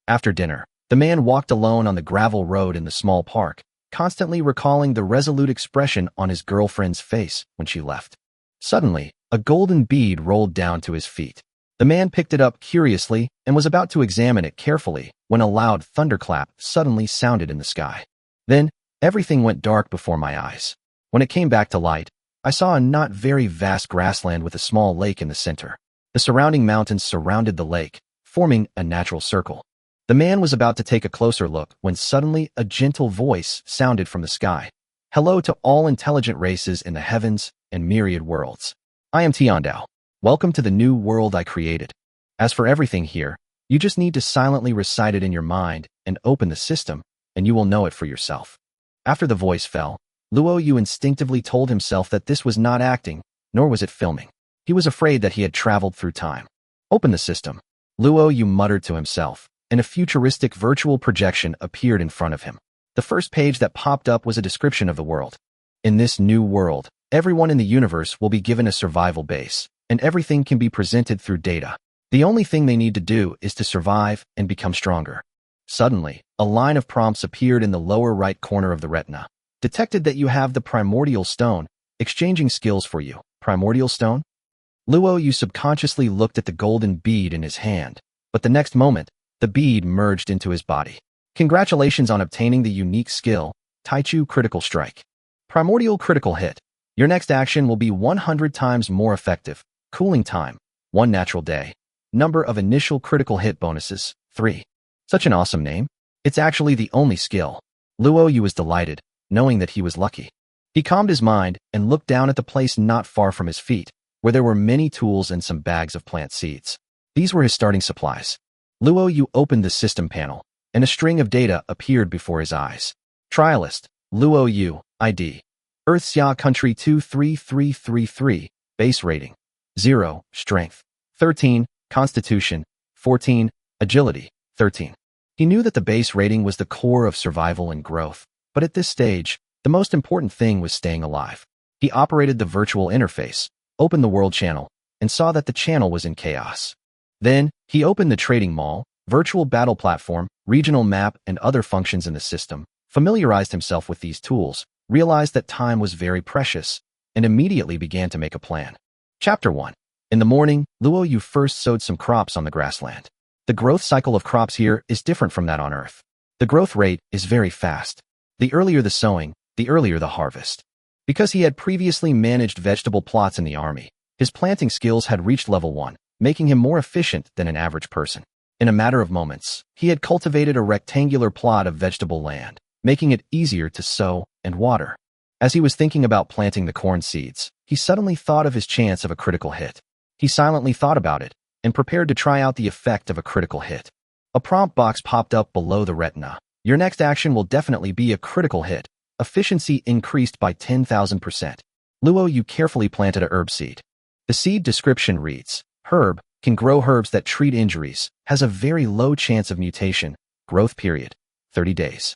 After dinner, the man walked alone on the gravel road in the small park, constantly recalling the resolute expression on his girlfriend's face when she left. Suddenly, a golden bead rolled down to his feet. The man picked it up curiously and was about to examine it carefully when a loud thunderclap suddenly sounded in the sky. Then, everything went dark before my eyes. When it came back to light, I saw a not very vast grassland with a small lake in the center. The surrounding mountains surrounded the lake, forming a natural circle. The man was about to take a closer look when suddenly a gentle voice sounded from the sky. Hello to all intelligent races in the heavens and myriad worlds. I am Tiandao. Welcome to the new world I created. As for everything here, you just need to silently recite it in your mind and open the system, and you will know it for yourself. After the voice fell, Luo Yu instinctively told himself that this was not acting, nor was it filming. He was afraid that he had traveled through time. Open the system. Luo Yu muttered to himself, and a futuristic virtual projection appeared in front of him. The first page that popped up was a description of the world. In this new world, everyone in the universe will be given a survival base, and everything can be presented through data. The only thing they need to do is to survive and become stronger. Suddenly, a line of prompts appeared in the lower right corner of the retina. Detected that you have the primordial stone, exchanging skills for you. Primordial stone? Luo Yu subconsciously looked at the golden bead in his hand, but the next moment, the bead merged into his body. Congratulations on obtaining the unique skill, Taichu Critical Strike. Primordial Critical Hit. Your next action will be 100 times more effective. Cooling time, 1 natural day. Number of initial critical hit bonuses, 3. Such an awesome name. It's actually the only skill. Luo Yu was delighted, knowing that he was lucky. He calmed his mind and looked down at the place not far from his feet, where there were many tools and some bags of plant seeds. These were his starting supplies. Luo Yu opened the system panel, and a string of data appeared before his eyes. Trialist, Luo Yu, ID. Earthsia Country 23333, Base Rating. 0, Strength. 13, Constitution. 14, Agility. 13. He knew that the base rating was the core of survival and growth, but at this stage, the most important thing was staying alive. He operated the virtual interface, opened the world channel, and saw that the channel was in chaos. Then, he opened the trading mall, virtual battle platform, regional map, and other functions in the system, familiarized himself with these tools, realized that time was very precious, and immediately began to make a plan. Chapter 1. In the morning, Luo Yu first sowed some crops on the grassland. The growth cycle of crops here is different from that on Earth. The growth rate is very fast. The earlier the sowing, the earlier the harvest. Because he had previously managed vegetable plots in the army, his planting skills had reached level 1, making him more efficient than an average person. In a matter of moments, he had cultivated a rectangular plot of vegetable land, making it easier to sow and water. As he was thinking about planting the corn seeds, he suddenly thought of his chance of a critical hit. He silently thought about it and prepared to try out the effect of a critical hit. A prompt box popped up below the retina. Your next action will definitely be a critical hit. Efficiency increased by 10,000%. Luo Yu carefully planted a herb seed. The seed description reads, Herb, can grow herbs that treat injuries, has a very low chance of mutation, growth period, 30 days.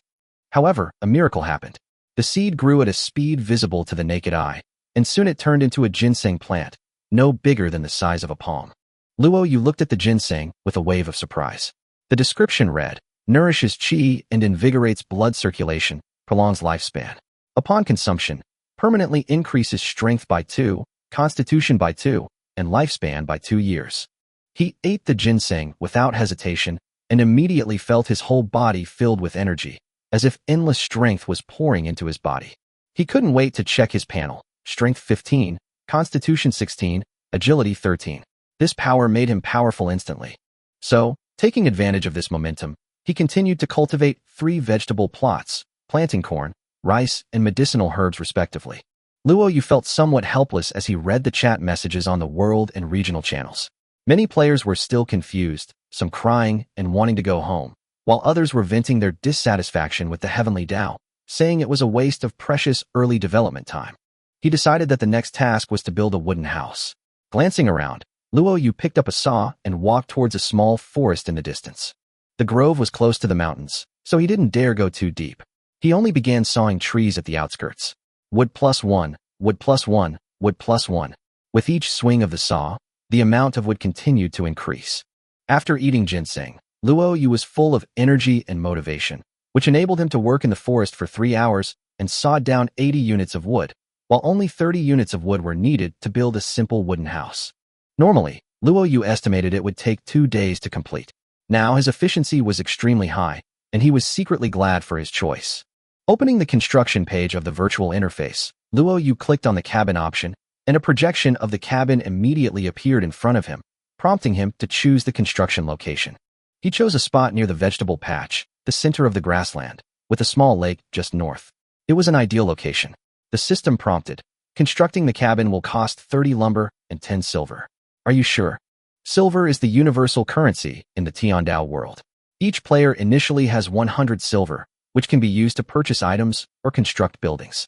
However, a miracle happened. The seed grew at a speed visible to the naked eye, and soon it turned into a ginseng plant, no bigger than the size of a palm. Luo Yu looked at the ginseng with a wave of surprise. The description read, nourishes qi and invigorates blood circulation, prolongs lifespan. Upon consumption, permanently increases strength by 2, constitution by 2, and lifespan by 2 years. He ate the ginseng without hesitation and immediately felt his whole body filled with energy, as if endless strength was pouring into his body. He couldn't wait to check his panel. Strength 15, Constitution 16, Agility 13. This power made him powerful instantly. So, taking advantage of this momentum, he continued to cultivate 3 vegetable plots, planting corn, rice, and medicinal herbs respectively. Luo Yu felt somewhat helpless as he read the chat messages on the world and regional channels. Many players were still confused, some crying and wanting to go home, while others were venting their dissatisfaction with the Heavenly Dao, saying it was a waste of precious early development time. He decided that the next task was to build a wooden house. Glancing around, Luo Yu picked up a saw and walked towards a small forest in the distance. The grove was close to the mountains, so he didn't dare go too deep. He only began sawing trees at the outskirts. Wood +1, wood +1, wood +1. With each swing of the saw, the amount of wood continued to increase. After eating ginseng, Luo Yu was full of energy and motivation, which enabled him to work in the forest for 3 hours and sawed down 80 units of wood, while only 30 units of wood were needed to build a simple wooden house. Normally, Luo Yu estimated it would take 2 days to complete. Now his efficiency was extremely high, and he was secretly glad for his choice. Opening the construction page of the virtual interface, Luo Yu clicked on the cabin option, and a projection of the cabin immediately appeared in front of him, prompting him to choose the construction location. He chose a spot near the vegetable patch, the center of the grassland, with a small lake just north. It was an ideal location. The system prompted, "Constructing the cabin will cost 30 lumber and 10 silver. Are you sure?" Silver is the universal currency in the Tiandao world. Each player initially has 100 silver, which can be used to purchase items or construct buildings.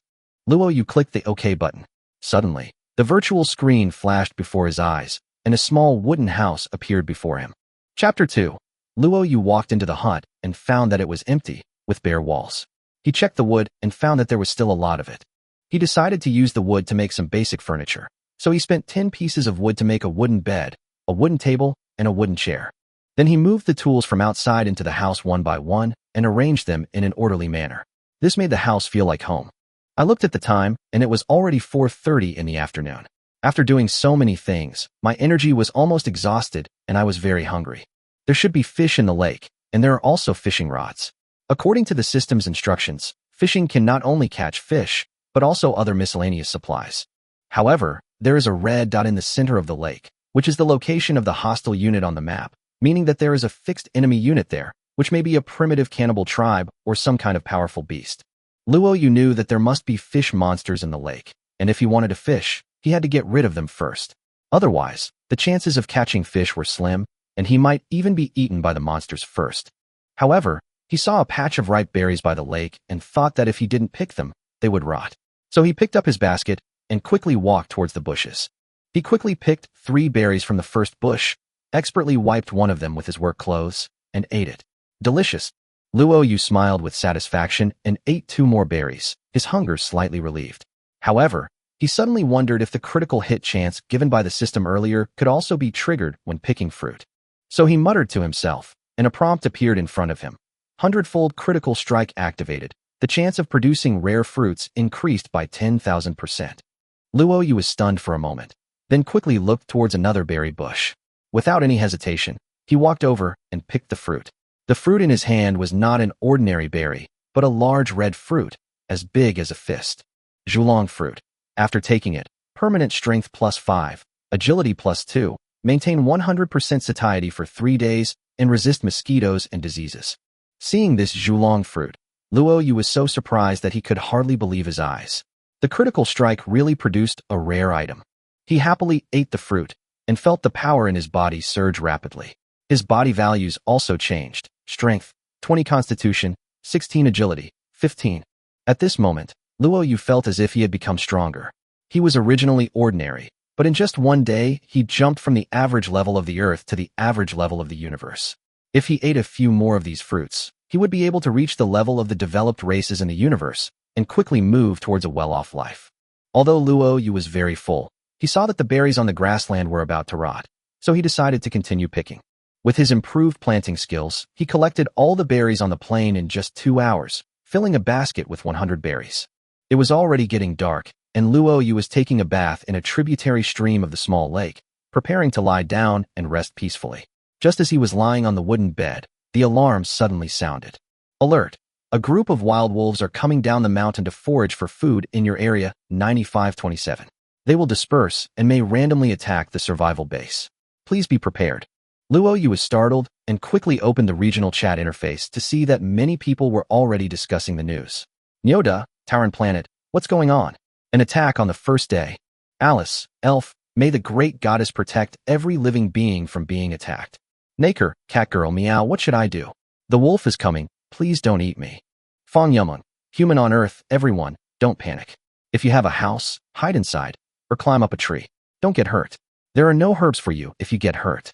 Luo Yu clicked the OK button. Suddenly, the virtual screen flashed before his eyes, and a small wooden house appeared before him. Chapter 2. Luo Yu walked into the hut and found that it was empty, with bare walls. He checked the wood and found that there was still a lot of it. He decided to use the wood to make some basic furniture, so he spent 10 pieces of wood to make a wooden bed, a wooden table, and a wooden chair. Then he moved the tools from outside into the house one by one and arranged them in an orderly manner. This made the house feel like home. I looked at the time, and it was already 4:30 in the afternoon. After doing so many things, my energy was almost exhausted, and I was very hungry. There should be fish in the lake, and there are also fishing rods. According to the system's instructions, fishing can not only catch fish, but also other miscellaneous supplies. However, there is a red dot in the center of the lake, which is the location of the hostile unit on the map, meaning that there is a fixed enemy unit there, which may be a primitive cannibal tribe or some kind of powerful beast. Luo Yu knew that there must be fish monsters in the lake, and if he wanted to fish, he had to get rid of them first. Otherwise, the chances of catching fish were slim, and he might even be eaten by the monsters first. However, he saw a patch of ripe berries by the lake and thought that if he didn't pick them, they would rot. So he picked up his basket and quickly walked towards the bushes. He quickly picked 3 berries from the first bush, expertly wiped one of them with his work clothes, and ate it. Delicious. Luo Yu smiled with satisfaction and ate 2 more berries, his hunger slightly relieved. However, he suddenly wondered if the critical hit chance given by the system earlier could also be triggered when picking fruit. So he muttered to himself, and a prompt appeared in front of him. 100-fold critical strike activated. The chance of producing rare fruits increased by 10,000%. Luo Yu was stunned for a moment, then quickly looked towards another berry bush. Without any hesitation, he walked over and picked the fruit. The fruit in his hand was not an ordinary berry, but a large red fruit, as big as a fist. Zhulong fruit. After taking it, permanent strength +5, agility +2, maintain 100% satiety for 3 days, and resist mosquitoes and diseases. Seeing this Zhulong fruit, Luo Yu was so surprised that he could hardly believe his eyes. The critical strike really produced a rare item. He happily ate the fruit and felt the power in his body surge rapidly. His body values also changed. Strength, 20 constitution, 16 agility, 15. At this moment, Luo Yu felt as if he had become stronger. He was originally ordinary, but in just 1 day, he jumped from the average level of the Earth to the average level of the universe. If he ate a few more of these fruits, he would be able to reach the level of the developed races in the universe and quickly move towards a well-off life. Although Luo Yu was very full, he saw that the berries on the grassland were about to rot, so he decided to continue picking. With his improved planting skills, he collected all the berries on the plain in just 2 hours, filling a basket with 100 berries. It was already getting dark, and Luo Yu was taking a bath in a tributary stream of the small lake, preparing to lie down and rest peacefully. Just as he was lying on the wooden bed, the alarm suddenly sounded. Alert! A group of wild wolves are coming down the mountain to forage for food in your area, 9527. They will disperse and may randomly attack the survival base. Please be prepared. Luo Yu was startled and quickly opened the regional chat interface to see that many people were already discussing the news. Nyoda, Tauren Planet, what's going on? An attack on the first day. Alice, Elf, may the great goddess protect every living being from being attacked. Naker, Catgirl, meow, what should I do? The wolf is coming, please don't eat me. Fong Yumon, human on earth, everyone, don't panic. If you have a house, hide inside, or climb up a tree. Don't get hurt. There are no herbs for you if you get hurt.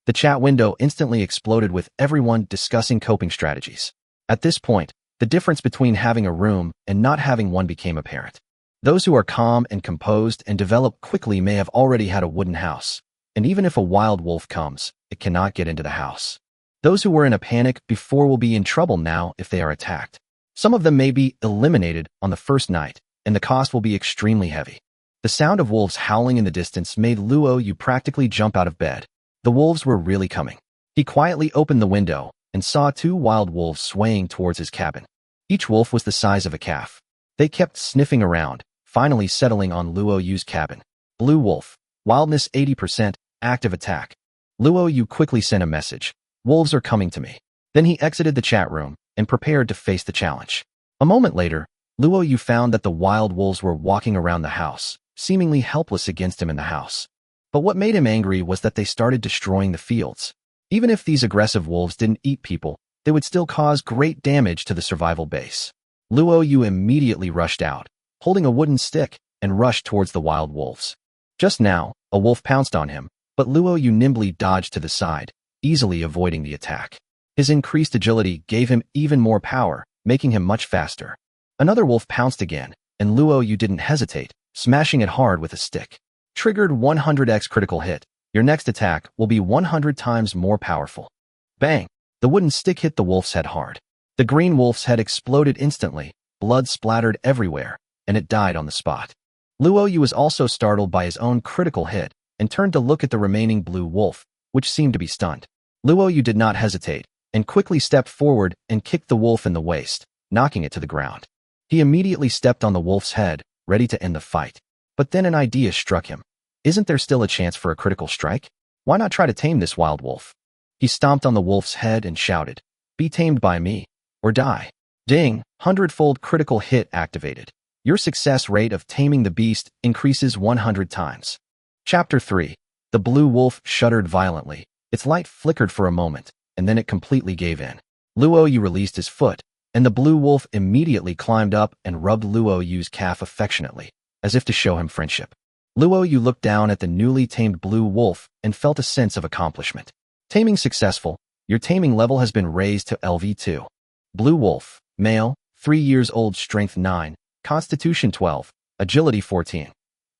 The chat window instantly exploded with everyone discussing coping strategies. At this point, the difference between having a room and not having one became apparent. Those who are calm and composed and develop quickly may have already had a wooden house, and even if a wild wolf comes, it cannot get into the house. Those who were in a panic before will be in trouble now if they are attacked. Some of them may be eliminated on the first night, and the cost will be extremely heavy. The sound of wolves howling in the distance made Luo Yu practically jump out of bed. The wolves were really coming. He quietly opened the window and saw 2 wild wolves swaying towards his cabin. Each wolf was the size of a calf. They kept sniffing around, finally settling on Luo Yu's cabin. Blue wolf, wildness 80%, active attack. Luo Yu quickly sent a message. Wolves are coming to me. Then he exited the chat room and prepared to face the challenge. A moment later, Luo Yu found that the wild wolves were walking around the house, seemingly helpless against him in the house. But what made him angry was that they started destroying the fields. Even if these aggressive wolves didn't eat people, they would still cause great damage to the survival base. Luo Yu immediately rushed out, holding a wooden stick, and rushed towards the wild wolves. Just now, a wolf pounced on him, but Luo Yu nimbly dodged to the side, easily avoiding the attack. His increased agility gave him even more power, making him much faster. Another wolf pounced again, and Luo Yu didn't hesitate, smashing it hard with a stick. Triggered 100x critical hit. Your next attack will be 100 times more powerful. Bang! The wooden stick hit the wolf's head hard. The green wolf's head exploded instantly, blood splattered everywhere, and it died on the spot. Luo Yu was also startled by his own critical hit and turned to look at the remaining blue wolf, which seemed to be stunned. Luo Yu did not hesitate and quickly stepped forward and kicked the wolf in the waist, knocking it to the ground. He immediately stepped on the wolf's head, ready to end the fight. But then an idea struck him. Isn't there still a chance for a critical strike? Why not try to tame this wild wolf? He stomped on the wolf's head and shouted, "Be tamed by me, or die." Ding! 100-fold critical hit activated. Your success rate of taming the beast increases 100 times. Chapter 3. The blue wolf shuddered violently. Its light flickered for a moment, and then it completely gave in. Luo Yu released his foot, and the blue wolf immediately climbed up and rubbed Luo Yu's calf affectionately, as if to show him friendship. Luo Yu looked down at the newly tamed blue wolf and felt a sense of accomplishment. Taming successful. Your taming level has been raised to LV2. Blue wolf, male, 3 years old, strength 9, constitution 12, agility 14.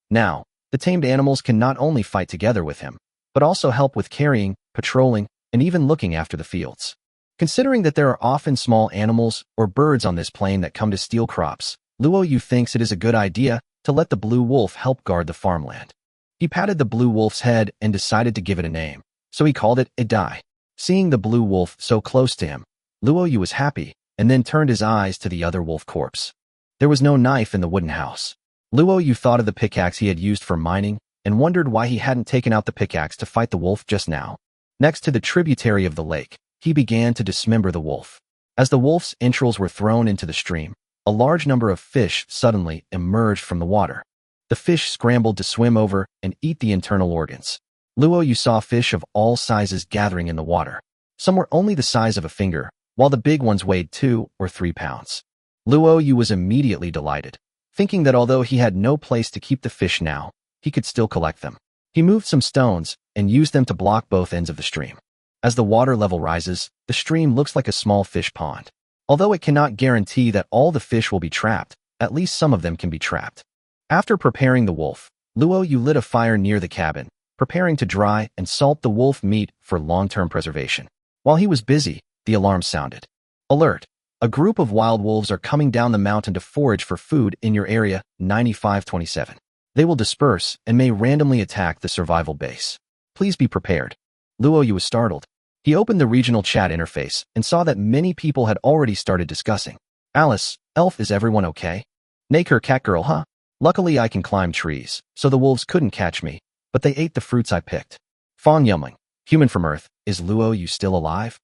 Now, the tamed animals can not only fight together with him, but also help with carrying, patrolling, and even looking after the fields. Considering that there are often small animals or birds on this plain that come to steal crops, Luo Yu thinks it is a good idea to let the blue wolf help guard the farmland. He patted the blue wolf's head and decided to give it a name, so he called it Idai. Seeing the blue wolf so close to him, Luo Yu was happy and then turned his eyes to the other wolf corpse. There was no knife in the wooden house. Luo Yu thought of the pickaxe he had used for mining and wondered why he hadn't taken out the pickaxe to fight the wolf just now. Next to the tributary of the lake, he began to dismember the wolf. As the wolf's entrails were thrown into the stream, a large number of fish suddenly emerged from the water. The fish scrambled to swim over and eat the internal organs. Luo Yu saw fish of all sizes gathering in the water. Some were only the size of a finger, while the big ones weighed 2 or 3 pounds. Luo Yu was immediately delighted, thinking that although he had no place to keep the fish now, he could still collect them. He moved some stones and used them to block both ends of the stream. As the water level rises, the stream looks like a small fish pond. Although it cannot guarantee that all the fish will be trapped, at least some of them can be trapped. After preparing the wolf, Luo Yu lit a fire near the cabin, preparing to dry and salt the wolf meat for long-term preservation. While he was busy, the alarm sounded. Alert! A group of wild wolves are coming down the mountain to forage for food in your area, 9527. They will disperse and may randomly attack the survival base. Please be prepared. Luo Yu was startled. He opened the regional chat interface and saw that many people had already started discussing. Alice, Elf, is everyone okay? Naker, Catgirl, huh? Luckily I can climb trees, so the wolves couldn't catch me, but they ate the fruits I picked. Fawn Yumling, human from Earth, is Luo Yu still alive?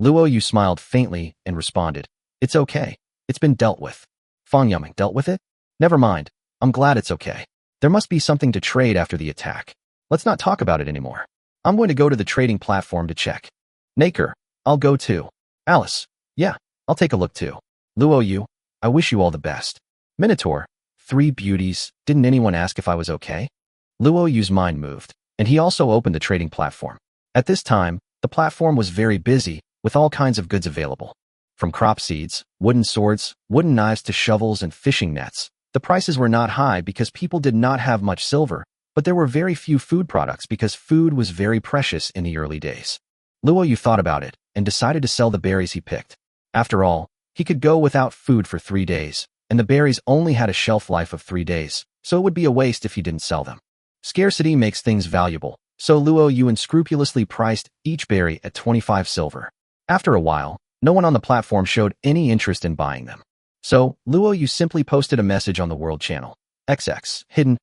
Luo Yu smiled faintly and responded, "It's okay. It's been dealt with." Fawn Yumling, dealt with it? Never mind. I'm glad it's okay. There must be something to trade after the attack. Let's not talk about it anymore. I'm going to go to the trading platform to check. Naker, I'll go too. Alice, yeah, I'll take a look too. Luo Yu, I wish you all the best. Minotaur, 3 beauties, didn't anyone ask if I was okay? Luo Yu's mind moved, and he also opened the trading platform. At this time, the platform was very busy, with all kinds of goods available. From crop seeds, wooden swords, wooden knives to shovels and fishing nets. The prices were not high because people did not have much silver, but there were very few food products because food was very precious in the early days. Luo Yu thought about it and decided to sell the berries he picked. After all, he could go without food for 3 days, and the berries only had a shelf life of 3 days, so it would be a waste if he didn't sell them. Scarcity makes things valuable, so Luo Yu unscrupulously priced each berry at 25 silver. After a while, no one on the platform showed any interest in buying them. So, Luo Yu simply posted a message on the World Channel. XX, hidden.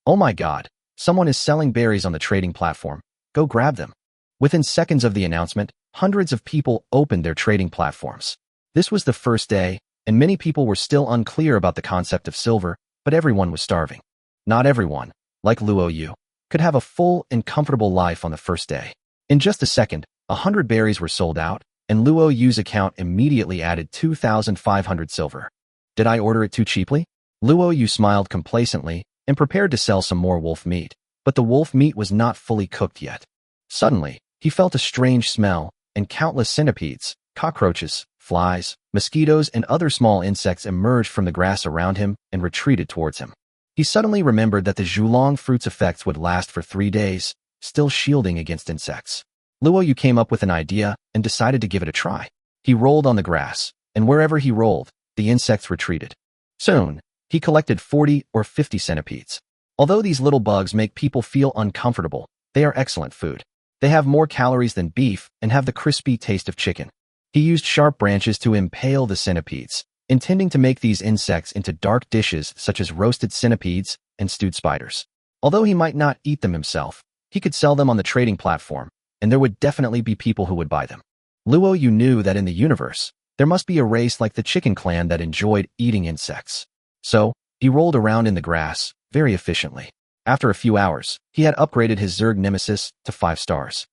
Oh my god, someone is selling berries on the trading platform. Go grab them. Within seconds of the announcement, hundreds of people opened their trading platforms. This was the first day, and many people were still unclear about the concept of silver, but everyone was starving. Not everyone, like Luo Yu, could have a full and comfortable life on the first day. In just a second, 100 berries were sold out, and Luo Yu's account immediately added 2,500 silver. Did I order it too cheaply? Luo Yu smiled complacently and prepared to sell some more wolf meat, but the wolf meat was not fully cooked yet. Suddenly, he felt a strange smell, and countless centipedes, cockroaches, flies, mosquitoes, and other small insects emerged from the grass around him and retreated towards him. He suddenly remembered that the Zhulong fruit's effects would last for 3 days, still shielding against insects. Luo Yu came up with an idea and decided to give it a try. He rolled on the grass, and wherever he rolled, the insects retreated. Soon, he collected 40 or 50 centipedes. Although these little bugs make people feel uncomfortable, they are excellent food. They have more calories than beef and have the crispy taste of chicken. He used sharp branches to impale the centipedes, intending to make these insects into dark dishes such as roasted centipedes and stewed spiders. Although he might not eat them himself, he could sell them on the trading platform, and there would definitely be people who would buy them. Luo Yu knew that in the universe, there must be a race like the chicken clan that enjoyed eating insects. So, he rolled around in the grass, very efficiently. After a few hours, he had upgraded his Zerg Nemesis to 5 stars.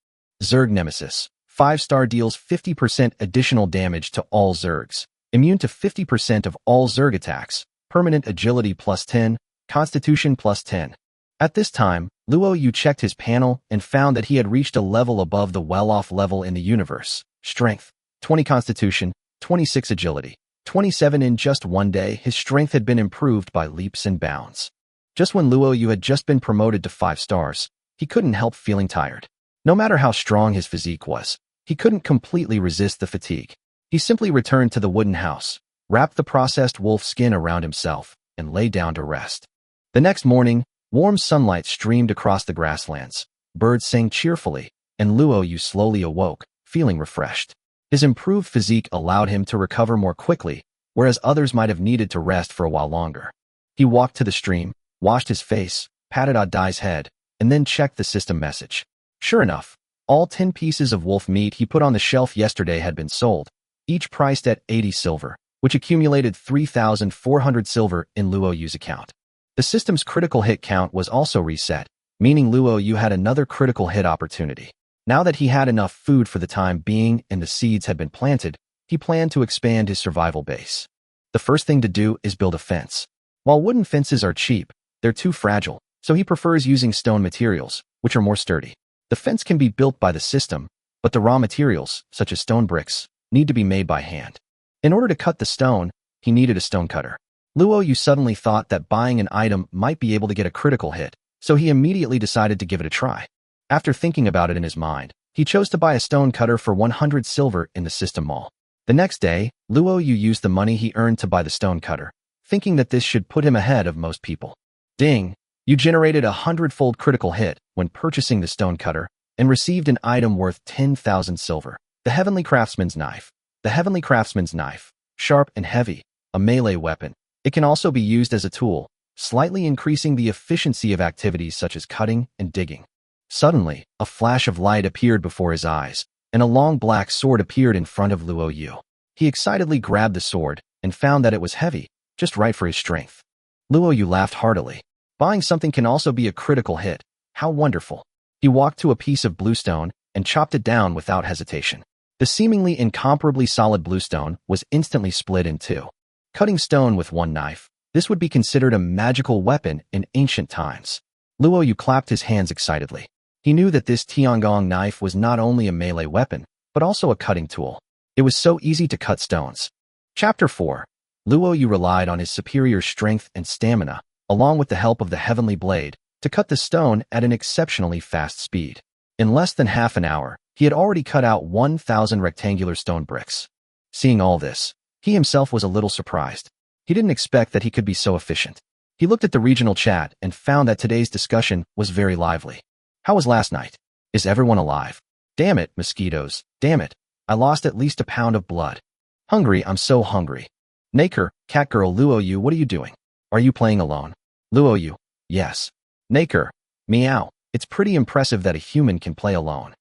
Zerg Nemesis, 5-star deals 50% additional damage to all Zergs, immune to 50% of all Zerg attacks, permanent agility plus 10, constitution plus 10. At this time, Luo Yu checked his panel and found that he had reached a level above the well-off level in the universe. Strength, 20 constitution, 26 agility, 27. In just 1 day, his strength had been improved by leaps and bounds. Just when Luo Yu had just been promoted to 5 stars, he couldn't help feeling tired. No matter how strong his physique was, he couldn't completely resist the fatigue. He simply returned to the wooden house, wrapped the processed wolf skin around himself, and lay down to rest. The next morning, warm sunlight streamed across the grasslands. Birds sang cheerfully, and Luo Yu slowly awoke, feeling refreshed. His improved physique allowed him to recover more quickly, whereas others might have needed to rest for a while longer. He walked to the stream, washed his face, patted Dai's head, and then checked the system message. Sure enough, all 10 pieces of wolf meat he put on the shelf yesterday had been sold, each priced at 80 silver, which accumulated 3,400 silver in Luo Yu's account. The system's critical hit count was also reset, meaning Luo Yu had another critical hit opportunity. Now that he had enough food for the time being and the seeds had been planted, he planned to expand his survival base. The first thing to do is build a fence. While wooden fences are cheap, they're too fragile, so he prefers using stone materials, which are more sturdy. The fence can be built by the system, but the raw materials, such as stone bricks, need to be made by hand. In order to cut the stone, he needed a stone cutter. Luo Yu suddenly thought that buying an item might be able to get a critical hit, so he immediately decided to give it a try. After thinking about it in his mind, he chose to buy a stone cutter for 100 silver in the system mall. The next day, Luo Yu used the money he earned to buy the stone cutter, thinking that this should put him ahead of most people. Ding! You generated a 100-fold critical hit when purchasing the stone cutter and received an item worth 10,000 silver. The Heavenly Craftsman's Knife. The Heavenly Craftsman's Knife, sharp and heavy, a melee weapon. It can also be used as a tool, slightly increasing the efficiency of activities such as cutting and digging. Suddenly, a flash of light appeared before his eyes, and a long black sword appeared in front of Luo Yu. He excitedly grabbed the sword and found that it was heavy, just right for his strength. Luo Yu laughed heartily. Buying something can also be a critical hit. How wonderful. He walked to a piece of bluestone and chopped it down without hesitation. The seemingly incomparably solid bluestone was instantly split in two. Cutting stone with one knife, this would be considered a magical weapon in ancient times. Luo Yu clapped his hands excitedly. He knew that this Tiangong knife was not only a melee weapon, but also a cutting tool. It was so easy to cut stones. Chapter 4. Luo Yu relied on his superior strength and stamina, along with the help of the heavenly blade, to cut the stone at an exceptionally fast speed. In less than half an hour, he had already cut out 1,000 rectangular stone bricks. Seeing all this, he himself was a little surprised. He didn't expect that he could be so efficient. He looked at the regional chat and found that today's discussion was very lively. How was last night? Is everyone alive? Damn it, mosquitoes. Damn it. I lost at least a pound of blood. Hungry, I'm so hungry. Naker, Catgirl, Luoyu, what are you doing? Are you playing alone? Luoyu, yes. Naker, meow. It's pretty impressive that a human can play alone.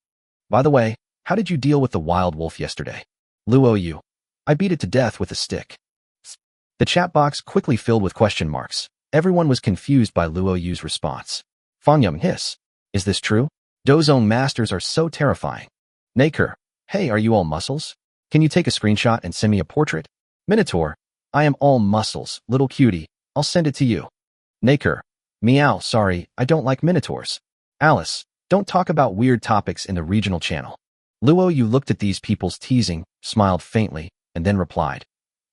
By the way, how did you deal with the wild wolf yesterday? Luoyu, I beat it to death with a stick. The chat box quickly filled with question marks. Everyone was confused by Luoyu's response. Fangyum hiss. Is this true? Dozone masters are so terrifying. Naker, hey, are you all muscles? Can you take a screenshot and send me a portrait? Minotaur, I am all muscles, little cutie. I'll send it to you. Naker, meow, sorry, I don't like minotaurs. Alice, don't talk about weird topics in the regional channel. Luoyu looked at these people's teasing, smiled faintly, and then replied.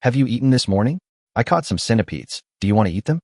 Have you eaten this morning? I caught some centipedes. Do you want to eat them?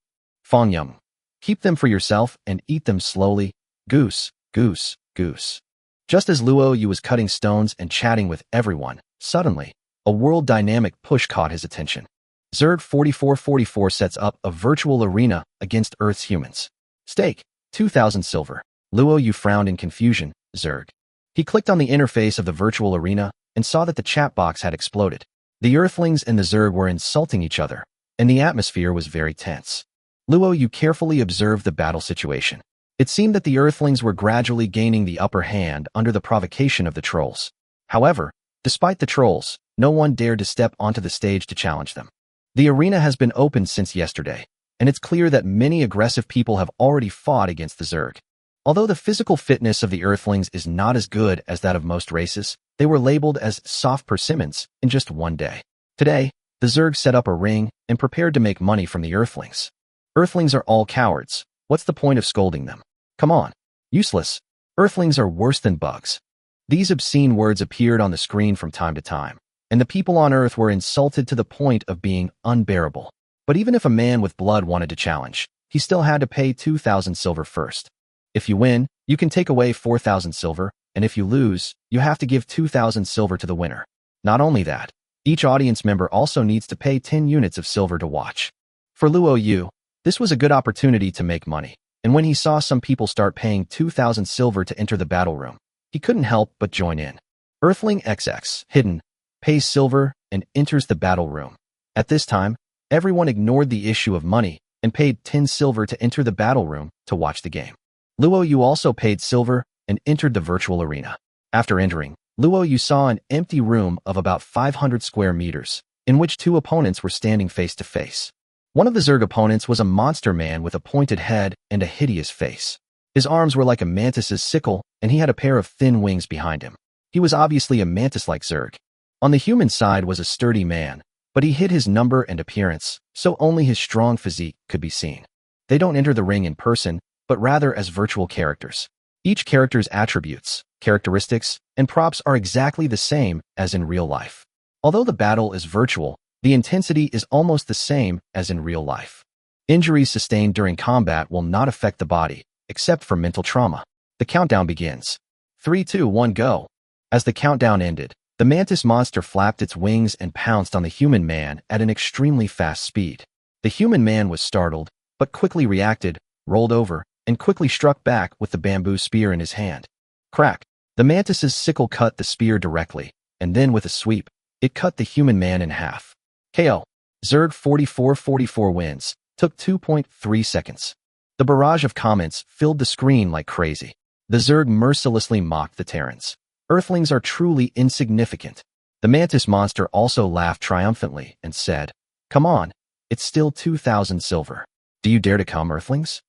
Fangyum, keep them for yourself and eat them slowly. Goose, goose, goose. Just as Luoyu was cutting stones and chatting with everyone, suddenly, a world dynamic push caught his attention. Zerg 4444 sets up a virtual arena against Earth's humans. Stake, 2,000 silver. Luoyu frowned in confusion. Zerg. He clicked on the interface of the virtual arena and saw that the chat box had exploded. The Earthlings and the Zerg were insulting each other, and the atmosphere was very tense. Luoyu carefully observed the battle situation. It seemed that the Earthlings were gradually gaining the upper hand under the provocation of the trolls. However, despite the trolls, no one dared to step onto the stage to challenge them. The arena has been open since yesterday, and it's clear that many aggressive people have already fought against the Zerg. Although the physical fitness of the Earthlings is not as good as that of most races, they were labeled as soft persimmons in just one day. Today, the Zerg set up a ring and prepared to make money from the Earthlings. Earthlings are all cowards. What's the point of scolding them? Come on. Useless. Earthlings are worse than bugs. These obscene words appeared on the screen from time to time, and the people on Earth were insulted to the point of being unbearable. But even if a man with blood wanted to challenge, he still had to pay 2,000 silver first. If you win, you can take away 4,000 silver, and if you lose, you have to give 2,000 silver to the winner. Not only that, each audience member also needs to pay 10 units of silver to watch. For Luoyu, this was a good opportunity to make money, and when he saw some people start paying 2,000 silver to enter the battle room, he couldn't help but join in. Earthling XX, hidden, pays silver and enters the battle room. At this time, everyone ignored the issue of money and paid 10 silver to enter the battle room to watch the game. Luoyu also paid silver and entered the virtual arena. After entering, Luoyu saw an empty room of about 500 square meters, in which two opponents were standing face to face. One of the Zerg opponents was a monster man with a pointed head and a hideous face. His arms were like a mantis's sickle, and he had a pair of thin wings behind him. He was obviously a mantis-like Zerg. On the human side was a sturdy man, but he hid his number and appearance, so only his strong physique could be seen. They don't enter the ring in person, but rather as virtual characters. Each character's attributes, characteristics, and props are exactly the same as in real life. Although the battle is virtual, the intensity is almost the same as in real life. Injuries sustained during combat will not affect the body, except for mental trauma. The countdown begins. 3, 2, 1, go. As the countdown ended, the mantis monster flapped its wings and pounced on the human man at an extremely fast speed. The human man was startled, but quickly reacted, rolled over, and quickly struck back with the bamboo spear in his hand. Crack! The mantis's sickle cut the spear directly, and then with a sweep, it cut the human man in half. KO. Zerg 4444 wins. Took 2.3 seconds. The barrage of comments filled the screen like crazy. The Zerg mercilessly mocked the Terrans. Earthlings are truly insignificant. The mantis monster also laughed triumphantly and said, "Come on, it's still 2,000 silver. Do you dare to come, Earthlings?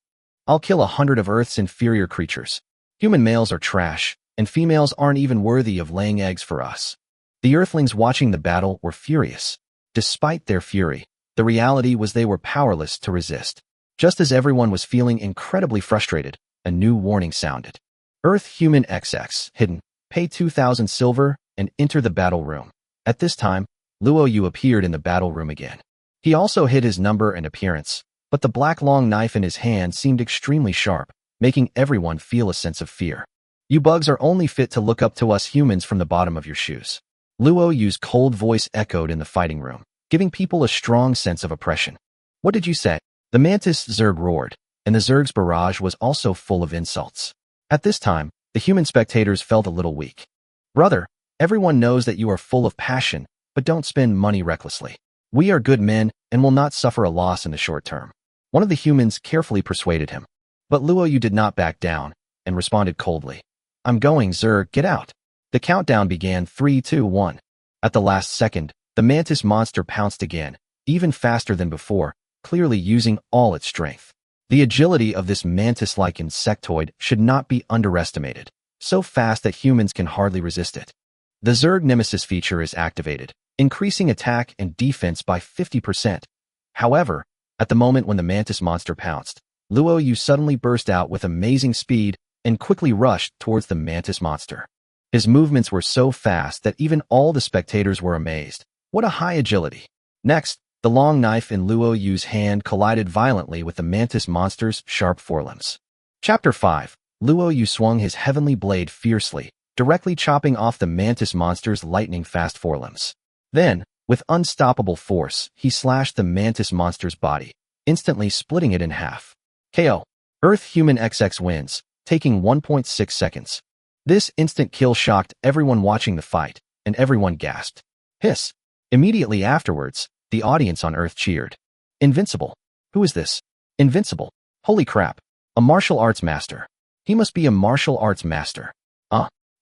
I'll kill 100 of Earth's inferior creatures. Human males are trash, and females aren't even worthy of laying eggs for us." The Earthlings watching the battle were furious. Despite their fury, the reality was they were powerless to resist. Just as everyone was feeling incredibly frustrated, a new warning sounded. Earth Human XX, hidden, pay 2,000 silver and enter the battle room. At this time, Luoyu appeared in the battle room again. He also hid his number and appearance, but the black long knife in his hand seemed extremely sharp, making everyone feel a sense of fear. You bugs are only fit to look up to us humans from the bottom of your shoes. Luo Yu's cold voice echoed in the fighting room, giving people a strong sense of oppression. What did you say? The Mantis Zerg roared, and the Zerg's barrage was also full of insults. At this time, the human spectators felt a little weak. Brother, everyone knows that you are full of passion, but don't spend money recklessly. We are good men and will not suffer a loss in the short term. One of the humans carefully persuaded him. But Luo Yu did not back down and responded coldly. I'm going, Zerg, get out. The countdown began 3, 2, 1. At the last second, the Mantis monster pounced again, even faster than before, clearly using all its strength. The agility of this mantis-like insectoid should not be underestimated, so fast that humans can hardly resist it. The Zerg Nemesis feature is activated, increasing attack and defense by 50%. However, at the moment when the Mantis monster pounced, Luo Yu suddenly burst out with amazing speed and quickly rushed towards the Mantis monster. His movements were so fast that even all the spectators were amazed. What a high agility! Next, the long knife in Luo Yu's hand collided violently with the Mantis monster's sharp forelimbs. Chapter 5. Luo Yu swung his heavenly blade fiercely, directly chopping off the Mantis monster's lightning-fast forelimbs. Then, with unstoppable force, he slashed the Mantis monster's body, instantly splitting it in half. KO. Earth Human XX wins, taking 1.6 seconds. This instant kill shocked everyone watching the fight, and everyone gasped. Hiss. Immediately afterwards, the audience on Earth cheered. Invincible. Who is this? Invincible. Holy crap. A martial arts master. He must be a martial arts master.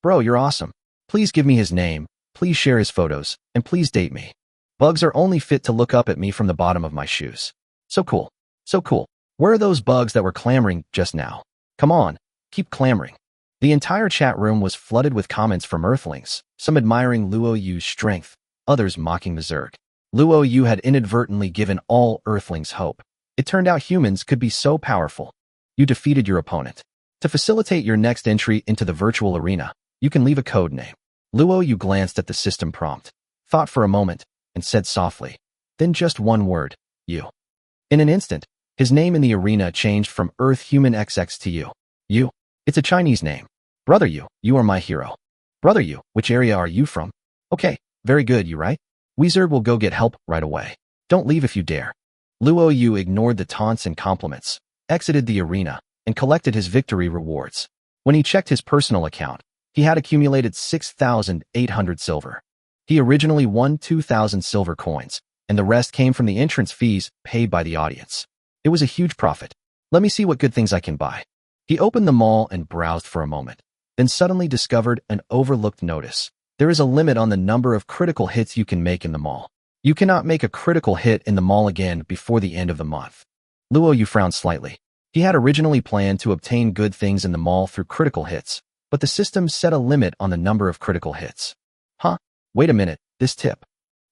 Bro, you're awesome. Please give me his name, please share his photos, and please date me. Bugs are only fit to look up at me from the bottom of my shoes. So cool. So cool. Where are those bugs that were clamoring just now? Come on, keep clamoring. The entire chat room was flooded with comments from Earthlings, some admiring Luo Yu's strength, others mocking the Zerg. Luo Yu had inadvertently given all Earthlings hope. It turned out humans could be so powerful. You defeated your opponent. To facilitate your next entry into the virtual arena, you can leave a code name. Luo Yu glanced at the system prompt, thought for a moment, and said softly, then just one word, you. In an instant, his name in the arena changed from Earth Human XX to you. You. It's a Chinese name. Brother Yu, you are my hero. Brother Yu, which area are you from? Okay, very good, you right? Zerg will go get help right away. Don't leave if you dare. Luo Yu ignored the taunts and compliments, exited the arena, and collected his victory rewards. When he checked his personal account, he had accumulated 6,800 silver. He originally won 2,000 silver coins, and the rest came from the entrance fees paid by the audience. It was a huge profit. Let me see what good things I can buy. He opened the mall and browsed for a moment, then suddenly discovered an overlooked notice. There is a limit on the number of critical hits you can make in the mall. You cannot make a critical hit in the mall again before the end of the month. Luo Yu frowned slightly. He had originally planned to obtain good things in the mall through critical hits, but the system set a limit on the number of critical hits. Wait a minute, this tip.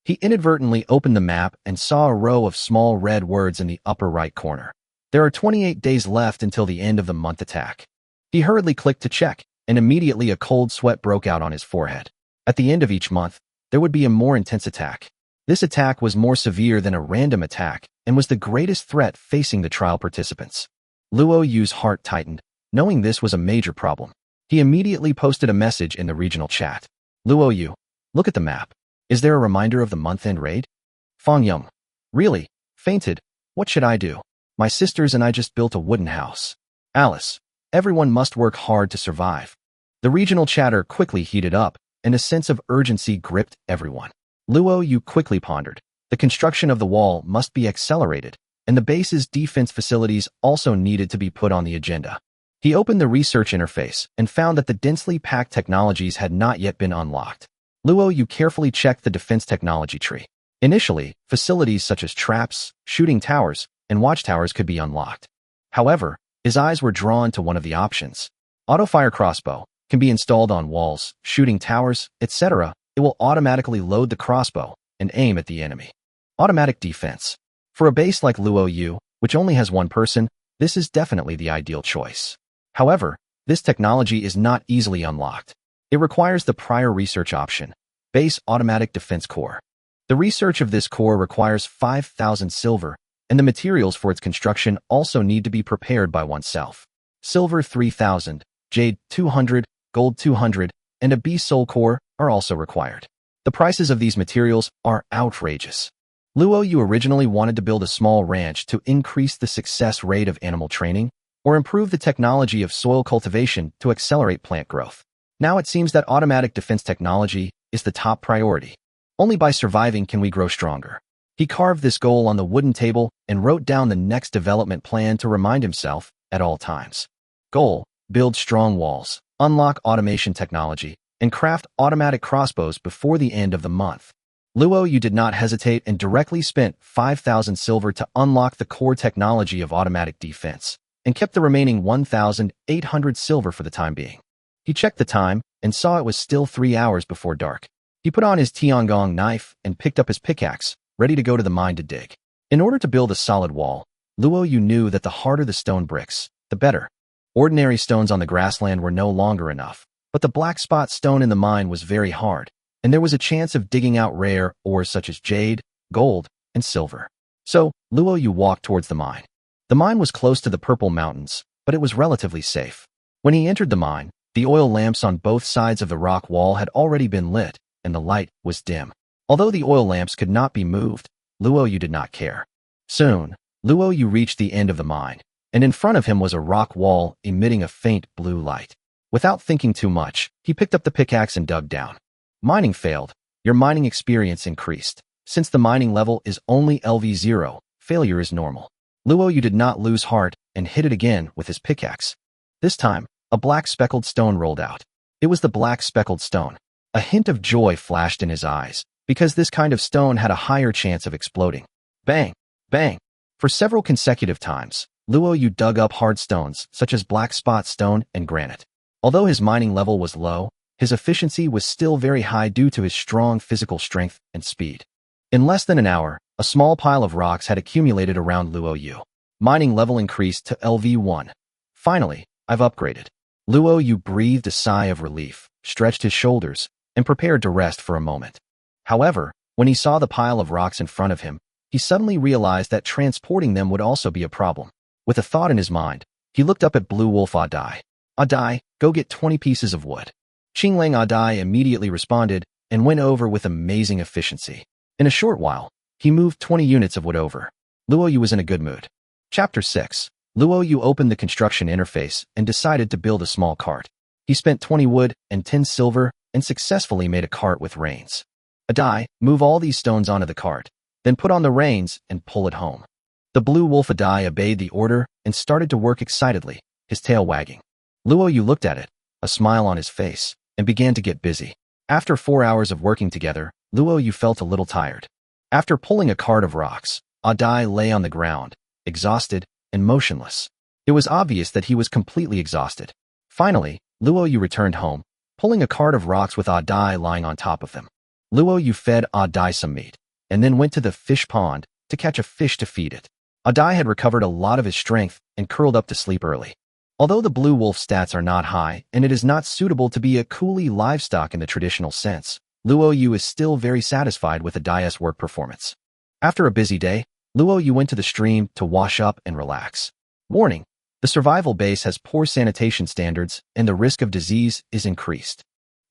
He inadvertently opened the map and saw a row of small red words in the upper right corner. There are 28 days left until the end of the month attack. He hurriedly clicked to check, and immediately a cold sweat broke out on his forehead. At the end of each month, there would be a more intense attack. This attack was more severe than a random attack and was the greatest threat facing the trial participants. Luo Yu's heart tightened, knowing this was a major problem. He immediately posted a message in the regional chat. Luo Yu, look at the map. Is there a reminder of the month-end raid? Fang Yum. Really? Fainted. What should I do? My sisters and I just built a wooden house. Alice. Everyone must work hard to survive. The regional chatter quickly heated up, and a sense of urgency gripped everyone. Luo Yu quickly pondered. The construction of the wall must be accelerated, and the base's defense facilities also needed to be put on the agenda. He opened the research interface and found that the densely packed technologies had not yet been unlocked. Luo Yu carefully checked the defense technology tree. Initially, facilities such as traps, shooting towers, and watchtowers could be unlocked. However, his eyes were drawn to one of the options. Auto-fire crossbow can be installed on walls, shooting towers, etc. It will automatically load the crossbow and aim at the enemy. Automatic defense. For a base like Luo Yu, which only has one person, this is definitely the ideal choice. However, this technology is not easily unlocked. It requires the prior research option, Base Automatic Defense Core. The research of this core requires 5,000 silver, and the materials for its construction also need to be prepared by oneself. Silver 3,000, Jade 200, gold 200, and a beast soul core are also required. The prices of these materials are outrageous. Luo Yu originally wanted to build a small ranch to increase the success rate of animal training or improve the technology of soil cultivation to accelerate plant growth. Now it seems that automatic defense technology is the top priority. Only by surviving can we grow stronger. He carved this goal on the wooden table and wrote down the next development plan to remind himself at all times. Goal: build strong walls, unlock automation technology, and craft automatic crossbows before the end of the month. Luo Yu did not hesitate and directly spent 5,000 silver to unlock the core technology of automatic defense, and kept the remaining 1,800 silver for the time being. He checked the time and saw it was still 3 hours before dark. He put on his Tiangong knife and picked up his pickaxe, ready to go to the mine to dig. In order to build a solid wall, Luo Yu knew that the harder the stone bricks, the better. Ordinary stones on the grassland were no longer enough, but the black spot stone in the mine was very hard, and there was a chance of digging out rare ores such as jade, gold, and silver. So, Luo Yu walked towards the mine. The mine was close to the Purple Mountains, but it was relatively safe. When he entered the mine, the oil lamps on both sides of the rock wall had already been lit, and the light was dim. Although the oil lamps could not be moved, Luo Yu did not care. Soon, Luo Yu reached the end of the mine, and in front of him was a rock wall emitting a faint blue light. Without thinking too much, he picked up the pickaxe and dug down. Mining failed. Your mining experience increased. Since the mining level is only LV0, failure is normal. Luo Yu did not lose heart and hit it again with his pickaxe. This time, a black speckled stone rolled out. It was the black speckled stone. A hint of joy flashed in his eyes, because this kind of stone had a higher chance of exploding. Bang! Bang! For several consecutive times, Luo Yu dug up hard stones such as black spot stone and granite. Although his mining level was low, his efficiency was still very high due to his strong physical strength and speed. In less than an hour, a small pile of rocks had accumulated around Luo Yu. Mining level increased to LV1. Finally, I've upgraded. Luo Yu breathed a sigh of relief, stretched his shoulders, and prepared to rest for a moment. However, when he saw the pile of rocks in front of him, he suddenly realized that transporting them would also be a problem. With a thought in his mind, he looked up at Blue Wolf Adai. Adai, go get 20 pieces of wood. Qinglang Adai immediately responded and went over with amazing efficiency. In a short while, he moved 20 units of wood over. Luo Yu was in a good mood. Chapter 6. Luo Yu opened the construction interface and decided to build a small cart. He spent 20 wood and 10 silver and successfully made a cart with reins. Adai, move all these stones onto the cart, then put on the reins and pull it home. The Blue Wolf Adai obeyed the order and started to work excitedly, his tail wagging. Luo Yu looked at it, a smile on his face, and began to get busy. After 4 hours of working together, Luo Yu felt a little tired. After pulling a cart of rocks, Adai lay on the ground, exhausted and motionless. It was obvious that he was completely exhausted. Finally, Luo Yu returned home, pulling a cart of rocks with Adai lying on top of them. Luo Yu fed Adai some meat, and then went to the fish pond to catch a fish to feed it. Adai had recovered a lot of his strength and curled up to sleep early. Although the blue wolf stats are not high and it is not suitable to be a coolie livestock in the traditional sense, Luo Yu is still very satisfied with Adai's work performance. After a busy day, Luo Yu went to the stream to wash up and relax. Warning: the survival base has poor sanitation standards and the risk of disease is increased.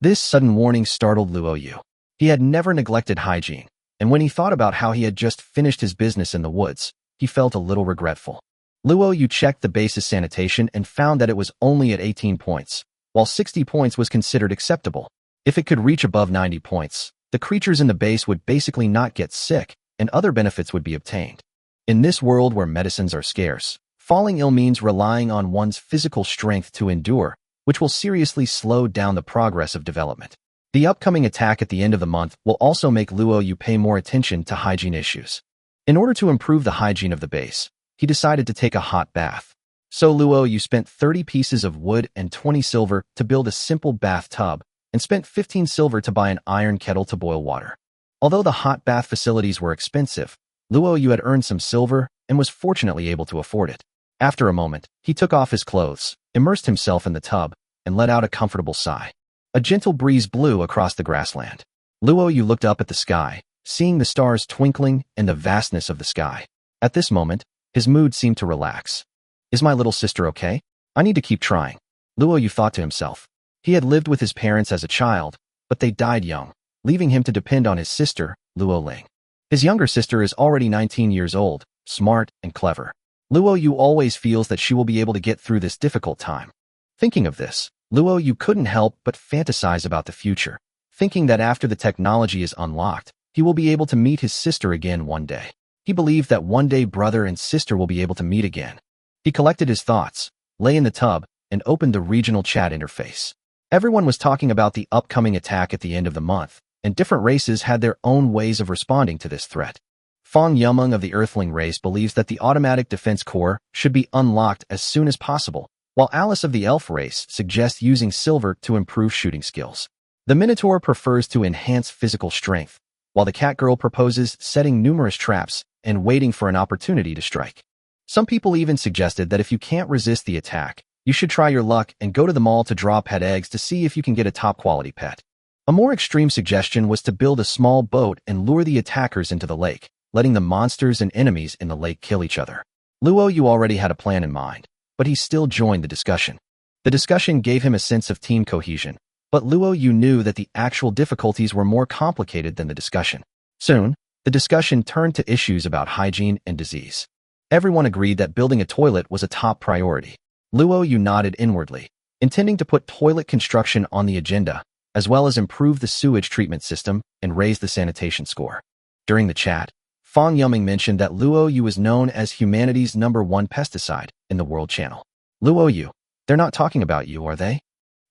This sudden warning startled Luo Yu. He had never neglected hygiene, and when he thought about how he had just finished his business in the woods, he felt a little regretful. Luo Yu checked the base's sanitation and found that it was only at 18 points, while 60 points was considered acceptable. If it could reach above 90 points, the creatures in the base would basically not get sick, and other benefits would be obtained. In this world where medicines are scarce, falling ill means relying on one's physical strength to endure, which will seriously slow down the progress of development. The upcoming attack at the end of the month will also make Luo Yu pay more attention to hygiene issues. In order to improve the hygiene of the base, he decided to take a hot bath. So Luo Yu spent 30 pieces of wood and 20 silver to build a simple bathtub, and spent 15 silver to buy an iron kettle to boil water. Although the hot bath facilities were expensive, Luo Yu had earned some silver and was fortunately able to afford it. After a moment, he took off his clothes, immersed himself in the tub, and let out a comfortable sigh. A gentle breeze blew across the grassland. Luo Yu looked up at the sky, seeing the stars twinkling and the vastness of the sky. At this moment, his mood seemed to relax. Is my little sister okay? I need to keep trying, Luo Yu thought to himself. He had lived with his parents as a child, but they died young, leaving him to depend on his sister, Luo Ling. His younger sister is already 19 years old, smart and clever. Luo Yu always feels that she will be able to get through this difficult time. Thinking of this, Luo Yu couldn't help but fantasize about the future, thinking that after the technology is unlocked, he will be able to meet his sister again one day. He believed that one day brother and sister will be able to meet again. He collected his thoughts, lay in the tub, and opened the regional chat interface. Everyone was talking about the upcoming attack at the end of the month, and different races had their own ways of responding to this threat. Fang Yumeng of the Earthling race believes that the Automatic Defense Core should be unlocked as soon as possible, while Alice of the Elf race suggests using silver to improve shooting skills. The Minotaur prefers to enhance physical strength, while the Catgirl proposes setting numerous traps and waiting for an opportunity to strike. Some people even suggested that if you can't resist the attack, you should try your luck and go to the mall to draw pet eggs to see if you can get a top-quality pet. A more extreme suggestion was to build a small boat and lure the attackers into the lake, letting the monsters and enemies in the lake kill each other. Luo Yu already had a plan in mind, but he still joined the discussion. The discussion gave him a sense of team cohesion, but Luo Yu knew that the actual difficulties were more complicated than the discussion. Soon, the discussion turned to issues about hygiene and disease. Everyone agreed that building a toilet was a top priority. Luo Yu nodded inwardly, intending to put toilet construction on the agenda, as well as improve the sewage treatment system and raise the sanitation score. During the chat, Fang Yumeng mentioned that Luo Yu is known as humanity's #1 pesticide in the World Channel. Luo Yu, they're not talking about you, are they?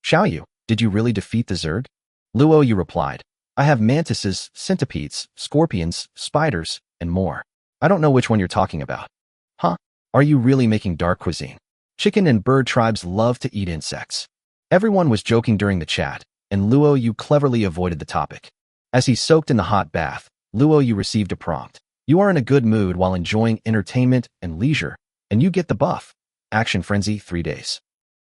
Xiao Yu, did you really defeat the Zerg? Luo Yu replied, I have mantises, centipedes, scorpions, spiders, and more. I don't know which one you're talking about. Huh? Are you really making dark cuisine? Chicken and bird tribes love to eat insects. Everyone was joking during the chat, and Luo Yu cleverly avoided the topic. As he soaked in the hot bath, Luo Yu received a prompt. You are in a good mood while enjoying entertainment and leisure, and you get the buff. Action Frenzy 3 days.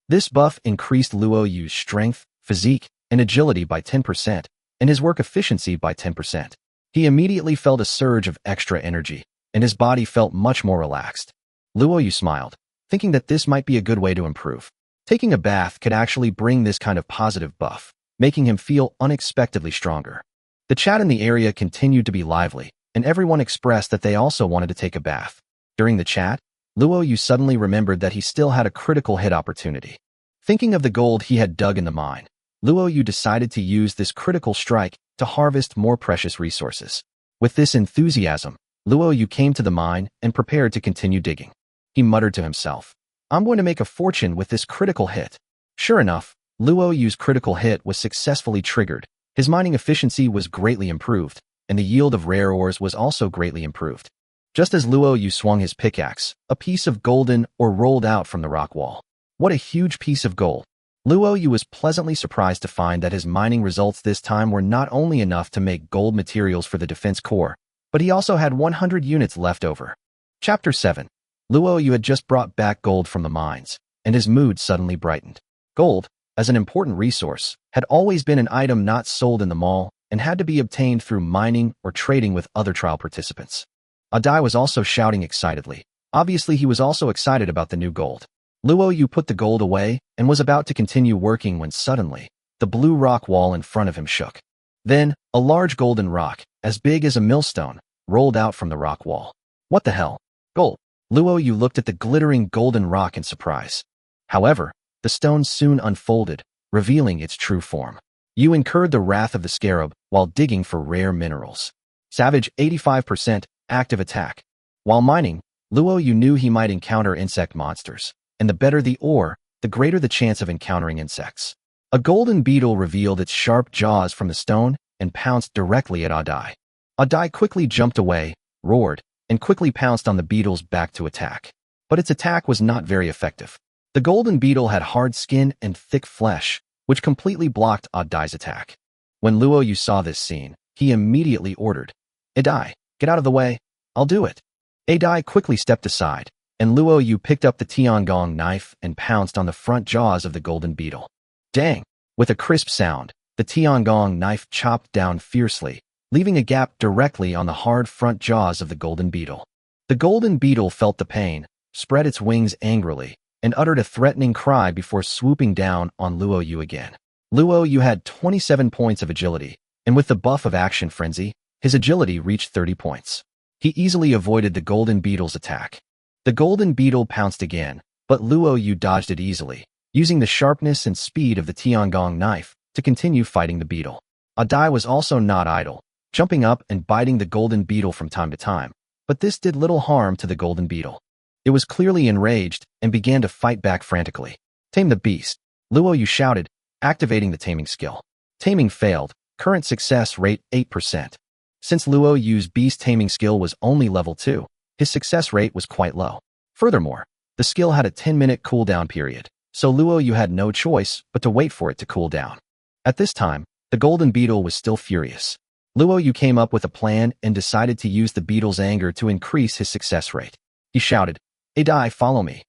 This buff increased Luo Yu's strength, physique, and agility by 10%, and his work efficiency by 10%. He immediately felt a surge of extra energy, and his body felt much more relaxed. Luo Yu smiled, thinking that this might be a good way to improve. Taking a bath could actually bring this kind of positive buff, making him feel unexpectedly stronger. The chat in the area continued to be lively, and everyone expressed that they also wanted to take a bath. During the chat, Luo Yu suddenly remembered that he still had a critical hit opportunity. Thinking of the gold he had dug in the mine, Luo Yu decided to use this critical strike to harvest more precious resources. With this enthusiasm, Luo Yu came to the mine and prepared to continue digging. He muttered to himself, I'm going to make a fortune with this critical hit. Sure enough, Luo Yu's critical hit was successfully triggered. His mining efficiency was greatly improved, and the yield of rare ores was also greatly improved. Just as Luo Yu swung his pickaxe, a piece of golden ore rolled out from the rock wall. What a huge piece of gold! Luo Yu was pleasantly surprised to find that his mining results this time were not only enough to make gold materials for the defense core, but he also had 100 units left over. Chapter 7. Luo Yu had just brought back gold from the mines, and his mood suddenly brightened. Gold, as an important resource, had always been an item not sold in the mall and had to be obtained through mining or trading with other trial participants. Adai was also shouting excitedly. Obviously, he was also excited about the new gold. Luo Yu put the gold away and was about to continue working when suddenly, the blue rock wall in front of him shook. Then, a large golden rock, as big as a millstone, rolled out from the rock wall. What the hell? Gold! Luo Yu looked at the glittering golden rock in surprise. However, the stone soon unfolded, revealing its true form. You incurred the wrath of the scarab while digging for rare minerals. Savage 85% active attack. While mining, Luo Yu knew he might encounter insect monsters, and the better the ore, the greater the chance of encountering insects. A golden beetle revealed its sharp jaws from the stone and pounced directly at Adai. Adai quickly jumped away, roared, and quickly pounced on the beetle's back to attack. But its attack was not very effective. The golden beetle had hard skin and thick flesh, which completely blocked Adai's attack. When Luo Yu saw this scene, he immediately ordered, Adai, get out of the way, I'll do it. Adai quickly stepped aside, and Luo Yu picked up the Tiangong knife and pounced on the front jaws of the golden beetle. Dang! With a crisp sound, the Tiangong knife chopped down fiercely, leaving a gap directly on the hard front jaws of the golden beetle. The golden beetle felt the pain, spread its wings angrily, and uttered a threatening cry before swooping down on Luo Yu again. Luo Yu had 27 points of agility, and with the buff of Action Frenzy, his agility reached 30 points. He easily avoided the Golden Beetle's attack. The Golden Beetle pounced again, but Luo Yu dodged it easily, using the sharpness and speed of the Tiangong knife to continue fighting the beetle. Dai was also not idle, jumping up and biting the Golden Beetle from time to time, but this did little harm to the Golden Beetle. It was clearly enraged and began to fight back frantically. Tame the beast, Luo Yu shouted, activating the taming skill. Taming failed, current success rate 8%. Since Luo Yu's beast taming skill was only level 2, his success rate was quite low. Furthermore, the skill had a 10-minute cooldown period, so Luo Yu had no choice but to wait for it to cool down. At this time, the Golden Beetle was still furious. Luo Yu came up with a plan and decided to use the beetle's anger to increase his success rate. He shouted, Dai, follow me.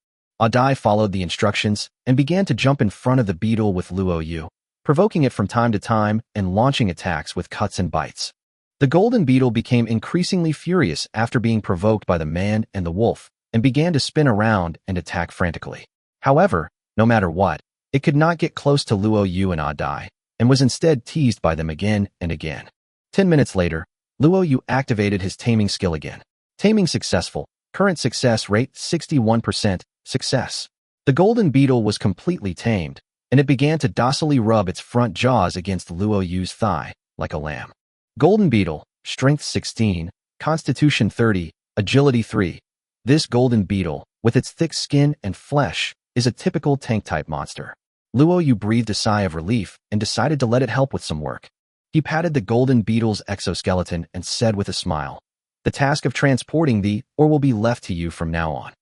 Dai followed the instructions and began to jump in front of the beetle with Luo Yu, provoking it from time to time and launching attacks with cuts and bites. The Golden Beetle became increasingly furious after being provoked by the man and the wolf and began to spin around and attack frantically. However, no matter what, it could not get close to Luo Yu and Dai, and was instead teased by them again and again. 10 minutes later, Luo Yu activated his taming skill again. Taming successful, current success rate 61%, success. The Golden Beetle was completely tamed, and it began to docilely rub its front jaws against Luo Yu's thigh, like a lamb. Golden Beetle, Strength 16, Constitution 30, Agility 3. This Golden Beetle, with its thick skin and flesh, is a typical tank-type monster. Luo Yu breathed a sigh of relief and decided to let it help with some work. He patted the Golden Beetle's exoskeleton and said with a smile, the task of transporting thee or will be left to you from now on.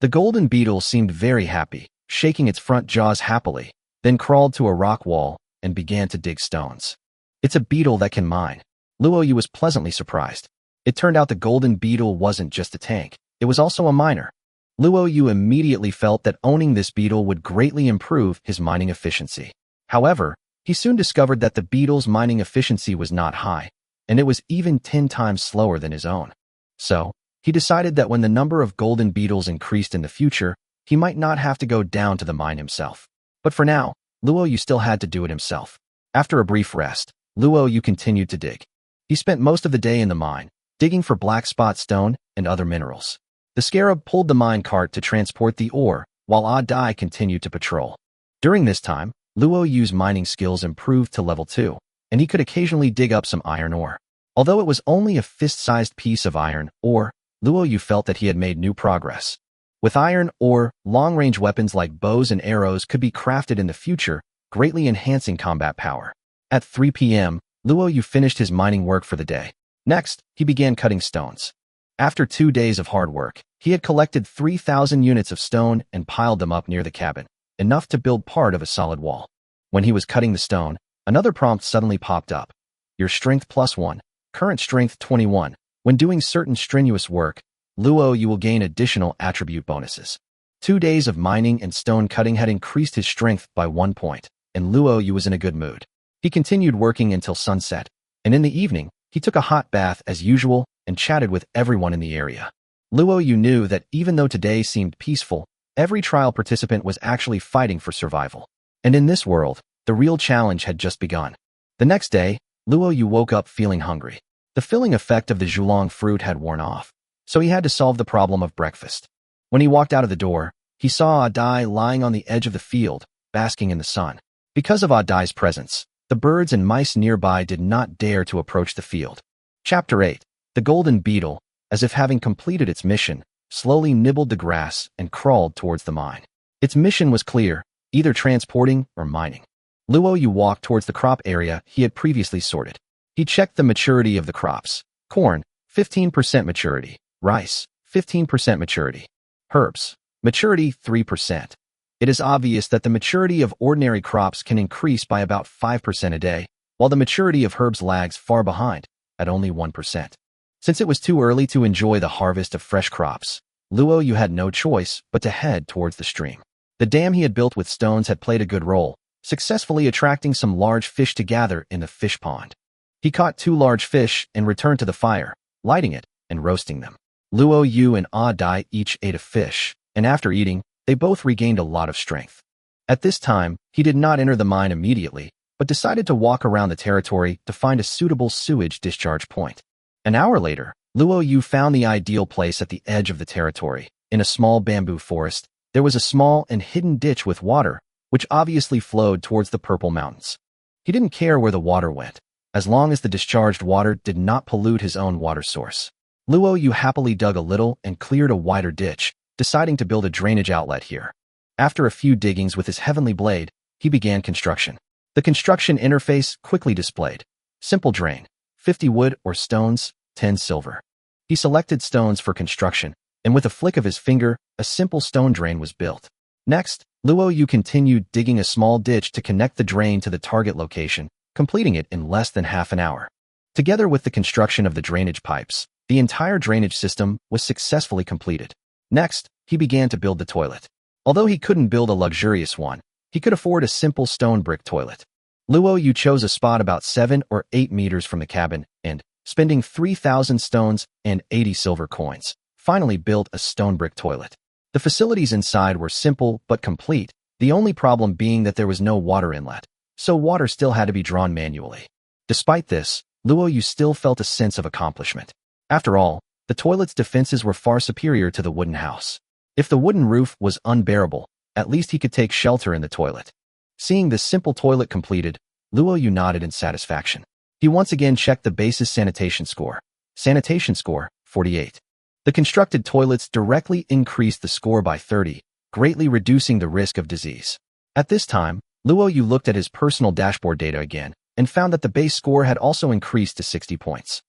The Golden Beetle seemed very happy, shaking its front jaws happily, then crawled to a rock wall and began to dig stones. It's a beetle that can mine. Luo Yu was pleasantly surprised. It turned out the Golden Beetle wasn't just a tank, it was also a miner. Luo Yu immediately felt that owning this beetle would greatly improve his mining efficiency. However, he soon discovered that the beetle's mining efficiency was not high, and it was even 10 times slower than his own. So, he decided that when the number of Golden Beetles increased in the future, he might not have to go down to the mine himself. But for now, Luo Yu still had to do it himself. After a brief rest, Luo Yu continued to dig. He spent most of the day in the mine, digging for black spot stone and other minerals. The scarab pulled the mine cart to transport the ore, while Dai continued to patrol. During this time, Luo Yu's mining skills improved to level 2, and he could occasionally dig up some iron ore. Although it was only a fist-sized piece of iron ore, Luo Yu felt that he had made new progress. With iron ore, long-range weapons like bows and arrows could be crafted in the future, greatly enhancing combat power. At 3 p.m., Luo Yu finished his mining work for the day. Next, he began cutting stones. After 2 days of hard work, he had collected 3,000 units of stone and piled them up near the cabin, enough to build part of a solid wall. When he was cutting the stone, another prompt suddenly popped up. Your strength +1, current strength 21. When doing certain strenuous work, Luo Yu will gain additional attribute bonuses. 2 days of mining and stone cutting had increased his strength by 1 point, and Luo Yu was in a good mood. He continued working until sunset, and in the evening, he took a hot bath as usual and chatted with everyone in the area. Luo Yu knew that even though today seemed peaceful, every trial participant was actually fighting for survival. And in this world, the real challenge had just begun. The next day, Luo Yu woke up feeling hungry. The filling effect of the Zhulong fruit had worn off, so he had to solve the problem of breakfast. When he walked out of the door, he saw Dai lying on the edge of the field, basking in the sun. Because of Dai's presence, the birds and mice nearby did not dare to approach the field. Chapter 8. The Golden Beetle, as if having completed its mission, slowly nibbled the grass and crawled towards the mine. Its mission was clear, either transporting or mining. Luo Yu walked towards the crop area he had previously sorted. He checked the maturity of the crops. Corn, 15% maturity. Rice, 15% maturity. Herbs, maturity 3%. It is obvious that the maturity of ordinary crops can increase by about 5% a day, while the maturity of herbs lags far behind, at only 1%. Since it was too early to enjoy the harvest of fresh crops, Luo Yu had no choice but to head towards the stream. The dam he had built with stones had played a good role, successfully attracting some large fish to gather in the fish pond. He caught 2 large fish and returned to the fire, lighting it and roasting them. Luo Yu and Dai each ate a fish, and after eating, they both regained a lot of strength. At this time, he did not enter the mine immediately, but decided to walk around the territory to find a suitable sewage discharge point. An hour later, Luo Yu found the ideal place at the edge of the territory. In a small bamboo forest, there was a small and hidden ditch with water, which obviously flowed towards the Purple Mountains. He didn't care where the water went, as long as the discharged water did not pollute his own water source. Luo Yu happily dug a little and cleared a wider ditch, deciding to build a drainage outlet here. After a few diggings with his heavenly blade, he began construction. The construction interface quickly displayed. Simple drain, 50 wood or stones, 10 silver. He selected stones for construction, and with a flick of his finger, a simple stone drain was built. Next, Luo Yu continued digging a small ditch to connect the drain to the target location, completing it in less than half an hour. Together with the construction of the drainage pipes, the entire drainage system was successfully completed. Next, he began to build the toilet. Although he couldn't build a luxurious one, he could afford a simple stone brick toilet. Luo Yu chose a spot about 7 or 8 meters from the cabin and, spending 3,000 stones and 80 silver coins, finally built a stone brick toilet. The facilities inside were simple but complete, the only problem being that there was no water inlet, so water still had to be drawn manually. Despite this, Luo Yu still felt a sense of accomplishment. After all, the toilet's defenses were far superior to the wooden house. If the wooden roof was unbearable, at least he could take shelter in the toilet. Seeing this simple toilet completed, Luo Yu nodded in satisfaction. He once again checked the base's sanitation score. Sanitation score, 48. The constructed toilets directly increased the score by 30, greatly reducing the risk of disease. At this time, Luo Yu looked at his personal dashboard data again and found that the base score had also increased to 60 points.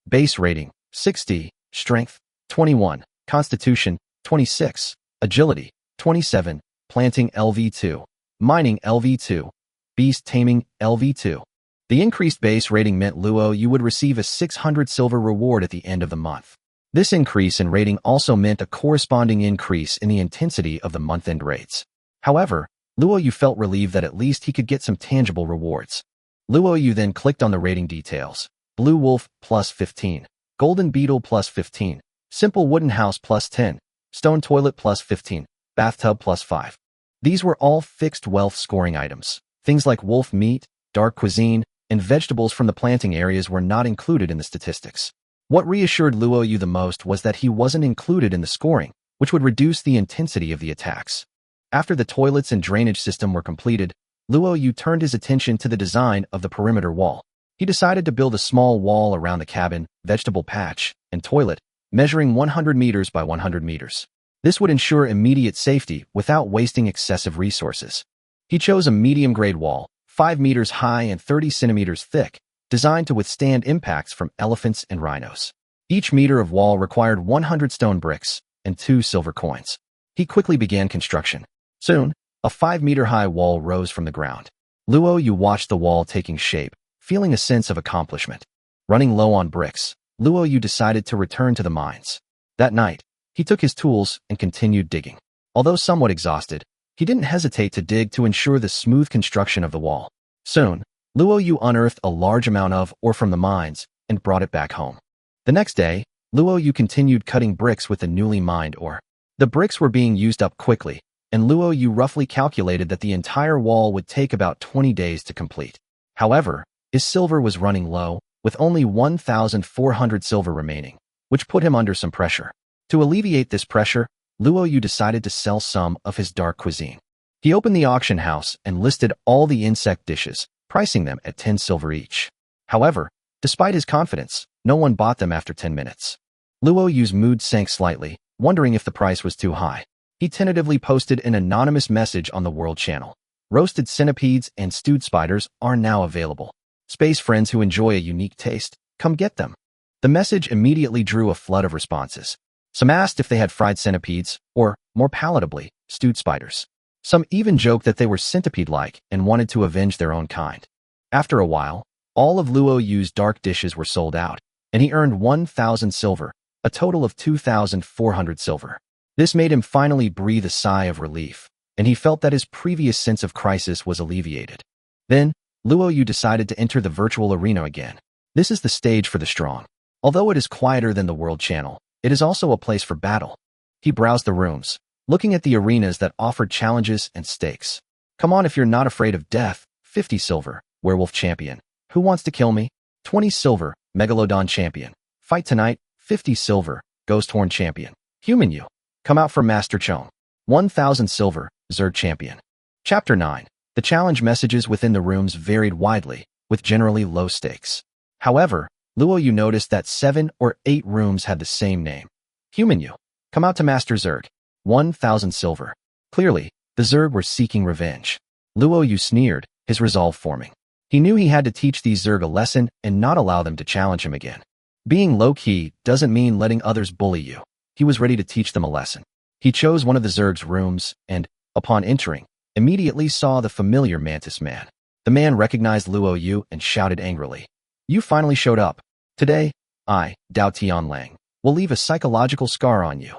Base rating, 60, Strength, 21, Constitution, 26, Agility, 27, Planting LV2, Mining LV2, Beast Taming LV2. The increased base rating meant Luo Yu would receive a 600 silver reward at the end of the month. This increase in rating also meant a corresponding increase in the intensity of the month-end rates. However, Luo Yu felt relieved that at least he could get some tangible rewards. Luo Yu then clicked on the rating details. Blue Wolf, plus 15. Golden Beetle, plus 15. Simple Wooden House, plus 10. Stone Toilet, plus 15. Bathtub, plus 5. These were all fixed wealth scoring items. Things like wolf meat, dark cuisine, and vegetables from the planting areas were not included in the statistics. What reassured Luo Yu the most was that he wasn't included in the scoring, which would reduce the intensity of the attacks. After the toilets and drainage system were completed, Luo Yu turned his attention to the design of the perimeter wall. He decided to build a small wall around the cabin, vegetable patch, and toilet, measuring 100 meters by 100 meters. This would ensure immediate safety without wasting excessive resources. He chose a medium-grade wall, 5 meters high and 30 centimeters thick, designed to withstand impacts from elephants and rhinos. Each meter of wall required 100 stone bricks and 2 silver coins. He quickly began construction. Soon, a 5-meter-high wall rose from the ground. Luo Yu watched the wall taking shape, feeling a sense of accomplishment. Running low on bricks, Luo Yu decided to return to the mines. That night, he took his tools and continued digging. Although somewhat exhausted, he didn't hesitate to dig to ensure the smooth construction of the wall. Soon, Luo Yu unearthed a large amount of ore from the mines and brought it back home. The next day, Luo Yu continued cutting bricks with the newly mined ore. The bricks were being used up quickly, and Luo Yu roughly calculated that the entire wall would take about 20 days to complete. However, his silver was running low, with only 1,400 silver remaining, which put him under some pressure. To alleviate this pressure, Luo Yu decided to sell some of his dark cuisine. He opened the auction house and listed all the insect dishes, pricing them at 10 silver each. However, despite his confidence, no one bought them after 10 minutes. Luo Yu's mood sank slightly, wondering if the price was too high. He tentatively posted an anonymous message on the World Channel. Roasted centipedes and stewed spiders are now available. Space friends who enjoy a unique taste, come get them. The message immediately drew a flood of responses. Some asked if they had fried centipedes, or, more palatably, stewed spiders. Some even joked that they were centipede-like and wanted to avenge their own kind. After a while, all of Luo Yu's dark dishes were sold out, and he earned 1,000 silver, a total of 2,400 silver. This made him finally breathe a sigh of relief, and he felt that his previous sense of crisis was alleviated. Then, Luo Yu decided to enter the virtual arena again. This is the stage for the strong. Although it is quieter than the World Channel, it is also a place for battle. He browsed the rooms, looking at the arenas that offered challenges and stakes. Come on if you're not afraid of death, 50 silver. Werewolf Champion. Who wants to kill me? 20 silver, Megalodon Champion. Fight tonight, 50 silver, Ghost Horn Champion. Human you. Come out for Master Chong. 1,000 silver, Zerg Champion. Chapter 9. The challenge messages within the rooms varied widely, with generally low stakes. However, Luo Yu noticed that 7 or 8 rooms had the same name. Human you. Come out to Master Zerg. 1,000 silver. Clearly, the Zerg were seeking revenge. Luo Yu sneered, his resolve forming. He knew he had to teach these Zerg a lesson and not allow them to challenge him again. Being low-key doesn't mean letting others bully you. He was ready to teach them a lesson. He chose one of the Zerg's rooms and, upon entering, immediately saw the familiar Mantis Man. The man recognized Luo Yu and shouted angrily, "You finally showed up. Today, I, Dao Tianlang, will leave a psychological scar on you."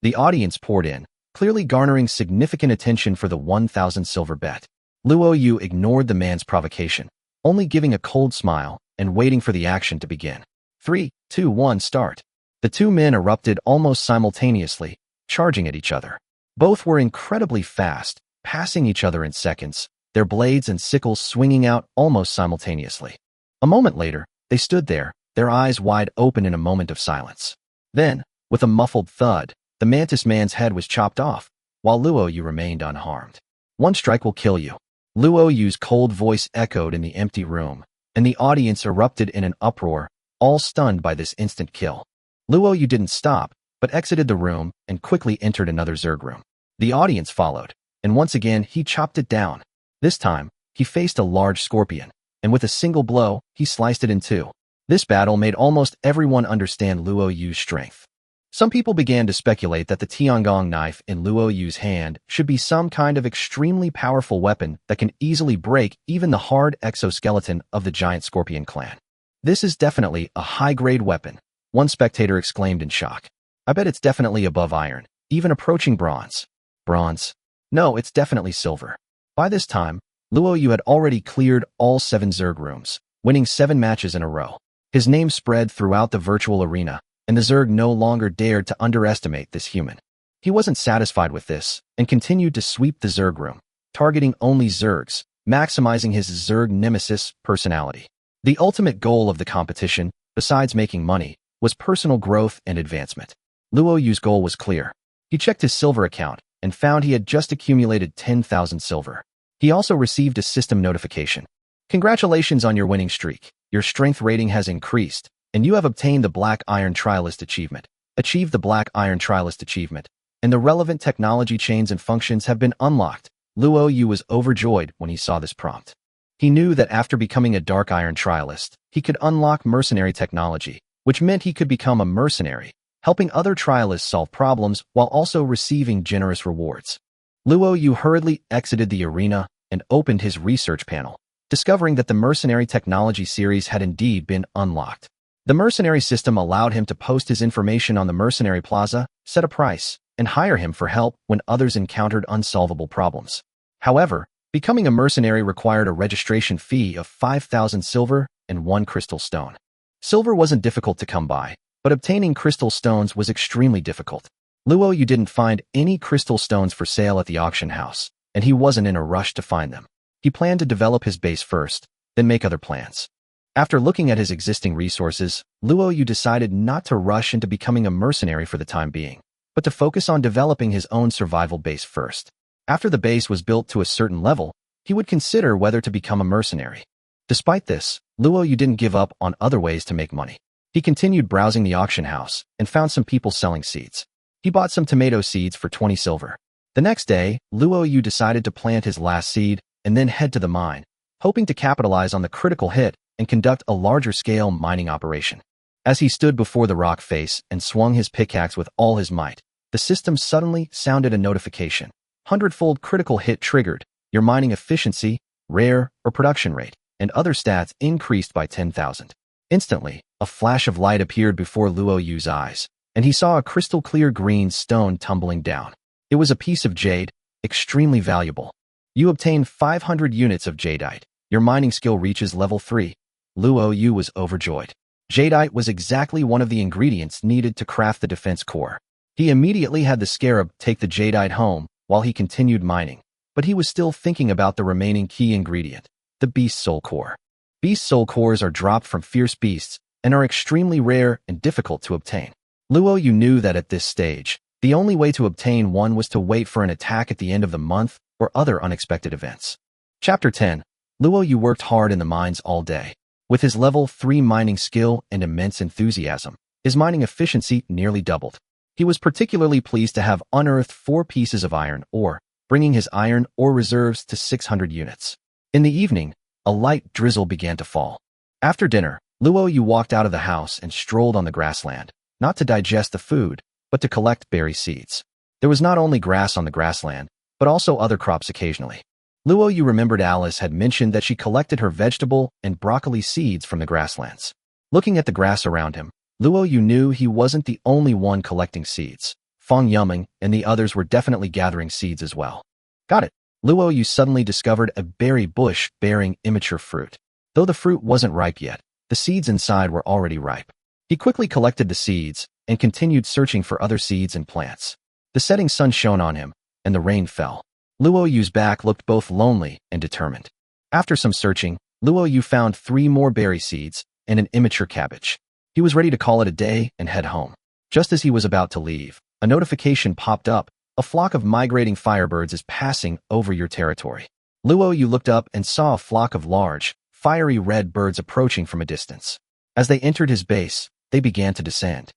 The audience poured in, clearly garnering significant attention for the 1,000 silver bet. Luo Yu ignored the man's provocation, only giving a cold smile and waiting for the action to begin. 3, 2, 1, start. The two men erupted almost simultaneously, charging at each other. Both were incredibly fast, passing each other in seconds, their blades and sickles swinging out almost simultaneously. A moment later, they stood there, their eyes wide open in a moment of silence. Then, with a muffled thud, the Mantis Man's head was chopped off, while Luo Yu remained unharmed. "One strike will kill you." Luo Yu's cold voice echoed in the empty room, and the audience erupted in an uproar, all stunned by this instant kill. Luo Yu didn't stop, but exited the room and quickly entered another Zerg room. The audience followed, and once again he chopped it down. This time, he faced a large scorpion, and with a single blow, he sliced it in two. This battle made almost everyone understand Luo Yu's strength. Some people began to speculate that the Tiangong knife in Luo Yu's hand should be some kind of extremely powerful weapon that can easily break even the hard exoskeleton of the giant scorpion clan. "This is definitely a high-grade weapon," one spectator exclaimed in shock. "I bet it's definitely above iron, even approaching bronze." Bronze? No, it's definitely silver. By this time, Luo Yu had already cleared all 7 Zerg rooms, winning 7 matches in a row. His name spread throughout the virtual arena, and the Zerg no longer dared to underestimate this human. He wasn't satisfied with this, and continued to sweep the Zerg room, targeting only Zergs, maximizing his Zerg nemesis personality. The ultimate goal of the competition, besides making money, was personal growth and advancement. Luo Yu's goal was clear. He checked his silver account and found he had just accumulated 10,000 silver. He also received a system notification. "Congratulations on your winning streak. Your strength rating has increased, and you have obtained the Black Iron Trialist achievement. Achieve the Black Iron Trialist achievement, and the relevant technology chains and functions have been unlocked." Luo Yu was overjoyed when he saw this prompt. He knew that after becoming a Dark Iron Trialist, he could unlock mercenary technology, which meant he could become a mercenary, helping other trialists solve problems while also receiving generous rewards. Luo Yu hurriedly exited the arena and opened his research panel, discovering that the Mercenary Technology series had indeed been unlocked. The mercenary system allowed him to post his information on the Mercenary Plaza, set a price, and hire him for help when others encountered unsolvable problems. However, becoming a mercenary required a registration fee of 5,000 silver and 1 crystal stone. Silver wasn't difficult to come by, but obtaining crystal stones was extremely difficult. Luo Yu didn't find any crystal stones for sale at the auction house, and he wasn't in a rush to find them. He planned to develop his base first, then make other plans. After looking at his existing resources, Luo Yu decided not to rush into becoming a mercenary for the time being, but to focus on developing his own survival base first. After the base was built to a certain level, he would consider whether to become a mercenary. Despite this, Luo Yu didn't give up on other ways to make money. He continued browsing the auction house and found some people selling seeds. He bought some tomato seeds for 20 silver. The next day, Luo Yu decided to plant his last seed and then head to the mine, hoping to capitalize on the critical hit and conduct a larger-scale mining operation. As he stood before the rock face and swung his pickaxe with all his might, the system suddenly sounded a notification. 100-fold critical hit triggered. Your mining efficiency, rare, or production rate, and other stats increased by 10,000. Instantly, a flash of light appeared before Luo Yu's eyes, and he saw a crystal-clear green stone tumbling down. It was a piece of jade, extremely valuable. You obtain 500 units of jadeite. Your mining skill reaches level 3. Luo Yu was overjoyed. Jadeite was exactly one of the ingredients needed to craft the defense core. He immediately had the scarab take the jadeite home while he continued mining, but he was still thinking about the remaining key ingredient. the Beast Soul Core. Beast Soul Cores are dropped from fierce beasts and are extremely rare and difficult to obtain. Luo Yu knew that at this stage, the only way to obtain one was to wait for an attack at the end of the month or other unexpected events. Chapter 10. Luo Yu worked hard in the mines all day. With his level 3 mining skill and immense enthusiasm, his mining efficiency nearly doubled. He was particularly pleased to have unearthed 4 pieces of iron ore, bringing his iron ore reserves to 600 units. In the evening, a light drizzle began to fall. After dinner, Luo Yu walked out of the house and strolled on the grassland, not to digest the food, but to collect berry seeds. There was not only grass on the grassland, but also other crops occasionally. Luo Yu remembered Alice had mentioned that she collected her vegetable and broccoli seeds from the grasslands. Looking at the grass around him, Luo Yu knew he wasn't the only one collecting seeds. Fang Yumeng and the others were definitely gathering seeds as well. Got it. Luo Yu suddenly discovered a berry bush bearing immature fruit. Though the fruit wasn't ripe yet, the seeds inside were already ripe. He quickly collected the seeds and continued searching for other seeds and plants. The setting sun shone on him, and the rain fell. Luo Yu's back looked both lonely and determined. After some searching, Luo Yu found 3 more berry seeds and an immature cabbage. He was ready to call it a day and head home. Just as he was about to leave, a notification popped up. A flock of migrating firebirds is passing over your territory. Luo Yu looked up and saw a flock of large, fiery red birds approaching from a distance. As they entered his base, they began to descend.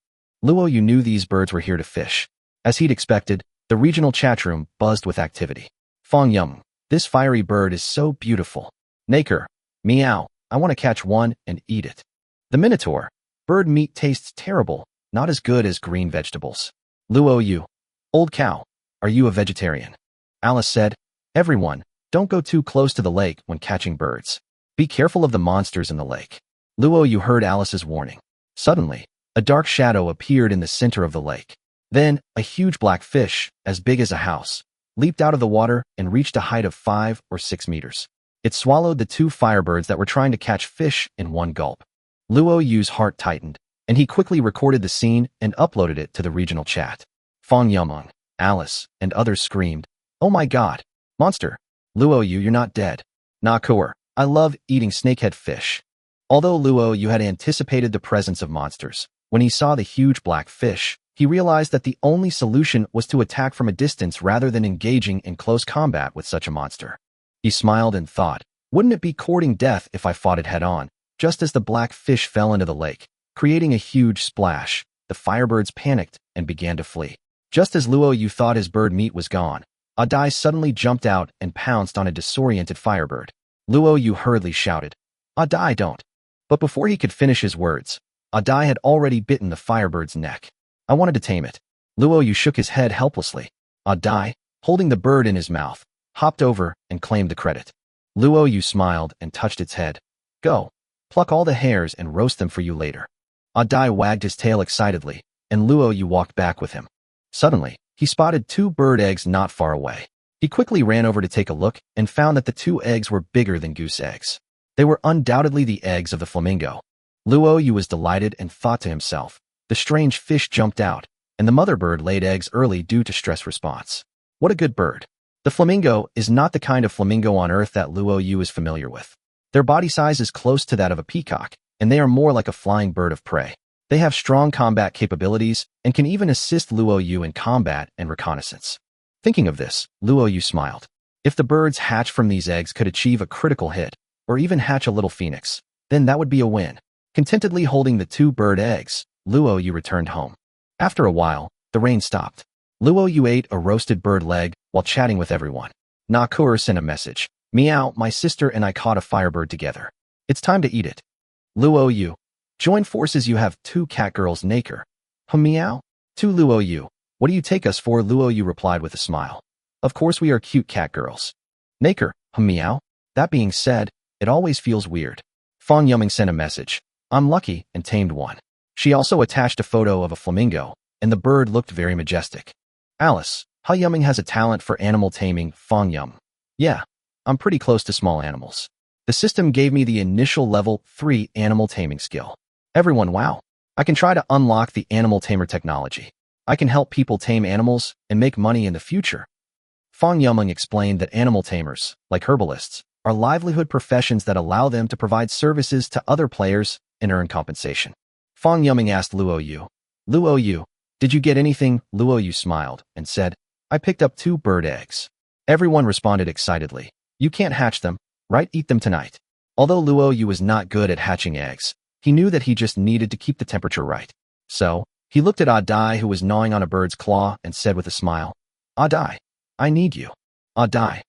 Luo Yu knew these birds were here to fish. As he'd expected, the regional chat room buzzed with activity. Fang Yumeng, this fiery bird is so beautiful. Naker, meow, I want to catch one and eat it. The Minotaur, bird meat tastes terrible, not as good as green vegetables. Luo Yu, old cow, are you a vegetarian? Alice said, everyone, don't go too close to the lake when catching birds. Be careful of the monsters in the lake. Luo Yu heard Alice's warning. Suddenly, a dark shadow appeared in the center of the lake. Then, a huge black fish, as big as a house, leaped out of the water and reached a height of 5 or 6 meters. It swallowed the 2 firebirds that were trying to catch fish in one gulp. Luo Yu's heart tightened, and he quickly recorded the scene and uploaded it to the regional chat. Fang Yumeng, Alice, and others screamed, "Oh my god! Monster! Luo Yu, you're not dead. Nakur, I love eating snakehead fish." Although Luo Yu had anticipated the presence of monsters, when he saw the huge black fish, he realized that the only solution was to attack from a distance rather than engaging in close combat with such a monster. He smiled and thought, wouldn't it be courting death if I fought it head-on? Just as the black fish fell into the lake, creating a huge splash, the firebirds panicked and began to flee. Just as Luo Yu thought his bird meat was gone, a Dai suddenly jumped out and pounced on a disoriented firebird. Luo Yu hurriedly shouted, "A Dai, don't." But before he could finish his words, a Dai had already bitten the firebird's neck. I wanted to tame it. Luo Yu shook his head helplessly. A Dai, holding the bird in his mouth, hopped over and claimed the credit. Luo Yu smiled and touched its head. Go, pluck all the hairs and roast them for you later. A Dai wagged his tail excitedly, and Luo Yu walked back with him. Suddenly, he spotted 2 bird eggs not far away. He quickly ran over to take a look and found that the 2 eggs were bigger than goose eggs. They were undoubtedly the eggs of the flamingo. Luo Yu was delighted and thought to himself, the strange fish jumped out, and the mother bird laid eggs early due to stress response. What a good bird. The flamingo is not the kind of flamingo on Earth that Luo Yu is familiar with. Their body size is close to that of a peacock, and they are more like a flying bird of prey. They have strong combat capabilities and can even assist Luo Yu in combat and reconnaissance. Thinking of this, Luo Yu smiled. If the birds hatched from these eggs could achieve a critical hit, or even hatch a little phoenix, then that would be a win. Contentedly holding the 2 bird eggs, Luo Yu returned home. After a while, the rain stopped. Luo Yu ate a roasted bird leg while chatting with everyone. Nakur sent a message. Meow, my sister and I caught a firebird together. It's time to eat it. Luo Yu. Join forces, you have 2 cat girls. Naker. Meow. To Luo Yu. What do you take us for? Luo Yu replied with a smile. Of course we are cute cat girls. Naker. Meow. That being said, it always feels weird. Fang Yumeng sent a message. I'm lucky and tamed one. She also attached a photo of a flamingo, and the bird looked very majestic. Alice. Yumeng has a talent for animal taming. Fang Yum. Yeah, I'm pretty close to small animals. The system gave me the initial level 3 animal taming skill. Everyone, wow. I can try to unlock the animal tamer technology. I can help people tame animals and make money in the future. Fang Yumeng explained that animal tamers, like herbalists, are livelihood professions that allow them to provide services to other players and earn compensation. Fang Yuming asked Luo Yu. Luo Yu, did you get anything? Luo Yu smiled and said, I picked up 2 bird eggs. Everyone responded excitedly. You can't hatch them, right? Eat them tonight. Although Luo Yu was not good at hatching eggs, he knew that he just needed to keep the temperature right. So, he looked at Ah Dai, who was gnawing on a bird's claw, and said with a smile, Ah Dai, I need you. Ah Dai.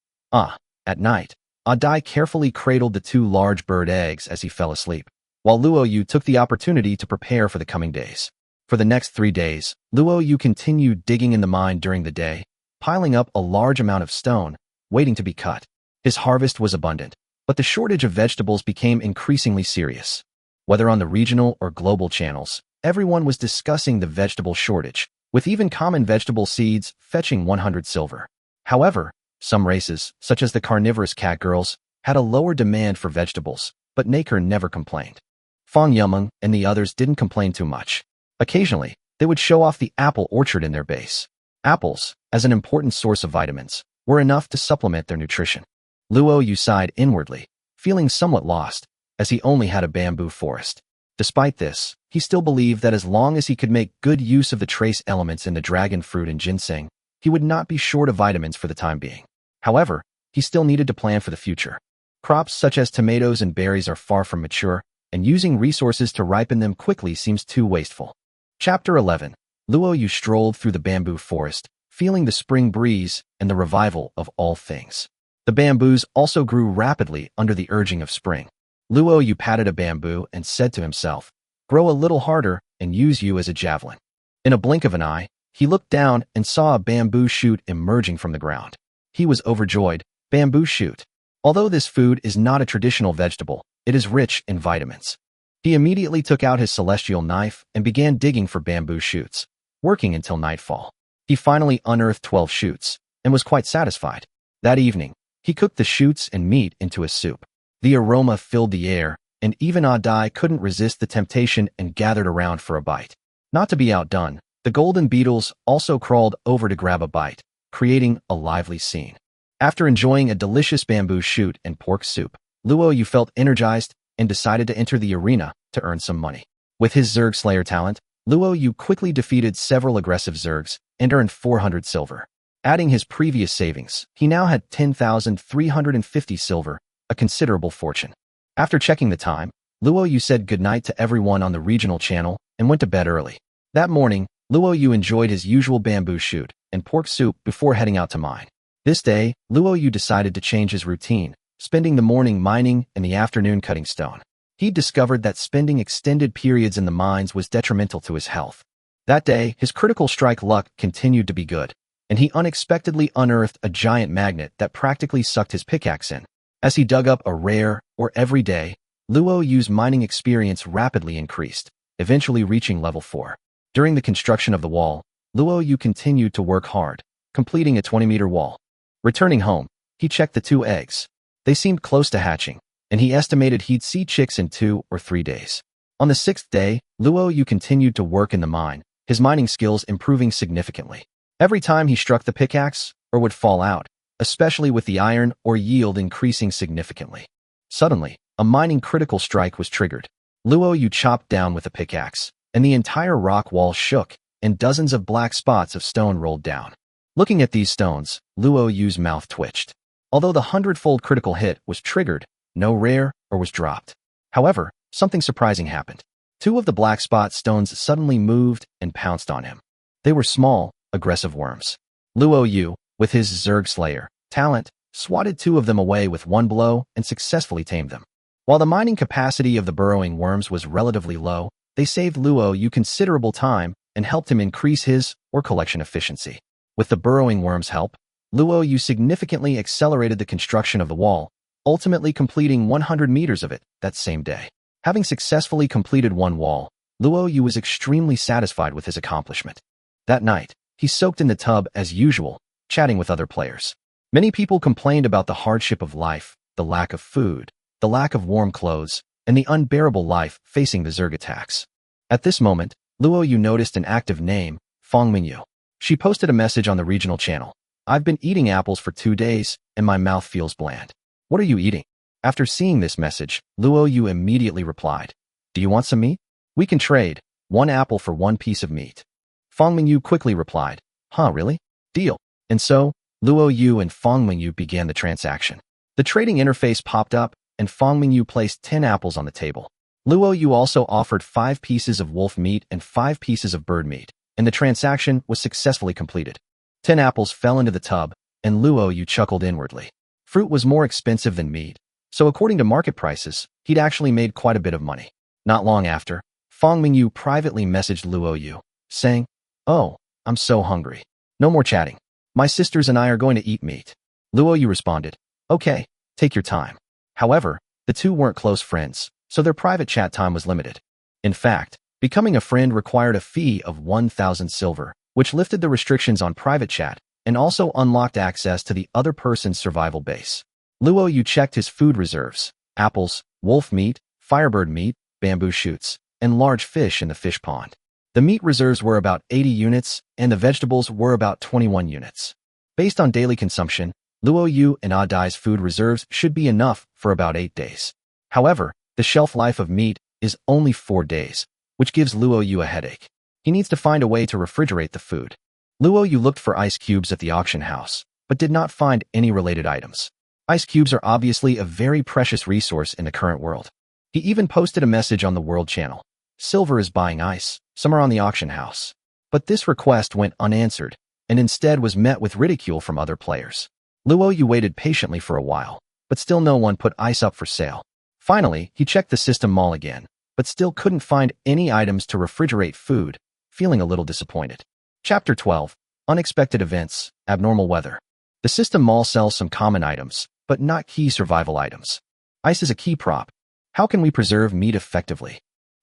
At night, Ah Dai carefully cradled the 2 large bird eggs as he fell asleep, while Luo Yu took the opportunity to prepare for the coming days. For the next 3 days, Luo Yu continued digging in the mine during the day, piling up a large amount of stone, waiting to be cut. His harvest was abundant, but the shortage of vegetables became increasingly serious. Whether on the regional or global channels, everyone was discussing the vegetable shortage, with even common vegetable seeds fetching 100 silver. However, some races, such as the carnivorous cat girls, had a lower demand for vegetables, but Naker never complained. Fang Yumeng and the others didn't complain too much. Occasionally, they would show off the apple orchard in their base. Apples, as an important source of vitamins, were enough to supplement their nutrition. Luo Yu sighed inwardly, feeling somewhat lost, as he only had a bamboo forest. Despite this, he still believed that as long as he could make good use of the trace elements in the dragon fruit and ginseng, he would not be short of vitamins for the time being. However, he still needed to plan for the future. Crops such as tomatoes and berries are far from mature, and using resources to ripen them quickly seems too wasteful. Chapter 11. Luo Yu strolled through the bamboo forest, feeling the spring breeze and the revival of all things. The bamboos also grew rapidly under the urging of spring. Luo Yu patted a bamboo and said to himself, grow a little harder and use you as a javelin. In a blink of an eye, he looked down and saw a bamboo shoot emerging from the ground. He was overjoyed. Bamboo shoot. Although this food is not a traditional vegetable, it is rich in vitamins. He immediately took out his celestial knife and began digging for bamboo shoots, working until nightfall. He finally unearthed 12 shoots and was quite satisfied. That evening, he cooked the shoots and meat into a soup. The aroma filled the air, and even Ah Dai couldn't resist the temptation and gathered around for a bite. Not to be outdone, the golden beetles also crawled over to grab a bite, creating a lively scene. After enjoying a delicious bamboo shoot and pork soup, Luo Yu felt energized and decided to enter the arena to earn some money. With his Zerg Slayer talent, Luo Yu quickly defeated several aggressive Zergs and earned 400 silver. Adding his previous savings, he now had 10,350 silver, a considerable fortune. After checking the time, Luo Yu said goodnight to everyone on the regional channel and went to bed early. That morning, Luo Yu enjoyed his usual bamboo shoot and pork soup before heading out to mine. This day, Luo Yu decided to change his routine, spending the morning mining and the afternoon cutting stone. He discovered that spending extended periods in the mines was detrimental to his health. That day, his critical strike luck continued to be good, and he unexpectedly unearthed a giant magnet that practically sucked his pickaxe in. As he dug up a rare, or everyday, Luo Yu's mining experience rapidly increased, eventually reaching level 4. During the construction of the wall, Luo Yu continued to work hard, completing a 20-meter wall. Returning home, he checked the 2 eggs. They seemed close to hatching, and he estimated he'd see chicks in 2 or 3 days. On the 6th day, Luo Yu continued to work in the mine, his mining skills improving significantly. Every time he struck the pickaxe, or would fall out, especially with the iron or yield increasing significantly. Suddenly, a mining critical strike was triggered. Luo Yu chopped down with a pickaxe, and the entire rock wall shook, and dozens of black spots of stone rolled down. Looking at these stones, Luo Yu's mouth twitched. Although the 100-fold critical hit was triggered, no rare or was dropped. However, something surprising happened. 2 of the black spot stones suddenly moved and pounced on him. They were small, aggressive worms. Luo Yu, with his Zerg Slayer talent, swatted 2 of them away with 1 blow and successfully tamed them. While the mining capacity of the burrowing worms was relatively low, they saved Luo Yu considerable time and helped him increase his or collection efficiency. With the burrowing worms' help, Luo Yu significantly accelerated the construction of the wall, ultimately completing 100 meters of it that same day. Having successfully completed 1 wall, Luo Yu was extremely satisfied with his accomplishment. That night, he soaked in the tub as usual, chatting with other players. Many people complained about the hardship of life, the lack of food, the lack of warm clothes, and the unbearable life facing the Zerg attacks. At this moment, Luo Yu noticed an active name, Fang Mingyu. She posted a message on the regional channel. I've been eating apples for 2 days, and my mouth feels bland. What are you eating? After seeing this message, Luo Yu immediately replied, do you want some meat? We can trade, 1 apple for 1 piece of meat. Fang Mingyu quickly replied, huh, really? Deal. And so, Luo Yu and Fang Mingyu began the transaction. The trading interface popped up, and Fang Mingyu placed 10 apples on the table. Luo Yu also offered 5 pieces of wolf meat and 5 pieces of bird meat, and the transaction was successfully completed. 10 apples fell into the tub, and Luo Yu chuckled inwardly. Fruit was more expensive than meat, so according to market prices, he'd actually made quite a bit of money. Not long after, Fang Mingyu privately messaged Luo Yu, saying, oh, I'm so hungry. No more chatting. My sisters and I are going to eat meat. Luo Yu responded, okay, take your time. However, the two weren't close friends, so their private chat time was limited. In fact, becoming a friend required a fee of 1,000 silver, which lifted the restrictions on private chat and also unlocked access to the other person's survival base. Luo Yu checked his food reserves: apples, wolf meat, firebird meat, bamboo shoots, and large fish in the fish pond. The meat reserves were about 80 units, and the vegetables were about 21 units. Based on daily consumption, Luo Yu and Adai's food reserves should be enough for about 8 days. However, the shelf life of meat is only 4 days, which gives Luo Yu a headache. He needs to find a way to refrigerate the food. Luo Yu looked for ice cubes at the auction house, but did not find any related items. Ice cubes are obviously a very precious resource in the current world. He even posted a message on the World Channel. Silver is buying ice, some are on the auction house. But this request went unanswered, and instead was met with ridicule from other players. Luo Yu waited patiently for a while, but still no one put ice up for sale. Finally, he checked the system mall again, but still couldn't find any items to refrigerate food, feeling a little disappointed. Chapter 12. Unexpected Events, Abnormal Weather. The system mall sells some common items, but not key survival items. Ice is a key prop. How can we preserve meat effectively?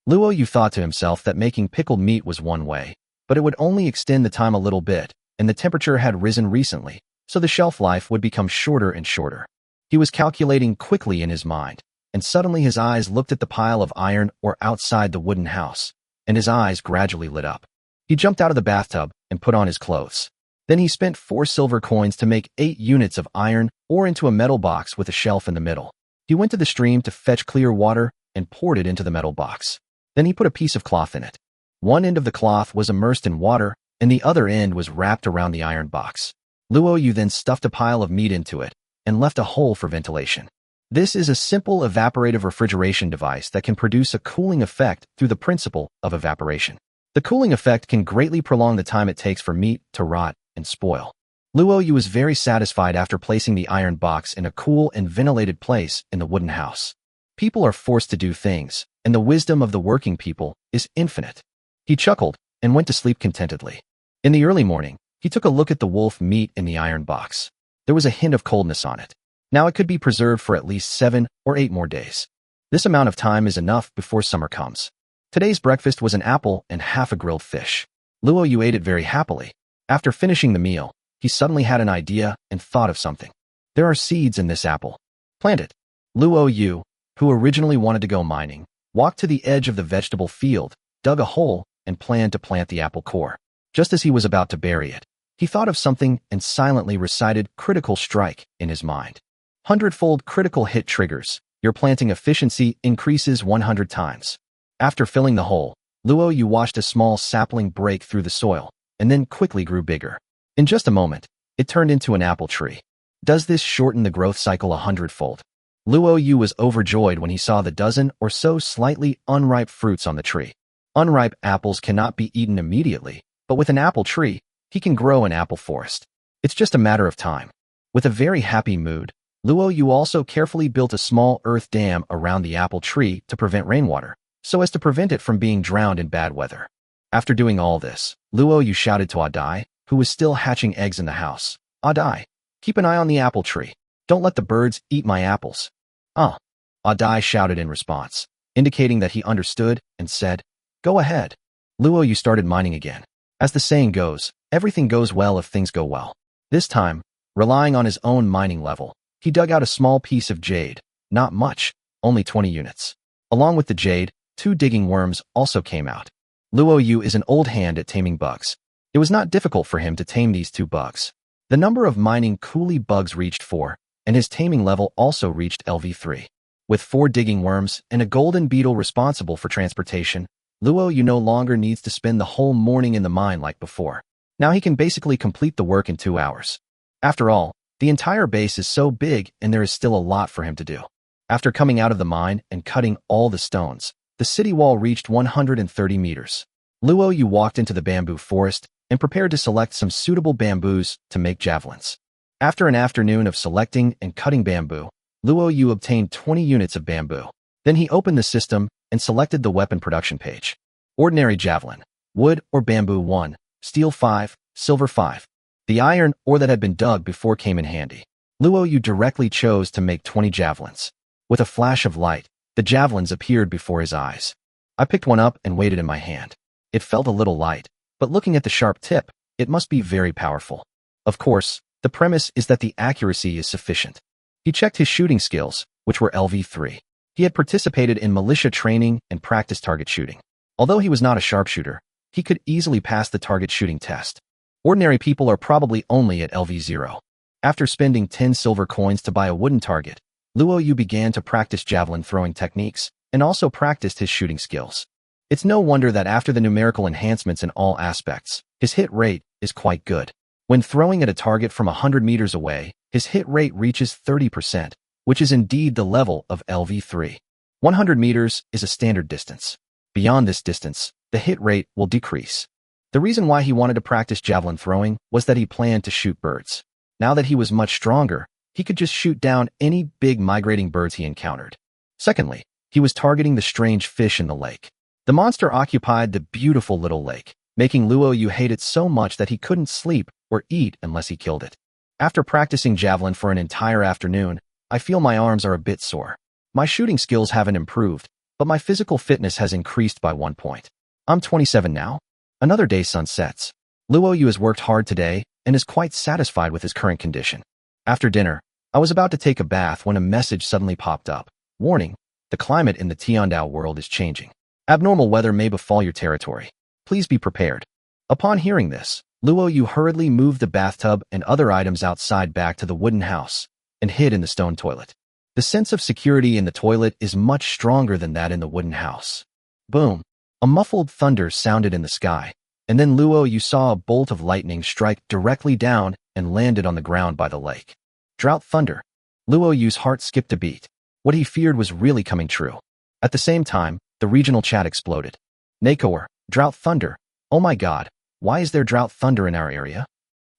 Luo Yu thought to himself that making pickled meat was one way, but it would only extend the time a little bit, and the temperature had risen recently, so the shelf life would become shorter and shorter. He was calculating quickly in his mind, and suddenly his eyes looked at the pile of iron ore outside the wooden house, and his eyes gradually lit up. He jumped out of the bathtub and put on his clothes. Then he spent 4 silver coins to make 8 units of iron ore into a metal box with a shelf in the middle. He went to the stream to fetch clear water and poured it into the metal box. Then he put a piece of cloth in it. One end of the cloth was immersed in water, and the other end was wrapped around the iron box. Luo Yu then stuffed a pile of meat into it and left a hole for ventilation. This is a simple evaporative refrigeration device that can produce a cooling effect through the principle of evaporation. The cooling effect can greatly prolong the time it takes for meat to rot and spoil. Luo Yu was very satisfied after placing the iron box in a cool and ventilated place in the wooden house. People are forced to do things, and the wisdom of the working people is infinite. He chuckled and went to sleep contentedly. In the early morning, he took a look at the wolf meat in the iron box. There was a hint of coldness on it. Now it could be preserved for at least 7 or 8 more days. This amount of time is enough before summer comes. Today's breakfast was an apple and half a grilled fish. Luo Yu ate it very happily. After finishing the meal, he suddenly had an idea and thought of something. There are seeds in this apple. Plant it. Luo Yu, who originally wanted to go mining, walked to the edge of the vegetable field, dug a hole, and planned to plant the apple core. Just as he was about to bury it, he thought of something and silently recited critical strike in his mind. 100-fold critical hit triggers. Your planting efficiency increases 100 times. After filling the hole, Luo Yu watched a small sapling break through the soil, and then quickly grew bigger. In just a moment, it turned into an apple tree. Does this shorten the growth cycle 100-fold? Luo Yu was overjoyed when he saw the dozen or so slightly unripe fruits on the tree. Unripe apples cannot be eaten immediately, but with an apple tree, he can grow an apple forest. It's just a matter of time. With a very happy mood, Luo Yu also carefully built a small earth dam around the apple tree to prevent rainwater, so as to prevent it from being drowned in bad weather. After doing all this, Luo Yu shouted to Adai, who was still hatching eggs in the house. Adai, keep an eye on the apple tree. Don't let the birds eat my apples. Adai shouted in response, indicating that he understood, and said, go ahead. Luo Yu started mining again. As the saying goes, everything goes well if things go well. This time, relying on his own mining level, he dug out a small piece of jade, not much, only 20 units. Along with the jade, 2 digging worms also came out. Luo Yu is an old hand at taming bugs. It was not difficult for him to tame these 2 bugs. The number of mining coolie bugs reached 4, and his taming level also reached LV3. With 4 digging worms and a golden beetle responsible for transportation, Luo Yu no longer needs to spend the whole morning in the mine like before. Now he can basically complete the work in 2 hours. After all, the entire base is so big and there is still a lot for him to do. After coming out of the mine and cutting all the stones, the city wall reached 130 meters. Luo Yu walked into the bamboo forest and prepared to select some suitable bamboos to make javelins. After an afternoon of selecting and cutting bamboo, Luo Yu obtained 20 units of bamboo. Then he opened the system and selected the weapon production page. Ordinary javelin, wood or bamboo 1, steel 5, silver 5. The iron ore that had been dug before came in handy. Luo Yu directly chose to make 20 javelins. With a flash of light, the javelins appeared before his eyes. I picked one up and weighed it in my hand. It felt a little light, but looking at the sharp tip, it must be very powerful. Of course, the premise is that the accuracy is sufficient. He checked his shooting skills, which were LV3. He had participated in militia training and practiced target shooting. Although he was not a sharpshooter, he could easily pass the target shooting test. Ordinary people are probably only at LV0. After spending 10 silver coins to buy a wooden target, Luo Yu began to practice javelin throwing techniques and also practiced his shooting skills. It's no wonder that after the numerical enhancements in all aspects, his hit rate is quite good. When throwing at a target from 100 meters away, his hit rate reaches 30%, which is indeed the level of LV3. 100 meters is a standard distance. Beyond this distance, the hit rate will decrease. The reason why he wanted to practice javelin throwing was that he planned to shoot birds. Now that he was much stronger, he could just shoot down any big migrating birds he encountered. Secondly, he was targeting the strange fish in the lake. The monster occupied the beautiful little lake, making Luo Yu hate it so much that he couldn't sleep or eat unless he killed it. After practicing javelin for an entire afternoon, I feel my arms are a bit sore. My shooting skills haven't improved, but my physical fitness has increased by 1 point. I'm 27 now. Another day sunsets. Luo Yu has worked hard today and is quite satisfied with his current condition. After dinner, I was about to take a bath when a message suddenly popped up. Warning, the climate in the Tiandao world is changing. Abnormal weather may befall your territory. Please be prepared. Upon hearing this, Luo Yu hurriedly moved the bathtub and other items outside back to the wooden house and hid in the stone toilet. The sense of security in the toilet is much stronger than that in the wooden house. Boom! A muffled thunder sounded in the sky, and then Luo Yu saw a bolt of lightning strike directly down and landed on the ground by the lake. Drought thunder. Luo Yu's heart skipped a beat. What he feared was really coming true. At the same time, the regional chat exploded. Nakor, drought thunder. Oh my god, why is there drought thunder in our area?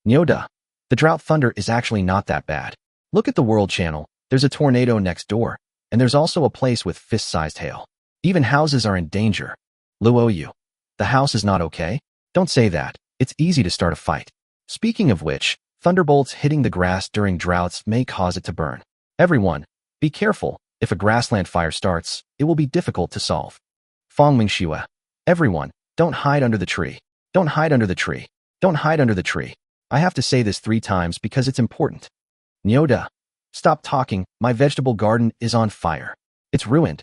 Nyoda, the drought thunder is actually not that bad. Look at the world channel, there's a tornado next door, and there's also a place with fist-sized hail. Even houses are in danger. Luo Yu, the house is not okay? Don't say that, it's easy to start a fight. Speaking of which, thunderbolts hitting the grass during droughts may cause it to burn. Everyone, be careful, if a grassland fire starts, it will be difficult to solve. Fong Mingxue, everyone, don't hide under the tree. Don't hide under the tree. Don't hide under the tree. I have to say this 3 times because it's important. Nyoda, stop talking, my vegetable garden is on fire. It's ruined.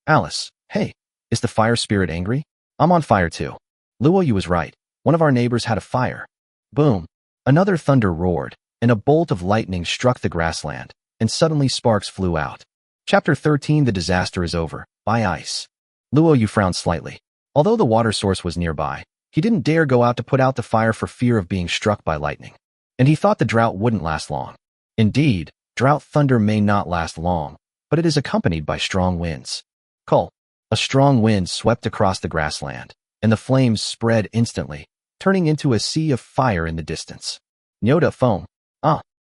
Alice, hey, is the fire spirit angry? I'm on fire too. Luo Yu was right. One of our neighbors had a fire. Boom. Another thunder roared, and a bolt of lightning struck the grassland, and suddenly sparks flew out. Chapter 13 The disaster is over, by ice. Luo Yu frowned slightly. Although the water source was nearby, he didn't dare go out to put out the fire for fear of being struck by lightning. And he thought the drought wouldn't last long. Indeed, drought thunder may not last long, but it is accompanied by strong winds. Cull. A strong wind swept across the grassland, and the flames spread instantly, turning into a sea of fire in the distance. Nyoda foam.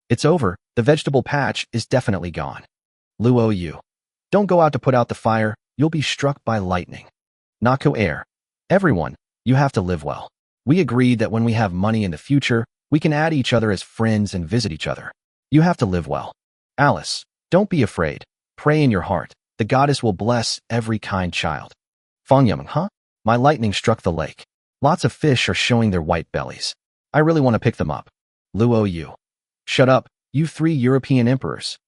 It's over, the vegetable patch is definitely gone. Luo Yu. Don't go out to put out the fire, you'll be struck by lightning. Nako Air. Everyone, you have to live well. We agreed that when we have money in the future, we can add each other as friends and visit each other. You have to live well. Alice, don't be afraid. Pray in your heart. The goddess will bless every kind child. Fong Yameng, My lightning struck the lake. Lots of fish are showing their white bellies. I really want to pick them up. Luo Yu. Shut up, you 3 European emperors.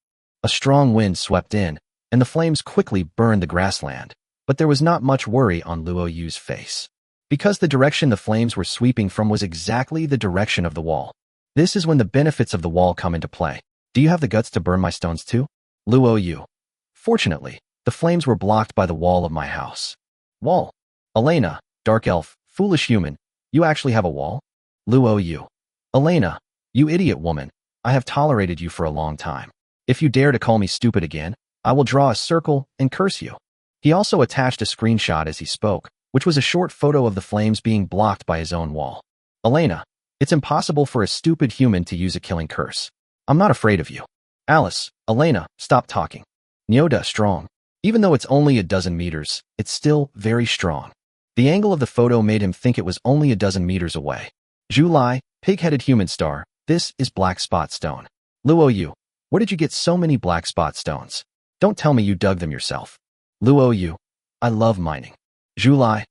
A strong wind swept in, and the flames quickly burned the grassland, but there was not much worry on Luo Yu's face. Because the direction the flames were sweeping from was exactly the direction of the wall. This is when the benefits of the wall come into play. Do you have the guts to burn my stones too? Luo Yu. Fortunately, the flames were blocked by the wall of my house. Wall. Elena, dark elf, foolish human, you actually have a wall? Luo Yu. Elena, you idiot woman, I have tolerated you for a long time. If you dare to call me stupid again, I will draw a circle and curse you. He also attached a screenshot as he spoke, which was a short photo of the flames being blocked by his own wall. Elena, it's impossible for a stupid human to use a killing curse. I'm not afraid of you. Alice, Elena, stop talking. Nyoda, strong. Even though it's only a dozen meters, it's still very strong. The angle of the photo made him think it was only a dozen meters away. Zhu Lai, pig-headed human star, this is black spot stone. Luo Yu, where did you get so many black spot stones? Don't tell me you dug them yourself. Luo Yu, I love mining. Zhu Lai,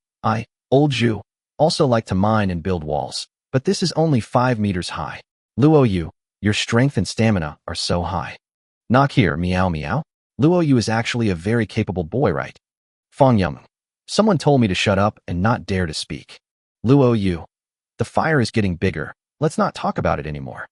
old Zhu, also like to mine and build walls, but this is only 5 meters high. Luo Yu, your strength and stamina are so high. Knock here, meow meow. Luo Yu is actually a very capable boy, right? Fong Yum, someone told me to shut up and not dare to speak. Luo Yu, the fire is getting bigger, let's not talk about it anymore.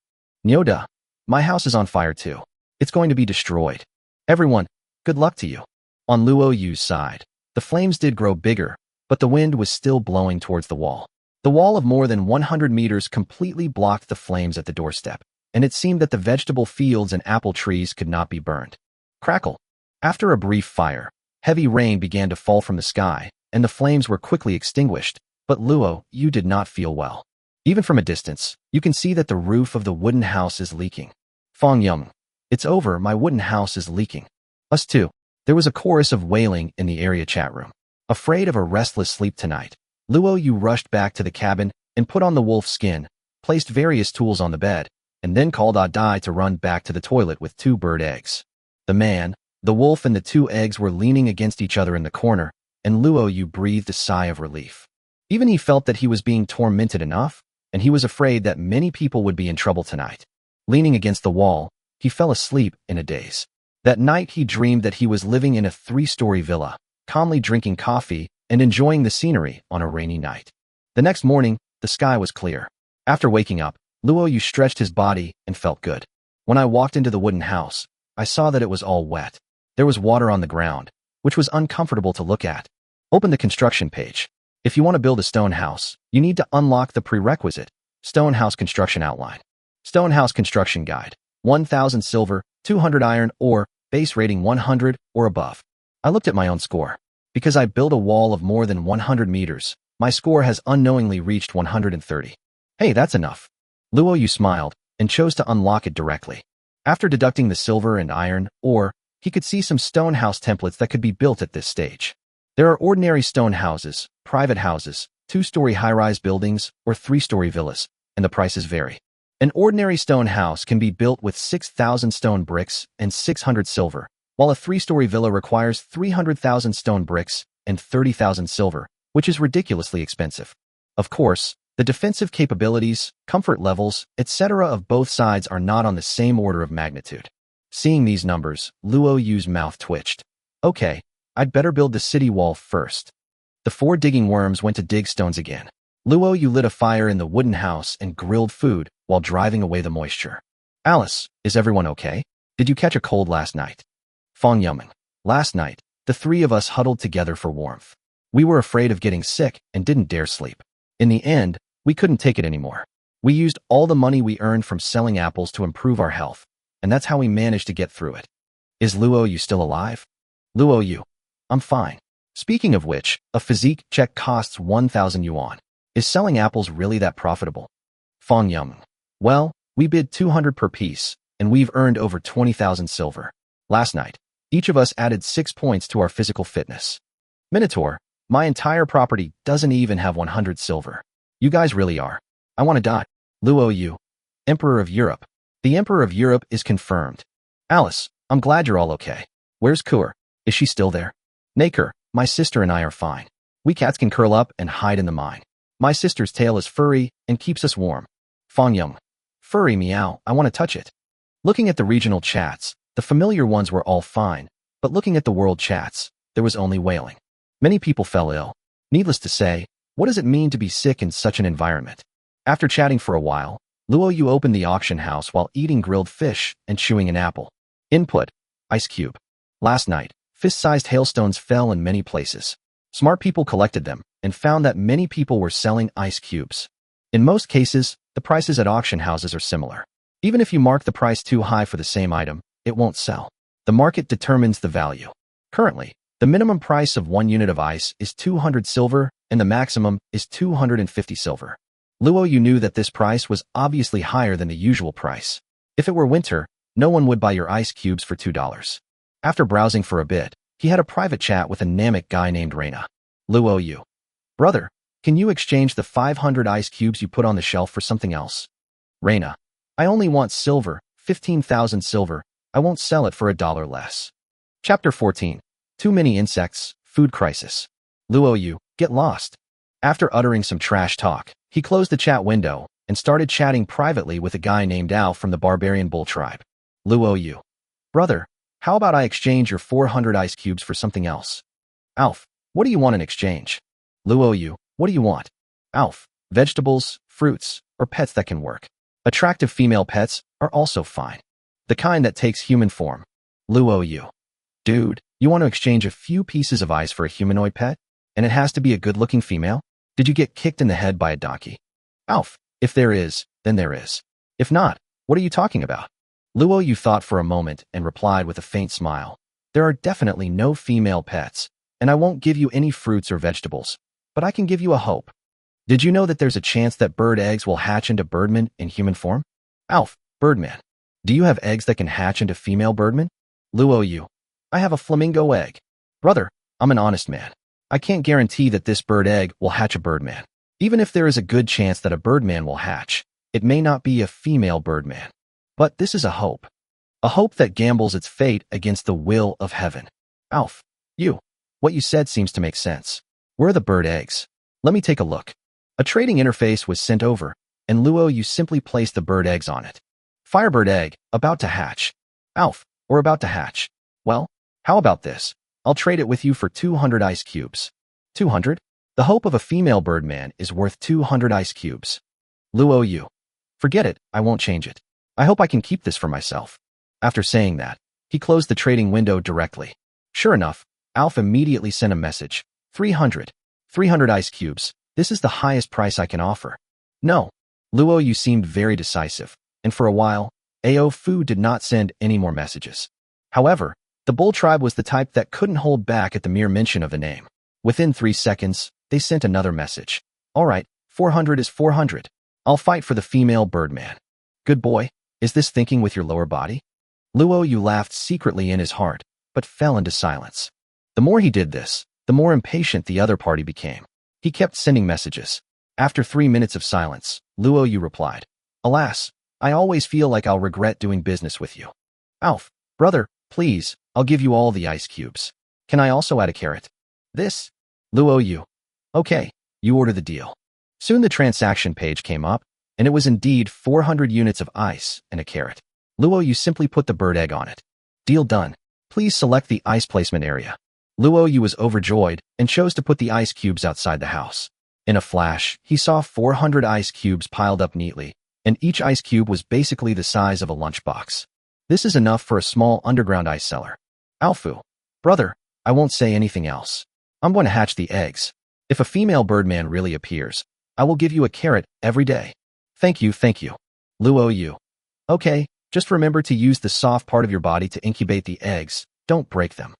Nyoda, my house is on fire too. It's going to be destroyed. Everyone, good luck to you. On Luo Yu's side, the flames did grow bigger, but the wind was still blowing towards the wall. The wall of more than 100 meters completely blocked the flames at the doorstep, and it seemed that the vegetable fields and apple trees could not be burned. Crackle. After a brief fire, heavy rain began to fall from the sky, and the flames were quickly extinguished, but Luo Yu did not feel well. Even from a distance, you can see that the roof of the wooden house is leaking. Fong Yum, it's over, my wooden house is leaking. Us too. There was a chorus of wailing in the area chat room. Afraid of a restless sleep tonight, Luo Yu rushed back to the cabin and put on the wolf skin, placed various tools on the bed, and then called Adai to run back to the toilet with 2 bird eggs. The man, the wolf and the 2 eggs were leaning against each other in the corner, and Luo Yu breathed a sigh of relief. Even he felt that he was being tormented enough, and he was afraid that many people would be in trouble tonight. Leaning against the wall, he fell asleep in a daze. That night he dreamed that he was living in a 3-story villa, calmly drinking coffee and enjoying the scenery on a rainy night. The next morning, the sky was clear. After waking up, Luo Yu stretched his body and felt good. When I walked into the wooden house, I saw that it was all wet. There was water on the ground, which was uncomfortable to look at. Open the construction page. If you want to build a stone house, you need to unlock the prerequisite, Stone House Construction Outline. Stone House Construction Guide, 1,000 silver, 200 iron ore, base rating 100 or above. I looked at my own score. Because I built a wall of more than 100 meters, my score has unknowingly reached 130. Hey, that's enough. Luo Yu smiled and chose to unlock it directly. After deducting the silver and iron ore, he could see some stone house templates that could be built at this stage. There are ordinary stone houses, private houses, 2-story high-rise buildings, or 3-story villas, and the prices vary. An ordinary stone house can be built with 6,000 stone bricks and 600 silver, while a 3-story villa requires 300,000 stone bricks and 30,000 silver, which is ridiculously expensive. Of course, the defensive capabilities, comfort levels, etc. of both sides are not on the same order of magnitude. Seeing these numbers, Luo Yu's mouth twitched. Okay, I'd better build the city wall first. The 4 digging worms went to dig stones again. Luo Yu lit a fire in the wooden house and grilled food while driving away the moisture. Alice, is everyone okay? Did you catch a cold last night? Fong Yuman. Last night, the 3 of us huddled together for warmth. We were afraid of getting sick and didn't dare sleep. In the end, we couldn't take it anymore. We used all the money we earned from selling apples to improve our health, and that's how we managed to get through it. Is Luo Yu still alive? Luo Yu. I'm fine. Speaking of which, a physique check costs 1,000 yuan. Is selling apples really that profitable? Fong Yuman. Well, we bid 200 per piece, and we've earned over 20,000 silver. Last night, each of us added 6 points to our physical fitness. Minotaur, my entire property doesn't even have 100 silver. You guys really are. I want to die. Luo Yu. Emperor of Europe. The Emperor of Europe is confirmed. Alice, I'm glad you're all okay. Where's Kur? Is she still there? Naker, my sister and I are fine. We cats can curl up and hide in the mine. My sister's tail is furry and keeps us warm. Fong Yung. Furry meow, I want to touch it. Looking at the regional chats, the familiar ones were all fine, but looking at the world chats, there was only wailing. Many people fell ill. Needless to say, what does it mean to be sick in such an environment? After chatting for a while, Luo Yu opened the auction house while eating grilled fish and chewing an apple. Input: ice cube. Last night, fist-sized hailstones fell in many places. Smart people collected them and found that many people were selling ice cubes. In most cases, the prices at auction houses are similar. Even if you mark the price too high for the same item, it won't sell. The market determines the value. Currently, the minimum price of 1 unit of ice is 200 silver and the maximum is 250 silver. Luo Yu knew that this price was obviously higher than the usual price. If it were winter, no one would buy your ice cubes for $2. After browsing for a bit, he had a private chat with a Namek guy named Reina. Luo Yu: brother, can you exchange the 500 ice cubes you put on the shelf for something else? Reina: I only want silver, 15,000 silver. I won't sell it for $1 less. Chapter 14. Too many insects, food crisis. Luo Yu: get lost. After uttering some trash talk, he closed the chat window and started chatting privately with a guy named Al from the Barbarian Bull tribe. Luo Yu: brother, how about I exchange your 400 ice cubes for something else? Alf: what do you want in exchange? Luo Yu: what do you want? Alf: vegetables, fruits, or pets that can work. Attractive female pets are also fine. The kind that takes human form. Luo Yu: dude, you want to exchange a few pieces of ice for a humanoid pet? And it has to be a good-looking female? Did you get kicked in the head by a donkey? Alf: if there is, then there is. If not, what are you talking about? Luo Yu thought for a moment and replied with a faint smile. There are definitely no female pets, and I won't give you any fruits or vegetables, but I can give you a hope. Did you know that there's a chance that bird eggs will hatch into birdmen in human form? Alf: birdman. Do you have eggs that can hatch into female birdmen? Luo Yu: I have a flamingo egg. Brother, I'm an honest man. I can't guarantee that this bird egg will hatch a birdman. Even if there is a good chance that a birdman will hatch, it may not be a female birdman. But this is a hope. A hope that gambles its fate against the will of heaven. Alf: what you said seems to make sense. Where are the bird eggs? Let me take a look. A trading interface was sent over, and Luo Yu simply placed the bird eggs on it. Firebird egg, about to hatch. Alf: or about to hatch. Well, how about this? I'll trade it with you for 200 ice cubes. 200? The hope of a female birdman is worth 200 ice cubes. Luo Yu: forget it, I won't change it. I hope I can keep this for myself. After saying that, he closed the trading window directly. Sure enough, Alf immediately sent a message. 300. 300 ice cubes. This is the highest price I can offer. No. Luo Yu seemed very decisive, and for a while, Ao Fu did not send any more messages. However, the Bull tribe was the type that couldn't hold back at the mere mention of the name. Within 3 seconds, they sent another message. All right, 400 is 400. I'll fight for the female birdman. Good boy. Is this thinking with your lower body? Luo Yu laughed secretly in his heart, but fell into silence. The more he did this, the more impatient the other party became. He kept sending messages. After 3 minutes of silence, Luo Yu replied, Alas, I always feel like I'll regret doing business with you. Alf: brother, please, I'll give you all the ice cubes. Can I also add a carrot? This? Luo Yu: okay, you order the deal. Soon the transaction page came up, and it was indeed 400 units of ice and a carrot. Luo Yu simply put the bird egg on it. Deal done. Please select the ice placement area. Luo Yu was overjoyed and chose to put the ice cubes outside the house. In a flash, he saw 400 ice cubes piled up neatly, and each ice cube was basically the size of a lunchbox. This is enough for a small underground ice cellar. Alfu: brother, I won't say anything else. I'm going to hatch the eggs. If a female birdman really appears, I will give you a carrot every day. Thank you, thank you. Luo Yu: okay, just remember to use the soft part of your body to incubate the eggs. Don't break them.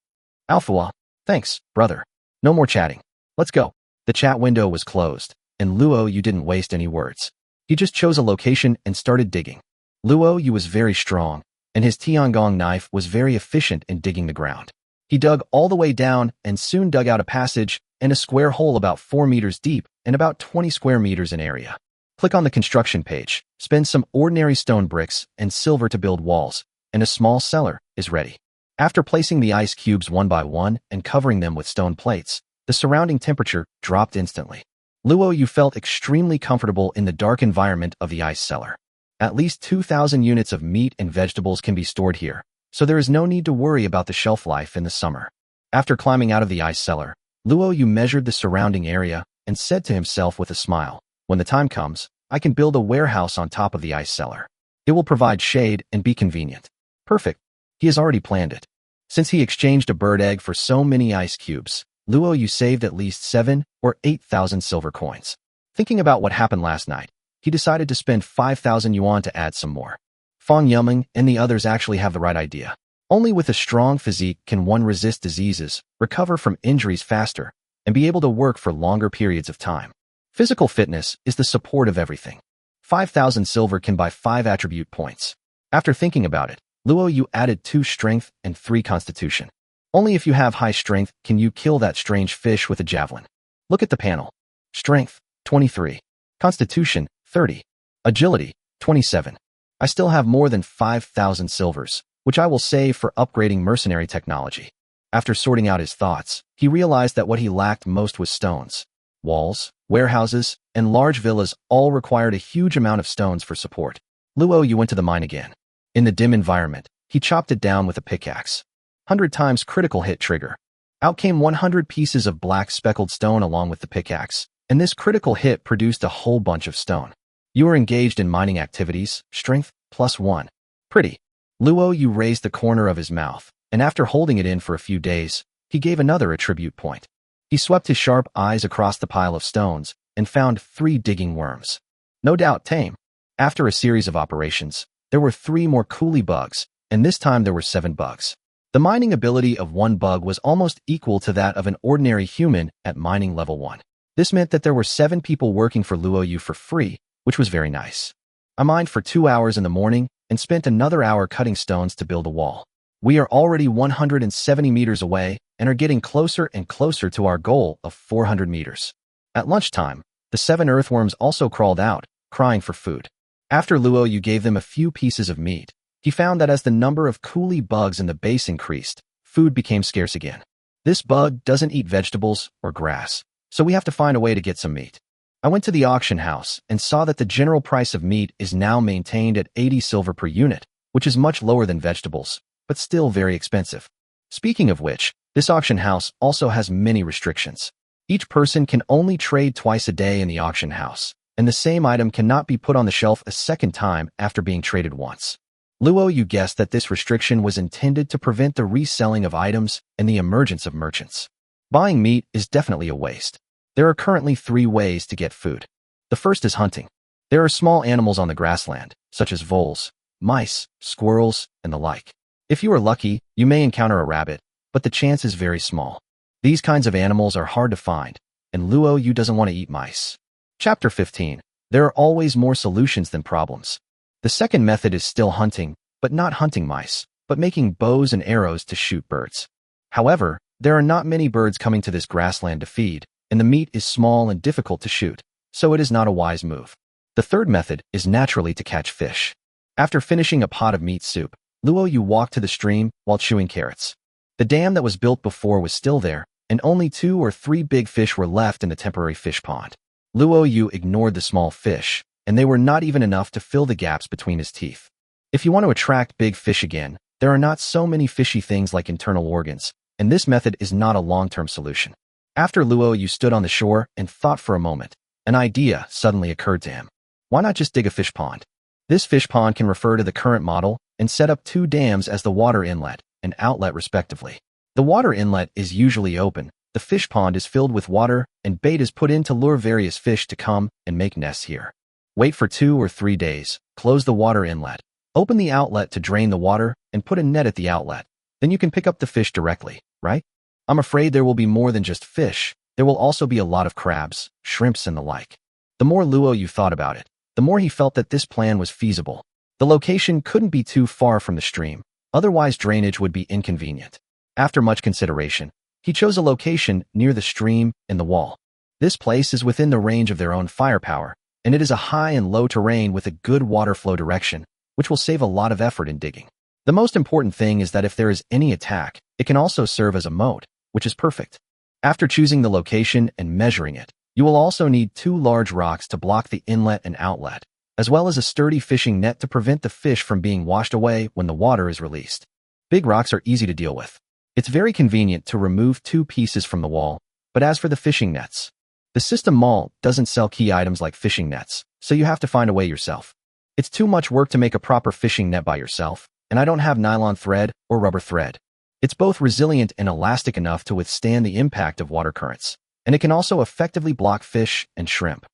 Alpha: thanks, brother. No more chatting. Let's go. The chat window was closed, and Luo Yu didn't waste any words. He just chose a location and started digging. Luo Yu was very strong, and his Tiangong knife was very efficient in digging the ground. He dug all the way down and soon dug out a passage and a square hole about 4 meters deep and about 20 square meters in area. Click on the construction page, spend some ordinary stone bricks and silver to build walls, and a small cellar is ready. After placing the ice cubes one by one and covering them with stone plates, the surrounding temperature dropped instantly. Luo Yu felt extremely comfortable in the dark environment of the ice cellar. At least 2,000 units of meat and vegetables can be stored here, so there is no need to worry about the shelf life in the summer. After climbing out of the ice cellar, Luo Yu measured the surrounding area and said to himself with a smile, when the time comes, I can build a warehouse on top of the ice cellar. It will provide shade and be convenient. Perfect. He has already planned it. Since he exchanged a bird egg for so many ice cubes, Luo Yu saved at least 7 or 8,000 silver coins. Thinking about what happened last night, he decided to spend 5,000 yuan to add some more. Fang Yumeng and the others actually have the right idea. Only with a strong physique can one resist diseases, recover from injuries faster, and be able to work for longer periods of time. Physical fitness is the support of everything. 5,000 silver can buy 5 attribute points. After thinking about it, Luo Yu added 2 strength and 3 constitution. Only if you have high strength can you kill that strange fish with a javelin. Look at the panel. Strength, 23. Constitution, 30. Agility, 27. I still have more than 5,000 silvers, which I will save for upgrading mercenary technology. After sorting out his thoughts, he realized that what he lacked most was stones. Walls, warehouses, and large villas all required a huge amount of stones for support. Luo Yu went to the mine again. In the dim environment, he chopped it down with a pickaxe. 100 times critical hit trigger. Out came 100 pieces of black speckled stone along with the pickaxe, and this critical hit produced a whole bunch of stone. You are engaged in mining activities, strength, +1. Pretty. Luo Yu raised the corner of his mouth, and after holding it in for a few days, he gave another attribute point. He swept his sharp eyes across the pile of stones and found 3 digging worms. No doubt tame. After a series of operations, there were 3 more coolie bugs, and this time there were 7 bugs. The mining ability of 1 bug was almost equal to that of an ordinary human at mining level 1. This meant that there were 7 people working for Luo Yu for free, which was very nice. I mined for 2 hours in the morning and spent another hour cutting stones to build a wall. We are already 170 meters away and are getting closer and closer to our goal of 400 meters. At lunchtime, the 7 earthworms also crawled out, crying for food. After Luo Yu gave them a few pieces of meat, he found that as the number of coolie bugs in the base increased, food became scarce again. This bug doesn't eat vegetables or grass, so we have to find a way to get some meat. I went to the auction house and saw that the general price of meat is now maintained at 80 silver per unit, which is much lower than vegetables, but still very expensive. Speaking of which, this auction house also has many restrictions. Each person can only trade twice a day in the auction house, and the same item cannot be put on the shelf a second time after being traded once. Luo Yu guessed that this restriction was intended to prevent the reselling of items and the emergence of merchants. Buying meat is definitely a waste. There are currently 3 ways to get food. The first is hunting. There are small animals on the grassland, such as voles, mice, squirrels, and the like. If you are lucky, you may encounter a rabbit, but the chance is very small. These kinds of animals are hard to find, and Luo Yu doesn't want to eat mice. Chapter 15. There are always more solutions than problems. The second method is still hunting, but not hunting mice, but making bows and arrows to shoot birds. However, there are not many birds coming to this grassland to feed, and the meat is small and difficult to shoot, so it is not a wise move. The third method is naturally to catch fish. After finishing a pot of meat soup, Luo Yu walked to the stream while chewing carrots. The dam that was built before was still there, and only 2 or 3 big fish were left in the temporary fish pond. Luo Yu ignored the small fish, and they were not even enough to fill the gaps between his teeth. If you want to attract big fish again, there are not so many fishy things like internal organs, and this method is not a long-term solution. After Luo Yu stood on the shore and thought for a moment, an idea suddenly occurred to him. Why not just dig a fish pond? This fish pond can refer to the current model and set up 2 dams as the water inlet and outlet respectively. The water inlet is usually open, the fish pond is filled with water, and bait is put in to lure various fish to come and make nests here. Wait for 2 or 3 days, close the water inlet, open the outlet to drain the water, and put a net at the outlet. Then you can pick up the fish directly, right? I'm afraid there will be more than just fish. There will also be a lot of crabs, shrimps, and the like. The more Luo Yu thought about it, the more he felt that this plan was feasible. The location couldn't be too far from the stream, otherwise drainage would be inconvenient. After much consideration, he chose a location near the stream and the wall. This place is within the range of their own firepower, and it is a high and low terrain with a good water flow direction, which will save a lot of effort in digging. The most important thing is that if there is any attack, it can also serve as a moat, which is perfect. After choosing the location and measuring it, you will also need 2 large rocks to block the inlet and outlet, as well as a sturdy fishing net to prevent the fish from being washed away when the water is released. Big rocks are easy to deal with. It's very convenient to remove 2 pieces from the wall, but as for the fishing nets, The System Mall doesn't sell key items like fishing nets, so you have to find a way yourself. It's too much work to make a proper fishing net by yourself, and I don't have nylon thread or rubber thread. It's both resilient and elastic enough to withstand the impact of water currents, and it can also effectively block fish and shrimp.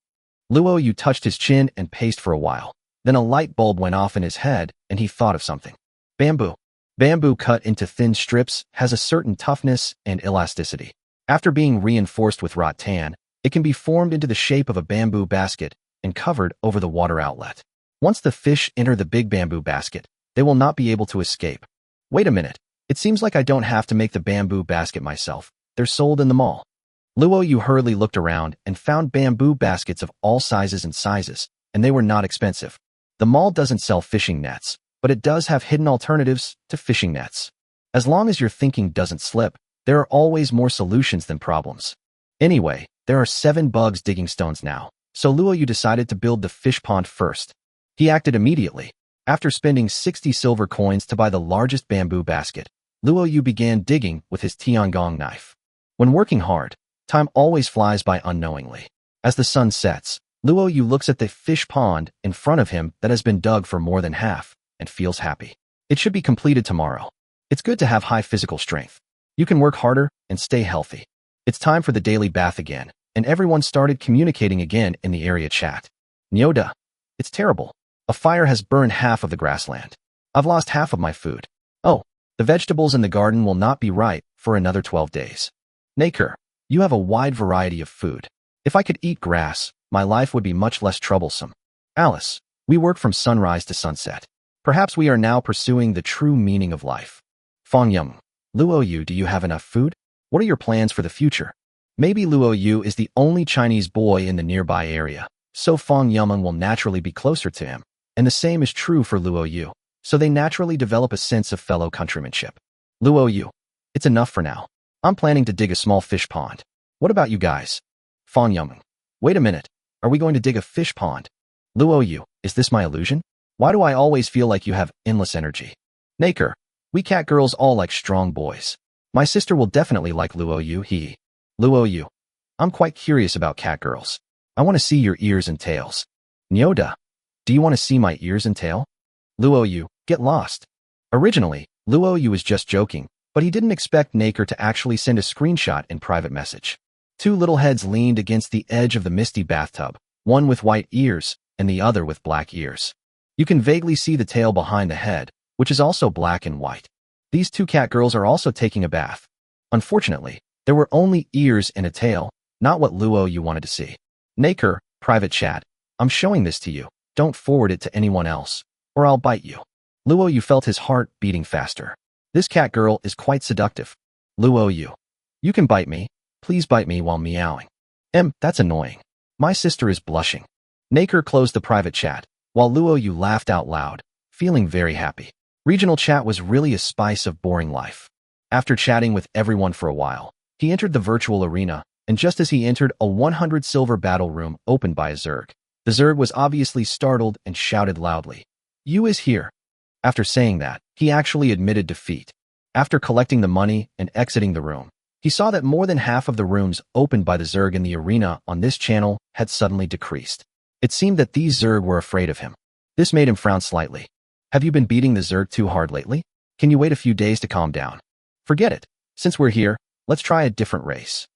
Luo Yu touched his chin and paced for a while. Then a light bulb went off in his head, and he thought of something. Bamboo. Bamboo cut into thin strips has a certain toughness and elasticity. After being reinforced with rattan, it can be formed into the shape of a bamboo basket and covered over the water outlet. Once the fish enter the big bamboo basket, they will not be able to escape. Wait a minute. It seems like I don't have to make the bamboo basket myself. They're sold in the mall. Luo Yu hurriedly looked around and found bamboo baskets of all sizes and sizes, and they were not expensive. The mall doesn't sell fishing nets, but it does have hidden alternatives to fishing nets. As long as your thinking doesn't slip, there are always more solutions than problems. Anyway, there are 7 bugs digging stones now, so Luo Yu decided to build the fish pond first. He acted immediately. After spending 60 silver coins to buy the largest bamboo basket, Luo Yu began digging with his Tiangong knife. When working hard, time always flies by unknowingly. As the sun sets, Luo Yu looks at the fish pond in front of him that has been dug for more than half and feels happy. It should be completed tomorrow. It's good to have high physical strength. You can work harder and stay healthy. It's time for the daily bath again, and everyone started communicating again in the area chat. Nyoda. It's terrible. A fire has burned half of the grassland. I've lost half of my food. Oh, the vegetables in the garden will not be ripe for another 12 days. Naker, you have a wide variety of food. If I could eat grass, my life would be much less troublesome. Alice, we work from sunrise to sunset. Perhaps we are now pursuing the true meaning of life. Fong Yum, Luo Yu, do you have enough food? What are your plans for the future? Maybe Luo Yu is the only Chinese boy in the nearby area, so Fong Yumeng will naturally be closer to him, and the same is true for Luo Yu, so they naturally develop a sense of fellow countrymanship. Luo Yu, it's enough for now. I'm planning to dig a small fish pond. What about you guys? Fong Yumeng, wait a minute. Are we going to dig a fish pond? Luo Yu, is this my illusion? Why do I always feel like you have endless energy? Naker, we cat girls all like strong boys. My sister will definitely like Luo Yu, he. Luo Yu, I'm quite curious about cat girls. I want to see your ears and tails. Nyoda, do you want to see my ears and tail? Luo Yu, get lost. Originally, Luo Yu was just joking, but he didn't expect Naker to actually send a screenshot in private message. 2 little heads leaned against the edge of the misty bathtub, one with white ears and the other with black ears. You can vaguely see the tail behind the head, which is also black and white. These 2 cat girls are also taking a bath. Unfortunately, there were only ears and a tail, not what Luo Yu wanted to see. Naker, private chat, I'm showing this to you. Don't forward it to anyone else, or I'll bite you. Luo Yu felt his heart beating faster. This cat girl is quite seductive. Luo Yu, you can bite me. Please bite me while meowing. That's annoying. My sister is blushing. Naker closed the private chat, while Luo Yu laughed out loud, feeling very happy. Regional chat was really a spice of boring life. After chatting with everyone for a while, he entered the virtual arena, and just as he entered, a 100 silver battle room opened by a Zerg. The Zerg was obviously startled and shouted loudly, "Yu is here." After saying that, he actually admitted defeat. After collecting the money and exiting the room, he saw that more than half of the rooms opened by the Zerg in the arena on this channel had suddenly decreased. It seemed that these Zerg were afraid of him. This made him frown slightly. Have you been beating the Zerg too hard lately? Can you wait a few days to calm down? Forget it. Since we're here, let's try a different race.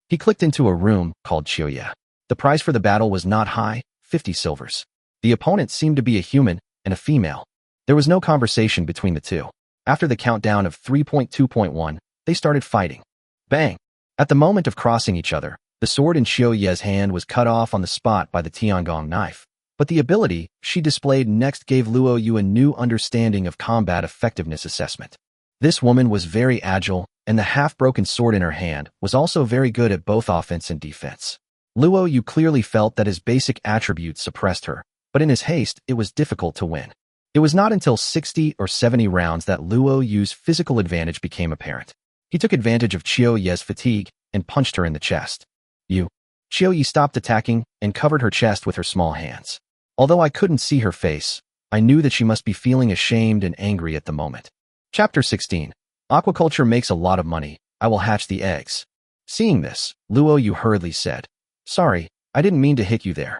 He clicked into a room called Chioya. The price for the battle was not high, 50 silvers. The opponent seemed to be a human and a female. There was no conversation between the two. After the countdown of 3.2.1, they started fighting. Bang! At the moment of crossing each other, the sword in Chioya's hand was cut off on the spot by the Tiangong knife. But the ability she displayed next gave Luo Yu a new understanding of combat effectiveness assessment. This woman was very agile, and the half-broken sword in her hand was also very good at both offense and defense. Luo Yu clearly felt that his basic attributes suppressed her, but in his haste, it was difficult to win. It was not until 60 or 70 rounds that Luo Yu's physical advantage became apparent. He took advantage of Chioya's fatigue and punched her in the chest. Chioya stopped attacking and covered her chest with her small hands. Although I couldn't see her face, I knew that she must be feeling ashamed and angry at the moment. Chapter 16. Aquaculture makes a lot of money. I will hatch the eggs. Seeing this, Luo Yu hurriedly said, Sorry, I didn't mean to hit you there.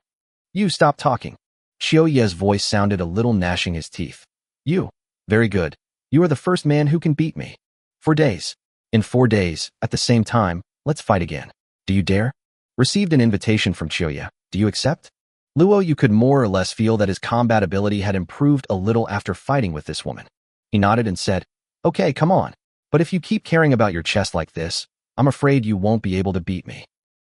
You stop talking. Xiao voice sounded a little, gnashing his teeth. You. Very good. You are the first man who can beat me. 4 days. In 4 days, at the same time, let's fight again. Do you dare? Received an invitation from Xiao. Do you accept? Luo Yu could more or less feel that his combat ability had improved a little after fighting with this woman. He nodded and said, Okay, come on. But if you keep caring about your chest like this, I'm afraid you won't be able to beat me.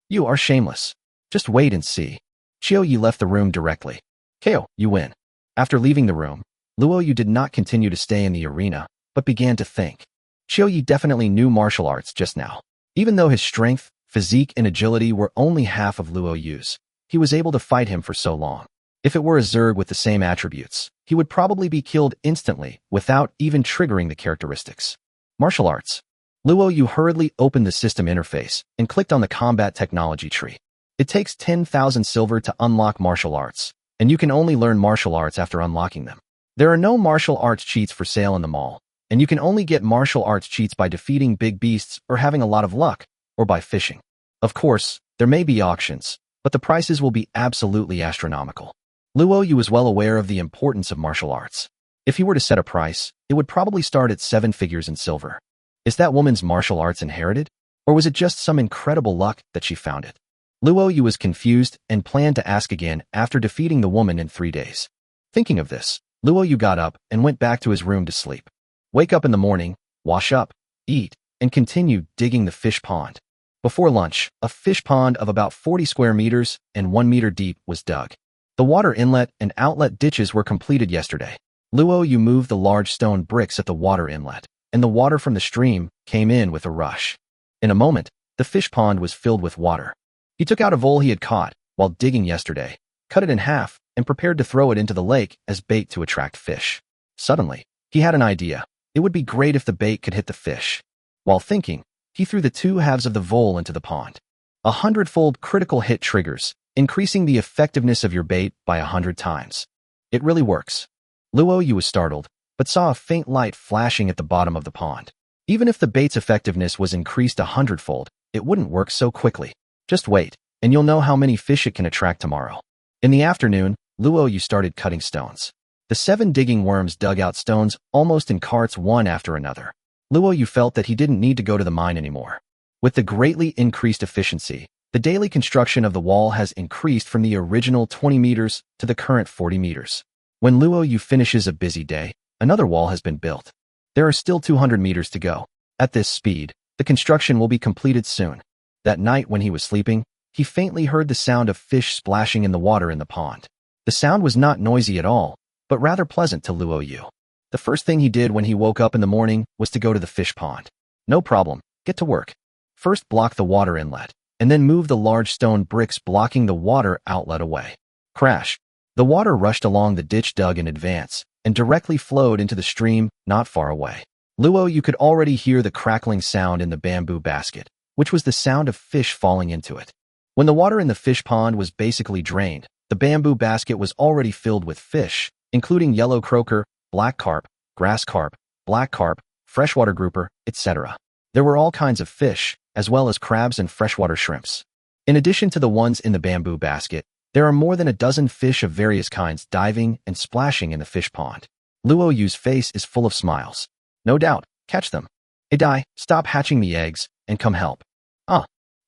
You are shameless. Just wait and see. Xiao Yi left the room directly. KO, you win. After leaving the room, Luo Yu did not continue to stay in the arena, but began to think. Xiao Yi definitely knew martial arts just now. Even though his strength, physique, and agility were only half of Luo Yu's, he was able to fight him for so long. If it were a Zerg with the same attributes, he would probably be killed instantly without even triggering the characteristics. Martial arts. Luo Yu hurriedly opened the system interface and clicked on the combat technology tree. It takes 10,000 silver to unlock martial arts, and you can only learn martial arts after unlocking them. There are no martial arts cheats for sale in the mall, and you can only get martial arts cheats by defeating big beasts or having a lot of luck, or by fishing. Of course, there may be auctions, but the prices will be absolutely astronomical. Luo Yu was well aware of the importance of martial arts. If he were to set a price, it would probably start at 7 figures in silver. Is that woman's martial arts inherited? Or was it just some incredible luck that she found it? Luo Yu was confused and planned to ask again after defeating the woman in 3 days. Thinking of this, Luo Yu got up and went back to his room to sleep. Wake up in the morning, wash up, eat, and continue digging the fish pond. Before lunch, a fish pond of about 40 square meters and 1 meter deep was dug. The water inlet and outlet ditches were completed yesterday. Luo Yu moved the large stone bricks at the water inlet, and the water from the stream came in with a rush. In a moment, the fish pond was filled with water. He took out a vole he had caught while digging yesterday, cut it in half, and prepared to throw it into the lake as bait to attract fish. Suddenly, he had an idea. It would be great if the bait could hit the fish. While thinking, he threw the 2 halves of the vole into the pond. 100-fold critical hit triggers, increasing the effectiveness of your bait by 100 times. It really works. Luo Yu was startled, but saw a faint light flashing at the bottom of the pond. Even if the bait's effectiveness was increased 100-fold, it wouldn't work so quickly. Just wait, and you'll know how many fish it can attract tomorrow. In the afternoon, Luo Yu started cutting stones. The 7 digging worms dug out stones almost in carts one after another. Luo Yu felt that he didn't need to go to the mine anymore. With the greatly increased efficiency, the daily construction of the wall has increased from the original 20 meters to the current 40 meters. When Luo Yu finishes a busy day, another wall has been built. There are still 200 meters to go. At this speed, the construction will be completed soon. That night when he was sleeping, he faintly heard the sound of fish splashing in the water in the pond. The sound was not noisy at all, but rather pleasant to Luo Yu. The first thing he did when he woke up in the morning was to go to the fish pond. No problem, get to work. First block the water inlet, and then move the large stone bricks blocking the water outlet away. Crash. The water rushed along the ditch dug in advance and directly flowed into the stream not far away. Luo Yu could already hear the crackling sound in the bamboo basket, which was the sound of fish falling into it. When the water in the fish pond was basically drained, the bamboo basket was already filled with fish, including yellow croaker, black carp, grass carp, black carp, freshwater grouper, etc. There were all kinds of fish, as well as crabs and freshwater shrimps. In addition to the ones in the bamboo basket, there are more than a dozen fish of various kinds diving and splashing in the fish pond. Luo Yu's face is full of smiles. No doubt, catch them. Idai, stop hatching the eggs, and come help.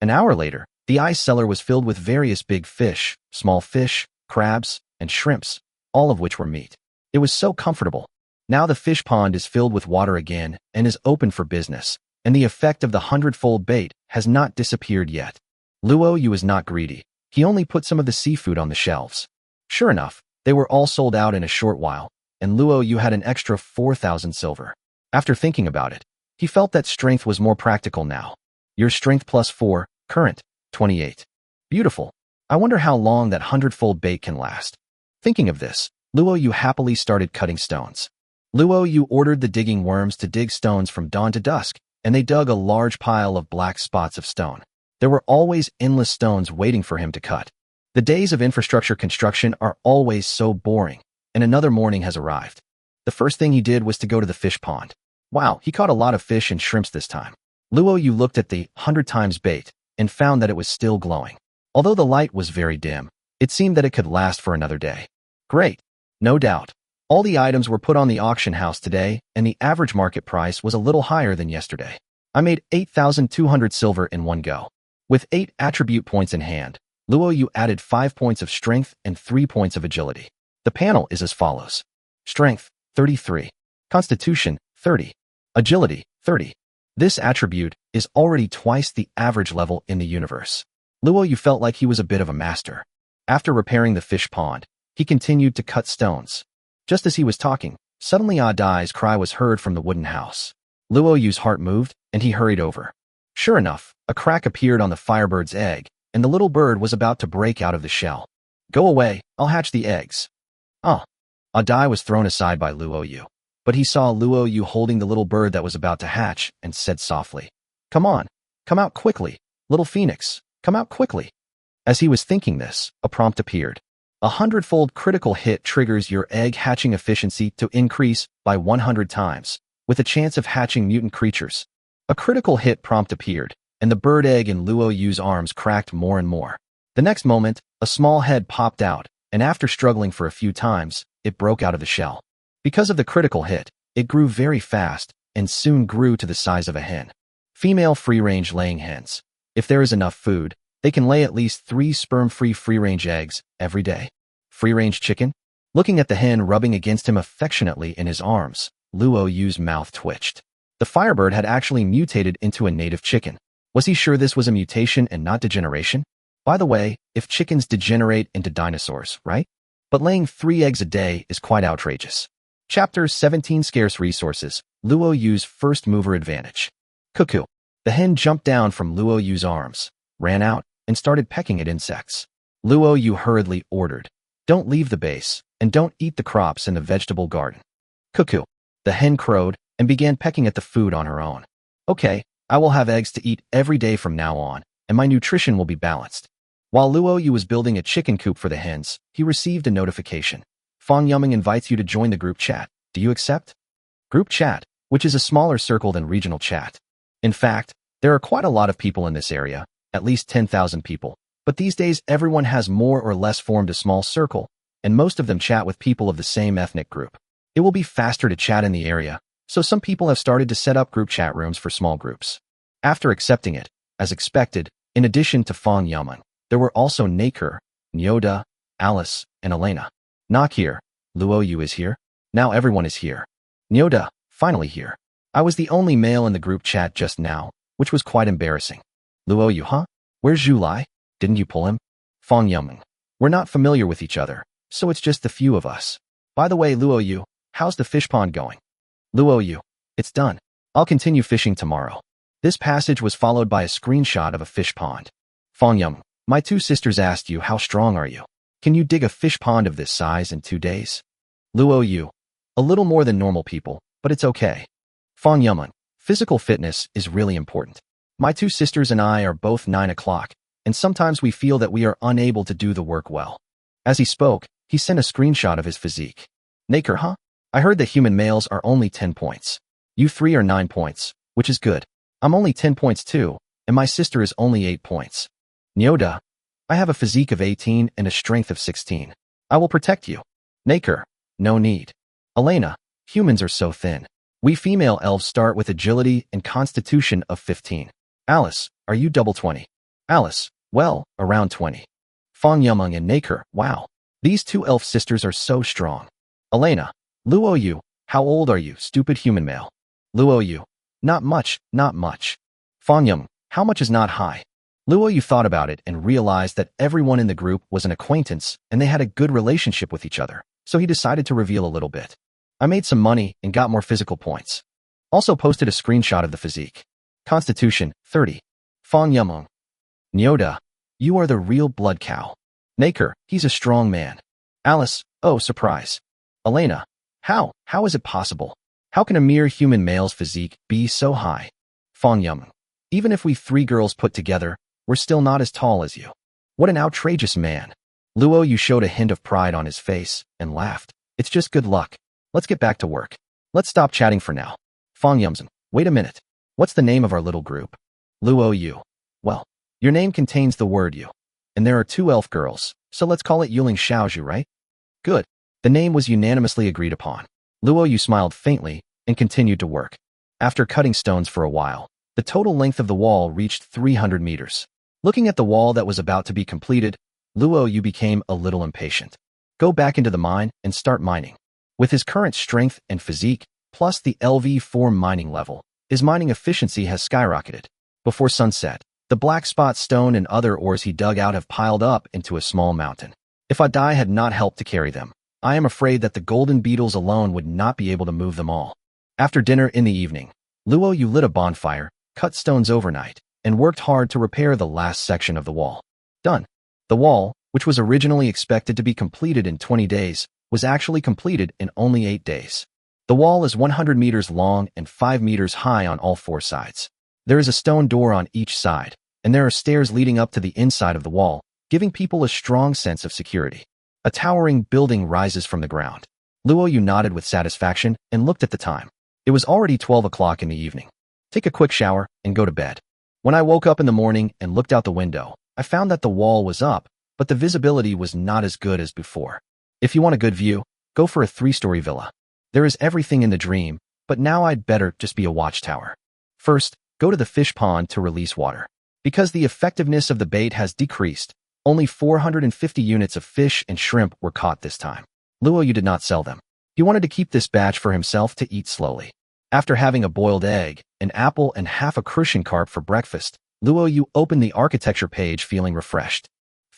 An hour later, the ice cellar was filled with various big fish, small fish, crabs, and shrimps, all of which were meat. It was so comfortable. Now the fish pond is filled with water again and is open for business, and the effect of the 100-fold bait has not disappeared yet. Luo Yu is not greedy. He only put some of the seafood on the shelves. Sure enough, they were all sold out in a short while, and Luo Yu had an extra 4,000 silver. After thinking about it, he felt that strength was more practical now. Your strength plus 4, current, 28. Beautiful. I wonder how long that 100-fold bait can last. Thinking of this, Luo Yu happily started cutting stones. Luo Yu ordered the digging worms to dig stones from dawn to dusk, and they dug a large pile of black spots of stone. There were always endless stones waiting for him to cut. The days of infrastructure construction are always so boring, and another morning has arrived. The first thing he did was to go to the fish pond. Wow, he caught a lot of fish and shrimps this time. Luo Yu looked at the 100 times bait and found that it was still glowing. Although the light was very dim, it seemed that it could last for another day. Great. No doubt. All the items were put on the auction house today, and the average market price was a little higher than yesterday. I made 8,200 silver in one go. With 8 attribute points in hand, Luo Yu added 5 points of strength and 3 points of agility. The panel is as follows. Strength, 33. Constitution, 30. Agility, 30. This attribute is already twice the average level in the universe. Luo Yu felt like he was a bit of a master. After repairing the fish pond, he continued to cut stones. Just as he was talking, suddenly Ah Dai's cry was heard from the wooden house. Luo Yu's heart moved, and he hurried over. Sure enough, a crack appeared on the firebird's egg, and the little bird was about to break out of the shell. Go away, I'll hatch the eggs. Ah Dai was thrown aside by Luo Yu, but he saw Luo Yu holding the little bird that was about to hatch and said softly, Come on, come out quickly, little phoenix, come out quickly. As he was thinking this, a prompt appeared. 100-fold critical hit triggers your egg hatching efficiency to increase by 100 times, with a chance of hatching mutant creatures. A critical hit prompt appeared, and the bird egg in Luo Yu's arms cracked more and more. The next moment, a small head popped out, and after struggling for a few times, it broke out of the shell. Because of the critical hit, it grew very fast, and soon grew to the size of a hen. Female free-range laying hens. If there is enough food, they can lay at least 3 sperm-free free-range eggs every day. Free-range chicken? Looking at the hen rubbing against him affectionately in his arms, Luo Yu's mouth twitched. The firebird had actually mutated into a native chicken. Was he sure this was a mutation and not degeneration? By the way, if chickens degenerate into dinosaurs, right? But laying 3 eggs a day is quite outrageous. Chapter 17 Scarce Resources, Luo Yu's First Mover Advantage. Cuckoo. The hen jumped down from Luo Yu's arms, ran out, and started pecking at insects. Luo Yu hurriedly ordered, Don't leave the base, and don't eat the crops in the vegetable garden. Cuckoo. The hen crowed and began pecking at the food on her own. Okay, I will have eggs to eat every day from now on, and my nutrition will be balanced. While Luo Yu was building a chicken coop for the hens, he received a notification. Fang Yumeng invites you to join the group chat. Do you accept? Group chat, which is a smaller circle than regional chat. In fact, there are quite a lot of people in this area, at least 10,000 people, but these days everyone has more or less formed a small circle, and most of them chat with people of the same ethnic group. It will be faster to chat in the area, so some people have started to set up group chat rooms for small groups. After accepting it, as expected, in addition to Fang Yumeng, there were also Naker, Nyoda, Alice, and Elena. Knock here. Luo Yu is here. Now everyone is here. Nyoda, finally here. I was the only male in the group chat just now, which was quite embarrassing. Luo Yu, huh? Where's Zhu Lai? Didn't you pull him? Fang Yumeng. We're not familiar with each other, so it's just the few of us. By the way, Luo Yu, how's the fish pond going? Luo Yu. It's done. I'll continue fishing tomorrow. This passage was followed by a screenshot of a fish pond. Fang Yumeng. My 2 sisters asked you, how strong are you? Can you dig a fish pond of this size in 2 days? Luo Yu. A little more than normal people, but it's okay. Fang Yumeng. Physical fitness is really important. My 2 sisters and I are both 9 o'clock, and sometimes we feel that we are unable to do the work well. As he spoke, he sent a screenshot of his physique. Naker, huh? I heard that human males are only 10 points. You 3 are 9 points, which is good. I'm only 10 points too, and my sister is only 8 points. Nyoda. I have a physique of 18 and a strength of 16. I will protect you. Naker. No need. Elena. Humans are so thin. We female elves start with agility and constitution of 15. Alice. Are you double 20? Alice. Well, around 20. Fang Yumeng and Naker. Wow. These 2 elf sisters are so strong. Elena. Luo Yu. How old are you, stupid human male? Luo Yu. Not much, not much. Fang Yumeng. How much is not high? Luo Yu thought about it and realized that everyone in the group was an acquaintance and they had a good relationship with each other, so he decided to reveal a little bit. I made some money and got more physical points. Also posted a screenshot of the physique. Constitution, 30. Fang Yumeng. Nyoda. You are the real blood cow. Naker. He's a strong man. Alice. Oh, surprise. Elena. How is it possible? How can a mere human male's physique be so high? Fang Yumeng. Even if we 3 girls put together, we're still not as tall as you. What an outrageous man. Luo Yu showed a hint of pride on his face and laughed. It's just good luck. Let's get back to work. Let's stop chatting for now. Fang Yumeng. Wait a minute. What's the name of our little group? Luo Yu. Well, your name contains the word you. and there are 2 elf girls, so let's call it Yuling Xiaozhu, right? Good. The name was unanimously agreed upon. Luo Yu smiled faintly and continued to work. After cutting stones for a while, the total length of the wall reached 300 meters. Looking at the wall that was about to be completed, Luo Yu became a little impatient. Go back into the mine and start mining. With his current strength and physique, plus the LV4 mining level, his mining efficiency has skyrocketed. Before sunset, the black spot stone and other ores he dug out have piled up into a small mountain. If Adai had not helped to carry them, I am afraid that the golden beetles alone would not be able to move them all. After dinner in the evening, Luo Yu lit a bonfire, cut stones overnight, and worked hard to repair the last section of the wall. Done. The wall, which was originally expected to be completed in 20 days, was actually completed in only 8 days. The wall is 100 meters long and 5 meters high on all 4 sides. There is a stone door on each side, and there are stairs leading up to the inside of the wall, giving people a strong sense of security. A towering building rises from the ground. Luo Yu nodded with satisfaction and looked at the time. It was already 12 o'clock in the evening. Take a quick shower and go to bed. When I woke up in the morning and looked out the window, I found that the wall was up, but the visibility was not as good as before. If you want a good view, go for a 3-story villa. There is everything in the dream, but now I'd better just be a watchtower. First, go to the fish pond to release water. Because the effectiveness of the bait has decreased, only 450 units of fish and shrimp were caught this time. Luo Yu did not sell them. He wanted to keep this batch for himself to eat slowly. After having a boiled egg, an apple, and half a crucian carp for breakfast, Luo Yu opened the architecture page feeling refreshed.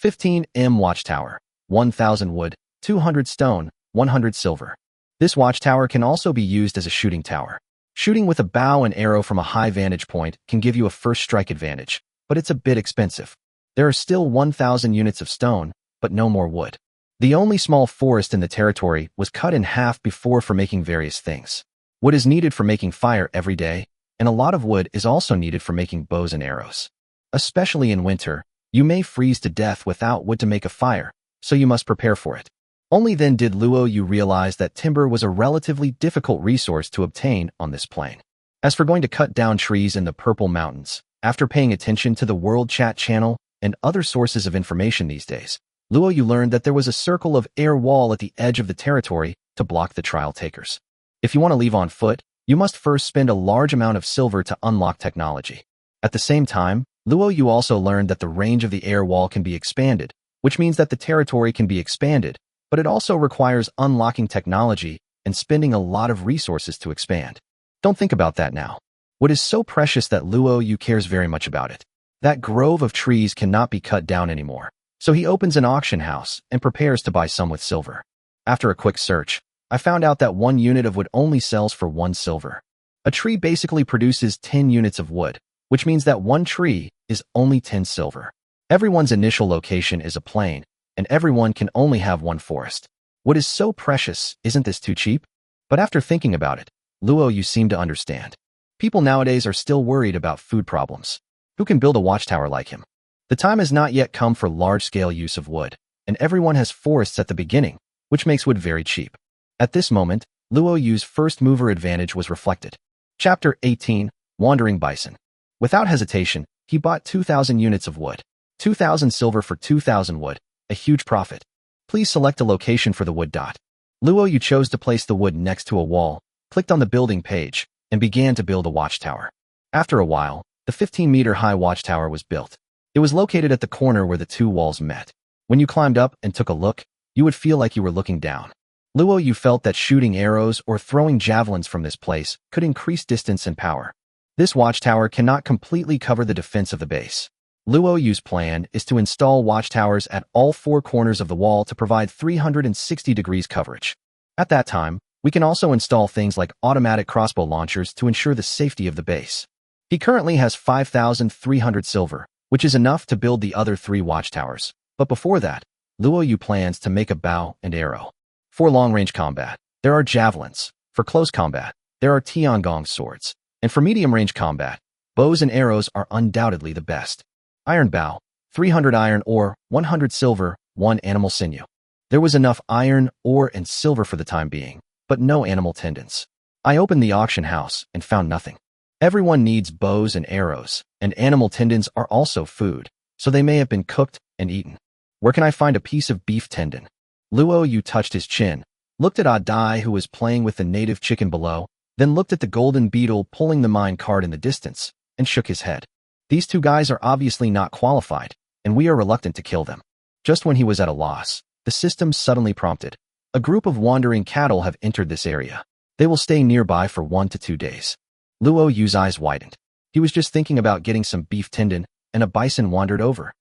15M Watchtower, 1,000 wood, 200 stone, 100 silver. This watchtower can also be used as a shooting tower. Shooting with a bow and arrow from a high vantage point can give you a first strike advantage, but it's a bit expensive. There are still 1,000 units of stone, but no more wood. The only small forest in the territory was cut in half before for making various things. Wood is needed for making fire every day, and a lot of wood is also needed for making bows and arrows. Especially in winter, you may freeze to death without wood to make a fire, so you must prepare for it. Only then did Luo Yu realize that timber was a relatively difficult resource to obtain on this plain. As for going to cut down trees in the Purple Mountains, after paying attention to the World Chat channel and other sources of information these days, Luo Yu learned that there was a circle of air wall at the edge of the territory to block the trial takers. If you want to leave on foot, you must first spend a large amount of silver to unlock technology. At the same time, Luo Yu also learned that the range of the air wall can be expanded, which means that the territory can be expanded, but it also requires unlocking technology and spending a lot of resources to expand. Don't think about that now. What is so precious that Luo Yu cares very much about it? That grove of trees cannot be cut down anymore, so he opens an auction house and prepares to buy some with silver. After a quick search, I found out that 1 unit of wood only sells for 1 silver. A tree basically produces 10 units of wood, which means that 1 tree is only 10 silver. Everyone's initial location is a plain, and everyone can only have 1 forest. What is so precious, isn't this too cheap? But after thinking about it, Luo Yu seemed to understand. People nowadays are still worried about food problems. Who can build a watchtower like him? The time has not yet come for large-scale use of wood, and everyone has forests at the beginning, which makes wood very cheap. At this moment, Luo Yu's first mover advantage was reflected. Chapter 18, Wandering Bison. Without hesitation, he bought 2,000 units of wood. 2,000 silver for 2,000 wood, a huge profit. Please select a location for the wood dot. Luo Yu chose to place the wood next to a wall, clicked on the building page, and began to build a watchtower. After a while, the 15-meter-high watchtower was built. It was located at the corner where the 2 walls met. When you climbed up and took a look, you would feel like you were looking down. Luo Yu felt that shooting arrows or throwing javelins from this place could increase distance and power. This watchtower cannot completely cover the defense of the base. Luo Yu's plan is to install watchtowers at all 4 corners of the wall to provide 360 degrees coverage. At that time, we can also install things like automatic crossbow launchers to ensure the safety of the base. He currently has 5,300 silver, which is enough to build the other 3 watchtowers. But before that, Luo Yu plans to make a bow and arrow. For long-range combat, there are javelins. For close combat, there are Tiangong swords. And for medium-range combat, bows and arrows are undoubtedly the best. Iron bow, 300 iron ore, 100 silver, 1 animal sinew. There was enough iron, ore, and silver for the time being, but no animal tendons. I opened the auction house and found nothing. Everyone needs bows and arrows, and animal tendons are also food. so they may have been cooked and eaten. Where can I find a piece of beef tendon? Luo Yu touched his chin, looked at Adai who was playing with the native chicken below, then looked at the golden beetle pulling the mine cart in the distance, and shook his head. These two guys are obviously not qualified, and we are reluctant to kill them. Just when he was at a loss, the system suddenly prompted. A group of wandering cattle have entered this area. They will stay nearby for 1 to 2 days. Luo Yu's eyes widened. He was just thinking about getting some beef tendon, and a bison wandered over.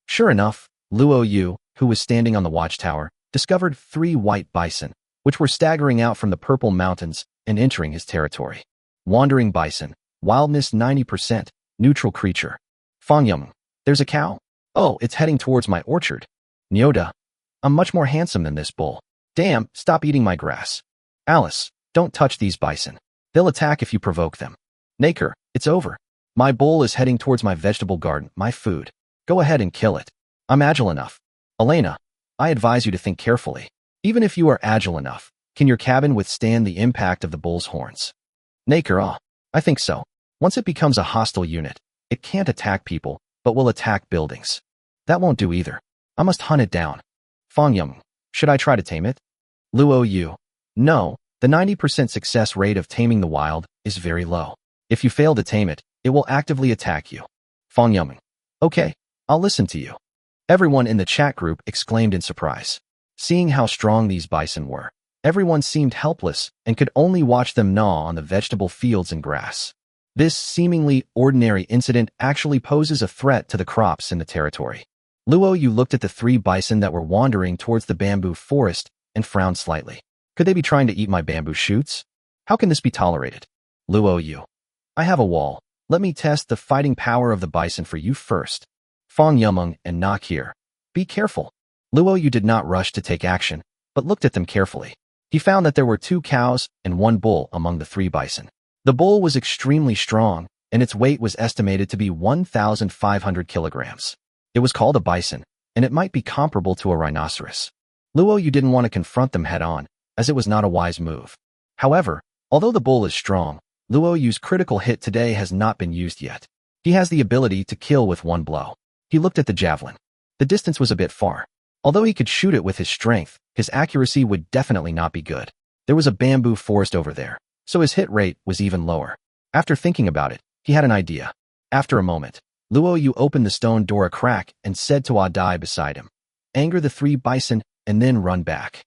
Sure enough, Luo Yu, who was standing on the watchtower, discovered 3 white bison, which were staggering out from the purple mountains and entering his territory. Wandering bison, wildness 90%, neutral creature. Fangyum, there's a cow? Oh, it's heading towards my orchard. Nyoda, I'm much more handsome than this bull. Damn, stop eating my grass. Alice, don't touch these bison. They'll attack if you provoke them. Naker, it's over. My bull is heading towards my vegetable garden, my food. Go ahead and kill it. I'm agile enough. Elena, I advise you to think carefully. Even if you are agile enough, can your cabin withstand the impact of the bull's horns? Naker, I think so. Once it becomes a hostile unit, it can't attack people, but will attack buildings. That won't do either. I must hunt it down. Fangyum, should I try to tame it? Luo Yu, no, the 90% success rate of taming the wild is very low. If you fail to tame it, it will actively attack you. Fangyum, okay, I'll listen to you. Everyone in the chat group exclaimed in surprise. Seeing how strong these bison were, everyone seemed helpless and could only watch them gnaw on the vegetable fields and grass. This seemingly ordinary incident actually poses a threat to the crops in the territory. Luo Yu looked at the 3 bison that were wandering towards the bamboo forest and frowned slightly. Could they be trying to eat my bamboo shoots? How can this be tolerated? Luo Yu, I have a wall. Let me test the fighting power of the bison for you first. Fang Yumeng and Nakir, be careful. Luo Yu did not rush to take action, but looked at them carefully. He found that there were 2 cows and 1 bull among the 3 bison. The bull was extremely strong, and its weight was estimated to be 1,500 kilograms. It was called a bison, and it might be comparable to a rhinoceros. Luo Yu didn't want to confront them head-on, as it was not a wise move. However, although the bull is strong, Luo Yu's critical hit today has not been used yet. He has the ability to kill with 1 blow. He looked at the javelin. The distance was a bit far. Although he could shoot it with his strength, his accuracy would definitely not be good. There was a bamboo forest over there, so his hit rate was even lower. After thinking about it, he had an idea. After a moment, Luo Yu opened the stone door a crack and said to Adai beside him, anger the 3 bison and then run back.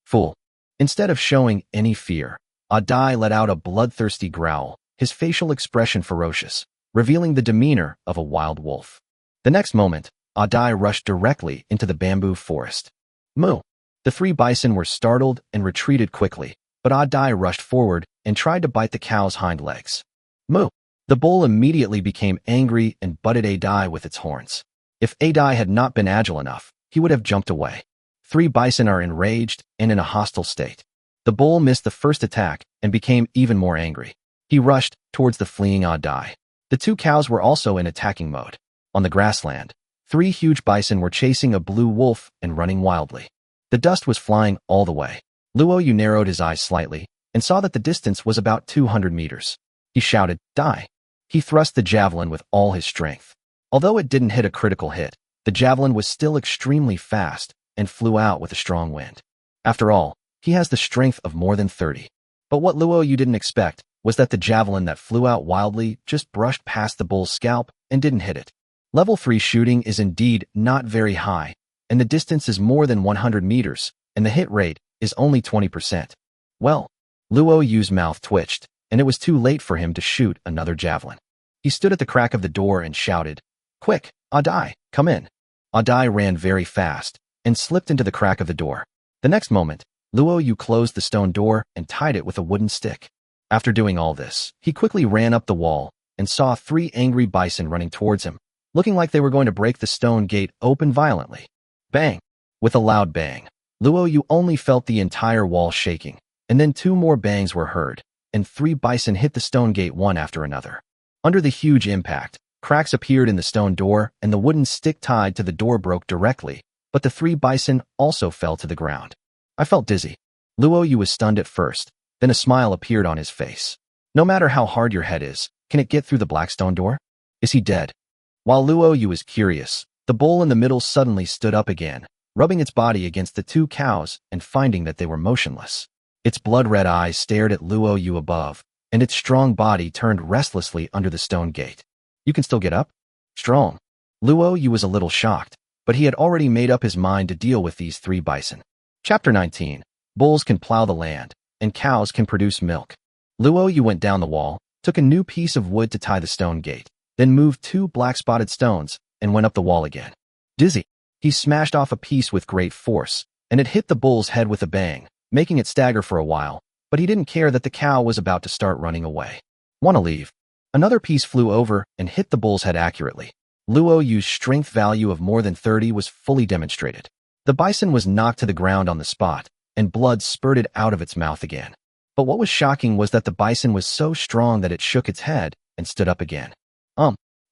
Fool. Instead of showing any fear, Adai let out a bloodthirsty growl, his facial expression ferocious, revealing the demeanor of a wild wolf. The next moment, Adai rushed directly into the bamboo forest. Moo! The 3 bison were startled and retreated quickly, but Adai rushed forward and tried to bite the cow's hind legs. Moo! The bull immediately became angry and butted Adai with its horns. If Adai had not been agile enough, he would have jumped away. 3 bison are enraged and in a hostile state. The bull missed the first attack and became even more angry. He rushed towards the fleeing Adai. The 2 cows were also in attacking mode. On the grassland, 3 huge bison were chasing a blue wolf and running wildly. The dust was flying all the way. Luo Yu narrowed his eyes slightly and saw that the distance was about 200 meters. He shouted, die. He thrust the javelin with all his strength. Although it didn't hit a critical hit, the javelin was still extremely fast and flew out with a strong wind. After all, he has the strength of more than 30. But what Luo Yu didn't expect was that the javelin that flew out wildly just brushed past the bull's scalp and didn't hit it. Level 3 shooting is indeed not very high, and the distance is more than 100 meters, and the hit rate is only 20%. Well, Luo Yu's mouth twitched, and it was too late for him to shoot another javelin. He stood at the crack of the door and shouted, quick, Adai, come in. Adai ran very fast and slipped into the crack of the door. The next moment, Luo Yu closed the stone door and tied it with a wooden stick. After doing all this, he quickly ran up the wall and saw 3 angry bison running towards him, looking like they were going to break the stone gate open violently. Bang! With a loud bang, Luo Yu only felt the entire wall shaking, and then 2 more bangs were heard, and 3 bison hit the stone gate one after another. Under the huge impact, cracks appeared in the stone door and the wooden stick tied to the door broke directly, but the 3 bison also fell to the ground. I felt dizzy. Luo Yu was stunned at first, then a smile appeared on his face. No matter how hard your head is, can it get through the black stone door? Is he dead? While Luo Yu was curious, The bull in the middle suddenly stood up again, rubbing its body against the two cows and finding that they were motionless. Its blood-red eyes stared at Luo Yu above, and its strong body turned restlessly under the stone gate. You can still get up? Strong. Luo Yu was a little shocked, but he had already made up his mind to deal with these three bison. Chapter 19. Bulls can plow the land, and cows can produce milk. Luo Yu went down the wall, took a new piece of wood to tie the stone gate, then moved two black-spotted stones and went up the wall again. Dizzy, he smashed off a piece with great force, and it hit the bull's head with a bang, making it stagger for a while, but he didn't care that the cow was about to start running away. Want to leave? Another piece flew over and hit the bull's head accurately. Luo Yu's strength value of more than 30 was fully demonstrated. The bison was knocked to the ground on the spot, and blood spurted out of its mouth again. But what was shocking was that the bison was so strong that it shook its head and stood up again.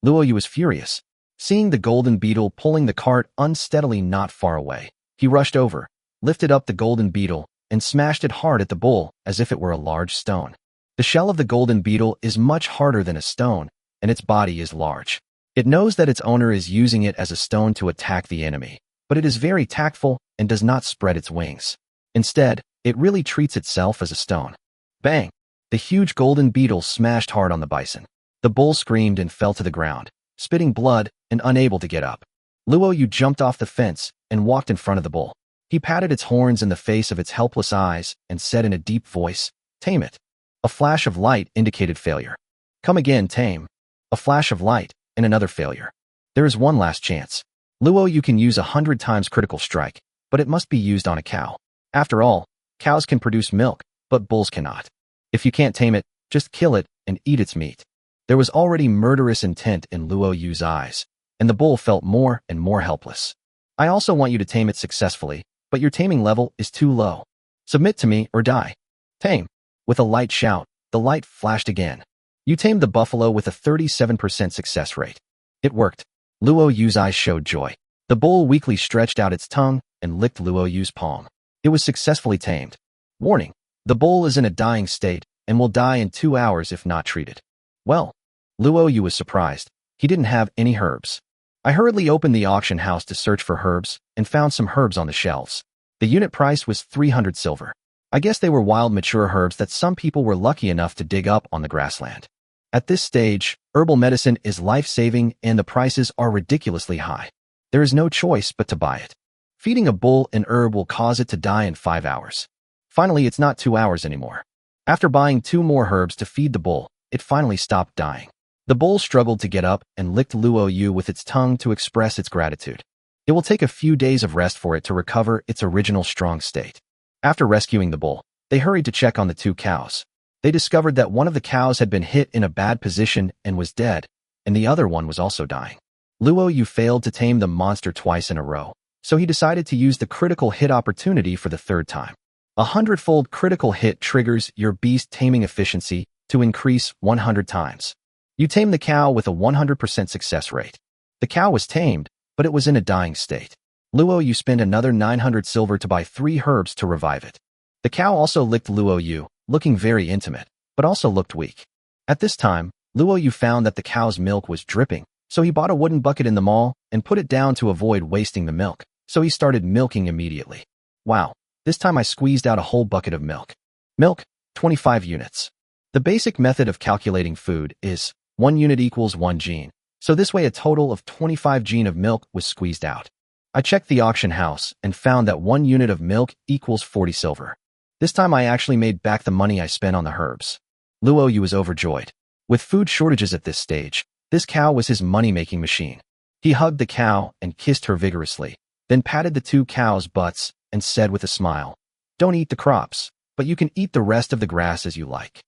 Luo Yu was furious. Seeing the golden beetle pulling the cart unsteadily not far away, he rushed over, lifted up the golden beetle, and smashed it hard at the bull as if it were a large stone. The shell of the golden beetle is much harder than a stone, and its body is large. It knows that its owner is using it as a stone to attack the enemy, but it is very tactful and does not spread its wings. Instead, it really treats itself as a stone. Bang! The huge golden beetle smashed hard on the bison. The bull screamed and fell to the ground, spitting blood and unable to get up. Luo Yu jumped off the fence and walked in front of the bull. He patted its horns in the face of its helpless eyes and said in a deep voice, "Tame it." A flash of light indicated failure. "Come again, tame." A flash of light and another failure. There is one last chance. Luo Yu can use 100 times critical strike, but it must be used on a cow. After all, cows can produce milk, but bulls cannot. If you can't tame it, just kill it and eat its meat. There was already murderous intent in Luo Yu's eyes, and the bull felt more and more helpless. "I also want you to tame it successfully, but your taming level is too low. Submit to me or die." Tame. With a light shout, the light flashed again. You tamed the buffalo with a 37% success rate. It worked. Luo Yu's eyes showed joy. The bull weakly stretched out its tongue and licked Luo Yu's palm. It was successfully tamed. Warning. The bull is in a dying state and will die in 2 hours if not treated. Well, Luo Yu was surprised. He didn't have any herbs. I hurriedly opened the auction house to search for herbs and found some herbs on the shelves. The unit price was 300 silver. I guess they were wild mature herbs that some people were lucky enough to dig up on the grassland. At this stage, herbal medicine is life-saving and the prices are ridiculously high. There is no choice but to buy it. Feeding a bull an herb will cause it to die in 5 hours. Finally, it's not 2 hours anymore. After buying 2 more herbs to feed the bull, it finally stopped dying. The bull struggled to get up and licked Luo Yu with its tongue to express its gratitude. It will take a few days of rest for it to recover its original strong state. After rescuing the bull, they hurried to check on the 2 cows. They discovered that one of the cows had been hit in a bad position and was dead, and the other one was also dying. Luo Yu failed to tame the monster twice in a row, so he decided to use the critical hit opportunity for the 3rd time. A 100-fold critical hit triggers your beast taming efficiency to increase 100 times. You tame the cow with a 100% success rate. The cow was tamed, but it was in a dying state. Luo Yu spent another 900 silver to buy 3 herbs to revive it. The cow also licked Luo Yu, looking very intimate, but also looked weak. At this time, Luo Yu found that the cow's milk was dripping, so he bought a wooden bucket in the mall and put it down to avoid wasting the milk, so he started milking immediately. Wow, this time I squeezed out a whole bucket of milk. Milk, 25 units. The basic method of calculating food is 1 unit equals 1 gene, so this way a total of 25 gene of milk was squeezed out. I checked the auction house and found that 1 unit of milk equals 40 silver. This time I actually made back the money I spent on the herbs. Luo Yu was overjoyed. With food shortages at this stage, this cow was his money-making machine. He hugged the cow and kissed her vigorously, then patted the 2 cows' butts and said with a smile, "Don't eat the crops, but you can eat the rest of the grass as you like.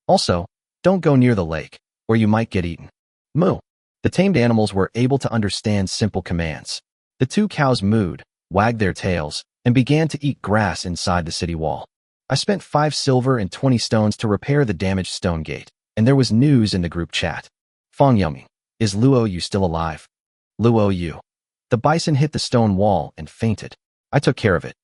Also, don't go near the lake, or you might get eaten." Moo. The tamed animals were able to understand simple commands. The 2 cows mooed, wagged their tails, and began to eat grass inside the city wall. I spent 5 silver and 20 stones to repair the damaged stone gate, and there was news in the group chat. Fang Yuming, is Luo Yu still alive? Luo Yu. The bison hit the stone wall and fainted. I took care of it.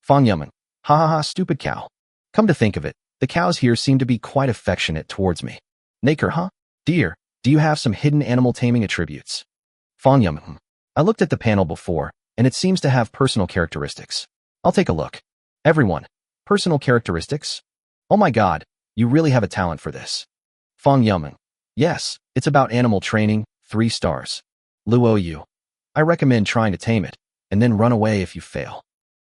Fang Yuming. Ha ha ha, stupid cow. Come to think of it, the cows here seem to be quite affectionate towards me. Naker, huh? Dear, do you have some hidden animal taming attributes? Fang Yuming. I looked at the panel before, and it seems to have personal characteristics. I'll take a look. Everyone. Personal characteristics? Oh my god, you really have a talent for this. Fang Yumeng. Yes, it's about animal training, 3 stars. Luo Yu. I recommend trying to tame it, and then run away if you fail.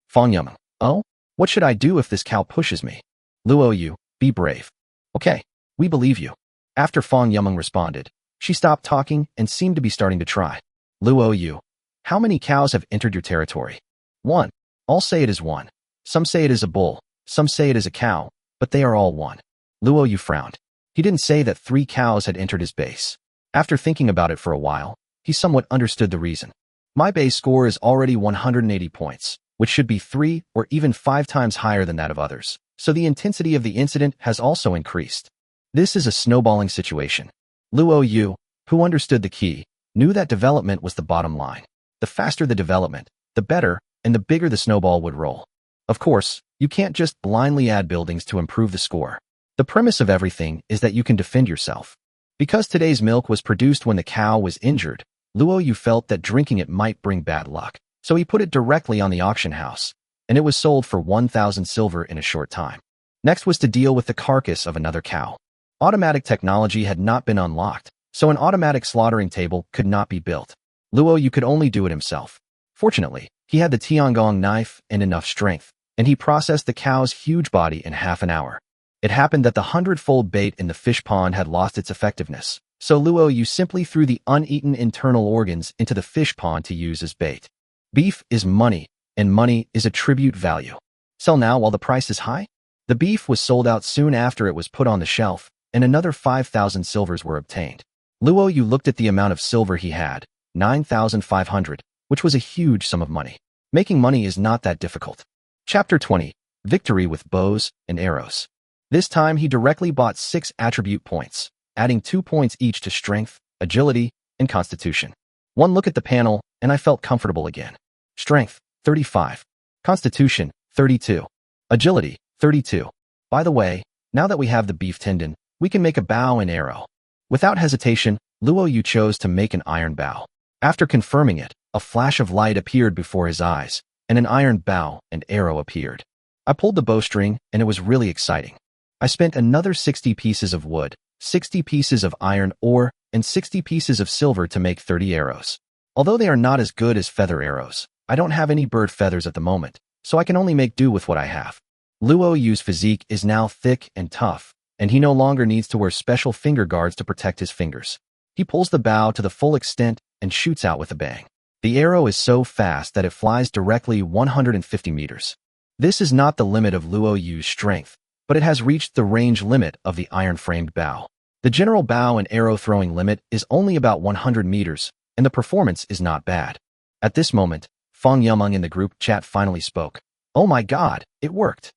Fang Yumeng. Oh? What should I do if this cow pushes me? Luo Yu. Be brave. Okay, we believe you. After Fang Yumeng responded, she stopped talking and seemed to be starting to try. Luo Yu. How many cows have entered your territory? 1. All say it is 1. Some say it is a bull, some say it is a cow, but they are all 1. Luo Yu frowned. He didn't say that 3 cows had entered his base. After thinking about it for a while, he somewhat understood the reason. My base score is already 180 points, which should be 3 or even 5 times higher than that of others, so the intensity of the incident has also increased. This is a snowballing situation. Luo Yu, who understood the key, knew that development was the bottom line. The faster the development, the better, and the bigger the snowball would roll. Of course, you can't just blindly add buildings to improve the score. The premise of everything is that you can defend yourself. Because today's milk was produced when the cow was injured, Luo Yu felt that drinking it might bring bad luck, so he put it directly on the auction house, and it was sold for 1,000 silver in a short time. Next was to deal with the carcass of another cow. Automatic technology had not been unlocked, so an automatic slaughtering table could not be built. Luo Yu could only do it himself. Fortunately, he had the Tiangong knife and enough strength, and he processed the cow's huge body in half an hour. It happened that the 100-fold bait in the fish pond had lost its effectiveness, so Luo Yu simply threw the uneaten internal organs into the fish pond to use as bait. Beef is money, and money is a tribute value. Sell now while the price is high? The beef was sold out soon after it was put on the shelf, and another 5,000 silvers were obtained. Luo Yu looked at the amount of silver he had, 9,500, which was a huge sum of money. Making money is not that difficult. Chapter 20. Victory with Bows and Arrows. This time he directly bought 6 attribute points, adding 2 points each to Strength, Agility, and Constitution. One look at the panel, and I felt comfortable again. Strength, 35. Constitution, 32. Agility, 32. By the way, now that we have the beef tendon, we can make a bow and arrow. Without hesitation, Luo Yu chose to make an iron bow. After confirming it, a flash of light appeared before his eyes, and an iron bow and arrow appeared. I pulled the bowstring, and it was really exciting. I spent another 60 pieces of wood, 60 pieces of iron ore, and 60 pieces of silver to make 30 arrows. Although they are not as good as feather arrows, I don't have any bird feathers at the moment, so I can only make do with what I have. Luo Yu's physique is now thick and tough, and he no longer needs to wear special finger guards to protect his fingers. He pulls the bow to the full extent and shoots out with a bang. The arrow is so fast that it flies directly 150 meters. This is not the limit of Luo Yu's strength, but it has reached the range limit of the iron-framed bow. The general bow and arrow throwing limit is only about 100 meters, and the performance is not bad. At this moment, Fang Yumeng in the group chat finally spoke. Oh my god, it worked.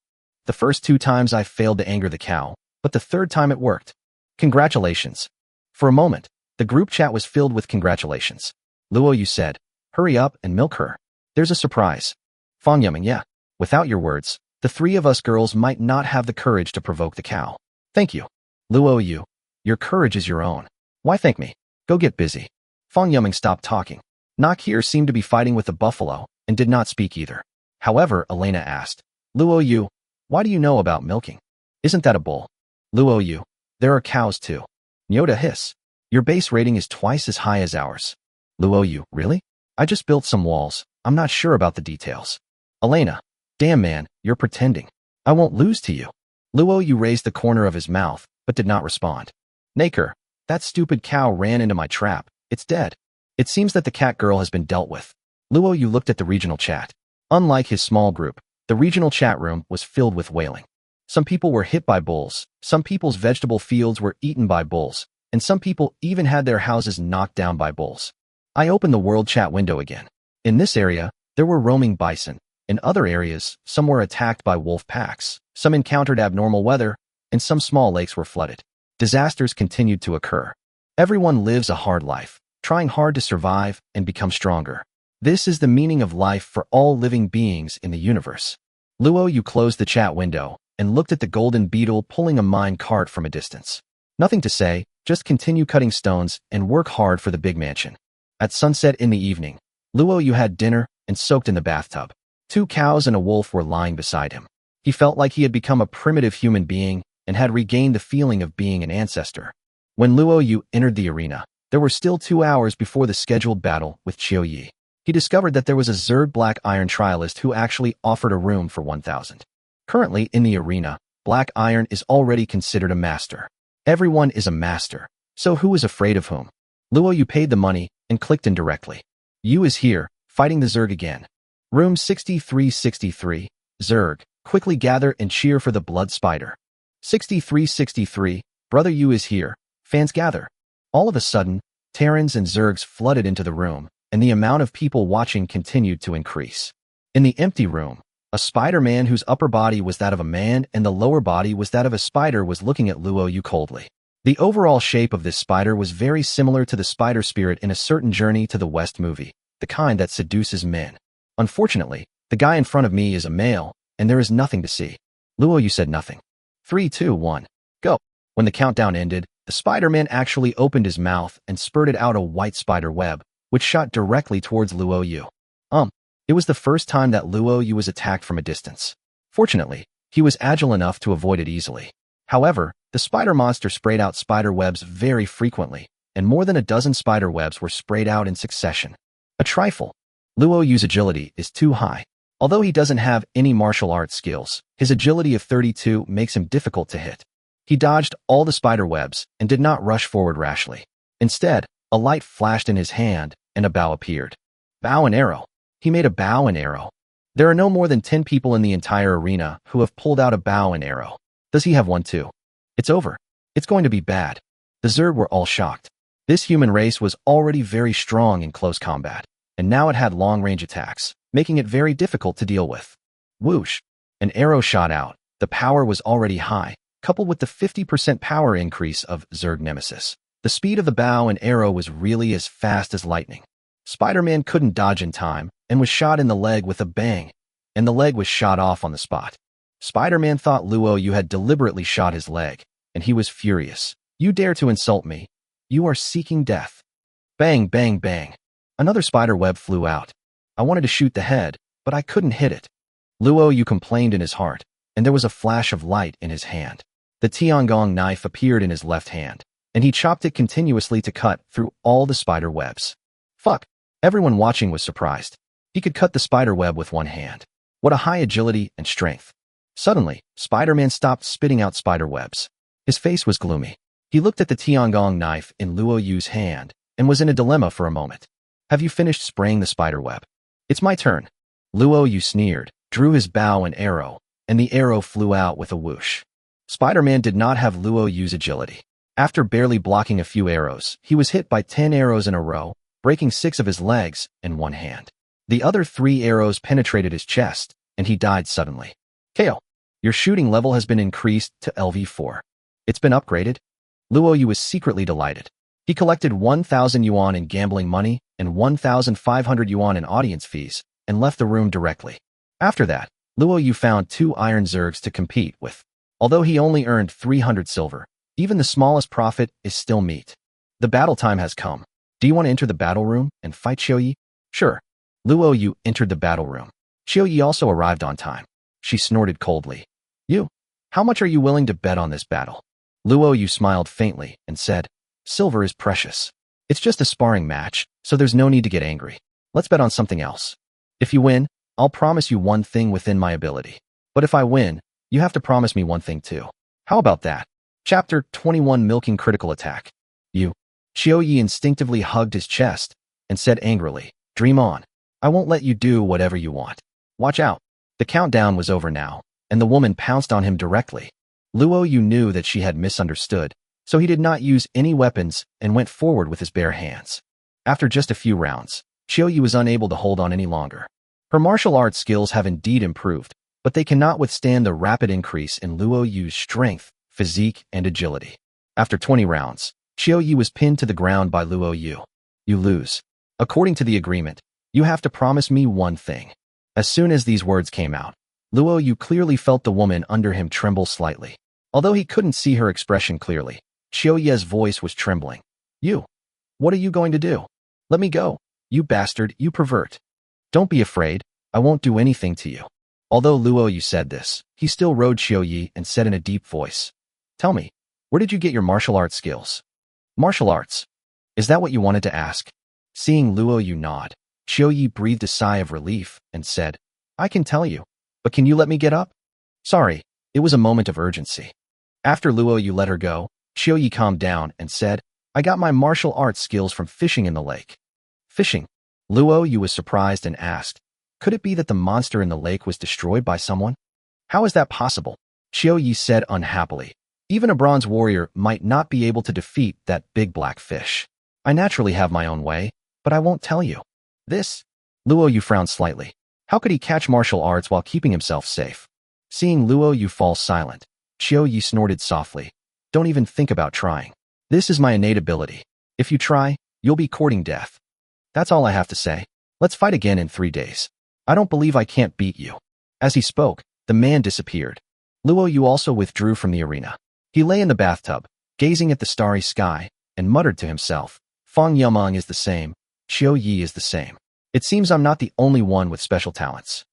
The first 2 times I failed to anger the cow, but the 3rd time it worked. Congratulations. For a moment, the group chat was filled with congratulations. Luo Yu said, hurry up and milk her. There's a surprise. Fang Yumeng, yeah. Without your words, the 3 of us girls might not have the courage to provoke the cow. Thank you. Luo Yu, your courage is your own. Why thank me? Go get busy. Fang Yumeng stopped talking. Nak here seemed to be fighting with the buffalo and did not speak either. However, Elena asked, Luo Yu, why do you know about milking? Isn't that a bull? Luo Yu, there are cows too. Nyota hiss. Your base rating is twice as high as ours. Luo Yu, really? I just built some walls. I'm not sure about the details. Elena, damn man, you're pretending. I won't lose to you. Luo Yu raised the corner of his mouth, but did not respond. Naker, that stupid cow ran into my trap. It's dead. It seems that the cat girl has been dealt with. Luo Yu looked at the regional chat. Unlike his small group, the regional chat room was filled with wailing. Some people were hit by bulls, some people's vegetable fields were eaten by bulls, and some people even had their houses knocked down by bulls. I opened the world chat window again. In this area, there were roaming bison. In other areas, some were attacked by wolf packs, some encountered abnormal weather, and some small lakes were flooded. Disasters continued to occur. Everyone lives a hard life, trying hard to survive and become stronger. This is the meaning of life for all living beings in the universe. Luo Yu closed the chat window and looked at the golden beetle pulling a mine cart from a distance. Nothing to say, just continue cutting stones and work hard for the big mansion. At sunset in the evening, Luo Yu had dinner and soaked in the bathtub. 2 cows and a wolf were lying beside him. He felt like he had become a primitive human being and had regained the feeling of being an ancestor. When Luo Yu entered the arena, there were still 2 hours before the scheduled battle with Qiu Yi. He discovered that there was a Zerg Black Iron trialist who actually offered a room for 1,000. Currently, in the arena, Black Iron is already considered a master. Everyone is a master, so who is afraid of whom? Luo Yu paid the money and clicked in directly. Yu is here, fighting the Zerg again. Room 6363, Zerg, quickly gather and cheer for the Blood Spider. 6363, Brother Yu is here, fans gather. All of a sudden, Terrans and Zergs flooded into the room, and the amount of people watching continued to increase. In the empty room, a Spider-Man whose upper body was that of a man and the lower body was that of a spider was looking at Luo Yu coldly. The overall shape of this spider was very similar to the spider spirit in A Certain Journey to the West movie, the kind that seduces men. Unfortunately, the guy in front of me is a male, and there is nothing to see. Luo Yu said nothing. 3, 2, 1, go. When the countdown ended, the Spider-Man actually opened his mouth and spurted out a white spider web, which shot directly towards Luo Yu. It was the first time that Luo Yu was attacked from a distance. Fortunately, he was agile enough to avoid it easily. However, the spider monster sprayed out spider webs very frequently, and more than a dozen spider webs were sprayed out in succession. A trifle. Luo Yu's agility is too high. Although he doesn't have any martial arts skills, his agility of 32 makes him difficult to hit. He dodged all the spider webs and did not rush forward rashly. Instead, a light flashed in his hand and a bow appeared. Bow and arrow. He made a bow and arrow. There are no more than 10 people in the entire arena who have pulled out a bow and arrow. Does he have one too? It's over. It's going to be bad. The Zerg were all shocked. This human race was already very strong in close combat, and now it had long-range attacks, making it very difficult to deal with. Whoosh! An arrow shot out. The power was already high, coupled with the 50% power increase of Zerg Nemesis. The speed of the bow and arrow was really as fast as lightning. Spider-Man couldn't dodge in time and was shot in the leg with a bang, and the leg was shot off on the spot. Spider-Man thought Luo Yu had deliberately shot his leg, and he was furious. You dare to insult me? You are seeking death. Bang, bang, bang. Another spider web flew out. I wanted to shoot the head, but I couldn't hit it. Luo Yu complained in his heart, and there was a flash of light in his hand. The Tiangong knife appeared in his left hand, and he chopped it continuously to cut through all the spider webs. Fuck! Everyone watching was surprised. He could cut the spider web with one hand. What a high agility and strength. Suddenly, Spider-Man stopped spitting out spider webs. His face was gloomy. He looked at the Tiangong knife in Luo Yu's hand and was in a dilemma for a moment. Have you finished spraying the spider web? It's my turn. Luo Yu sneered, drew his bow and arrow, and the arrow flew out with a whoosh. Spider-Man did not have Luo Yu's agility. After barely blocking a few arrows, he was hit by 10 arrows in a row, breaking 6 of his legs and 1 hand. The other 3 arrows penetrated his chest, and he died suddenly. Kale, your shooting level has been increased to LV4. It's been upgraded? Luo Yu was secretly delighted. He collected 1,000 yuan in gambling money and 1,500 yuan in audience fees, and left the room directly. After that, Luo Yu found 2 iron Zergs to compete with. Although he only earned 300 silver, even the smallest profit is still meat. The battle time has come. Do you want to enter the battle room and fight Qiu Yi? Sure. Luo Yu entered the battle room. Qiu Yi also arrived on time. She snorted coldly. You? How much are you willing to bet on this battle? Luo Yu smiled faintly and said, Silver is precious. It's just a sparring match, so there's no need to get angry. Let's bet on something else. If you win, I'll promise you one thing within my ability. But if I win, you have to promise me one thing too. How about that? Chapter 21 Milking Critical Attack. Qiu Yi instinctively hugged his chest and said angrily, Dream on. I won't let you do whatever you want. Watch out. The countdown was over now, and the woman pounced on him directly. Luo Yu knew that she had misunderstood, so he did not use any weapons and went forward with his bare hands. After just a few rounds, Qiu Yi was unable to hold on any longer. Her martial arts skills have indeed improved, but they cannot withstand the rapid increase in Luo Yu's strength, physique, and agility. After 20 rounds, Qiu Yi was pinned to the ground by Luo Yu. You lose. According to the agreement, you have to promise me one thing. As soon as these words came out, Luo Yu clearly felt the woman under him tremble slightly. Although he couldn't see her expression clearly, Qiu Yi's voice was trembling. You. What are you going to do? Let me go. You bastard, you pervert. Don't be afraid, I won't do anything to you. Although Luo Yu said this, he still rode Xiao Yi and said in a deep voice, Tell me, where did you get your martial arts skills? Martial arts? Is that what you wanted to ask? Seeing Luo Yu nod, Xiao Yi breathed a sigh of relief and said, I can tell you, but can you let me get up? Sorry, it was a moment of urgency. After Luo Yu let her go, Xiao Yi calmed down and said, I got my martial arts skills from fishing in the lake. Fishing? Luo Yu was surprised and asked, Could it be that the monster in the lake was destroyed by someone? How is that possible? Xiao Yi said unhappily. Even a bronze warrior might not be able to defeat that big black fish. I naturally have my own way, but I won't tell you. This? Luo Yu frowned slightly. How could he catch martial arts while keeping himself safe? Seeing Luo Yu fall silent, Xiao Yi snorted softly. Don't even think about trying. This is my innate ability. If you try, you'll be courting death. That's all I have to say. Let's fight again in 3 days. I don't believe I can't beat you. As he spoke, the man disappeared. Luo Yu also withdrew from the arena. He lay in the bathtub, gazing at the starry sky, and muttered to himself, Fang Yameng is the same, Xiao Yi is the same. It seems I'm not the only one with special talents.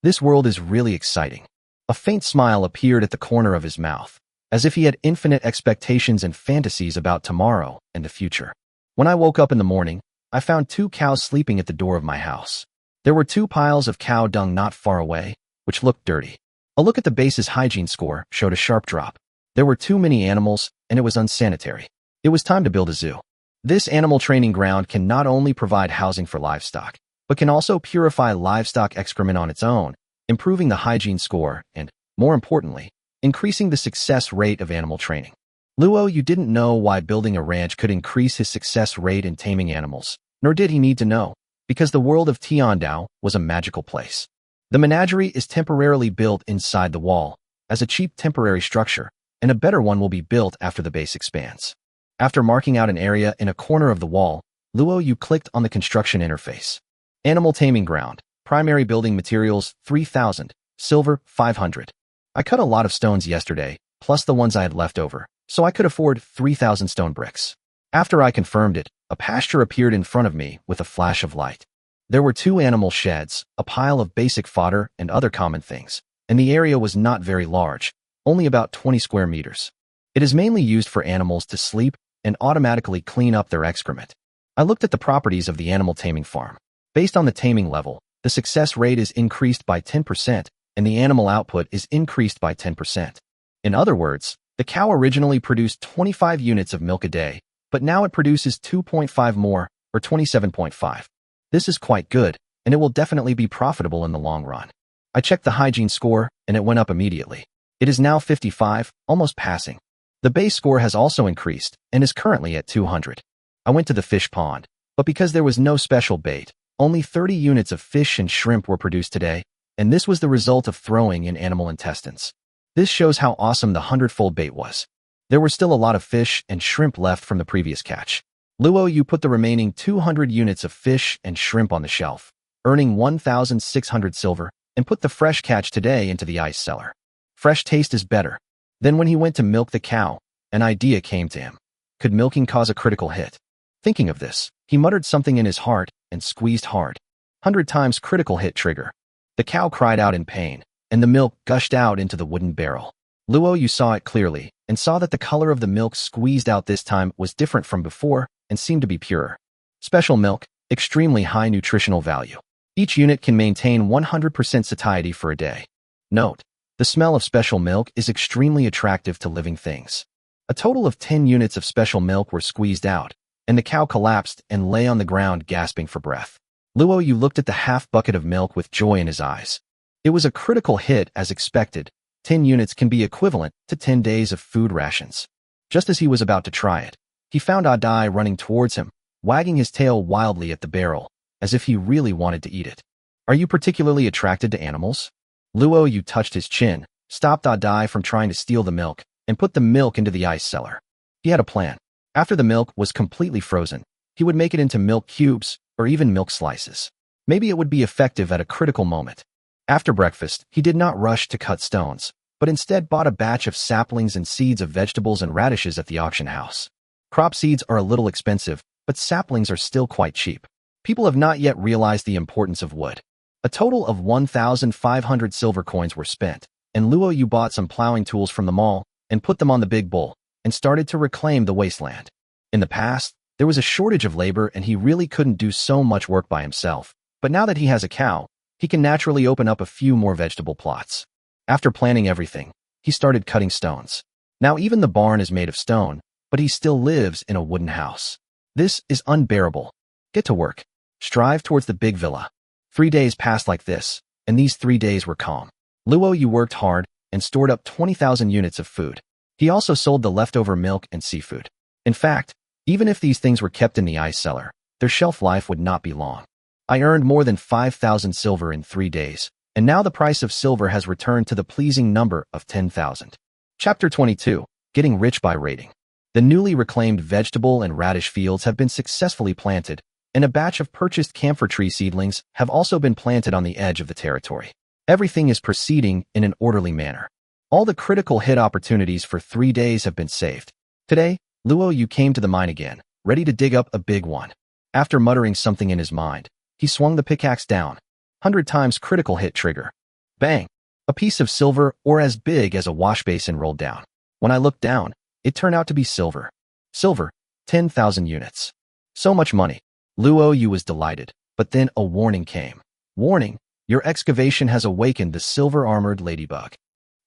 This world is really exciting. A faint smile appeared at the corner of his mouth, as if he had infinite expectations and fantasies about tomorrow and the future. When I woke up in the morning, I found 2 cows sleeping at the door of my house. There were 2 piles of cow dung not far away, which looked dirty. A look at the base's hygiene score showed a sharp drop. There were too many animals, and it was unsanitary. It was time to build a zoo. This animal training ground can not only provide housing for livestock, but can also purify livestock excrement on its own, improving the hygiene score and, more importantly, increasing the success rate of animal training. Luo Yu didn't know why building a ranch could increase his success rate in taming animals, nor did he need to know, because the world of Tiandao was a magical place. The menagerie is temporarily built inside the wall, as a cheap temporary structure, and a better one will be built after the base expands. After marking out an area in a corner of the wall, Luo Yu clicked on the construction interface. Animal taming ground, primary building materials 3,000, silver 500. I cut a lot of stones yesterday, plus the ones I had left over, so I could afford 3,000 stone bricks. After I confirmed it, a pasture appeared in front of me with a flash of light. There were 2 animal sheds, a pile of basic fodder and other common things, and the area was not very large, only about 20 square meters. It is mainly used for animals to sleep and automatically clean up their excrement. I looked at the properties of the animal taming farm. Based on the taming level, the success rate is increased by 10%, and the animal output is increased by 10%. In other words, the cow originally produced 25 units of milk a day, but now it produces 2.5 more, or 27.5. This is quite good, and it will definitely be profitable in the long run. I checked the hygiene score, and it went up immediately. It is now 55, almost passing. The base score has also increased, and is currently at 200. I went to the fish pond, but because there was no special bait, only 30 units of fish and shrimp were produced today, and this was the result of throwing in animal intestines. This shows how awesome the 100-fold bait was. There were still a lot of fish and shrimp left from the previous catch. Luo Yu put the remaining 200 units of fish and shrimp on the shelf, earning 1,600 silver, and put the fresh catch today into the ice cellar. Fresh taste is better. Then when he went to milk the cow, an idea came to him. Could milking cause a critical hit? Thinking of this, he muttered something in his heart and squeezed hard. 100 times critical hit trigger. The cow cried out in pain, and the milk gushed out into the wooden barrel. Luo Yu saw it clearly and saw that the color of the milk squeezed out this time was different from before and seemed to be purer. Special milk, extremely high nutritional value. Each unit can maintain 100% satiety for a day. Note: the smell of special milk is extremely attractive to living things. A total of 10 units of special milk were squeezed out, and the cow collapsed and lay on the ground gasping for breath. Luo Yu looked at the half bucket of milk with joy in his eyes. It was a critical hit as expected. 10 units can be equivalent to 10 days of food rations. Just as he was about to try it, he found Adai running towards him, wagging his tail wildly at the barrel, as if he really wanted to eat it. Are you particularly attracted to animals? Luo Yu touched his chin, stopped Adai from trying to steal the milk, and put the milk into the ice cellar. He had a plan. After the milk was completely frozen, he would make it into milk cubes or even milk slices. Maybe it would be effective at a critical moment. After breakfast, he did not rush to cut stones, but instead bought a batch of saplings and seeds of vegetables and radishes at the auction house. Crop seeds are a little expensive, but saplings are still quite cheap. People have not yet realized the importance of wood. A total of 1,500 silver coins were spent, and Luo Yu bought some plowing tools from the mall and put them on the big bull and started to reclaim the wasteland. In the past, there was a shortage of labor and he really couldn't do so much work by himself, but now that he has a cow, he can naturally open up a few more vegetable plots. After planning everything, he started cutting stones. Now even the barn is made of stone, but he still lives in a wooden house. This is unbearable. Get to work. Strive towards the big villa. 3 days passed like this, and these 3 days were calm. Luo Yu worked hard and stored up 20,000 units of food. He also sold the leftover milk and seafood. In fact, even if these things were kept in the ice cellar, their shelf life would not be long. I earned more than 5,000 silver in 3 days, and now the price of silver has returned to the pleasing number of 10,000. Chapter 22. Getting Rich by Raiding. The newly reclaimed vegetable and radish fields have been successfully planted, and a batch of purchased camphor tree seedlings have also been planted on the edge of the territory. Everything is proceeding in an orderly manner. All the critical hit opportunities for 3 days have been saved. Today, Luo Yu came to the mine again, ready to dig up a big one. After muttering something in his mind, he swung the pickaxe down. 100 times critical hit trigger. Bang! A piece of silver or as big as a wash basin rolled down. When I looked down, it turned out to be silver. Silver, 10,000 units. So much money. Luo Yu was delighted, but then a warning came. Warning, your excavation has awakened the silver-armored ladybug.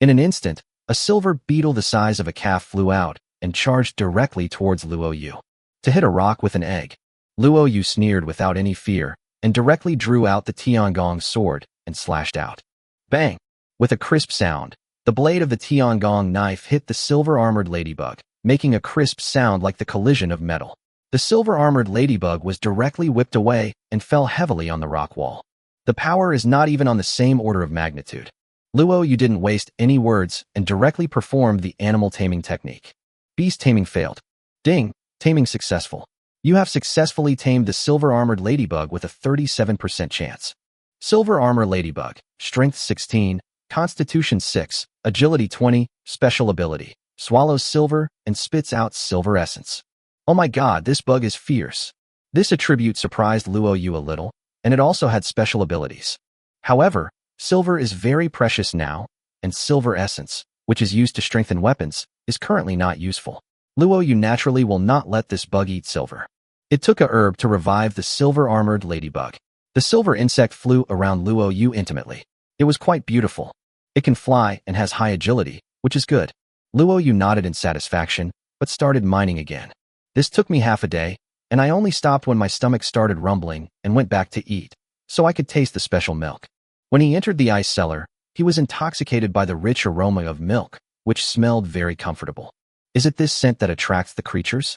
In an instant, a silver beetle the size of a calf flew out and charged directly towards Luo Yu. To hit a rock with an egg, Luo Yu sneered without any fear and directly drew out the Tiangong sword and slashed out. Bang! With a crisp sound, the blade of the Tiangong knife hit the silver-armored ladybug, making a crisp sound like the collision of metal. The silver-armored ladybug was directly whipped away and fell heavily on the rock wall. The power is not even on the same order of magnitude. Luo Yu didn't waste any words and directly performed the animal taming technique. Beast taming failed. Ding! Taming successful. You have successfully tamed the silver-armored ladybug with a 37% chance. Silver Armor Ladybug, Strength 16, Constitution 6, Agility 20, Special Ability, swallows silver and spits out silver essence. Oh my god, this bug is fierce. This attribute surprised Luo Yu a little, and it also had special abilities. However, silver is very precious now, and silver essence, which is used to strengthen weapons, is currently not useful. Luo Yu naturally will not let this bug eat silver. It took a herb to revive the silver-armored ladybug. The silver insect flew around Luo Yu intimately. It was quite beautiful. It can fly and has high agility, which is good. Luo Yu nodded in satisfaction, but started mining again. This took me half a day, and I only stopped when my stomach started rumbling and went back to eat, so I could taste the special milk. When he entered the ice cellar, he was intoxicated by the rich aroma of milk, which smelled very comfortable. Is it this scent that attracts the creatures?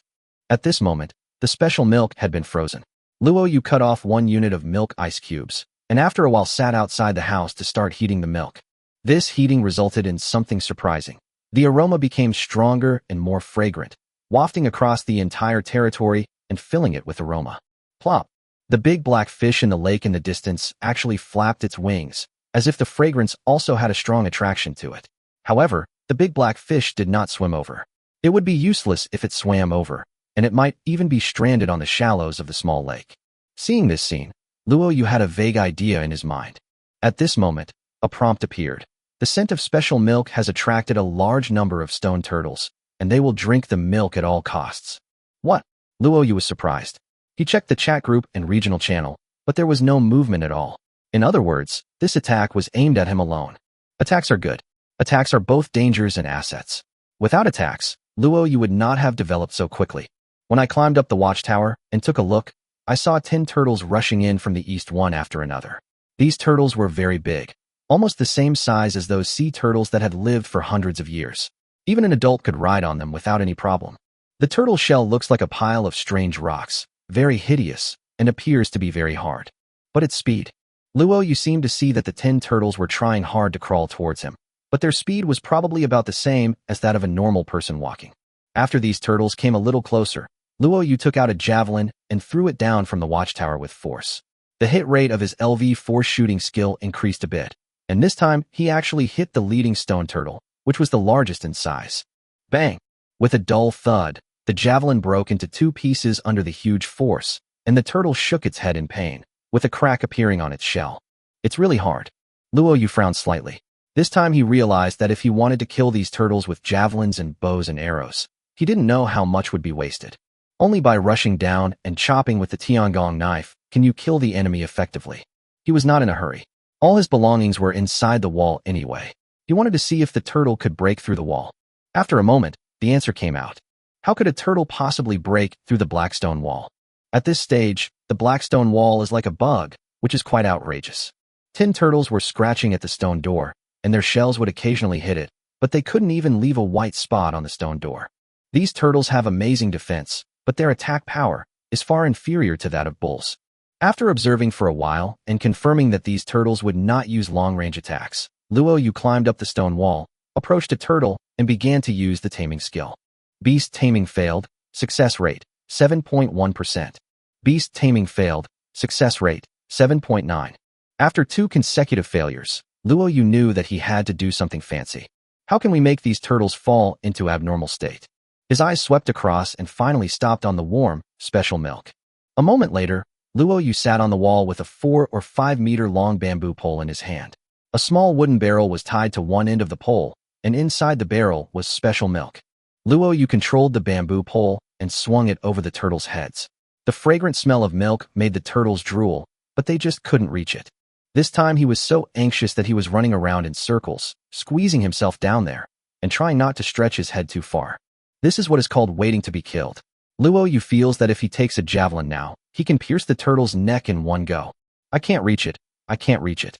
At this moment, the special milk had been frozen. Luo Yu cut off 1 unit of milk ice cubes, and after a while sat outside the house to start heating the milk. This heating resulted in something surprising. The aroma became stronger and more fragrant, wafting across the entire territory and filling it with aroma. Plop! The big black fish in the lake in the distance actually flapped its wings, as if the fragrance also had a strong attraction to it. However, the big black fish did not swim over. It would be useless if it swam over, and it might even be stranded on the shallows of the small lake. Seeing this scene, Luo Yu had a vague idea in his mind. At this moment, a prompt appeared. The scent of special milk has attracted a large number of stone turtles, and they will drink the milk at all costs. What? Luo Yu was surprised. He checked the chat group and regional channel, but there was no movement at all. In other words, this attack was aimed at him alone. Attacks are good. Attacks are both dangers and assets. Without attacks, Luo Yu would not have developed so quickly. When I climbed up the watchtower and took a look, I saw 10 turtles rushing in from the east one after another. These turtles were very big, almost the same size as those sea turtles that had lived for hundreds of years. Even an adult could ride on them without any problem. The turtle shell looks like a pile of strange rocks, very hideous, and appears to be very hard. But its speed. Luo Yu seemed to see that the 10 turtles were trying hard to crawl towards him, but their speed was probably about the same as that of a normal person walking. After these turtles came a little closer, Luo Yu took out a javelin and threw it down from the watchtower with force. The hit rate of his LV-4 shooting skill increased a bit, and this time he actually hit the leading stone turtle, which was the largest in size. Bang! With a dull thud, the javelin broke into 2 pieces under the huge force, and the turtle shook its head in pain, with a crack appearing on its shell. It's really hard. Luo Yu frowned slightly. This time he realized that if he wanted to kill these turtles with javelins and bows and arrows, he didn't know how much would be wasted. Only by rushing down and chopping with the Tiangong knife can you kill the enemy effectively. He was not in a hurry. All his belongings were inside the wall anyway. He wanted to see if the turtle could break through the wall. After a moment, the answer came out. How could a turtle possibly break through the black stone wall? At this stage, the black stone wall is like a bug, which is quite outrageous. 10 turtles were scratching at the stone door, and their shells would occasionally hit it, but they couldn't even leave a white spot on the stone door. These turtles have amazing defense, but their attack power is far inferior to that of bulls. After observing for a while and confirming that these turtles would not use long-range attacks, Luo Yu climbed up the stone wall, approached a turtle, and began to use the taming skill. Beast taming failed, success rate, 7.1%. Beast taming failed, success rate, 7.9. After 2 consecutive failures, Luo Yu knew that he had to do something fancy. How can we make these turtles fall into abnormal state? His eyes swept across and finally stopped on the warm, special milk. A moment later, Luo Yu sat on the wall with a 4 or 5 meter long bamboo pole in his hand. A small wooden barrel was tied to one end of the pole, and inside the barrel was special milk. Luo Yu controlled the bamboo pole and swung it over the turtles' heads. The fragrant smell of milk made the turtles drool, but they just couldn't reach it. This time he was so anxious that he was running around in circles, squeezing himself down there, and trying not to stretch his head too far. This is what is called waiting to be killed. Luo Yu feels that if he takes a javelin now, he can pierce the turtle's neck in one go. I can't reach it. I can't reach it.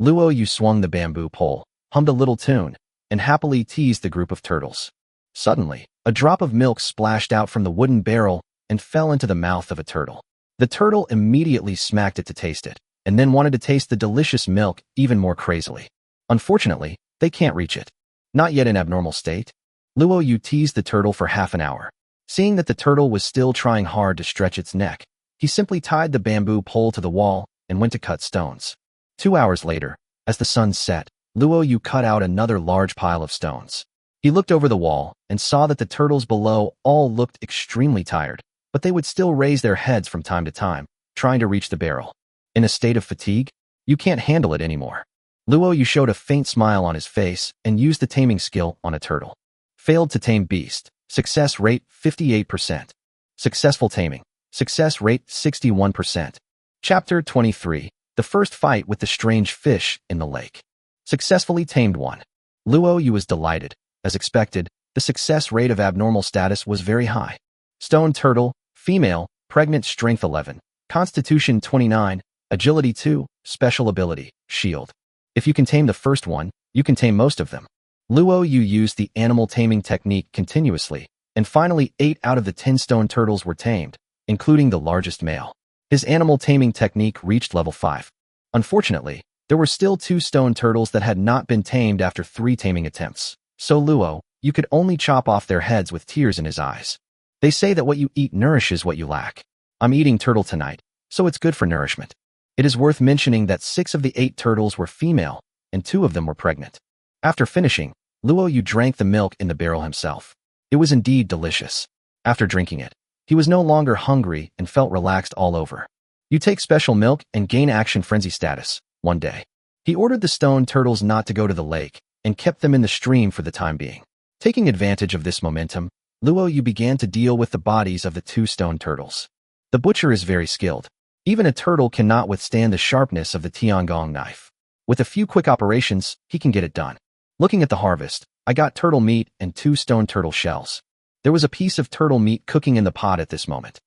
Luo Yu swung the bamboo pole, hummed a little tune, and happily teased the group of turtles. Suddenly, a drop of milk splashed out from the wooden barrel and fell into the mouth of a turtle. The turtle immediately smacked it to taste it, and then wanted to taste the delicious milk even more crazily. Unfortunately, they can't reach it. Not yet in abnormal state. Luo Yu teased the turtle for half an hour. Seeing that the turtle was still trying hard to stretch its neck, he simply tied the bamboo pole to the wall and went to cut stones. 2 hours later, as the sun set, Luo Yu cut out another large pile of stones. He looked over the wall and saw that the turtles below all looked extremely tired, but they would still raise their heads from time to time, trying to reach the barrel. In a state of fatigue, you can't handle it anymore. Luo Yu showed a faint smile on his face and used the taming skill on a turtle. Failed to tame beast. Success rate 58%. Successful taming. Success rate 61%. Chapter 23. The first fight with the strange fish in the lake. Successfully tamed one. Luo Yu was delighted. As expected, the success rate of abnormal status was very high. Stone turtle, female, pregnant, strength 11, constitution 29, agility 2, special ability, shield. If you can tame the first one, you can tame most of them. Luo Yu used the animal taming technique continuously, and finally 8 out of the 10 stone turtles were tamed, including the largest male. His animal taming technique reached level 5. Unfortunately, there were still 2 stone turtles that had not been tamed after 3 taming attempts. So Luo, you could only chop off their heads with tears in his eyes. They say that what you eat nourishes what you lack. I'm eating turtle tonight, so it's good for nourishment. It is worth mentioning that 6 of the 8 turtles were female, and 2 of them were pregnant. After finishing, Luo Yu drank the milk in the barrel himself. It was indeed delicious. After drinking it, he was no longer hungry and felt relaxed all over. You take special milk and gain action frenzy status. One day, he ordered the stone turtles not to go to the lake and kept them in the stream for the time being. Taking advantage of this momentum, Luo Yu began to deal with the bodies of the 2 stone turtles. The butcher is very skilled. Even a turtle cannot withstand the sharpness of the Tiangong knife. With a few quick operations, he can get it done. Looking at the harvest, I got turtle meat and 2 stone turtle shells. There was a piece of turtle meat cooking in the pot at this moment.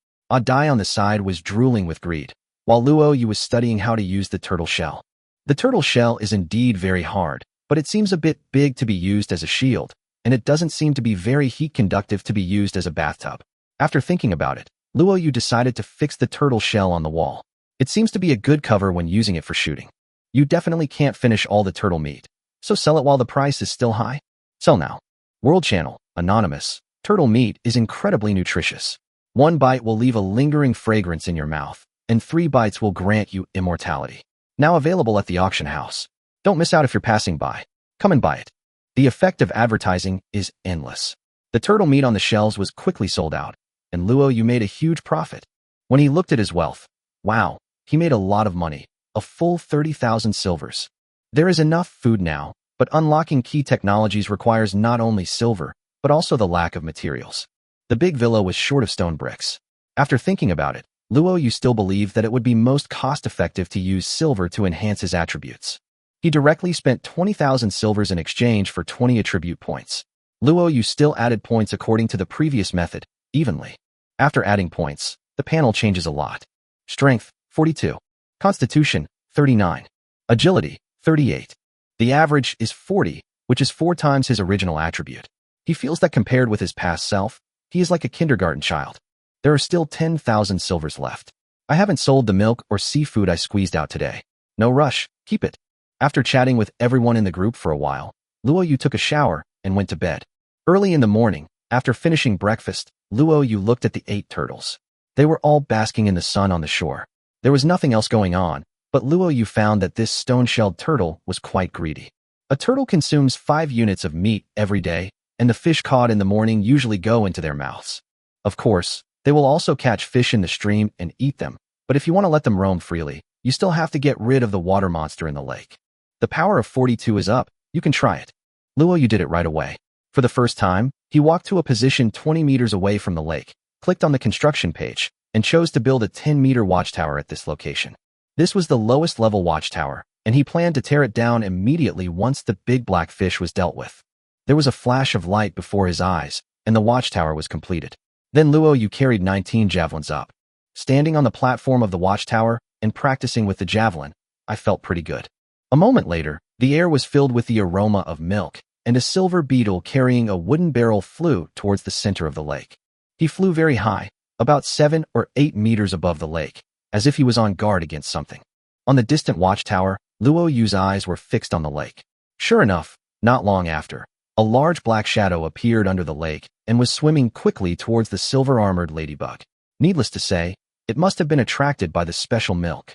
Dai on the side was drooling with greed, while Luo Yu was studying how to use the turtle shell. The turtle shell is indeed very hard, but it seems a bit big to be used as a shield, and it doesn't seem to be very heat conductive to be used as a bathtub. After thinking about it, Luo Yu decided to fix the turtle shell on the wall. It seems to be a good cover when using it for shooting. You definitely can't finish all the turtle meat, so sell it while the price is still high. Sell now. World Channel, Anonymous. Turtle meat is incredibly nutritious. 1 bite will leave a lingering fragrance in your mouth, and 3 bites will grant you immortality. Now available at the auction house. Don't miss out if you're passing by. Come and buy it. The effect of advertising is endless. The turtle meat on the shelves was quickly sold out, and Luo Yu made a huge profit. When he looked at his wealth, wow, he made a lot of money, a full 30,000 silvers. There is enough food now, but unlocking key technologies requires not only silver, but also the lack of materials. The big villa was short of stone bricks. After thinking about it, Luo Yu still believed that it would be most cost-effective to use silver to enhance his attributes. He directly spent 20,000 silvers in exchange for 20 attribute points. Luo Yu still added points according to the previous method, evenly. After adding points, the panel changes a lot. Strength, 42. Constitution, 39. Agility, 38. The average is 40, which is 4 times his original attribute. He feels that compared with his past self, he is like a kindergarten child. There are still 10,000 silvers left. I haven't sold the milk or seafood I squeezed out today. No rush, keep it. After chatting with everyone in the group for a while, Luo Yu took a shower and went to bed. Early in the morning, after finishing breakfast, Luo Yu looked at the 8 turtles. They were all basking in the sun on the shore. There was nothing else going on, but Luo Yu found that this stone-shelled turtle was quite greedy. A turtle consumes 5 units of meat every day, and the fish caught in the morning usually go into their mouths. Of course, they will also catch fish in the stream and eat them, but if you want to let them roam freely, you still have to get rid of the water monster in the lake. The power of 42 is up, you can try it. Luo Yu did it right away. For the first time, he walked to a position 20 meters away from the lake, clicked on the construction page, and chose to build a 10-meter watchtower at this location. This was the lowest level watchtower, and he planned to tear it down immediately once the big black fish was dealt with. There was a flash of light before his eyes, and the watchtower was completed. Then Luo Yu carried 19 javelins up. Standing on the platform of the watchtower and practicing with the javelin, I felt pretty good. A moment later, the air was filled with the aroma of milk, and a silver beetle carrying a wooden barrel flew towards the center of the lake. He flew very high, about 7 or 8 meters above the lake, as if he was on guard against something. On the distant watchtower, Luo Yu's eyes were fixed on the lake. Sure enough, not long after, a large black shadow appeared under the lake and was swimming quickly towards the silver-armored ladybug. Needless to say, it must have been attracted by the special milk.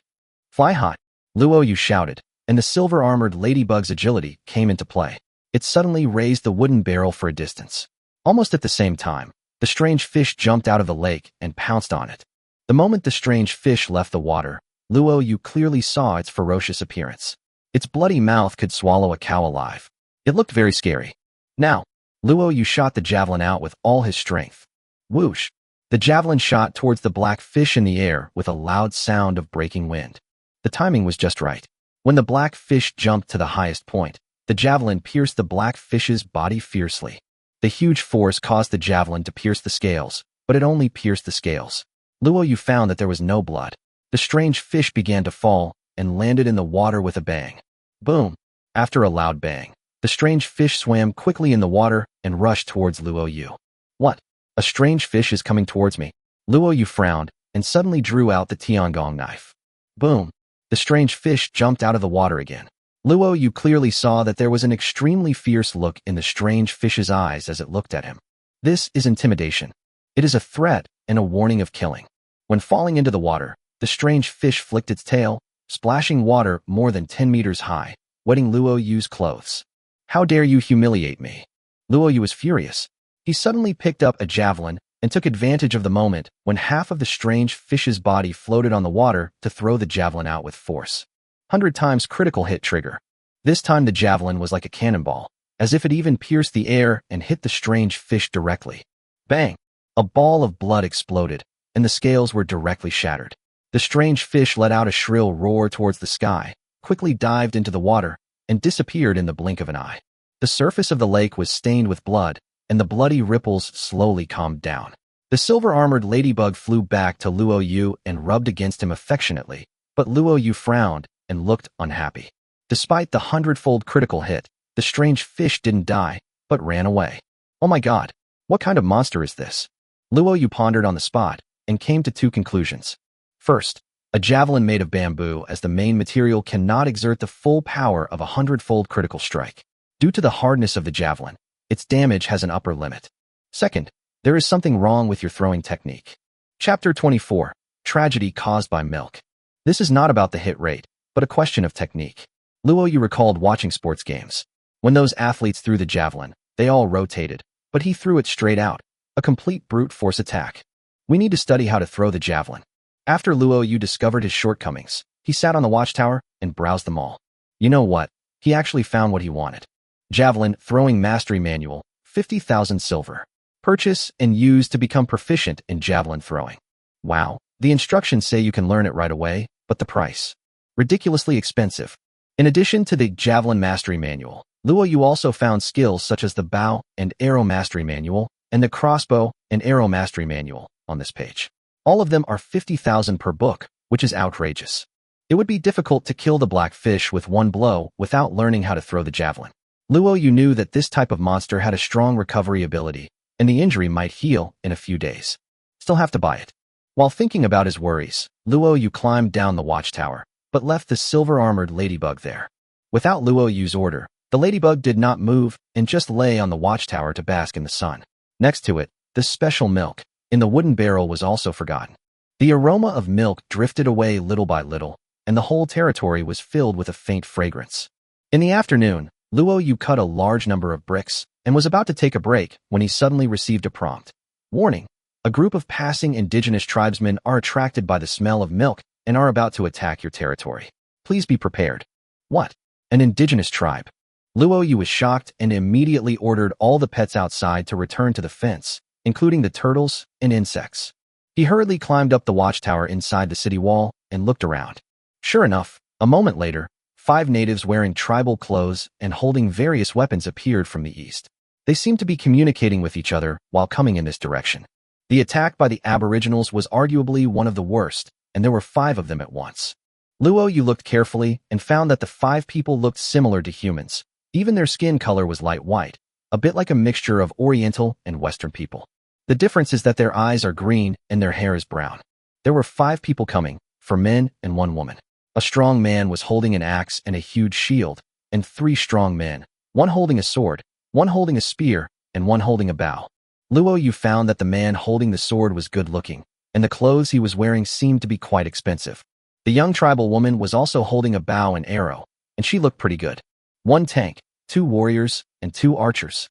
Fly hot, Luo Yu shouted, and the silver-armored ladybug's agility came into play. It suddenly raised the wooden barrel for a distance. Almost at the same time, the strange fish jumped out of the lake and pounced on it. The moment the strange fish left the water, Luo Yu clearly saw its ferocious appearance. Its bloody mouth could swallow a cow alive. It looked very scary. Now, Luo Yu shot the javelin out with all his strength. Whoosh! The javelin shot towards the black fish in the air with a loud sound of breaking wind. The timing was just right. When the black fish jumped to the highest point, the javelin pierced the black fish's body fiercely. The huge force caused the javelin to pierce the scales, but it only pierced the scales. Luo Yu found that there was no blood. The strange fish began to fall and landed in the water with a bang. Boom! After a loud bang, the strange fish swam quickly in the water and rushed towards Luo Yu. What? A strange fish is coming towards me. Luo Yu frowned and suddenly drew out the Tiangong knife. Boom! The strange fish jumped out of the water again. Luo Yu clearly saw that there was an extremely fierce look in the strange fish's eyes as it looked at him. This is intimidation. It is a threat and a warning of killing. When falling into the water, the strange fish flicked its tail, splashing water more than 10 meters high, wetting Luo Yu's clothes. How dare you humiliate me? Luo Yu was furious. He suddenly picked up a javelin and took advantage of the moment when half of the strange fish's body floated on the water to throw the javelin out with force. 100 times critical hit trigger. This time the javelin was like a cannonball, as if it even pierced the air and hit the strange fish directly. Bang! A ball of blood exploded, and the scales were directly shattered. The strange fish let out a shrill roar towards the sky, quickly dived into the water, and disappeared in the blink of an eye. The surface of the lake was stained with blood, and the bloody ripples slowly calmed down. The silver-armored ladybug flew back to Luo Yu and rubbed against him affectionately, but Luo Yu frowned and looked unhappy. Despite the 100-fold critical hit, the strange fish didn't die, but ran away. Oh my god, what kind of monster is this? Luo Yu pondered on the spot and came to 2 conclusions. First, a javelin made of bamboo as the main material cannot exert the full power of a 100-fold critical strike. Due to the hardness of the javelin, its damage has an upper limit. Second, there is something wrong with your throwing technique. Chapter 24, Tragedy Caused by Milk. This is not about the hit rate, but a question of technique. Luo Yu recalled watching sports games. When those athletes threw the javelin, they all rotated, but he threw it straight out, a complete brute force attack. We need to study how to throw the javelin. After Luo Yu discovered his shortcomings, he sat on the watchtower and browsed them all. You know what? He actually found what he wanted. Javelin Throwing Mastery Manual, 50,000 silver. Purchase and use to become proficient in javelin throwing. Wow, the instructions say you can learn it right away, but the price. Ridiculously expensive. In addition to the Javelin Mastery Manual, Luo Yu also found skills such as the Bow and Arrow Mastery Manual and the Crossbow and Arrow Mastery Manual on this page. All of them are 50,000 per book, which is outrageous. It would be difficult to kill the black fish with one blow without learning how to throw the javelin. Luo Yu knew that this type of monster had a strong recovery ability, and the injury might heal in a few days. Still have to buy it. While thinking about his worries, Luo Yu climbed down the watchtower, but left the silver-armored ladybug there. Without Luo Yu's order, the ladybug did not move and just lay on the watchtower to bask in the sun. Next to it, the special milk in the wooden barrel was also forgotten. The aroma of milk drifted away little by little, and the whole territory was filled with a faint fragrance. In the afternoon, Luo Yu cut a large number of bricks and was about to take a break when he suddenly received a prompt. Warning: a group of passing indigenous tribesmen are attracted by the smell of milk and are about to attack your territory. Please be prepared. What? An indigenous tribe? Luo Yu was shocked and immediately ordered all the pets outside to return to the fence, including the turtles and insects. He hurriedly climbed up the watchtower inside the city wall and looked around. Sure enough, a moment later, 5 natives wearing tribal clothes and holding various weapons appeared from the east. They seemed to be communicating with each other while coming in this direction. The attack by the Aboriginals was arguably one of the worst, and there were 5 of them at once. Luo Yu looked carefully and found that the 5 people looked similar to humans. Even their skin color was light white, a bit like a mixture of Oriental and Western people. The difference is that their eyes are green and their hair is brown. There were 5 people coming, 4 men and 1 woman. A strong man was holding an axe and a huge shield, and 3 strong men, 1 holding a sword, 1 holding a spear, and 1 holding a bow. Luo Yu found that the man holding the sword was good-looking, and the clothes he was wearing seemed to be quite expensive. The young tribal woman was also holding a bow and arrow, and she looked pretty good. 1 tank, 2 warriors, and 2 archers.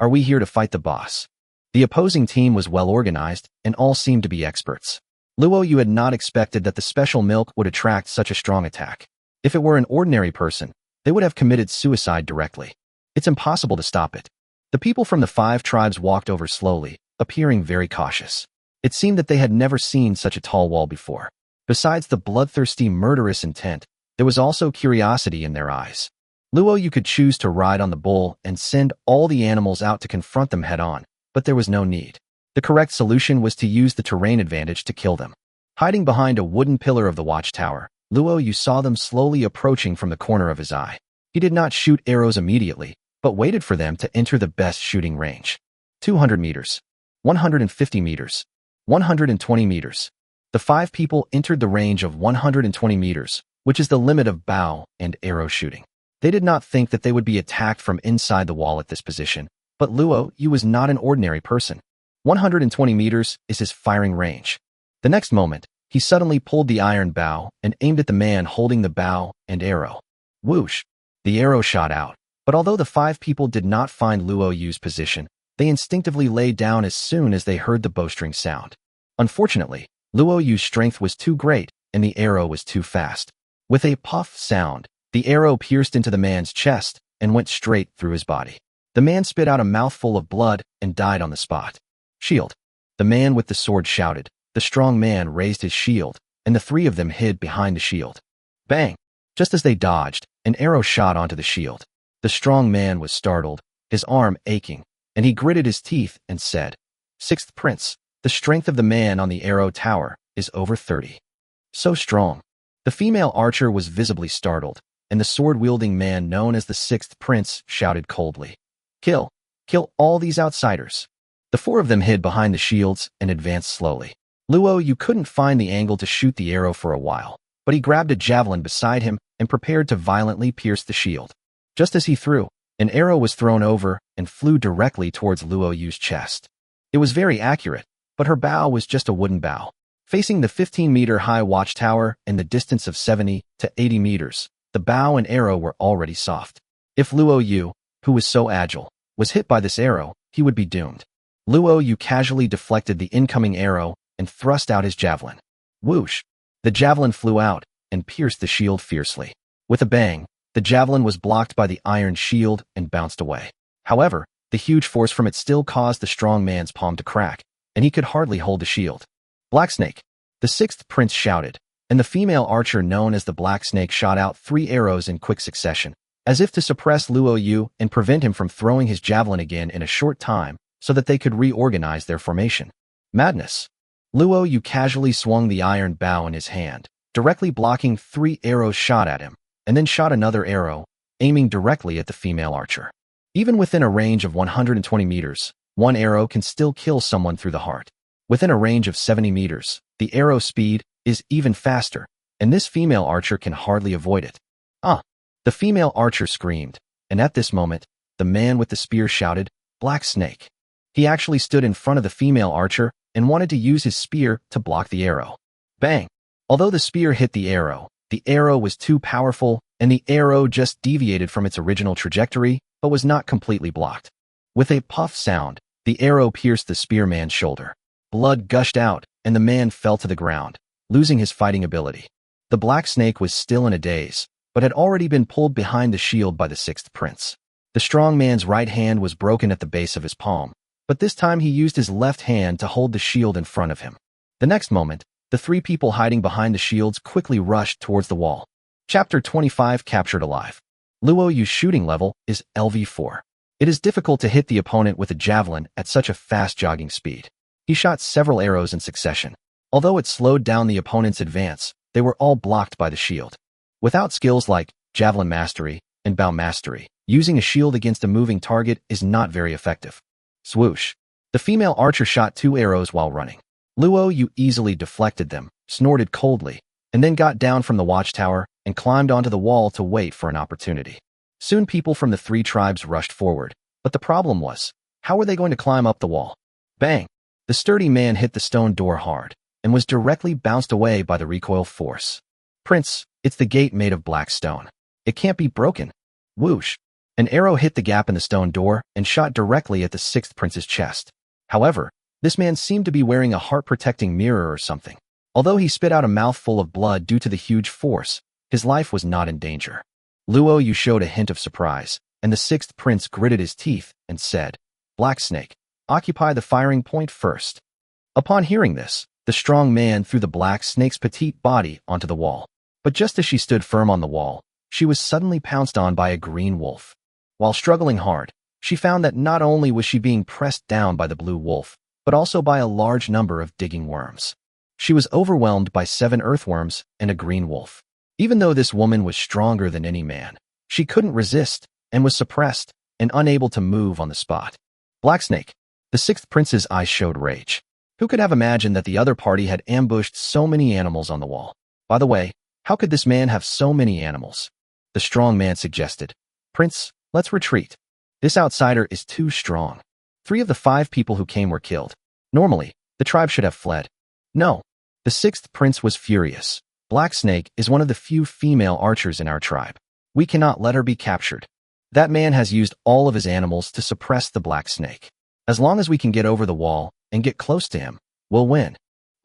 Are we here to fight the boss? The opposing team was well organized, and all seemed to be experts. Luo Yu had not expected that the special milk would attract such a strong attack. If it were an ordinary person, they would have committed suicide directly. It's impossible to stop it. The people from the 5 tribes walked over slowly, appearing very cautious. It seemed that they had never seen such a tall wall before. Besides the bloodthirsty, murderous intent, there was also curiosity in their eyes. Luo Yu could choose to ride on the bull and send all the animals out to confront them head-on, but there was no need. The correct solution was to use the terrain advantage to kill them. Hiding behind a wooden pillar of the watchtower, Luo Yu saw them slowly approaching from the corner of his eye. He did not shoot arrows immediately, but waited for them to enter the best shooting range. 200 meters. 150 meters. 120 meters. The 5 people entered the range of 120 meters, which is the limit of bow and arrow shooting. They did not think that they would be attacked from inside the wall at this position, but Luo Yu was not an ordinary person. 120 meters is his firing range. The next moment, he suddenly pulled the iron bow and aimed at the man holding the bow and arrow. Whoosh! The arrow shot out, but although the 5 people did not find Luo Yu's position, they instinctively lay down as soon as they heard the bowstring sound. Unfortunately, Luo Yu's strength was too great and the arrow was too fast. With a puff sound, the arrow pierced into the man's chest and went straight through his body. The man spit out a mouthful of blood and died on the spot. Shield. The man with the sword shouted. The strong man raised his shield, and the 3 of them hid behind the shield. Bang! Just as they dodged, an arrow shot onto the shield. The strong man was startled, his arm aching, and he gritted his teeth and said, "Sixth Prince, the strength of the man on the arrow tower is over 30. So strong." The female archer was visibly startled, and the sword-wielding man known as the 6th Prince shouted coldly, "Kill! Kill all these outsiders." The 4 of them hid behind the shields and advanced slowly. Luo Yu couldn't find the angle to shoot the arrow for a while, but he grabbed a javelin beside him and prepared to violently pierce the shield. Just as he threw, an arrow was thrown over and flew directly towards Luo Yu's chest. It was very accurate, but her bow was just a wooden bow. Facing the 15-meter-high watchtower and the distance of 70 to 80 meters, the bow and arrow were already soft. If Luo Yu, who was so agile, was hit by this arrow, he would be doomed. Luo Yu casually deflected the incoming arrow and thrust out his javelin. Whoosh! The javelin flew out and pierced the shield fiercely. With a bang, the javelin was blocked by the iron shield and bounced away. However, the huge force from it still caused the strong man's palm to crack, and he could hardly hold the shield. Black Snake! The sixth prince shouted, and the female archer known as the Black Snake shot out 3 arrows in quick succession, as if to suppress Luo Yu and prevent him from throwing his javelin again in a short time so that they could reorganize their formation. Madness! Luo Yu casually swung the iron bow in his hand, directly blocking 3 arrows shot at him, and then shot another arrow, aiming directly at the female archer. Even within a range of 120 meters, 1 arrow can still kill someone through the heart. Within a range of 70 meters, the arrow speed is even faster, and this female archer can hardly avoid it. Ah! The female archer screamed, and at this moment, the man with the spear shouted, "Black Snake!" He actually stood in front of the female archer and wanted to use his spear to block the arrow. Bang! Although the spear hit the arrow was too powerful, and the arrow just deviated from its original trajectory, but was not completely blocked. With a puff sound, the arrow pierced the spearman's shoulder. Blood gushed out, and the man fell to the ground, losing his fighting ability. The Black Snake was still in a daze, but had already been pulled behind the shield by the sixth prince. The strong man's right hand was broken at the base of his palm, but this time he used his left hand to hold the shield in front of him. The next moment, the 3 people hiding behind the shields quickly rushed towards the wall. Chapter 25 Captured Alive. Luo Yu's shooting level is LV4. It is difficult to hit the opponent with a javelin at such a fast jogging speed. He shot several arrows in succession. Although it slowed down the opponent's advance, they were all blocked by the shield. Without skills like Javelin Mastery and Bow Mastery, using a shield against a moving target is not very effective. Swoosh! The female archer shot 2 arrows while running. Luo Yu easily deflected them, snorted coldly, and then got down from the watchtower and climbed onto the wall to wait for an opportunity. Soon people from the 3 tribes rushed forward, but the problem was, how were they going to climb up the wall? Bang! The sturdy man hit the stone door hard, and was directly bounced away by the recoil force. Prince, it's the gate made of black stone. It can't be broken. Whoosh! An arrow hit the gap in the stone door and shot directly at the 6th prince's chest. However, this man seemed to be wearing a heart-protecting mirror or something. Although he spit out a mouthful of blood due to the huge force, his life was not in danger. Luo Yu showed a hint of surprise, and the 6th prince gritted his teeth and said, "Black Snake, occupy the firing point first." Upon hearing this, the strong man threw the Black Snake's petite body onto the wall. But just as she stood firm on the wall, she was suddenly pounced on by a green wolf. While struggling hard, she found that not only was she being pressed down by the blue wolf, but also by a large number of digging worms. She was overwhelmed by 7 earthworms and a green wolf. Even though this woman was stronger than any man, she couldn't resist and was suppressed and unable to move on the spot. Black Snake! The 6th prince's eyes showed rage. Who could have imagined that the other party had ambushed so many animals on the wall? By the way, how could this man have so many animals? The strong man suggested, "Prince, let's retreat. This outsider is too strong." 3 of the 5 people who came were killed. Normally, the tribe should have fled. No. The 6th prince was furious. Black Snake is one of the few female archers in our tribe. We cannot let her be captured. That man has used all of his animals to suppress the Black Snake. As long as we can get over the wall and get close to him, we'll win.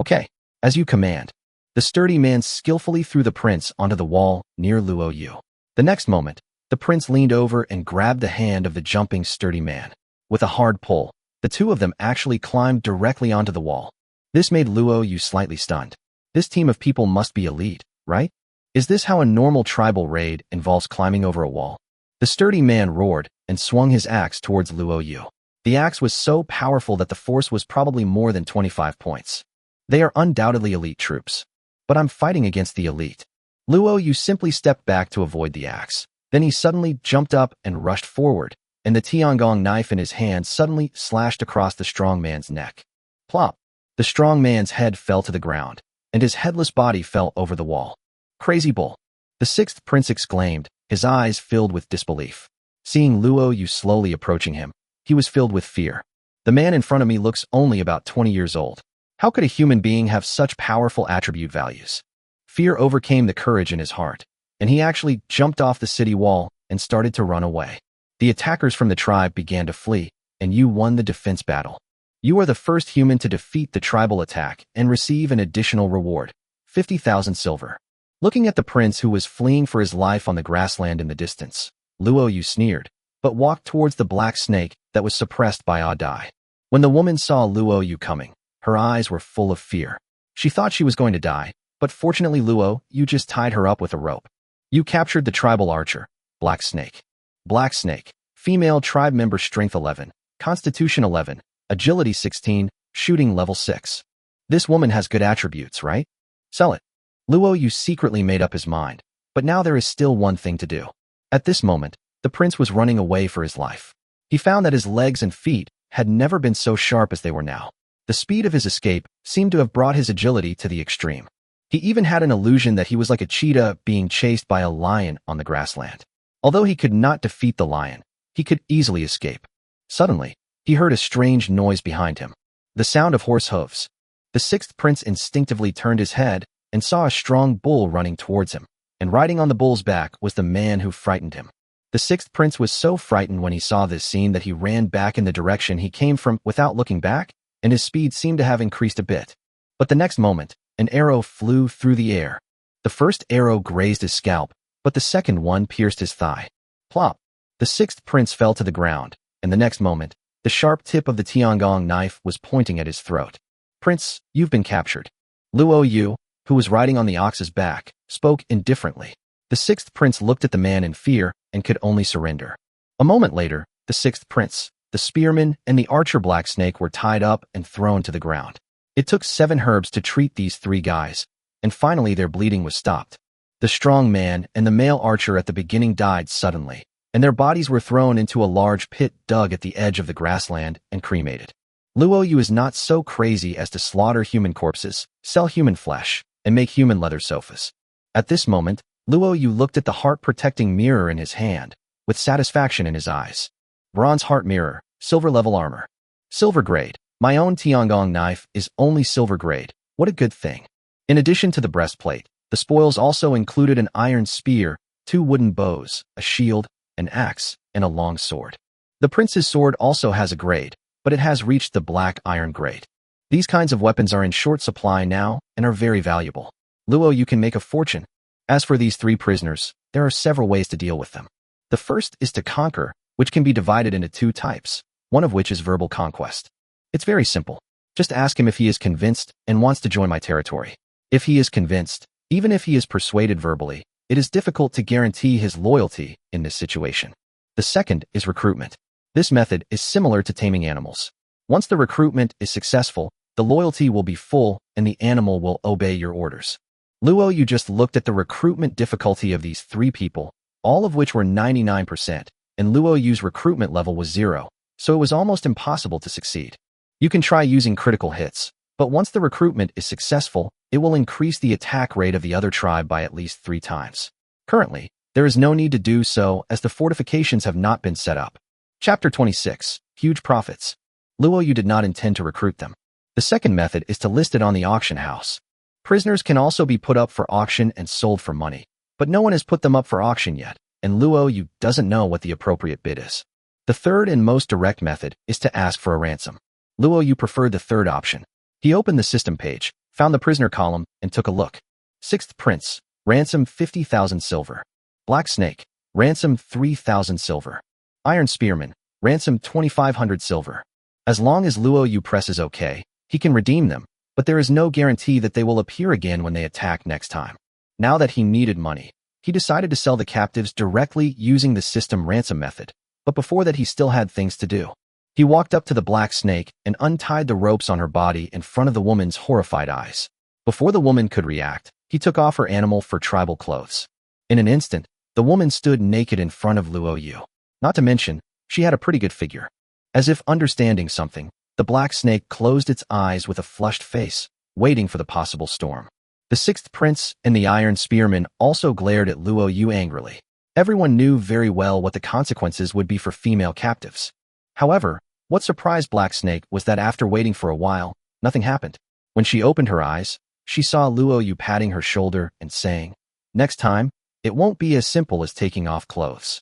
Okay, as you command. The sturdy man skillfully threw the prince onto the wall near Luo Yu. The next moment, the prince leaned over and grabbed the hand of the jumping sturdy man. With a hard pull, the 2 of them actually climbed directly onto the wall. This made Luo Yu slightly stunned. This team of people must be elite, right? Is this how a normal tribal raid involves climbing over a wall? The sturdy man roared and swung his axe towards Luo Yu. The axe was so powerful that the force was probably more than 25 points. They are undoubtedly elite troops. But I'm fighting against the elite. Luo Yu simply stepped back to avoid the axe. Then he suddenly jumped up and rushed forward, and the Tiangong knife in his hand suddenly slashed across the strong man's neck. Plop! The strong man's head fell to the ground, and his headless body fell over the wall. Crazy bull! The 6th prince exclaimed, his eyes filled with disbelief. Seeing Luo Yu slowly approaching him, he was filled with fear. The man in front of me looks only about 20 years old. How could a human being have such powerful attribute values? Fear overcame the courage in his heart, and he actually jumped off the city wall and started to run away. The attackers from the tribe began to flee, and you won the defense battle. You are the first human to defeat the tribal attack and receive an additional reward. 50,000 silver. Looking at the prince who was fleeing for his life on the grassland in the distance, Luo Yu sneered, but walked towards the black snake that was suppressed by Ah Dai. When the woman saw Luo Yu coming, her eyes were full of fear. She thought she was going to die, but fortunately Luo Yu just tied her up with a rope. You captured the tribal archer, Black Snake. Black Snake, female tribe member, strength 11, constitution 11, agility 16, shooting level 6. This woman has good attributes, right? Sell it. Luo Yu secretly made up his mind, but now there is still one thing to do. At this moment, the prince was running away for his life. He found that his legs and feet had never been so sharp as they were now. The speed of his escape seemed to have brought his agility to the extreme. He even had an illusion that he was like a cheetah being chased by a lion on the grassland. Although he could not defeat the lion, he could easily escape. Suddenly, he heard a strange noise behind him. The sound of horse hooves. The sixth prince instinctively turned his head and saw a strong bull running towards him, and riding on the bull's back was the man who frightened him. The sixth prince was so frightened when he saw this scene that he ran back in the direction he came from without looking back, and his speed seemed to have increased a bit. But the next moment, an arrow flew through the air. The first arrow grazed his scalp, but the second one pierced his thigh. Plop! The sixth prince fell to the ground, and the next moment, the sharp tip of the Tiangong knife was pointing at his throat. Prince, you've been captured. Luo Yu, who was riding on the ox's back, spoke indifferently. The sixth prince looked at the man in fear and could only surrender. A moment later, the sixth prince, the spearman, and the archer Black Snake were tied up and thrown to the ground. It took 7 herbs to treat these 3 guys, and finally their bleeding was stopped. The strong man and the male archer at the beginning died suddenly, and their bodies were thrown into a large pit dug at the edge of the grassland and cremated. Luo Yu is not so crazy as to slaughter human corpses, sell human flesh, and make human leather sofas. At this moment, Luo Yu looked at the heart-protecting mirror in his hand, with satisfaction in his eyes. Bronze heart mirror, silver level armor. Silver grade. My own Tiangong knife is only silver grade. What a good thing. In addition to the breastplate, the spoils also included an iron spear, 2 wooden bows, a shield, an axe, and a long sword. The prince's sword also has a grade, but it has reached the black iron grade. These kinds of weapons are in short supply now and are very valuable. Luo Yu can make a fortune. As for these 3 prisoners, there are several ways to deal with them. The first is to conquer, which can be divided into 2 types, one of which is verbal conquest. It's very simple. Just ask him if he is convinced and wants to join my territory. If he is convinced, even if he is persuaded verbally, it is difficult to guarantee his loyalty in this situation. The second is recruitment. This method is similar to taming animals. Once the recruitment is successful, the loyalty will be full and the animal will obey your orders. Luo Yu just looked at the recruitment difficulty of these 3 people, all of which were 99%, and Luo Yu's recruitment level was 0, so it was almost impossible to succeed. You can try using critical hits, but once the recruitment is successful, it will increase the attack rate of the other tribe by at least 3 times. Currently, there is no need to do so as the fortifications have not been set up. Chapter 26. Huge Profits. Luo Yu did not intend to recruit them. The second method is to list it on the auction house. Prisoners can also be put up for auction and sold for money, but no one has put them up for auction yet, and Luo Yu doesn't know what the appropriate bid is. The third and most direct method is to ask for a ransom. Luo Yu preferred the third option. He opened the system page, found the prisoner column, and took a look. Sixth Prince, ransom 50,000 silver. Black Snake, ransom 3,000 silver. Iron Spearman, ransom 2,500 silver. As long as Luo Yu presses OK, he can redeem them, but there is no guarantee that they will appear again when they attack next time. Now that he needed money, he decided to sell the captives directly using the system ransom method, but before that he still had things to do. He walked up to the Black Snake and untied the ropes on her body in front of the woman's horrified eyes. Before the woman could react, he took off her animal for tribal clothes. In an instant, the woman stood naked in front of Luo Yu. Not to mention, she had a pretty good figure. As if understanding something, the Black Snake closed its eyes with a flushed face, waiting for the possible storm. The sixth prince and the Iron Spearman also glared at Luo Yu angrily. Everyone knew very well what the consequences would be for female captives. However, what surprised Black Snake was that after waiting for a while, nothing happened. When she opened her eyes, she saw Luo Yu patting her shoulder and saying, "Next time, it won't be as simple as taking off clothes."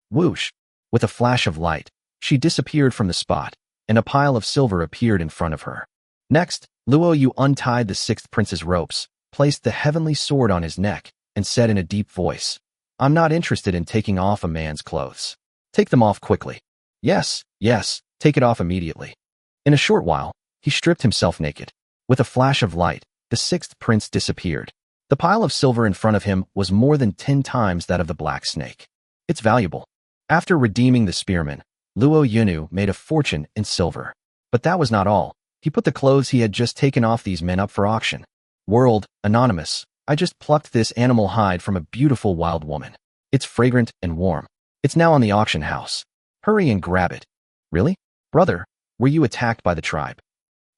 Whoosh! With a flash of light, she disappeared from the spot, and a pile of silver appeared in front of her. Next, Luo Yu untied the sixth prince's ropes, placed the heavenly sword on his neck and said in a deep voice, "I'm not interested in taking off a man's clothes. Take them off quickly. Yes, yes, take it off immediately." In a short while, he stripped himself naked. With a flash of light, the sixth prince disappeared. The pile of silver in front of him was more than 10 times that of the black snake. It's valuable. After redeeming the spearman, Luo Yunyu made a fortune in silver. But that was not all. He put the clothes he had just taken off these men up for auction. World, Anonymous, I just plucked this animal hide from a beautiful wild woman. It's fragrant and warm. It's now on the auction house. Hurry and grab it. Really? Brother, were you attacked by the tribe?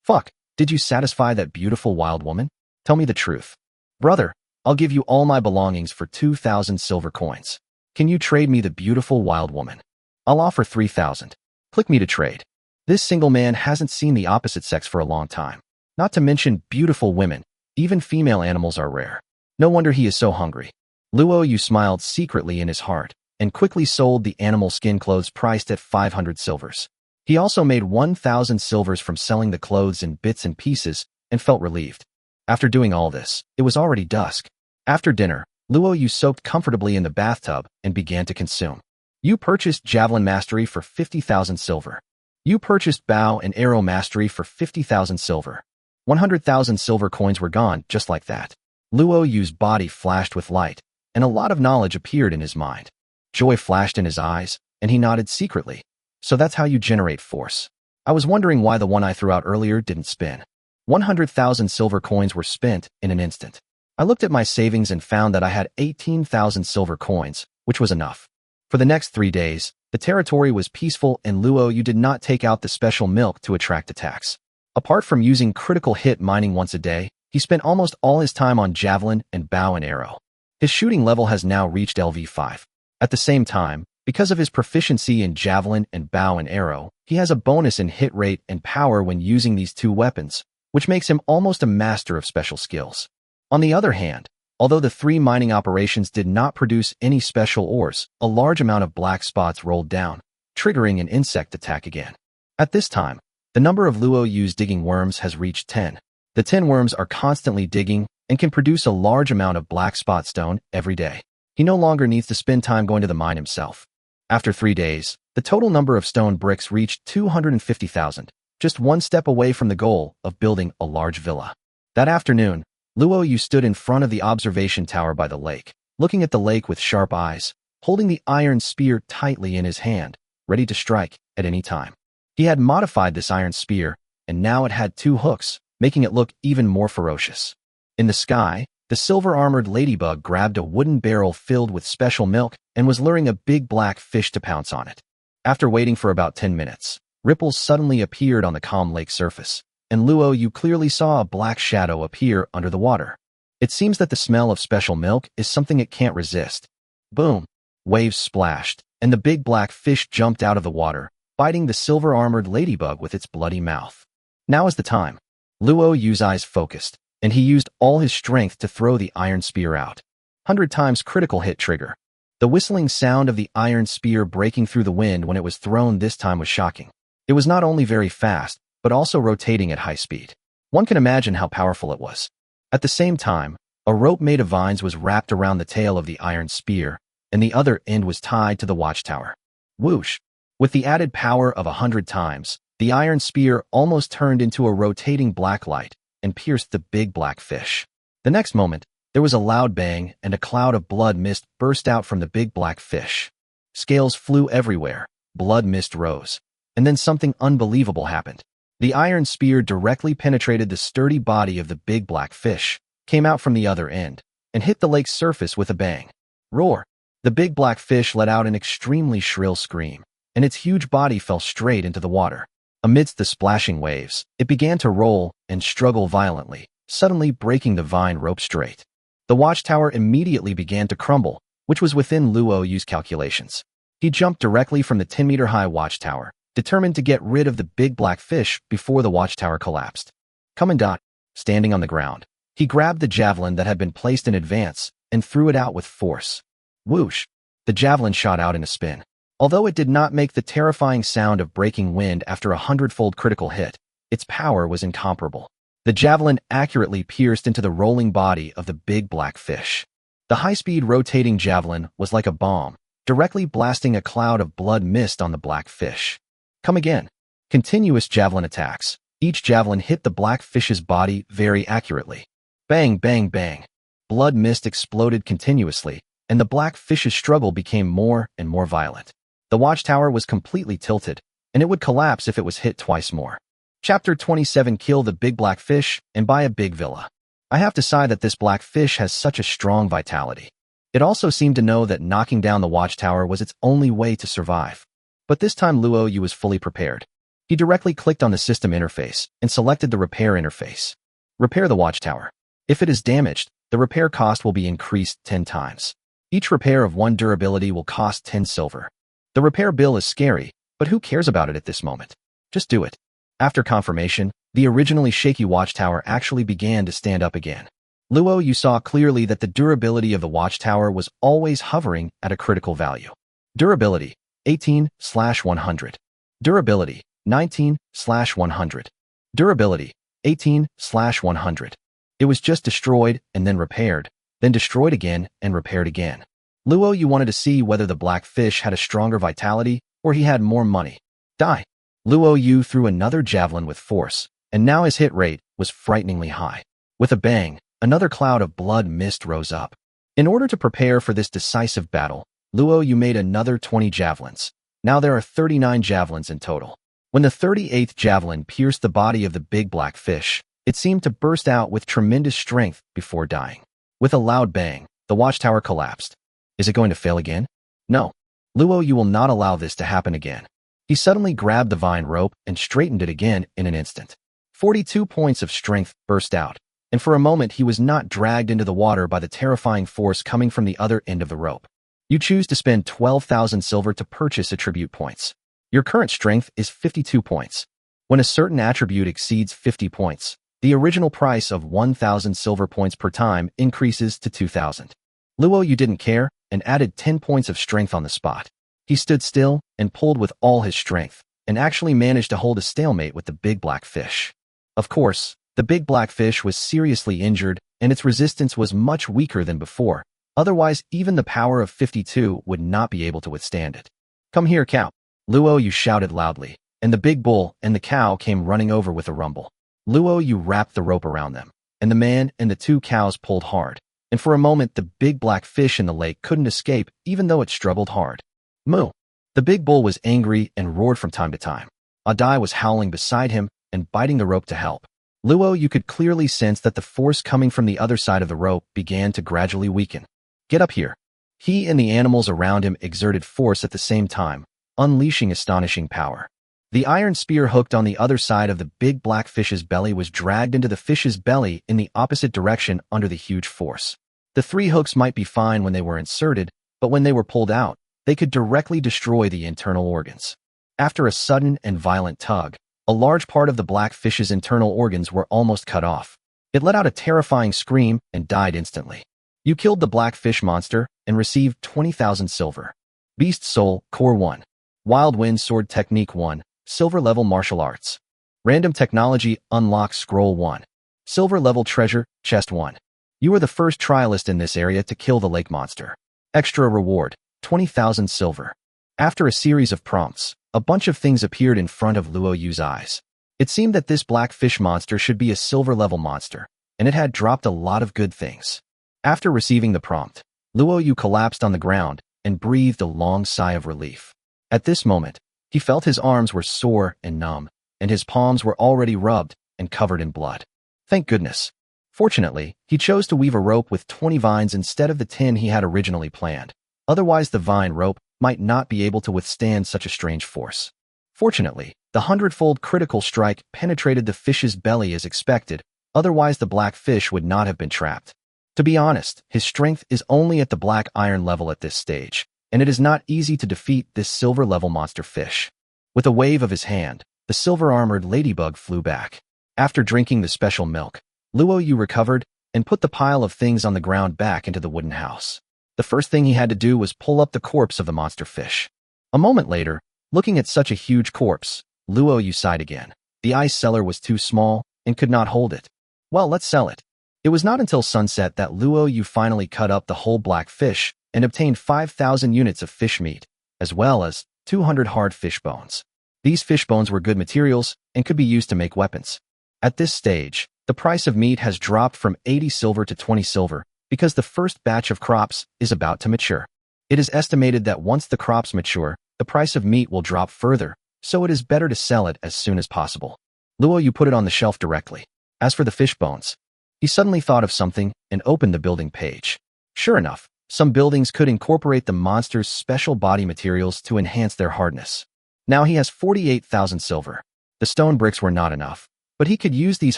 Fuck, did you satisfy that beautiful wild woman? Tell me the truth. Brother, I'll give you all my belongings for 2,000 silver coins. Can you trade me the beautiful wild woman? I'll offer 3,000. Click me to trade. This single man hasn't seen the opposite sex for a long time. Not to mention beautiful women. Even female animals are rare. No wonder he is so hungry. Luo Yu smiled secretly in his heart and quickly sold the animal skin clothes priced at 500 silvers. He also made 1,000 silvers from selling the clothes in bits and pieces and felt relieved. After doing all this, it was already dusk. After dinner, Luo Yu soaked comfortably in the bathtub and began to consume. You purchased Javelin Mastery for 50,000 silver. You purchased Bow and Arrow Mastery for 50,000 silver. 100,000 silver coins were gone just like that. Luo Yu's body flashed with light, and a lot of knowledge appeared in his mind. Joy flashed in his eyes, and he nodded secretly. So that's how you generate force. I was wondering why the one I threw out earlier didn't spin. 100,000 silver coins were spent in an instant. I looked at my savings and found that I had 18,000 silver coins, which was enough. For the next 3 days, the territory was peaceful and Luo Yu did not take out the special milk to attract attacks. Apart from using critical hit mining once a day, he spent almost all his time on javelin and bow and arrow. His shooting level has now reached LV5. At the same time, because of his proficiency in javelin and bow and arrow, he has a bonus in hit rate and power when using these two weapons, which makes him almost a master of special skills. On the other hand, although the 3 mining operations did not produce any special ores, a large amount of black spots rolled down, triggering an insect attack again. At this time, the number of Luo Yu's digging worms has reached 10. The 10 worms are constantly digging and can produce a large amount of black spot stone every day. He no longer needs to spend time going to the mine himself. After 3 days, the total number of stone bricks reached 250,000, just one step away from the goal of building a large villa. That afternoon, Luo Yu stood in front of the observation tower by the lake, looking at the lake with sharp eyes, holding the iron spear tightly in his hand, ready to strike at any time. He had modified this iron spear, and now it had 2 hooks, making it look even more ferocious. In the sky, the silver-armored ladybug grabbed a wooden barrel filled with special milk and was luring a big black fish to pounce on it. After waiting for about 10 minutes, ripples suddenly appeared on the calm lake surface, and Luo Yu clearly saw a black shadow appear under the water. It seems that the smell of special milk is something it can't resist. Boom! Waves splashed, and the big black fish jumped out of the water, biting the silver-armored ladybug with its bloody mouth. Now is the time. Luo Yu's eyes focused, and he used all his strength to throw the iron spear out. 100 times critical hit trigger. The whistling sound of the iron spear breaking through the wind when it was thrown this time was shocking. It was not only very fast, but also rotating at high speed. One can imagine how powerful it was. At the same time, a rope made of vines was wrapped around the tail of the iron spear, and the other end was tied to the watchtower. Whoosh! With the added power of 100 times, the iron spear almost turned into a rotating black light and pierced the big black fish. The next moment, there was a loud bang and a cloud of blood mist burst out from the big black fish. Scales flew everywhere, blood mist rose, and then something unbelievable happened. The iron spear directly penetrated the sturdy body of the big black fish, came out from the other end, and hit the lake's surface with a bang. Roar! The big black fish let out an extremely shrill scream, and its huge body fell straight into the water. Amidst the splashing waves, it began to roll and struggle violently, suddenly breaking the vine rope straight. The watchtower immediately began to crumble, which was within Luo Yu's calculations. He jumped directly from the 10-meter-high watchtower, determined to get rid of the big black fish before the watchtower collapsed. Commandant, standing on the ground, he grabbed the javelin that had been placed in advance and threw it out with force. Whoosh! The javelin shot out in a spin. Although it did not make the terrifying sound of breaking wind after a 100-fold critical hit, its power was incomparable. The javelin accurately pierced into the rolling body of the big black fish. The high-speed rotating javelin was like a bomb, directly blasting a cloud of blood mist on the black fish. Come again. Continuous javelin attacks. Each javelin hit the black fish's body very accurately. Bang, bang, bang. Blood mist exploded continuously, and the black fish's struggle became more and more violent. The watchtower was completely tilted, and it would collapse if it was hit twice more. Chapter 27: Kill the Big Black Fish and Buy a Big Villa. I have to sigh that this black fish has such a strong vitality. It also seemed to know that knocking down the watchtower was its only way to survive. But this time Luo Yu was fully prepared. He directly clicked on the system interface and selected the repair interface. Repair the watchtower. If it is damaged, the repair cost will be increased 10 times. Each repair of 1 durability will cost 10 silver. The repair bill is scary, but who cares about it at this moment? Just do it. After confirmation, the originally shaky watchtower actually began to stand up again. Luo Yu saw clearly that the durability of the watchtower was always hovering at a critical value. Durability, 18/100. Durability, 19/100. Durability, 18/100. It was just destroyed and then repaired, then destroyed again and repaired again. Luo Yu wanted to see whether the black fish had a stronger vitality or he had more money. Die. Luo Yu threw another javelin with force, and now his hit rate was frighteningly high. With a bang, another cloud of blood mist rose up. In order to prepare for this decisive battle, Luo Yu made another 20 javelins. Now there are 39 javelins in total. When the 38th javelin pierced the body of the big black fish, it seemed to burst out with tremendous strength before dying. With a loud bang, the watchtower collapsed. Is it going to fail again? No. Luo Yu will not allow this to happen again. He suddenly grabbed the vine rope and straightened it again in an instant. 42 points of strength burst out, and for a moment he was not dragged into the water by the terrifying force coming from the other end of the rope. You choose to spend 12,000 silver to purchase attribute points. Your current strength is 52 points. When a certain attribute exceeds 50 points, the original price of 1,000 silver points per time increases to 2,000. Luo Yu didn't care and added 10 points of strength on the spot. He stood still and pulled with all his strength, and actually managed to hold a stalemate with the big black fish. Of course, the big black fish was seriously injured, and its resistance was much weaker than before. Otherwise, even the power of 52 would not be able to withstand it. Come here, cow. Luo Yu shouted loudly, and the big bull and the cow came running over with a rumble. Luo Yu wrapped the rope around them, and the man and the 2 cows pulled hard, and for a moment the big black fish in the lake couldn't escape even though it struggled hard. Moo! The big bull was angry and roared from time to time. Adai was howling beside him and biting the rope to help. Luo Yu could clearly sense that the force coming from the other side of the rope began to gradually weaken. Get up here. He and the animals around him exerted force at the same time, unleashing astonishing power. The iron spear hooked on the other side of the big black fish's belly was dragged into the fish's belly in the opposite direction under the huge force. The 3 hooks might be fine when they were inserted, but when they were pulled out, they could directly destroy the internal organs. After a sudden and violent tug, a large part of the black fish's internal organs were almost cut off. It let out a terrifying scream and died instantly. You killed the black fish monster and received 20,000 silver. Beast Soul, Core 1. Wild Wind Sword Technique 1, Silver Level Martial Arts. Random Technology Unlock Scroll 1. Silver Level Treasure, Chest 1. You are the first trialist in this area to kill the lake monster. Extra reward, 20,000 silver. After a series of prompts, a bunch of things appeared in front of Luo Yu's eyes. It seemed that this black fish monster should be a silver-level monster, and it had dropped a lot of good things. After receiving the prompt, Luo Yu collapsed on the ground and breathed a long sigh of relief. At this moment, he felt his arms were sore and numb, and his palms were already rubbed and covered in blood. Thank goodness. Fortunately, he chose to weave a rope with 20 vines instead of the 10 he had originally planned. Otherwise, the vine rope might not be able to withstand such a strange force. Fortunately, the 100-fold critical strike penetrated the fish's belly as expected, otherwise the black fish would not have been trapped. To be honest, his strength is only at the black iron level at this stage, and it is not easy to defeat this silver-level monster fish. With a wave of his hand, the silver-armored ladybug flew back. After drinking the special milk, Luo Yu recovered and put the pile of things on the ground back into the wooden house. The first thing he had to do was pull up the corpse of the monster fish. A moment later, looking at such a huge corpse, Luo Yu sighed again. The ice cellar was too small and could not hold it. Well, let's sell it. It was not until sunset that Luo Yu finally cut up the whole black fish and obtained 5,000 units of fish meat, as well as 200 hard fish bones. These fish bones were good materials and could be used to make weapons. At this stage, the price of meat has dropped from 80 silver to 20 silver because the first batch of crops is about to mature. It is estimated that once the crops mature, the price of meat will drop further, so it is better to sell it as soon as possible. Luo Yu put it on the shelf directly. As for the fish bones, he suddenly thought of something and opened the building page. Sure enough, some buildings could incorporate the monster's special body materials to enhance their hardness. Now he has 48,000 silver. The stone bricks were not enough, but he could use these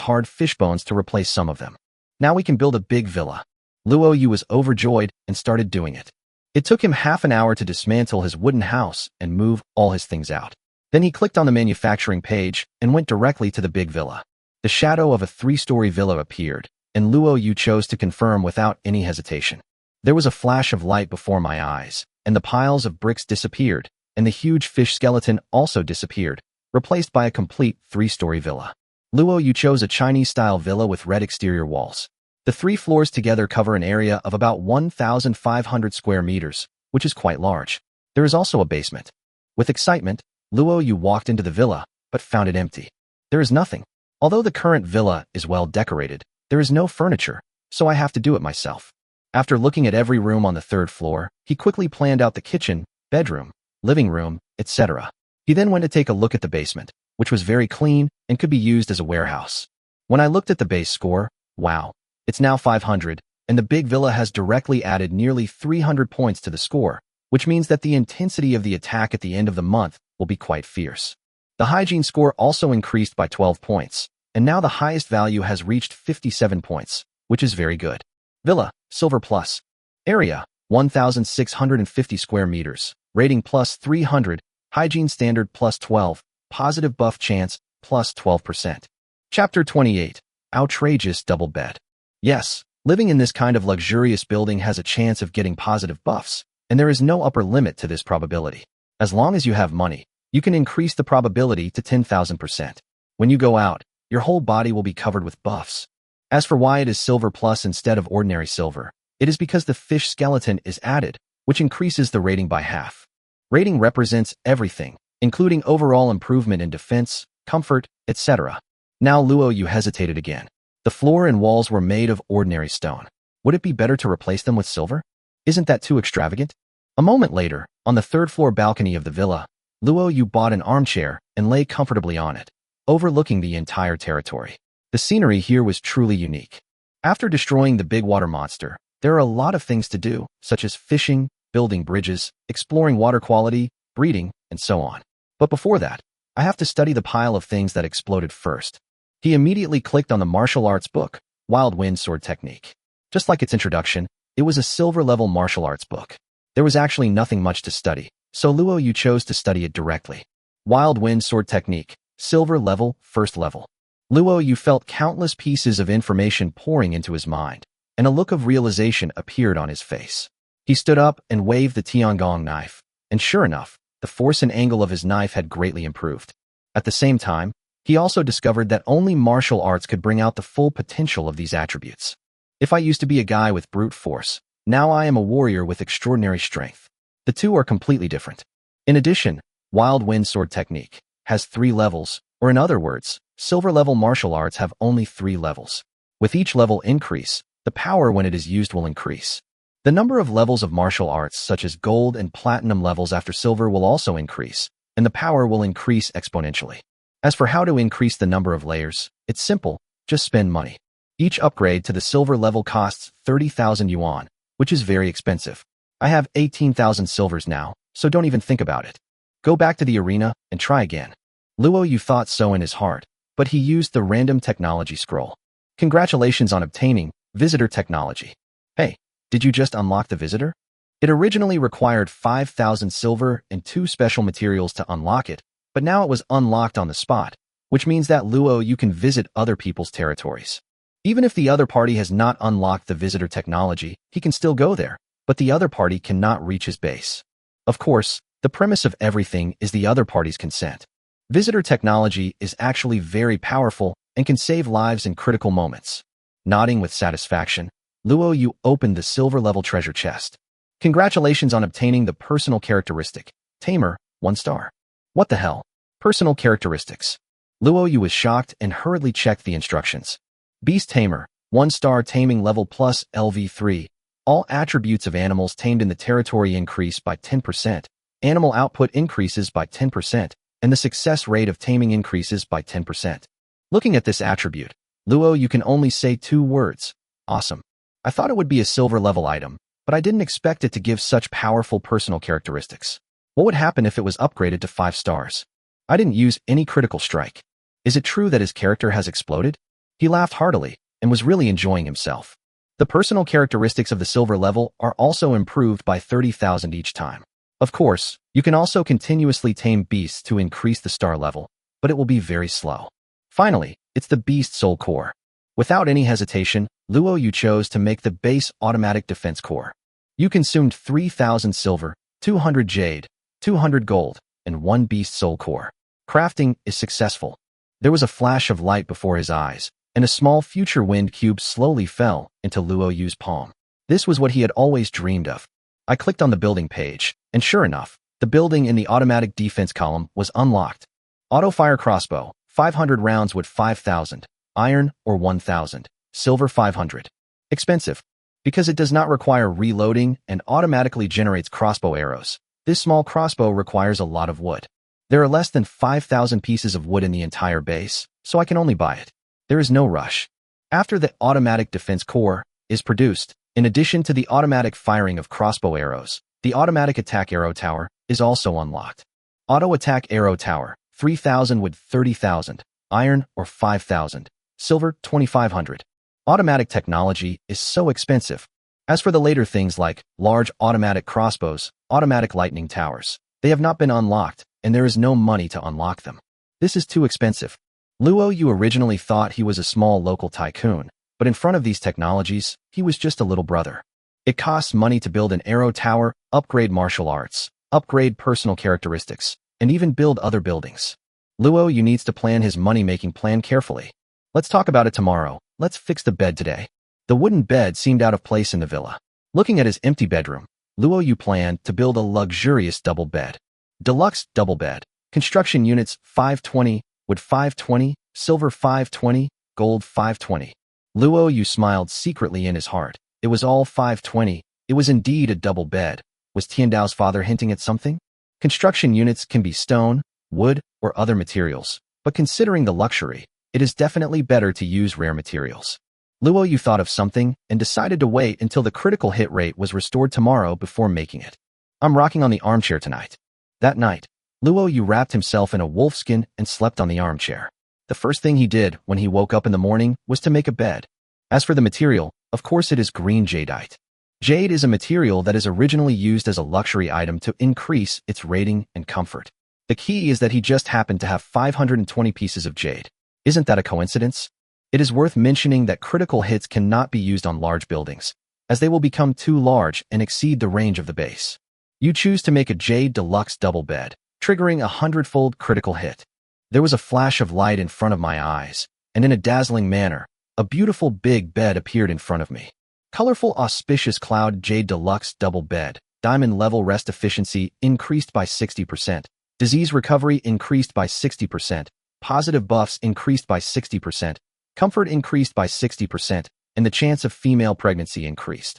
hard fish bones to replace some of them. Now we can build a big villa. Luo Yu was overjoyed and started doing it. It took him half an hour to dismantle his wooden house and move all his things out. Then he clicked on the manufacturing page and went directly to the big villa. The shadow of a 3-story villa appeared, and Luo Yu chose to confirm without any hesitation. There was a flash of light before my eyes, and the piles of bricks disappeared, and the huge fish skeleton also disappeared, replaced by a complete 3-story villa. Luo Yu chose a Chinese-style villa with red exterior walls. The 3 floors together cover an area of about 1,500 square meters, which is quite large. There is also a basement. With excitement, Luo Yu walked into the villa, but found it empty. There is nothing. Although the current villa is well decorated, there is no furniture, so I have to do it myself. After looking at every room on the 3rd floor, he quickly planned out the kitchen, bedroom, living room, etc. He then went to take a look at the basement, which was very clean and could be used as a warehouse. When I looked at the base score, wow, it's now 500, and the big villa has directly added nearly 300 points to the score, which means that the intensity of the attack at the end of the month will be quite fierce. The hygiene score also increased by 12 points, and now the highest value has reached 57 points, which is very good. Villa, Silver Plus. Area, 1,650 square meters. Rating plus 300. Hygiene Standard plus 12. Positive buff chance plus 12%. Chapter 28. Outrageous Double Bed. Yes, living in this kind of luxurious building has a chance of getting positive buffs, and there is no upper limit to this probability. As long as you have money, you can increase the probability to 10,000%. When you go out, your whole body will be covered with buffs. As for why it is Silver Plus instead of ordinary silver, it is because the fish skeleton is added, which increases the rating by half. Rating represents everything, including overall improvement in defense, comfort, etc. Now Luo Yu hesitated again. The floor and walls were made of ordinary stone. Would it be better to replace them with silver? Isn't that too extravagant? A moment later, on the 3rd floor balcony of the villa, Luo Yu bought an armchair and lay comfortably on it, overlooking the entire territory. The scenery here was truly unique. After destroying the big water monster, there are a lot of things to do, such as fishing, building bridges, exploring water quality, breeding, and so on. But before that, I have to study the pile of things that exploded first. He immediately clicked on the martial arts book, Wild Wind Sword Technique. Just like its introduction, it was a silver-level martial arts book. There was actually nothing much to study, so Luo Yu chose to study it directly. Wild Wind Sword Technique, Silver Level, First Level. Luo Yu felt countless pieces of information pouring into his mind, and a look of realization appeared on his face. He stood up and waved the Tiangong knife, and sure enough, the force and angle of his knife had greatly improved. At the same time, he also discovered that only martial arts could bring out the full potential of these attributes. If I used to be a guy with brute force, now I am a warrior with extraordinary strength. The two are completely different. In addition, Wild Wind Sword Technique has 3 levels, or in other words, silver-level martial arts have only 3 levels. With each level increase, the power when it is used will increase. The number of levels of martial arts such as gold and platinum levels after silver will also increase, and the power will increase exponentially. As for how to increase the number of layers, it's simple, just spend money. Each upgrade to the silver level costs 30,000 yuan, which is very expensive. I have 18,000 silvers now, so don't even think about it. Go back to the arena and try again. Luo Yu thought so in his heart, but he used the random technology scroll. Congratulations on obtaining Visitor Technology. Hey, did you just unlock the Visitor? It originally required 5,000 silver and 2 special materials to unlock it, but now it was unlocked on the spot, which means that Luo Yu can visit other people's territories. Even if the other party has not unlocked the Visitor Technology, he can still go there, but the other party cannot reach his base. Of course, the premise of everything is the other party's consent. Visitor Technology is actually very powerful and can save lives in critical moments. Nodding with satisfaction, Luo Yu opened the silver-level treasure chest. Congratulations on obtaining the personal characteristic. Tamer, 1 star. What the hell? Personal characteristics. Luo Yu was shocked and hurriedly checked the instructions. Beast Tamer, 1 star taming level plus LV3. All attributes of animals tamed in the territory increase by 10%. Animal output increases by 10%, and the success rate of taming increases by 10%. Looking at this attribute, Luo Yu can only say 2 words. Awesome. I thought it would be a silver-level item, but I didn't expect it to give such powerful personal characteristics. What would happen if it was upgraded to 5 stars? I didn't use any critical strike. Is it true that his character has exploded? He laughed heartily and was really enjoying himself. The personal characteristics of the silver level are also improved by 30,000 each time. Of course, you can also continuously tame beasts to increase the star level, but it will be very slow. Finally, it's the Beast Soul Core. Without any hesitation, Luo Yu chose to make the base automatic defense core. You consumed 3,000 silver, 200 jade, 200 gold, and 1 Beast Soul Core. Crafting is successful. There was a flash of light before his eyes, and a small future wind cube slowly fell into Luo Yu's palm. This was what he had always dreamed of. I clicked on the building page, and sure enough, the building in the automatic defense column was unlocked. Auto-fire crossbow, 500 rounds wood 5,000, iron or 1,000, silver 500. Expensive. Because it does not require reloading and automatically generates crossbow arrows, this small crossbow requires a lot of wood. There are less than 5,000 pieces of wood in the entire base, so I can only buy it. There is no rush. After the automatic defense core is produced, in addition to the automatic firing of crossbow arrows, the automatic attack arrow tower is also unlocked. Auto attack arrow tower, 3,000 wood 30,000, iron or 5,000, silver 2,500. Automatic technology is so expensive. As for the later things like large automatic crossbows, automatic lightning towers, they have not been unlocked, and there is no money to unlock them. This is too expensive. Luo Yu originally thought he was a small local tycoon, but in front of these technologies, he was just a little brother. It costs money to build an arrow tower, upgrade martial arts, upgrade personal characteristics, and even build other buildings. Luo Yu needs to plan his money-making plan carefully. Let's talk about it tomorrow. Let's fix the bed today. The wooden bed seemed out of place in the villa. Looking at his empty bedroom, Luo Yu planned to build a luxurious double bed. Deluxe double bed. Construction units 520, wood 520, silver 520, gold 520. Luo Yu smiled secretly in his heart. It was all 520. It was indeed a double bed. Was Tiandao's father hinting at something? Construction units can be stone, wood, or other materials, but considering the luxury, it is definitely better to use rare materials. Luo Yu thought of something and decided to wait until the critical hit rate was restored tomorrow before making it. I'm rocking on the armchair tonight. That night, Luo Yu wrapped himself in a wolfskin and slept on the armchair. The first thing he did when he woke up in the morning was to make a bed. As for the material, of course it is green jadeite. Jade is a material that is originally used as a luxury item to increase its rating and comfort. The key is that he just happened to have 520 pieces of jade. Isn't that a coincidence? It is worth mentioning that critical hits cannot be used on large buildings, as they will become too large and exceed the range of the base. You choose to make a Jade Deluxe double bed, triggering a 100-fold critical hit. There was a flash of light in front of my eyes, and in a dazzling manner, a beautiful big bed appeared in front of me. Colorful Auspicious Cloud Jade Deluxe double bed. Diamond level rest efficiency increased by 60%. Disease recovery increased by 60%. Positive buffs increased by 60%. Comfort increased by 60%, and the chance of female pregnancy increased.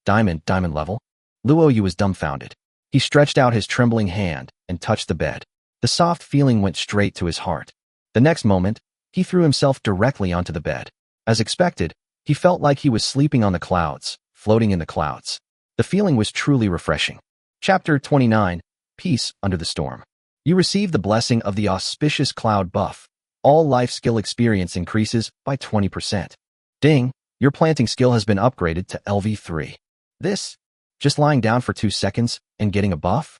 Diamond level? Luo Yu was dumbfounded. He stretched out his trembling hand and touched the bed. The soft feeling went straight to his heart. The next moment, he threw himself directly onto the bed. As expected, he felt like he was sleeping on the clouds, floating in the clouds. The feeling was truly refreshing. Chapter 29, Peace Under the Storm. You receive the blessing of the Auspicious Cloud buff. All life skill experience increases by 20%. Ding, your planting skill has been upgraded to LV3. This? Just lying down for 2 seconds and getting a buff?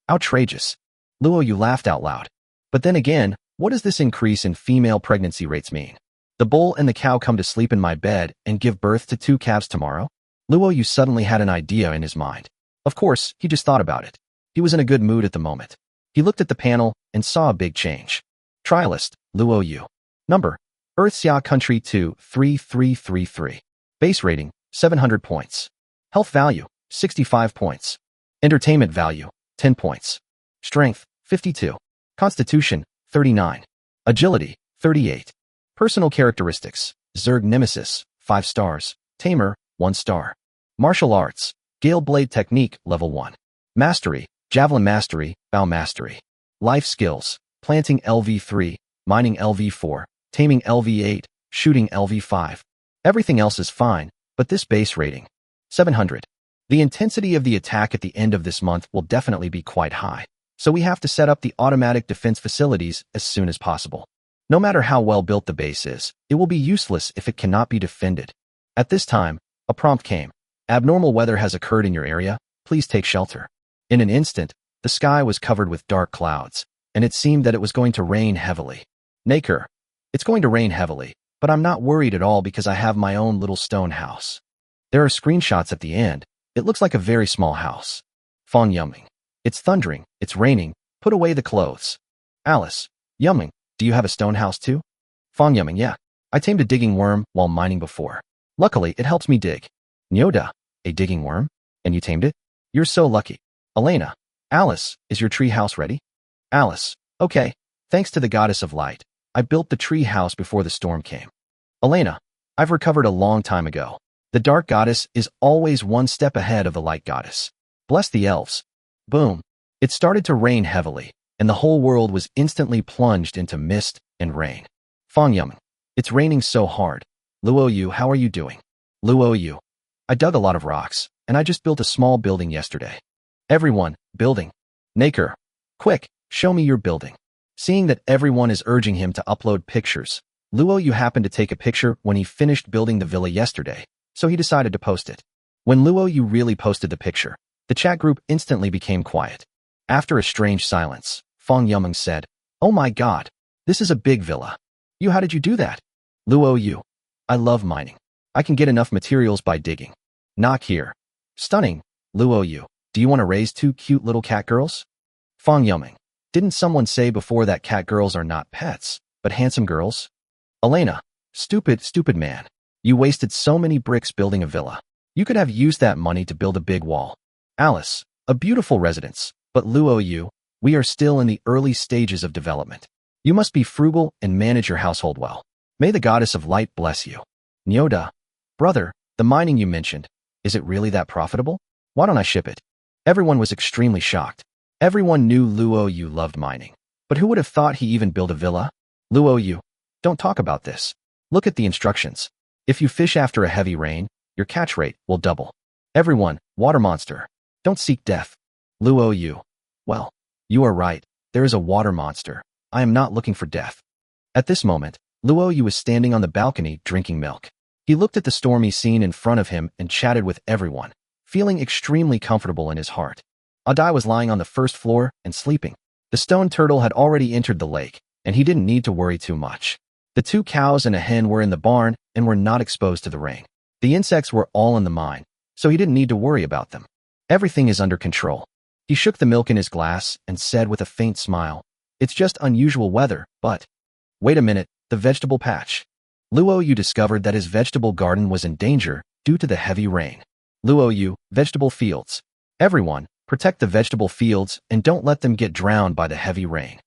Outrageous. Luo Yu laughed out loud. But then again, what does this increase in female pregnancy rates mean? The bull and the cow come to sleep in my bed and give birth to 2 calves tomorrow? Luo Yu suddenly had an idea in his mind. Of course, he just thought about it. He was in a good mood at the moment. He looked at the panel and saw a big change. Trialist, Luo Yu. Number, Earthsia Country 2, 3333. Base rating, 700 points. Health value, 65 points. Entertainment value, 10 points. Strength, 52. Constitution, 39. Agility, 38. Personal characteristics, Zerg Nemesis, 5 stars. Tamer, 1 star. Martial arts, Gale Blade Technique, level 1. Mastery, Javelin Mastery, Bow Mastery. Life skills, Planting LV3, Mining LV4, Taming LV8, Shooting LV5. Everything else is fine, but this base rating, 700. The intensity of the attack at the end of this month will definitely be quite high, so we have to set up the automatic defense facilities as soon as possible. No matter how well built the base is, it will be useless if it cannot be defended. At this time, a prompt came. Abnormal weather has occurred in your area, please take shelter. In an instant, the sky was covered with dark clouds, and it seemed that it was going to rain heavily. Naker, it's going to rain heavily, but I'm not worried at all because I have my own little stone house. There are screenshots at the end. It looks like a very small house. Fong Yumming, it's thundering, it's raining, put away the clothes. Alice, Yumming, do you have a stone house too? Fong Yumming, yeah. I tamed a digging worm while mining before. Luckily, it helps me dig. Nyoda, a digging worm? And you tamed it? You're so lucky. Elena, Alice, is your tree house ready? Alice, okay. Thanks to the goddess of light, I built the tree house before the storm came. Elena, I've recovered a long time ago. The dark goddess is always one step ahead of the light goddess. Bless the elves. Boom. It started to rain heavily, and the whole world was instantly plunged into mist and rain. Fong Yumming, it's raining so hard. Luo Yu, how are you doing? Luo Yu, I dug a lot of rocks, and I just built a small building yesterday. Everyone, building. Naker, quick, show me your building. Seeing that everyone is urging him to upload pictures, Luo Yu happened to take a picture when he finished building the villa yesterday, so he decided to post it. When Luo Yu really posted the picture, the chat group instantly became quiet. After a strange silence, Fong Yumming said, "Oh my god, this is a big villa. You, how did you do that?" Luo Yu, I love mining. I can get enough materials by digging. Knock here. Stunning. Luo Yu, do you want to raise 2 cute little cat girls? Fong Yumming, didn't someone say before that cat girls are not pets, but handsome girls? Elena, stupid man. You wasted so many bricks building a villa. You could have used that money to build a big wall. Alice, a beautiful residence, but Luo Yu, we are still in the early stages of development. You must be frugal and manage your household well. May the goddess of light bless you. Nyoda, brother, the mining you mentioned, is it really that profitable? Why don't I ship it? Everyone was extremely shocked. Everyone knew Luo Yu loved mining, but who would have thought he even built a villa? Luo Yu, don't talk about this. Look at the instructions. If you fish after a heavy rain, your catch rate will double. Everyone, water monster, don't seek death. Luo Yu, well, you are right. There is a water monster. I am not looking for death. At this moment, Luo Yu was standing on the balcony drinking milk. He looked at the stormy scene in front of him and chatted with everyone, feeling extremely comfortable in his heart. Adai was lying on the first floor and sleeping. The stone turtle had already entered the lake, and he didn't need to worry too much. The 2 cows and a hen were in the barn and were not exposed to the rain. The insects were all in the mine, so he didn't need to worry about them. Everything is under control. He shook the milk in his glass and said with a faint smile, "It's just unusual weather, but..." Wait a minute, the vegetable patch. Luo Yu discovered that his vegetable garden was in danger due to the heavy rain. Luo Yu, vegetable fields. Everyone, protect the vegetable fields and don't let them get drowned by the heavy rain.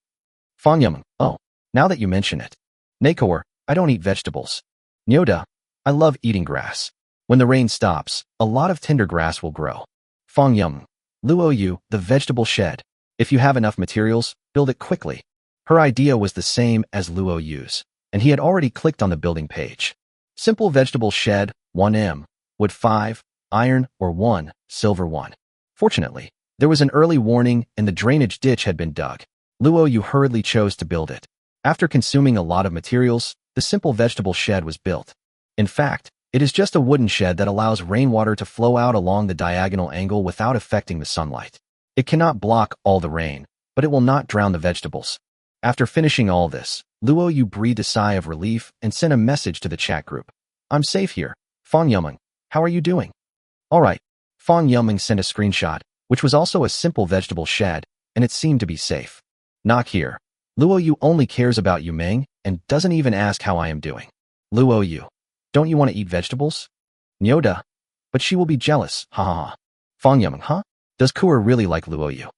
Fong Yumming, oh, now that you mention it. Nakor, I don't eat vegetables. Nyoda, I love eating grass. When the rain stops, a lot of tender grass will grow. Fong Yumming, Luo Yu, the vegetable shed. If you have enough materials, build it quickly. Her idea was the same as Luo Yu's, and he had already clicked on the building page. Simple vegetable shed, 1M, wood 5, iron or 1, silver 1. Fortunately, there was an early warning and the drainage ditch had been dug. Luo Yu hurriedly chose to build it. After consuming a lot of materials, the simple vegetable shed was built. In fact, it is just a wooden shed that allows rainwater to flow out along the diagonal angle without affecting the sunlight. It cannot block all the rain, but it will not drown the vegetables. After finishing all this, Luo Yu breathed a sigh of relief and sent a message to the chat group. I'm safe here. Fong Yumming, how are you doing? Alright. Fong Yumming sent a screenshot, which was also a simple vegetable shed, and it seemed to be safe. Knock here. Luo Yu only cares about Yu Meng and doesn't even ask how I am doing. Luo Yu, don't you want to eat vegetables? Nyoda, but she will be jealous, ha ha ha. Fang Yumeng, huh? Does Kuer really like Luo Yu?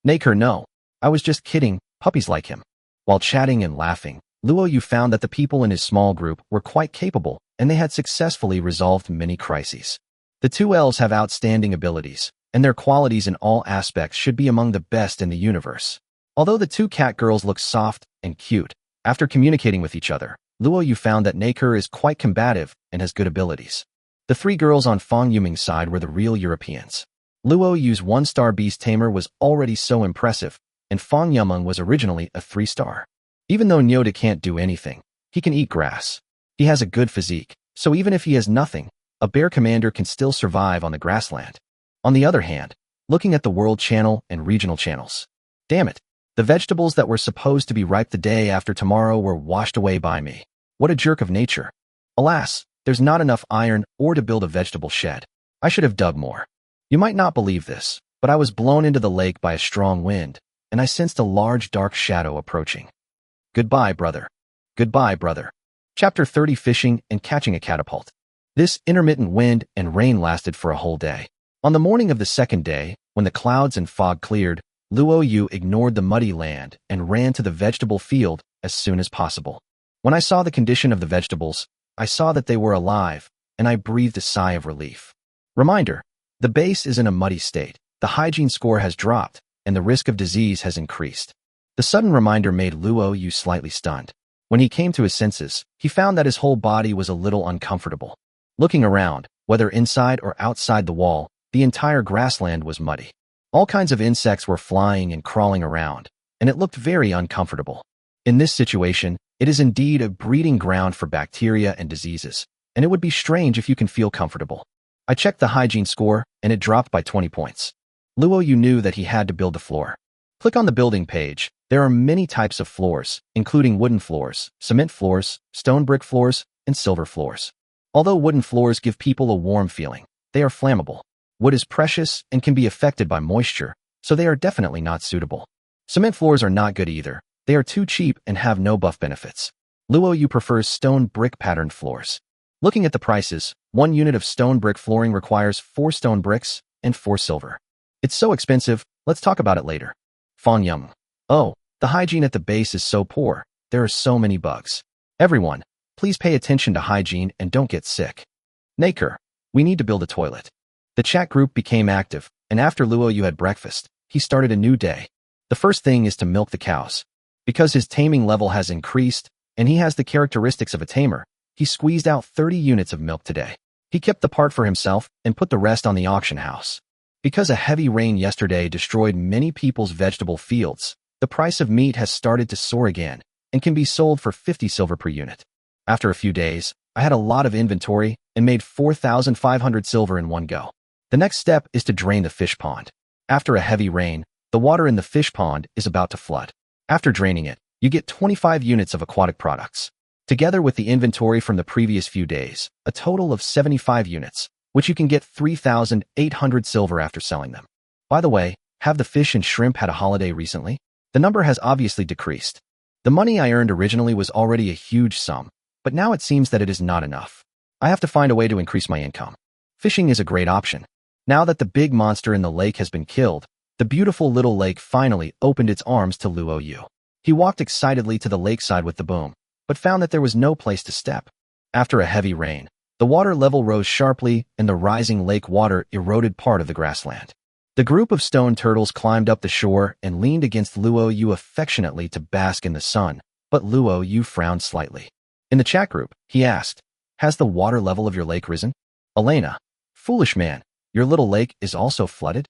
Naker, no. I was just kidding, puppies like him. While chatting and laughing, Luo Yu found that the people in his small group were quite capable, and they had successfully resolved many crises. The two elves have outstanding abilities, and their qualities in all aspects should be among the best in the universe. Although the two cat girls look soft and cute, after communicating with each other, Luo Yu found that Naker is quite combative and has good abilities. The three girls on Fang Yuming's side were the real Europeans. Luo Yu's 1-star beast tamer was already so impressive, and Fang Yumeng was originally a 3-star. Even though Nyoda can't do anything, he can eat grass. He has a good physique, so even if he has nothing, a bear commander can still survive on the grassland. On the other hand, looking at the world channel and regional channels. Damn it, the vegetables that were supposed to be ripe the day after tomorrow were washed away by me. What a jerk of nature. Alas, there's not enough iron ore to build a vegetable shed. I should have dug more. You might not believe this, but I was blown into the lake by a strong wind, and I sensed a large dark shadow approaching. Goodbye, brother. Goodbye, brother. Chapter 30, Fishing and Catching a Catapult. This intermittent wind and rain lasted for a whole day. On the morning of the second day, when the clouds and fog cleared, Luo Yu ignored the muddy land and ran to the vegetable field as soon as possible. When I saw the condition of the vegetables, I saw that they were alive, and I breathed a sigh of relief. Reminder: the base is in a muddy state, the hygiene score has dropped, and the risk of disease has increased. The sudden reminder made Luo Yu slightly stunned. When he came to his senses, he found that his whole body was a little uncomfortable. Looking around, whether inside or outside the wall, the entire grassland was muddy. All kinds of insects were flying and crawling around, and it looked very uncomfortable. In this situation, it is indeed a breeding ground for bacteria and diseases, and it would be strange if you can feel comfortable. I checked the hygiene score, and it dropped by 20 points. Luo Yu knew that he had to build the floor. Click on the building page. There are many types of floors, including wooden floors, cement floors, stone brick floors, and silver floors. Although wooden floors give people a warm feeling, they are flammable. Wood is precious and can be affected by moisture, so they are definitely not suitable. Cement floors are not good either. They are too cheap and have no buff benefits. Luo Yu prefers stone brick patterned floors. Looking at the prices, 1 unit of stone brick flooring requires 4 stone bricks and 4 silver. It's so expensive, let's talk about it later. Fang Yumeng. Oh, the hygiene at the base is so poor. There are so many bugs. Everyone, please pay attention to hygiene and don't get sick. Naker, we need to build a toilet. The chat group became active, and after Luo Yu had breakfast, he started a new day. The first thing is to milk the cows. Because his taming level has increased, and he has the characteristics of a tamer, he squeezed out 30 units of milk today. He kept the part for himself and put the rest on the auction house. Because a heavy rain yesterday destroyed many people's vegetable fields, the price of meat has started to soar again and can be sold for 50 silver per unit. After a few days, I had a lot of inventory and made 4,500 silver in one go. The next step is to drain the fish pond. After a heavy rain, the water in the fish pond is about to flood. After draining it, you get 25 units of aquatic products. Together with the inventory from the previous few days, a total of 75 units, which you can get 3,800 silver after selling them. By the way, have the fish and shrimp had a holiday recently? The number has obviously decreased. The money I earned originally was already a huge sum, but now it seems that it is not enough. I have to find a way to increase my income. Fishing is a great option. Now that the big monster in the lake has been killed, the beautiful little lake finally opened its arms to Luo Yu. He walked excitedly to the lakeside with the boom, but found that there was no place to step. After a heavy rain, the water level rose sharply and the rising lake water eroded part of the grassland. The group of stone turtles climbed up the shore and leaned against Luo Yu affectionately to bask in the sun, but Luo Yu frowned slightly. In the chat group, he asked, "Has the water level of your lake risen?" Elena, "Foolish man, your little lake is also flooded?"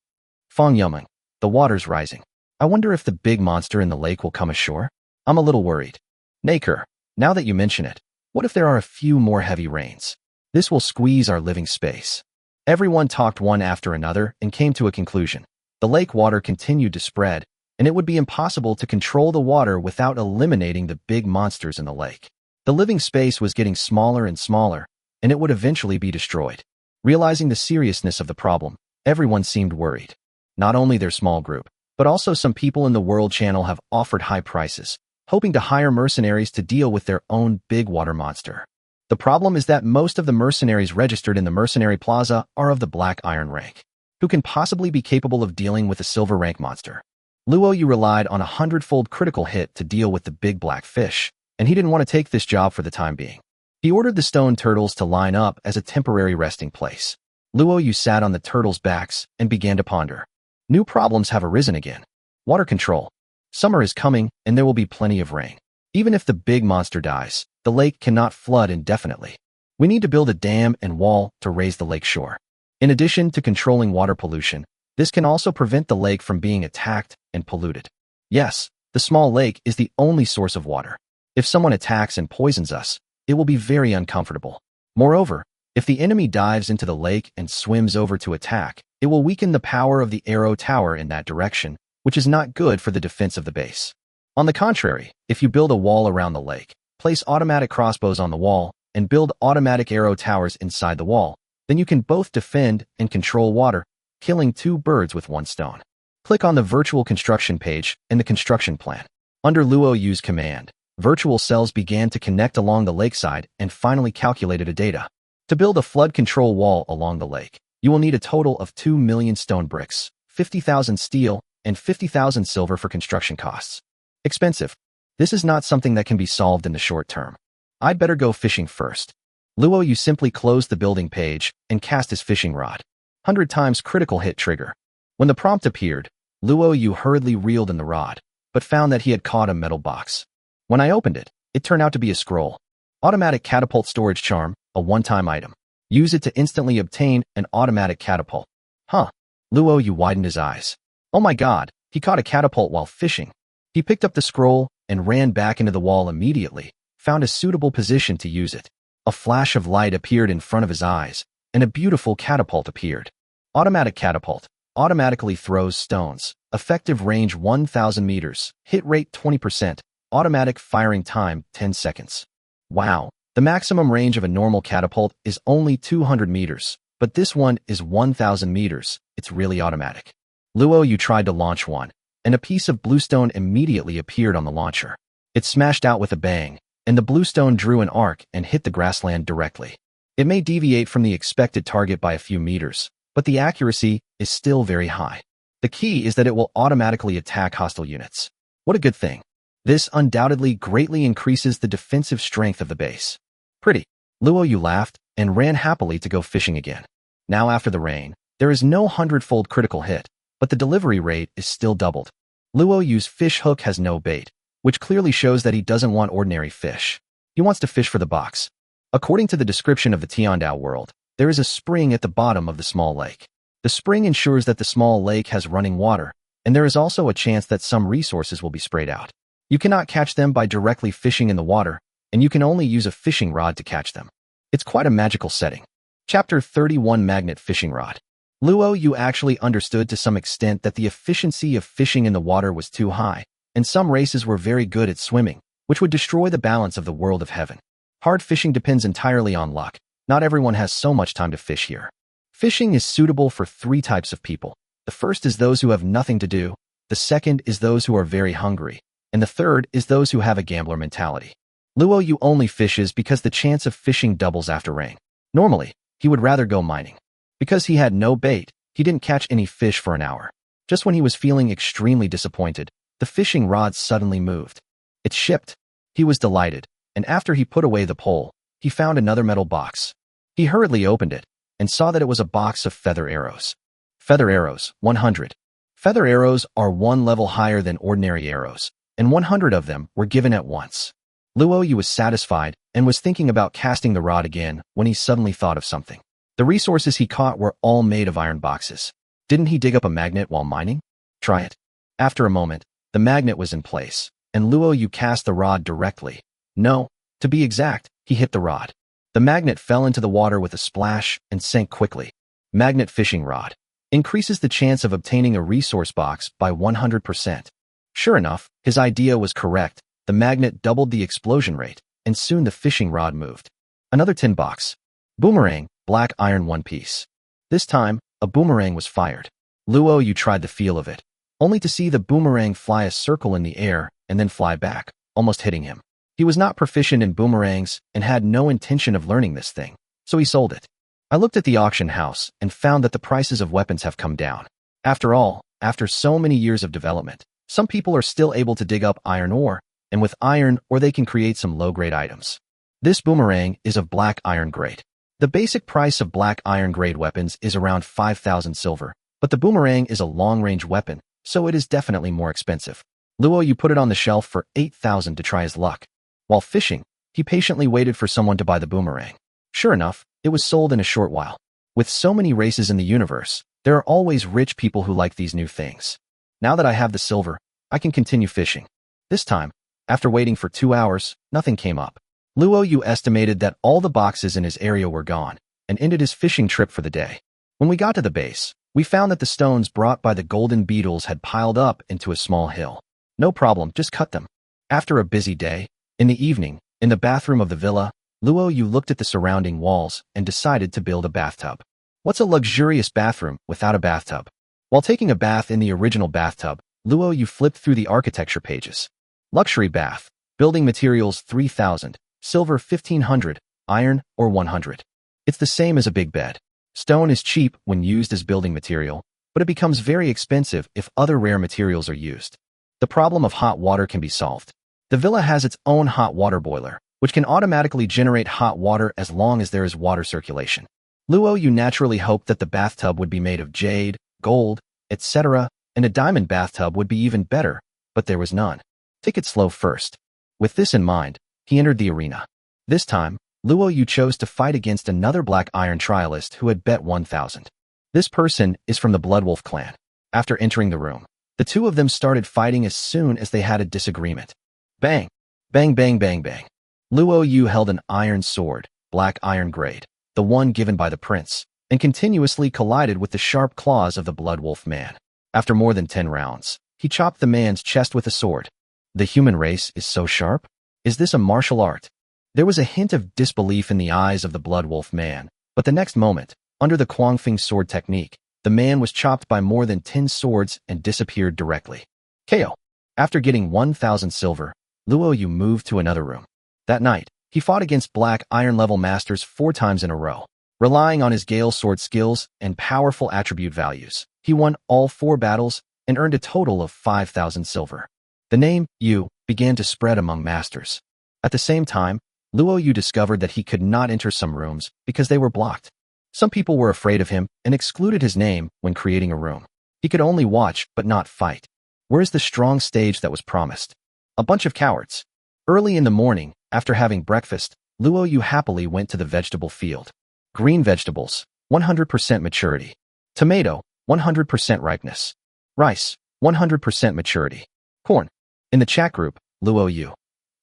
Fang Yumeng, "The water's rising. I wonder if the big monster in the lake will come ashore? I'm a little worried." Naker, "Now that you mention it, what if there are a few more heavy rains? This will squeeze our living space." Everyone talked one after another and came to a conclusion. The lake water continued to spread, and it would be impossible to control the water without eliminating the big monsters in the lake. The living space was getting smaller and smaller, and it would eventually be destroyed. Realizing the seriousness of the problem, everyone seemed worried. Not only their small group, but also some people in the World Channel have offered high prices, hoping to hire mercenaries to deal with their own big water monster. The problem is that most of the mercenaries registered in the Mercenary Plaza are of the Black Iron rank. Who can possibly be capable of dealing with a silver rank monster? Luo Yu relied on a 100-fold critical hit to deal with the big black fish, and he didn't want to take this job for the time being. He ordered the stone turtles to line up as a temporary resting place. Luo Yu sat on the turtles' backs and began to ponder. New problems have arisen again. Water control. Summer is coming, and there will be plenty of rain. Even if the big monster dies, the lake cannot flood indefinitely. We need to build a dam and wall to raise the lake shore. In addition to controlling water pollution, this can also prevent the lake from being attacked and polluted. Yes, the small lake is the only source of water. If someone attacks and poisons us, it will be very uncomfortable. Moreover, if the enemy dives into the lake and swims over to attack, it will weaken the power of the arrow tower in that direction, which is not good for the defense of the base. On the contrary, if you build a wall around the lake, place automatic crossbows on the wall, and build automatic arrow towers inside the wall, then you can both defend and control water, killing two birds with one stone. Click on the virtual construction page and the construction plan. Under Luo Yu's command, virtual cells began to connect along the lakeside and finally calculated a data. To build a flood control wall along the lake, you will need a total of 2 million stone bricks, 50,000 steel, and 50,000 silver for construction costs. Expensive. This is not something that can be solved in the short term. I'd better go fishing first. Luo Yu simply closed the building page and cast his fishing rod. 100 times critical hit trigger. When the prompt appeared, Luo Yu hurriedly reeled in the rod, but found that he had caught a metal box. When I opened it, it turned out to be a scroll. Automatic catapult storage charm, a one-time item. Use it to instantly obtain an automatic catapult. Huh. Luo Yu widened his eyes. Oh my god, he caught a catapult while fishing. He picked up the scroll and ran back into the wall immediately, found a suitable position to use it. A flash of light appeared in front of his eyes, and a beautiful catapult appeared. Automatic catapult. Automatically throws stones. Effective range 1,000 meters. Hit rate 20%. Automatic firing time 10 seconds. Wow. The maximum range of a normal catapult is only 200 meters, but this one is 1,000 meters. It's really automatic. Luo Yu tried to launch one, and a piece of bluestone immediately appeared on the launcher. It smashed out with a bang, and the bluestone drew an arc and hit the grassland directly. It may deviate from the expected target by a few meters, but the accuracy is still very high. The key is that it will automatically attack hostile units. What a good thing. This undoubtedly greatly increases the defensive strength of the base. Pretty. Luo Yu laughed and ran happily to go fishing again. Now after the rain, there is no 100-fold critical hit, but the delivery rate is still doubled. Luo Yu's fish hook has no bait, which clearly shows that he doesn't want ordinary fish. He wants to fish for the box. According to the description of the Tiandao world, there is a spring at the bottom of the small lake. The spring ensures that the small lake has running water, and there is also a chance that some resources will be sprayed out. You cannot catch them by directly fishing in the water, and you can only use a fishing rod to catch them. It's quite a magical setting. Chapter 31 Magnet Fishing Rod. Luo Yu actually understood to some extent that the efficiency of fishing in the water was too high, and some races were very good at swimming, which would destroy the balance of the world of heaven. Hard fishing depends entirely on luck. Not everyone has so much time to fish here. Fishing is suitable for 3 types of people. The first is those who have nothing to do, the second is those who are very hungry, and the third is those who have a gambler mentality. Luo Yu only fishes because the chance of fishing doubles after rain. Normally, he would rather go mining. Because he had no bait, he didn't catch any fish for an hour. Just when he was feeling extremely disappointed, the fishing rod suddenly moved. It shipped. He was delighted, and after he put away the pole, he found another metal box. He hurriedly opened it, and saw that it was a box of feather arrows. Feather arrows, 100. Feather arrows are 1 level higher than ordinary arrows, and 100 of them were given at once. Luo Yu was satisfied and was thinking about casting the rod again when he suddenly thought of something. The resources he caught were all made of iron boxes. Didn't he dig up a magnet while mining? Try it. After a moment, the magnet was in place, and Luo Yu cast the rod directly. No, to be exact, he hit the rod. The magnet fell into the water with a splash and sank quickly. Magnet fishing rod. Increases the chance of obtaining a resource box by 100%. Sure enough, his idea was correct. The magnet doubled the explosion rate, and soon the fishing rod moved. Another tin box. Boomerang, black iron 1 piece. This time, a boomerang was fired. Luo Yu tried the feel of it, only to see the boomerang fly a circle in the air and then fly back. almost hitting him. He was not proficient in boomerangs and had no intention of learning this thing, so he sold it. I looked at the auction house and found that the prices of weapons have come down. After all, after so many years of development, some people are still able to dig up iron ore, and with iron ore they can create some low-grade items. This boomerang is of black iron grade. The basic price of black iron grade weapons is around 5,000 silver, but the boomerang is a long-range weapon, so it is definitely more expensive. Luo Yu put it on the shelf for 8,000 to try his luck. While fishing, he patiently waited for someone to buy the boomerang. Sure enough, it was sold in a short while. With so many races in the universe, there are always rich people who like these new things. Now that I have the silver, I can continue fishing. This time, after waiting for 2 hours, nothing came up. Luo Yu estimated that all the boxes in his area were gone and ended his fishing trip for the day. When we got to the base, we found that the stones brought by the golden beetles had piled up into a small hill. No problem, just cut them. After a busy day, in the evening, in the bathroom of the villa, Luo Yu looked at the surrounding walls and decided to build a bathtub. What's a luxurious bathroom without a bathtub? While taking a bath in the original bathtub, Luo Yu flipped through the architecture pages. Luxury bath, building materials 3,000, silver 1,500, iron or 100. It's the same as a big bed. Stone is cheap when used as building material, but it becomes very expensive if other rare materials are used. The problem of hot water can be solved. The villa has its own hot water boiler, which can automatically generate hot water as long as there is water circulation. Luo Yu naturally hoped that the bathtub would be made of jade, gold, etc., and a diamond bathtub would be even better, but there was none. Take it slow first. With this in mind, he entered the arena. This time, Luo Yu chose to fight against another black iron trialist who had bet 1,000. This person is from the Bloodwolf clan. After entering the room, the two of them started fighting as soon as they had a disagreement. Bang! Bang bang bang bang. Luo Yu held an iron sword, black iron grade, the one given by the prince, and continuously collided with the sharp claws of the Bloodwolf man. After more than 10 rounds, he chopped the man's chest with a sword. The human race is so sharp? Is this a martial art? There was a hint of disbelief in the eyes of the Bloodwolf man, but the next moment, under the Kuangfeng sword technique, the man was chopped by more than 10 swords and disappeared directly. KO. After getting 1,000 silver, Luo Yu moved to another room. That night, he fought against black iron level masters 4 times in a row. Relying on his Gale sword skills and powerful attribute values, he won all 4 battles and earned a total of 5,000 silver. The name Yu began to spread among masters. At the same time, Luo Yu discovered that he could not enter some rooms because they were blocked. Some people were afraid of him and excluded his name when creating a room. He could only watch but not fight. Where is the strong stage that was promised? A bunch of cowards. Early in the morning, after having breakfast, Luo Yu happily went to the vegetable field. Green vegetables, 100% maturity. Tomato, 100% ripeness. Rice, 100% maturity. Corn. In the chat group, Luo Yu.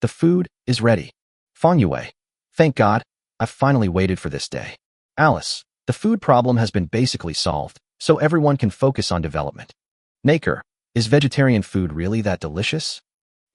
The food is ready. Fang Yue. Thank God, I've finally waited for this day. Alice. The food problem has been basically solved, so everyone can focus on development. Naker. Is vegetarian food really that delicious?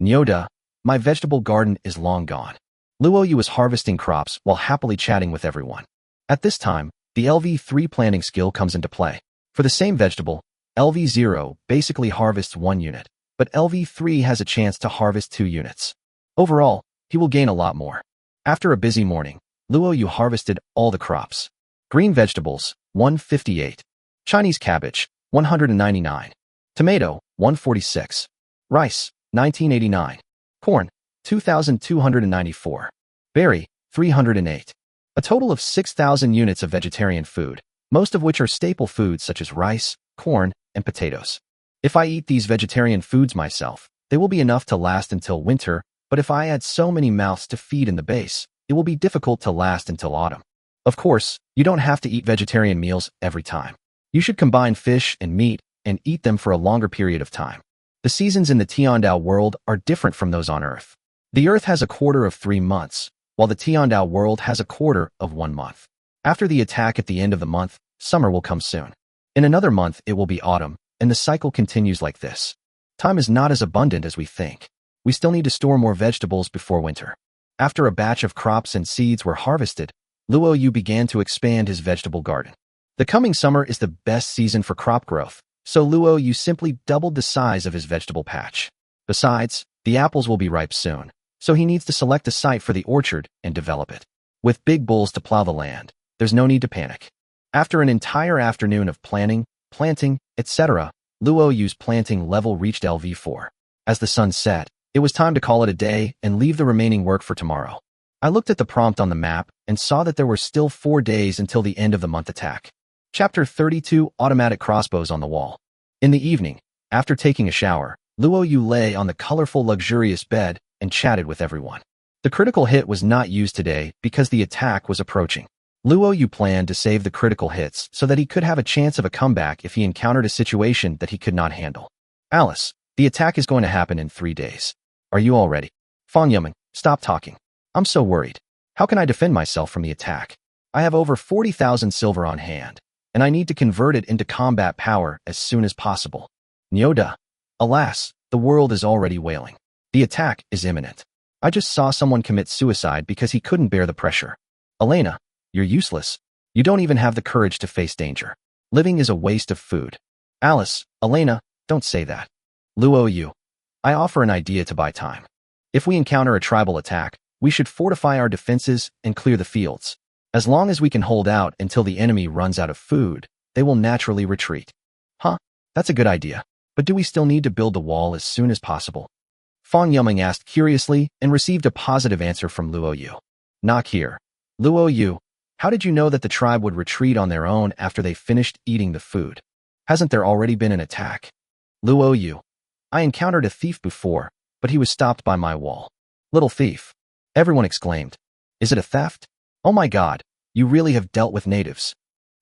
Nyoda. My vegetable garden is long gone. Luo Yu was harvesting crops while happily chatting with everyone. At this time, the LV3 planting skill comes into play. For the same vegetable, LV0 basically harvests 1 unit, but LV3 has a chance to harvest 2 units. Overall, he will gain a lot more. After a busy morning, Luo Yu harvested all the crops. Green vegetables, 158. Chinese cabbage, 199. Tomato, 146. Rice, 1989. Corn, 2,294. Berry, 308. A total of 6,000 units of vegetarian food, most of which are staple foods such as rice, corn, and potatoes. If I eat these vegetarian foods myself, they will be enough to last until winter, but if I add so many mouths to feed in the base, it will be difficult to last until autumn. Of course, you don't have to eat vegetarian meals every time. You should combine fish and meat and eat them for a longer period of time. The seasons in the Tiandao world are different from those on Earth. The Earth has a quarter of 3 months, while the Tiandao world has a quarter of 1 month. After the attack at the end of the month, summer will come soon. In another month, it will be autumn, and the cycle continues like this. Time is not as abundant as we think. We still need to store more vegetables before winter. After a batch of crops and seeds were harvested, Luo Yu began to expand his vegetable garden. The coming summer is the best season for crop growth, so Luo Yu simply doubled the size of his vegetable patch. Besides, The apples will be ripe soon, so he needs to select a site for the orchard and develop it. With big bulls to plow the land, there's no need to panic. After an entire afternoon of planning, planting, etc., Luo Yu's planting level reached LV4. As the sun set, it was time to call it a day and leave the remaining work for tomorrow. I looked at the prompt on the map and saw that there were still 4 days until the end of the month attack. Chapter 32 Automatic Crossbows on the Wall. In the evening, after taking a shower, Luo Yu lay on the colorful luxurious bed and chatted with everyone. The critical hit was not used today because the attack was approaching. Luo Yu planned to save the critical hits so that he could have a chance of a comeback if he encountered a situation that he could not handle. Alice, the attack is going to happen in 3 days. Are you all ready? Fang Yimeng, stop talking. I'm so worried. How can I defend myself from the attack? I have over 40,000 silver on hand, and I need to convert it into combat power as soon as possible. Nyoda. Alas, the world is already wailing. The attack is imminent. I just saw someone commit suicide because he couldn't bear the pressure. Elena, you're useless. You don't even have the courage to face danger. Living is a waste of food. Alice, Elena, don't say that. Luo Yu. I offer an idea to buy time. If we encounter a tribal attack, we should fortify our defenses and clear the fields. As long as we can hold out until the enemy runs out of food, they will naturally retreat. Huh? That's a good idea. But do we still need to build the wall as soon as possible? Fang Yimeng asked curiously and received a positive answer from Luo Yu. Knock here. Luo Yu, how did you know that the tribe would retreat on their own after they finished eating the food? Hasn't there already been an attack? Luo Yu, I encountered a thief before, but he was stopped by my wall. Little thief. Everyone exclaimed. Is it a theft? Oh my god, you really have dealt with natives.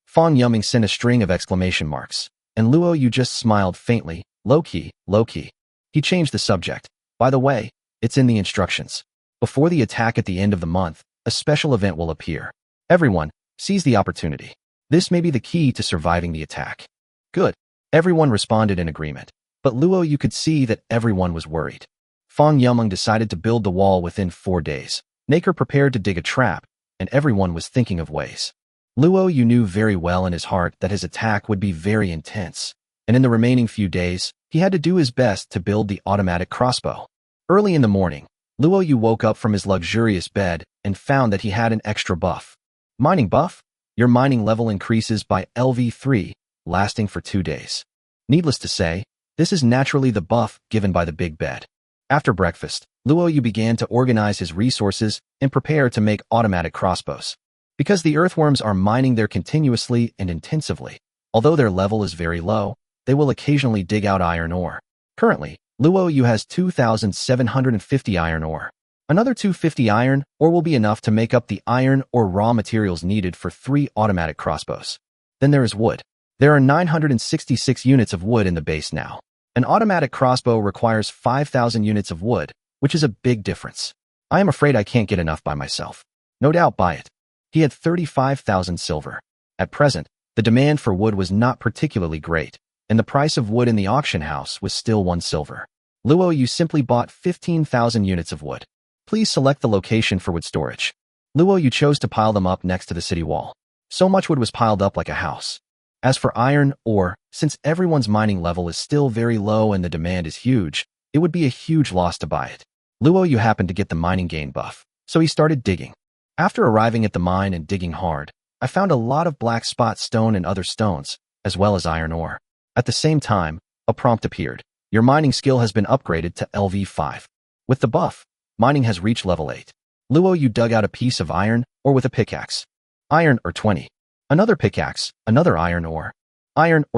Fang Yimeng sent a string of exclamation marks, and Luo Yu just smiled faintly, low-key, low-key. He changed the subject. By the way, it's in the instructions. Before the attack at the end of the month, a special event will appear. Everyone, seize the opportunity. This may be the key to surviving the attack. Good. Everyone responded in agreement, but Luo Yu could see that everyone was worried. Fang Yimeng decided to build the wall within 4 days. Naker prepared to dig a trap, and everyone was thinking of ways. Luo Yu knew very well in his heart that his attack would be very intense, and in the remaining few days, he had to do his best to build the automatic crossbow. Early in the morning, Luo Yu woke up from his luxurious bed and found that he had an extra buff. Mining buff? Your mining level increases by LV3, lasting for 2 days. Needless to say, this is naturally the buff given by the big bed. After breakfast, Luo Yu began to organize his resources and prepare to make automatic crossbows. Because the earthworms are mining there continuously and intensively, although their level is very low, they will occasionally dig out iron ore. Currently, Luo Yu has 2,750 iron ore. Another 250 iron ore will be enough to make up the iron or raw materials needed for 3 automatic crossbows. Then there is wood. There are 966 units of wood in the base now. An automatic crossbow requires 5,000 units of wood, which is a big difference. I am afraid I can't get enough by myself. No doubt buy it. He had 35,000 silver. At present, the demand for wood was not particularly great, and the price of wood in the auction house was still 1 silver. Luo Yu simply bought 15,000 units of wood. Please select the location for wood storage. Luo Yu chose to pile them up next to the city wall. So much wood was piled up like a house. As for iron ore, since everyone's mining level is still very low and the demand is huge, it would be a huge loss to buy it. Luo Yu happened to get the mining gain buff, so he started digging. After arriving at the mine and digging hard, I found a lot of black spot stone and other stones, as well as iron ore. At the same time, a prompt appeared. Your mining skill has been upgraded to LV5. With the buff, mining has reached level 8. Luo Yu dug out a piece of iron ore with a pickaxe. Iron ore 20. Another pickaxe, another iron ore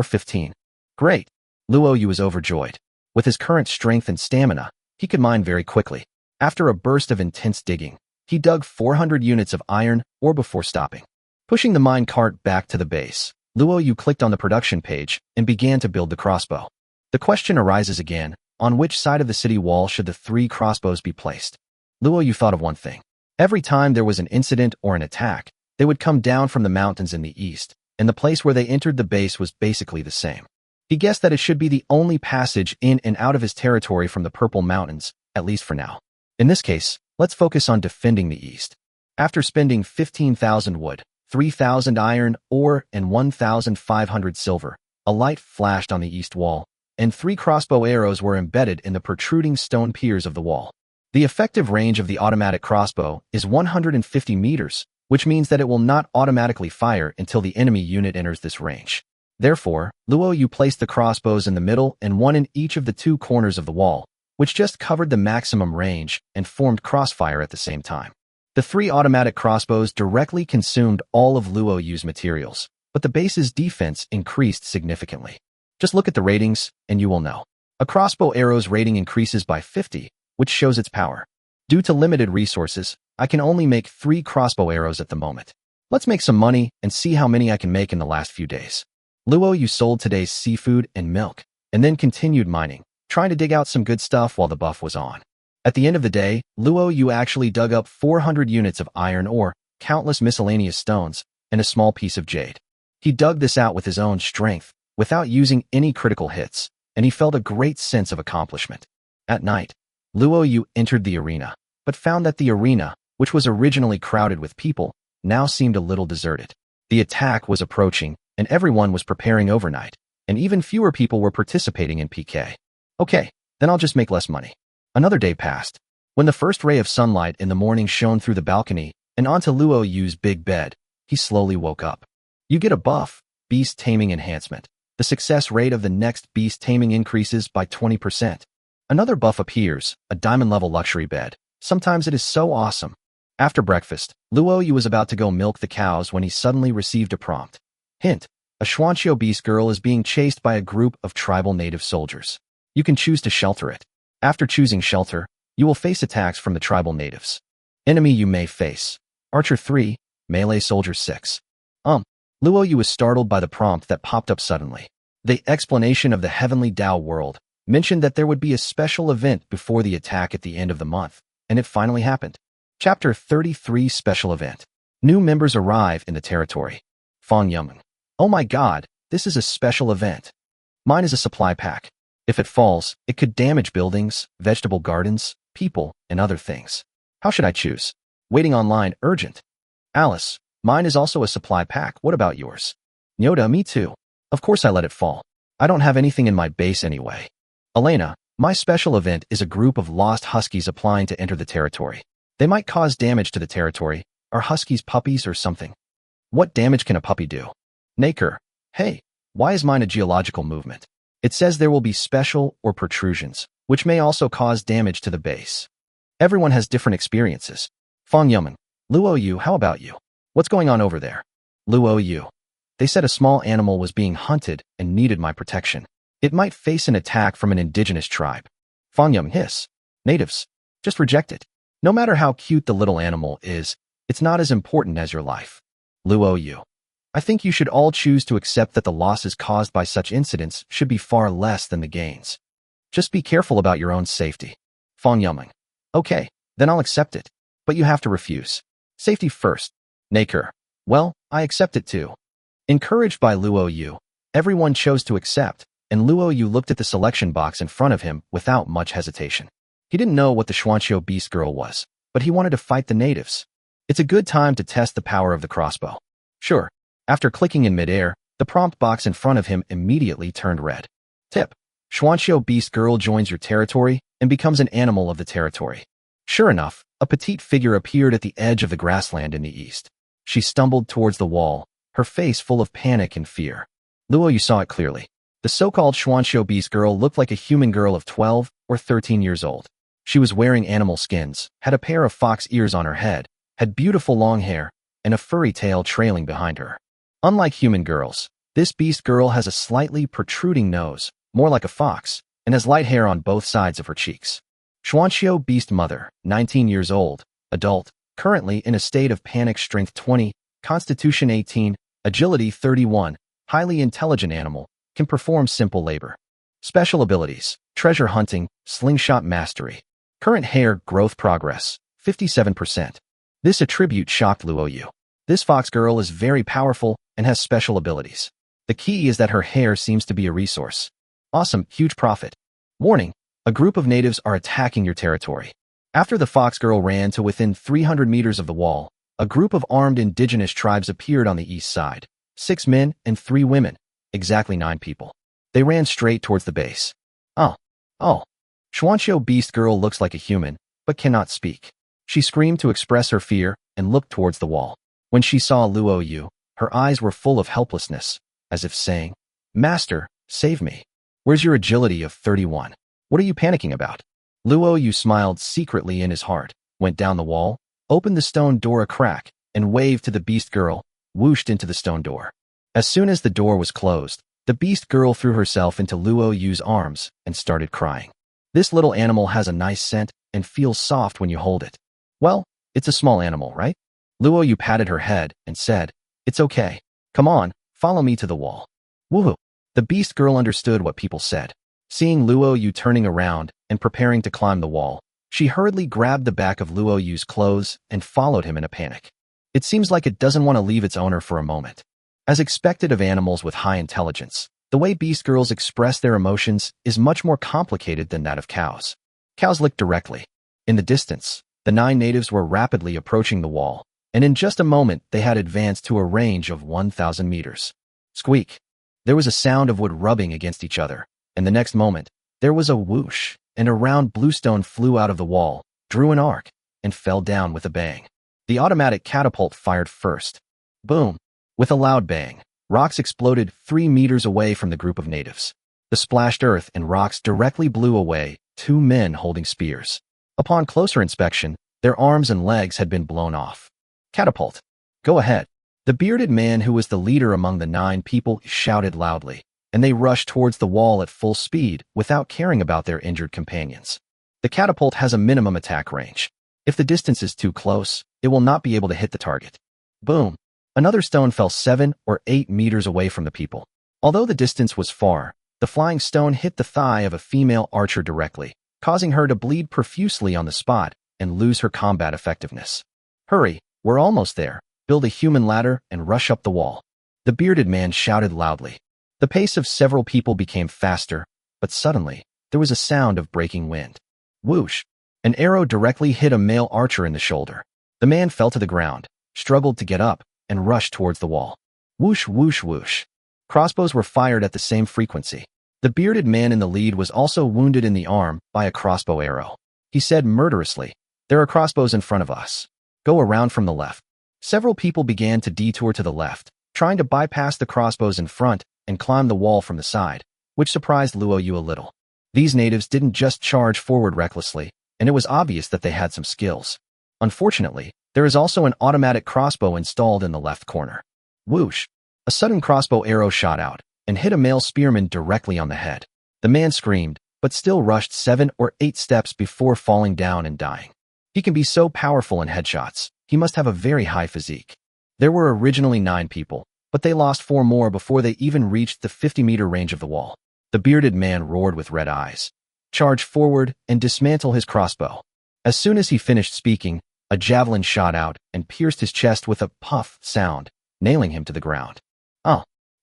15. Great. Luo Yu was overjoyed. With his current strength and stamina, he could mine very quickly. After a burst of intense digging, he dug 400 units of iron ore before stopping. Pushing the mine cart back to the base, Luo Yu clicked on the production page and began to build the crossbow. The question arises again, on which side of the city wall should the 3 crossbows be placed? Luo Yu thought of one thing. Every time there was an incident or an attack, they would come down from the mountains in the east, and the place where they entered the base was basically the same. He guessed that it should be the only passage in and out of his territory from the Purple Mountains, at least for now. In this case, let's focus on defending the east. After spending 15,000 wood, 3,000 iron ore, and 1,500 silver, a light flashed on the east wall, and 3 crossbow arrows were embedded in the protruding stone piers of the wall. The effective range of the automatic crossbow is 150 meters, which means that it will not automatically fire until the enemy unit enters this range. Therefore, Luo Yu placed the crossbows in the middle and one in each of the 2 corners of the wall, which just covered the maximum range and formed crossfire at the same time. The 3 automatic crossbows directly consumed all of Luo Yu's materials, but the base's defense increased significantly. Just look at the ratings, and you will know. A crossbow arrow's rating increases by 50, which shows its power. Due to limited resources, I can only make 3 crossbow arrows at the moment. Let's make some money and see how many I can make in the last few days. Luo Yu sold today's seafood and milk, and then continued mining, trying to dig out some good stuff while the buff was on. At the end of the day, Luo Yu actually dug up 400 units of iron ore, countless miscellaneous stones, and a small piece of jade. He dug this out with his own strength, without using any critical hits, and he felt a great sense of accomplishment. At night, Luo Yu entered the arena, but found that the arena, which was originally crowded with people, now seemed a little deserted. The attack was approaching, and everyone was preparing overnight, and even fewer people were participating in PK. Okay, then I'll just make less money. Another day passed. When the first ray of sunlight in the morning shone through the balcony and onto Luo Yu's big bed, he slowly woke up. You get a buff, Beast Taming Enhancement. The success rate of the next beast taming increases by 20%. Another buff appears, a diamond-level luxury bed. Sometimes it is so awesome. After breakfast, Luo Yu was about to go milk the cows when he suddenly received a prompt. Hint: a Xuanqiu beast girl is being chased by a group of tribal native soldiers. You can choose to shelter it. After choosing shelter, you will face attacks from the tribal natives. Enemy you may face: Archer 3, Melee Soldier 6. Luo Yu was startled by the prompt that popped up suddenly. The explanation of the Heavenly Dao world mentioned that there would be a special event before the attack at the end of the month, and it finally happened. Chapter 33 Special Event. New members arrive in the territory. Fang Yumeng. Oh my god, this is a special event. Mine is a supply pack. If it falls, it could damage buildings, vegetable gardens, people, and other things. How should I choose? Waiting online, urgent. Alice. Mine is also a supply pack. What about yours? Nyoda, me too. Of course I let it fall. I don't have anything in my base anyway. Elena, my special event is a group of lost huskies applying to enter the territory. They might cause damage to the territory. Are huskies puppies or something? What damage can a puppy do? Naker, hey, why is mine a geological movement? It says there will be special or protrusions, which may also cause damage to the base. Everyone has different experiences. Fang Yumeng, Luo Yu, how about you? What's going on over there? Luo Yu. They said a small animal was being hunted and needed my protection. It might face an attack from an indigenous tribe. Fang Yumeng, hiss. Natives. Just reject it. No matter how cute the little animal is, it's not as important as your life. Luo Yu. I think you should all choose to accept that the losses caused by such incidents should be far less than the gains. Just be careful about your own safety. Fang Yumeng. Okay, then I'll accept it. But you have to refuse. Safety first. Naker. Well, I accept it too. Encouraged by Luo Yu, everyone chose to accept, and Luo Yu looked at the selection box in front of him without much hesitation. He didn't know what the Xuanqiu beast girl was, but he wanted to fight the natives. It's a good time to test the power of the crossbow. Sure. After clicking in midair, the prompt box in front of him immediately turned red. Tip: Xuanqiu beast girl joins your territory and becomes an animal of the territory. Sure enough, a petite figure appeared at the edge of the grassland in the east. She stumbled towards the wall, her face full of panic and fear. Luo Yu saw it clearly. The so-called Xuanqiu beast girl looked like a human girl of 12 or 13 years old. She was wearing animal skins, had a pair of fox ears on her head, had beautiful long hair, and a furry tail trailing behind her. Unlike human girls, this beast girl has a slightly protruding nose, more like a fox, and has light hair on both sides of her cheeks. Xuanqiu beast mother, 19 years old, adult, currently in a state of panic, strength 20, constitution 18, agility 31, highly intelligent animal, can perform simple labor. Special abilities: treasure hunting, slingshot mastery. Current hair growth progress, 57%. This attribute shocked Luo Yu. This fox girl is very powerful and has special abilities. The key is that her hair seems to be a resource. Awesome, huge profit. Warning: a group of natives are attacking your territory. After the fox girl ran to within 300 meters of the wall, a group of armed indigenous tribes appeared on the east side. 6 men and 3 women, exactly 9 people. They ran straight towards the base. Oh, oh. Xuanqiu Beast Girl looks like a human, but cannot speak. She screamed to express her fear and looked towards the wall. When she saw Luo Yu, her eyes were full of helplessness, as if saying, "Master, save me. Where's your agility of 31? What are you panicking about?" Luo Yu smiled secretly in his heart, went down the wall, opened the stone door a crack, and waved to the Beast Girl, whooshed into the stone door. As soon as the door was closed, the Beast Girl threw herself into Luo Yu's arms and started crying. This little animal has a nice scent and feels soft when you hold it. Well, it's a small animal, right? Luo Yu patted her head and said, "It's okay. Come on, follow me to the wall." Woohoo! The Beast Girl understood what people said. Seeing Luo Yu turning around and preparing to climb the wall, she hurriedly grabbed the back of Luo Yu's clothes and followed him in a panic. It seems like it doesn't want to leave its owner for a moment. As expected of animals with high intelligence, the way beast girls express their emotions is much more complicated than that of cows. Cows lick directly. In the distance, the 9 natives were rapidly approaching the wall, and in just a moment they had advanced to a range of 1,000 meters. Squeak! There was a sound of wood rubbing against each other, and the next moment, there was a whoosh, and a round bluestone flew out of the wall, drew an arc, and fell down with a bang. The automatic catapult fired first. Boom! With a loud bang, rocks exploded 3 meters away from the group of natives. The splashed earth and rocks directly blew away 2 men holding spears. Upon closer inspection, their arms and legs had been blown off. Catapult! Go ahead! The bearded man who was the leader among the 9 people shouted loudly, and they rushed towards the wall at full speed without caring about their injured companions. The catapult has a minimum attack range. If the distance is too close, it will not be able to hit the target. Boom! Another stone fell 7 or 8 meters away from the people. Although the distance was far, the flying stone hit the thigh of a female archer directly, causing her to bleed profusely on the spot and lose her combat effectiveness. Hurry, we're almost there. Build a human ladder and rush up the wall. The bearded man shouted loudly. The pace of several people became faster, but suddenly, there was a sound of breaking wind. Whoosh! An arrow directly hit a male archer in the shoulder. The man fell to the ground, struggled to get up, and rushed towards the wall. Whoosh, whoosh, whoosh. Crossbows were fired at the same frequency. The bearded man in the lead was also wounded in the arm by a crossbow arrow. He said murderously, "There are crossbows in front of us. Go around from the left." Several people began to detour to the left, trying to bypass the crossbows in front and climb the wall from the side, which surprised Luo Yu a little. These natives didn't just charge forward recklessly, and it was obvious that they had some skills. Unfortunately, there is also an automatic crossbow installed in the left corner. Whoosh! A sudden crossbow arrow shot out and hit a male spearman directly on the head. The man screamed, but still rushed 7 or 8 steps before falling down and dying. He can be so powerful in headshots, he must have a very high physique. There were originally 9 people, but they lost 4 more before they even reached the 50-meter range of the wall. The bearded man roared with red eyes. Charge forward and dismantle his crossbow. As soon as he finished speaking, a javelin shot out and pierced his chest with a puff sound, nailing him to the ground.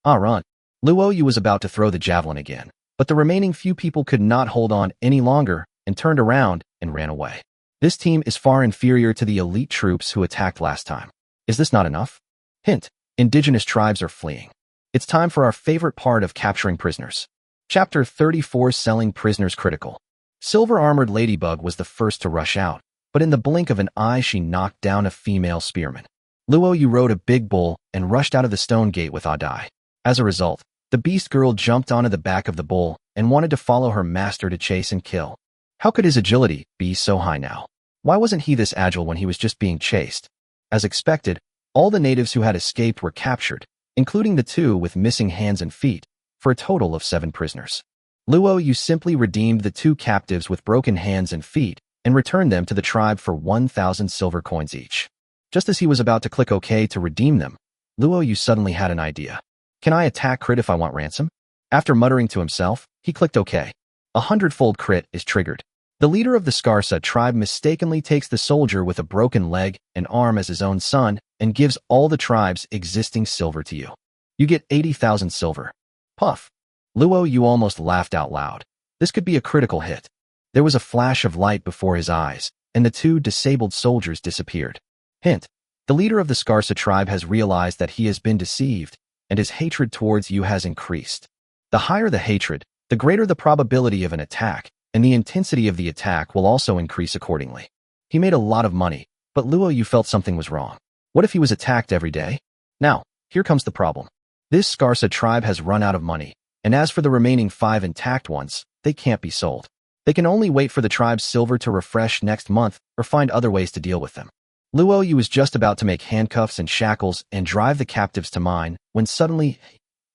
Run. Luo Yu was about to throw the javelin again, but the remaining few people could not hold on any longer and turned around and ran away. This team is far inferior to the elite troops who attacked last time. Is this not enough? Hint: indigenous tribes are fleeing. It's time for our favorite part of capturing prisoners. Chapter 34: Selling Prisoners Critical. Silver-armored Ladybug was the first to rush out, but in the blink of an eye she knocked down a female spearman. Luo Yu rode a big bull and rushed out of the stone gate with Adai. As a result, the beast girl jumped onto the back of the bull and wanted to follow her master to chase and kill. How could his agility be so high now? Why wasn't he this agile when he was just being chased? As expected, all the natives who had escaped were captured, including the 2 with missing hands and feet, for a total of 7 prisoners. Luo Yu simply redeemed the 2 captives with broken hands and feet and returned them to the tribe for 1,000 silver coins each. Just as he was about to click OK to redeem them, Luo Yu suddenly had an idea. Can I attack crit if I want ransom? After muttering to himself, he clicked OK. 100-fold crit is triggered. The leader of the Skarsa tribe mistakenly takes the soldier with a broken leg and arm as his own son and gives all the tribe's existing silver to you. You get 80,000 silver. Puff. Luo Yu almost laughed out loud. This could be a critical hit. There was a flash of light before his eyes, and the 2 disabled soldiers disappeared. Hint: the leader of the Skarsa tribe has realized that he has been deceived, and his hatred towards you has increased. The higher the hatred, the greater the probability of an attack, and the intensity of the attack will also increase accordingly. He made a lot of money, but Luo Yu felt something was wrong. What if he was attacked every day? Now, here comes the problem. This Skarsa tribe has run out of money, and as for the remaining 5 intact ones, they can't be sold. They can only wait for the tribe's silver to refresh next month or find other ways to deal with them. Luo Yu was just about to make handcuffs and shackles and drive the captives to mine when suddenly,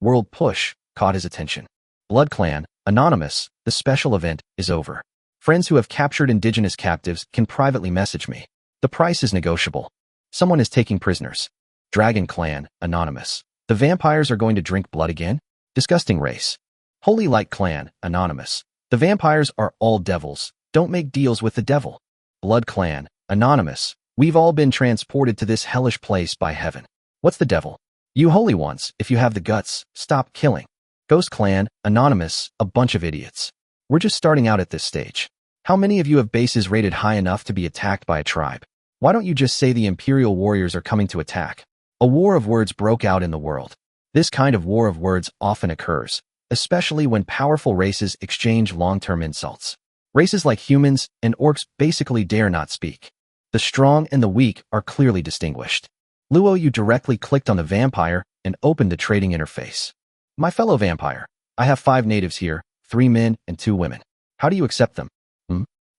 World Push caught his attention. Blood Clan, Anonymous, the special event is over. Friends who have captured indigenous captives can privately message me. The price is negotiable. Someone is taking prisoners. Dragon Clan, Anonymous. The vampires are going to drink blood again? Disgusting race. Holy Light Clan, Anonymous. The vampires are all devils. Don't make deals with the devil. Blood Clan, Anonymous. We've all been transported to this hellish place by heaven. What's the devil? You holy ones, if you have the guts, stop killing. Ghost Clan, Anonymous, a bunch of idiots. We're just starting out at this stage. How many of you have bases rated high enough to be attacked by a tribe? Why don't you just say the Imperial warriors are coming to attack? A war of words broke out in the world. This kind of war of words often occurs, especially when powerful races exchange long-term insults. Races like humans and orcs basically dare not speak. The strong and the weak are clearly distinguished. Luo Yu directly clicked on the vampire and opened the trading interface. My fellow vampire, I have 5 natives here, 3 men and 2 women. How do you accept them?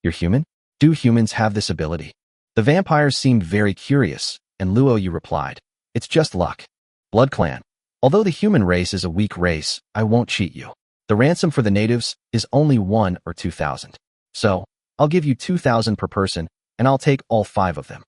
You're human? Do humans have this ability? The vampires seemed very curious, and Luo Yu replied, it's just luck. Blood Clan. Although the human race is a weak race, I won't cheat you. The ransom for the natives is only 1 or 2,000. So, I'll give you 2,000 per person, and I'll take all 5 of them.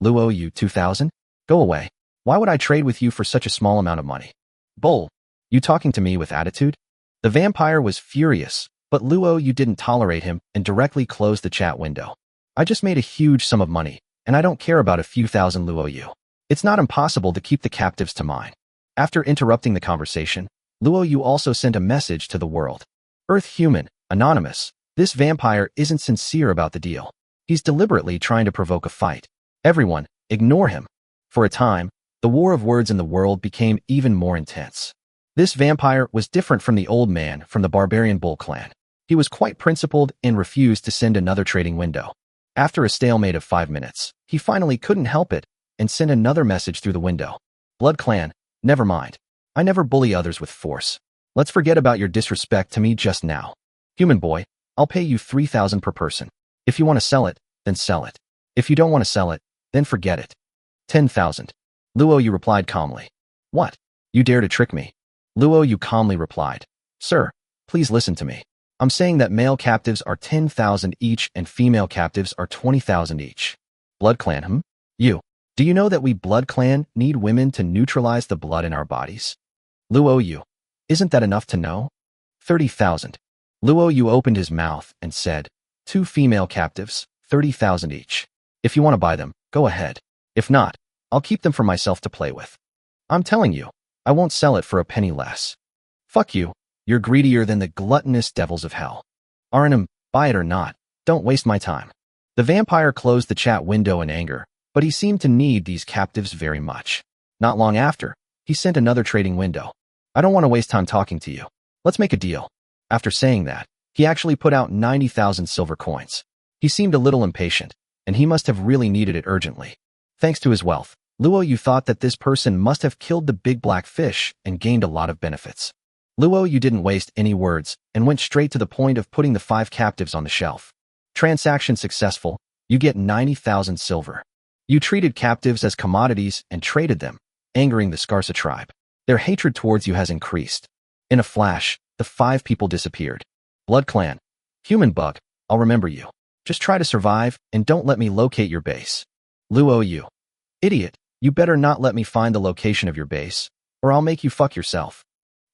Luo Yu, 2,000? Go away. Why would I trade with you for such a small amount of money? Bull. You talking to me with attitude? The vampire was furious, but Luo Yu didn't tolerate him and directly closed the chat window. I just made a huge sum of money, and I don't care about a few thousand Luo Yu. It's not impossible to keep the captives to mine. After interrupting the conversation, Luo Yu also sent a message to the world. Earth Human, Anonymous, this vampire isn't sincere about the deal. He's deliberately trying to provoke a fight. Everyone, ignore him. For a time, the war of words in the world became even more intense. This vampire was different from the old man from the barbarian Bull Clan. He was quite principled and refused to send another trading window. After a stalemate of 5 minutes, he finally couldn't help it and sent another message through the window. Blood Clan, never mind. I never bully others with force. Let's forget about your disrespect to me just now. Human boy, I'll pay you 3,000 per person. If you want to sell it, then sell it. If you don't want to sell it, then forget it. 10,000. Luo Yu replied calmly. What? You dare to trick me? Luo Yu calmly replied. Sir, please listen to me. I'm saying that male captives are 10,000 each and female captives are 20,000 each. Blood Clan, You. Do you know that we Blood Clan need women to neutralize the blood in our bodies? Luo Yu. Isn't that enough to know? 30,000. Luo Yu opened his mouth and said, 2 female captives, 30,000 each. If you want to buy them, go ahead. If not, I'll keep them for myself to play with. I'm telling you, I won't sell it for a penny less. Fuck you, you're greedier than the gluttonous devils of hell. Arnhem, buy it or not, don't waste my time. The vampire closed the chat window in anger, but he seemed to need these captives very much. Not long after, he sent another trading window. I don't want to waste time talking to you. Let's make a deal. After saying that, he actually put out 90,000 silver coins. He seemed a little impatient, and he must have really needed it urgently. Thanks to his wealth, Luo Yu thought that this person must have killed the big black fish and gained a lot of benefits. Luo Yu didn't waste any words and went straight to the point of putting the 5 captives on the shelf. Transaction successful, you get 90,000 silver. You treated captives as commodities and traded them, angering the Skarsa tribe. Their hatred towards you has increased. In a flash, the 5 people disappeared. Blood Clan. Human bug, I'll remember you. Just try to survive and don't let me locate your base. Luo Yu. Idiot, you better not let me find the location of your base, or I'll make you fuck yourself.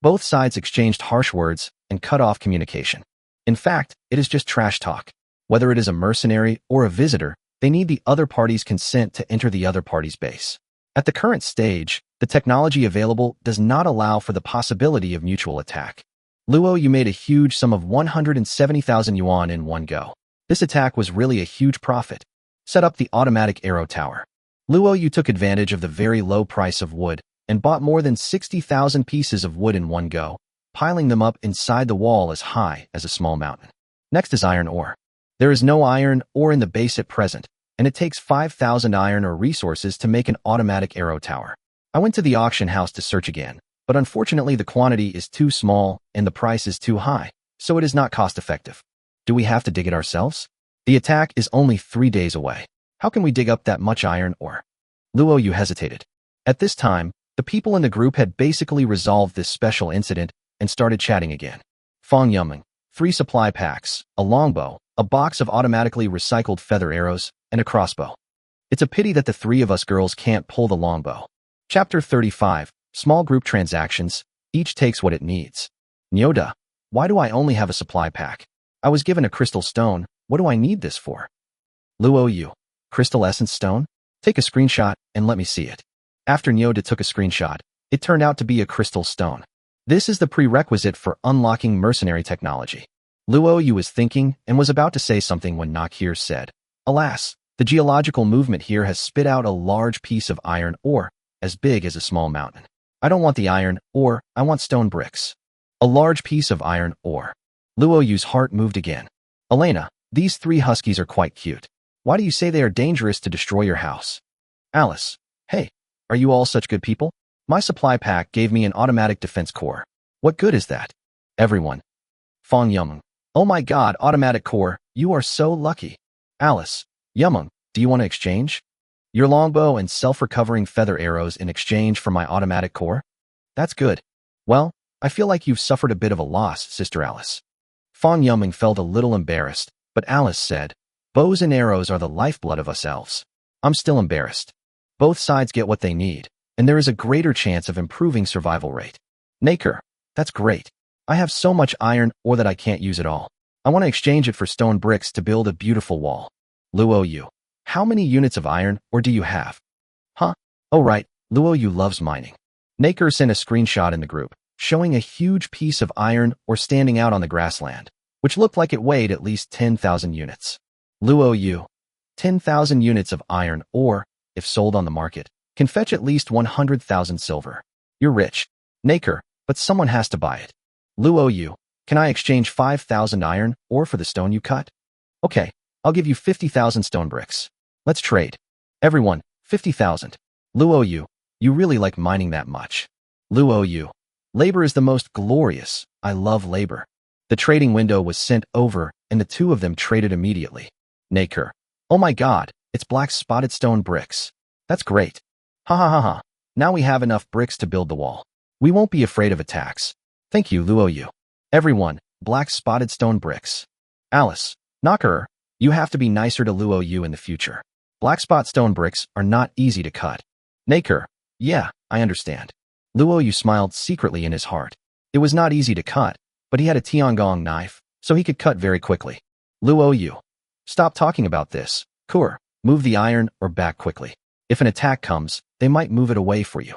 Both sides exchanged harsh words and cut off communication. In fact, it is just trash talk. Whether it is a mercenary or a visitor, they need the other party's consent to enter the other party's base. At the current stage, the technology available does not allow for the possibility of mutual attack. Luo Yu made a huge sum of 170,000 yuan in one go. This attack was really a huge profit. Set up the automatic arrow tower. Luo Yu took advantage of the very low price of wood and bought more than 60,000 pieces of wood in one go, piling them up inside the wall as high as a small mountain. Next is iron ore. There is no iron ore in the base at present, and it takes 5,000 iron ore resources to make an automatic arrow tower. I went to the auction house to search again, but unfortunately the quantity is too small and the price is too high, so it is not cost-effective. Do we have to dig it ourselves? The attack is only 3 days away. How can we dig up that much iron ore? Luo Yu hesitated. At this time, the people in the group had basically resolved this special incident and started chatting again. Fang Yumeng, 3 supply packs, a longbow, a box of automatically recycled feather arrows, and a crossbow. It's a pity that the 3 of us girls can't pull the longbow. Chapter 35, Small Group Transactions, each takes what it needs. Nyoda, why do I only have a supply pack? I was given a crystal stone, what do I need this for? Luo Yu, crystal essence stone? Take a screenshot and let me see it. After Nyoda took a screenshot, it turned out to be a crystal stone. This is the prerequisite for unlocking mercenary technology. Luo Yu was thinking and was about to say something when Nakir said, Alas, the geological movement here has spit out a large piece of iron ore, as big as a small mountain. I don't want the iron ore, I want stone bricks. A large piece of iron ore. Luo Yu's heart moved again. Elena, these 3 huskies are quite cute. Why do you say they are dangerous to destroy your house? Alice, hey, are you all such good people? My supply pack gave me an automatic defense core. What good is that? Everyone. Fang Yumeng, oh my god, automatic core, you are so lucky. Alice, Yumeng, do you want to exchange? Your longbow and self-recovering feather arrows in exchange for my automatic core? That's good. Well, I feel like you've suffered a bit of a loss, Sister Alice. Fang Yumeng felt a little embarrassed, but Alice said, Bows and arrows are the lifeblood of us elves. I'm still embarrassed. Both sides get what they need, and there is a greater chance of improving survival rate. Naker, that's great. I have so much iron ore that I can't use it all. I want to exchange it for stone bricks to build a beautiful wall. Luo Yu, how many units of iron ore do you have? Huh? Oh right, Luo Yu loves mining. Naker sent a screenshot in the group, showing a huge piece of iron ore standing out on the grassland, which looked like it weighed at least 10,000 units. Luo Yu, 10,000 units of iron ore, if sold on the market, can fetch at least 100,000 silver. You're rich. Naker, but someone has to buy it. Luo Yu, can I exchange 5,000 iron ore for the stone you cut? Okay, I'll give you 50,000 stone bricks. Let's trade. Everyone, 50,000. Luo Yu, you really like mining that much. Luo Yu, labor is the most glorious. I love labor. The trading window was sent over, and the 2 of them traded immediately. Naker, oh my god, it's black spotted stone bricks. That's great. Ha ha ha ha. Now we have enough bricks to build the wall. We won't be afraid of attacks. Thank you, Luo Yu. Everyone, black spotted stone bricks. Alice, Naker, you have to be nicer to Luo Yu in the future. Black spot stone bricks are not easy to cut. Naker, yeah, I understand. Luo Yu smiled secretly in his heart. It was not easy to cut, but he had a Tiangong knife, so he could cut very quickly. Luo Yu, stop talking about this. Kur, move the iron ore back quickly. If an attack comes, they might move it away for you.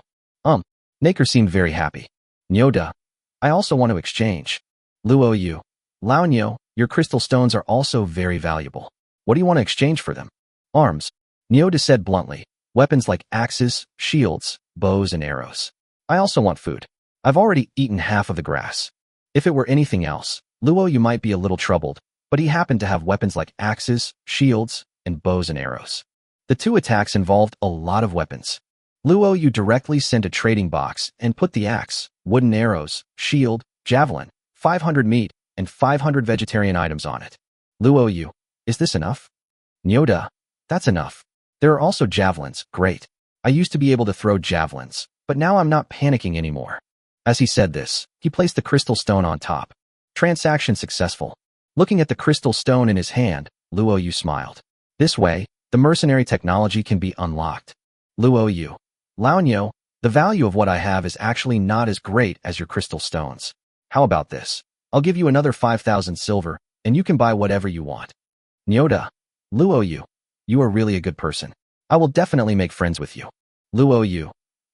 Naker seemed very happy. Nyoda, I also want to exchange. Luo Yu, Lao Nyo, your crystal stones are also very valuable. What do you want to exchange for them? Arms. Nyoda said bluntly. Weapons like axes, shields, bows, and arrows. I also want food. I've already eaten half of the grass. If it were anything else, Luo Yu might be a little troubled, but he happened to have weapons like axes, shields, and bows and arrows. The 2 attacks involved a lot of weapons. Luo Yu directly sent a trading box and put the axe, wooden arrows, shield, javelin, 500 meat, and 500 vegetarian items on it. Luo Yu, is this enough? Nyoda, that's enough. There are also javelins, great. I used to be able to throw javelins, but now I'm not panicking anymore. As he said this, he placed the crystal stone on top. Transaction successful. Looking at the crystal stone in his hand, Luo Yu smiled. This way, the mercenary technology can be unlocked. Luo Yu, Lao Nyo, the value of what I have is actually not as great as your crystal stones. How about this? I'll give you another 5,000 silver, and you can buy whatever you want. Nyoda, Luo Yu, you are really a good person. I will definitely make friends with you. Luo Yu,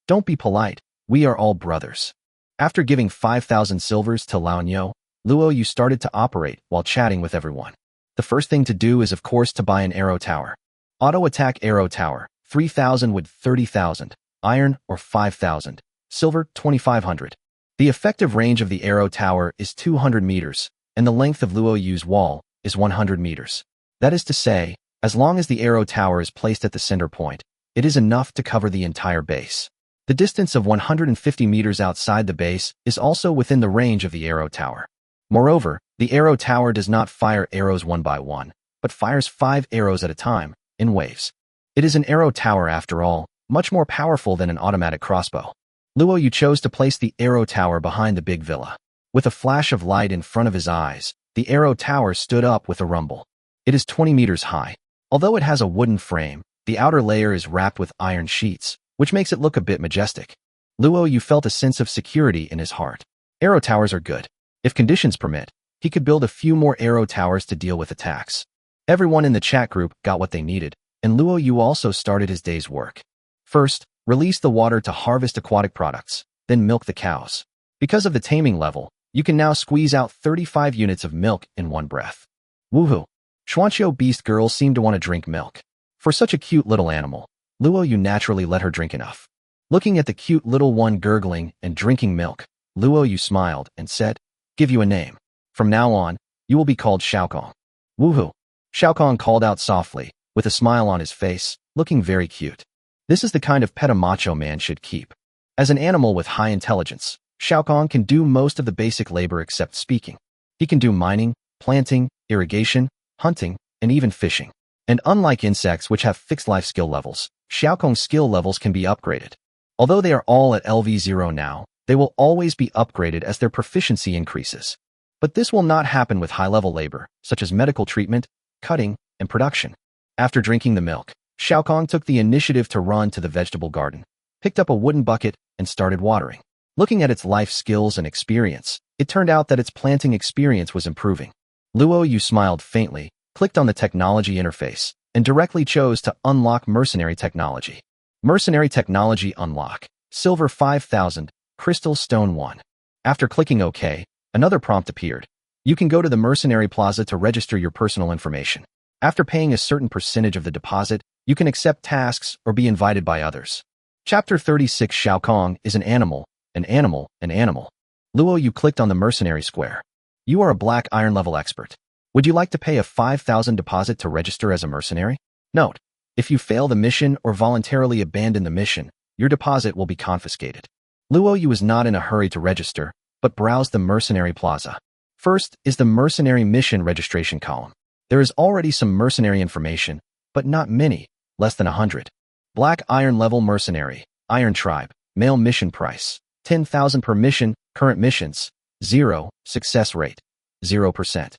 don't be polite, we are all brothers. After giving 5,000 silvers to Lao Nyo, Luo Yu started to operate while chatting with everyone. The first thing to do is of course to buy an arrow tower. Auto attack arrow tower, 3,000 wood 30,000. Iron or 5,000, silver 2,500. The effective range of the arrow tower is 200 meters, and the length of Luo Yu's wall is 100 meters. That is to say, as long as the arrow tower is placed at the center point, it is enough to cover the entire base. The distance of 150 meters outside the base is also within the range of the arrow tower. Moreover, the arrow tower does not fire arrows one by one, but fires 5 arrows at a time, in waves. It is an arrow tower after all, much more powerful than an automatic crossbow. Luo Yu chose to place the arrow tower behind the big villa. With a flash of light in front of his eyes, the arrow tower stood up with a rumble. It is 20 meters high. Although it has a wooden frame, the outer layer is wrapped with iron sheets, which makes it look a bit majestic. Luo Yu felt a sense of security in his heart. Arrow towers are good. If conditions permit, he could build a few more arrow towers to deal with attacks. Everyone in the chat group got what they needed, and Luo Yu also started his day's work. First, release the water to harvest aquatic products, then milk the cows. Because of the taming level, you can now squeeze out 35 units of milk in one breath. Woohoo! Xuanqiu Beast Girl seemed to want to drink milk. For such a cute little animal, Luo Yu naturally let her drink enough. Looking at the cute little one gurgling and drinking milk, Luo Yu smiled and said, "Give you a name. From now on, you will be called Xiaokong." Woohoo! Xiaokong called out softly, with a smile on his face, looking very cute. This is the kind of pet a macho man should keep. As an animal with high intelligence, Xiaokong can do most of the basic labor except speaking. He can do mining, planting, irrigation, hunting, and even fishing. And unlike insects which have fixed life skill levels, Xiaokong's skill levels can be upgraded. Although they are all at LV0 now, they will always be upgraded as their proficiency increases. But this will not happen with high-level labor, such as medical treatment, cutting, and production. After drinking the milk, Xiaokong took the initiative to run to the vegetable garden, picked up a wooden bucket, and started watering. Looking at its life skills and experience, it turned out that its planting experience was improving. Luo Yu smiled faintly, clicked on the technology interface, and directly chose to unlock mercenary technology. Mercenary technology unlock. Silver 5000, crystal stone 1. After clicking OK, another prompt appeared. You can go to the mercenary plaza to register your personal information. After paying a certain percentage of the deposit, you can accept tasks or be invited by others. Chapter 36 Xiaokong is an animal, an animal, an animal. Luo Yu clicked on the mercenary square. You are a black iron level expert. Would you like to pay a 5,000 deposit to register as a mercenary? Note, if you fail the mission or voluntarily abandon the mission, your deposit will be confiscated. Luo Yu was not in a hurry to register, but browsed the mercenary plaza. First is the mercenary mission registration column. There is already some mercenary information, but not many, less than 100. Black iron level mercenary, Iron Tribe, male mission price, 10,000 per mission, current missions, 0, success rate, 0%.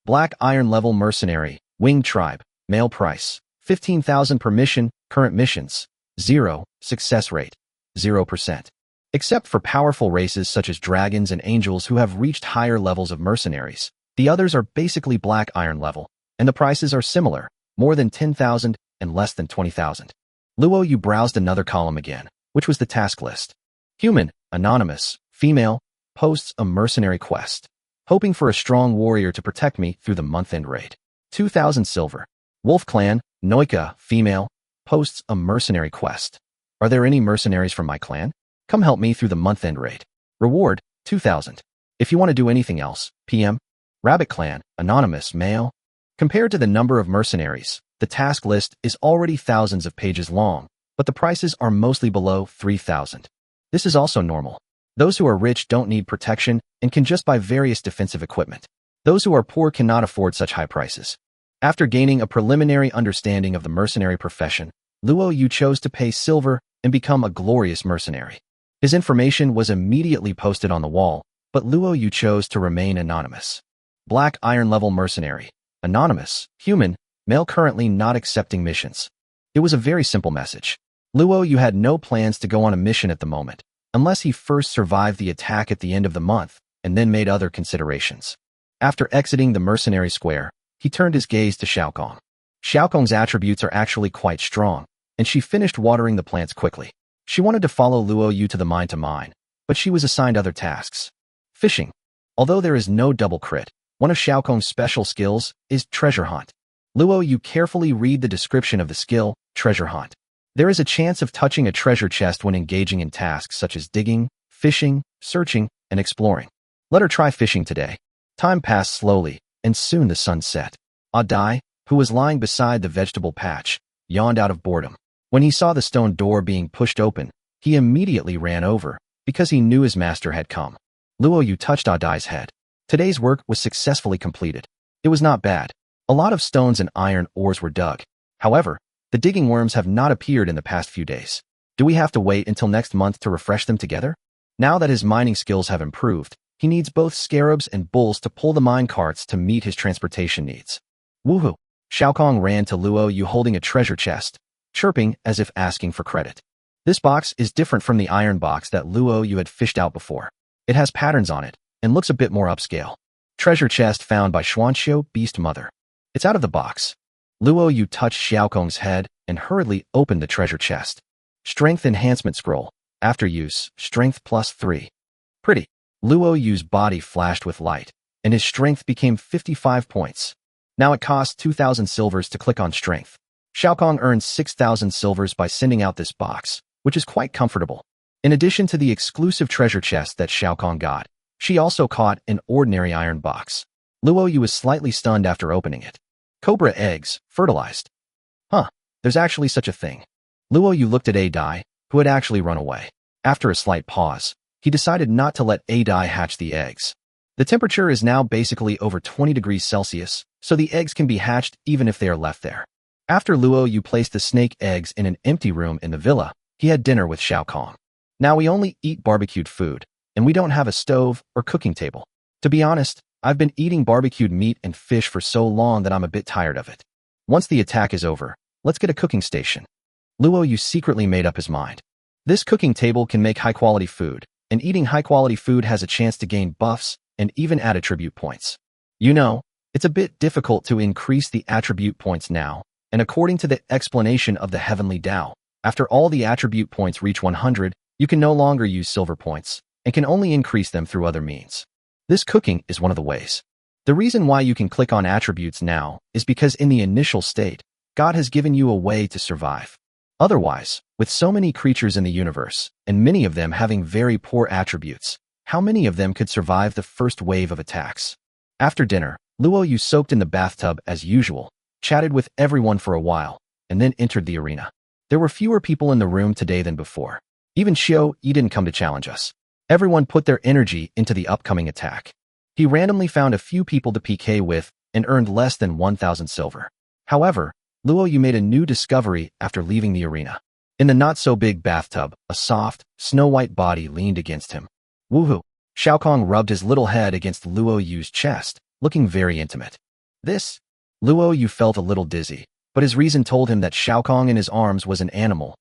Black iron level mercenary, Winged Tribe, male price, 15,000 per mission, current missions, 0, success rate, 0%. Except for powerful races such as dragons and angels who have reached higher levels of mercenaries, the others are basically black iron level, and the prices are similar, more than 10,000 and less than 20,000. Luo Yu browsed another column again, which was the task list. Human, anonymous, female, posts a mercenary quest. Hoping for a strong warrior to protect me through the month-end raid. 2,000 silver. Wolf Clan, Noika, female, posts a mercenary quest. Are there any mercenaries from my clan? Come help me through the month-end raid. Reward, 2,000. If you want to do anything else, PM. Rabbit Clan, anonymous, male. Compared to the number of mercenaries, the task list is already thousands of pages long, but the prices are mostly below 3,000. This is also normal. Those who are rich don't need protection and can just buy various defensive equipment. Those who are poor cannot afford such high prices. After gaining a preliminary understanding of the mercenary profession, Luo Yu chose to pay silver and become a glorious mercenary. His information was immediately posted on the wall, but Luo Yu chose to remain anonymous. Black iron level mercenary. Anonymous, human, male currently not accepting missions. It was a very simple message. Luo Yu had no plans to go on a mission at the moment, unless he first survived the attack at the end of the month and then made other considerations. After exiting the mercenary square, he turned his gaze to Xiaokong. Xiaokong's attributes are actually quite strong, and she finished watering the plants quickly. She wanted to follow Luo Yu to the mine, but she was assigned other tasks. Fishing. Although there is no double crit, one of Xiaokong's special skills is treasure hunt. Luo Yu carefully read the description of the skill, treasure hunt. There is a chance of touching a treasure chest when engaging in tasks such as digging, fishing, searching, and exploring. Let her try fishing today. Time passed slowly, and soon the sun set. Adai, who was lying beside the vegetable patch, yawned out of boredom. When he saw the stone door being pushed open, he immediately ran over, because he knew his master had come. Luo Yu touched Adai's head. Today's work was successfully completed. It was not bad. A lot of stones and iron ores were dug. However, the digging worms have not appeared in the past few days. Do we have to wait until next month to refresh them together? Now that his mining skills have improved, he needs both scarabs and bulls to pull the mine carts to meet his transportation needs. Woohoo! Xiaokong ran to Luo Yu holding a treasure chest, chirping as if asking for credit. This box is different from the iron box that Luo Yu had fished out before. It has patterns on it and looks a bit more upscale. Treasure chest found by Xuanxiu Beast Mother. It's out of the box. Luo Yu touched Xiaokong's head and hurriedly opened the treasure chest. Strength Enhancement Scroll. After use, Strength +3. Pretty. Luo Yu's body flashed with light, and his strength became 55 points. Now it costs 2,000 silvers to click on Strength. Xiaokong earned 6,000 silvers by sending out this box, which is quite comfortable. In addition to the exclusive treasure chest that Xiaokong got, she also caught an ordinary iron box. Luo Yu was slightly stunned after opening it. Cobra eggs, fertilized. Huh, there's actually such a thing. Luo Yu looked at Adai, who had actually run away. After a slight pause, he decided not to let Adai hatch the eggs. The temperature is now basically over 20 degrees Celsius, so the eggs can be hatched even if they are left there. After Luo Yu placed the snake eggs in an empty room in the villa, he had dinner with Xiaokong. Now we only eat barbecued food, and we don't have a stove or cooking table. To be honest, I've been eating barbecued meat and fish for so long that I'm a bit tired of it. Once the attack is over, let's get a cooking station. Luo Yu secretly made up his mind. This cooking table can make high-quality food, and eating high-quality food has a chance to gain buffs and even add attribute points. You know, it's a bit difficult to increase the attribute points now, and according to the explanation of the Heavenly Tao, after all the attribute points reach 100, you can no longer use silver points, and can only increase them through other means. This cooking is one of the ways. The reason why you can click on attributes now is because in the initial state, God has given you a way to survive. Otherwise, with so many creatures in the universe, and many of them having very poor attributes, how many of them could survive the first wave of attacks? After dinner, Luo Yu soaked in the bathtub as usual, chatted with everyone for a while, and then entered the arena. There were fewer people in the room today than before. Even Xiao Yi didn't come to challenge us. Everyone put their energy into the upcoming attack. He randomly found a few people to PK with and earned less than 1,000 silver. However, Luo Yu made a new discovery after leaving the arena. In the not-so-big bathtub, a soft, snow-white body leaned against him. Woohoo! Xiaokong rubbed his little head against Luo Yu's chest, looking very intimate. Luo Yu felt a little dizzy, but his reason told him that Xiaokong in his arms was an animal.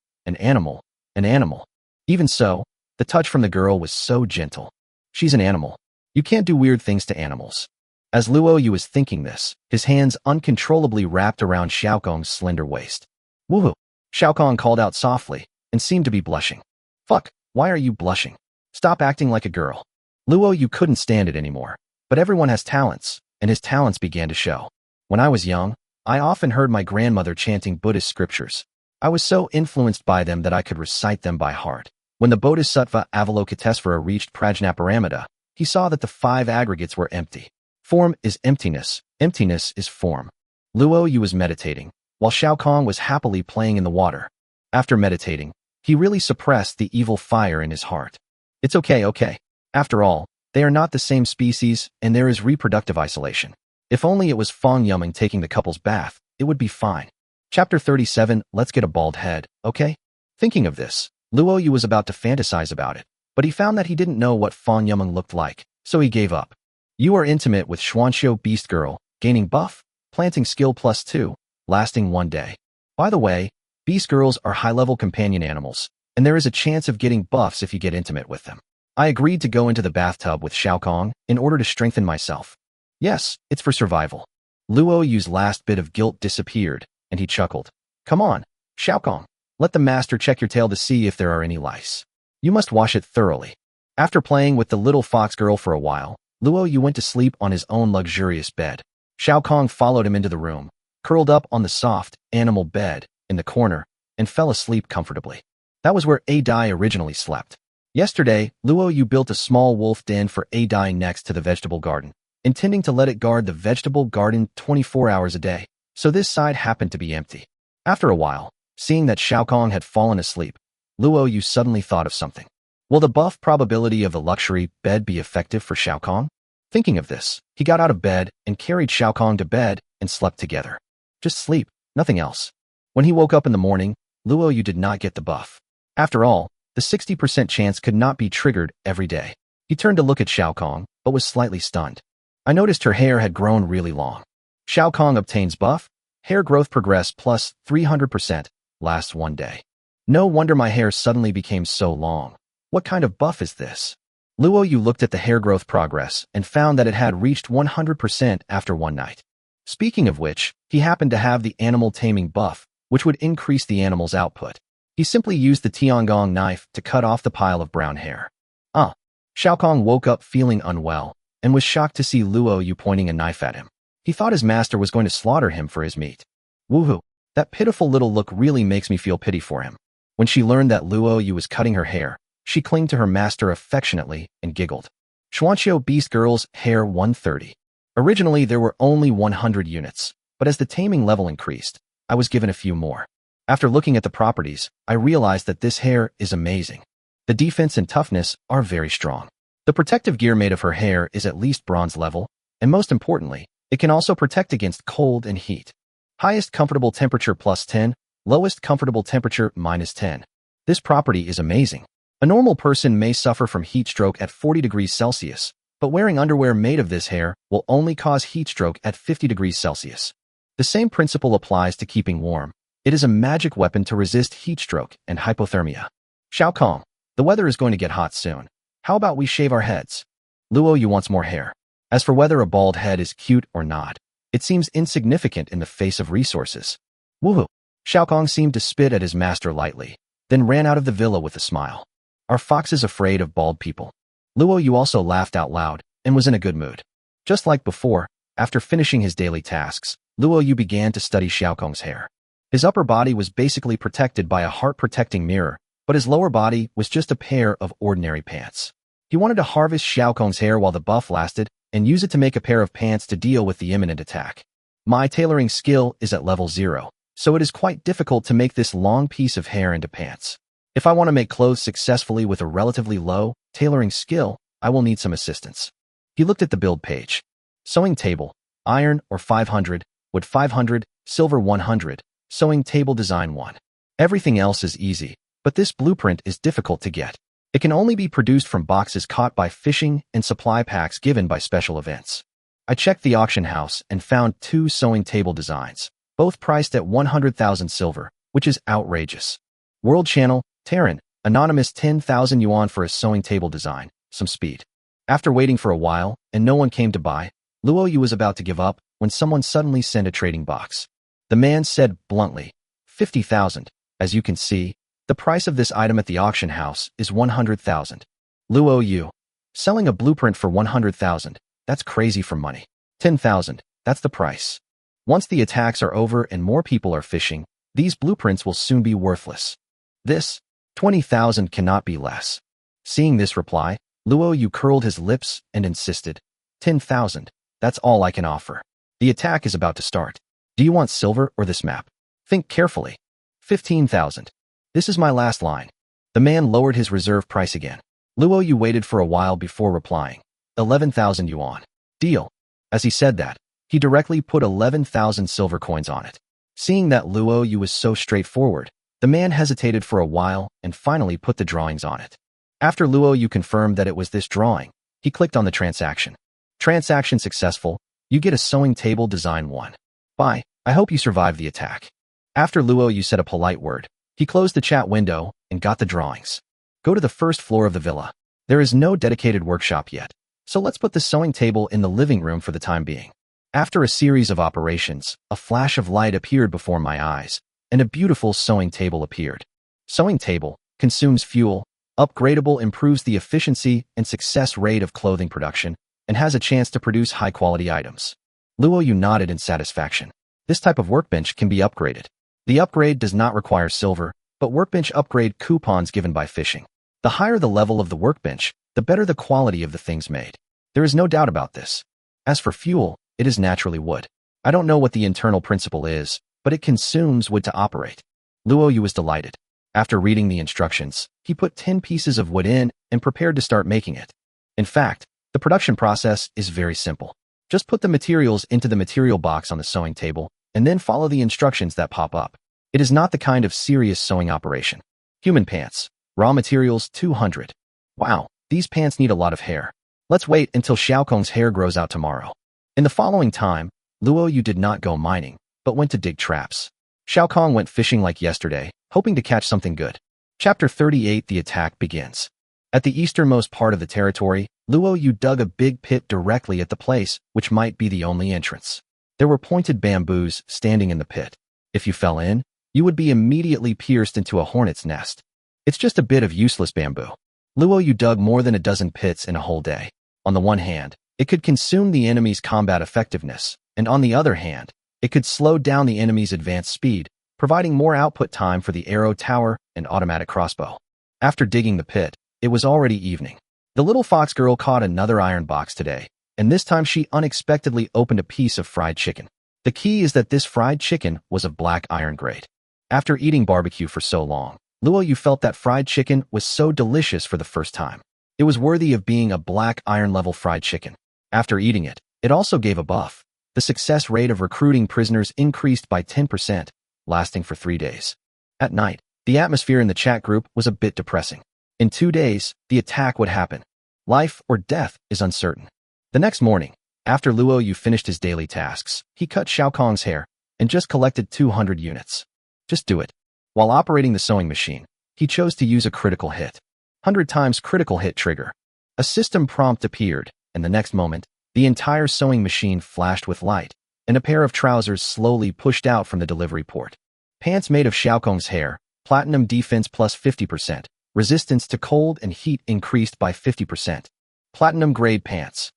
Even so, the touch from the girl was so gentle. She's an animal. You can't do weird things to animals. As Luo Yu was thinking this, his hands uncontrollably wrapped around Xiaokong's slender waist. Woohoo! Xiaokong called out softly, and seemed to be blushing. Fuck, why are you blushing? Stop acting like a girl. Luo Yu couldn't stand it anymore, but everyone has talents, and his talents began to show. When I was young, I often heard my grandmother chanting Buddhist scriptures. I was so influenced by them that I could recite them by heart. When the Bodhisattva Avalokitesvara reached Prajnaparamita, he saw that the 5 aggregates were empty. Form is emptiness. Emptiness is form. Luo Yu was meditating, while Xiaokong was happily playing in the water. After meditating, he really suppressed the evil fire in his heart. It's okay. After all, they are not the same species, and there is reproductive isolation. If only it was Fang Yumeng taking the couple's bath, it would be fine. Chapter 37, Let's get a bald head, okay? Thinking of this, Luo Yu was about to fantasize about it, but he found that he didn't know what Fang Yumeng looked like, so he gave up. You are intimate with Xuanxiu Beast Girl, gaining buff, planting skill +2, lasting 1 day. By the way, beast girls are high-level companion animals, and there is a chance of getting buffs if you get intimate with them. I agreed to go into the bathtub with Xiaokong in order to strengthen myself. Yes, it's for survival. Luo Yu's last bit of guilt disappeared, and he chuckled. Come on, Xiaokong, let the master check your tail to see if there are any lice. You must wash it thoroughly. After playing with the little fox girl for a while, Luo Yu went to sleep on his own luxurious bed. Xiaokong followed him into the room, curled up on the soft, animal bed in the corner, and fell asleep comfortably. That was where Adai originally slept. Yesterday, Luo Yu built a small wolf den for Adai next to the vegetable garden, intending to let it guard the vegetable garden 24 hours a day, so this side happened to be empty. After a while, seeing that Xiaokong had fallen asleep, Luo Yu suddenly thought of something. Will the buff probability of the luxury bed be effective for Xiaokong? Thinking of this, he got out of bed and carried Xiaokong to bed and slept together. Just sleep, nothing else. When he woke up in the morning, Luo Yu did not get the buff. After all, the 60% chance could not be triggered every day. He turned to look at Xiaokong, but was slightly stunned. I noticed her hair had grown really long. Xiaokong obtains buff, hair growth progress plus 300%, lasts 1 day. No wonder my hair suddenly became so long. What kind of buff is this? Luo Yu looked at the hair growth progress and found that it had reached 100% after 1 night. Speaking of which, he happened to have the animal taming buff, which would increase the animal's output. He simply used the Tiangong knife to cut off the pile of brown hair. Xiaokong woke up feeling unwell and was shocked to see Luo Yu pointing a knife at him. He thought his master was going to slaughter him for his meat. Woohoo! That pitiful little look really makes me feel pity for him. When she learned that Luo Yu was cutting her hair, she clung to her master affectionately and giggled. Xuanqiu Beast Girl's Hair 130. Originally, there were only 100 units, but as the taming level increased, I was given a few more. After looking at the properties, I realized that this hair is amazing. The defense and toughness are very strong. The protective gear made of her hair is at least bronze level, and most importantly, it can also protect against cold and heat. Highest comfortable temperature +10, lowest comfortable temperature -10. This property is amazing. A normal person may suffer from heat stroke at 40 degrees Celsius, but wearing underwear made of this hair will only cause heat stroke at 50 degrees Celsius. The same principle applies to keeping warm. It is a magic weapon to resist heat stroke and hypothermia. Xiaokong, the weather is going to get hot soon. How about we shave our heads? Luo Yu wants more hair. As for whether a bald head is cute or not, it seems insignificant in the face of resources. Woohoo! Xiaokong seemed to spit at his master lightly, then ran out of the villa with a smile. Are foxes afraid of bald people? Luo Yu also laughed out loud and was in a good mood. Just like before, after finishing his daily tasks, Luo Yu began to study Xiaokong's hair. His upper body was basically protected by a heart-protecting mirror, but his lower body was just a pair of ordinary pants. He wanted to harvest Xiaokong's hair while the buff lasted and use it to make a pair of pants to deal with the imminent attack. My tailoring skill is at level 0, so it is quite difficult to make this long piece of hair into pants. If I want to make clothes successfully with a relatively low tailoring skill, I will need some assistance. He looked at the build page. Sewing table, iron or 500, wood 500, silver 100, sewing table design 1. Everything else is easy, but this blueprint is difficult to get. It can only be produced from boxes caught by fishing and supply packs given by special events. I checked the auction house and found 2 sewing table designs, both priced at 100,000 silver, which is outrageous. World Channel, Terran, anonymous 10,000 yuan for a sewing table design, some speed. After waiting for a while and no one came to buy, Luo Yu was about to give up when someone suddenly sent a trading box. The man said bluntly, 50,000. As you can see, the price of this item at the auction house is 100,000. Luo Yu, selling a blueprint for 100,000, that's crazy for money. 10,000, that's the price. Once the attacks are over and more people are fishing, these blueprints will soon be worthless. This, 20,000 cannot be less. Seeing this reply, Luo Yu curled his lips and insisted, 10,000, that's all I can offer. The attack is about to start. Do you want silver or this map? Think carefully. 15,000. This is my last line. The man lowered his reserve price again. Luo Yu waited for a while before replying. 11,000 yuan. Deal. As he said that, he directly put 11,000 silver coins on it. Seeing that Luo Yu was so straightforward, the man hesitated for a while and finally put the drawings on it. After Luo Yu confirmed that it was this drawing, he clicked on the transaction. Transaction successful. You get a sewing table design 1. Bye. I hope you survive the attack. After Luo Yu said a polite word, he closed the chat window and got the drawings. Go to the first floor of the villa. There is no dedicated workshop yet, so let's put the sewing table in the living room for the time being. After a series of operations, a flash of light appeared before my eyes, and a beautiful sewing table appeared. Sewing table consumes fuel, upgradable, improves the efficiency and success rate of clothing production, and has a chance to produce high-quality items. Luo Yu nodded in satisfaction. This type of workbench can be upgraded. The upgrade does not require silver, but workbench upgrade coupons given by fishing. The higher the level of the workbench, the better the quality of the things made. There is no doubt about this. As for fuel, it is naturally wood. I don't know what the internal principle is, but it consumes wood to operate. Luo Yu was delighted. After reading the instructions, he put 10 pieces of wood in and prepared to start making it. In fact, the production process is very simple. Just put the materials into the material box on the sewing table, and then follow the instructions that pop up. It is not the kind of serious sewing operation. Human pants. Raw materials 200. Wow, these pants need a lot of hair. Let's wait until Xiaokong's hair grows out tomorrow. In the following time, Luo Yu did not go mining, but went to dig traps. Xiaokong went fishing like yesterday, hoping to catch something good. Chapter 38. The attack begins. At the easternmost part of the territory, Luo Yu dug a big pit directly at the place which might be the only entrance. There were pointed bamboos standing in the pit. If you fell in, you would be immediately pierced into a hornet's nest. It's just a bit of useless bamboo. Luo Yu dug more than a dozen pits in a whole day. On the one hand, it could consume the enemy's combat effectiveness, and on the other hand, it could slow down the enemy's advance speed, providing more output time for the arrow tower and automatic crossbow. After digging the pit, it was already evening. The little fox girl caught another iron box today, and this time she unexpectedly opened a piece of fried chicken. The key is that this fried chicken was of black iron grade. After eating barbecue for so long, Luo Yu felt that fried chicken was so delicious for the first time. It was worthy of being a black iron-level fried chicken. After eating it, it also gave a buff. The success rate of recruiting prisoners increased by 10%, lasting for 3 days. At night, the atmosphere in the chat group was a bit depressing. In 2 days, the attack would happen. Life or death is uncertain. The next morning, after Luo Yu finished his daily tasks, he cut Xiaokong's hair and just collected 200 units. Just do it. While operating the sewing machine, he chose to use a critical hit. 100 times critical hit trigger. A system prompt appeared, and the next moment, the entire sewing machine flashed with light, and a pair of trousers slowly pushed out from the delivery port. Pants made of Xiaokong's hair, platinum defense plus 50%, resistance to cold and heat increased by 50%. Platinum grade pants.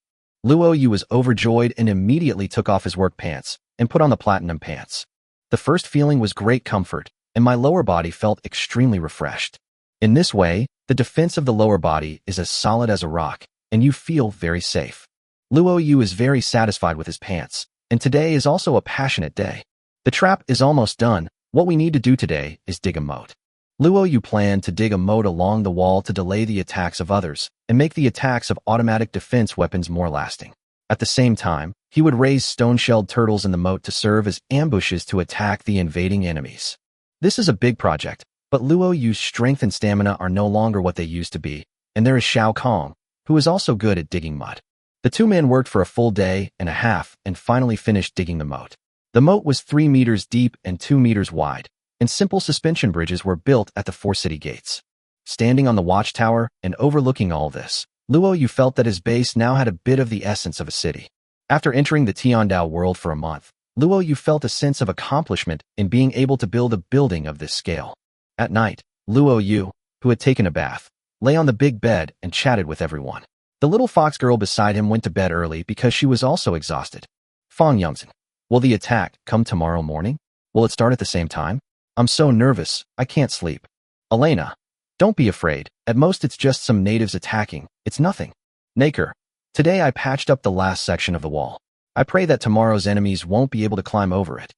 Luo Yu was overjoyed and immediately took off his work pants and put on the platinum pants. The first feeling was great comfort, and my lower body felt extremely refreshed. In this way, the defense of the lower body is as solid as a rock, and you feel very safe. Luo Yu is very satisfied with his pants, and today is also a passionate day. The trap is almost done. What we need to do today is dig a moat. Luo Yu planned to dig a moat along the wall to delay the attacks of others and make the attacks of automatic defense weapons more lasting. At the same time, he would raise stone-shelled turtles in the moat to serve as ambushes to attack the invading enemies. This is a big project, but Luo Yu's strength and stamina are no longer what they used to be, and there is Xiaokong, who is also good at digging mud. The two men worked for a full day and a half and finally finished digging the moat. The moat was 3 meters deep and 2 meters wide, and simple suspension bridges were built at the 4 city gates. Standing on the watchtower and overlooking all this, Luo Yu felt that his base now had a bit of the essence of a city. After entering the Tiandao world for a month, Luo Yu felt a sense of accomplishment in being able to build a building of this scale. At night, Luo Yu, who had taken a bath, lay on the big bed and chatted with everyone. The little fox girl beside him went to bed early because she was also exhausted. Fang Yongzhen, will the attack come tomorrow morning? Will it start at the same time? I'm so nervous, I can't sleep. Elena, don't be afraid. At most it's just some natives attacking. It's nothing. Naker, today I patched up the last section of the wall. I pray that tomorrow's enemies won't be able to climb over it.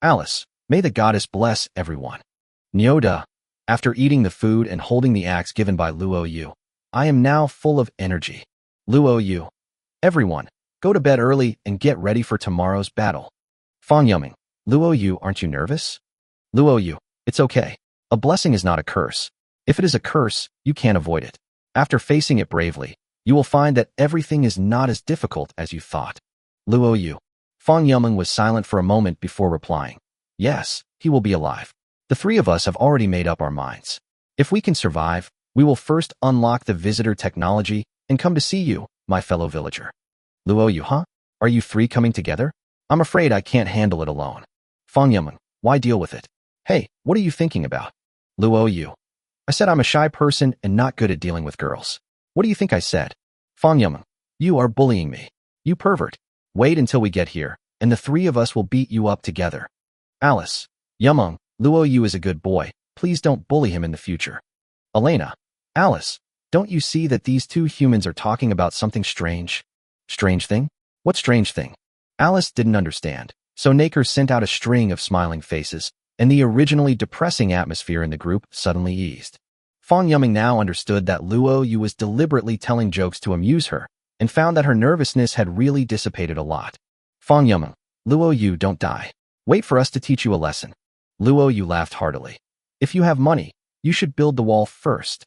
Alice, may the goddess bless everyone. Nyoda, after eating the food and holding the axe given by Luo Yu, I am now full of energy. Luo Yu, everyone, go to bed early and get ready for tomorrow's battle. Fang Yuming, Luo Yu, aren't you nervous? Luo Yu, it's okay. A blessing is not a curse. If it is a curse, you can't avoid it. After facing it bravely, you will find that everything is not as difficult as you thought. Luo Yu. Fang Yumeng was silent for a moment before replying. Yes, he will be alive. The 3 of us have already made up our minds. If we can survive, we will first unlock the visitor technology and come to see you, my fellow villager. Luo Yu, huh? Are you 3 coming together? I'm afraid I can't handle it alone. Fang Yumeng, why deal with it? Hey, what are you thinking about? Luo Yu. I said I'm a shy person and not good at dealing with girls. What do you think I said? Fang Yumeng, you are bullying me. You pervert. Wait until we get here, and the 3 of us will beat you up together. Alice. Yumeng, Luo Yu is a good boy. Please don't bully him in the future. Elena. Alice, don't you see that these two humans are talking about something strange? Strange thing? What strange thing? Alice didn't understand, so Naker sent out a string of smiling faces, and the originally depressing atmosphere in the group suddenly eased. Fong Yuming now understood that Luo Yu was deliberately telling jokes to amuse her, and found that her nervousness had really dissipated a lot. Fong Yuming, Luo Yu, don't die. Wait for us to teach you a lesson. Luo Yu laughed heartily. If you have money, you should build the wall first.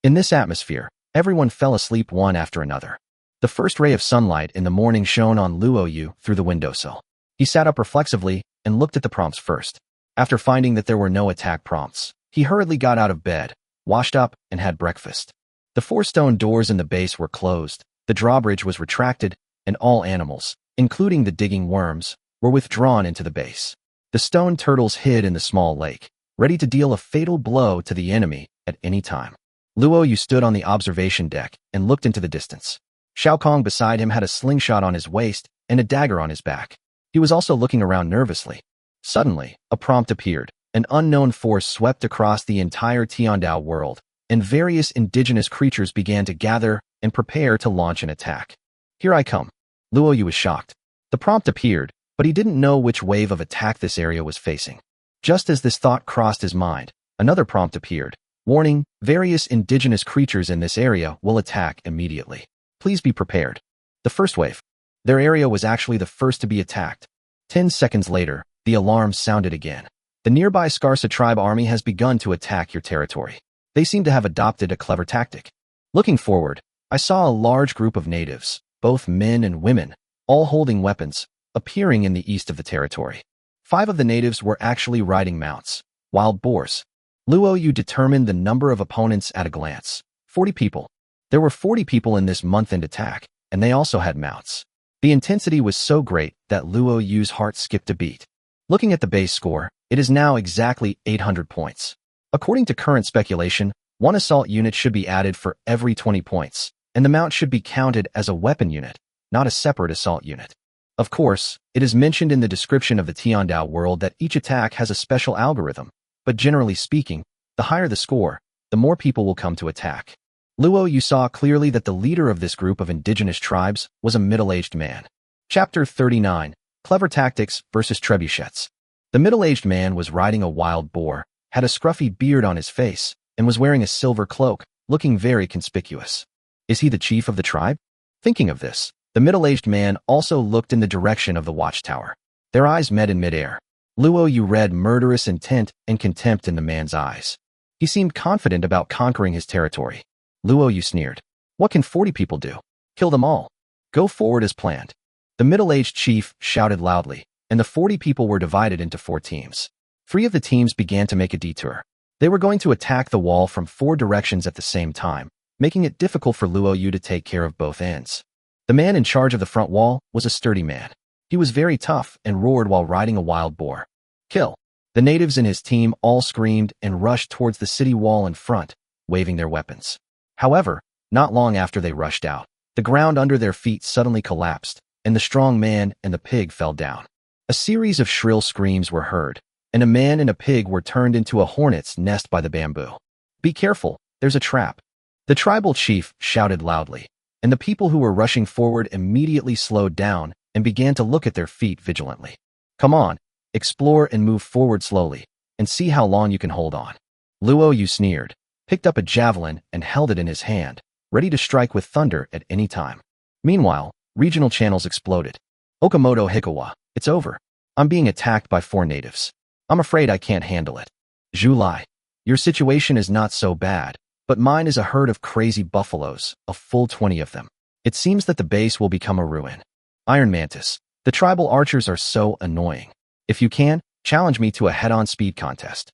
In this atmosphere, everyone fell asleep one after another. The first ray of sunlight in the morning shone on Luo Yu through the windowsill. He sat up reflexively and looked at the prompts first. After finding that there were no attack prompts, he hurriedly got out of bed, washed up, and had breakfast. The 4 stone doors in the base were closed, the drawbridge was retracted, and all animals, including the digging worms, were withdrawn into the base. The stone turtles hid in the small lake, ready to deal a fatal blow to the enemy at any time. Luo Yu stood on the observation deck and looked into the distance. Xiao Kong beside him had a slingshot on his waist and a dagger on his back. He was also looking around nervously. Suddenly, a prompt appeared. An unknown force swept across the entire Tiandao world, and various indigenous creatures began to gather and prepare to launch an attack. Here I come. Luo Yu was shocked. The prompt appeared, but he didn't know which wave of attack this area was facing. Just as this thought crossed his mind, another prompt appeared. Warning, various indigenous creatures in this area will attack immediately. Please be prepared. The first wave. Their area was actually the first to be attacked. 10 seconds later, the alarm sounded again. The nearby Skarsa tribe army has begun to attack your territory. They seem to have adopted a clever tactic. Looking forward, I saw a large group of natives, both men and women, all holding weapons, appearing in the east of the territory. 5 of the natives were actually riding mounts, wild boars. Luo Yu determined the number of opponents at a glance. 40 people. There were 40 people in this month-end attack, and they also had mounts. The intensity was so great that Luo Yu's heart skipped a beat. Looking at the base score, it is now exactly 800 points. According to current speculation, 1 assault unit should be added for every 20 points, and the mount should be counted as a weapon unit, not a separate assault unit. Of course, it is mentioned in the description of the Tiandao world that each attack has a special algorithm, but generally speaking, the higher the score, the more people will come to attack. Luo Yu saw clearly that the leader of this group of indigenous tribes was a middle-aged man. Chapter 39, Clever Tactics versus Trebuchets. The middle-aged man was riding a wild boar, had a scruffy beard on his face, and was wearing a silver cloak, looking very conspicuous. Is he the chief of the tribe? Thinking of this, the middle-aged man also looked in the direction of the watchtower. Their eyes met in midair. Luo Yu read murderous intent and contempt in the man's eyes. He seemed confident about conquering his territory. Luo Yu sneered. What can 40 people do? Kill them all. Go forward as planned. The middle-aged chief shouted loudly, and the 40 people were divided into 4 teams. 3 of the teams began to make a detour. They were going to attack the wall from 4 directions at the same time, making it difficult for Luo Yu to take care of both ends. The man in charge of the front wall was a sturdy man. He was very tough and roared while riding a wild boar. Kill! The natives in his team all screamed and rushed towards the city wall in front, waving their weapons. However, not long after they rushed out, the ground under their feet suddenly collapsed, and the strong man and the pig fell down. A series of shrill screams were heard, and a man and a pig were turned into a hornet's nest by the bamboo. Be careful, there's a trap. The tribal chief shouted loudly, and the people who were rushing forward immediately slowed down and began to look at their feet vigilantly. Come on, explore and move forward slowly, and see how long you can hold on. Luo Yu sneered, picked up a javelin and held it in his hand, ready to strike with thunder at any time. Meanwhile, regional channels exploded. Okamoto Hikawa, it's over. I'm being attacked by 4 natives. I'm afraid I can't handle it. Zhu Lai, your situation is not so bad, but mine is a herd of crazy buffaloes, a full 20 of them. It seems that the base will become a ruin. Iron Mantis, the tribal archers are so annoying. If you can, challenge me to a head-on speed contest.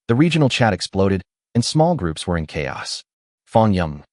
The regional chat exploded, and small groups were in chaos. Fong Yum.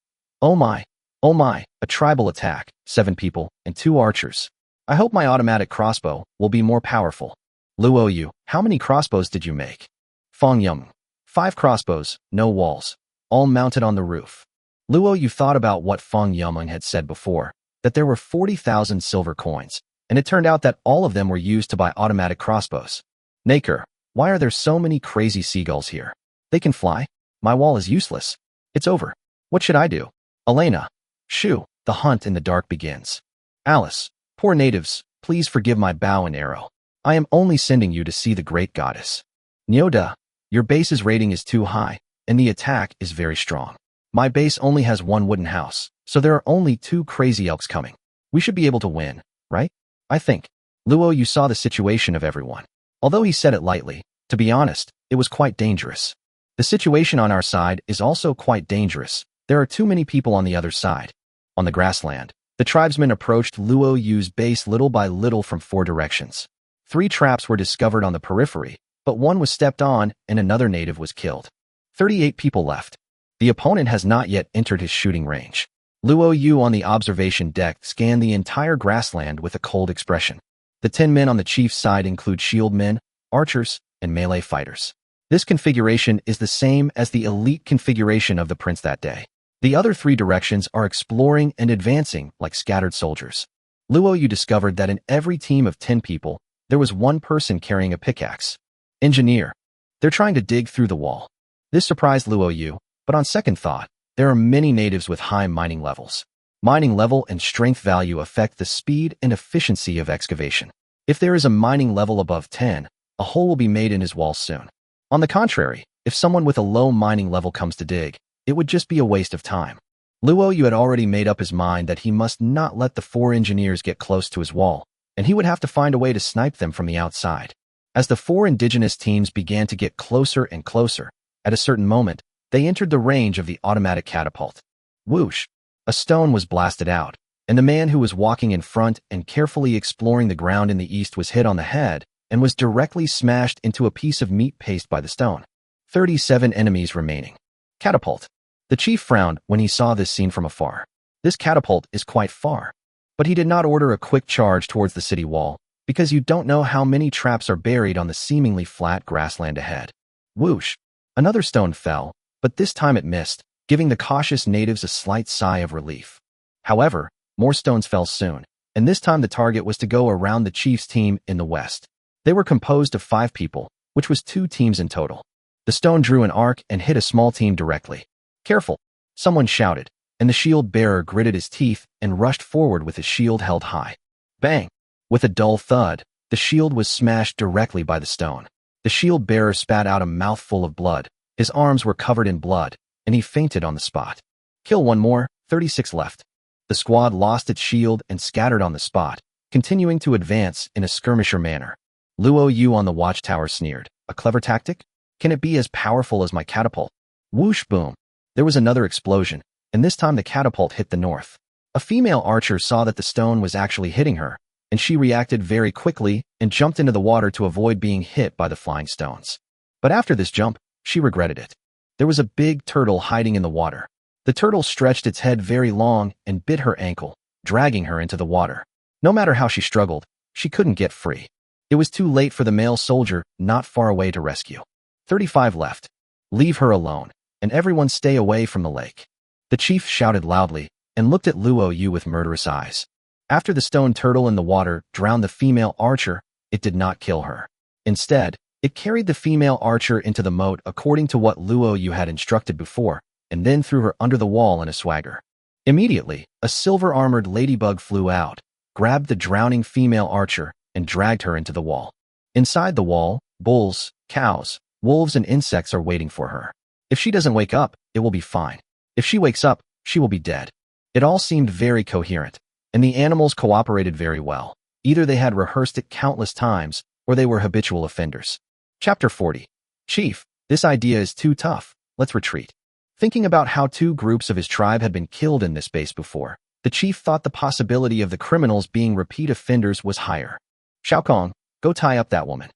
Oh my, a tribal attack, 7 people, and 2 archers. I hope my automatic crossbow will be more powerful. Luo Yu, how many crossbows did you make? Fong Yum. 5 crossbows, no walls, all mounted on the roof. Luo Yu thought about what Fong Yumeng had said before, that there were 40,000 silver coins, and it turned out that all of them were used to buy automatic crossbows. Naker, why are there so many crazy seagulls here? They can fly? My wall is useless. It's over. What should I do? Elena. Shoo, the hunt in the dark begins. Alice. Poor natives, please forgive my bow and arrow. I am only sending you to see the great goddess. Nyoda. Your base's rating is too high, and the attack is very strong. My base only has one wooden house, so there are only 2 crazy elks coming. We should be able to win, right? I think. Luo, you saw the situation of everyone. Although he said it lightly, to be honest, it was quite dangerous. The situation on our side is also quite dangerous. There are too many people on the other side. On the grassland, the tribesmen approached Luo Yu's base little by little from 4 directions. 3 traps were discovered on the periphery, but 1 was stepped on and another native was killed. 38 people left. The opponent has not yet entered his shooting range. Luo Yu on the observation deck scanned the entire grassland with a cold expression. The 10 men on the chief's side include shield men, archers, and melee fighters. This configuration is the same as the elite configuration of the prince that day. The other 3 directions are exploring and advancing like scattered soldiers. Luo Yu discovered that in every team of 10 people, there was 1 person carrying a pickaxe. Engineer. They're trying to dig through the wall. This surprised Luo Yu, but on second thought, there are many natives with high mining levels. Mining level and strength value affect the speed and efficiency of excavation. If there is a mining level above 10, a hole will be made in his wall soon. On the contrary, if someone with a low mining level comes to dig, it would just be a waste of time. Luo Yu had already made up his mind that he must not let the 4 engineers get close to his wall, and he would have to find a way to snipe them from the outside. As the 4 indigenous teams began to get closer and closer, at a certain moment, they entered the range of the automatic catapult. Whoosh! A stone was blasted out, and the man who was walking in front and carefully exploring the ground in the east was hit on the head and was directly smashed into a piece of meat paste by the stone. 37 enemies remaining. Catapult. The chief frowned when he saw this scene from afar. This catapult is quite far. But he did not order a quick charge towards the city wall, because you don't know how many traps are buried on the seemingly flat grassland ahead. Whoosh! Another stone fell, but this time it missed, giving the cautious natives a slight sigh of relief. However, more stones fell soon, and this time the target was to go around the chief's team in the west. They were composed of 5 people, which was 2 teams in total. The stone drew an arc and hit a small team directly. Careful! Someone shouted, and the shield bearer gritted his teeth and rushed forward with his shield held high. Bang! With a dull thud, the shield was smashed directly by the stone. The shield bearer spat out a mouthful of blood. His arms were covered in blood, and he fainted on the spot. Kill 1 more, 36 left. The squad lost its shield and scattered on the spot, continuing to advance in a skirmisher manner. Luo Yu on the watchtower sneered. A clever tactic? Can it be as powerful as my catapult? Whoosh boom. There was another explosion, and this time the catapult hit the north. A female archer saw that the stone was actually hitting her, and she reacted very quickly and jumped into the water to avoid being hit by the flying stones. But after this jump, she regretted it. There was a big turtle hiding in the water. The turtle stretched its head very long and bit her ankle, dragging her into the water. No matter how she struggled, she couldn't get free. It was too late for the male soldier not far away to rescue. 35 left. Leave her alone, and everyone stay away from the lake. The chief shouted loudly and looked at Luo Yu with murderous eyes. After the stone turtle in the water drowned the female archer, it did not kill her. Instead, it carried the female archer into the moat according to what Luo Yu had instructed before, and then threw her under the wall in a swagger. Immediately, a silver-armored ladybug flew out, grabbed the drowning female archer, and dragged her into the wall. Inside the wall, bulls, cows, wolves, and insects are waiting for her. If she doesn't wake up, it will be fine. If she wakes up, she will be dead. It all seemed very coherent, and the animals cooperated very well. Either they had rehearsed it countless times, or they were habitual offenders. Chapter 40. Chief, this idea is too tough. Let's retreat. Thinking about how 2 groups of his tribe had been killed in this base before, the chief thought the possibility of the criminals being repeat offenders was higher. Xiaokong, go tie up that woman.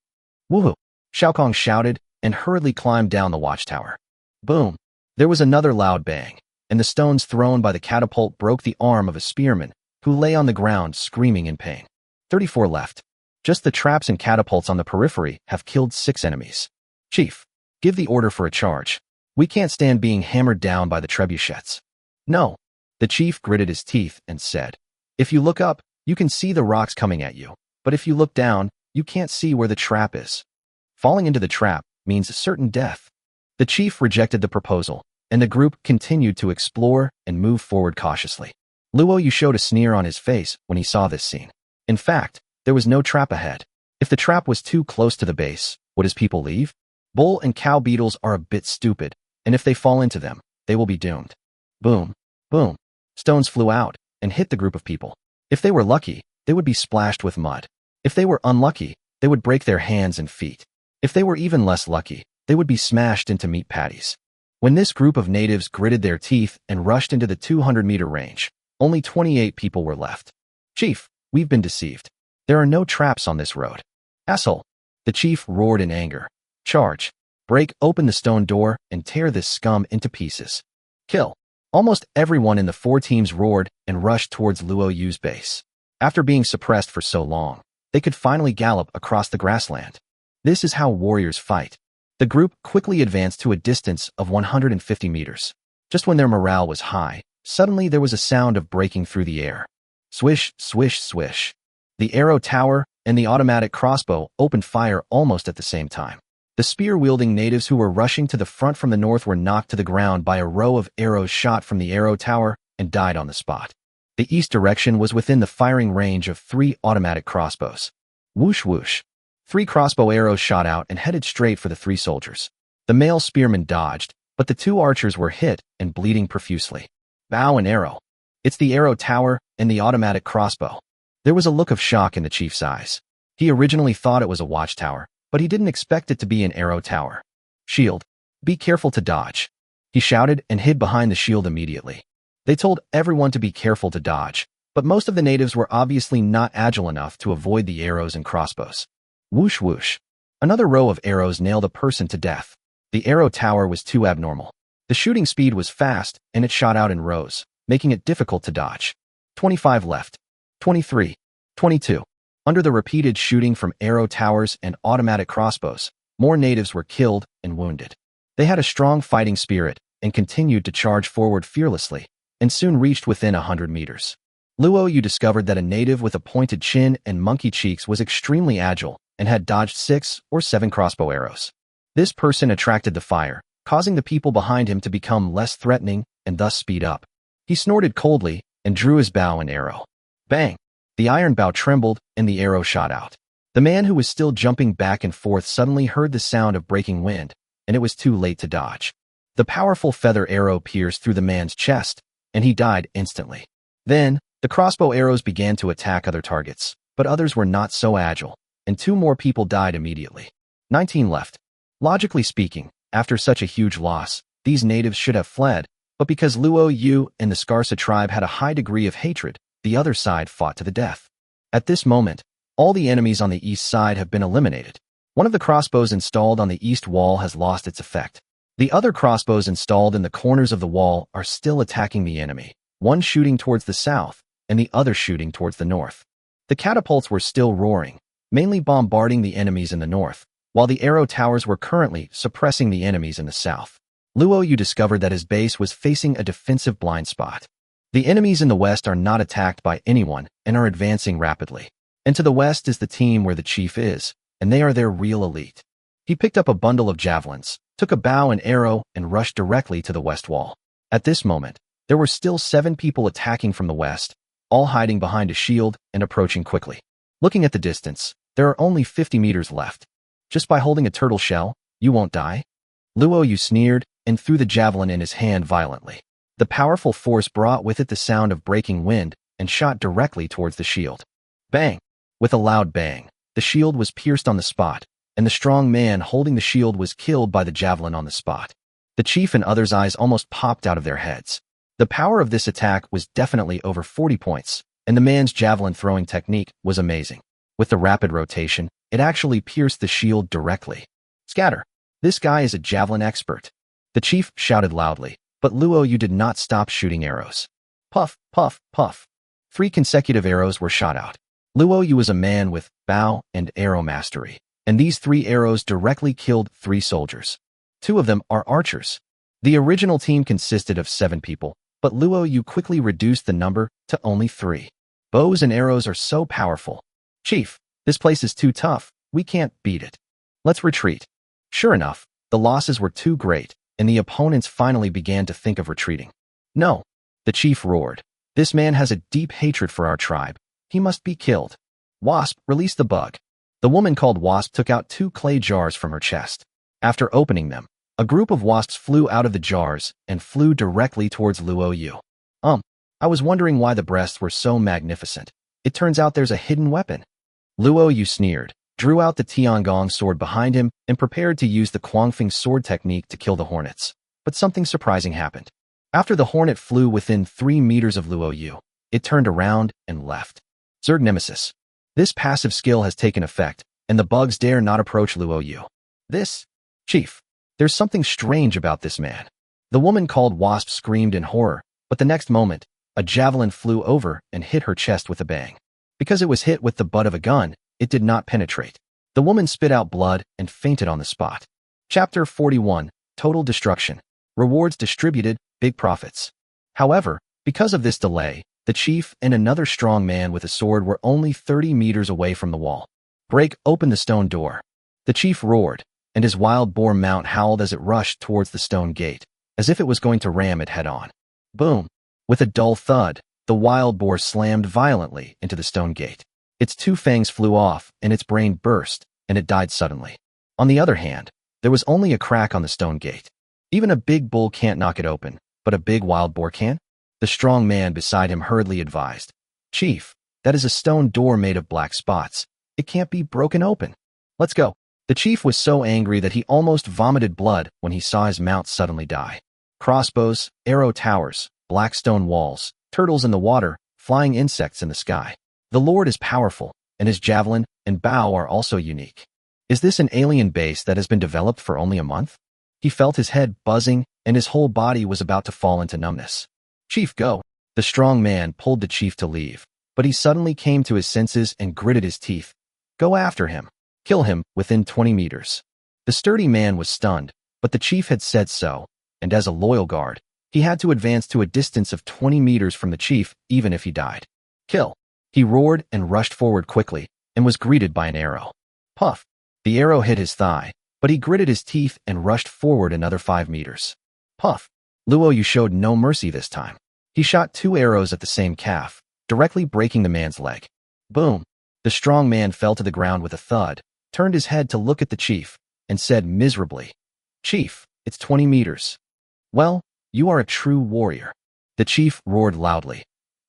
Woohoo! Xiaokong shouted and hurriedly climbed down the watchtower. Boom! There was another loud bang, and the stones thrown by the catapult broke the arm of a spearman, who lay on the ground screaming in pain. 34 left. Just the traps and catapults on the periphery have killed 6 enemies. Chief, give the order for a charge. We can't stand being hammered down by the trebuchets. No. The chief gritted his teeth and said, if you look up, you can see the rocks coming at you, but if you look down, you can't see where the trap is. Falling into the trap means certain death. The chief rejected the proposal, and the group continued to explore and move forward cautiously. Luo Yu showed a sneer on his face when he saw this scene. In fact, there was no trap ahead. If the trap was too close to the base, would his people leave? Bull and cow beetles are a bit stupid, and if they fall into them, they will be doomed. Boom, boom. Stones flew out and hit the group of people. If they were lucky, they would be splashed with mud. If they were unlucky, they would break their hands and feet. If they were even less lucky, they would be smashed into meat patties. When this group of natives gritted their teeth and rushed into the 200-meter range, only 28 people were left. Chief, we've been deceived. There are no traps on this road. Asshole! The chief roared in anger. Charge! Break open the stone door and tear this scum into pieces. Kill! Almost everyone in the 4 teams roared and rushed towards Luo Yu's base. After being suppressed for so long, they could finally gallop across the grassland. This is how warriors fight. The group quickly advanced to a distance of 150 meters. Just when their morale was high, suddenly there was a sound of breaking through the air. Swish, swish, swish. The arrow tower and the automatic crossbow opened fire almost at the same time. The spear-wielding natives who were rushing to the front from the north were knocked to the ground by a row of arrows shot from the arrow tower and died on the spot. The east direction was within the firing range of 3 automatic crossbows. Whoosh whoosh. 3 crossbow arrows shot out and headed straight for the 3 soldiers. The male spearmen dodged, but the 2 archers were hit and bleeding profusely. Bow and arrow. It's the arrow tower and the automatic crossbow. There was a look of shock in the chief's eyes. He originally thought it was a watchtower, but he didn't expect it to be an arrow tower. Shield. Be careful to dodge. He shouted and hid behind the shield immediately. They told everyone to be careful to dodge, but most of the natives were obviously not agile enough to avoid the arrows and crossbows. Whoosh whoosh. Another row of arrows nailed a person to death. The arrow tower was too abnormal. The shooting speed was fast, and it shot out in rows, making it difficult to dodge. 25 left. 23. 22. Under the repeated shooting from arrow towers and automatic crossbows, more natives were killed and wounded. They had a strong fighting spirit and continued to charge forward fearlessly, and soon reached within 100 meters. Luo Yu discovered that a native with a pointed chin and monkey cheeks was extremely agile and had dodged 6 or 7 crossbow arrows. This person attracted the fire, causing the people behind him to become less threatening and thus speed up. He snorted coldly and drew his bow and arrow. Bang! The iron bow trembled and the arrow shot out. The man who was still jumping back and forth suddenly heard the sound of breaking wind, and it was too late to dodge. The powerful feather arrow pierced through the man's chest, and he died instantly. Then, the crossbow arrows began to attack other targets, but others were not so agile, and 2 more people died immediately. 19 left. Logically speaking, after such a huge loss, these natives should have fled, but because Luo Yu and the Skarsa tribe had a high degree of hatred, the other side fought to the death. At this moment, all the enemies on the east side have been eliminated. One of the crossbows installed on the east wall has lost its effect. The other crossbows installed in the corners of the wall are still attacking the enemy, one shooting towards the south and the other shooting towards the north. The catapults were still roaring, mainly bombarding the enemies in the north, while the arrow towers were currently suppressing the enemies in the south. Luo Yu discovered that his base was facing a defensive blind spot. The enemies in the west are not attacked by anyone and are advancing rapidly. And to the west is the team where the chief is, and they are their real elite. He picked up a bundle of javelins, took a bow and arrow, and rushed directly to the west wall. At this moment, there were still 7 people attacking from the west, all hiding behind a shield and approaching quickly. Looking at the distance, there are only 50 meters left. Just by holding a turtle shell, you won't die? Luo Yu sneered and threw the javelin in his hand violently. The powerful force brought with it the sound of breaking wind and shot directly towards the shield. Bang! With a loud bang, the shield was pierced on the spot, and the strong man holding the shield was killed by the javelin on the spot. The chief and others' eyes almost popped out of their heads. The power of this attack was definitely over 40 points, and the man's javelin throwing technique was amazing. With the rapid rotation, it actually pierced the shield directly. Scatter! This guy is a javelin expert. The chief shouted loudly, but Luo Yu did not stop shooting arrows. Puff, puff, puff. 3 consecutive arrows were shot out. Luo Yu was a man with bow and arrow mastery, and these 3 arrows directly killed 3 soldiers. 2 of them are archers. The original team consisted of 7 people, but Luo Yu quickly reduced the number to only 3. Bows and arrows are so powerful. Chief, this place is too tough. We can't beat it. Let's retreat. Sure enough, the losses were too great, and the opponents finally began to think of retreating. No, the chief roared. This man has a deep hatred for our tribe. He must be killed. Wasp, release the bug. The woman called Wasp took out 2 clay jars from her chest. After opening them, a group of wasps flew out of the jars and flew directly towards Luo Yu. I was wondering why the breasts were so magnificent. It turns out there's a hidden weapon. Luo Yu sneered, drew out the Tiangong sword behind him, and prepared to use the Kuangfeng sword technique to kill the hornets. But something surprising happened. After the hornet flew within 3 meters of Luo Yu, it turned around and left. Zerg Nemesis. This passive skill has taken effect, and the bugs dare not approach Luo Yu. Chief. There's something strange about this man. The woman called Wasp screamed in horror, but the next moment, a javelin flew over and hit her chest with a bang. Because it was hit with the butt of a gun, it did not penetrate. The woman spit out blood and fainted on the spot. Chapter 41, Total Destruction. Rewards distributed, big profits. However, because of this delay, the chief and another strong man with a sword were only 30 meters away from the wall. Break open the stone door. The chief roared, and his wild boar mount howled as it rushed towards the stone gate, as if it was going to ram it head-on. Boom! With a dull thud, the wild boar slammed violently into the stone gate. Its 2 fangs flew off, and its brain burst, and it died suddenly. On the other hand, there was only a crack on the stone gate. Even a big bull can't knock it open, but a big wild boar can? The strong man beside him hurriedly advised. Chief, that is a stone door made of black spots. It can't be broken open. Let's go. The chief was so angry that he almost vomited blood when he saw his mount suddenly die. Crossbows, arrow towers, black stone walls, turtles in the water, flying insects in the sky. The Lord is powerful, and his javelin and bow are also unique. Is this an alien base that has been developed for only a month? He felt his head buzzing, and his whole body was about to fall into numbness. Chief, go. The strong man pulled the chief to leave, but he suddenly came to his senses and gritted his teeth. Go after him. Kill him within 20 meters. The sturdy man was stunned, but the chief had said so, and as a loyal guard, he had to advance to a distance of 20 meters from the chief, even if he died. Kill. He roared and rushed forward quickly, and was greeted by an arrow. Puff. The arrow hit his thigh, but he gritted his teeth and rushed forward another 5 meters. Puff. Luo Yu showed no mercy this time. He shot 2 arrows at the same calf, directly breaking the man's leg. Boom. The strong man fell to the ground with a thud, turned his head to look at the chief, and said miserably, Chief, it's 20 meters. Well, you are a true warrior. The chief roared loudly.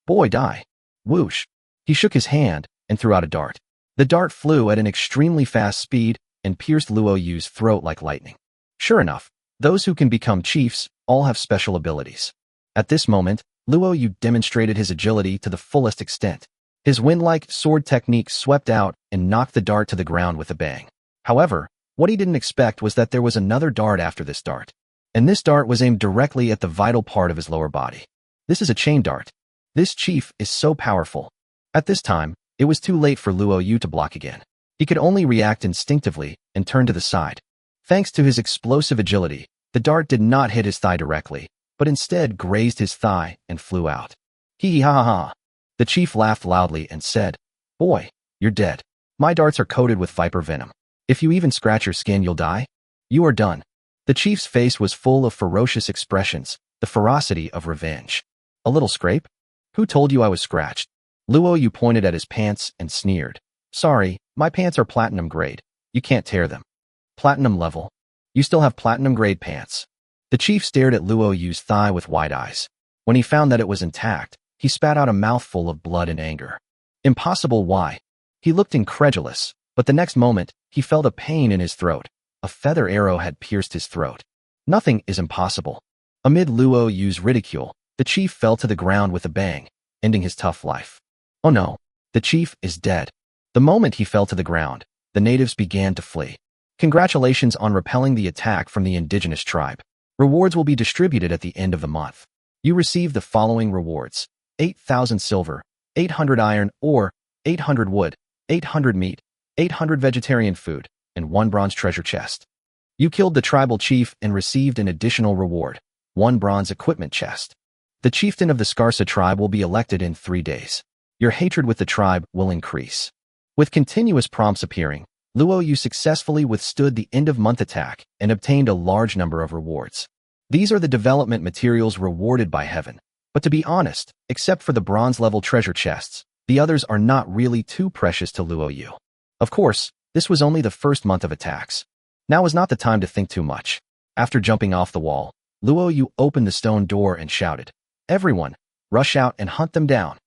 Boy, die. Whoosh. He shook his hand and threw out a dart. The dart flew at an extremely fast speed and pierced Luo Yu's throat like lightning. Sure enough, those who can become chiefs all have special abilities. At this moment, Luo Yu demonstrated his agility to the fullest extent. His wind-like sword technique swept out and knocked the dart to the ground with a bang. However, what he didn't expect was that there was another dart after this dart. And this dart was aimed directly at the vital part of his lower body. This is a chain dart. This chief is so powerful. At this time, it was too late for Luo Yu to block again. He could only react instinctively and turn to the side. Thanks to his explosive agility, the dart did not hit his thigh directly, but instead grazed his thigh and flew out. Hee ha ha ha. The chief laughed loudly and said, Boy, you're dead. My darts are coated with viper venom. If you even scratch your skin, you'll die. You are done. The chief's face was full of ferocious expressions, the ferocity of revenge. A little scrape? Who told you I was scratched? Luo Yu pointed at his pants and sneered. Sorry, my pants are platinum grade. You can't tear them. Platinum level. You still have platinum grade pants. The chief stared at Luo Yu's thigh with wide eyes. When he found that it was intact, he spat out a mouthful of blood in anger. Impossible, why? He looked incredulous, but the next moment, he felt a pain in his throat. A feather arrow had pierced his throat. Nothing is impossible. Amid Luo Yu's ridicule, the chief fell to the ground with a bang, ending his tough life. Oh no, the chief is dead. The moment he fell to the ground, the natives began to flee. Congratulations on repelling the attack from the indigenous tribe. Rewards will be distributed at the end of the month. You receive the following rewards: 8,000 silver, 800 iron ore, 800 wood, 800 meat, 800 vegetarian food, and 1 bronze treasure chest. You killed the tribal chief and received an additional reward, 1 bronze equipment chest. The chieftain of the Skarsa tribe will be elected in 3 days. Your hatred with the tribe will increase. With continuous prompts appearing, Luo Yu successfully withstood the end-of-month attack and obtained a large number of rewards. These are the development materials rewarded by heaven. But to be honest, except for the bronze-level treasure chests, the others are not really too precious to Luo Yu. Of course, this was only the first month of attacks. Now was not the time to think too much. After jumping off the wall, Luo Yu opened the stone door and shouted, "Everyone, rush out and hunt them down."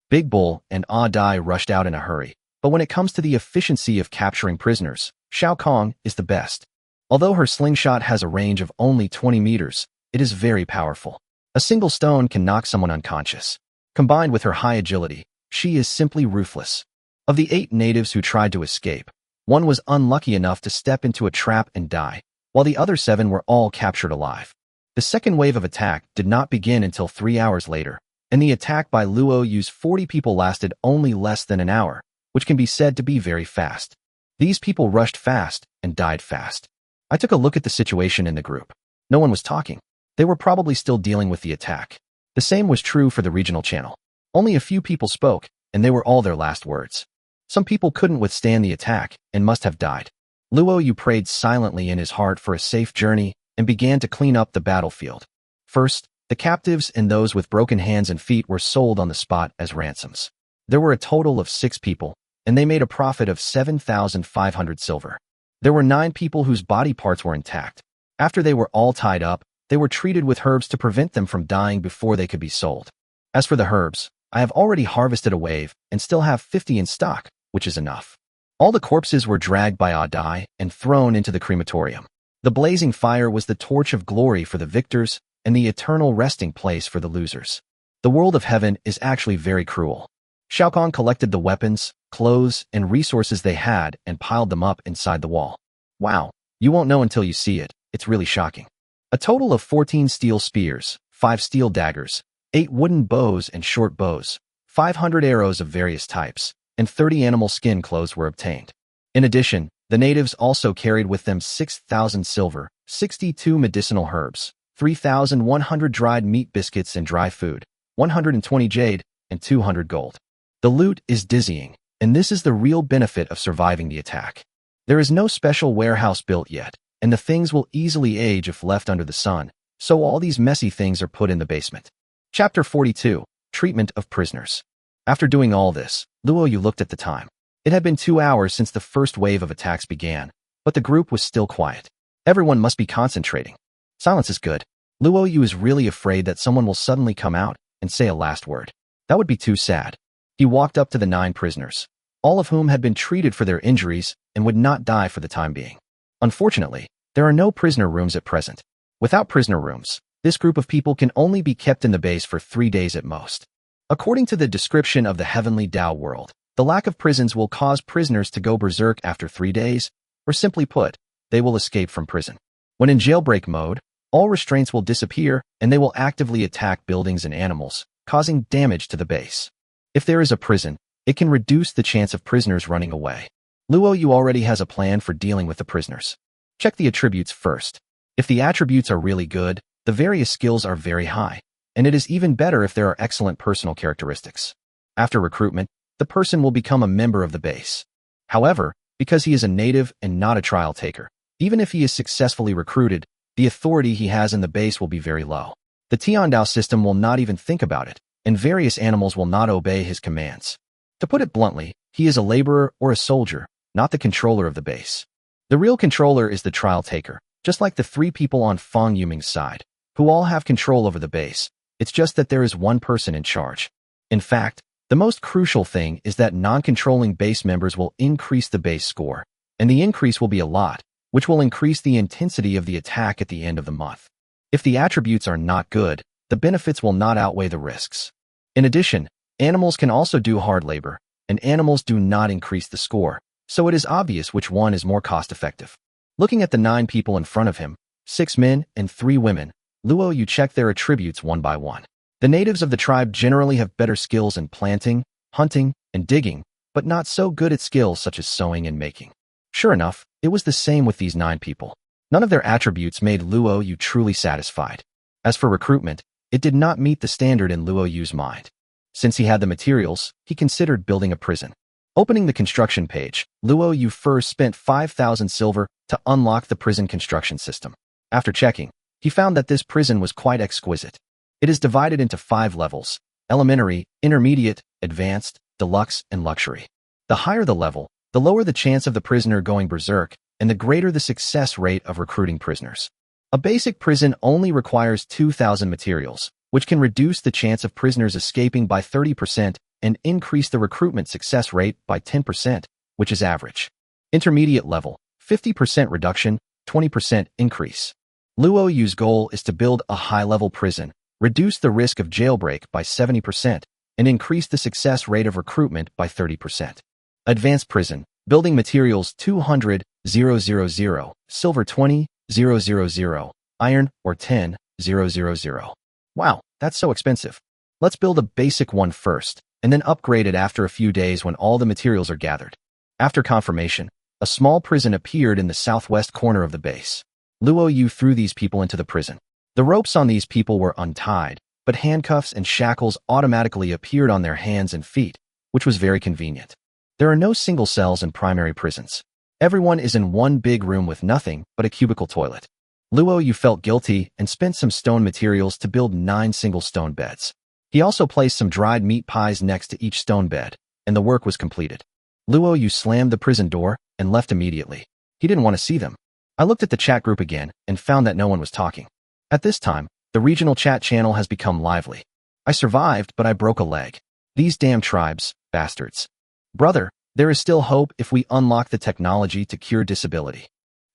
Big Bull and Ah Dai rushed out in a hurry, but when it comes to the efficiency of capturing prisoners, Shao Kong is the best. Although her slingshot has a range of only 20 meters, it is very powerful. A single stone can knock someone unconscious. Combined with her high agility, she is simply ruthless. Of the 8 natives who tried to escape, one was unlucky enough to step into a trap and die, while the other 7 were all captured alive. The second wave of attack did not begin until 3 hours later, and the attack by Luo Yu's 40 people lasted only less than an hour, which can be said to be very fast. These people rushed fast and died fast. I took a look at the situation in the group. No one was talking. They were probably still dealing with the attack. The same was true for the regional channel. Only a few people spoke, and they were all their last words. Some people couldn't withstand the attack and must have died. Luo Yu prayed silently in his heart for a safe journey and began to clean up the battlefield. First, the captives and those with broken hands and feet were sold on the spot as ransoms. There were a total of 6 people, and they made a profit of 7,500 silver. There were 9 people whose body parts were intact. After they were all tied up, they were treated with herbs to prevent them from dying before they could be sold. As for the herbs, I have already harvested a wave and still have 50 in stock, which is enough. All the corpses were dragged by Ah Dai and thrown into the crematorium. The blazing fire was the torch of glory for the victors and the eternal resting place for the losers. The world of heaven is actually very cruel. Shao Kong collected the weapons, clothes, and resources they had and piled them up inside the wall. Wow, you won't know until you see it. It's really shocking. A total of 14 steel spears, 5 steel daggers, 8 wooden bows and short bows, 500 arrows of various types, and 30 animal skin clothes were obtained. In addition, the natives also carried with them 6,000 silver, 62 medicinal herbs, 3,100 dried meat biscuits and dry food, 120 jade, and 200 gold. The loot is dizzying, and this is the real benefit of surviving the attack. There is no special warehouse built yet, and the things will easily age if left under the sun, so all these messy things are put in the basement. Chapter 42, Treatment of Prisoners. After doing all this, Luo Yu looked at the time. It had been 2 hours since the first wave of attacks began, but the group was still quiet. Everyone must be concentrating. Silence is good. Luo Yu is really afraid that someone will suddenly come out and say a last word. That would be too sad. He walked up to the 9 prisoners, all of whom had been treated for their injuries and would not die for the time being. Unfortunately, there are no prisoner rooms at present. Without prisoner rooms, this group of people can only be kept in the base for 3 days at most. According to the description of the Heavenly Tao world, the lack of prisons will cause prisoners to go berserk after 3 days, or simply put, they will escape from prison. When in jailbreak mode, all restraints will disappear and they will actively attack buildings and animals, causing damage to the base. If there is a prison, it can reduce the chance of prisoners running away. Luo Yu already has a plan for dealing with the prisoners. Check the attributes first. If the attributes are really good, the various skills are very high, and it is even better if there are excellent personal characteristics. After recruitment, the person will become a member of the base. However, because he is a native and not a trial taker, even if he is successfully recruited, the authority he has in the base will be very low. The Tiandao system will not even think about it, and various animals will not obey his commands. To put it bluntly, he is a laborer or a soldier, not the controller of the base. The real controller is the trial taker, just like the 3 people on Feng Yuming's side, who all have control over the base. It's just that there is one person in charge. In fact, the most crucial thing is that non-controlling base members will increase the base score, and the increase will be a lot, which will increase the intensity of the attack at the end of the month. If the attributes are not good, the benefits will not outweigh the risks. In addition, animals can also do hard labor, and animals do not increase the score, so it is obvious which one is more cost-effective. Looking at the 9 people in front of him, 6 men and 3 women, Luo Yu checked their attributes one by one. The natives of the tribe generally have better skills in planting, hunting, and digging, but not so good at skills such as sewing and making. Sure enough, it was the same with these 9 people. None of their attributes made Luo Yu truly satisfied. As for recruitment, it did not meet the standard in Luo Yu's mind. Since he had the materials, he considered building a prison. Opening the construction page, Luo Yu first spent 5,000 silver to unlock the prison construction system. After checking, He found that this prison was quite exquisite. It is divided into 5 levels: elementary, intermediate, advanced, deluxe, and luxury. The higher the level, the lower the chance of the prisoner going berserk, and the greater the success rate of recruiting prisoners. A basic prison only requires 2,000 materials, which can reduce the chance of prisoners escaping by 30% and increase the recruitment success rate by 10%, which is average. Intermediate level, 50% reduction, 20% increase. Luo Yu's goal is to build a high-level prison, reduce the risk of jailbreak by 70%, and increase the success rate of recruitment by 30%. Advanced prison, building materials 200,000, silver 20,000, iron or 10,000. Wow, that's so expensive. Let's build a basic one first, and then upgrade it after a few days when all the materials are gathered. After confirmation, a small prison appeared in the southwest corner of the base. Luo Yu threw these people into the prison. The ropes on these people were untied, but handcuffs and shackles automatically appeared on their hands and feet, which was very convenient. There are no single cells in primary prisons. Everyone is in one big room with nothing but a cubicle toilet. Luo Yu felt guilty and spent some stone materials to build 9 single stone beds. He also placed some dried meat pies next to each stone bed, and the work was completed. Luo Yu slammed the prison door and left immediately. He didn't want to see them. I looked at the chat group again and found that no one was talking. At this time, the regional chat channel has become lively. I survived, but I broke a leg. These damn tribes, bastards. Brother, there is still hope if we unlock the technology to cure disability.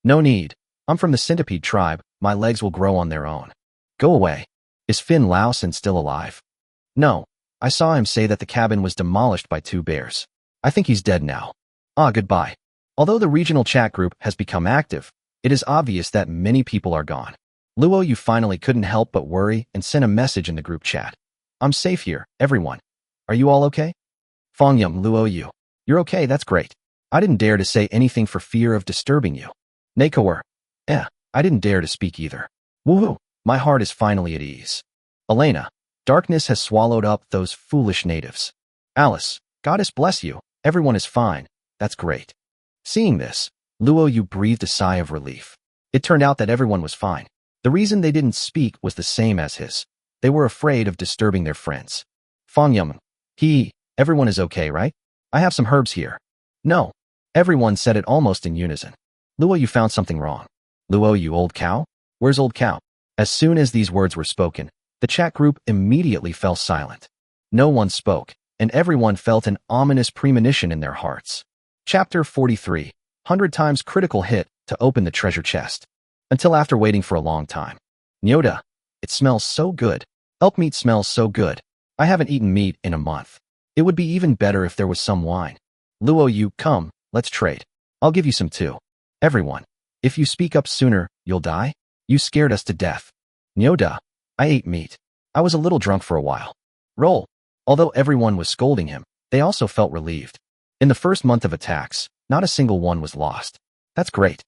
No need. I'm from the Centipede tribe, my legs will grow on their own. Go away. Is Finn Lausen still alive? No. I saw him say that the cabin was demolished by 2 bears. I think he's dead now. Goodbye. Although the regional chat group has become active, it is obvious that many people are gone. Luo Yu finally couldn't help but worry and sent a message in the group chat. I'm safe here, everyone. Are you all okay? Fangyum, Luo Yu. You're okay, that's great. I didn't dare to say anything for fear of disturbing you. Nakower. I didn't dare to speak either. Woohoo, my heart is finally at ease. Elena. Darkness has swallowed up those foolish natives. Alice. Goddess bless you, everyone is fine. That's great. Seeing this, Luo Yu breathed a sigh of relief. It turned out that everyone was fine. The reason they didn't speak was the same as his. They were afraid of disturbing their friends. Fangyum. Everyone is okay, right? I have some herbs here. No. Everyone said it almost in unison. Luo Yu found something wrong. Luo Yu, old cow? Where's old cow? As soon as these words were spoken, the chat group immediately fell silent. No one spoke, and everyone felt an ominous premonition in their hearts. Chapter 43. 100 times critical hit to open the treasure chest. Until after waiting for a long time. Nyoda. It smells so good. Elk meat smells so good. I haven't eaten meat in a month. It would be even better if there was some wine. Luo Yu, come, let's trade. I'll give you some too. Everyone. If you speak up sooner, you'll die? You scared us to death. Nyoda. I ate meat. I was a little drunk for a while. Roll. Although everyone was scolding him, they also felt relieved. In the first month of attacks, not a single one was lost. That's great.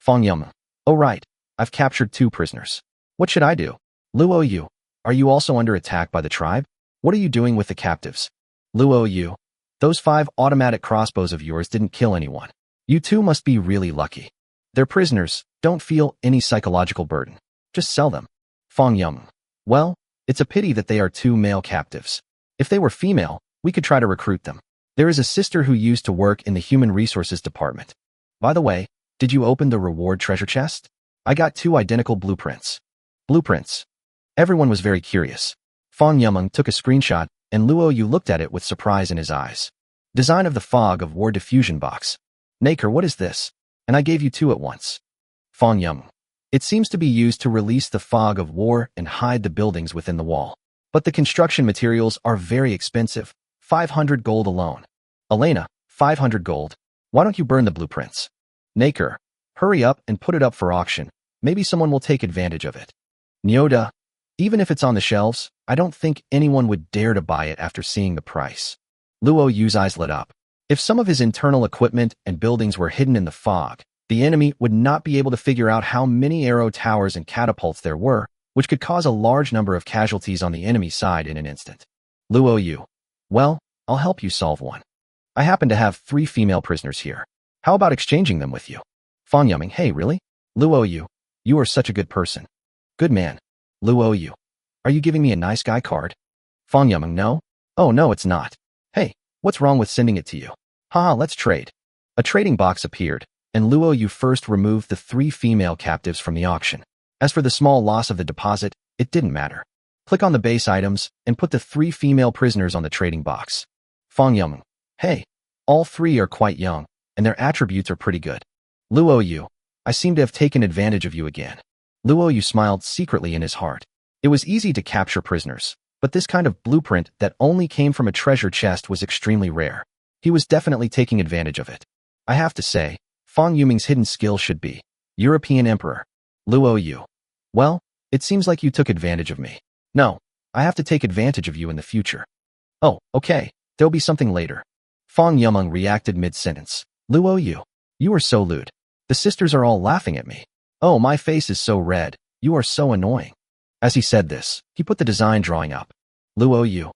Fangyum. Oh right, I've captured 2 prisoners. What should I do? Luo Yu. Are you also under attack by the tribe? What are you doing with the captives? Luo Yu. Those 5 automatic crossbows of yours didn't kill anyone. You 2 must be really lucky. They're prisoners, don't feel any psychological burden. Just sell them. Fangyum. Well, it's a pity that they are 2 male captives. If they were female, we could try to recruit them. There is a sister who used to work in the Human Resources Department. By the way, did you open the reward treasure chest? I got 2 identical blueprints. Blueprints. Everyone was very curious. Fangyum took a screenshot, and Luo Yu looked at it with surprise in his eyes. Design of the Fog of War diffusion box. Naker, what is this? And I gave you 2 at once. Fangyum. It seems to be used to release the fog of war and hide the buildings within the wall. But the construction materials are very expensive, 500 gold alone. Elena, 500 gold. Why don't you burn the blueprints? Naker, hurry up and put it up for auction. Maybe someone will take advantage of it. Nyoda, even if it's on the shelves, I don't think anyone would dare to buy it after seeing the price. Luo Yu's eyes lit up. If some of his internal equipment and buildings were hidden in the fog, the enemy would not be able to figure out how many arrow towers and catapults there were, which could cause a large number of casualties on the enemy side in an instant. Luo Yu. Well, I'll help you solve one. I happen to have 3 female prisoners here. How about exchanging them with you? Fangyum. Hey, really? Luo Yu, you are such a good person. Good man. Luo Yu. Are you giving me a nice guy card? Fang Yumeng, no? Oh no, it's not. Hey, what's wrong with sending it to you? Haha, let's trade. A trading box appeared, and Luo Yu first removed the 3 female captives from the auction. As for the small loss of the deposit, it didn't matter. Click on the base items and put the 3 female prisoners on the trading box. Fang Yumeng. Hey, all 3 are quite young, and their attributes are pretty good. Luo Yu. I seem to have taken advantage of you again. Luo Yu smiled secretly in his heart. It was easy to capture prisoners, but this kind of blueprint that only came from a treasure chest was extremely rare. He was definitely taking advantage of it. I have to say, Fang Yumeng's hidden skill should be European Emperor. Luo Yu. Well, it seems like you took advantage of me. No, I have to take advantage of you in the future. Oh, okay, there'll be something later. Fang Yumeng reacted mid-sentence. Luo Yu. You are so lewd. The sisters are all laughing at me. Oh, my face is so red. You are so annoying. As he said this, he put the design drawing up. Luo Yu.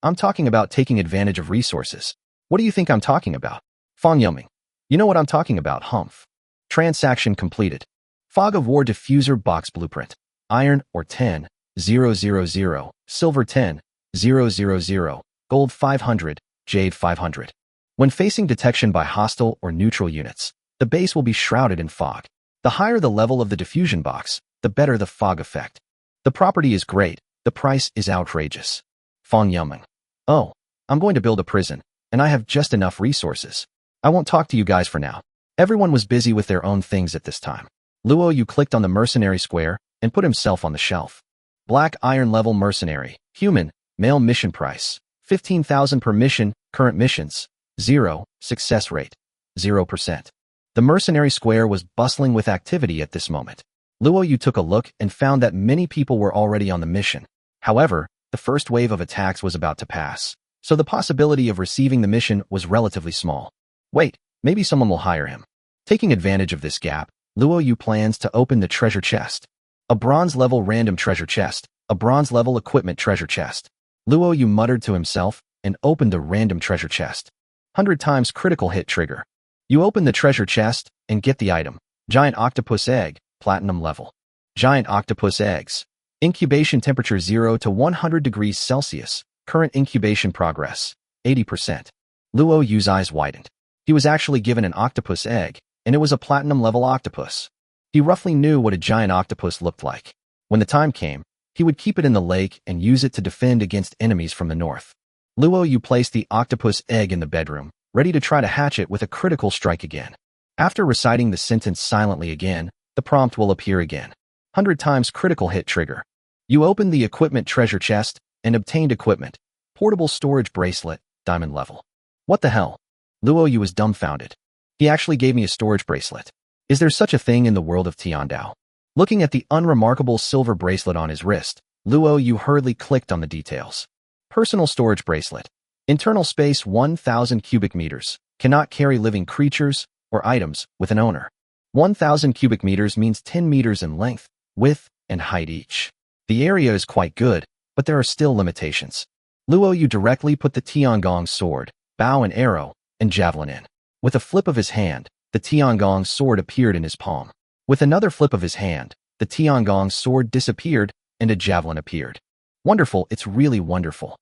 I'm talking about taking advantage of resources. What do you think I'm talking about? Fang Yumeng. You know what I'm talking about, humph. Transaction completed. Fog of War Diffuser Box Blueprint. Iron or 10, 000, Silver 10, 000, Gold 500, Jade 500. When facing detection by hostile or neutral units, the base will be shrouded in fog. The higher the level of the diffusion box, the better the fog effect. The property is great, the price is outrageous. Fang Yumeng. Oh, I'm going to build a prison, and I have just enough resources. I won't talk to you guys for now. Everyone was busy with their own things at this time. Luo Yu clicked on the mercenary square and put himself on the shelf. Black Iron Level Mercenary. Human. Male mission price. 15,000 per mission. Current missions. 0. Success rate. 0%. The mercenary square was bustling with activity at this moment. Luo Yu took a look and found that many people were already on the mission. However, the first wave of attacks was about to pass, so the possibility of receiving the mission was relatively small. Wait, maybe someone will hire him. Taking advantage of this gap, Luo Yu plans to open the treasure chest. A bronze-level random treasure chest, a bronze-level equipment treasure chest. Luo Yu muttered to himself and opened the random treasure chest. 100 times critical hit trigger. You open the treasure chest and get the item. Giant Octopus Egg, Platinum level. Giant Octopus Eggs. Incubation temperature 0 to 100 degrees Celsius. Current incubation progress, 80%. Luo Yu's eyes widened. He was actually given an octopus egg, and it was a platinum level octopus. He roughly knew what a giant octopus looked like. When the time came, he would keep it in the lake and use it to defend against enemies from the north. Luo Yu placed the octopus egg in the bedroom, ready to try to hatch it with a critical strike again. After reciting the sentence silently again, the prompt will appear again. 100 times critical hit trigger. You opened the equipment treasure chest and obtained equipment. Portable storage bracelet, diamond level. What the hell? Luo Yu was dumbfounded. He actually gave me a storage bracelet. Is there such a thing in the world of Tiandao? Looking at the unremarkable silver bracelet on his wrist, Luo Yu hurriedly clicked on the details. Personal storage bracelet. Internal space 1,000 cubic meters. Cannot carry living creatures or items with an owner. 1,000 cubic meters means 10 meters in length, width, and height each. The area is quite good, but there are still limitations. Luo Yu directly put the Tiangong sword, bow and arrow, and javelin in. With a flip of his hand, the Tiangong sword appeared in his palm. With another flip of his hand, the Tiangong sword disappeared and a javelin appeared. Wonderful, it's really wonderful.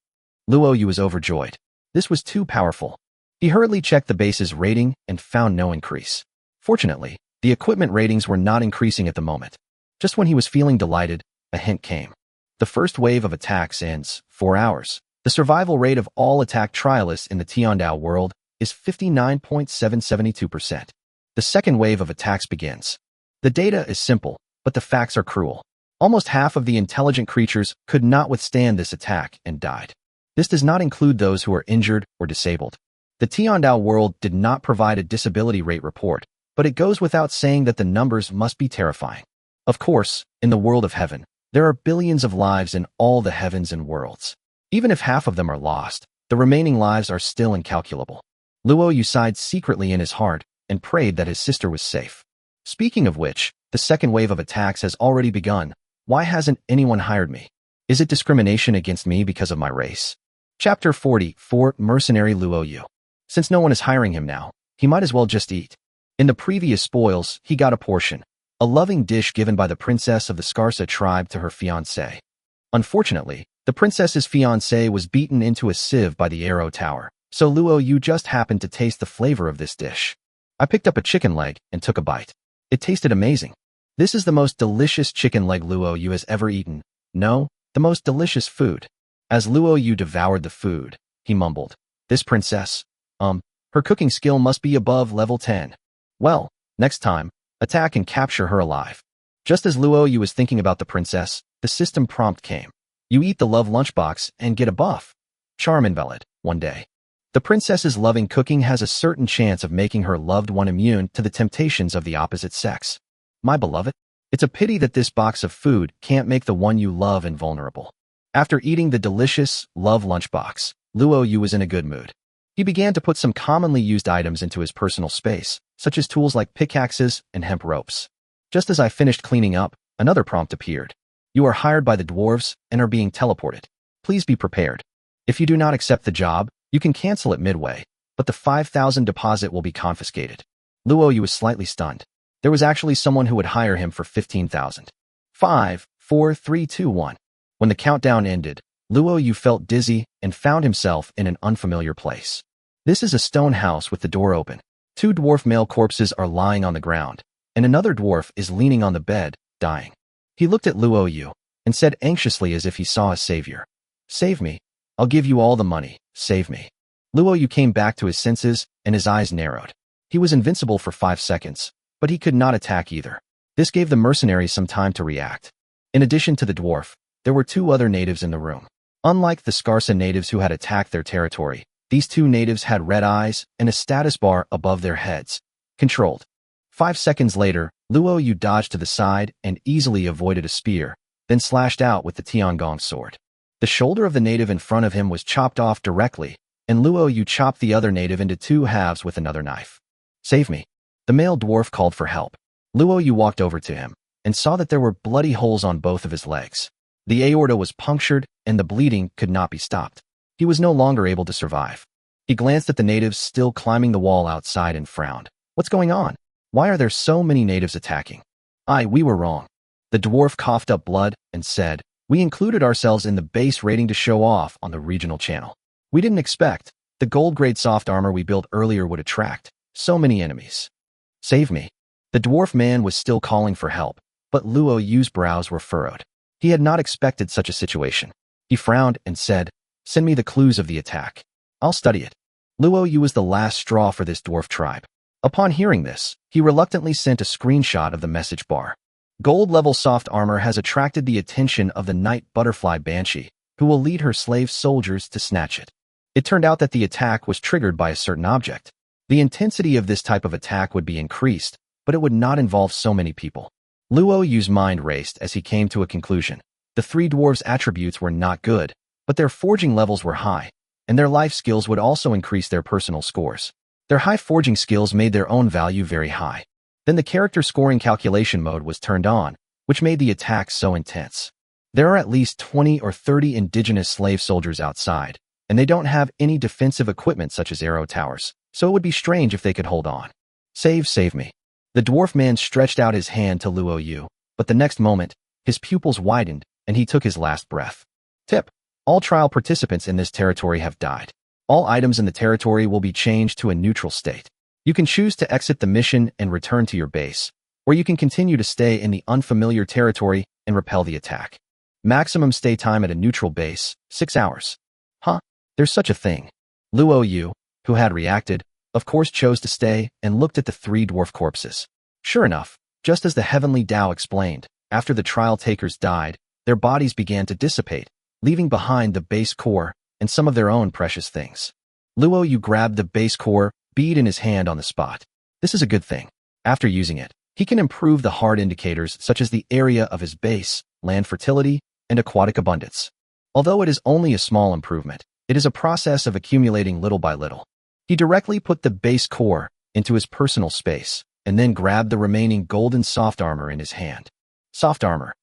Luo Yu was overjoyed. This was too powerful. He hurriedly checked the base's rating and found no increase. Fortunately, the equipment ratings were not increasing at the moment. Just when he was feeling delighted, a hint came. The first wave of attacks ends 4 hours. The survival rate of all attack trialists in the Tiandao world is 59.772%. The second wave of attacks begins. The data is simple, but the facts are cruel. Almost half of the intelligent creatures could not withstand this attack and died. This does not include those who are injured or disabled. The Tiandao world did not provide a disability rate report, but it goes without saying that the numbers must be terrifying. Of course, in the world of heaven, there are billions of lives in all the heavens and worlds. Even if half of them are lost, the remaining lives are still incalculable. Luo Yu sighed secretly in his heart and prayed that his sister was safe. Speaking of which, the second wave of attacks has already begun. Why hasn't anyone hired me? Is it discrimination against me because of my race? Chapter 44, Mercenary Luo Yu. Since no one is hiring him now, he might as well just eat. In the previous spoils, he got a portion. a loving dish given by the princess of the Skarsa tribe to her fiancé. Unfortunately, the princess's fiancé was beaten into a sieve by the arrow tower, so Luo Yu just happened to taste the flavor of this dish. I picked up a chicken leg and took a bite. It tasted amazing. This is the most delicious chicken leg Luo Yu has ever eaten. No, the most delicious food. As Luo Yu devoured the food, he mumbled, "This princess, her cooking skill must be above level 10. Well, next time, attack and capture her alive." Just as Luo Yu was thinking about the princess, the system prompt came. You eat the love lunchbox and get a buff. Charm invalid, 1 day. The princess's loving cooking has a certain chance of making her loved one immune to the temptations of the opposite sex. My beloved, it's a pity that this box of food can't make the one you love invulnerable. After eating the delicious love lunchbox, Luo Yu was in a good mood. He began to put some commonly used items into his personal space, such as tools like pickaxes and hemp ropes. Just as I finished cleaning up, another prompt appeared. You are hired by the dwarves and are being teleported. Please be prepared. If you do not accept the job, you can cancel it midway, but the 5,000 deposit will be confiscated. Luo Yu was slightly stunned. There was actually someone who would hire him for 15,000. 5, 4, 3, 2, 1. When the countdown ended, Luo Yu felt dizzy and found himself in an unfamiliar place. This is a stone house with the door open. 2 dwarf male corpses are lying on the ground, and another dwarf is leaning on the bed, dying. He looked at Luo Yu and said anxiously as if he saw a savior, "Save me. I'll give you all the money. Save me." Luo Yu came back to his senses and his eyes narrowed. He was invincible for 5 seconds, but he could not attack either. This gave the mercenary some time to react. In addition to the dwarf, there were 2 other natives in the room. Unlike the Skarsa natives who had attacked their territory, these 2 natives had red eyes and a status bar above their heads. Controlled. 5 seconds later, Luo Yu dodged to the side and easily avoided a spear, then slashed out with the Tiangong sword. The shoulder of the native in front of him was chopped off directly, and Luo Yu chopped the other native into 2 halves with another knife. "Save me." The male dwarf called for help. Luo Yu walked over to him and saw that there were bloody holes on both of his legs. The aorta was punctured and the bleeding could not be stopped. He was no longer able to survive. He glanced at the natives still climbing the wall outside and frowned. What's going on? Why are there so many natives attacking? We were wrong. The dwarf coughed up blood and said, "We included ourselves in the base rating to show off on the regional channel. We didn't expect the gold-grade soft armor we built earlier would attract so many enemies. Save me." The dwarf man was still calling for help, but Luo Yu's brows were furrowed. He had not expected such a situation. He frowned and said, "Send me the clues of the attack. I'll study it." Luo Yu was the last straw for this dwarf tribe. Upon hearing this, he reluctantly sent a screenshot of the message bar. Gold-level soft armor has attracted the attention of the night butterfly Banshee, who will lead her slave soldiers to snatch it. It turned out that the attack was triggered by a certain object. The intensity of this type of attack would be increased, but it would not involve so many people. Luo Yu's mind raced as he came to a conclusion. The 3 dwarves' attributes were not good, but their forging levels were high, and their life skills would also increase their personal scores. Their high forging skills made their own value very high. Then the character scoring calculation mode was turned on, which made the attack so intense. There are at least 20 or 30 indigenous slave soldiers outside, and they don't have any defensive equipment such as arrow towers, so it would be strange if they could hold on. Save me." The dwarf man stretched out his hand to Luo Yu, but the next moment, his pupils widened and he took his last breath. Tip: all trial participants in this territory have died. All items in the territory will be changed to a neutral state. You can choose to exit the mission and return to your base, or you can continue to stay in the unfamiliar territory and repel the attack. Maximum stay time at a neutral base, 6 hours. Huh? There's such a thing. Luo Yu, who had reacted, of course chose to stay and looked at the 3 dwarf corpses. Sure enough, just as the Heavenly Tao explained, after the trial takers died, their bodies began to dissipate, leaving behind the base core and some of their own precious things. Luo Yu grabbed the base core bead in his hand on the spot. This is a good thing. After using it, he can improve the hard indicators such as the area of his base, land fertility, and aquatic abundance. Although it is only a small improvement, it is a process of accumulating little by little. He directly put the base core into his personal space and then grabbed the remaining golden soft armor in his hand. Soft armor.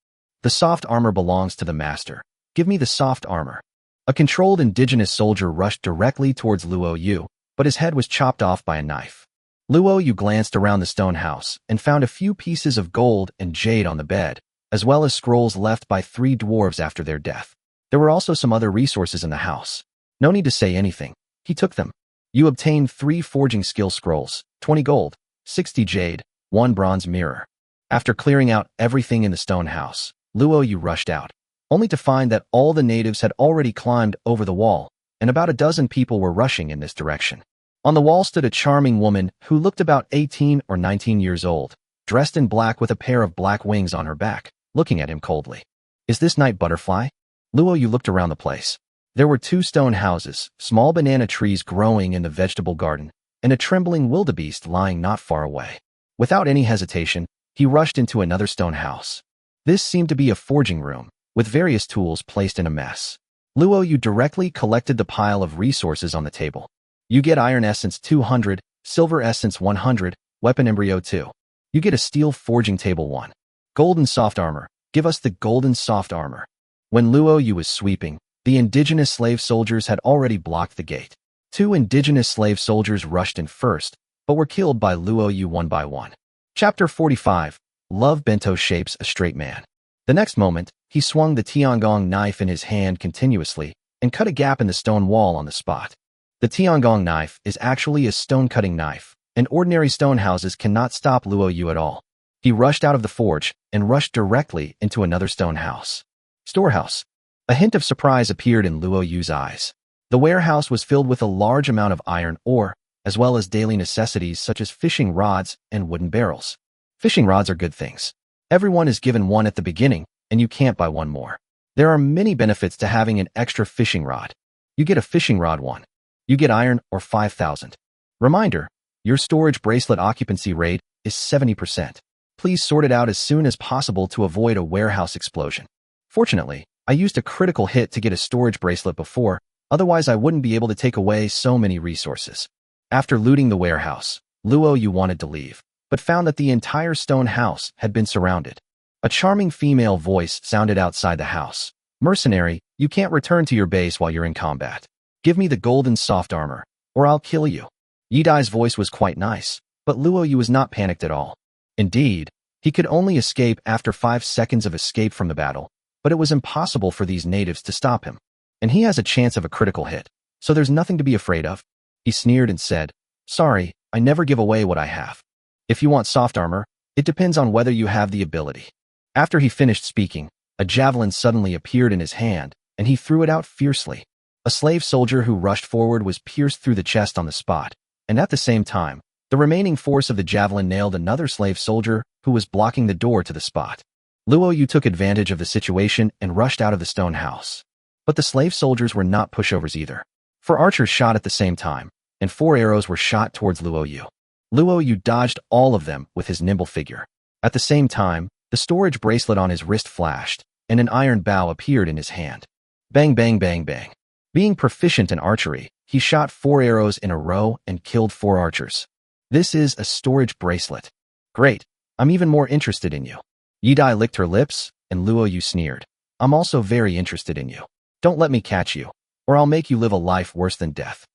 The soft armor belongs to the master. Give me the soft armor. A controlled indigenous soldier rushed directly towards Luo Yu, but his head was chopped off by a knife. Luo Yu glanced around the stone house and found a few pieces of gold and jade on the bed, as well as scrolls left by 3 dwarves after their death. There were also some other resources in the house. No need to say anything. He took them. You obtained 3 forging skill scrolls, 20 gold, 60 jade, 1 bronze mirror. After clearing out everything in the stone house, Luo Yu rushed out, only to find that all the natives had already climbed over the wall, and about a dozen people were rushing in this direction. On the wall stood a charming woman who looked about 18 or 19 years old, dressed in black with a pair of black wings on her back, looking at him coldly. Is this Night Butterfly? Luo Yu looked around the place. There were 2 stone houses, small banana trees growing in the vegetable garden, and a trembling wildebeest lying not far away. Without any hesitation, he rushed into another stone house. This seemed to be a forging room, with various tools placed in a mess. Luo Yu directly collected the pile of resources on the table. You get iron essence 200, silver essence 100, weapon embryo 2. You get a steel forging table 1. Golden soft armor. Give us the golden soft armor. When Luo Yu was sweeping, the indigenous slave soldiers had already blocked the gate. 2 indigenous slave soldiers rushed in first, but were killed by Luo Yu one by one. Chapter 45. Love Bento shapes a straight man. The next moment, he swung the Tiangong knife in his hand continuously and cut a gap in the stone wall on the spot. The Tiangong knife is actually a stone-cutting knife, and ordinary stone houses cannot stop Luo Yu at all. He rushed out of the forge and rushed directly into another stone house. Storehouse. A hint of surprise appeared in Luo Yu's eyes. The warehouse was filled with a large amount of iron ore, as well as daily necessities such as fishing rods and wooden barrels. Fishing rods are good things. Everyone is given one at the beginning, and you can't buy one more. There are many benefits to having an extra fishing rod. You get a fishing rod 1. You get iron or 5,000. Reminder, your storage bracelet occupancy rate is 70%. Please sort it out as soon as possible to avoid a warehouse explosion. Fortunately, I used a critical hit to get a storage bracelet before, otherwise I wouldn't be able to take away so many resources. After looting the warehouse, Luo Yu wanted to leave, but found that the entire stone house had been surrounded. A charming female voice sounded outside the house. Mercenary, you can't return to your base while you're in combat. Give me the golden soft armor, or I'll kill you. Yi Dai's voice was quite nice, but Luo Yu was not panicked at all. Indeed, he could only escape after 5 seconds of escape from the battle, but it was impossible for these natives to stop him. And he has a chance of a critical hit, so there's nothing to be afraid of. He sneered and said, Sorry, I never give away what I have. If you want soft armor, it depends on whether you have the ability. After he finished speaking, a javelin suddenly appeared in his hand, and he threw it out fiercely. A slave soldier who rushed forward was pierced through the chest on the spot, and at the same time, the remaining force of the javelin nailed another slave soldier who was blocking the door to the spot. Luo Yu took advantage of the situation and rushed out of the stone house. But the slave soldiers were not pushovers either. 4 archers shot at the same time, and 4 arrows were shot towards Luo Yu. Luo Yu dodged all of them with his nimble figure. At the same time, the storage bracelet on his wrist flashed, and an iron bow appeared in his hand. Bang, bang, bang, bang. Being proficient in archery, he shot 4 arrows in a row and killed 4 archers. This is a storage bracelet. Great, I'm even more interested in you. Yi Dai licked her lips, and Luo Yu sneered. I'm also very interested in you. Don't let me catch you, or I'll make you live a life worse than death.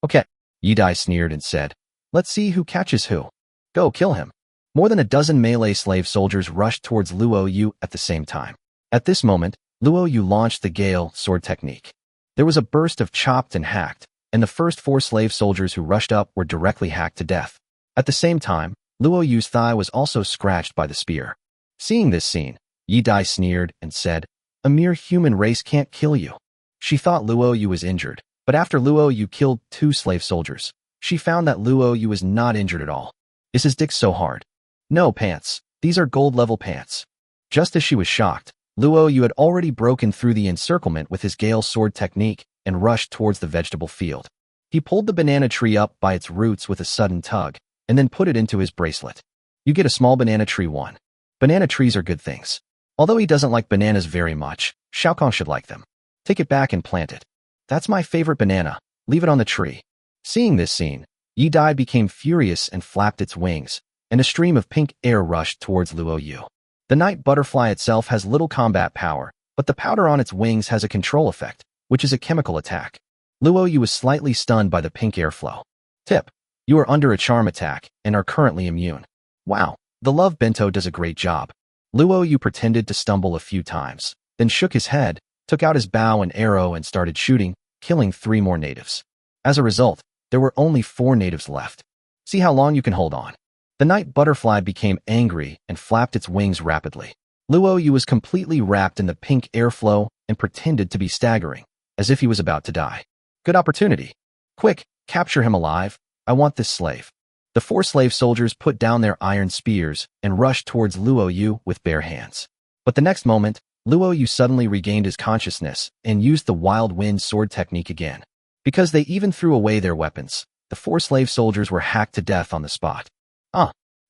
Okay, Yi Dai sneered and said, Let's see who catches who. Go kill him. More than a dozen melee slave soldiers rushed towards Luo Yu at the same time. At this moment, Luo Yu launched the Gale sword technique. There was a burst of chopped and hacked, and the first 4 slave soldiers who rushed up were directly hacked to death. At the same time, Luo Yu's thigh was also scratched by the spear. Seeing this scene, Yi Dai sneered and said, A mere human race can't kill you. She thought Luo Yu was injured, but after Luo Yu killed 2 slave soldiers, she found that Luo Yu was not injured at all. Is his dick so hard? No, pants. These are gold-level pants. Just as she was shocked, Luo Yu had already broken through the encirclement with his Gale sword technique and rushed towards the vegetable field. He pulled the banana tree up by its roots with a sudden tug, and then put it into his bracelet. You get a small banana tree 1. Banana trees are good things. Although he doesn't like bananas very much, Shao Kahn should like them. Take it back and plant it. That's my favorite banana. Leave it on the tree. Seeing this scene, Yi Dai became furious and flapped its wings, and a stream of pink air rushed towards Luo Yu. The night butterfly itself has little combat power, but the powder on its wings has a control effect, which is a chemical attack. Luo Yu was slightly stunned by the pink airflow. Tip: You are under a charm attack and are currently immune. Wow, the love bento does a great job. Luo Yu pretended to stumble a few times, then shook his head, took out his bow and arrow and started shooting, killing 3 more natives. As a result, there were only 4 natives left. See how long you can hold on. The night butterfly became angry and flapped its wings rapidly. Luo Yu was completely wrapped in the pink airflow and pretended to be staggering, as if he was about to die. Good opportunity. Quick, capture him alive. I want this slave. The 4 slave soldiers put down their iron spears and rushed towards Luo Yu with bare hands. But the next moment, Luo Yu suddenly regained his consciousness and used the wild wind sword technique again. Because they even threw away their weapons, the 4 slave soldiers were hacked to death on the spot.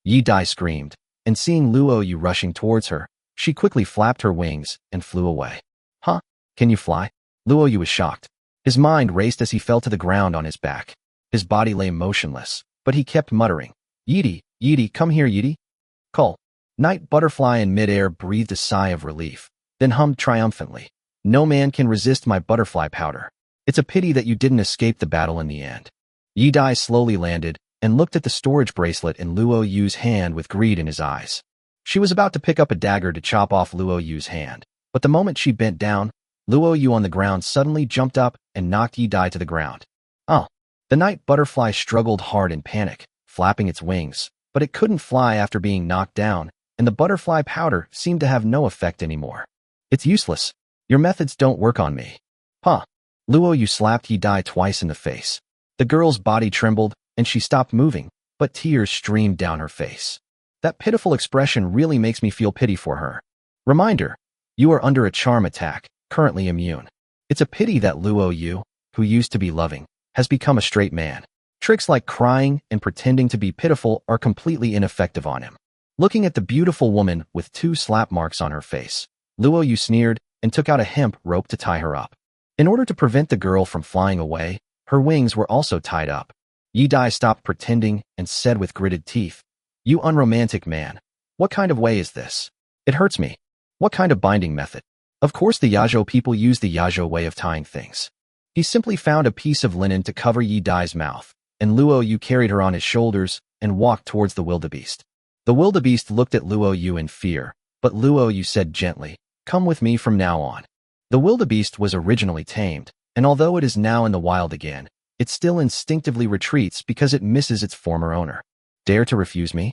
Yi Dai screamed, and seeing Luo Yu rushing towards her, she quickly flapped her wings and flew away. Can you fly? Luo Yu was shocked. His mind raced as he fell to the ground on his back. His body lay motionless, but he kept muttering, Yidi, come here, Yidi. Call. Night butterfly in midair breathed a sigh of relief, then hummed triumphantly. No man can resist my butterfly powder. It's a pity that you didn't escape the battle in the end. Yi Dai slowly landed and looked at the storage bracelet in Luo Yu's hand with greed in his eyes. She was about to pick up a dagger to chop off Luo Yu's hand, but the moment she bent down, Luo Yu on the ground suddenly jumped up and knocked Yi Dai to the ground. The night butterfly struggled hard in panic, flapping its wings, but it couldn't fly after being knocked down, and the butterfly powder seemed to have no effect anymore. It's useless. Your methods don't work on me. Luo Yu slapped Yi Dai twice in the face. The girl's body trembled, and she stopped moving, but tears streamed down her face. That pitiful expression really makes me feel pity for her. Reminder, you are under a charm attack, currently immune. It's a pity that Luo Yu, who used to be loving, has become a straight man. Tricks like crying and pretending to be pitiful are completely ineffective on him. Looking at the beautiful woman with 2 slap marks on her face, Luo Yu sneered and took out a hemp rope to tie her up. In order to prevent the girl from flying away, her wings were also tied up. Yi Dai stopped pretending and said with gritted teeth, You unromantic man. What kind of way is this? It hurts me. What kind of binding method? Of course the Yazhou people use the Yazhou way of tying things. He simply found a piece of linen to cover Yi Dai's mouth, and Luo Yu carried her on his shoulders and walked towards the wildebeest. The wildebeest looked at Luo Yu in fear, but Luo Yu said gently, Come with me from now on. The wildebeest was originally tamed, and although it is now in the wild again, it still instinctively retreats because it misses its former owner. Dare to refuse me?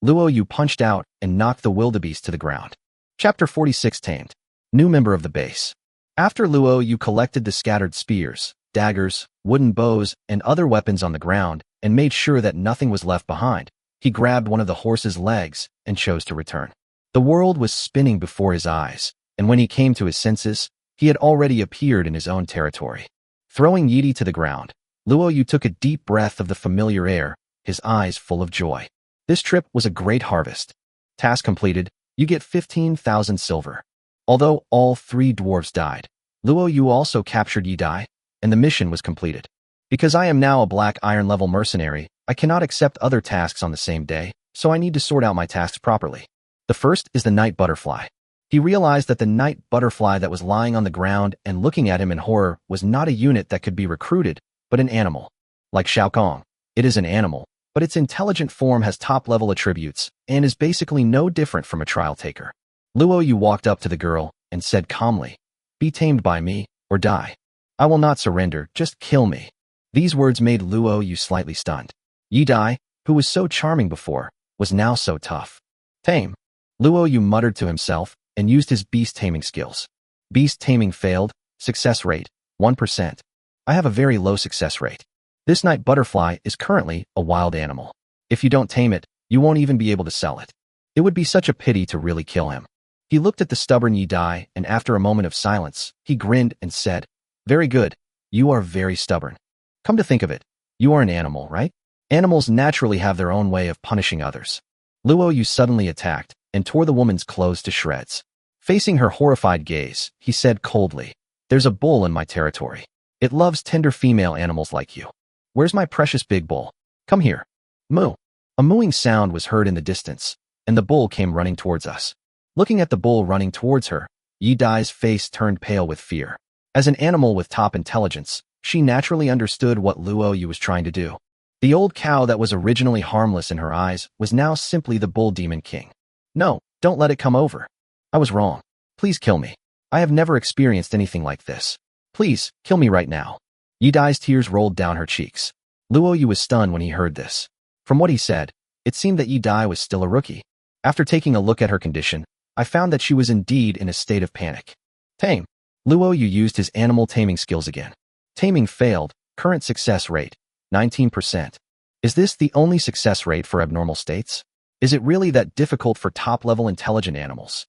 Luo Yu punched out and knocked the wildebeest to the ground. Chapter 46 Tamed. New member of the base. After Luo Yu collected the scattered spears, daggers, wooden bows, and other weapons on the ground and made sure that nothing was left behind, he grabbed one of the horse's legs and chose to return. The world was spinning before his eyes, and when he came to his senses, he had already appeared in his own territory. Throwing Yidi to the ground, Luo Yu took a deep breath of the familiar air, his eyes full of joy. This trip was a great harvest. Task completed, you get 15,000 silver. Although all 3 dwarves died, Luo Yu also captured Yi Dai, and the mission was completed. Because I am now a black iron level mercenary, I cannot accept other tasks on the same day, so I need to sort out my tasks properly. The first is the night butterfly. He realized that the night butterfly that was lying on the ground and looking at him in horror was not a unit that could be recruited, but an animal. Like Shao Kong, it is an animal, but its intelligent form has top-level attributes and is basically no different from a trial taker. Luo Yu walked up to the girl and said calmly, Be tamed by me, or die. I will not surrender, just kill me. These words made Luo Yu slightly stunned. Yi Dai, who was so charming before, was now so tough. Tame. Luo Yu muttered to himself and used his beast taming skills. Beast taming failed, success rate, 1%. I have a very low success rate. This night butterfly is currently a wild animal. If you don't tame it, you won't even be able to sell it. It would be such a pity to really kill him. He looked at the stubborn Yi Dai, and after a moment of silence, he grinned and said, Very good. You are very stubborn. Come to think of it, you are an animal, right? Animals naturally have their own way of punishing others. Luo Yu suddenly attacked and tore the woman's clothes to shreds. Facing her horrified gaze, he said coldly, There's a bull in my territory. It loves tender female animals like you. Where's my precious big bull? Come here. Moo. A mooing sound was heard in the distance, and the bull came running towards us. Looking at the bull running towards her, Yi Dai's face turned pale with fear. As an animal with top intelligence, she naturally understood what Luo Yu was trying to do. The old cow that was originally harmless in her eyes was now simply the bull demon king. No, don't let it come over. I was wrong. Please kill me. I have never experienced anything like this. Please, kill me right now. Yi Dai's tears rolled down her cheeks. Luo Yu was stunned when he heard this. From what he said, it seemed that Yi Dai was still a rookie. After taking a look at her condition, I found that she was indeed in a state of panic. Tame. Luo Yu used his animal taming skills again. Taming failed, current success rate, 19%. Is this the only success rate for abnormal states? Is it really that difficult for top-level intelligent animals?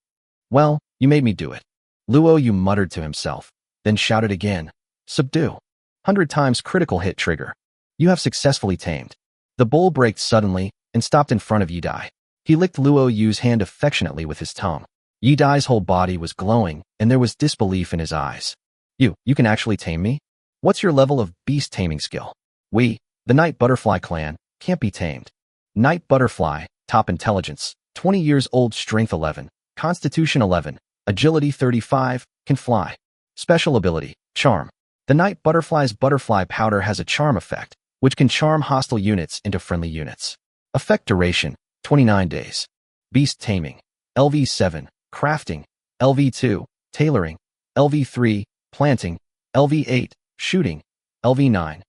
Well, you made me do it. Luo Yu muttered to himself, then shouted again, subdue. 100 times critical hit trigger. You have successfully tamed. The bull braked suddenly and stopped in front of Yi Dai. He licked Luo Yu's hand affectionately with his tongue. Yi Dai's whole body was glowing, and there was disbelief in his eyes. You can actually tame me? What's your level of beast taming skill? We, the Night Butterfly clan, can't be tamed. Night Butterfly, top intelligence, 20 years old, strength 11, constitution 11, agility 35, can fly. Special ability, charm. The Night Butterfly's butterfly powder has a charm effect, which can charm hostile units into friendly units. Effect duration, 29 days. Beast taming, LV7, crafting, LV2, tailoring, LV3, planting, LV8, shooting, LV9.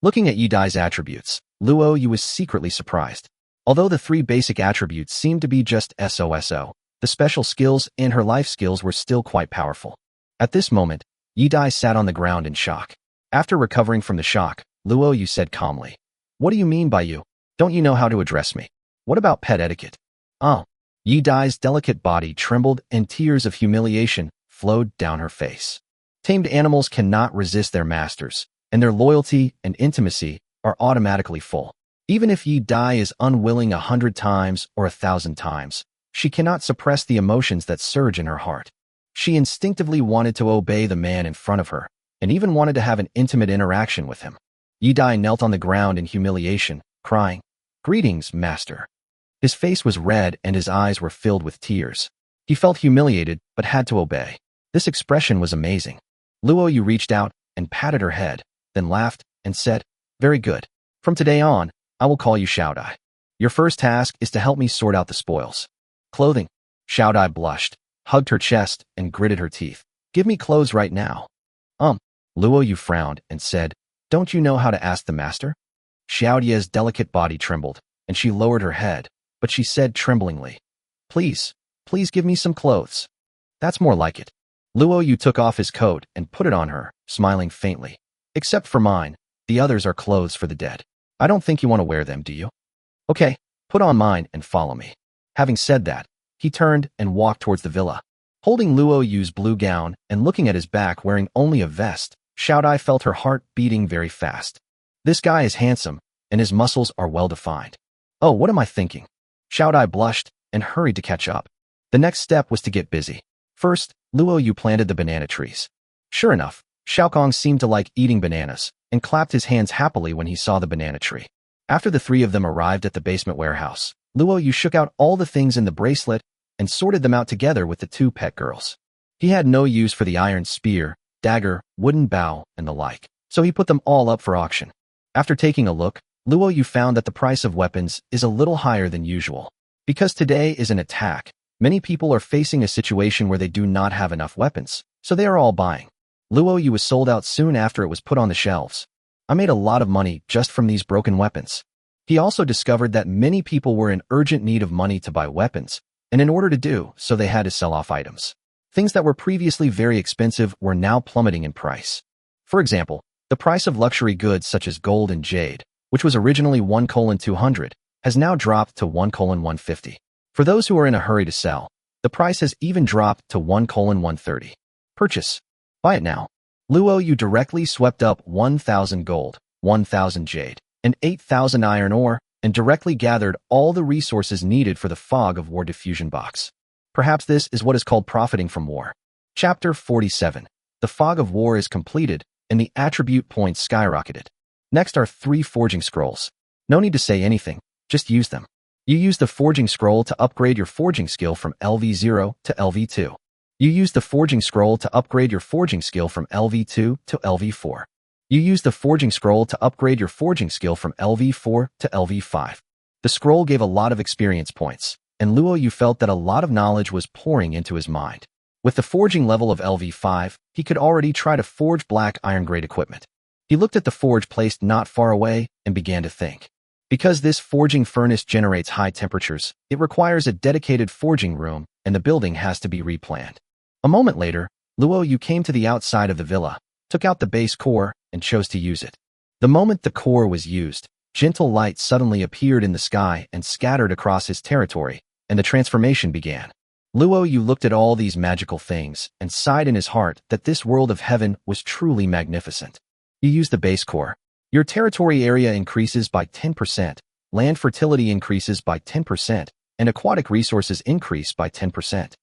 Looking at Yi Dai's attributes, Luo Yu was secretly surprised. Although the 3 basic attributes seemed to be just SOSO, the special skills and her life skills were still quite powerful. At this moment, Yi Dai sat on the ground in shock. After recovering from the shock, Luo Yu said calmly, "What do you mean by you? Don't you know how to address me? What about pet etiquette?" Oh. Yi Dai's delicate body trembled and tears of humiliation flowed down her face. Tamed animals cannot resist their masters, and their loyalty and intimacy are automatically full. Even if Yi Dai is unwilling 100 times or 1,000 times, she cannot suppress the emotions that surge in her heart. She instinctively wanted to obey the man in front of her, and even wanted to have an intimate interaction with him. Yi Dai knelt on the ground in humiliation, crying, "Greetings, master." His face was red and his eyes were filled with tears. He felt humiliated but had to obey. This expression was amazing. Luo Yu reached out and patted her head, then laughed and said, "Very good. From today on, I will call you Xiao Dai. Your first task is to help me sort out the spoils. Clothing." Xiao Dai blushed, hugged her chest, and gritted her teeth. "Give me clothes right now." Luo Yu frowned and said, "Don't you know how to ask the master?" Xiao Dai's delicate body trembled, and she lowered her head, but she said tremblingly, Please give me some clothes." "That's more like it." Luo Yu took off his coat and put it on her, smiling faintly. "Except for mine, the others are clothes for the dead. I don't think you want to wear them, do you?" "Okay, put on mine and follow me." Having said that, he turned and walked towards the villa. Holding Luo Yu's blue gown and looking at his back wearing only a vest, Xiao Dai felt her heart beating very fast. This guy is handsome, and his muscles are well-defined. Oh, what am I thinking? Xiao Dai blushed and hurried to catch up. The next step was to get busy. First, Luo Yu planted the banana trees. Sure enough, Xiaokong seemed to like eating bananas and clapped his hands happily when he saw the banana tree. After the 3 of them arrived at the basement warehouse, Luo Yu shook out all the things in the bracelet and sorted them out together with the 2 pet girls. He had no use for the iron spear, dagger, wooden bow, and the like, so he put them all up for auction. After taking a look, Luo Yu found that the price of weapons is a little higher than usual. Because today is an attack, many people are facing a situation where they do not have enough weapons, so they are all buying. Luo Yu was sold out soon after it was put on the shelves. I made a lot of money just from these broken weapons. He also discovered that many people were in urgent need of money to buy weapons, and in order to do so they had to sell off items. Things that were previously very expensive were now plummeting in price. For example, the price of luxury goods such as gold and jade, which was originally 1:200, has now dropped to 1:150. For those who are in a hurry to sell, the price has even dropped to 1:130. Purchase. Buy it now. Luo Yu directly swept up 1,000 gold, 1,000 jade, and 8,000 iron ore, and directly gathered all the resources needed for the Fog of War diffusion box. Perhaps this is what is called profiting from war. Chapter 47. The Fog of War is completed, and the attribute points skyrocketed. Next are 3 forging scrolls. No need to say anything, just use them. You use the forging scroll to upgrade your forging skill from LV0 to LV2. You use the forging scroll to upgrade your forging skill from LV2 to LV4. You use the forging scroll to upgrade your forging skill from LV4 to LV5. The scroll gave a lot of experience points, and Luo Yu felt that a lot of knowledge was pouring into his mind. With the forging level of LV5, he could already try to forge black iron-grade equipment. He looked at the forge placed not far away and began to think. Because this forging furnace generates high temperatures, it requires a dedicated forging room, and the building has to be replanned. A moment later, Luo Yu came to the outside of the villa, took out the base core, and chose to use it. The moment the core was used, gentle light suddenly appeared in the sky and scattered across his territory, and the transformation began. Luo Yu looked at all these magical things and sighed in his heart that this world of heaven was truly magnificent. You use the base core. Your territory area increases by 10%, land fertility increases by 10%, and aquatic resources increase by 10%.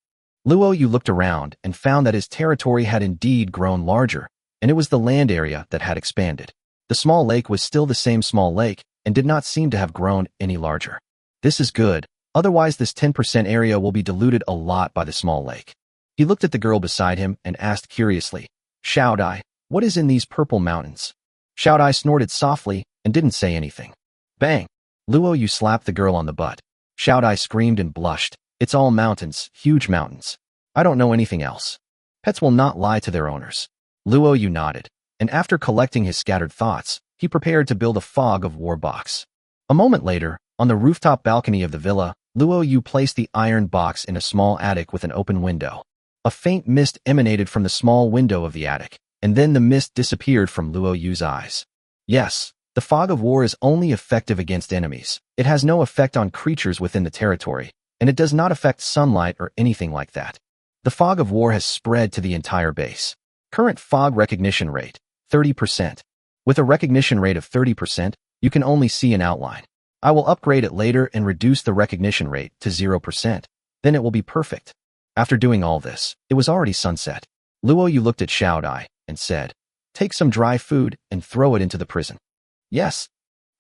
Luo Yu looked around and found that his territory had indeed grown larger, and it was the land area that had expanded. The small lake was still the same small lake and did not seem to have grown any larger. This is good, otherwise this 10% area will be diluted a lot by the small lake. He looked at the girl beside him and asked curiously, Xiao Dai, what is in these purple mountains? Xiao Dai snorted softly and didn't say anything. Bang! Luo Yu slapped the girl on the butt. Xiao Dai screamed and blushed. It's all mountains, huge mountains. I don't know anything else. Pets will not lie to their owners. Luo Yu nodded, and after collecting his scattered thoughts, he prepared to build a fog of war box. A moment later, on the rooftop balcony of the villa, Luo Yu placed the iron box in a small attic with an open window. A faint mist emanated from the small window of the attic, and then the mist disappeared from Luo Yu's eyes. Yes, the fog of war is only effective against enemies. It has no effect on creatures within the territory, and it does not affect sunlight or anything like that. The fog of war has spread to the entire base. Current fog recognition rate, 30%. With a recognition rate of 30%, you can only see an outline. I will upgrade it later and reduce the recognition rate to 0%. Then it will be perfect. After doing all this, it was already sunset. Luo Yu looked at Xiao Dai and said, Take some dry food and throw it into the prison. Yes.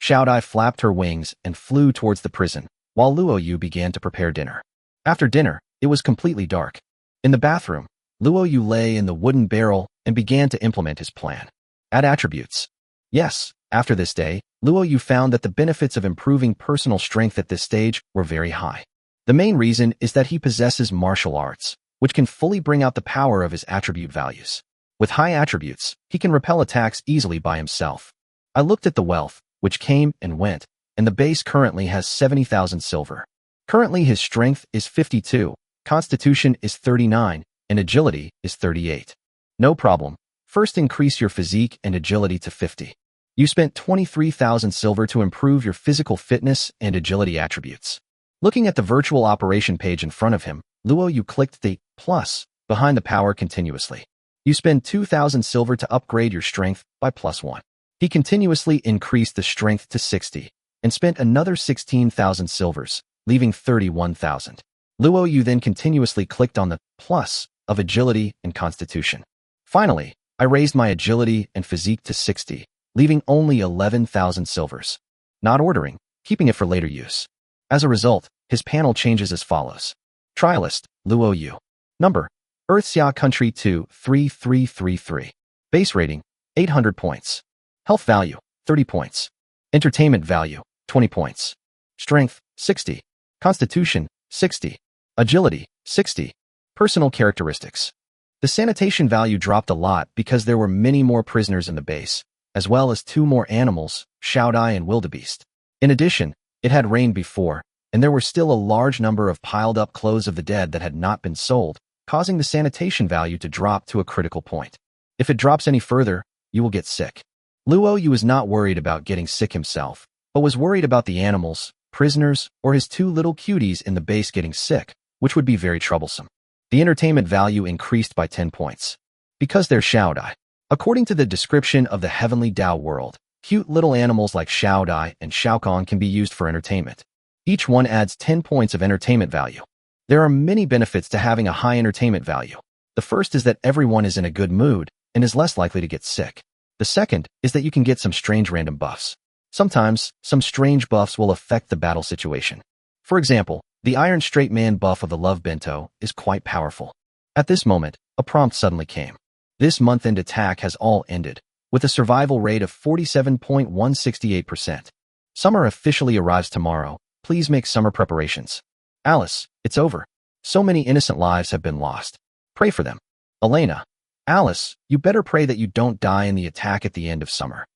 Xiao Dai flapped her wings and flew towards the prison, while Luo Yu began to prepare dinner. After dinner, it was completely dark. In the bathroom, Luo Yu lay in the wooden barrel and began to implement his plan. Add attributes. Yes, after this day, Luo Yu found that the benefits of improving personal strength at this stage were very high. The main reason is that he possesses martial arts, which can fully bring out the power of his attribute values. With high attributes, he can repel attacks easily by himself. I looked at the wealth, which came and went, and the base currently has 70,000 silver. Currently his strength is 52, constitution is 39, and agility is 38. No problem. First increase your physique and agility to 50. You spent 23,000 silver to improve your physical fitness and agility attributes. Looking at the virtual operation page in front of him, Luo Yu clicked the plus behind the power continuously. You spend 2,000 silver to upgrade your strength by +1. He continuously increased the strength to 60 and spent another 16,000 silvers, leaving 31,000. Luo Yu then continuously clicked on the plus of agility and constitution. Finally, I raised my agility and physique to 60, leaving only 11,000 silvers. Not ordering, keeping it for later use. As a result, his panel changes as follows. Trialist, Luo Yu. Number, Earthxia Country 23333. Base rating, 800 points. Health value, 30 points. Entertainment value, 20 points. Strength, 60. Constitution, 60. Agility, 60. Personal characteristics. The sanitation value dropped a lot because there were many more prisoners in the base, as well as 2 more animals, Xiao Dai and Wildebeest. In addition, it had rained before, and there were still a large number of piled-up clothes of the dead that had not been sold, causing the sanitation value to drop to a critical point. If it drops any further, you will get sick. Luo Yu was not worried about getting sick himself, but was worried about the animals, prisoners, or his 2 little cuties in the base getting sick, which would be very troublesome. The entertainment value increased by 10 points. Because they're Xiao Dai. According to the description of the Heavenly Dao world, cute little animals like Xiao Dai and Xiao Kong can be used for entertainment. Each one adds 10 points of entertainment value. There are many benefits to having a high entertainment value. The first is that everyone is in a good mood and is less likely to get sick. The second is that you can get some strange random buffs. Sometimes, some strange buffs will affect the battle situation. For example, the Iron Straight Man buff of the Love Bento is quite powerful. At this moment, a prompt suddenly came. This month-end attack has all ended. with a survival rate of 47.168%. Summer officially arrives tomorrow. Please make summer preparations. Alice, it's over. So many innocent lives have been lost. Pray for them. Elena. Alice, you better pray that you don't die in the attack at the end of summer.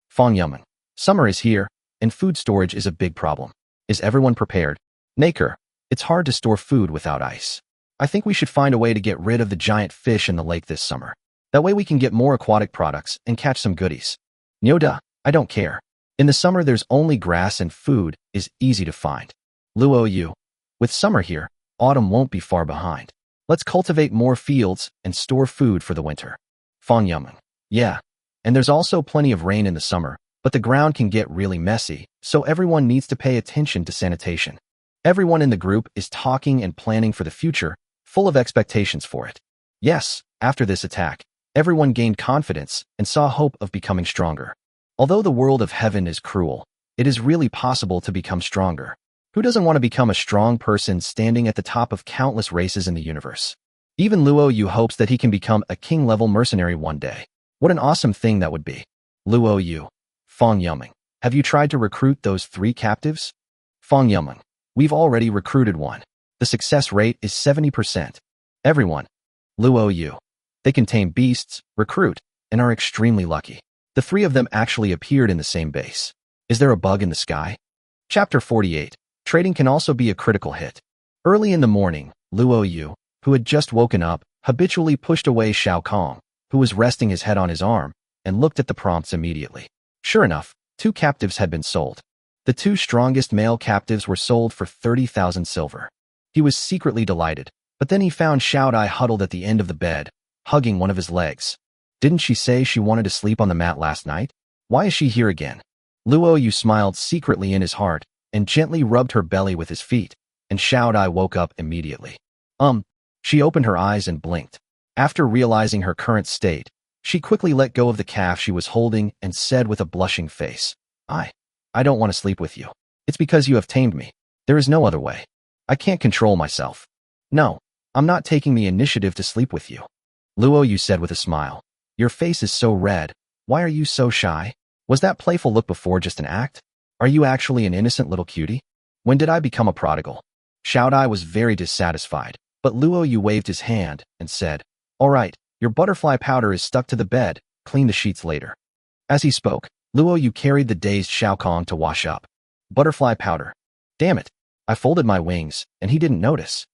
Fong Yuman. Summer is here, and food storage is a big problem. Is everyone prepared? Naker. It's hard to store food without ice. I think we should find a way to get rid of the giant fish in the lake this summer. That way we can get more aquatic products and catch some goodies. Nyoda, I don't care. In the summer there's only grass and food is easy to find. Luo Yu. With summer here, autumn won't be far behind. Let's cultivate more fields and store food for the winter. Fong Yuman. Yeah. And there's also plenty of rain in the summer, but the ground can get really messy, so everyone needs to pay attention to sanitation. Everyone in the group is talking and planning for the future, full of expectations for it. Yes, after this attack, everyone gained confidence and saw hope of becoming stronger. Although the world of heaven is cruel, it is really possible to become stronger. Who doesn't want to become a strong person standing at the top of countless races in the universe? Even Luo Yu hopes that he can become a king-level mercenary one day. What an awesome thing that would be. Luo Yu. Fong Yuman. Have you tried to recruit those 3 captives? Fong Yuman. We've already recruited one. The success rate is 70%. Everyone. Luo Yu. They can tame beasts, recruit, and are extremely lucky. The 3 of them actually appeared in the same base. Is there a bug in the sky? Chapter 48. Trading can also be a critical hit. Early in the morning, Luo Yu, who had just woken up, habitually pushed away Shao Kong, who was resting his head on his arm, and looked at the prompts immediately. Sure enough, 2 captives had been sold. The 2 strongest male captives were sold for 30,000 silver. He was secretly delighted, but then he found Xiao Dai huddled at the end of the bed, hugging one of his legs. Didn't she say she wanted to sleep on the mat last night? Why is she here again? Luo Yu smiled secretly in his heart and gently rubbed her belly with his feet, and Xiao Dai woke up immediately. She opened her eyes and blinked. After realizing her current state, she quickly let go of the calf she was holding and said with a blushing face, I don't want to sleep with you. It's because you have tamed me. There is no other way. I can't control myself. No, I'm not taking the initiative to sleep with you. Luo Yu said with a smile. Your face is so red. Why are you so shy? Was that playful look before just an act? Are you actually an innocent little cutie? When did I become a prodigal? Xiao Dai was very dissatisfied, but Luo Yu waved his hand and said, All right, your butterfly powder is stuck to the bed, clean the sheets later. As he spoke, Luo Yu carried the dazed Shao Kong to wash up. Butterfly powder. Damn it. I folded my wings, and he didn't notice.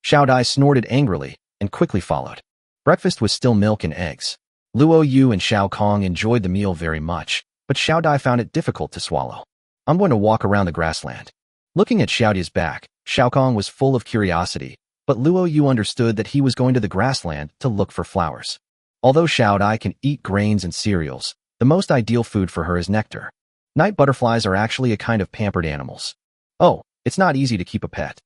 Xiao Dai snorted angrily and quickly followed. Breakfast was still milk and eggs. Luo Yu and Shao Kong enjoyed the meal very much, but Xiao Dai found it difficult to swallow. I'm going to walk around the grassland. Looking at Xiao Dai's back, Shao Kong was full of curiosity, but Luo Yu understood that he was going to the grassland to look for flowers. Although Xiao Dai can eat grains and cereals, the most ideal food for her is nectar. Night butterflies are actually a kind of pampered animals. Oh, it's not easy to keep a pet.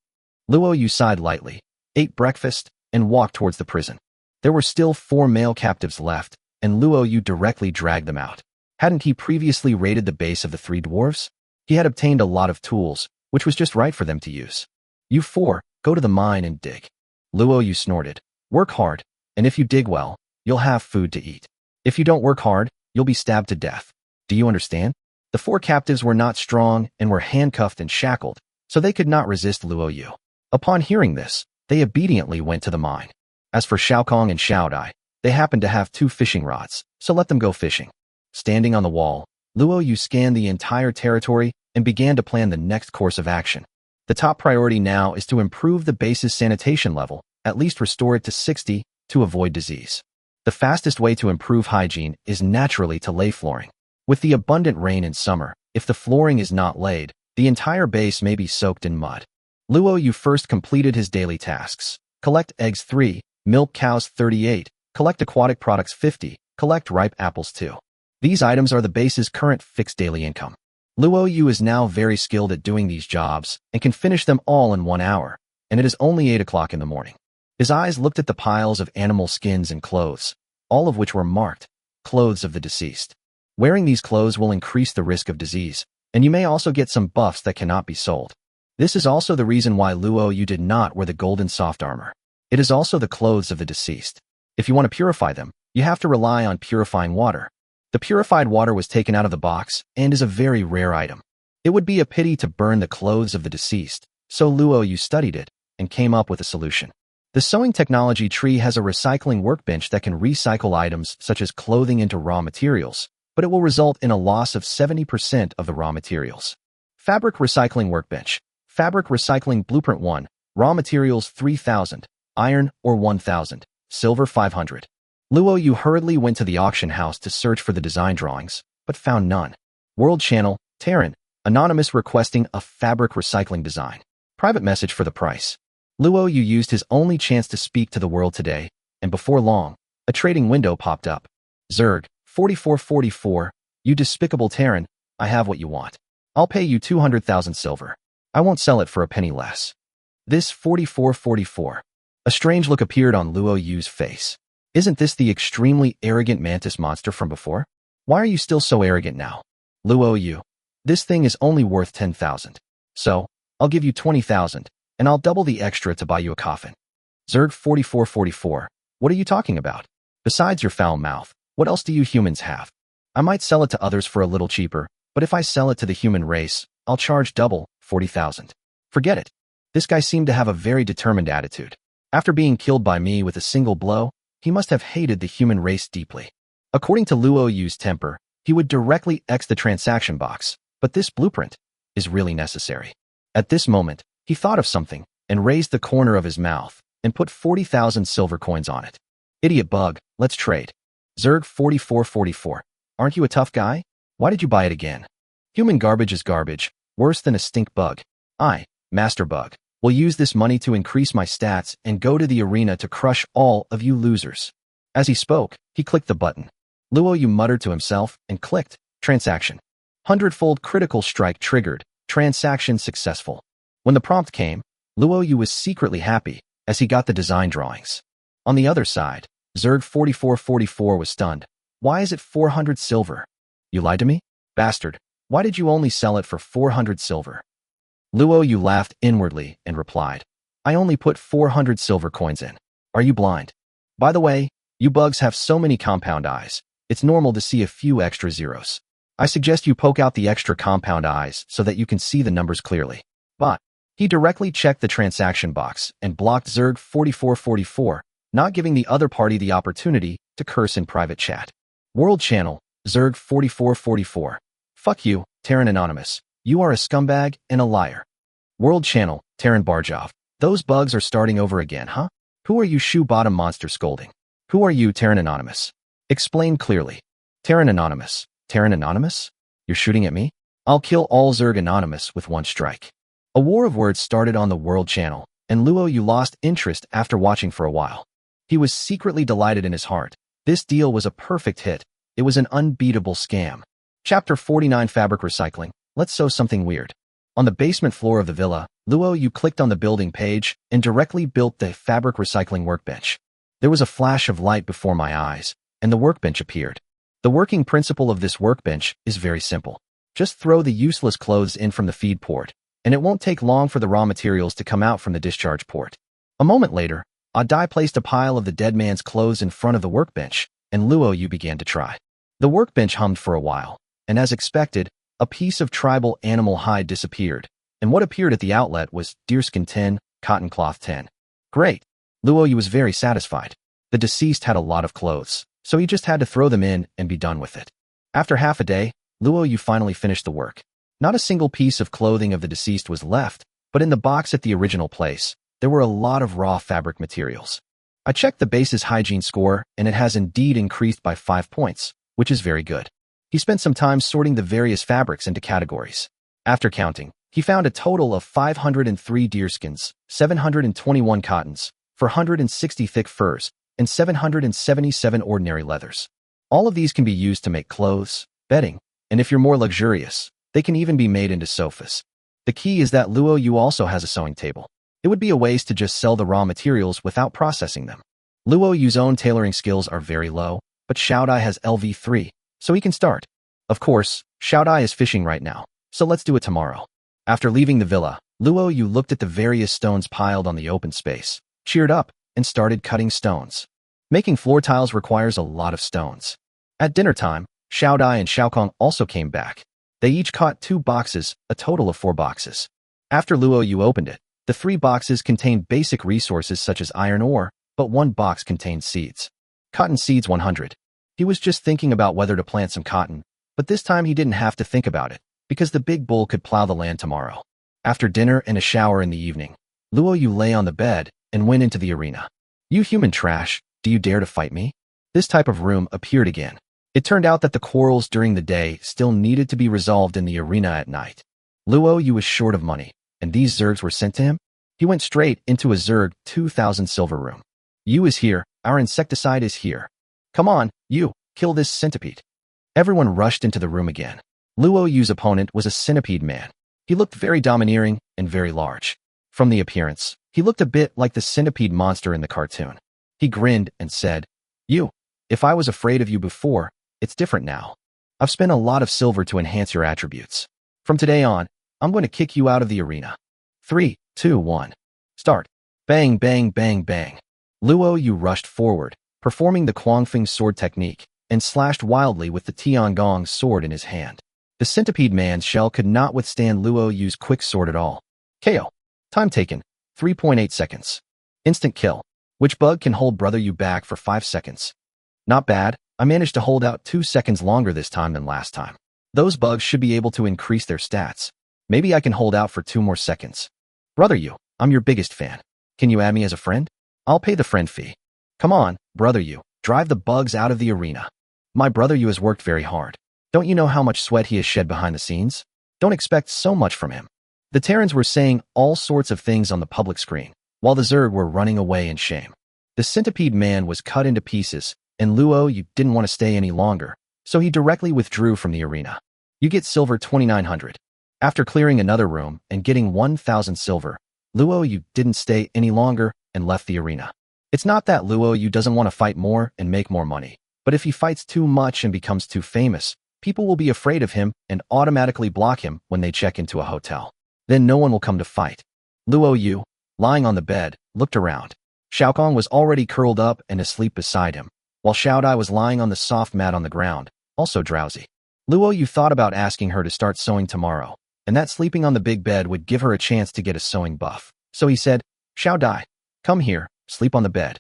Luo Yu sighed lightly, ate breakfast, and walked towards the prison. There were still 4 male captives left, and Luo Yu directly dragged them out. Hadn't he previously raided the base of the 3 dwarves? He had obtained a lot of tools, which was just right for them to use. You 4, go to the mine and dig. Luo Yu snorted. Work hard, and if you dig well, you'll have food to eat. If you don't work hard, you'll be stabbed to death. Do you understand? The 4 captives were not strong and were handcuffed and shackled, so they could not resist Luo Yu. Upon hearing this, they obediently went to the mine. As for Shao Kong and Xiao Dai, they happened to have 2 fishing rods, so let them go fishing. Standing on the wall, Luo Yu scanned the entire territory and began to plan the next course of action. The top priority now is to improve the base's sanitation level, at least restore it to 60, to avoid disease. The fastest way to improve hygiene is naturally to lay flooring. With the abundant rain in summer, if the flooring is not laid, the entire base may be soaked in mud. Luo Yu first completed his daily tasks. Collect eggs 3, milk cows 38, collect aquatic products 50, collect ripe apples 2. These items are the base's current fixed daily income. Luo Yu is now very skilled at doing these jobs and can finish them all in 1 hour, and it is only 8 o'clock in the morning. His eyes looked at the piles of animal skins and clothes, all of which were marked, clothes of the deceased. Wearing these clothes will increase the risk of disease, and you may also get some buffs that cannot be sold. This is also the reason why Luo Yu did not wear the golden soft armor. It is also the clothes of the deceased. If you want to purify them, you have to rely on purifying water. The purified water was taken out of the box and is a very rare item. It would be a pity to burn the clothes of the deceased, so Luo Yu studied it and came up with a solution. The sewing technology tree has a recycling workbench that can recycle items such as clothing into raw materials, but it will result in a loss of 70% of the raw materials. Fabric recycling workbench. Fabric recycling blueprint 1. Raw materials 3,000. Iron or 1,000. Silver 500. Luo Yu hurriedly went to the auction house to search for the design drawings, but found none. World Channel, Terran. Anonymous requesting a fabric recycling design. Private message for the price. Luo Yu used his only chance to speak to the world today, and before long, a trading window popped up. Zerg, 4444, you despicable Terran, I have what you want. I'll pay you 200,000 silver. I won't sell it for a penny less. This 4444. A strange look appeared on Luo Yu's face. Isn't this the extremely arrogant mantis monster from before? Why are you still so arrogant now? Luo Yu, this thing is only worth 10,000. So, I'll give you 20,000, and I'll double the extra to buy you a coffin. Zerg 4444, what are you talking about? Besides your foul mouth, what else do you humans have? I might sell it to others for a little cheaper, but if I sell it to the human race, I'll charge double, 40,000. Forget it. This guy seemed to have a very determined attitude. After being killed by me with a single blow, he must have hated the human race deeply. According to Luo Yu's temper, he would directly X the transaction box, but this blueprint is really necessary. At this moment, he thought of something and raised the corner of his mouth and put 40,000 silver coins on it. Idiot bug, let's trade. Zerg 4444, aren't you a tough guy? Why did you buy it again? Human garbage is garbage, worse than a stink bug. I, Master Bug, will use this money to increase my stats and go to the arena to crush all of you losers. As he spoke, he clicked the button. Luo Yu muttered to himself and clicked, transaction. 100-fold critical strike triggered, transaction successful. When the prompt came, Luo Yu was secretly happy as he got the design drawings. On the other side, Zerg 4444 was stunned. Why is it 400 silver? You lied to me? Bastard, why did you only sell it for 400 silver? Luo Yu laughed inwardly and replied, I only put 400 silver coins in. Are you blind? By the way, you bugs have so many compound eyes, it's normal to see a few extra zeros. I suggest you poke out the extra compound eyes so that you can see the numbers clearly. But he directly checked the transaction box and blocked Zerg 4444, not giving the other party the opportunity to curse in private chat. World Channel, Zerg 4444. Fuck you, Terran Anonymous. You are a scumbag and a liar. World Channel, Terran Barjov. Those bugs are starting over again, huh? Who are you shoe-bottom monster scolding? Who are you, Terran Anonymous? Explain clearly. Terran Anonymous. Terran Anonymous? You're shooting at me? I'll kill all Zerg Anonymous with one strike. A war of words started on the World Channel, and Luo Yu lost interest after watching for a while. He was secretly delighted in his heart. This deal was a perfect hit. It was an unbeatable scam. Chapter 49 Fabric Recycling. Let's sew something weird. On the basement floor of the villa, Luo Yu clicked on the building page and directly built the fabric recycling workbench. There was a flash of light before my eyes, and the workbench appeared. The working principle of this workbench is very simple. Just throw the useless clothes in from the feed port, and it won't take long for the raw materials to come out from the discharge port. A moment later, Adai placed a pile of the dead man's clothes in front of the workbench, and Luo Yu began to try. The workbench hummed for a while, and as expected, a piece of tribal animal hide disappeared, and what appeared at the outlet was deerskin 10, cotton cloth 10. Great. Luo Yu was very satisfied. The deceased had a lot of clothes, so he just had to throw them in and be done with it. After half a day, Luo Yu finally finished the work. Not a single piece of clothing of the deceased was left, but in the box at the original place, there were a lot of raw fabric materials. I checked the base's hygiene score, and it has indeed increased by 5 points, which is very good. He spent some time sorting the various fabrics into categories. After counting, he found a total of 503 deerskins, 721 cottons, 460 thick furs, and 777 ordinary leathers. All of these can be used to make clothes, bedding, and if you're more luxurious, they can even be made into sofas. The key is that Luo Yu also has a sewing table. It would be a waste to just sell the raw materials without processing them. Luo Yu's own tailoring skills are very low, but Xiaodai has LV3, so he can start. Of course, Xiaodai is fishing right now, so let's do it tomorrow. After leaving the villa, Luo Yu looked at the various stones piled on the open space, cheered up, and started cutting stones. Making floor tiles requires a lot of stones. At dinner time, Xiao Dai and Xiao Kong also came back. They each caught 2 boxes, a total of 4 boxes. After Luo Yu opened it, the 3 boxes contained basic resources such as iron ore, but 1 box contained seeds. Cotton seeds 100. He was just thinking about whether to plant some cotton, but this time he didn't have to think about it, because the big bull could plow the land tomorrow. After dinner and a shower in the evening, Luo Yu lay on the bed and went into the arena. You human trash, do you dare to fight me? This type of room appeared again. It turned out that the quarrels during the day still needed to be resolved in the arena at night. Luo Yu was short of money, and these zergs were sent to him. He went straight into a zerg 2,000 silver room. You is here, our insecticide is here. Come on, you, kill this centipede. Everyone rushed into the room again. Luo Yu's opponent was a centipede man. He looked very domineering and very large. From the appearance, he looked a bit like the centipede monster in the cartoon. He grinned and said, You, if I was afraid of you before, it's different now. I've spent a lot of silver to enhance your attributes. From today on, I'm going to kick you out of the arena. 3, 2, 1. Start. Bang, bang, bang, bang. Luo Yu rushed forward, performing the Kuangfeng sword technique, and slashed wildly with the Tiangong sword in his hand. The centipede man's shell could not withstand Luo Yu's quick sword at all. KO. Time taken, 3.8 seconds. Instant kill. Which bug can hold Brother Yu back for 5 seconds? Not bad. I managed to hold out 2 seconds longer this time than last time. Those bugs should be able to increase their stats. Maybe I can hold out for 2 more seconds. Brother Yu, I'm your biggest fan. Can you add me as a friend? I'll pay the friend fee. Come on, Brother Yu, drive the bugs out of the arena. My Brother Yu has worked very hard. Don't you know how much sweat he has shed behind the scenes? Don't expect so much from him. The Terrans were saying all sorts of things on the public screen, while the Zerg were running away in shame. The centipede man was cut into pieces, and Luo Yu didn't want to stay any longer, so he directly withdrew from the arena. You get silver 2,900. After clearing another room and getting 1,000 silver, Luo Yu didn't stay any longer and left the arena. It's not that Luo Yu doesn't want to fight more and make more money, but if he fights too much and becomes too famous, people will be afraid of him and automatically block him when they check into a hotel. Then no one will come to fight. Luo Yu, lying on the bed, looked around. Xiao Kong was already curled up and asleep beside him, while Xiao Dai was lying on the soft mat on the ground, also drowsy. Luo Yu thought about asking her to start sewing tomorrow, and that sleeping on the big bed would give her a chance to get a sewing buff. So he said, Xiao Dai, come here, sleep on the bed.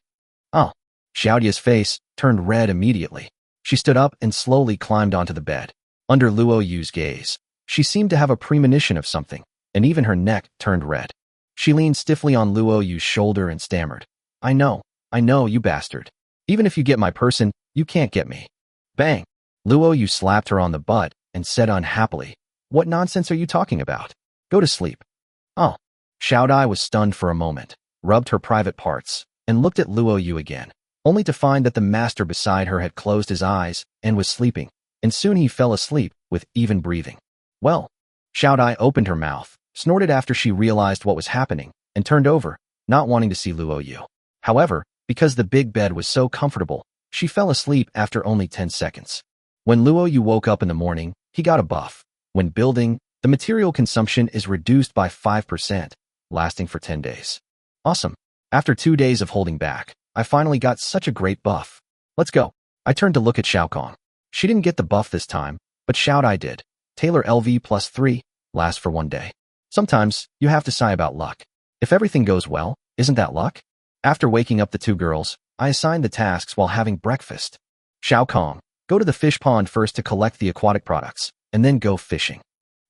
Oh. Xiao Dai's face turned red immediately. She stood up and slowly climbed onto the bed. Under Luo Yu's gaze, she seemed to have a premonition of something, and even her neck turned red. She leaned stiffly on Luo Yu's shoulder and stammered, I know, you bastard. Even if you get my person, you can't get me. Bang! Luo Yu slapped her on the butt and said unhappily, What nonsense are you talking about? Go to sleep. Oh. Xiao Dai was stunned for a moment, rubbed her private parts, and looked at Luo Yu again, only to find that the master beside her had closed his eyes and was sleeping, and soon he fell asleep with even breathing. Well, Xiao Dai opened her mouth, snorted after she realized what was happening, and turned over, not wanting to see Luo Yu. However, because the big bed was so comfortable, she fell asleep after only 10 seconds. When Luo Yu woke up in the morning, he got a buff. When building, the material consumption is reduced by 5%, lasting for 10 days. Awesome. After 2 days of holding back, I finally got such a great buff. Let's go. I turned to look at Xiao Kong. She didn't get the buff this time, but Xiao Dai did. Taylor LV +3, lasts for 1 day. Sometimes, you have to sigh about luck. If everything goes well, isn't that luck? After waking up the 2 girls, I assigned the tasks while having breakfast. Xiao Kong, go to the fish pond first to collect the aquatic products, and then go fishing.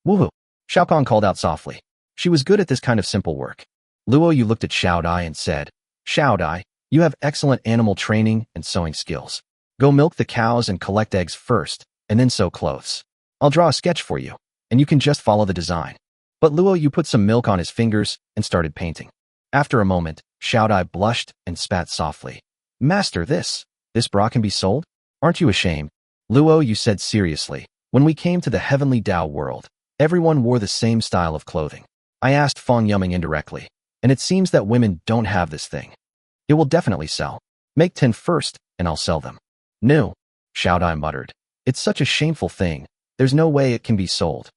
Woohoo! Xiao Kong called out softly. She was good at this kind of simple work. Luo Yu looked at Xiao Dai and said, Xiao Dai, you have excellent animal training and sewing skills. Go milk the cows and collect eggs first, and then sew clothes. I'll draw a sketch for you, and you can just follow the design. But Luo Yu put some milk on his fingers and started painting. After a moment, Xiao Dai blushed and spat softly. Master, this bra can be sold? Aren't you ashamed? Luo Yu said seriously, when we came to the heavenly Dao world, everyone wore the same style of clothing. I asked Feng Yuming indirectly, and it seems that women don't have this thing. It will definitely sell. Make 10 first, and I'll sell them. No, Xiao Dai muttered. It's such a shameful thing. There's no way it can be sold.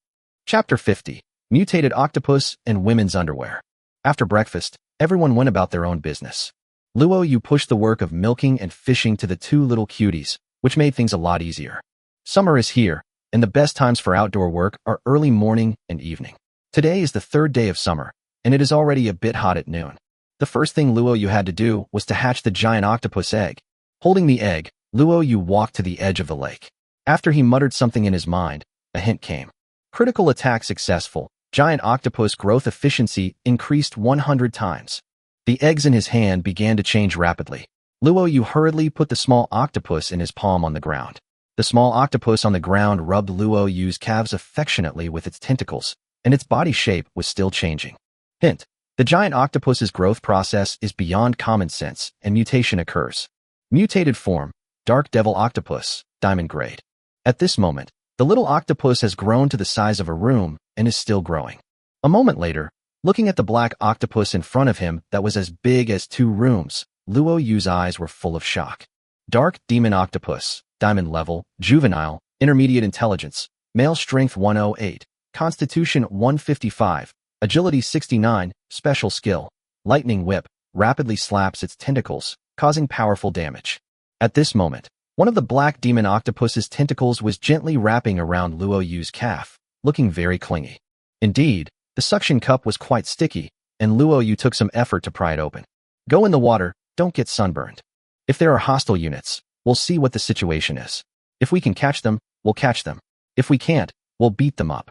Chapter 50. Mutated Octopus and Women's Underwear. After breakfast, everyone went about their own business. Luo Yu pushed the work of milking and fishing to the 2 little cuties, which made things a lot easier. Summer is here, and the best times for outdoor work are early morning and evening. Today is the third day of summer, and it is already a bit hot at noon. The first thing Luo Yu had to do was to hatch the giant octopus egg. Holding the egg, Luo Yu walked to the edge of the lake. After he muttered something in his mind, a hint came. Critical attack successful. Giant octopus growth efficiency increased 100 times. The eggs in his hand began to change rapidly. Luo Yu hurriedly put the small octopus in his palm on the ground. The small octopus on the ground rubbed Luo Yu's calves affectionately with its tentacles, and its body shape was still changing. Hint: the giant octopus's growth process is beyond common sense, and mutation occurs. Mutated form: Dark Devil Octopus, Diamond Grade. At this moment, the little octopus has grown to the size of a room and is still growing. A moment later, looking at the black octopus in front of him that was as big as 2 rooms, Luo Yu's eyes were full of shock. Dark Demon Octopus, Diamond Level, Juvenile, Intermediate Intelligence, Male Strength 108, Constitution 155, Agility 69, Special Skill, Lightning Whip, rapidly slaps its tentacles, causing powerful damage. At this moment, one of the black demon octopus's tentacles was gently wrapping around Luo Yu's calf, looking very clingy. Indeed, the suction cup was quite sticky, and Luo Yu took some effort to pry it open. Go in the water, don't get sunburned. If there are hostile units, we'll see what the situation is. If we can catch them, we'll catch them. If we can't, we'll beat them up.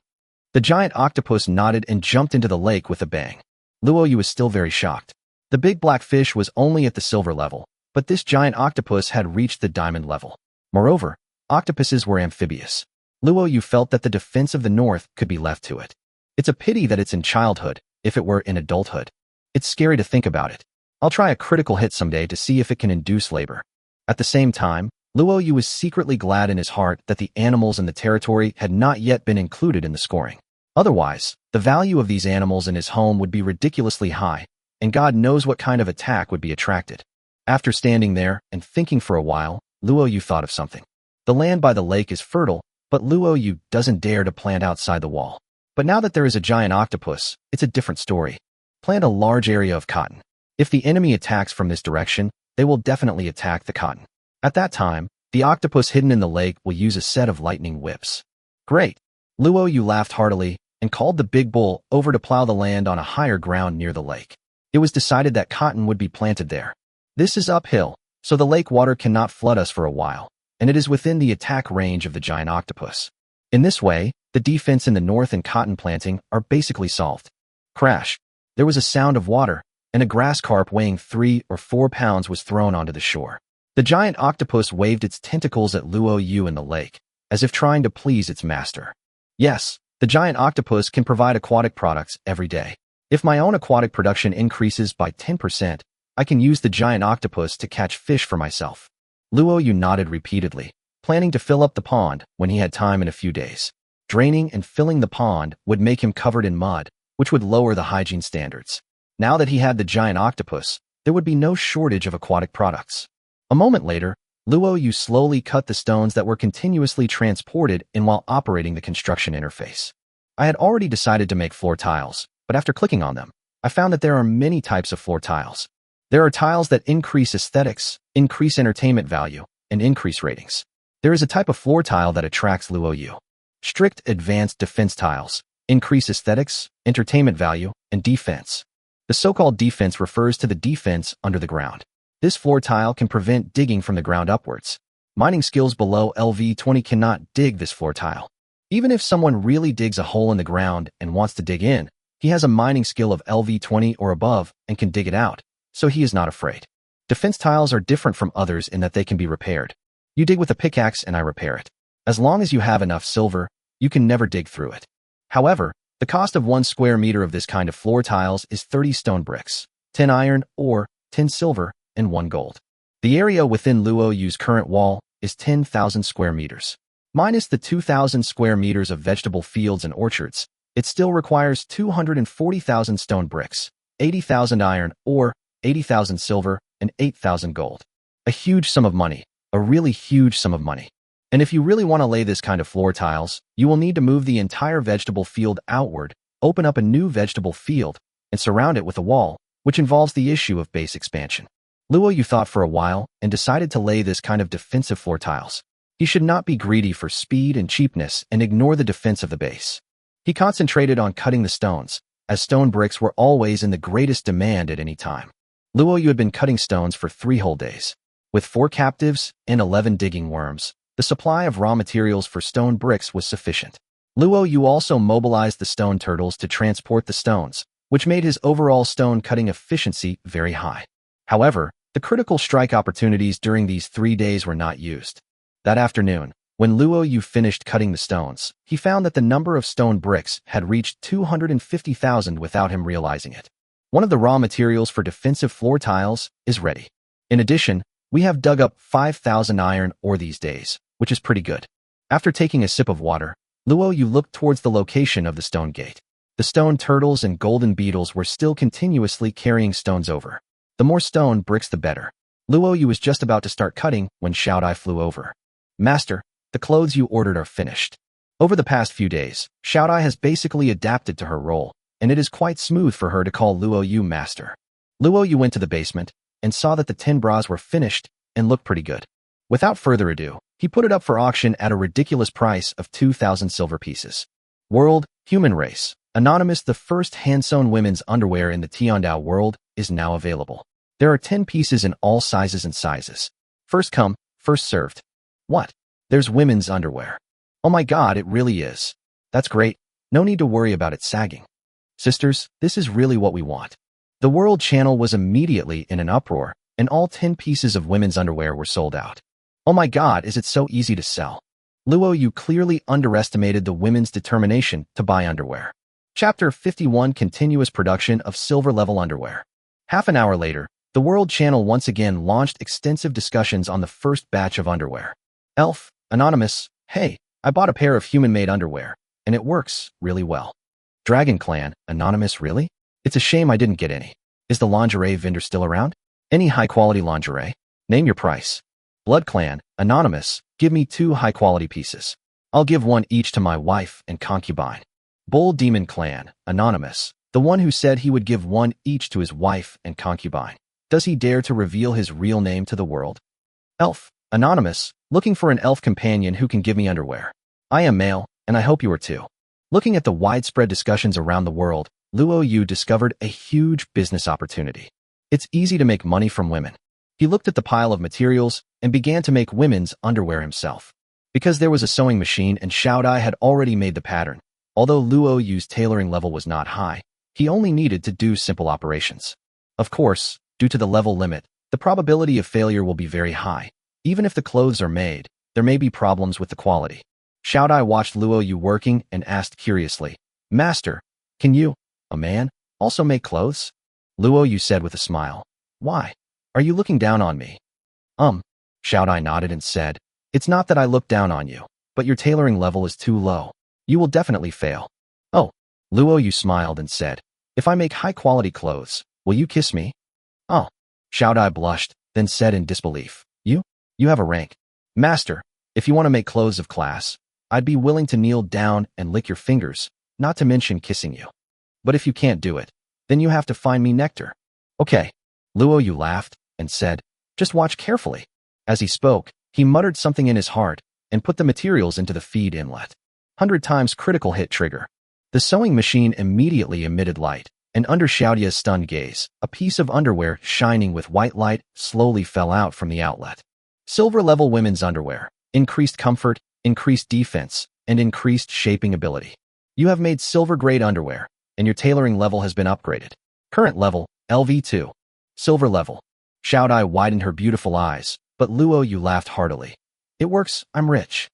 The giant octopus nodded and jumped into the lake with a bang. Luo Yu was still very shocked. The big black fish was only at the silver level, but this giant octopus had reached the diamond level. Moreover, octopuses were amphibious. Luo Yu felt that the defense of the north could be left to it. It's a pity that it's in childhood, if it were in adulthood. It's scary to think about it. I'll try a critical hit someday to see if it can induce labor. At the same time, Luo Yu was secretly glad in his heart that the animals in the territory had not yet been included in the scoring. Otherwise, the value of these animals in his home would be ridiculously high, and God knows what kind of attack would be attracted. After standing there and thinking for a while, Luo Yu thought of something. The land by the lake is fertile, but Luo Yu doesn't dare to plant outside the wall. But now that there is a giant octopus, it's a different story. Plant a large area of cotton. If the enemy attacks from this direction, they will definitely attack the cotton. At that time, the octopus hidden in the lake will use a set of lightning whips. Great! Luo Yu laughed heartily and called the big bull over to plow the land on a higher ground near the lake. It was decided that cotton would be planted there. This is uphill, so the lake water cannot flood us for a while, and it is within the attack range of the giant octopus. In this way, the defense in the north and cotton planting are basically solved. Crash! There was a sound of water, and a grass carp weighing 3 or 4 pounds was thrown onto the shore. The giant octopus waved its tentacles at Luo Yu in the lake, as if trying to please its master. Yes, the giant octopus can provide aquatic products every day. If my own aquatic production increases by 10%, I can use the giant octopus to catch fish for myself. Luo Yu nodded repeatedly, planning to fill up the pond when he had time in a few days. Draining and filling the pond would make him covered in mud, which would lower the hygiene standards. Now that he had the giant octopus, there would be no shortage of aquatic products. A moment later, Luo Yu slowly cut the stones that were continuously transported in while operating the construction interface. I had already decided to make floor tiles, but after clicking on them, I found that there are many types of floor tiles. There are tiles that increase aesthetics, increase entertainment value, and increase ratings. There is a type of floor tile that attracts Luo Yu. Strict advanced defense tiles increase aesthetics, entertainment value, and defense. The so-called defense refers to the defense under the ground. This floor tile can prevent digging from the ground upwards. Mining skills below LV20 cannot dig this floor tile. Even if someone really digs a hole in the ground and wants to dig in, he has a mining skill of LV20 or above and can dig it out, so he is not afraid. Defense tiles are different from others in that they can be repaired. You dig with a pickaxe and I repair it. As long as you have enough silver, you can never dig through it. However, the cost of 1 square meter of this kind of floor tiles is 30 stone bricks, 10 iron ore, 10 silver, and 1 gold. The area within Luo Yu's current wall is 10,000 square meters. Minus the 2,000 square meters of vegetable fields and orchards, it still requires 240,000 stone bricks, 80,000 iron ore, 80,000 silver, and 8,000 gold. A huge sum of money, a really huge sum of money. And if you really want to lay this kind of floor tiles, you will need to move the entire vegetable field outward, open up a new vegetable field, and surround it with a wall, which involves the issue of base expansion. Luo Yu thought for a while and decided to lay this kind of defensive floor tiles. He should not be greedy for speed and cheapness and ignore the defense of the base. He concentrated on cutting the stones, as stone bricks were always in the greatest demand at any time. Luo Yu had been cutting stones for 3 whole days. With 4 captives and 11 digging worms, the supply of raw materials for stone bricks was sufficient. Luo Yu also mobilized the stone turtles to transport the stones, which made his overall stone cutting efficiency very high. However, the critical strike opportunities during these 3 days were not used. That afternoon, when Luo Yu finished cutting the stones, he found that the number of stone bricks had reached 250,000 without him realizing it. One of the raw materials for defensive floor tiles is ready. In addition, we have dug up 5,000 iron ore these days, which is pretty good. After taking a sip of water, Luo Yu looked towards the location of the stone gate. The stone turtles and golden beetles were still continuously carrying stones over. The more stone bricks the better. Luo Yu was just about to start cutting when Xiaodai flew over. Master, the clothes you ordered are finished. Over the past few days, Xiaodai has basically adapted to her role, and it is quite smooth for her to call Luo Yu master. Luo Yu went to the basement and saw that the 10 bras were finished and looked pretty good. Without further ado, he put it up for auction at a ridiculous price of 2,000 silver pieces. World, Human Race, Anonymous. The first hand-sewn women's underwear in the Tiandao world is now available. There are 10 pieces in all sizes and sizes. First come, first served. What? There's women's underwear. Oh my god, it really is. That's great. No need to worry about it sagging. Sisters, this is really what we want. The World Channel was immediately in an uproar, and all 10 pieces of women's underwear were sold out. Oh my god, is it so easy to sell? Luo Yu clearly underestimated the women's determination to buy underwear. Chapter 51 Continuous Production of Silver-Level Underwear. Half an hour later, the World Channel once again launched extensive discussions on the first batch of underwear. Elf, Anonymous, hey, I bought a pair of human-made underwear, and it works really well. Dragon Clan, Anonymous, really? It's a shame I didn't get any. Is the lingerie vendor still around? Any high-quality lingerie? Name your price. Blood Clan, Anonymous, give me 2 high-quality pieces. I'll give 1 each to my wife and concubine. Bull Demon Clan, Anonymous, the one who said he would give 1 each to his wife and concubine. Does he dare to reveal his real name to the world? Elf, Anonymous, looking for an elf companion who can give me underwear. I am male, and I hope you are too. Looking at the widespread discussions around the world, Luo Yu discovered a huge business opportunity. It's easy to make money from women. He looked at the pile of materials and began to make women's underwear himself. Because there was a sewing machine and Xiaodai had already made the pattern, although Luo Yu's tailoring level was not high, he only needed to do simple operations. Of course, due to the level limit, the probability of failure will be very high. Even if the clothes are made, there may be problems with the quality. Xiaodai watched Luo Yu working and asked curiously, Master, can you, a man, also make clothes? Luo Yu said with a smile, Why? Are you looking down on me? Xiaodai nodded and said, It's not that I look down on you, but your tailoring level is too low. You will definitely fail. Oh, Luo Yu smiled and said, If I make high-quality clothes, will you kiss me? Oh, Xiaodai blushed, then said in disbelief, You have a rank. Master, if you want to make clothes of class, I'd be willing to kneel down and lick your fingers, not to mention kissing you. But if you can't do it, then you have to find me nectar. Okay. Luo Yu laughed and said, Just watch carefully. As he spoke, he muttered something in his heart and put the materials into the feed inlet. 100 times critical hit trigger. The sewing machine immediately emitted light, and under Xiaodia's stunned gaze, a piece of underwear shining with white light slowly fell out from the outlet. Silver-level women's underwear. Increased comfort, increased defense, and increased shaping ability. You have made silver-grade underwear, and your tailoring level has been upgraded. Current level, LV2. Silver level. Xiaodai widened her beautiful eyes, but Luo Yu laughed heartily. It works, I'm rich.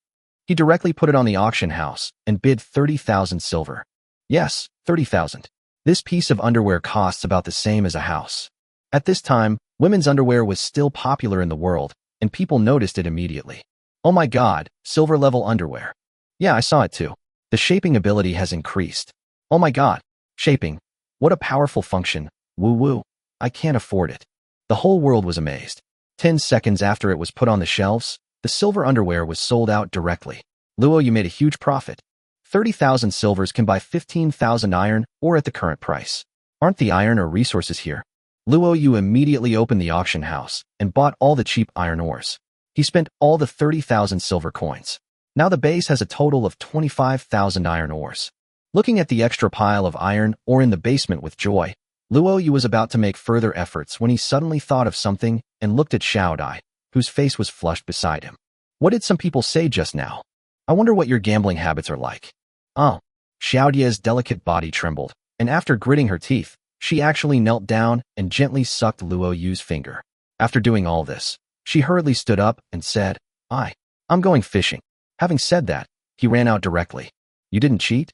He directly put it on the auction house and bid 30,000 silver. Yes, 30,000. This piece of underwear costs about the same as a house. At this time, women's underwear was still popular in the world, and people noticed it immediately. Oh my god, silver-level underwear. Yeah, I saw it too. The shaping ability has increased. Oh my god, shaping. What a powerful function. Woo-woo. I can't afford it. The whole world was amazed. 10 seconds after it was put on the shelves, the silver underwear was sold out directly. Luo Yu made a huge profit. 30,000 silvers can buy 15,000 iron ore at the current price. Aren't the iron or resources here? Luo Yu immediately opened the auction house and bought all the cheap iron ores. He spent all the 30,000 silver coins. Now the base has a total of 25,000 iron ores. Looking at the extra pile of iron ore in the basement with joy, Luo Yu was about to make further efforts when he suddenly thought of something and looked at Xiao Dai, whose face was flushed beside him. What did some people say just now? I wonder what your gambling habits are like. Oh. Xiao Dai's delicate body trembled, and after gritting her teeth, she actually knelt down and gently sucked Luo Yu's finger. After doing all this, she hurriedly stood up and said, I'm going fishing. Having said that, he ran out directly. You didn't cheat?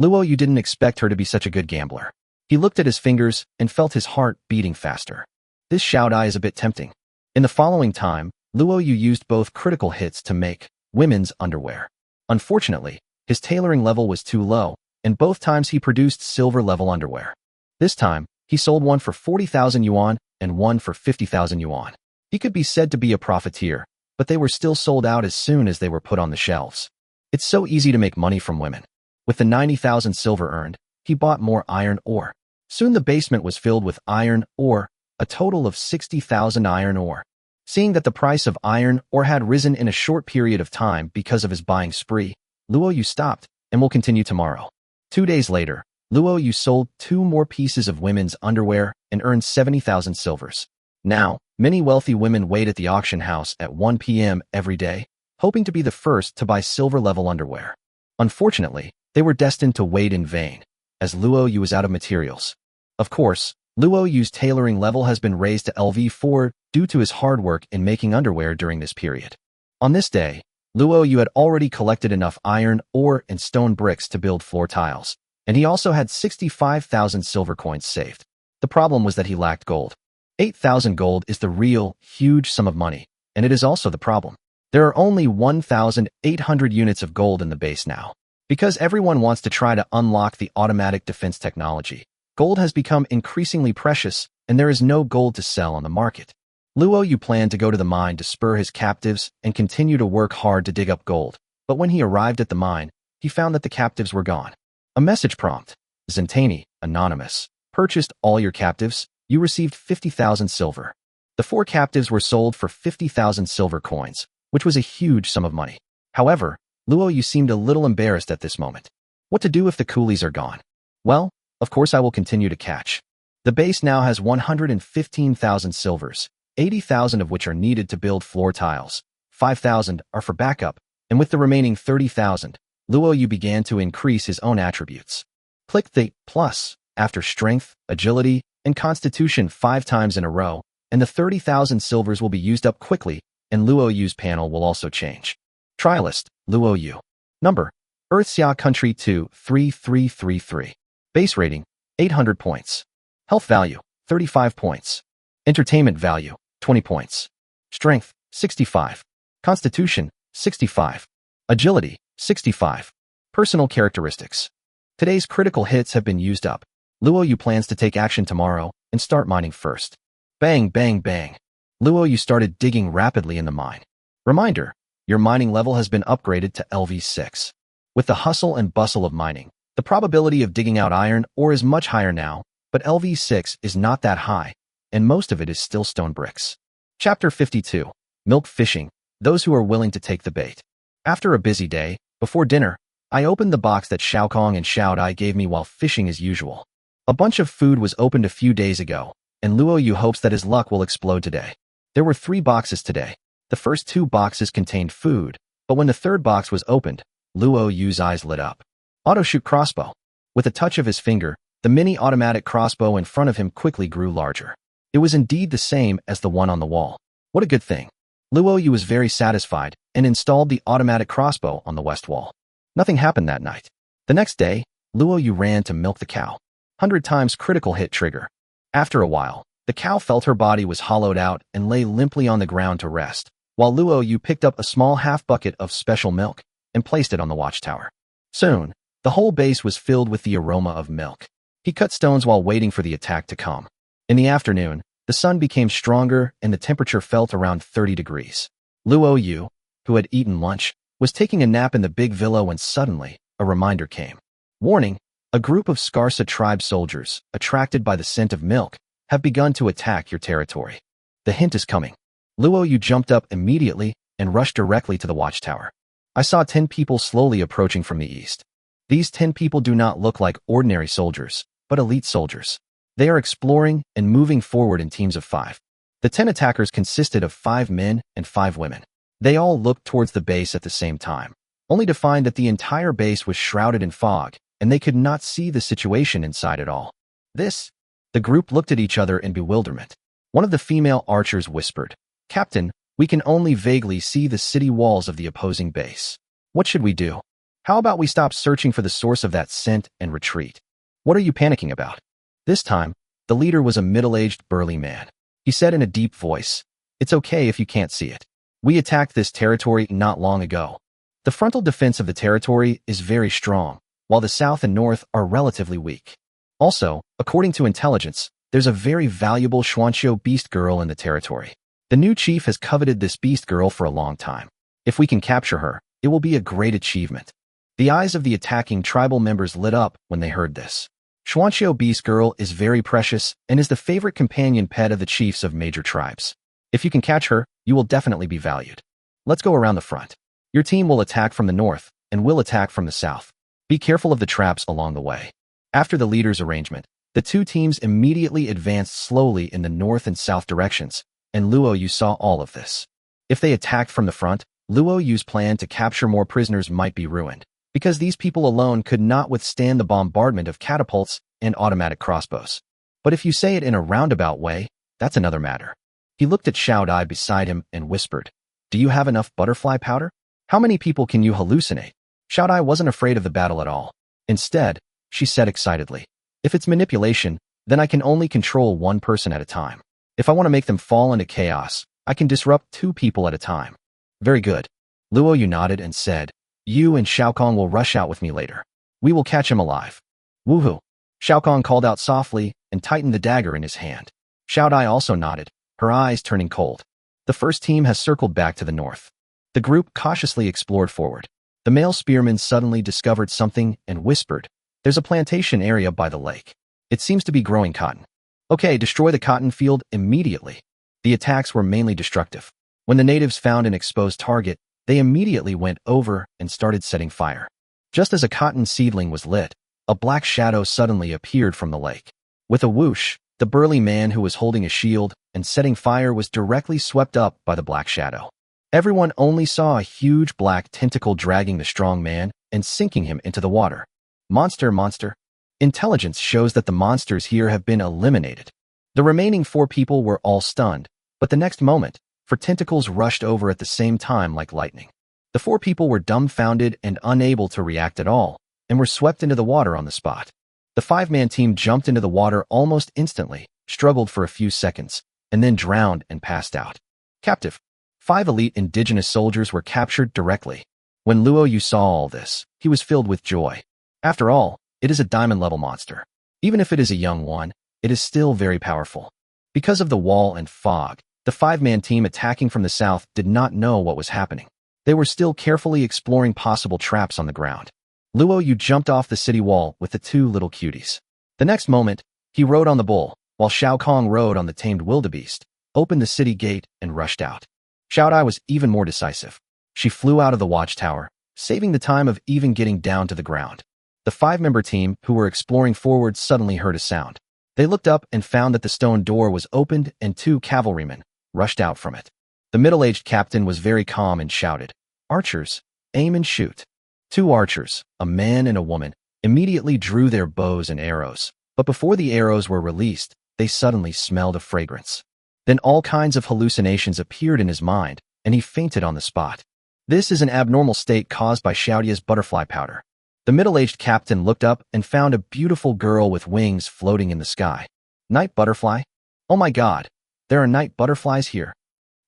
Luo Yu didn't expect her to be such a good gambler. He looked at his fingers and felt his heart beating faster. This Xiao Dai is a bit tempting. In the following time, Luo Yu used both critical hits to make women's underwear. Unfortunately, his tailoring level was too low, and both times he produced silver-level underwear. This time, he sold one for 40,000 yuan and one for 50,000 yuan. He could be said to be a profiteer, but they were still sold out as soon as they were put on the shelves. It's so easy to make money from women. With the 90,000 silver earned, he bought more iron ore. Soon the basement was filled with iron ore, a total of 60,000 iron ore. Seeing that the price of iron ore had risen in a short period of time because of his buying spree, Luo Yu stopped and will continue tomorrow. 2 days later, Luo Yu sold 2 more pieces of women's underwear and earned 70,000 silvers. Now, many wealthy women wait at the auction house at 1 p.m. every day, hoping to be the first to buy silver-level underwear. Unfortunately, they were destined to wait in vain, as Luo Yu was out of materials. Of course, Luo Yu's tailoring level has been raised to LV4 due to his hard work in making underwear during this period. On this day, Luo Yu had already collected enough iron ore and stone bricks to build floor tiles, and he also had 65,000 silver coins saved. The problem was that he lacked gold. 8,000 gold is the real, huge sum of money, and it is also the problem. There are only 1,800 units of gold in the base now. Because everyone wants to try to unlock the automatic defense technology, gold has become increasingly precious, and there is no gold to sell on the market. Luo Yu planned to go to the mine to spur his captives and continue to work hard to dig up gold, but when he arrived at the mine, he found that the captives were gone. A message prompt. Zentani, anonymous. Purchased all your captives, you received 50,000 silver. The 4 captives were sold for 50,000 silver coins, which was a huge sum of money. However, Luo Yu seemed a little embarrassed at this moment. What to do if the coolies are gone? Well, of course I will continue to catch. The base now has 115,000 silvers, 80,000 of which are needed to build floor tiles, 5,000 are for backup, and with the remaining 30,000, Luo Yu began to increase his own attributes. Click the plus after strength, agility, and constitution 5 times in a row, and the 30,000 silvers will be used up quickly, and Luo Yu's panel will also change. Trialist, Luo Yu. Number, Earthxia Country 23333. Base rating, 800 points. Health value, 35 points. Entertainment value, 20 points. Strength, 65. Constitution, 65. Agility, 65. Personal characteristics. Today's critical hits have been used up. Luo Yu plans to take action tomorrow and start mining first. Bang, bang, bang. Luo Yu started digging rapidly in the mine. Reminder, your mining level has been upgraded to LV6. With the hustle and bustle of mining, the probability of digging out iron ore is much higher now, but LV6 is not that high, and most of it is still stone bricks. Chapter 52. Milk Fishing, those who are willing to take the bait. After a busy day, before dinner, I opened the box that Xiao Kong and Xiao Dai gave me while fishing as usual. A bunch of food was opened a few days ago, and Luo Yu hopes that his luck will explode today. There were 3 boxes today. The first 2 boxes contained food, but when the 3rd box was opened, Luo Yu's eyes lit up. Auto-shoot crossbow. With a touch of his finger, the mini automatic crossbow in front of him quickly grew larger. It was indeed the same as the one on the wall. What a good thing. Luo Yu was very satisfied and installed the automatic crossbow on the west wall. Nothing happened that night. The next day, Luo Yu ran to milk the cow. 100 times critical hit trigger. After a while, the cow felt her body was hollowed out and lay limply on the ground to rest, while Luo Yu picked up a small half bucket of special milk and placed it on the watchtower. Soon, the whole base was filled with the aroma of milk. He cut stones while waiting for the attack to come. In the afternoon, the sun became stronger and the temperature felt around 30 degrees. Luo Yu, who had eaten lunch, was taking a nap in the big villa when suddenly, a reminder came. Warning, a group of Skarsa tribe soldiers, attracted by the scent of milk, have begun to attack your territory. The hint is coming. Luo Yu jumped up immediately and rushed directly to the watchtower. I saw 10 people slowly approaching from the east. These 10 people do not look like ordinary soldiers, but elite soldiers. They are exploring and moving forward in teams of 5. The 10 attackers consisted of 5 men and 5 women. They all looked towards the base at the same time, only to find that the entire base was shrouded in fog, and they could not see the situation inside at all. The group looked at each other in bewilderment. One of the female archers whispered, "Captain, we can only vaguely see the city walls of the opposing base. What should we do? How about we stop searching for the source of that scent and retreat? What are you panicking about?" This time, the leader was a middle-aged, burly man. He said in a deep voice, "It's okay if you can't see it. We attacked this territory not long ago. The frontal defense of the territory is very strong, while the south and north are relatively weak. Also, according to intelligence, there's a very valuable Xuanqiu beast girl in the territory. The new chief has coveted this beast girl for a long time. If we can capture her, it will be a great achievement." The eyes of the attacking tribal members lit up when they heard this. Xuanqiu beast girl is very precious and is the favorite companion pet of the chiefs of major tribes. If you can catch her, you will definitely be valued. Let's go around the front. Your team will attack from the north, and we'll attack from the south. Be careful of the traps along the way. After the leader's arrangement, the two teams immediately advanced slowly in the north and south directions, and Luo Yu saw all of this. If they attacked from the front, Luo Yu's plan to capture more prisoners might be ruined, because these people alone could not withstand the bombardment of catapults and automatic crossbows. But if you say it in a roundabout way, that's another matter. He looked at Xiao Dai beside him and whispered, "Do you have enough butterfly powder? How many people can you hallucinate?" Xiao Dai wasn't afraid of the battle at all. Instead, she said excitedly, "If it's manipulation, then I can only control one person at a time. If I want to make them fall into chaos, I can disrupt 2 people at a time." "Very good." Luo Yu nodded and said, "You and Shao Kong will rush out with me later. We will catch him alive." "Woohoo!" Shao Kong called out softly and tightened the dagger in his hand. Xiao Dai also nodded, her eyes turning cold. The first team has circled back to the north. The group cautiously explored forward. The male spearman suddenly discovered something and whispered, "There's a plantation area by the lake. It seems to be growing cotton. Okay, destroy the cotton field immediately." The attacks were mainly destructive. When the natives found an exposed target, they immediately went over and started setting fire. Just as a cotton seedling was lit, a black shadow suddenly appeared from the lake. With a whoosh, the burly man who was holding a shield and setting fire was directly swept up by the black shadow. Everyone only saw a huge black tentacle dragging the strong man and sinking him into the water. Monster. Intelligence shows that the monsters here have been eliminated. The remaining 4 people were all stunned, but the next moment, 4 tentacles rushed over at the same time like lightning. The 4 people were dumbfounded and unable to react at all, and were swept into the water on the spot. The 5-man team jumped into the water almost instantly, struggled for a few seconds, and then drowned and passed out. Captive. 5 elite indigenous soldiers were captured directly. When Luo Yu saw all this, he was filled with joy. After all, it is a diamond-level monster. Even if it is a young one, it is still very powerful. Because of the wall and fog, the 5-man team attacking from the south did not know what was happening. They were still carefully exploring possible traps on the ground. Luo Yu jumped off the city wall with the 2 little cuties. The next moment, he rode on the bull, while Shao Kong rode on the tamed wildebeest, opened the city gate, and rushed out. Xiao Dai was even more decisive. She flew out of the watchtower, saving the time of even getting down to the ground. The 5-member team, who were exploring forward, suddenly heard a sound. They looked up and found that the stone door was opened and 2 cavalrymen rushed out from it. The middle-aged captain was very calm and shouted, "Archers, aim and shoot." 2 archers, a man and a woman, immediately drew their bows and arrows, but before the arrows were released, they suddenly smelled a fragrance. Then all kinds of hallucinations appeared in his mind, and he fainted on the spot. This is an abnormal state caused by Xiaodia's butterfly powder. The middle-aged captain looked up and found a beautiful girl with wings floating in the sky. Night butterfly? Oh my god, there are night butterflies here.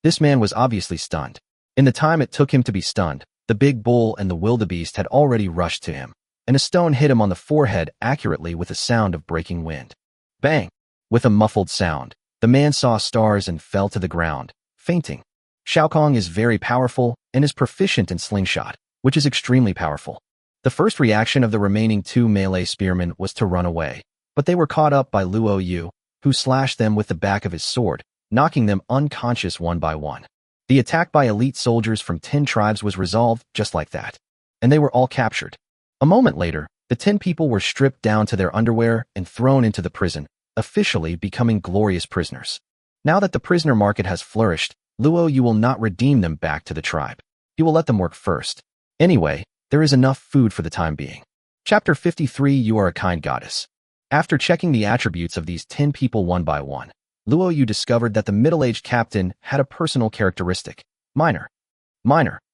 This man was obviously stunned. In the time it took him to be stunned, the big bull and the wildebeest had already rushed to him, and a stone hit him on the forehead accurately with a sound of breaking wind. Bang! With a muffled sound, the man saw stars and fell to the ground, fainting. Shao Kong is very powerful and is proficient in slingshot, which is extremely powerful. The first reaction of the remaining 2 melee spearmen was to run away, but they were caught up by Luo Yu, who slashed them with the back of his sword, knocking them unconscious one by one. The attack by elite soldiers from 10 tribes was resolved just like that, and they were all captured. A moment later, the 10 people were stripped down to their underwear and thrown into the prison, officially becoming glorious prisoners. Now that the prisoner market has flourished, Luo Yu will not redeem them back to the tribe. He will let them work first. Anyway, there is enough food for the time being. Chapter 53. You are a kind goddess. After checking the attributes of these 10 people one by one, Luo Yu discovered that the middle-aged captain had a personal characteristic. Miner.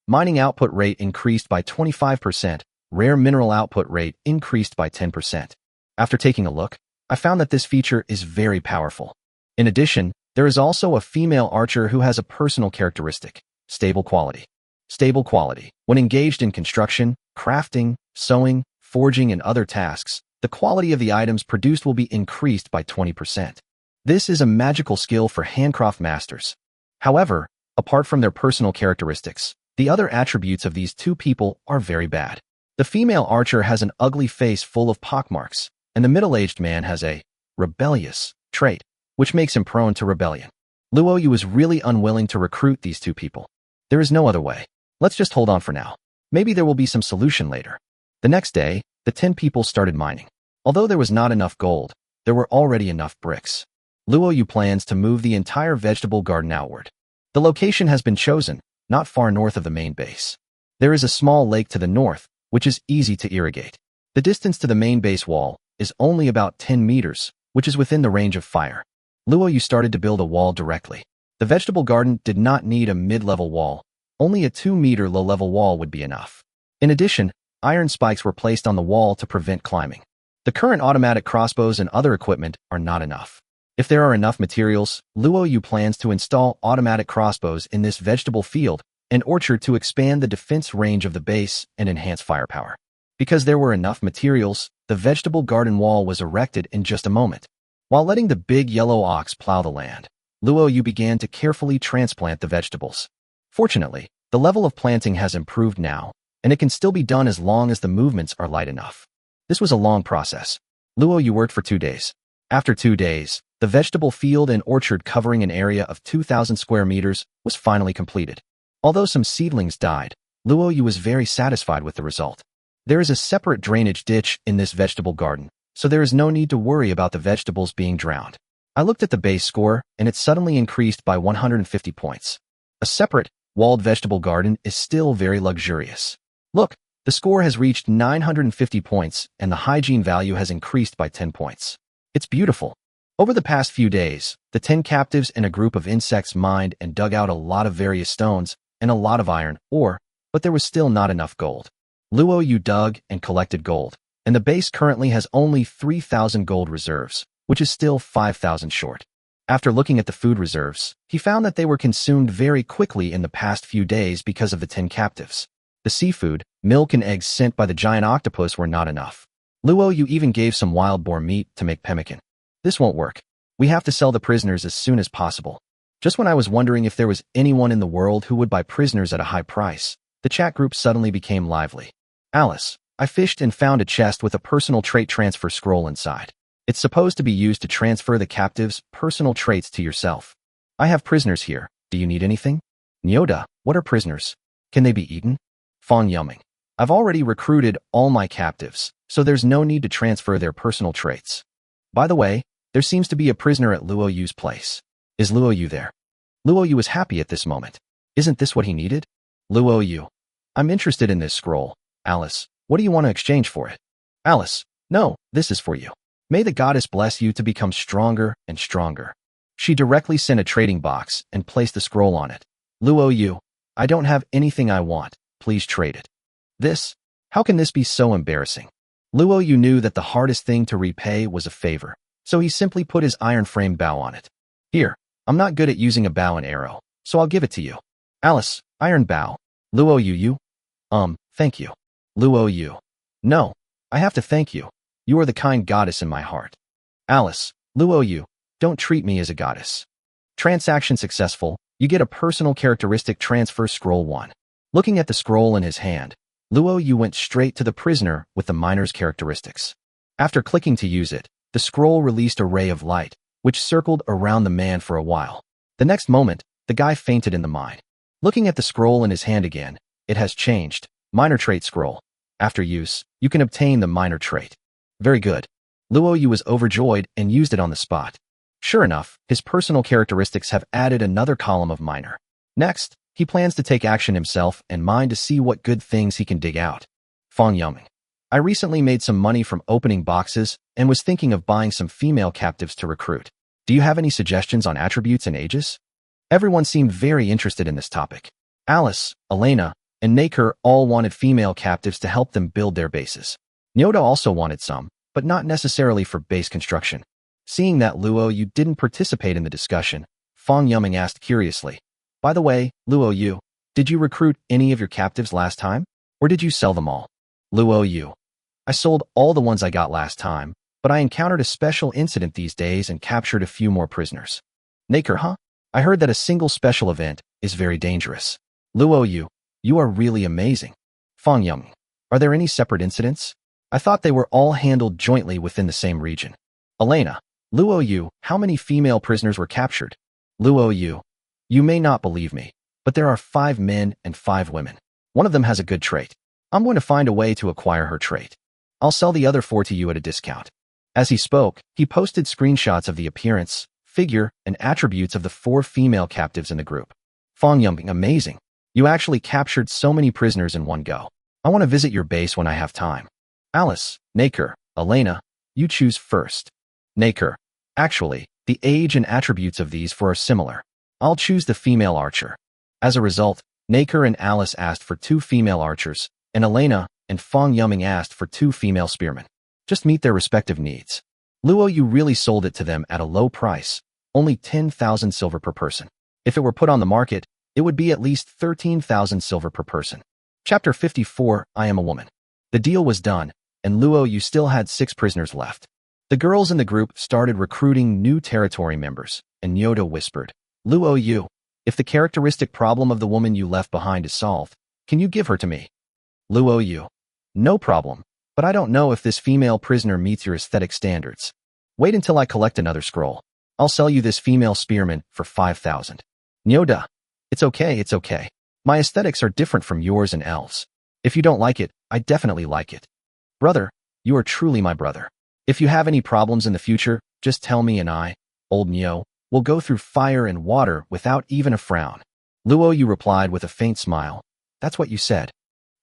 Mining output rate increased by 25%. Rare mineral output rate increased by 10%. After taking a look, I found that this feature is very powerful. In addition, there is also a female archer who has a personal characteristic. Stable quality. Stable quality. When engaged in construction, crafting, sewing, forging, and other tasks, the quality of the items produced will be increased by 20%. This is a magical skill for handcraft masters. However, apart from their personal characteristics, the other attributes of these two people are very bad. The female archer has an ugly face full of pockmarks, and the middle-aged man has a rebellious trait, which makes him prone to rebellion. Luo Yu is really unwilling to recruit these two people. There is no other way. Let's just hold on for now. Maybe there will be some solution later. The next day, the 10 people started mining. Although there was not enough gold, there were already enough bricks. Luo Yu plans to move the entire vegetable garden outward. The location has been chosen, not far north of the main base. There is a small lake to the north, which is easy to irrigate. The distance to the main base wall is only about 10 meters, which is within the range of fire. Luo Yu started to build a wall directly. The vegetable garden did not need a mid-level wall. Only a 2-meter low-level wall would be enough. In addition, iron spikes were placed on the wall to prevent climbing. The current automatic crossbows and other equipment are not enough. If there are enough materials, Luo Yu plans to install automatic crossbows in this vegetable field and orchard to expand the defense range of the base and enhance firepower. Because there were enough materials, the vegetable garden wall was erected in just a moment. While letting the big yellow ox plow the land, Luo Yu began to carefully transplant the vegetables. Fortunately, the level of planting has improved now, and it can still be done as long as the movements are light enough. This was a long process. Luo Yu worked for 2 days. After 2 days, the vegetable field and orchard covering an area of 2,000 square meters was finally completed. Although some seedlings died, Luo Yu was very satisfied with the result. There is a separate drainage ditch in this vegetable garden, so there is no need to worry about the vegetables being drowned. I looked at the base score, and it suddenly increased by 150 points. A separate, walled vegetable garden is still very luxurious. Look, the score has reached 950 points, and the hygiene value has increased by 10 points. It's beautiful. Over the past few days, the 10 captives and a group of insects mined and dug out a lot of various stones and a lot of iron ore, but there was still not enough gold. Luo Yu dug and collected gold, and the base currently has only 3,000 gold reserves, which is still 5,000 short. After looking at the food reserves, he found that they were consumed very quickly in the past few days because of the 10 captives. The seafood, milk, and eggs sent by the giant octopus were not enough. Luo Yu even gave some wild boar meat to make pemmican. This won't work. We have to sell the prisoners as soon as possible. Just when I was wondering if there was anyone in the world who would buy prisoners at a high price, the chat group suddenly became lively. Alice, I fished and found a chest with a personal trait transfer scroll inside. It's supposed to be used to transfer the captive's personal traits to yourself. I have prisoners here. Do you need anything? Nyoda, what are prisoners? Can they be eaten? Fawn Yumming. I've already recruited all my captives, so there's no need to transfer their personal traits. By the way, there seems to be a prisoner at Luo Yu's place. Is Luo Yu there? Luo Yu was happy at this moment. Isn't this what he needed? Luo Yu. I'm interested in this scroll. Alice, what do you want to exchange for it? Alice, no, this is for you. May the goddess bless you to become stronger and stronger. She directly sent a trading box and placed the scroll on it. Luo Yu, I don't have anything I want. Please trade it. This? How can this be so embarrassing? Luo Yu knew that the hardest thing to repay was a favor, so he simply put his iron frame bow on it. Here, I'm not good at using a bow and arrow, so I'll give it to you. Alice, iron bow. Luo Yu. Thank you. Luo Yu. No, I have to thank you. You are the kind goddess in my heart. Alice, Luo Yu, don't treat me as a goddess. Transaction successful, you get a personal characteristic transfer scroll 1. Looking at the scroll in his hand, Luo Yu went straight to the prisoner with the miner's characteristics. After clicking to use it, the scroll released a ray of light, which circled around the man for a while. The next moment, the guy fainted in the mine. Looking at the scroll in his hand again, it has changed. Minor trait scroll. After use, you can obtain the minor trait. Very good. Luo Yu was overjoyed and used it on the spot. Sure enough, his personal characteristics have added another column of minor. Next, he plans to take action himself and mine to see what good things he can dig out. Fang Yuming. I recently made some money from opening boxes and was thinking of buying some female captives to recruit. Do you have any suggestions on attributes and ages? Everyone seemed very interested in this topic. Alice, Elena, and Naker all wanted female captives to help them build their bases. Nyoda also wanted some, but not necessarily for base construction. Seeing that Luo Yu didn't participate in the discussion, Fang Yuming asked curiously, "By the way, Luo Yu, did you recruit any of your captives last time? Or did you sell them all?" Luo Yu. I sold all the ones I got last time, but I encountered a special incident these days and captured a few more prisoners. Naker, huh? I heard that a single special event is very dangerous. Luo Yu, you are really amazing. Fang Yuming. Are there any separate incidents? I thought they were all handled jointly within the same region. Elena. Luo Yu, how many female prisoners were captured? Luo Yu. You may not believe me, but there are 5 men and 5 women. One of them has a good trait. I'm going to find a way to acquire her trait. I'll sell the other 4 to you at a discount. As he spoke, he posted screenshots of the appearance, figure, and attributes of the 4 female captives in the group. Fang Yuming, amazing. You actually captured so many prisoners in one go. I want to visit your base when I have time. Alice, Naker, Elena, you choose first. Naker. Actually, the age and attributes of these 4 are similar. I'll choose the female archer. As a result, Naker and Alice asked for 2 female archers, and Elena and Fang Yuming asked for 2 female spearmen. Just meet their respective needs. Luo Yu really sold it to them at a low price, only 10,000 silver per person. If it were put on the market, it would be at least 13,000 silver per person. Chapter 54, I Am a Woman. The deal was done, and Luo Yu still had 6 prisoners left. The girls in the group started recruiting new territory members, and Nyoda whispered, Luo Yu, if the characteristic problem of the woman you left behind is solved, can you give her to me? Luo Yu. No problem, but I don't know if this female prisoner meets your aesthetic standards. Wait until I collect another scroll. I'll sell you this female spearman for 5,000. Nyoda. It's okay. My aesthetics are different from yours and elves. If you don't like it, I definitely like it. Brother, you are truly my brother. If you have any problems in the future, just tell me and I, old Nyo, will go through fire and water without even a frown. Luo Yu replied with a faint smile. That's what you said.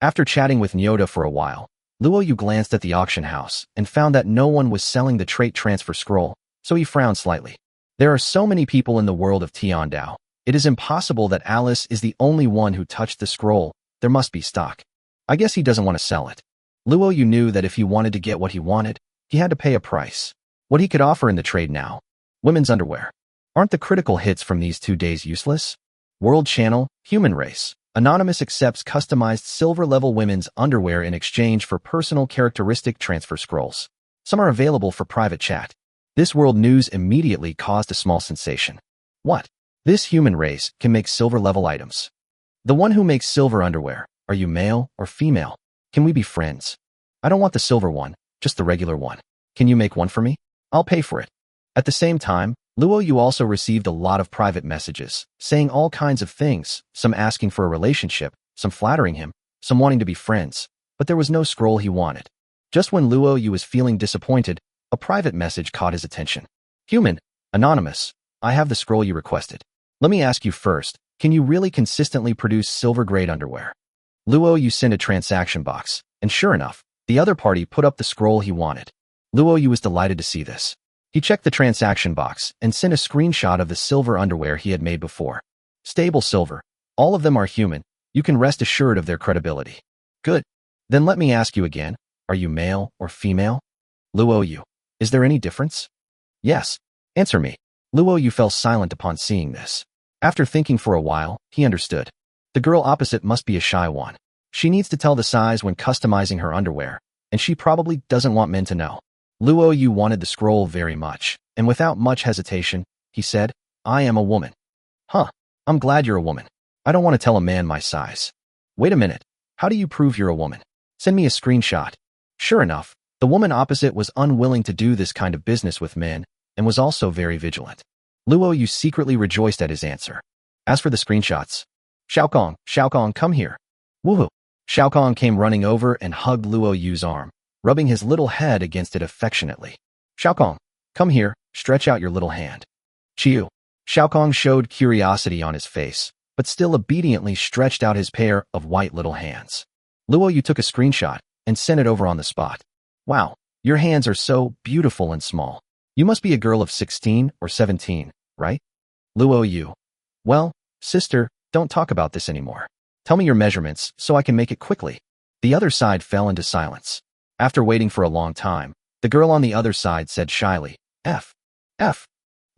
After chatting with Nyoda for a while, Luo Yu glanced at the auction house and found that no one was selling the trait transfer scroll, so he frowned slightly. There are so many people in the world of Tiandao. It is impossible that Alice is the only one who touched the scroll. There must be stock. I guess he doesn't want to sell it. Luo Yu knew that if he wanted to get what he wanted, he had to pay a price. What he could offer in the trade now? Women's underwear. Aren't the critical hits from these 2 days useless? World Channel, Human Race. Anonymous accepts customized silver-level women's underwear in exchange for personal characteristic transfer scrolls. Some are available for private chat. This world news immediately caused a small sensation. What? This Human Race can make silver-level items. The one who makes silver underwear, are you male or female? Can we be friends? I don't want the silver one, just the regular one. Can you make one for me? I'll pay for it. At the same time, Luo Yu also received a lot of private messages, saying all kinds of things, some asking for a relationship, some flattering him, some wanting to be friends, but there was no scroll he wanted. Just when Luo Yu was feeling disappointed, a private message caught his attention. Human, Anonymous, I have the scroll you requested. Let me ask you first, can you really consistently produce silver-grade underwear? Luo Yu sent a transaction box, and sure enough, the other party put up the scroll he wanted. Luo Yu was delighted to see this. He checked the transaction box and sent a screenshot of the silver underwear he had made before. Stable silver. All of them are human. You can rest assured of their credibility. Good. Then let me ask you again, are you male or female? Luo Yu. Is there any difference? Yes. Answer me. Luo Yu fell silent upon seeing this. After thinking for a while, he understood. The girl opposite must be a shy one. She needs to tell the size when customizing her underwear, and she probably doesn't want men to know. Luo Yu wanted the scroll very much, and without much hesitation, he said, I am a woman. Huh, I'm glad you're a woman. I don't want to tell a man my size. Wait a minute, how do you prove you're a woman? Send me a screenshot. Sure enough, the woman opposite was unwilling to do this kind of business with men, and was also very vigilant. Luo Yu secretly rejoiced at his answer. As for the screenshots, Shao Kong, come here. Woohoo! Shao Kong came running over and hugged Luo Yu's arm, rubbing his little head against it affectionately. Shao Kong, come here, stretch out your little hand. Chiu. Shao Kong showed curiosity on his face, but still obediently stretched out his pair of white little hands. Luo Yu took a screenshot and sent it over on the spot. Wow, your hands are so beautiful and small. You must be a girl of 16 or 17, right? Luo Yu. Well, sister, don't talk about this anymore. Tell me your measurements so I can make it quickly. The other side fell into silence. After waiting for a long time, the girl on the other side said shyly, F.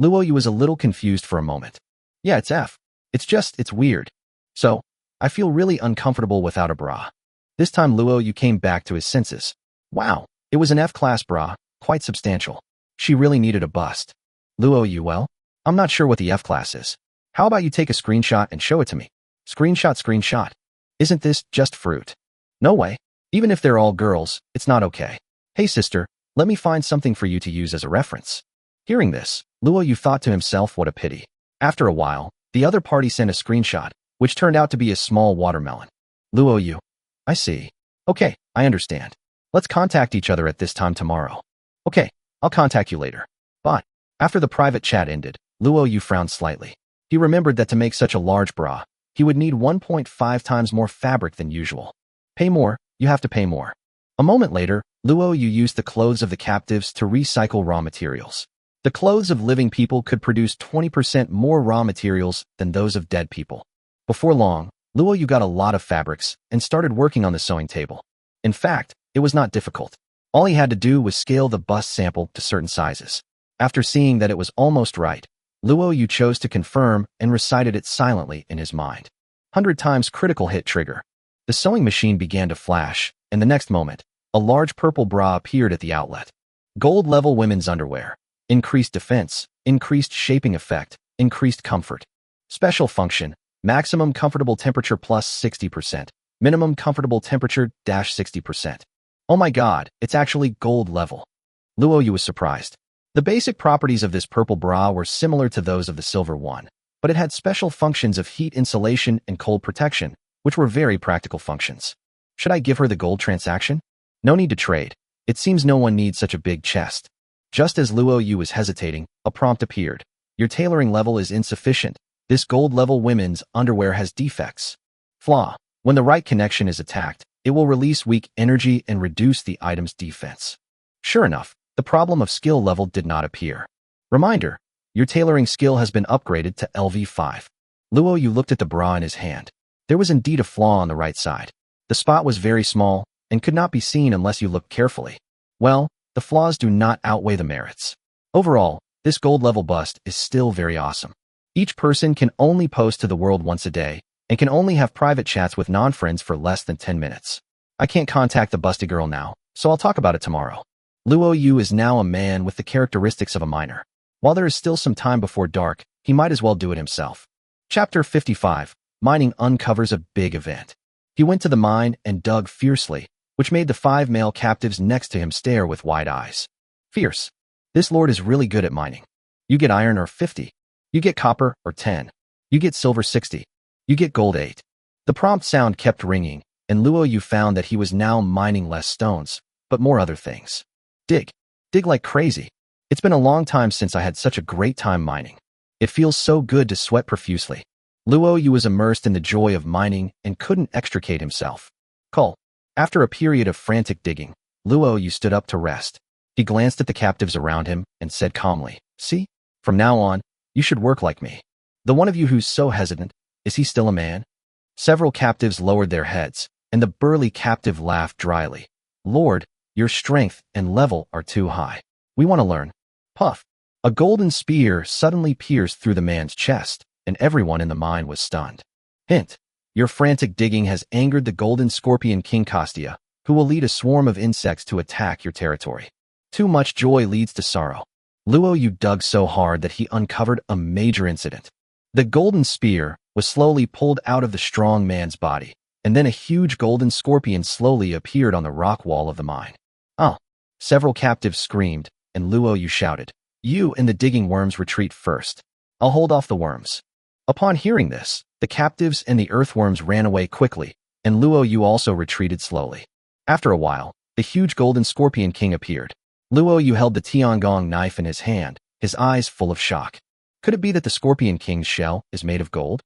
Luo Yu was a little confused for a moment. Yeah, it's F. It's weird. So, I feel really uncomfortable without a bra. This time Luo Yu came back to his senses. Wow, it was an F-class bra, quite substantial. She really needed a bust. Luo Yu, well, I'm not sure what the F-class is. How about you take a screenshot and show it to me? Screenshot. Isn't this just fruit? No way. Even if they're all girls, it's not okay. Hey sister, let me find something for you to use as a reference. Hearing this, Luo Yu thought to himself what a pity. After a while, the other party sent a screenshot, which turned out to be a small watermelon. Luo Yu. I see. Okay, I understand. Let's contact each other at this time tomorrow. Okay, I'll contact you later. But, after the private chat ended, Luo Yu frowned slightly. He remembered that to make such a large bra, he would need 1.5 times more fabric than usual. Pay more, you have to pay more. A moment later, Luo Yu used the clothes of the captives to recycle raw materials. The clothes of living people could produce 20% more raw materials than those of dead people. Before long, Luo Yu got a lot of fabrics and started working on the sewing table. In fact, it was not difficult. All he had to do was scale the bust sample to certain sizes. After seeing that it was almost right, Luo Yu chose to confirm and recited it silently in his mind. 100 times critical hit trigger. The sewing machine began to flash, and the next moment, a large purple bra appeared at the outlet. Gold-level women's underwear. Increased defense, increased shaping effect, increased comfort. Special function, maximum comfortable temperature plus 60%, minimum comfortable temperature dash 60%. Oh my god, it's actually gold level. Luo Yu was surprised. The basic properties of this purple bra were similar to those of the silver one, but it had special functions of heat insulation and cold protection, which were very practical functions. Should I give her the gold transaction? No need to trade. It seems no one needs such a big chest. Just as Luo Yu was hesitating, a prompt appeared. Your tailoring level is insufficient. This gold-level women's underwear has defects. Flaw. When the right connection is attacked, it will release weak energy and reduce the item's defense. Sure enough, the problem of skill level did not appear. Reminder. Your tailoring skill has been upgraded to LV5. Luo Yu looked at the bra in his hand. There was indeed a flaw on the right side. The spot was very small and could not be seen unless you looked carefully. Well, the flaws do not outweigh the merits. Overall, this gold-level bust is still very awesome. Each person can only post to the world once a day and can only have private chats with non-friends for less than 10 minutes. I can't contact the busty girl now, so I'll talk about it tomorrow. Luo Yu is now a man with the characteristics of a miner. While there is still some time before dark, he might as well do it himself. Chapter 55. Mining uncovers a big event. He went to the mine and dug fiercely, which made the 5 male captives next to him stare with wide eyes. Fierce. This lord is really good at mining. You get iron or 50. You get copper or 10. You get silver 60. You get gold 8. The prompt sound kept ringing, and Luo Yu found that he was now mining less stones, but more other things. Dig. Dig like crazy. It's been a long time since I had such a great time mining. It feels so good to sweat profusely. Luo Yu was immersed in the joy of mining and couldn't extricate himself. Cull. After a period of frantic digging, Luo Yu stood up to rest. He glanced at the captives around him and said calmly, See? From now on, you should work like me. The one of you who's so hesitant, is he still a man? Several captives lowered their heads, and the burly captive laughed dryly. Lord, your strength and level are too high. We want to learn. Puff. A golden spear suddenly pierced through the man's chest, and everyone in the mine was stunned. Hint. Your frantic digging has angered the golden scorpion King Kostia, who will lead a swarm of insects to attack your territory. Too much joy leads to sorrow. Luo Yu dug so hard that he uncovered a major incident. The golden spear was slowly pulled out of the strong man's body, and then a huge golden scorpion slowly appeared on the rock wall of the mine. Oh! Several captives screamed, and Luo Yu shouted, You and the digging worms retreat first. I'll hold off the worms." Upon hearing this, the captives and the earthworms ran away quickly, and Luo Yu also retreated slowly. After a while, the huge golden scorpion king appeared. Luo Yu held the Tiangong knife in his hand, his eyes full of shock. Could it be that the Scorpion King's shell is made of gold?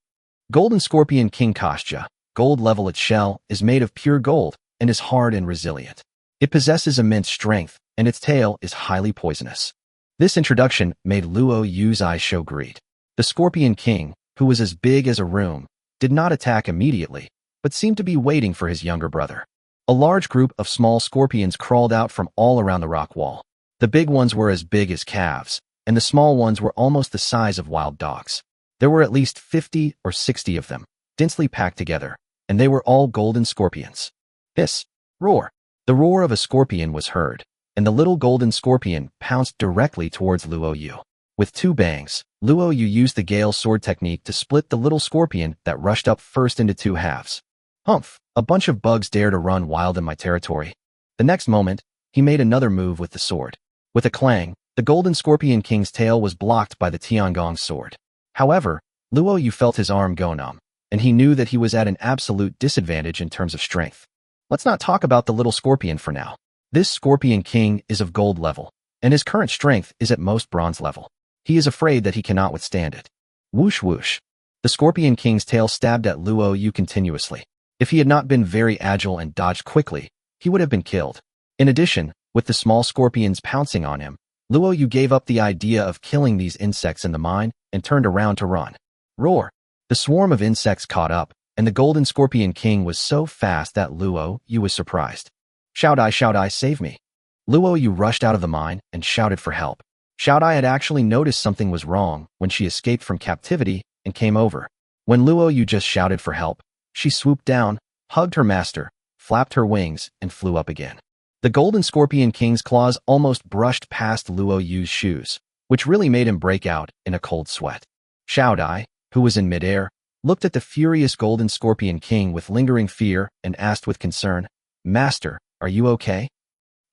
Golden Scorpion King Kostja, gold level. Its shell is made of pure gold and is hard and resilient. It possesses immense strength, and its tail is highly poisonous. This introduction made Luo Yu's eyes show greed. The Scorpion King, who was as big as a room, did not attack immediately, but seemed to be waiting for his younger brother. A large group of small scorpions crawled out from all around the rock wall. The big ones were as big as calves, and the small ones were almost the size of wild dogs. There were at least 50 or 60 of them, densely packed together, and they were all golden scorpions. Hiss! Roar! The roar of a scorpion was heard, and the little golden scorpion pounced directly towards Luo Yu. With two bangs, Luo Yu used the Gale Sword technique to split the little scorpion that rushed up first into two halves. Humph! A bunch of bugs dare to run wild in my territory. The next moment, he made another move with the sword. With a clang, the Golden Scorpion King's tail was blocked by the Tiangong sword. However, Luo Yu felt his arm go numb, and he knew that he was at an absolute disadvantage in terms of strength. Let's not talk about the little scorpion for now. This Scorpion King is of gold level, and his current strength is at most bronze level. He is afraid that he cannot withstand it. Whoosh whoosh. The Scorpion King's tail stabbed at Luo Yu continuously. If he had not been very agile and dodged quickly, he would have been killed. In addition, with the small scorpions pouncing on him, Luo Yu gave up the idea of killing these insects in the mine and turned around to run. Roar! The swarm of insects caught up, and the Golden Scorpion King was so fast that Luo Yu was surprised. Shout I, save me! Luo Yu rushed out of the mine and shouted for help. Shout I had actually noticed something was wrong when she escaped from captivity and came over. When Luo Yu just shouted for help, she swooped down, hugged her master, flapped her wings, and flew up again. The Golden Scorpion King's claws almost brushed past Luo Yu's shoes, which really made him break out in a cold sweat. Xiao Dai, who was in midair, looked at the furious Golden Scorpion King with lingering fear and asked with concern, "Master, are you okay?"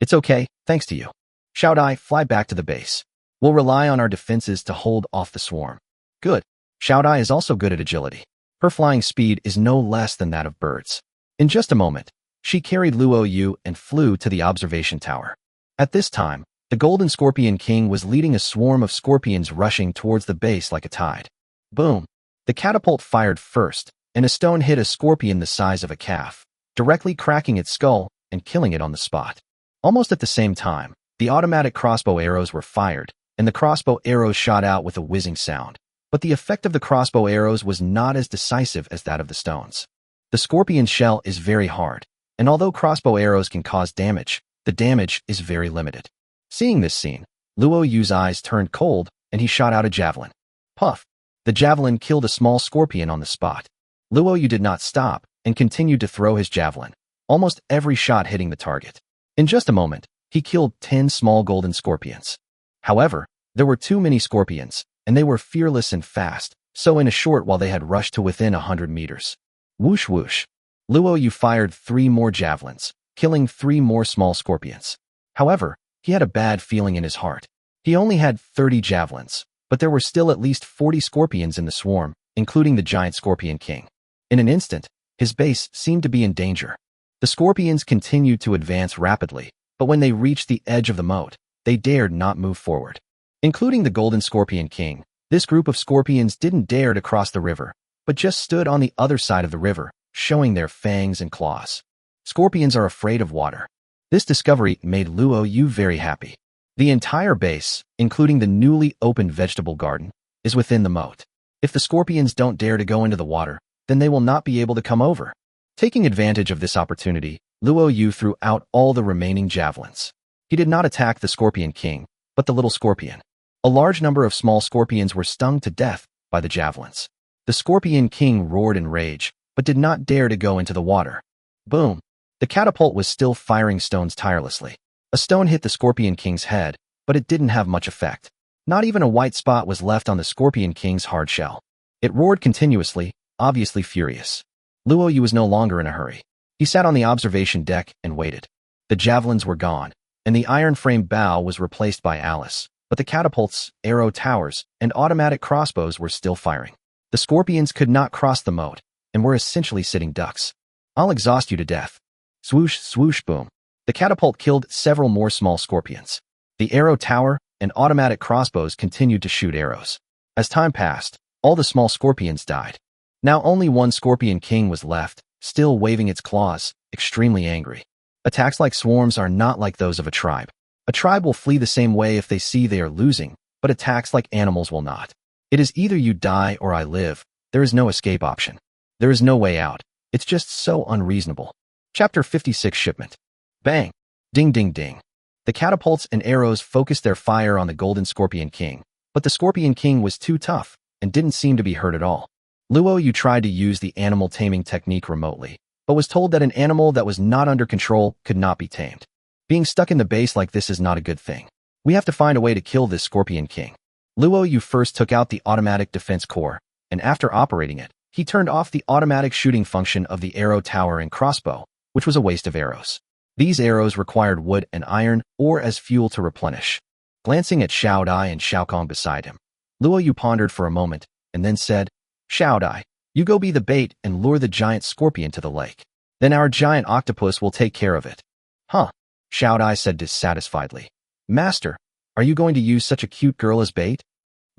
"It's okay, thanks to you." Xiao Dai, fly back to the base. We'll rely on our defenses to hold off the swarm. Good. Xiao Dai is also good at agility. Her flying speed is no less than that of birds. In just a moment, she carried Luo Yu and flew to the observation tower. At this time, the Golden Scorpion King was leading a swarm of scorpions rushing towards the base like a tide. Boom! The catapult fired first, and a stone hit a scorpion the size of a calf, directly cracking its skull and killing it on the spot. Almost at the same time, the automatic crossbow arrows were fired, and the crossbow arrows shot out with a whizzing sound. But the effect of the crossbow arrows was not as decisive as that of the stones. The scorpion's shell is very hard, and although crossbow arrows can cause damage, the damage is very limited. Seeing this scene, Luo Yu's eyes turned cold, and he shot out a javelin. Puff! The javelin killed a small scorpion on the spot. Luo Yu did not stop and continued to throw his javelin, almost every shot hitting the target. In just a moment, he killed 10 small golden scorpions. However, there were too many scorpions, and they were fearless and fast, so in a short while they had rushed to within 100 meters. Whoosh whoosh. Luo Yu fired 3 more javelins, killing 3 more small scorpions. However, he had a bad feeling in his heart. He only had 30 javelins, but there were still at least 40 scorpions in the swarm, including the giant Scorpion King. In an instant, his base seemed to be in danger. The scorpions continued to advance rapidly, but when they reached the edge of the moat, they dared not move forward. Including the Golden Scorpion King, this group of scorpions didn't dare to cross the river, but just stood on the other side of the river, showing their fangs and claws. Scorpions are afraid of water. This discovery made Luo Yu very happy. The entire base, including the newly opened vegetable garden, is within the moat. If the scorpions don't dare to go into the water, then they will not be able to come over. Taking advantage of this opportunity, Luo Yu threw out all the remaining javelins. He did not attack the Scorpion King, but the little scorpion. A large number of small scorpions were stung to death by the javelins. The Scorpion King roared in rage, but did not dare to go into the water. Boom! The catapult was still firing stones tirelessly. A stone hit the Scorpion King's head, but it didn't have much effect. Not even a white spot was left on the Scorpion King's hard shell. It roared continuously, obviously furious. Luo Yu was no longer in a hurry. He sat on the observation deck and waited. The javelins were gone, and the iron-framed bow was replaced by Alice, but the catapults, arrow towers, and automatic crossbows were still firing. The scorpions could not cross the moat, and were essentially sitting ducks. I'll exhaust you to death. Swoosh, swoosh, boom. The catapult killed several more small scorpions. The arrow tower and automatic crossbows continued to shoot arrows. As time passed, all the small scorpions died. Now only one Scorpion King was left, still waving its claws, extremely angry. Attacks like swarms are not like those of a tribe. A tribe will flee the same way if they see they are losing, but attacks like animals will not. It is either you die or I live. There is no escape option. There is no way out. It's just so unreasonable. Chapter 56 Shipment. Bang! Ding ding ding. The catapults and arrows focused their fire on the Golden Scorpion King, but the Scorpion King was too tough and didn't seem to be hurt at all. Luo Yu tried to use the animal taming technique remotely, but was told that an animal that was not under control could not be tamed. Being stuck in the base like this is not a good thing. We have to find a way to kill this Scorpion King. Luo Yu first took out the automatic defense core, and after operating it, he turned off the automatic shooting function of the arrow tower and crossbow, which was a waste of arrows. These arrows required wood and iron or as fuel to replenish. Glancing at Xiao Dai and Xiao Kong beside him, Luo Yu pondered for a moment and then said, Xiao Dai, you go be the bait and lure the giant scorpion to the lake. Then our giant octopus will take care of it. Huh? Xiao Dai said dissatisfiedly. Master, are you going to use such a cute girl as bait?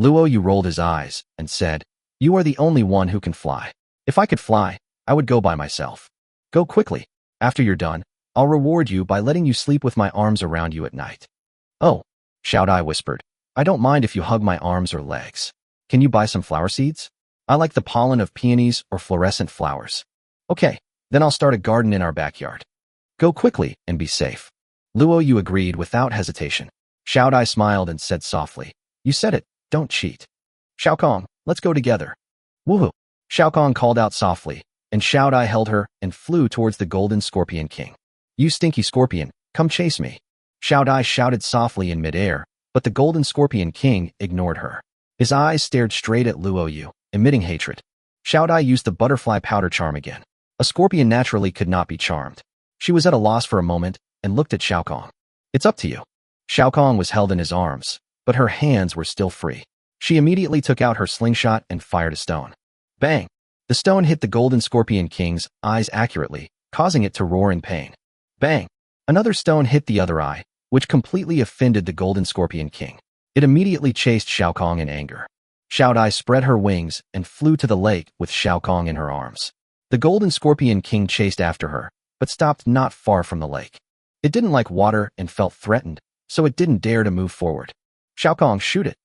Luo Yu rolled his eyes and said, You are the only one who can fly. If I could fly, I would go by myself. Go quickly. After you're done, I'll reward you by letting you sleep with my arms around you at night. Oh, Xiao Dai whispered. I don't mind if you hug my arms or legs. Can you buy some flower seeds? I like the pollen of peonies or fluorescent flowers. Okay, then I'll start a garden in our backyard. Go quickly and be safe. Luo Yu agreed without hesitation. Xiao Dai smiled and said softly, You said it, don't cheat. Xiao Kong, let's go together. Woohoo! Xiao Kong called out softly, and Xiao Dai held her and flew towards the Golden Scorpion King. You stinky scorpion, come chase me. Xiao Dai shouted softly in midair, but the Golden Scorpion King ignored her. His eyes stared straight at Luo Yu, emitting hatred. Xiao Dai used the butterfly powder charm again. A scorpion naturally could not be charmed. She was at a loss for a moment and looked at Xiao Kong. It's up to you. Xiao Kong was held in his arms, but her hands were still free. She immediately took out her slingshot and fired a stone. Bang! The stone hit the Golden Scorpion King's eyes accurately, causing it to roar in pain. Bang! Another stone hit the other eye, which completely offended the Golden Scorpion King. It immediately chased Xiao Kong in anger. Xiao Dai spread her wings and flew to the lake with Xiao Kong in her arms. The Golden Scorpion King chased after her, but stopped not far from the lake. It didn't like water and felt threatened, so it didn't dare to move forward. Xiao Kong, shoot it.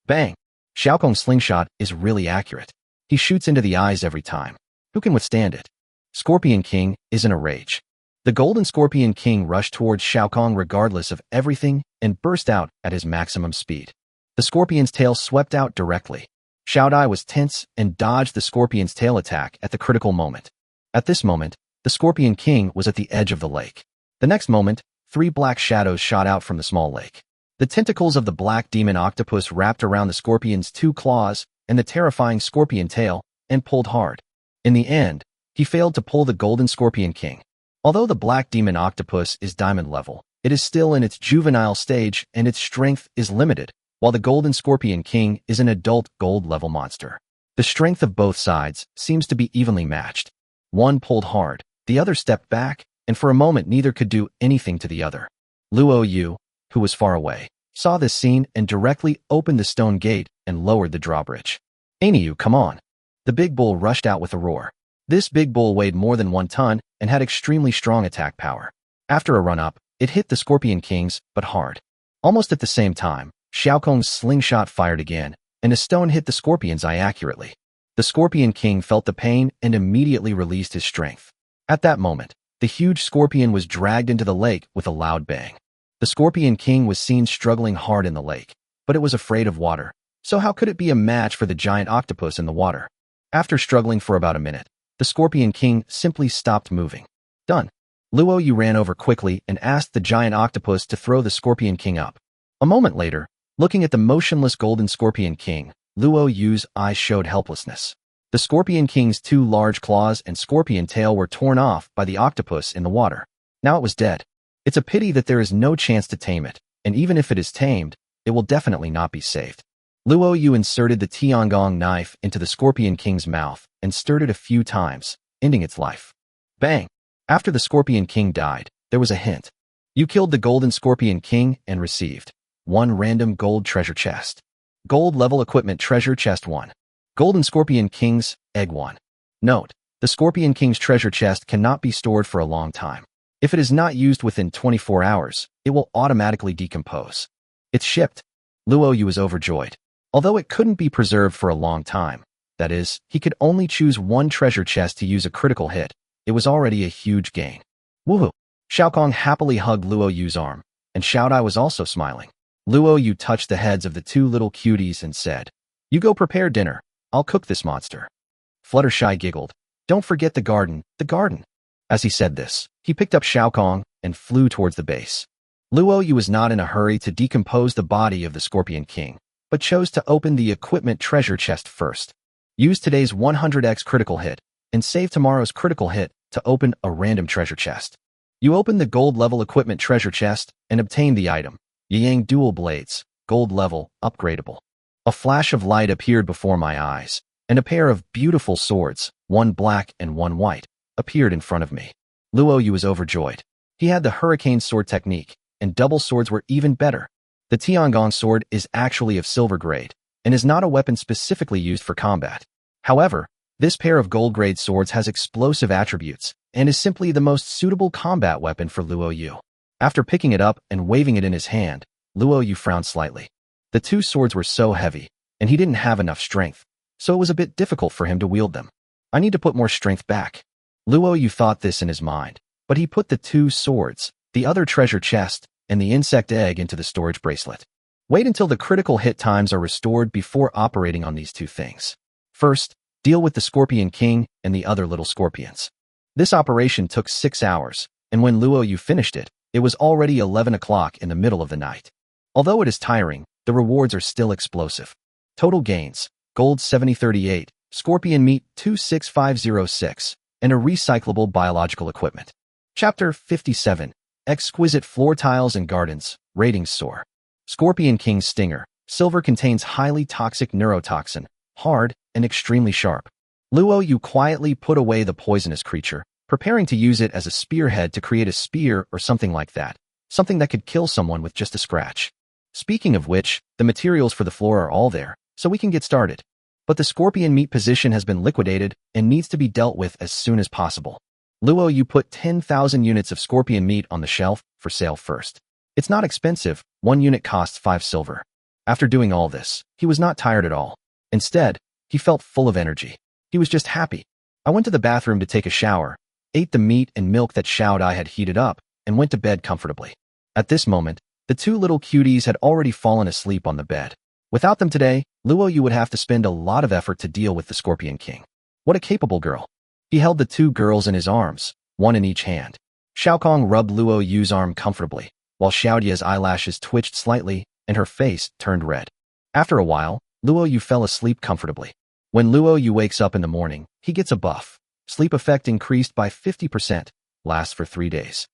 Bang! Xiao Kong's slingshot is really accurate. He shoots into the eyes every time. Who can withstand it? Scorpion King is in a rage. The Golden Scorpion King rushed towards Xiao Kong regardless of everything and burst out at his maximum speed. The scorpion's tail swept out directly. Xiao Dai was tense and dodged the scorpion's tail attack at the critical moment. At this moment, the Scorpion King was at the edge of the lake. The next moment, 3 black shadows shot out from the small lake. The tentacles of the black demon octopus wrapped around the scorpion's 2 claws and the terrifying scorpion tail and pulled hard. In the end, he failed to pull the Golden Scorpion King. Although the black demon octopus is diamond level, it is still in its juvenile stage and its strength is limited, while the Golden Scorpion King is an adult gold level monster. The strength of both sides seems to be evenly matched. One pulled hard, the other stepped back, and for a moment neither could do anything to the other. Luo Yu, who was far away, saw this scene and directly opened the stone gate and lowered the drawbridge. Ainyu, come on. The big bull rushed out with a roar. This big bull weighed more than 1 ton and had extremely strong attack power. After a run-up, it hit the Scorpion Kings, but hard. Almost at the same time, Xiao Kong's slingshot fired again, and a stone hit the scorpion's eye accurately. The Scorpion King felt the pain and immediately released his strength. At that moment, the huge scorpion was dragged into the lake with a loud bang. The Scorpion King was seen struggling hard in the lake, but it was afraid of water, so how could it be a match for the giant octopus in the water? After struggling for about a minute, the Scorpion King simply stopped moving. Done. Luo Yu ran over quickly and asked the giant octopus to throw the Scorpion King up. A moment later, looking at the motionless Golden Scorpion King, Luo Yu's eyes showed helplessness. The Scorpion King's 2 large claws and scorpion tail were torn off by the octopus in the water. Now it was dead. It's a pity that there is no chance to tame it, and even if it is tamed, it will definitely not be saved. Luo Yu inserted the Tiangong knife into the Scorpion King's mouth and stirred it a few times, ending its life. Bang! After the Scorpion King died, there was a hint. You killed the Golden Scorpion King and received 1 random gold treasure chest. Gold level equipment treasure chest 1. Golden Scorpion King's egg 1. Note: the Scorpion King's treasure chest cannot be stored for a long time. If it is not used within 24 hours, it will automatically decompose. It's shipped. Luo Yu was overjoyed. Although it couldn't be preserved for a long time, that is, he could only choose 1 treasure chest to use a critical hit, it was already a huge gain. Woohoo! Xiaokong happily hugged Luo Yu's arm, and Xiaodai was also smiling. Luo Yu touched the heads of the 2 little cuties and said, "You go prepare dinner, I'll cook this monster." Fluttershy giggled. "Don't forget the garden, the garden." As he said this, he picked up Xiaokong and flew towards the base. Luo Yu was not in a hurry to decompose the body of the Scorpion King, but chose to open the equipment treasure chest first. Use today's 100x critical hit, and save tomorrow's critical hit to open a random treasure chest. You open the gold level equipment treasure chest and obtain the item, Yang Dual Blades, gold level, upgradable. A flash of light appeared before my eyes, and a pair of beautiful swords, 1 black and 1 white, appeared in front of me. Luo Yu was overjoyed. He had the hurricane sword technique, and double swords were even better. The Tiangong sword is actually of silver grade, and is not a weapon specifically used for combat. However, this pair of gold-grade swords has explosive attributes, and is simply the most suitable combat weapon for Luo Yu. After picking it up and waving it in his hand, Luo Yu frowned slightly. The 2 swords were so heavy, and he didn't have enough strength, so it was a bit difficult for him to wield them. I need to put more strength back. Luo Yu thought this in his mind, but he put the 2 swords, the other treasure chest, and the insect egg into the storage bracelet. Wait until the critical hit times are restored before operating on these 2 things. First, deal with the Scorpion King and the other little scorpions. This operation took 6 hours, and when Luo Yu finished it, it was already 11 o'clock in the middle of the night. Although it is tiring, the rewards are still explosive. Total gains: gold 7038, scorpion meat 26506, and a recyclable biological equipment. Chapter 57. Exquisite Floor Tiles and Gardens. Ratings soar. Scorpion King's Stinger. Silver contains highly toxic neurotoxin, hard and extremely sharp. Luo Yu quietly put away the poisonous creature, preparing to use it as a spearhead to create a spear or something like that, something that could kill someone with just a scratch. Speaking of which, the materials for the floor are all there, so we can get started. But the scorpion meat position has been liquidated and needs to be dealt with as soon as possible. Luo Yu put 10,000 units of scorpion meat on the shelf for sale first. It's not expensive, 1 unit costs 5 silver. After doing all this, he was not tired at all. Instead, he felt full of energy. He was just happy. I went to the bathroom to take a shower, ate the meat and milk that Xiaodai had heated up, and went to bed comfortably. At this moment, the 2 little cuties had already fallen asleep on the bed. Without them today, Luo Yu would have to spend a lot of effort to deal with the Scorpion King. What a capable girl. He held the 2 girls in his arms, 1 in each hand. Xiaokong rubbed Luo Yu's arm comfortably, while Xiaodia's eyelashes twitched slightly and her face turned red. After a while, Luo Yu fell asleep comfortably. When Luo Yu wakes up in the morning, he gets a buff. Sleep effect increased by 50%, lasts for 3 days.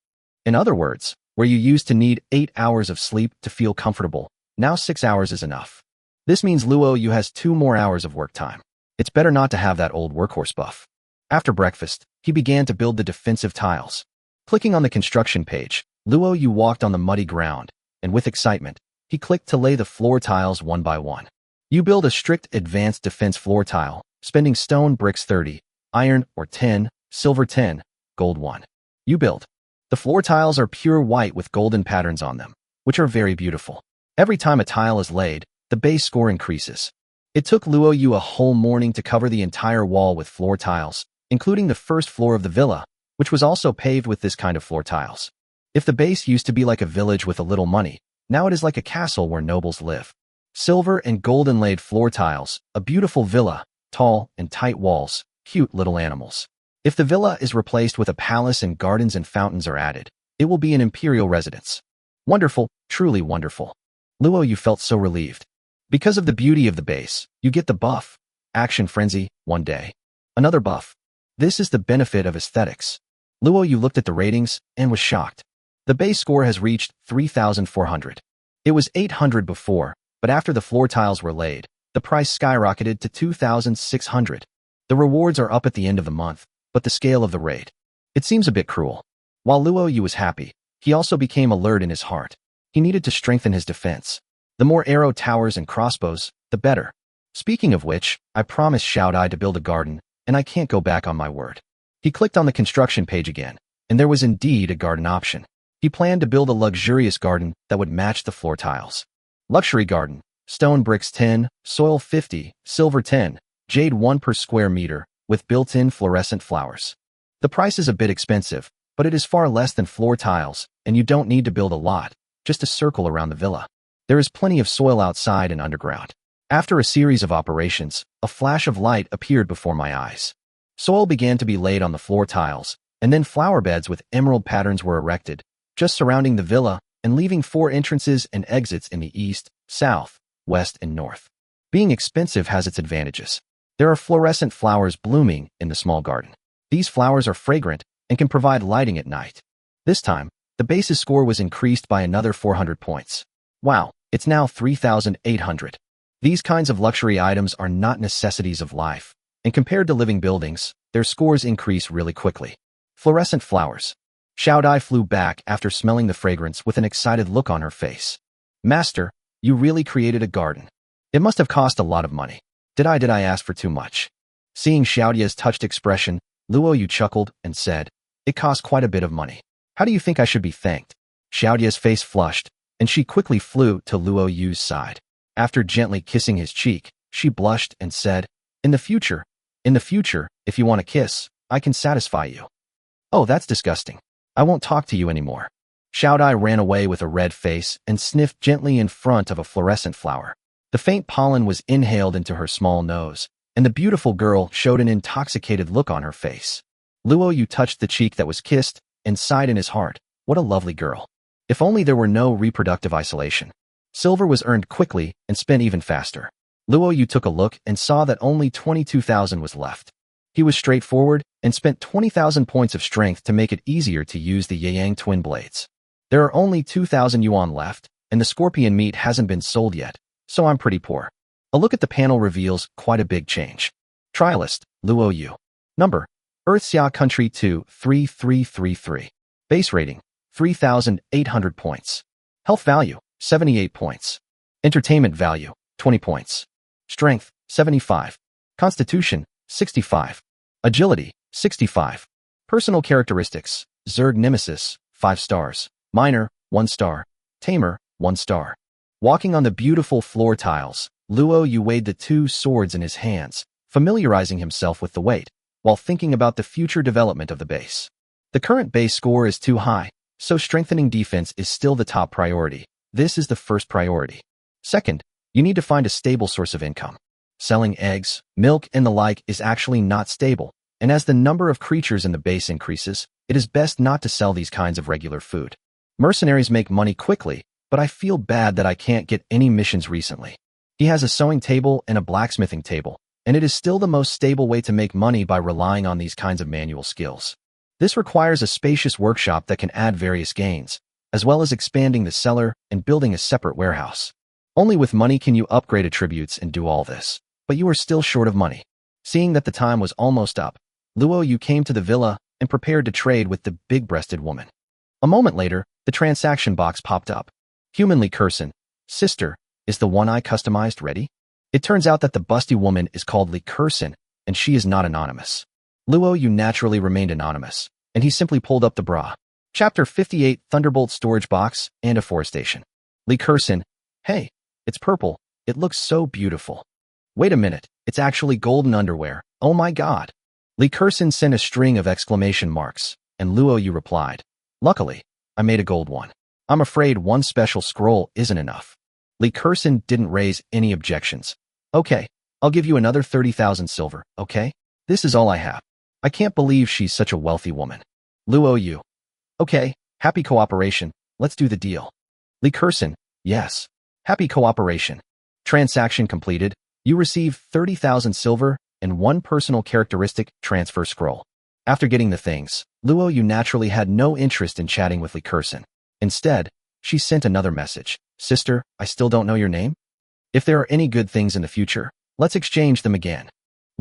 In other words, where you used to need 8 hours of sleep to feel comfortable, now 6 hours is enough. This means Luo Yu has 2 more hours of work time. It's better not to have that old workhorse buff. After breakfast, he began to build the defensive tiles. Clicking on the construction page, Luo Yu walked on the muddy ground, and with excitement, he clicked to lay the floor tiles 1 by 1. You build a strict advanced defense floor tile, spending stone bricks 30, iron or 10, silver 10, gold 1. You build. The floor tiles are pure white with golden patterns on them, which are very beautiful. Every time a tile is laid, the base score increases. It took Luo Yu a whole morning to cover the entire wall with floor tiles, including the first floor of the villa, which was also paved with this kind of floor tiles. If the base used to be like a village with a little money, now it is like a castle where nobles live. Silver and gold inlaid floor tiles, a beautiful villa, tall and tight walls, cute little animals. If the villa is replaced with a palace and gardens and fountains are added, it will be an imperial residence. Wonderful, truly wonderful. Luo Yu felt so relieved. Because of the beauty of the base, you get the buff, Action Frenzy, 1 day. Another buff. This is the benefit of aesthetics. Luo Yu looked at the ratings and was shocked. The base score has reached 3,400. It was 800 before, but after the floor tiles were laid, the price skyrocketed to 2,600. The rewards are up at the end of the month, but the scale of the raid. It seems a bit cruel. While Luo Yu was happy, he also became alert in his heart. He needed to strengthen his defense. The more arrow towers and crossbows, the better. Speaking of which, I promised Xiao Dai to build a garden, and I can't go back on my word. He clicked on the construction page again, and there was indeed a garden option. He planned to build a luxurious garden that would match the floor tiles. Luxury garden, stone bricks 10, soil 50, silver 10, jade 1 per square meter, with built-in fluorescent flowers. The price is a bit expensive, but it is far less than floor tiles, and you don't need to build a lot, just a circle around the villa. There is plenty of soil outside and underground. After a series of operations, a flash of light appeared before my eyes. Soil began to be laid on the floor tiles, and then flower beds with emerald patterns were erected, just surrounding the villa and leaving 4 entrances and exits in the east, south, west, and north. Being expensive has its advantages. There are fluorescent flowers blooming in the small garden. These flowers are fragrant and can provide lighting at night. This time, the base's score was increased by another 400 points. Wow, it's now 3,800. These kinds of luxury items are not necessities of life, and compared to living buildings, their scores increase really quickly. Fluorescent flowers. Xiao Dai flew back after smelling the fragrance with an excited look on her face. Master, you really created a garden. It must have cost a lot of money. Did I ask for too much? Seeing Xiao Dia's touched expression, Luo Yu chuckled and said, it cost quite a bit of money. How do you think I should be thanked? Xiao Dia's face flushed, and she quickly flew to Luo Yu's side. After gently kissing his cheek, she blushed and said, In the future, if you want a kiss, I can satisfy you. Oh, that's disgusting. I won't talk to you anymore. Xiao Dai ran away with a red face and sniffed gently in front of a fluorescent flower. The faint pollen was inhaled into her small nose, and the beautiful girl showed an intoxicated look on her face. Luo Yu touched the cheek that was kissed and sighed in his heart, what a lovely girl. If only there were no reproductive isolation. Silver was earned quickly and spent even faster. Luo Yu took a look and saw that only 22,000 was left. He was straightforward and spent 20,000 points of strength to make it easier to use the Yang twin blades. There are only 2,000 yuan left, and the scorpion meat hasn't been sold yet, so I'm pretty poor. A look at the panel reveals quite a big change. Trialist, Luo Yu. Number, Earthxia Country 2, 3333. Base rating, 3,800 points. Health value, 78 points. Entertainment value, 20 points. Strength, 75. Constitution, 65. Agility, 65. Personal characteristics, Zerg Nemesis, 5 stars. Miner, 1 star. Tamer, 1 star. Walking on the beautiful floor tiles, Luo Yu weighed the 2 swords in his hands, familiarizing himself with the weight, while thinking about the future development of the base. The current base score is too high, so strengthening defense is still the top priority. This is the first priority. Second, you need to find a stable source of income. Selling eggs, milk, and the like is actually not stable, and as the number of creatures in the base increases, it is best not to sell these kinds of regular food. Mercenaries make money quickly, but I feel bad that I can't get any missions recently. He has a sewing table and a blacksmithing table, and it is still the most stable way to make money by relying on these kinds of manual skills. This requires a spacious workshop that can add various gains, as well as expanding the cellar and building a separate warehouse. Only with money can you upgrade attributes and do all this, but you are still short of money. Seeing that the time was almost up, Luo Yu came to the villa and prepared to trade with the big-breasted woman. A moment later, the transaction box popped up. Humanly Curson, sister, is the one I customized ready? It turns out that the busty woman is called Li Curson, and she is not anonymous. Luo Yu naturally remained anonymous, and he simply pulled up the bra. Chapter 58, Thunderbolt Storage Box and Afforestation. Li Curson, hey, it's purple, it looks so beautiful. Wait a minute, it's actually golden underwear, oh my god. Li Curson sent a string of exclamation marks, and Luo Yu replied, luckily, I made a gold one. I'm afraid one special scroll isn't enough. Li Curson didn't raise any objections. Okay, I'll give you another 30,000 silver, okay? This is all I have. I can't believe she's such a wealthy woman. Luo Yu. Okay, happy cooperation, let's do the deal. Li Curson, yes. Happy cooperation. Transaction completed. You receive 30,000 silver and 1 personal characteristic transfer scroll. After getting the things, Luo Yu naturally had no interest in chatting with Li Curson. Instead, she sent another message, Sister, I still don't know your name? If there are any good things in the future, let's exchange them again.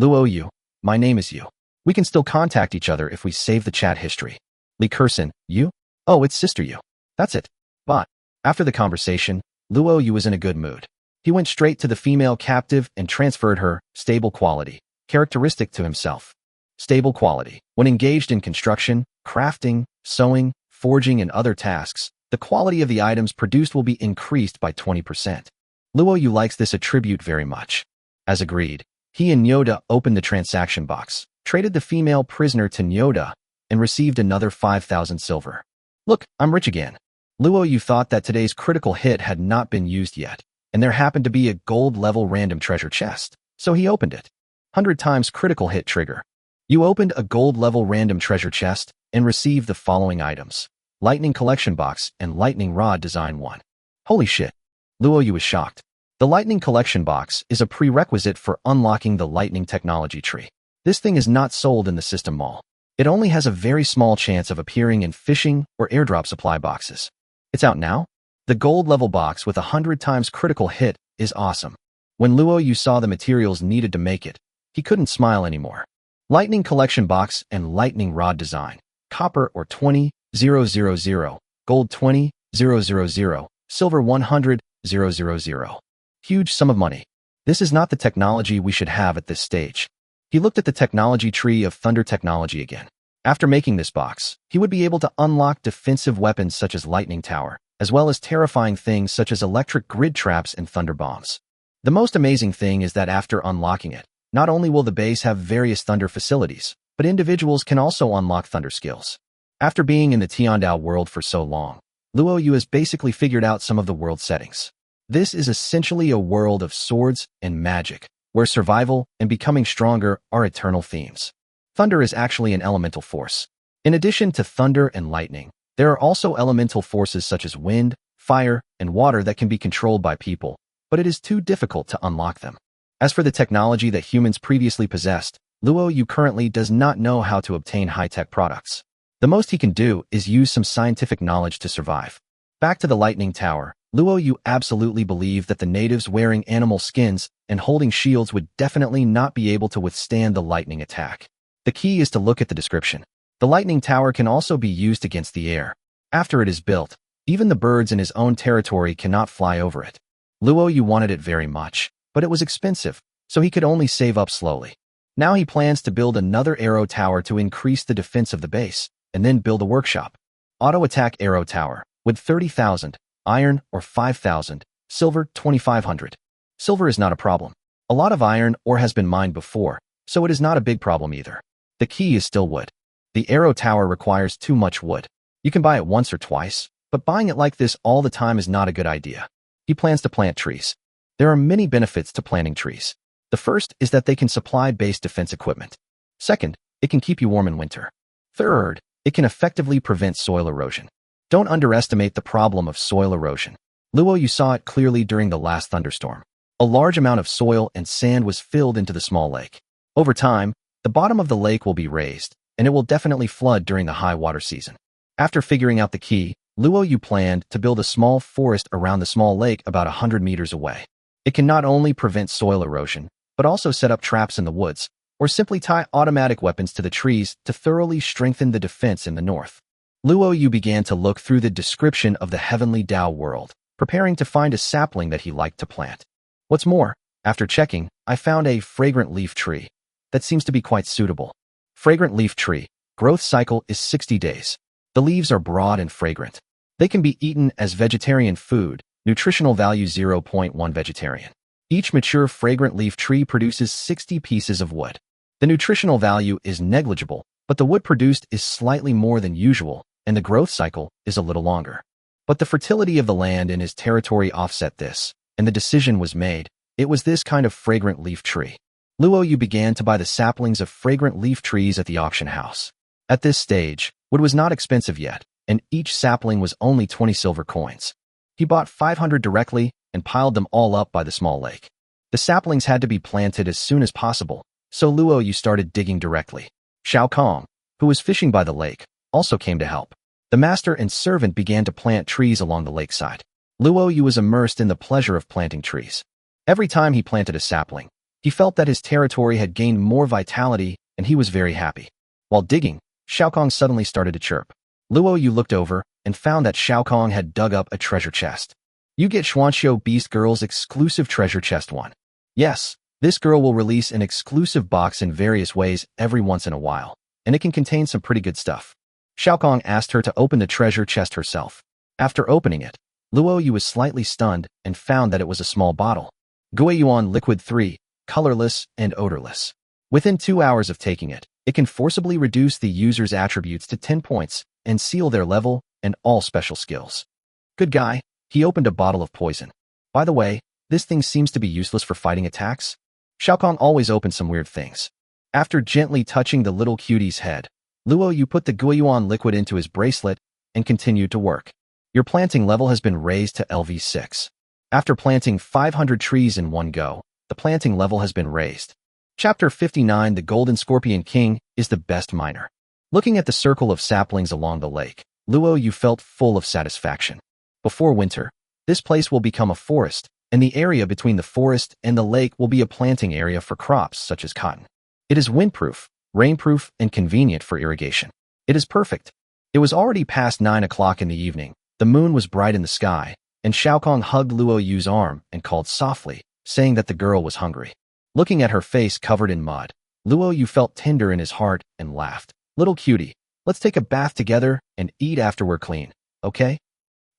Luo Yu, my name is Yu. We can still contact each other if we save the chat history. Li Kerson, Yu? Oh, it's Sister Yu. That's it. But, after the conversation, Luo Yu was in a good mood. He went straight to the female captive and transferred her stable quality, characteristic to himself. Stable quality. When engaged in construction, crafting, sewing, forging, and other tasks, the quality of the items produced will be increased by 20%. Luo Yu likes this attribute very much. As agreed, he and Nyoda opened the transaction box, traded the female prisoner to Nyoda, and received another 5,000 silver. Look, I'm rich again. Luo Yu thought that today's critical hit had not been used yet, and there happened to be a gold-level random treasure chest, so he opened it. 100 times critical hit trigger. You opened a gold-level random treasure chest and received the following items: Lightning Collection Box and Lightning Rod Design 1. Holy shit. Luo Yu was shocked. The Lightning Collection Box is a prerequisite for unlocking the Lightning Technology Tree. This thing is not sold in the system mall. It only has a very small chance of appearing in fishing or airdrop supply boxes. It's out now? The gold-level box with 100 times critical hit is awesome. When Luo Yu saw the materials needed to make it, he couldn't smile anymore. Lightning Collection Box and Lightning Rod Design. Copper or 20,000, gold 20,000, silver 100,000. Huge sum of money. This is not the technology we should have at this stage. He looked at the technology tree of Thunder Technology again. After making this box, he would be able to unlock defensive weapons such as Lightning Tower, as well as terrifying things such as electric grid traps and thunder bombs. The most amazing thing is that after unlocking it, not only will the base have various thunder facilities, but individuals can also unlock thunder skills. After being in the Tiandao world for so long, Luo Yu has basically figured out some of the world settings. This is essentially a world of swords and magic, where survival and becoming stronger are eternal themes. Thunder is actually an elemental force. In addition to thunder and lightning, there are also elemental forces such as wind, fire, and water that can be controlled by people, but it is too difficult to unlock them. As for the technology that humans previously possessed, Luo Yu currently does not know how to obtain high-tech products. The most he can do is use some scientific knowledge to survive. Back to the Lightning Tower, Luo Yu absolutely believed that the natives wearing animal skins and holding shields would definitely not be able to withstand the lightning attack. The key is to look at the description. The Lightning Tower can also be used against the air. After it is built, even the birds in his own territory cannot fly over it. Luo Yu wanted it very much, but it was expensive, so he could only save up slowly. Now he plans to build another arrow tower to increase the defense of the base, and then build a workshop. Auto-attack arrow tower, with 30,000, iron or 5,000, silver 2,500. Silver is not a problem. A lot of iron ore has been mined before, so it is not a big problem either. The key is still wood. The arrow tower requires too much wood. You can buy it once or twice, but buying it like this all the time is not a good idea. He plans to plant trees. There are many benefits to planting trees. The first is that they can supply base defense equipment. Second, it can keep you warm in winter. Third, it can effectively prevent soil erosion. Don't underestimate the problem of soil erosion. Luo Yu saw it clearly during the last thunderstorm. A large amount of soil and sand was filled into the small lake. Over time, the bottom of the lake will be raised, and it will definitely flood during the high water season. After figuring out the key, Luo Yu planned to build a small forest around the small lake about 100 meters away. It can not only prevent soil erosion, but also set up traps in the woods, or simply tie automatic weapons to the trees to thoroughly strengthen the defense in the north. Luo Yu began to look through the description of the Heavenly Dao world, preparing to find a sapling that he liked to plant. What's more, after checking, I found a fragrant leaf tree that seems to be quite suitable. Fragrant leaf tree. Growth cycle is 60 days. The leaves are broad and fragrant. They can be eaten as vegetarian food. Nutritional value 0.1 vegetarian. Each mature fragrant leaf tree produces 60 pieces of wood. The nutritional value is negligible, but the wood produced is slightly more than usual, and the growth cycle is a little longer. But the fertility of the land in his territory offset this, and the decision was made. It was this kind of fragrant leaf tree. Luo Yu began to buy the saplings of fragrant leaf trees at the auction house. At this stage, wood was not expensive yet, and each sapling was only 20 silver coins. He bought 500 directly and piled them all up by the small lake. The saplings had to be planted as soon as possible, so Luo Yu started digging directly. Xiao Kong, who was fishing by the lake, also came to help. The master and servant began to plant trees along the lakeside. Luo Yu was immersed in the pleasure of planting trees. Every time he planted a sapling, he felt that his territory had gained more vitality, and he was very happy. While digging, Xiaokong suddenly started to chirp. Luo Yu looked over and found that Xiaokong had dug up a treasure chest. You get Xuanxiu Beast Girl's exclusive treasure chest 1. Yes, this girl will release an exclusive box in various ways every once in a while, and it can contain some pretty good stuff. Xiaokong asked her to open the treasure chest herself. After opening it, Luo Yu was slightly stunned and found that it was a small bottle. Guiyuan Liquid 3, colorless and odorless. Within 2 hours of taking it, it can forcibly reduce the user's attributes to 10 points and seal their level and all special skills. Good guy, he opened a bottle of poison. By the way, this thing seems to be useless for fighting attacks. Xiaokong always opens some weird things. After gently touching the little cutie's head, Luo Yu put the Guiyuan liquid into his bracelet and continued to work. Your planting level has been raised to LV6. After planting 500 trees in one go, the planting level has been raised. Chapter 59 The Golden Scorpion King is the best miner. Looking at the circle of saplings along the lake, Luo Yu felt full of satisfaction. Before winter, this place will become a forest, and the area between the forest and the lake will be a planting area for crops such as cotton. It is windproof, rainproof, and convenient for irrigation. It is perfect. It was already past 9 o'clock in the evening, the moon was bright in the sky, and Xiaokong hugged Luo Yu's arm and called softly, saying that the girl was hungry. Looking at her face covered in mud, Luo Yu felt tender in his heart and laughed. Little cutie, let's take a bath together and eat after we're clean, okay?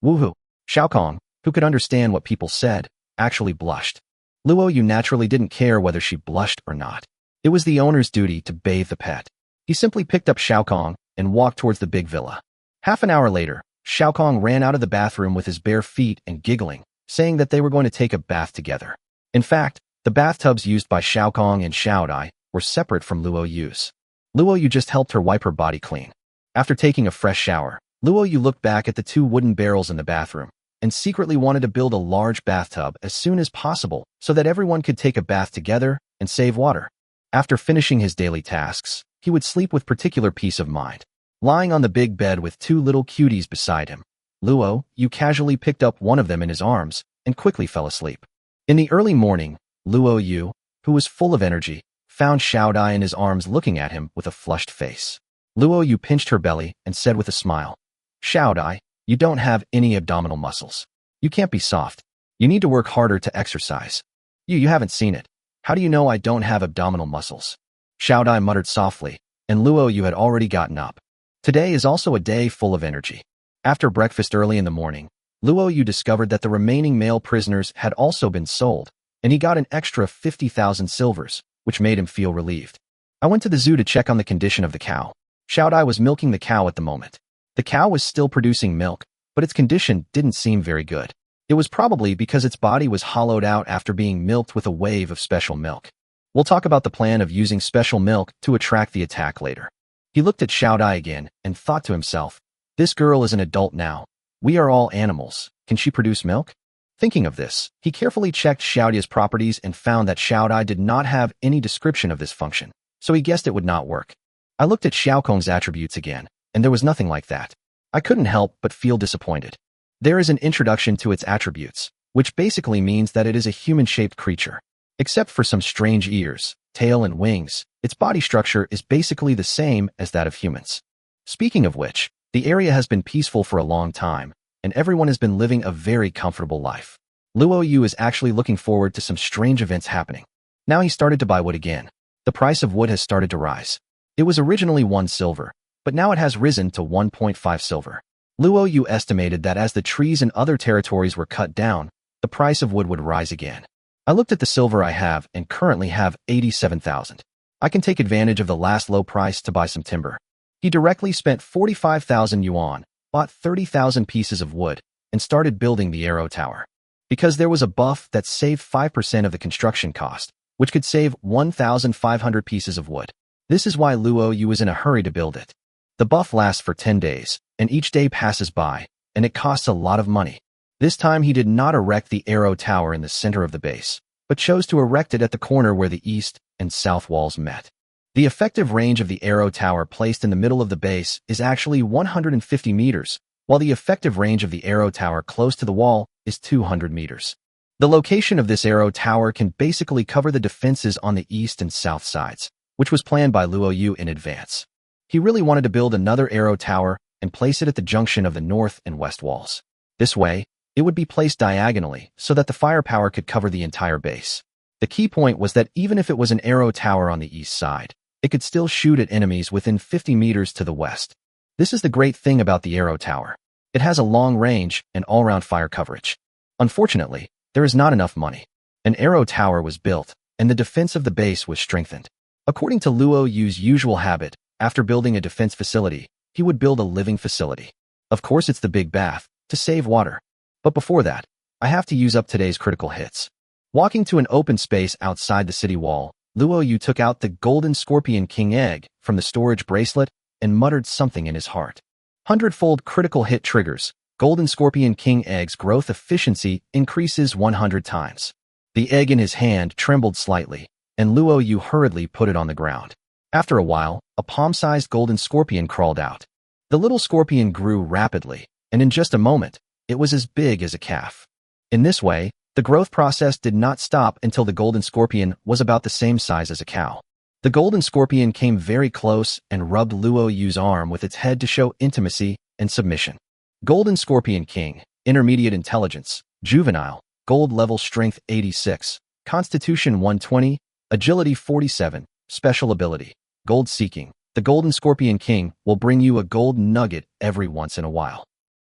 Woohoo! Xiaokong, who could understand what people said, actually blushed. Luo Yu naturally didn't care whether she blushed or not. It was the owner's duty to bathe the pet. He simply picked up Xiaokong and walked towards the big villa. Half an hour later, Xiaokong ran out of the bathroom with his bare feet and giggling, saying that they were going to take a bath together. In fact, the bathtubs used by Xiaokong and Xiaodai were separate from Luo Yu's. Luo Yu just helped her wipe her body clean. After taking a fresh shower, Luo Yu looked back at the 2 wooden barrels in the bathroom and secretly wanted to build a large bathtub as soon as possible so that everyone could take a bath together and save water. After finishing his daily tasks, he would sleep with particular peace of mind. Lying on the big bed with 2 little cuties beside him, Luo Yu casually picked up one of them in his arms and quickly fell asleep. In the early morning, Luo Yu, who was full of energy, found Xiaodai in his arms looking at him with a flushed face. Luo Yu pinched her belly and said with a smile, Xiaodai, you don't have any abdominal muscles. You can't be soft. You need to work harder to exercise. You haven't seen it. How do you know I don't have abdominal muscles? Xiaodai muttered softly, and Luo Yu had already gotten up. Today is also a day full of energy. After breakfast early in the morning, Luo Yu discovered that the remaining male prisoners had also been sold, and he got an extra 50,000 silvers, which made him feel relieved. I went to the zoo to check on the condition of the cow. Xiaodai was milking the cow at the moment. The cow was still producing milk, but its condition didn't seem very good. It was probably because its body was hollowed out after being milked with a wave of special milk. We'll talk about the plan of using special milk to attract the attack later. He looked at Xiaodai again and thought to himself, this girl is an adult now. We are all animals. Can she produce milk? Thinking of this, he carefully checked Xiaodai's properties and found that Xiaodai did not have any description of this function, so he guessed it would not work. I looked at Xiaokong's attributes again, and there was nothing like that. I couldn't help but feel disappointed. There is an introduction to its attributes, which basically means that it is a human-shaped creature. Except for some strange ears, tail, and wings, its body structure is basically the same as that of humans. Speaking of which, the area has been peaceful for a long time, and everyone has been living a very comfortable life. Luo Yu is actually looking forward to some strange events happening. Now he started to buy wood again. The price of wood has started to rise. It was originally 1 silver, but now it has risen to 1.5 silver. Luo Yu estimated that as the trees in other territories were cut down, the price of wood would rise again. I looked at the silver I have and currently have 87,000. I can take advantage of the last low price to buy some timber. He directly spent 45,000 yuan, bought 30,000 pieces of wood, and started building the arrow tower. Because there was a buff that saved 5% of the construction cost, which could save 1,500 pieces of wood. This is why Luo Yu was in a hurry to build it. The buff lasts for 10 days, and each day passes by, and it costs a lot of money. This time he did not erect the arrow tower in the center of the base, but chose to erect it at the corner where the east and south walls met. The effective range of the arrow tower placed in the middle of the base is actually 150 meters, while the effective range of the arrow tower close to the wall is 200 meters. The location of this arrow tower can basically cover the defenses on the east and south sides, which was planned by Luo Yu in advance. He really wanted to build another arrow tower and place it at the junction of the north and west walls. This way, it would be placed diagonally so that the firepower could cover the entire base. The key point was that even if it was an arrow tower on the east side, it could still shoot at enemies within 50 meters to the west. This is the great thing about the arrow tower. It has a long range and all-round fire coverage. Unfortunately, there is not enough money. An arrow tower was built, and the defense of the base was strengthened. According to Luo Yu's usual habit, after building a defense facility, he would build a living facility. Of course, it's the big bath, to save water. But before that, I have to use up today's critical hits. Walking to an open space outside the city wall, Luo Yu took out the Golden Scorpion King egg from the storage bracelet and muttered something in his heart. 100-fold critical hit triggers. Golden Scorpion King egg's growth efficiency increases 100 times. The egg in his hand trembled slightly, and Luo Yu hurriedly put it on the ground. After a while, a palm-sized golden scorpion crawled out. The little scorpion grew rapidly, and in just a moment, it was as big as a calf. In this way, the growth process did not stop until the golden scorpion was about the same size as a cow. The golden scorpion came very close and rubbed Luo Yu's arm with its head to show intimacy and submission. Golden Scorpion King, Intermediate Intelligence, Juvenile, Gold Level Strength 86, Constitution 120, Agility 47, Special Ability, Gold Seeking. The Golden Scorpion King will bring you a gold nugget every once in a while.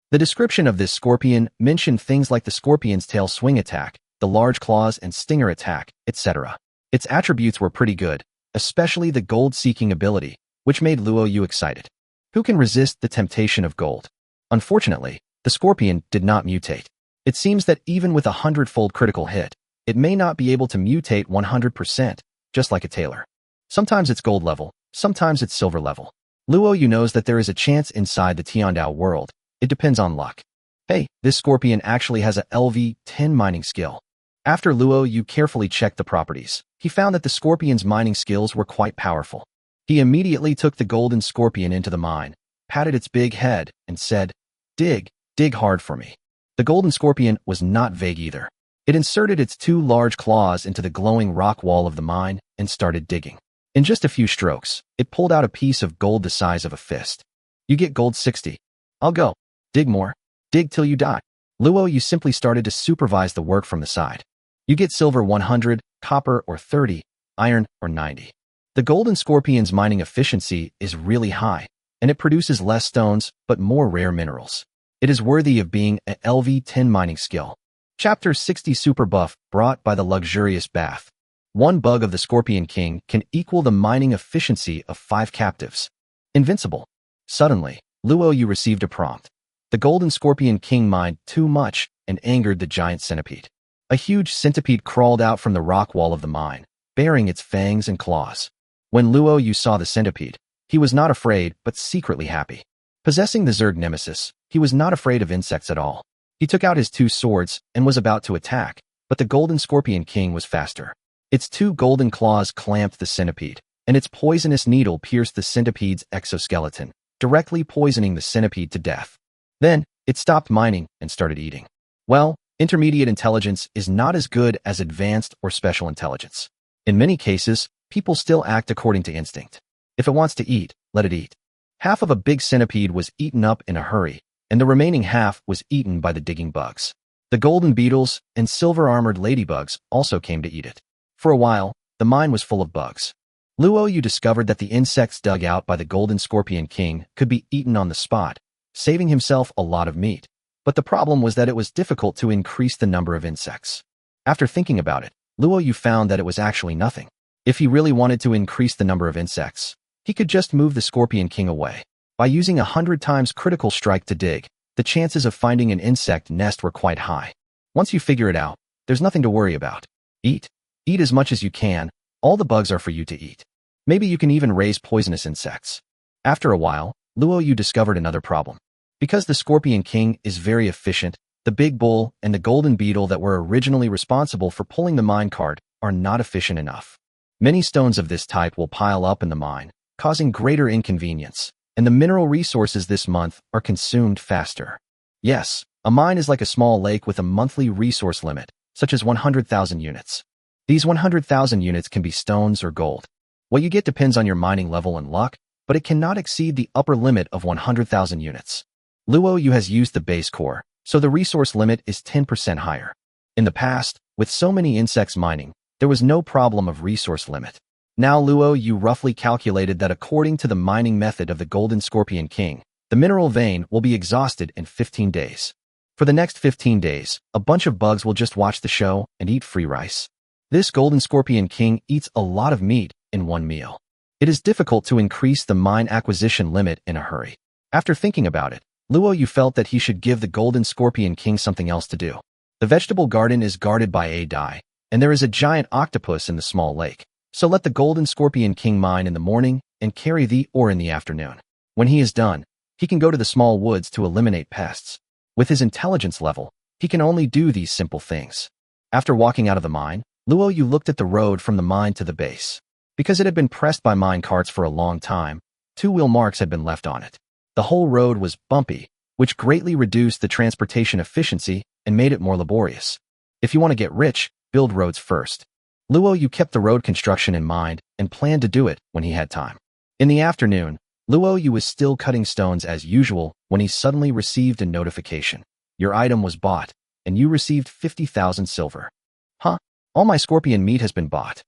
The description of this scorpion mentioned things like the scorpion's tail swing attack, the large claws and stinger attack, etc. Its attributes were pretty good, especially the gold-seeking ability, which made Luo Yu excited. Who can resist the temptation of gold? Unfortunately, the scorpion did not mutate. It seems that even with a 100-fold critical hit, it may not be able to mutate 100%, just like a tailor. Sometimes it's gold level, sometimes it's silver level. Luo Yu knows that there is a chance inside the Tiandao world. It depends on luck. Hey, this scorpion actually has a LV-10 mining skill. After Luo Yu carefully checked the properties, he found that the scorpion's mining skills were quite powerful. He immediately took the golden scorpion into the mine, patted its big head, and said, "Dig, dig hard for me." The golden scorpion was not vague either. It inserted its two large claws into the glowing rock wall of the mine and started digging. In just a few strokes, it pulled out a piece of gold the size of a fist. "You get gold 60. I'll go. Dig more. Dig till you die." Luo Yu simply started to supervise the work from the side. "You get silver 100, copper or 30, iron or 90. The golden scorpion's mining efficiency is really high, and it produces less stones but more rare minerals. It is worthy of being a LV-10 mining skill." Chapter 60 Super Buff, brought by the luxurious bath. One bug of the Scorpion King can equal the mining efficiency of 5 captives. Invincible. Suddenly, Luo Yu received a prompt. The Golden Scorpion King mined too much and angered the giant centipede. A huge centipede crawled out from the rock wall of the mine, bearing its fangs and claws. When Luo Yu saw the centipede, he was not afraid but secretly happy. Possessing the Zerg Nemesis, he was not afraid of insects at all. He took out his 2 swords and was about to attack, but the Golden Scorpion King was faster. Its 2 golden claws clamped the centipede, and its poisonous needle pierced the centipede's exoskeleton, directly poisoning the centipede to death. Then, it stopped mining and started eating. Well, intermediate intelligence is not as good as advanced or special intelligence. In many cases, people still act according to instinct. If it wants to eat, let it eat. Half of a big centipede was eaten up in a hurry, and the remaining half was eaten by the digging bugs. The golden beetles and silver-armored ladybugs also came to eat it. For a while, the mine was full of bugs. Luo Yu discovered that the insects dug out by the Golden Scorpion King could be eaten on the spot, saving himself a lot of meat. But the problem was that it was difficult to increase the number of insects. After thinking about it, Luo Yu found that it was actually nothing. If he really wanted to increase the number of insects, he could just move the Scorpion King away. By using 100 times critical strike to dig, the chances of finding an insect nest were quite high. Once you figure it out, there's nothing to worry about. Eat. Eat as much as you can. All the bugs are for you to eat. Maybe you can even raise poisonous insects. After a while, Luo Yu discovered another problem. Because the Scorpion King is very efficient, the Big Bull and the Golden Beetle that were originally responsible for pulling the minecart are not efficient enough. Many stones of this type will pile up in the mine, causing greater inconvenience, and the mineral resources this month are consumed faster. Yes, A mine is like a small lake with a monthly resource limit, such as 100,000 units. These 100,000 units can be stones or gold. What you get depends on your mining level and luck, but it cannot exceed the upper limit of 100,000 units. Luo Yu has used the base core, so the resource limit is 10% higher. In the past, with so many insects mining, there was no problem of resource limit. Now Luo Yu roughly calculated that according to the mining method of the Golden Scorpion King, the mineral vein will be exhausted in 15 days. For the next 15 days, a bunch of bugs will just watch the show and eat free rice. This Golden Scorpion King eats a lot of meat in one meal. It is difficult to increase the mine acquisition limit in a hurry. After thinking about it, Luo Yu felt that he should give the Golden Scorpion King something else to do. The vegetable garden is guarded by a dye, and there is a giant octopus in the small lake. So let the Golden Scorpion King mine in the morning and carry the ore in the afternoon. When he is done, he can go to the small woods to eliminate pests. With his intelligence level, he can only do these simple things. After walking out of the mine, Luo Yu looked at the road from the mine to the base. Because it had been pressed by mine carts for a long time, 2-wheel marks had been left on it. The whole road was bumpy, which greatly reduced the transportation efficiency and made it more laborious. If you want to get rich, build roads first. Luo Yu kept the road construction in mind and planned to do it when he had time. In the afternoon, Luo Yu was still cutting stones as usual when he suddenly received a notification. Your item was bought, and you received 50,000 silver. Huh? All my scorpion meat has been bought.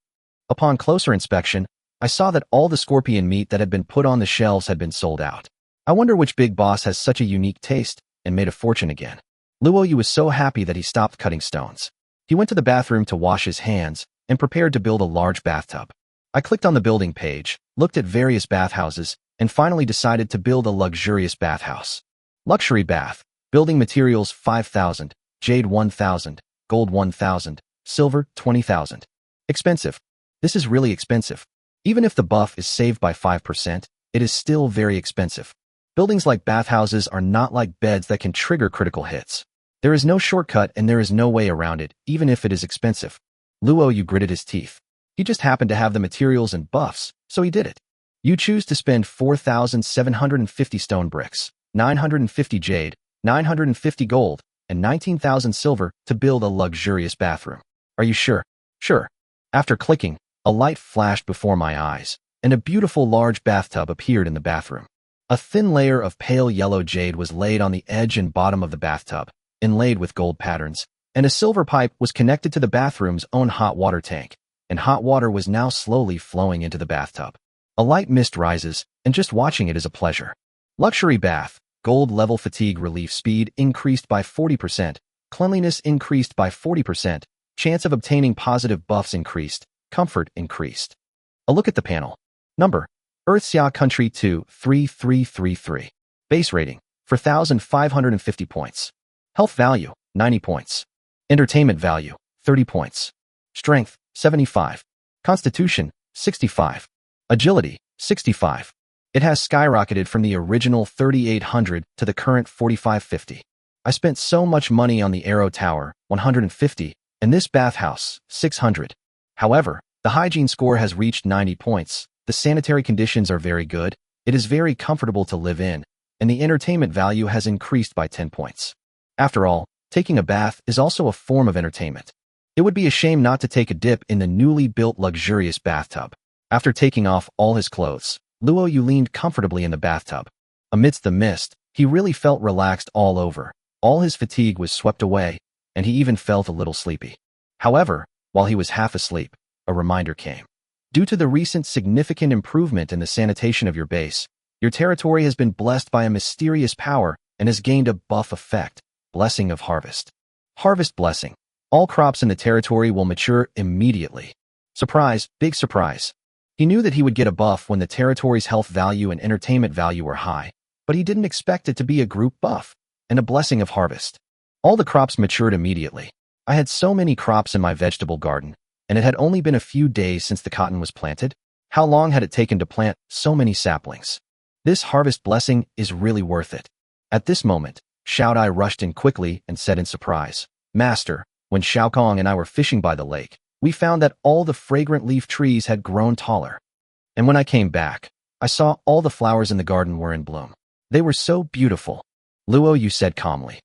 Upon closer inspection, I saw that all the scorpion meat that had been put on the shelves had been sold out. I wonder which big boss has such a unique taste and made a fortune again. Luo Yu was so happy that he stopped cutting stones. He went to the bathroom to wash his hands and prepared to build a large bathtub. I clicked on the building page, looked at various bathhouses, and finally decided to build a luxurious bathhouse. Luxury bath. Building materials 5,000, jade 1,000, gold 1,000, silver 20,000. Expensive. This is really expensive. Even if the buff is saved by 5%, it is still very expensive. Buildings like bathhouses are not like beds that can trigger critical hits. There is no shortcut and there is no way around it, even if it is expensive. Luo Yu gritted his teeth. He just happened to have the materials and buffs, so he did it. You choose to spend 4,750 stone bricks, 950 jade, 950 gold, and 19,000 silver to build a luxurious bathroom. Are you sure? Sure. After clicking, a light flashed before my eyes, and a beautiful large bathtub appeared in the bathroom. A thin layer of pale yellow jade was laid on the edge and bottom of the bathtub, inlaid with gold patterns, and a silver pipe was connected to the bathroom's own hot water tank, and hot water was now slowly flowing into the bathtub. A light mist rises, and just watching it is a pleasure. Luxury bath. Gold level fatigue relief speed increased by 40%, cleanliness increased by 40%, chance of obtaining positive buffs increased, comfort increased. A look at the panel. Number: Earthsia Country 23333. Base rating: 4,550 points. Health value: 90 points. Entertainment value: 30 points. Strength: 75. Constitution: 65. Agility: 65. It has skyrocketed from the original 3,800 to the current 4,550. I spent so much money on the Arrow Tower, 150, and this bathhouse, 600. However, the hygiene score has reached 90 points, the sanitary conditions are very good, it is very comfortable to live in, and the entertainment value has increased by 10 points. After all, taking a bath is also a form of entertainment. It would be a shame not to take a dip in the newly built luxurious bathtub. After taking off all his clothes, Luo Yu leaned comfortably in the bathtub. Amidst the mist, he really felt relaxed all over. All his fatigue was swept away, and he even felt a little sleepy. However, while he was half asleep, a reminder came. Due to the recent significant improvement in the sanitation of your base, your territory has been blessed by a mysterious power and has gained a buff effect, Blessing of Harvest. Harvest Blessing. All crops in the territory will mature immediately. Surprise, big surprise. He knew that he would get a buff when the territory's health value and entertainment value were high, but he didn't expect it to be a group buff and a blessing of harvest. All the crops matured immediately. I had so many crops in my vegetable garden, and it had only been a few days since the cotton was planted. How long had it taken to plant so many saplings? This harvest blessing is really worth it. At this moment, Xiao Dai rushed in quickly and said in surprise, Master, when Xiao Kong and I were fishing by the lake, we found that all the fragrant leaf trees had grown taller. And when I came back, I saw all the flowers in the garden were in bloom. They were so beautiful. Luo Yu said calmly.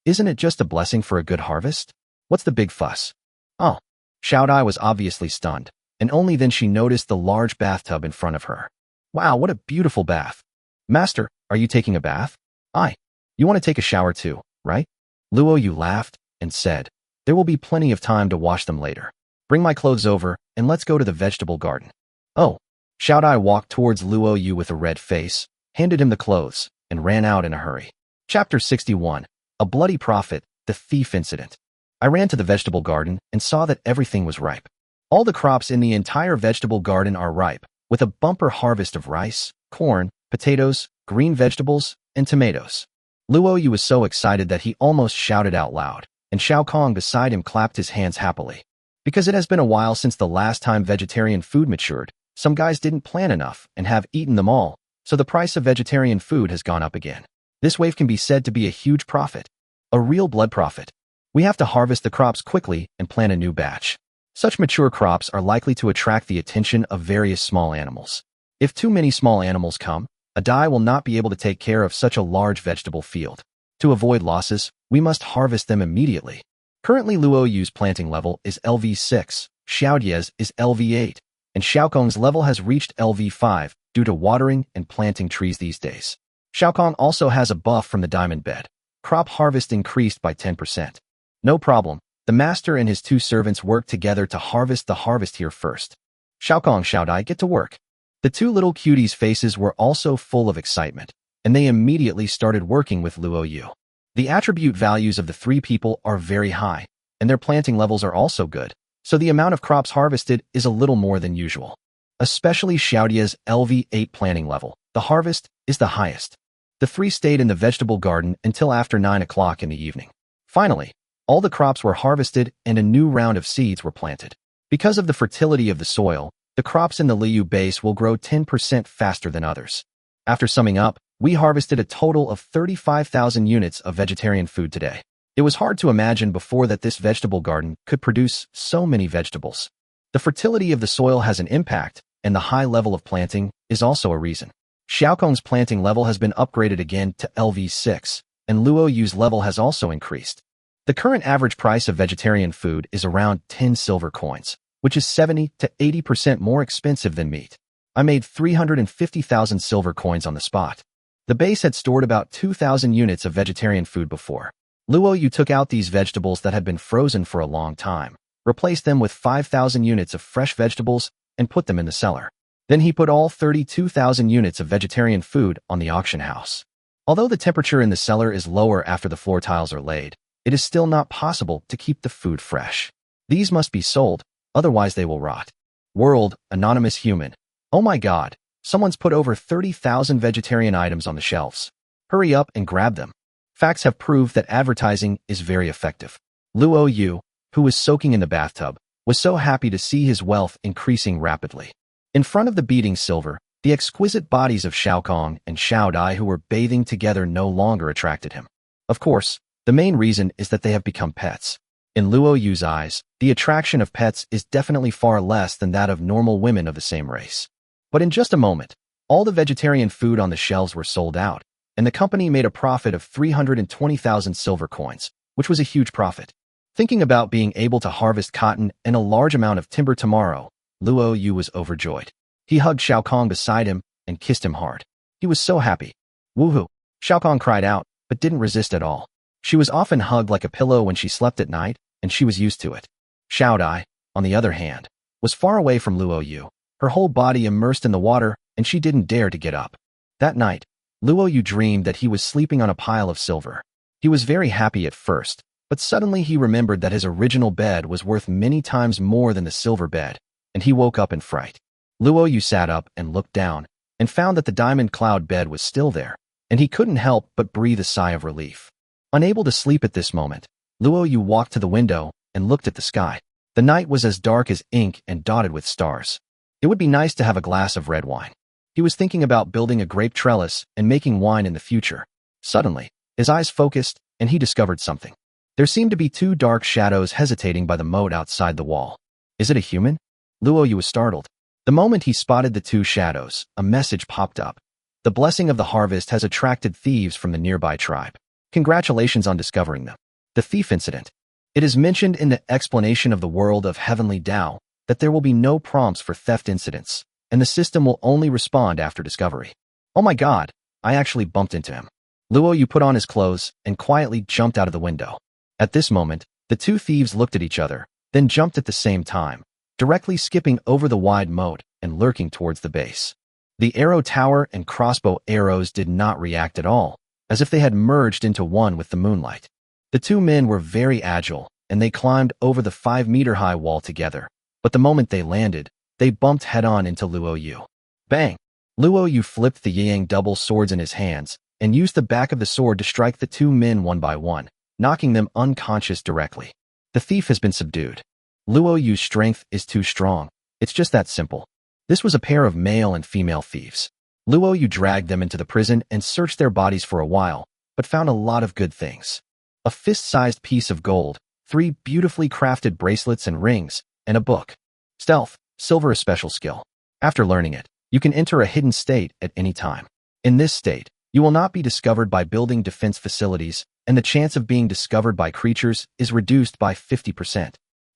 Isn't it just a blessing for a good harvest? What's the big fuss? Oh. Xiao Dai was obviously stunned, and only then she noticed the large bathtub in front of her. Wow, what a beautiful bath. Master, are you taking a bath? Aye. You want to take a shower too, right? Luo Yu laughed and said, there will be plenty of time to wash them later. Bring my clothes over, and let's go to the vegetable garden. Oh. Xiao Dai walked towards Luo Yu with a red face, handed him the clothes, and ran out in a hurry. Chapter 61. A Bloody Prophet, the Thief Incident. I ran to the vegetable garden and saw that everything was ripe. All the crops in the entire vegetable garden are ripe, with a bumper harvest of rice, corn, potatoes, green vegetables, and tomatoes. Luo Yu was so excited that he almost shouted out loud, and Xiao Kong beside him clapped his hands happily. Because it has been a while since the last time vegetarian food matured, some guys didn't plan enough and have eaten them all, so the price of vegetarian food has gone up again. This wave can be said to be a huge profit. A real blood profit. We have to harvest the crops quickly and plant a new batch. Such mature crops are likely to attract the attention of various small animals. If too many small animals come, a Dai will not be able to take care of such a large vegetable field. To avoid losses, we must harvest them immediately. Currently Luo Yu's planting level is LV6, Xiao Dai's is LV8, and Xiaokong's level has reached LV5 due to watering and planting trees these days. Xiaokong also has a buff from the diamond bed. Crop harvest increased by 10%. No problem. The master and his two servants work together to harvest the harvest here first. Xiaokong, Xiao Dai, get to work. The two little cuties' faces were also full of excitement, and they immediately started working with Luo Yu. The attribute values of the three people are very high, and their planting levels are also good, so the amount of crops harvested is a little more than usual. Especially Xiao Dai's LV8 planting level, the harvest is the highest. The three stayed in the vegetable garden until after 9 o'clock in the evening. Finally, all the crops were harvested and a new round of seeds were planted. Because of the fertility of the soil, the crops in the Liu base will grow 10% faster than others. After summing up, we harvested a total of 35,000 units of vegetarian food today. It was hard to imagine before that this vegetable garden could produce so many vegetables. The fertility of the soil has an impact, and the high level of planting is also a reason. Xiaokong's planting level has been upgraded again to LV6, and Luo Yu's level has also increased. The current average price of vegetarian food is around 10 silver coins, which is 70 to 80% more expensive than meat. I made 350,000 silver coins on the spot. The base had stored about 2,000 units of vegetarian food before. Luo Yu took out these vegetables that had been frozen for a long time, replaced them with 5,000 units of fresh vegetables, and put them in the cellar. Then he put all 32,000 units of vegetarian food on the auction house. Although the temperature in the cellar is lower after the floor tiles are laid, it is still not possible to keep the food fresh. These must be sold, otherwise they will rot. World, anonymous human. Oh my god, someone's put over 30,000 vegetarian items on the shelves. Hurry up and grab them. Facts have proved that advertising is very effective. Luo Yu, who was soaking in the bathtub, was so happy to see his wealth increasing rapidly. In front of the beating silver, the exquisite bodies of Xiaokong and Xiao Dai who were bathing together no longer attracted him. Of course, the main reason is that they have become pets. In Luo Yu's eyes, the attraction of pets is definitely far less than that of normal women of the same race. But in just a moment, all the vegetarian food on the shelves were sold out, and the company made a profit of 320,000 silver coins, which was a huge profit. Thinking about being able to harvest cotton and a large amount of timber tomorrow, Luo Yu was overjoyed. He hugged Xiaokong beside him and kissed him hard. He was so happy. Woohoo! Xiaokong cried out, but didn't resist at all. She was often hugged like a pillow when she slept at night, and she was used to it. Xiao Dai, on the other hand, was far away from Luo Yu, her whole body immersed in the water, and she didn't dare to get up. That night, Luo Yu dreamed that he was sleeping on a pile of silver. He was very happy at first, but suddenly he remembered that his original bed was worth many times more than the silver bed, and he woke up in fright. Luo Yu sat up and looked down, and found that the diamond cloud bed was still there, and he couldn't help but breathe a sigh of relief. Unable to sleep at this moment, Luo Yu walked to the window and looked at the sky. The night was as dark as ink and dotted with stars. It would be nice to have a glass of red wine. He was thinking about building a grape trellis and making wine in the future. Suddenly, his eyes focused, and he discovered something. There seemed to be two dark shadows hesitating by the moat outside the wall. Is it a human? Luo Yu was startled. The moment he spotted the two shadows, a message popped up. The blessing of the harvest has attracted thieves from the nearby tribe. Congratulations on discovering them. The thief incident. It is mentioned in the explanation of the world of Heavenly Tao that there will be no prompts for theft incidents, and the system will only respond after discovery. Oh my god, I actually bumped into him. Luo Yu put on his clothes and quietly jumped out of the window. At this moment, the two thieves looked at each other, then jumped at the same time, directly skipping over the wide moat and lurking towards the base. The arrow tower and crossbow arrows did not react at all, as if they had merged into one with the moonlight. The two men were very agile, and they climbed over the 5-meter-high wall together, but the moment they landed, they bumped head-on into Luo Yu. Bang! Luo Yu flipped the Yang double swords in his hands and used the back of the sword to strike the two men one by one, knocking them unconscious directly. The thief has been subdued. Luo Yu's strength is too strong. It's just that simple. This was a pair of male and female thieves. Luo Yu dragged them into the prison and searched their bodies for a while, but found a lot of good things. A fist-sized piece of gold, 3 beautifully crafted bracelets and rings, and a book. Stealth, silver, a special skill. After learning it, you can enter a hidden state at any time. In this state, you will not be discovered by building defense facilities, and the chance of being discovered by creatures is reduced by 50%.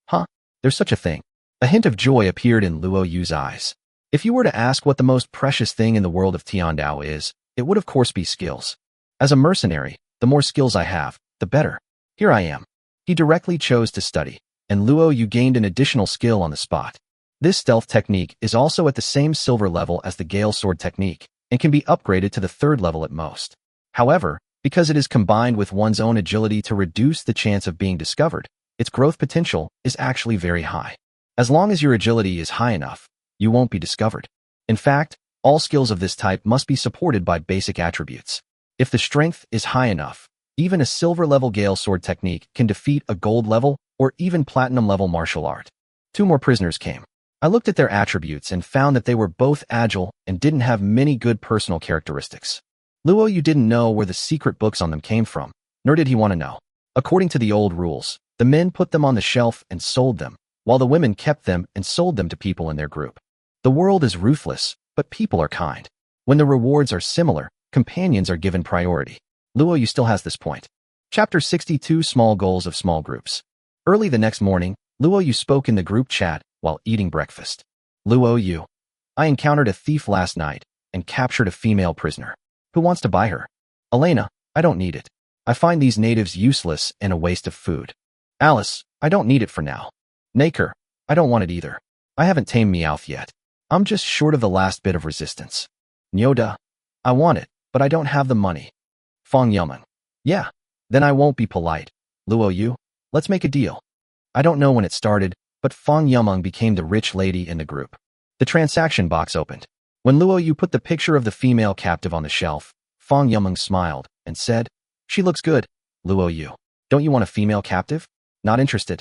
Huh? There's such a thing. A hint of joy appeared in Luo Yu's eyes. If you were to ask what the most precious thing in the world of Tiandao is, it would of course be skills. As a mercenary, the more skills I have, the better. Here I am. He directly chose to study, and Luo Yu gained an additional skill on the spot. This stealth technique is also at the same silver level as the Gale Sword technique, and can be upgraded to the 3rd level at most. However, because it is combined with one's own agility to reduce the chance of being discovered, its growth potential is actually very high. As long as your agility is high enough, you won't be discovered. In fact, all skills of this type must be supported by basic attributes. If the strength is high enough, even a silver-level Gale Sword technique can defeat a gold-level or even platinum-level martial art. 2 more prisoners came. I looked at their attributes and found that they were both agile and didn't have many good personal characteristics. Luo Yu didn't know where the secret books on them came from, nor did he want to know. According to the old rules, the men put them on the shelf and sold them, while the women kept them and sold them to people in their group. The world is ruthless, but people are kind. When the rewards are similar, companions are given priority. Luo Yu still has this point. Chapter 62, Small Goals of Small Groups. Early the next morning, Luo Yu spoke in the group chat while eating breakfast. Luo Yu, I encountered a thief last night and captured a female prisoner. Who wants to buy her? Elena, I don't need it. I find these natives useless and a waste of food. Alice, I don't need it for now. Naker, I don't want it either. I haven't tamed Meowth yet. I'm just short of the last bit of resistance. Nyoda, I want it, but I don't have the money. Fong Yumeng, yeah, then I won't be polite. Luo Yu, let's make a deal. I don't know when it started, but Fong Yumeng became the rich lady in the group. The transaction box opened. When Luo Yu put the picture of the female captive on the shelf, Fong Yumeng smiled and said, She looks good. Luo Yu, don't you want a female captive? Not interested.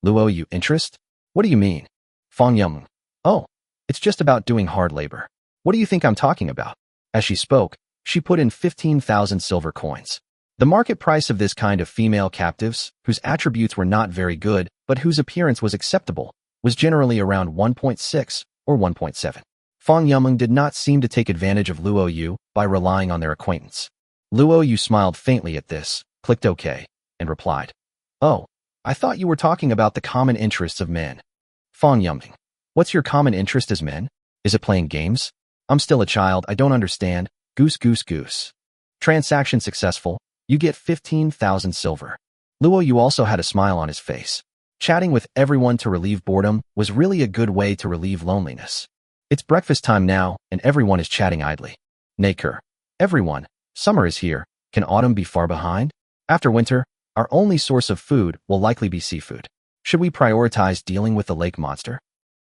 Luo Yu, interest? What do you mean? Fong Yumeng, oh, it's just about doing hard labor. What do you think I'm talking about? As she spoke, she put in 15,000 silver coins. The market price of this kind of female captives, whose attributes were not very good, but whose appearance was acceptable, was generally around 1.6 or 1.7. Fong Yumeng did not seem to take advantage of Luo Yu by relying on their acquaintance. Luo Yu smiled faintly at this, clicked OK, and replied, Oh, I thought you were talking about the common interests of men. Fong Yumeng, what's your common interest as men? Is it playing games? I'm still a child, I don't understand. Goose goose goose. Transaction successful. You get 15,000 silver. Luo Yu also had a smile on his face. Chatting with everyone to relieve boredom was really a good way to relieve loneliness. It's breakfast time now, and everyone is chatting idly. Naker, everyone, summer is here. Can autumn be far behind? After winter, our only source of food will likely be seafood. Should we prioritize dealing with the lake monster?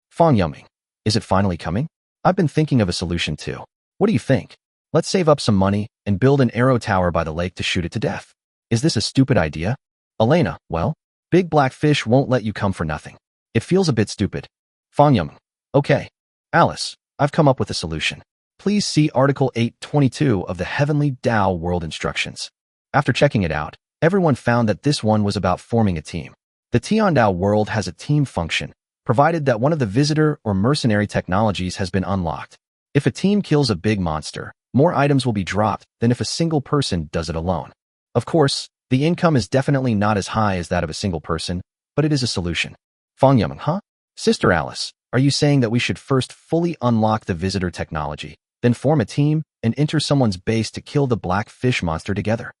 Fong Yumeng, is it finally coming? I've been thinking of a solution too. What do you think? Let's save up some money and build an arrow tower by the lake to shoot it to death. Is this a stupid idea? Elena, well, big black fish won't let you come for nothing. It feels a bit stupid. Fong Yumeng, okay. Alice, I've come up with a solution. Please see Article 822 of the Heavenly Tao World Instructions. After checking it out, everyone found that this one was about forming a team. The Tiandao world has a team function, provided that one of the visitor or mercenary technologies has been unlocked. If a team kills a big monster, more items will be dropped than if a single person does it alone. Of course, the income is definitely not as high as that of a single person, but it is a solution. Fang Yameng, huh? Sister Alice, are you saying that we should first fully unlock the visitor technology, then form a team and enter someone's base to kill the black fish monster together?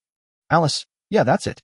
Alice, yeah, that's it.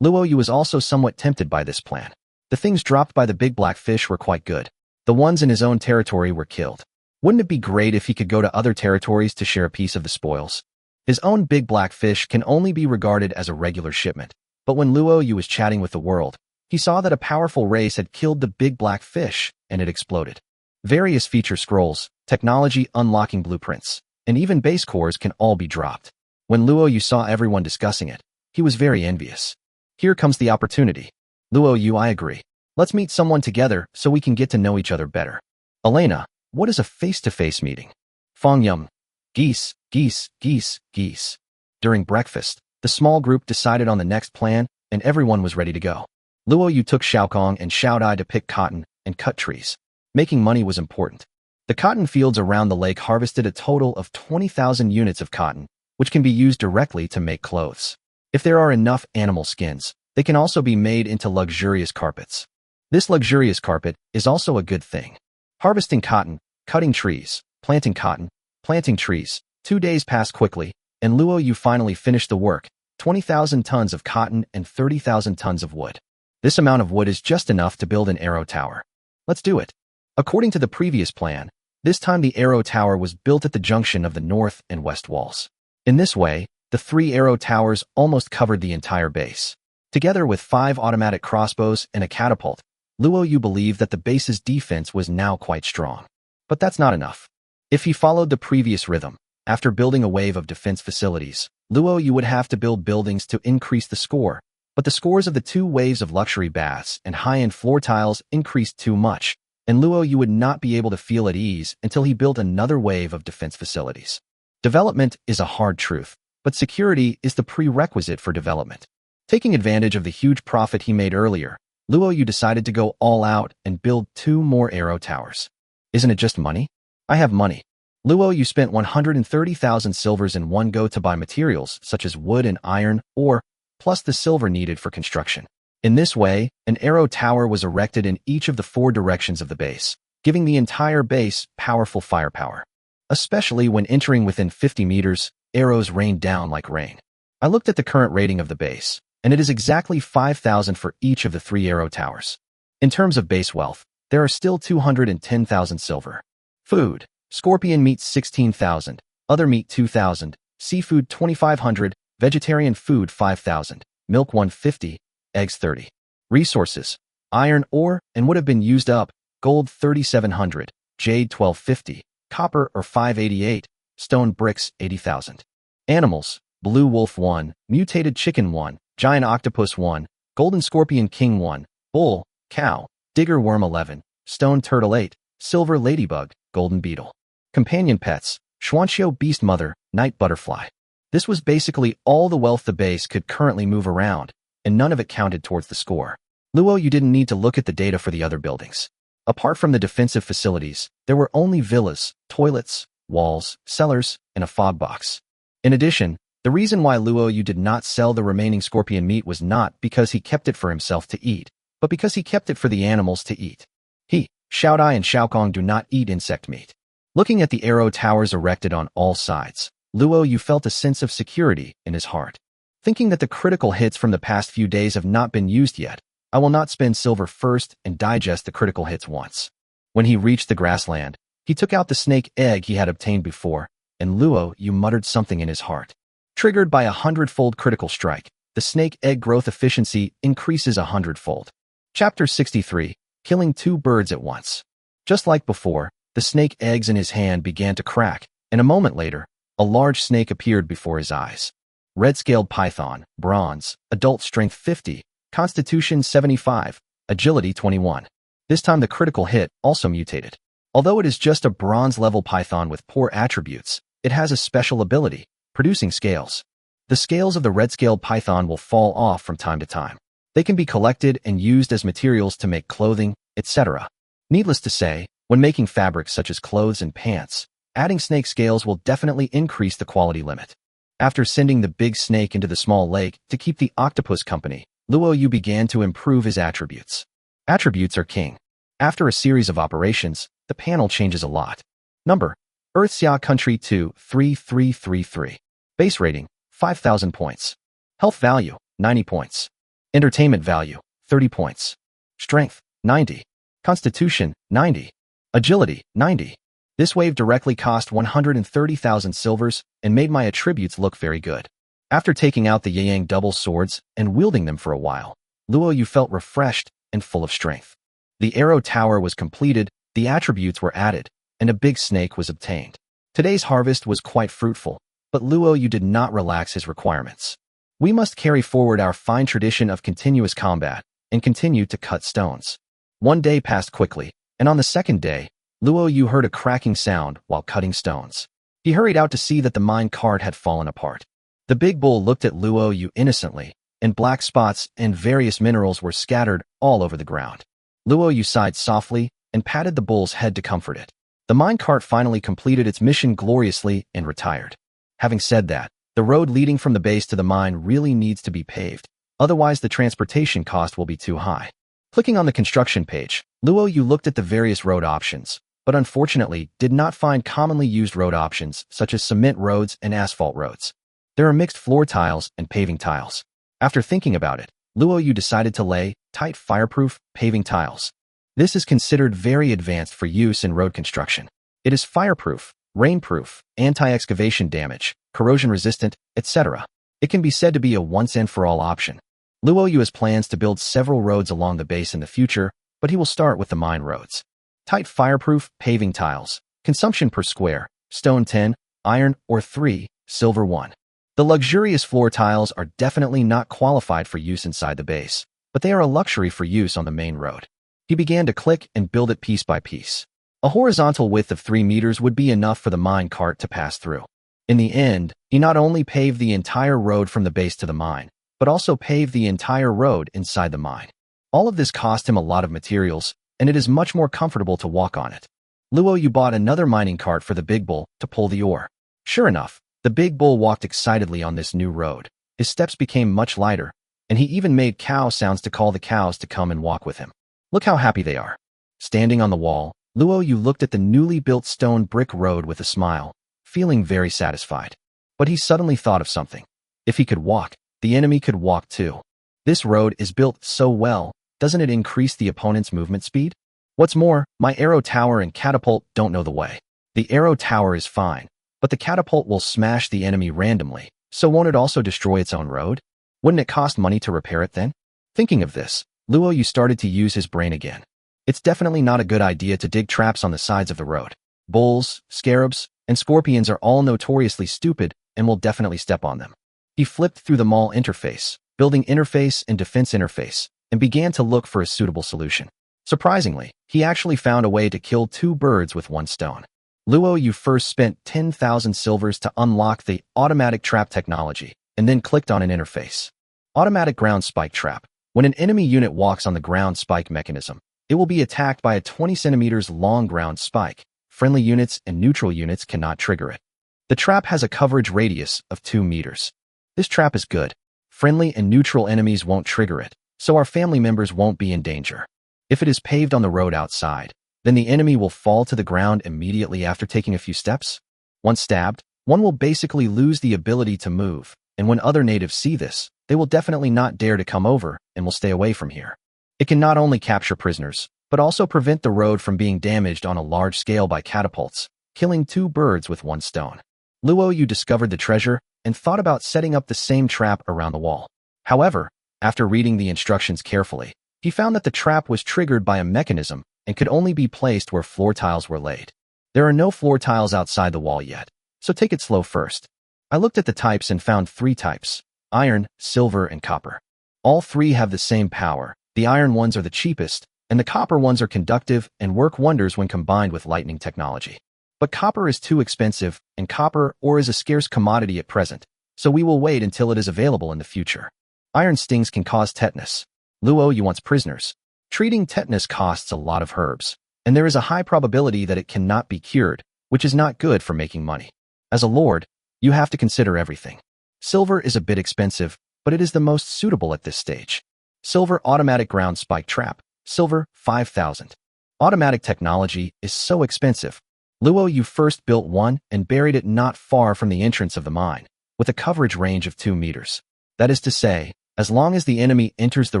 Luo Yu was also somewhat tempted by this plan. The things dropped by the big black fish were quite good. The ones in his own territory were killed. Wouldn't it be great if he could go to other territories to share a piece of the spoils? His own big black fish can only be regarded as a regular shipment, but when Luo Yu was chatting with the world, he saw that a powerful race had killed the big black fish, and it exploded. Various feature scrolls, technology unlocking blueprints, and even base cores can all be dropped. When Luo Yu saw everyone discussing it, he was very envious. Here comes the opportunity. Luo Yu, I agree. Let's meet someone together so we can get to know each other better. Elena, what is a face-to-face meeting? Fang Yum, geese, geese, geese, geese. During breakfast, the small group decided on the next plan, and everyone was ready to go. Luo Yu took Xiaokong and Xiaodai to pick cotton and cut trees. Making money was important. The cotton fields around the lake harvested a total of 20,000 units of cotton, which can be used directly to make clothes. If there are enough animal skins, they can also be made into luxurious carpets. This luxurious carpet is also a good thing. Harvesting cotton, cutting trees, planting cotton, planting trees. 2 days passed quickly, and Luo Yu finally finished the work, 20,000 tons of cotton and 30,000 tons of wood. This amount of wood is just enough to build an arrow tower. Let's do it. According to the previous plan, this time the arrow tower was built at the junction of the north and west walls. In this way, the 3 arrow towers almost covered the entire base. Together with 5 automatic crossbows and a catapult, Luo Yu believed that the base's defense was now quite strong. But that's not enough. If he followed the previous rhythm, after building a wave of defense facilities, Luo Yu would have to build buildings to increase the score, but the scores of the 2 waves of luxury baths and high-end floor tiles increased too much, and Luo Yu would not be able to feel at ease until he built another wave of defense facilities. Development is a hard truth, but security is the prerequisite for development. Taking advantage of the huge profit he made earlier, Luo Yu decided to go all out and build 2 more arrow towers. Isn't it just money? I have money. Luo Yu spent 130,000 silvers in one go to buy materials such as wood and iron ore, plus the silver needed for construction. In this way, an arrow tower was erected in each of the 4 directions of the base, giving the entire base powerful firepower. Especially when entering within 50 meters, arrows rained down like rain. I looked at the current rating of the base, and it is exactly 5,000 for each of the 3 arrow towers. In terms of base wealth, there are still 210,000 silver. Food: scorpion meat 16,000, other meat 2,000, seafood 2,500, vegetarian food 5,000, milk 150, eggs 30. Resources: iron ore and would have been used up, gold 3,700, jade 1,250, copper or 588, stone bricks 80,000. Animals: blue wolf 1, mutated chicken 1, giant octopus 1, golden scorpion king 1, bull, cow, digger worm 11, stone turtle 8, silver ladybug, golden beetle. Companion pets: Xuanqiu beast mother, night butterfly. This was basically all the wealth the base could currently move around, and none of it counted towards the score. Luo Yu didn't need to look at the data for the other buildings. Apart from the defensive facilities, there were only villas, toilets, walls, cellars, and a fog box. In addition, the reason why Luo Yu did not sell the remaining scorpion meat was not because he kept it for himself to eat, but because he kept it for the animals to eat. He, Xiaodai and Xiaokong do not eat insect meat. Looking at the arrow towers erected on all sides, Luo Yu felt a sense of security in his heart. Thinking that the critical hits from the past few days have not been used yet, I will not spend silver first and digest the critical hits once. When he reached the grassland, he took out the snake egg he had obtained before, and Luo Yu muttered something in his heart. Triggered by a 100-fold critical strike, the snake egg growth efficiency increases 100-fold. Chapter 63, Killing 2 birds at once. Just like before, the snake eggs in his hand began to crack, and a moment later, a large snake appeared before his eyes. Red-scaled python, bronze, adult strength 50, constitution 75, agility 21. This time the critical hit also mutated. Although it is just a bronze-level python with poor attributes, it has a special ability, producing scales. The scales of the red-scaled python will fall off from time to time. They can be collected and used as materials to make clothing, etc. Needless to say, when making fabrics such as clothes and pants, adding snake scales will definitely increase the quality limit. After sending the big snake into the small lake to keep the octopus company, Luo Yu began to improve his attributes. Attributes are king. After a series of operations, the panel changes a lot. Number: Earthsia Country 23333. Base rating: 5,000 points. Health value: 90 points. Entertainment value: 30 points. Strength: 90. Constitution: 90. Agility: 90. This wave directly cost 130,000 silvers and made my attributes look very good. After taking out the Yang double swords and wielding them for a while, Luo Yu felt refreshed and full of strength. The arrow tower was completed, the attributes were added, and a big snake was obtained. Today's harvest was quite fruitful, but Luo Yu did not relax his requirements. We must carry forward our fine tradition of continuous combat and continue to cut stones. One day passed quickly, and on the second day, Luo Yu heard a cracking sound while cutting stones. He hurried out to see that the mine cart had fallen apart. The big bull looked at Luo Yu innocently, and black spots and various minerals were scattered all over the ground. Luo Yu sighed softly and patted the bull's head to comfort it. The mine cart finally completed its mission gloriously and retired. Having said that, the road leading from the base to the mine really needs to be paved, otherwise the transportation cost will be too high. Clicking on the construction page, Luo Yu looked at the various road options, but unfortunately did not find commonly used road options such as cement roads and asphalt roads. There are mixed floor tiles and paving tiles. After thinking about it, Luo Yu decided to lay tight fireproof paving tiles. This is considered very advanced for use in road construction. It is fireproof, rainproof, anti-excavation damage, corrosion-resistant, etc. It can be said to be a once-and-for-all option. Luo Yu has plans to build several roads along the base in the future, but he will start with the mine roads. Tight fireproof paving tiles. Consumption per square: stone 10, iron or 3, silver 1. The luxurious floor tiles are definitely not qualified for use inside the base, but they are a luxury for use on the main road. He began to click and build it piece by piece. A horizontal width of 3 meters would be enough for the mine cart to pass through. In the end, he not only paved the entire road from the base to the mine, but also paved the entire road inside the mine. All of this cost him a lot of materials, and it is much more comfortable to walk on it. Luo Yu bought another mining cart for the big bull to pull the ore. Sure enough, the big bull walked excitedly on this new road. His steps became much lighter, and he even made cow sounds to call the cows to come and walk with him. Look how happy they are. Standing on the wall, Luo Yu looked at the newly built stone brick road with a smile, feeling very satisfied. But he suddenly thought of something. If he could walk, the enemy could walk too. This road is built so well, doesn't it increase the opponent's movement speed? What's more, my arrow tower and catapult don't know the way. The arrow tower is fine, but the catapult will smash the enemy randomly, so won't it also destroy its own road? Wouldn't it cost money to repair it then? Thinking of this, Luo Yu started to use his brain again. It's definitely not a good idea to dig traps on the sides of the road. Bulls, scarabs, and scorpions are all notoriously stupid and will definitely step on them. He flipped through the mall interface, building interface and defense interface, and began to look for a suitable solution. Surprisingly, he actually found a way to kill 2 birds with 1 stone. Luo Yu first spent 10,000 silvers to unlock the automatic trap technology, and then clicked on an interface. Automatic ground spike trap. When an enemy unit walks on the ground spike mechanism, it will be attacked by a 20 centimeters long ground spike. Friendly units and neutral units cannot trigger it. The trap has a coverage radius of 2 meters. This trap is good. Friendly and neutral enemies won't trigger it, so our family members won't be in danger. If it is paved on the road outside, then the enemy will fall to the ground immediately after taking a few steps. Once stabbed, one will basically lose the ability to move, and when other natives see this, they will definitely not dare to come over and will stay away from here. It can not only capture prisoners, but also prevent the road from being damaged on a large scale by catapults, killing 2 birds with 1 stone. Luo Yu discovered the treasure and thought about setting up the same trap around the wall. However, after reading the instructions carefully, he found that the trap was triggered by a mechanism and could only be placed where floor tiles were laid. There are no floor tiles outside the wall yet, so take it slow first. I looked at the types and found 3 types: iron, silver, and copper. All 3 have the same power. The iron ones are the cheapest, and the copper ones are conductive and work wonders when combined with lightning technology. But copper is too expensive, and copper ore is a scarce commodity at present, so we will wait until it is available in the future. Iron stings can cause tetanus. Luo Yu wants prisoners. Treating tetanus costs a lot of herbs, and there is a high probability that it cannot be cured, which is not good for making money. As a lord, you have to consider everything. Silver is a bit expensive, but it is the most suitable at this stage. Silver Automatic Ground Spike Trap. Silver, 5,000. Automatic technology is so expensive. Luo Yu first built one and buried it not far from the entrance of the mine, with a coverage range of 2 meters. That is to say, as long as the enemy enters the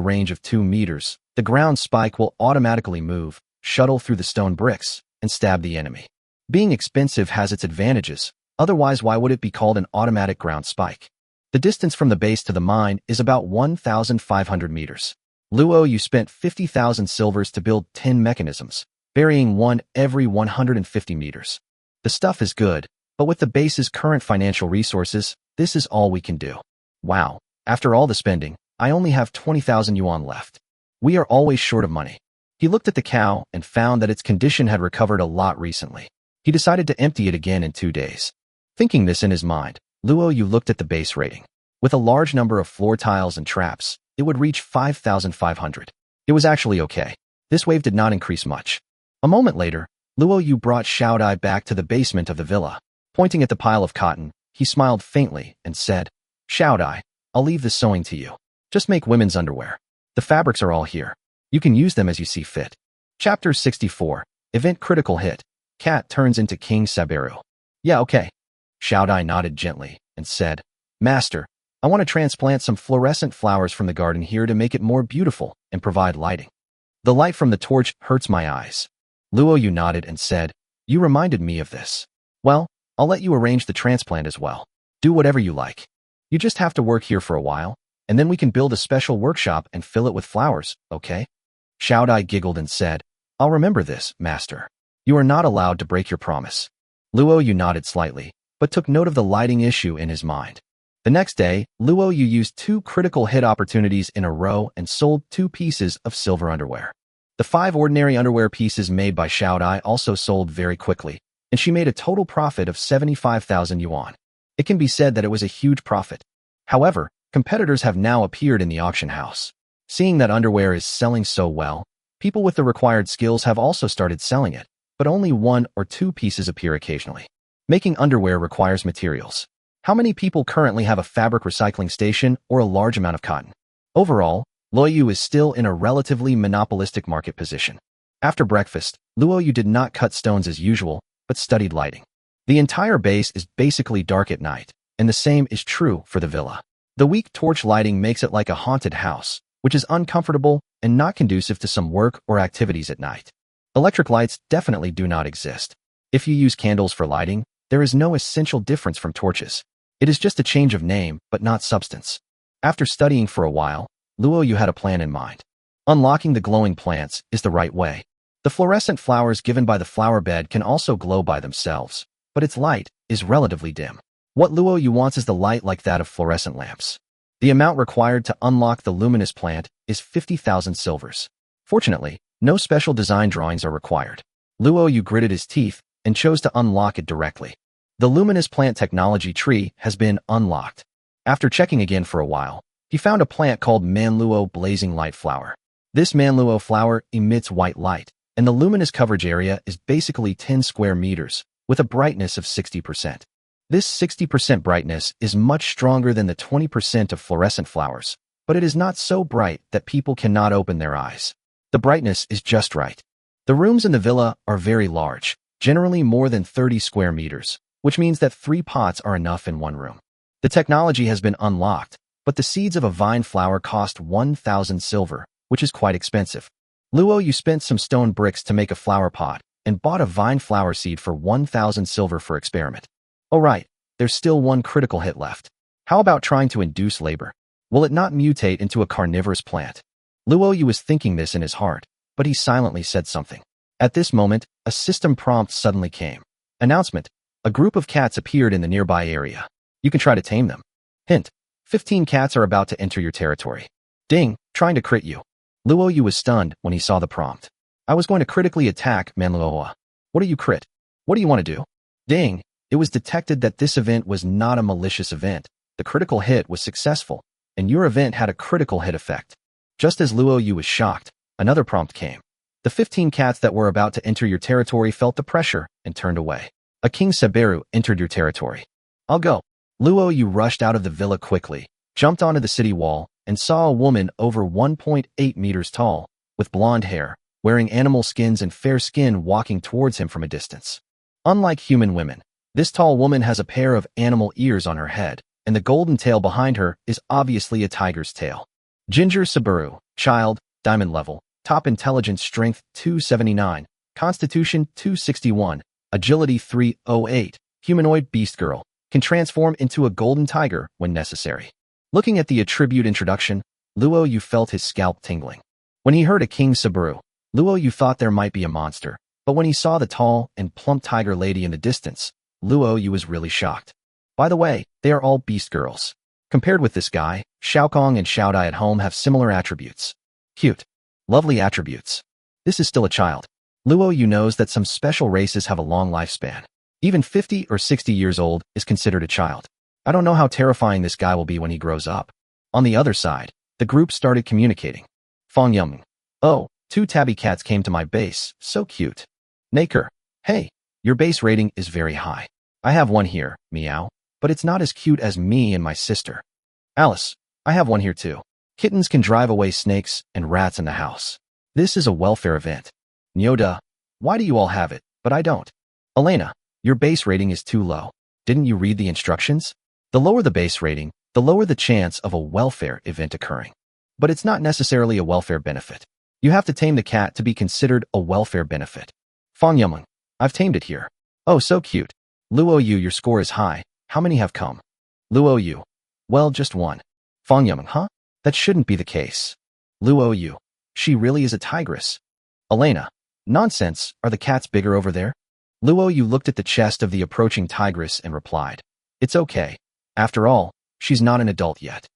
range of 2 meters, the ground spike will automatically move, shuttle through the stone bricks, and stab the enemy. Being expensive has its advantages, otherwise why would it be called an automatic ground spike? The distance from the base to the mine is about 1,500 meters. Luo Yu spent 50,000 silvers to build 10 mechanisms, burying one every 150 meters. The stuff is good, but with the base's current financial resources, this is all we can do. Wow, after all the spending, I only have 20,000 yuan left. We are always short of money. He looked at the cow and found that its condition had recovered a lot recently. He decided to empty it again in 2 days. Thinking this in his mind, Luo Yu looked at the base rating. With a large number of floor tiles and traps, it would reach 5,500. It was actually okay. This wave did not increase much. A moment later, Luo Yu brought Xiaodai back to the basement of the villa. Pointing at the pile of cotton, he smiled faintly and said, "Xiaodai, I'll leave the sewing to you. Just make women's underwear. The fabrics are all here. You can use them as you see fit." Chapter 64. Event Critical Hit. Cat turns into King Saberu. Yeah, okay. Xiaodai nodded gently and said, "Master, I want to transplant some fluorescent flowers from the garden here to make it more beautiful and provide lighting. The light from the torch hurts my eyes." Luo Yu nodded and said, "You reminded me of this. Well, I'll let you arrange the transplant as well. Do whatever you like. You just have to work here for a while, and then we can build a special workshop and fill it with flowers, okay?" Xiaodai giggled and said, "I'll remember this, master. You are not allowed to break your promise." Luo Yu nodded slightly, but took note of the lighting issue in his mind. The next day, Luo Yu used 2 critical hit opportunities in a row and sold 2 pieces of silver underwear. The 5 ordinary underwear pieces made by Xiaodai also sold very quickly, and she made a total profit of 75,000 yuan. It can be said that it was a huge profit. However, competitors have now appeared in the auction house. Seeing that underwear is selling so well, people with the required skills have also started selling it, but only 1 or 2 pieces appear occasionally. Making underwear requires materials. How many people currently have a fabric recycling station or a large amount of cotton? Overall, Luo Yu is still in a relatively monopolistic market position. After breakfast, Luo Yu did not cut stones as usual, but studied lighting. The entire base is basically dark at night, and the same is true for the villa. The weak torch lighting makes it like a haunted house, which is uncomfortable and not conducive to some work or activities at night. Electric lights definitely do not exist. If you use candles for lighting, there is no essential difference from torches. It is just a change of name, but not substance. After studying for a while, Luo Yu had a plan in mind. Unlocking the glowing plants is the right way. The fluorescent flowers given by the flower bed can also glow by themselves, but its light is relatively dim. What Luo Yu wants is the light like that of fluorescent lamps. The amount required to unlock the luminous plant is 50,000 silvers. Fortunately, no special design drawings are required. Luo Yu gritted his teeth and chose to unlock it directly. The luminous plant technology tree has been unlocked. After checking again for a while, he found a plant called Manluo Blazing Light Flower. This Manluo flower emits white light, and the luminous coverage area is basically 10 square meters, with a brightness of 60%. This 60% brightness is much stronger than the 20% of fluorescent flowers, but it is not so bright that people cannot open their eyes. The brightness is just right. The rooms in the villa are very large, generally more than 30 square meters, which means that 3 pots are enough in one room. The technology has been unlocked, but the seeds of a vine flower cost 1,000 silver, which is quite expensive. Luo Yu spent some stone bricks to make a flower pot and bought a vine flower seed for 1,000 silver for experiment. Oh right, there's still 1 critical hit left. How about trying to induce labor? Will it not mutate into a carnivorous plant? Luo Yu was thinking this in his heart, but he silently said something. At this moment, a system prompt suddenly came. Announcement: a group of cats appeared in the nearby area. You can try to tame them. Hint: 15 cats are about to enter your territory. Ding, trying to crit you. Luo Yu was stunned when he saw the prompt. I was going to critically attack Manluoa. What do you crit? What do you want to do? Ding, it was detected that this event was not a malicious event. The critical hit was successful, and your event had a critical hit effect. Just as Luo Yu was shocked, another prompt came. The 15 cats that were about to enter your territory felt the pressure and turned away. A King Saberu entered your territory. I'll go. Luo Yu rushed out of the villa quickly, jumped onto the city wall, and saw a woman over 1.8 meters tall, with blonde hair, wearing animal skins and fair skin walking towards him from a distance. Unlike human women, this tall woman has a pair of animal ears on her head, and the golden tail behind her is obviously a tiger's tail. Ginger Saburo, child, diamond level, top intelligence strength 279, constitution 261, agility 308, humanoid beast girl, can transform into a golden tiger when necessary. Looking at the attribute introduction, Luo Yu felt his scalp tingling. When he heard a King Saburo, Luo Yu thought there might be a monster, but when he saw the tall and plump tiger lady in the distance, Luo Yu was really shocked. By the way, they are all beast girls. Compared with this guy, Xiaokong and Xiaodai at home have similar attributes. Cute. Lovely attributes. This is still a child. Luo Yu knows that some special races have a long lifespan. Even 50 or 60 years old is considered a child. I don't know how terrifying this guy will be when he grows up. On the other side, the group started communicating. Fang Yumeng. Oh, 2 tabby cats came to my base, so cute. Naker. Hey, your base rating is very high. I have one here, meow, but it's not as cute as me and my sister. Alice. I have one here too. Kittens can drive away snakes and rats in the house. This is a welfare event. Nyoda. Why do you all have it, but I don't? Elena. Your base rating is too low. Didn't you read the instructions? The lower the base rating, the lower the chance of a welfare event occurring. But it's not necessarily a welfare benefit. You have to tame the cat to be considered a welfare benefit. Fang Yumeng. I've tamed it here. Oh, so cute. Luo Yu, your score is high. How many have come? Luo Yu. Well, just one. Fang Yumeng. Huh? That shouldn't be the case. Luo Yu. She really is a tigress. Elena. Nonsense. Are the cats bigger over there? Luo Yu looked at the chest of the approaching tigress and replied. It's okay. After all, she's not an adult yet.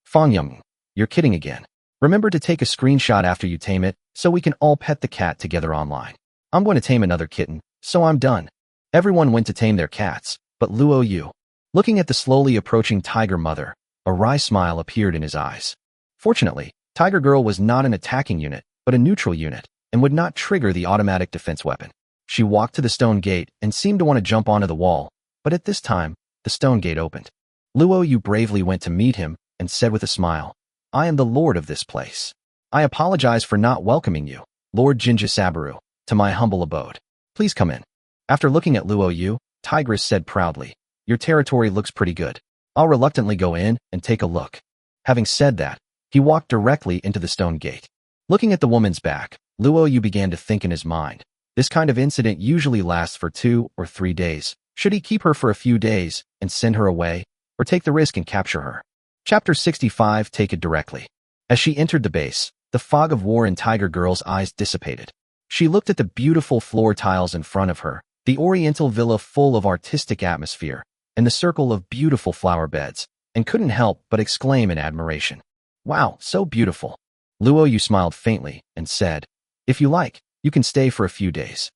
Fang Yumeng. You're kidding again. Remember to take a screenshot after you tame it, so we can all pet the cat together online. I'm going to tame another kitten, so I'm done. Everyone went to tame their cats, but Luo Yu. Looking at the slowly approaching tiger mother, a wry smile appeared in his eyes. Fortunately, Tiger Girl was not an attacking unit, but a neutral unit, and would not trigger the automatic defense weapon. She walked to the stone gate and seemed to want to jump onto the wall, but at this time, the stone gate opened. Luo Yu bravely went to meet him and said with a smile, I am the lord of this place. I apologize for not welcoming you, Lord Jinja Saburo, to my humble abode. Please come in. After looking at Luo Yu, Tigress said proudly, your territory looks pretty good. I'll reluctantly go in and take a look. Having said that, he walked directly into the stone gate. Looking at the woman's back, Luo Yu began to think in his mind. This kind of incident usually lasts for 2 or 3 days. Should he keep her for a few days and send her away, or take the risk and capture her? Chapter 65. Take it directly. As she entered the base, the fog of war in Tiger Girl's eyes dissipated. She looked at the beautiful floor tiles in front of her, the oriental villa full of artistic atmosphere, and the circle of beautiful flower beds, and couldn't help but exclaim in admiration. Wow, so beautiful. Luo Yu smiled faintly and said, if you like, you can stay for a few days.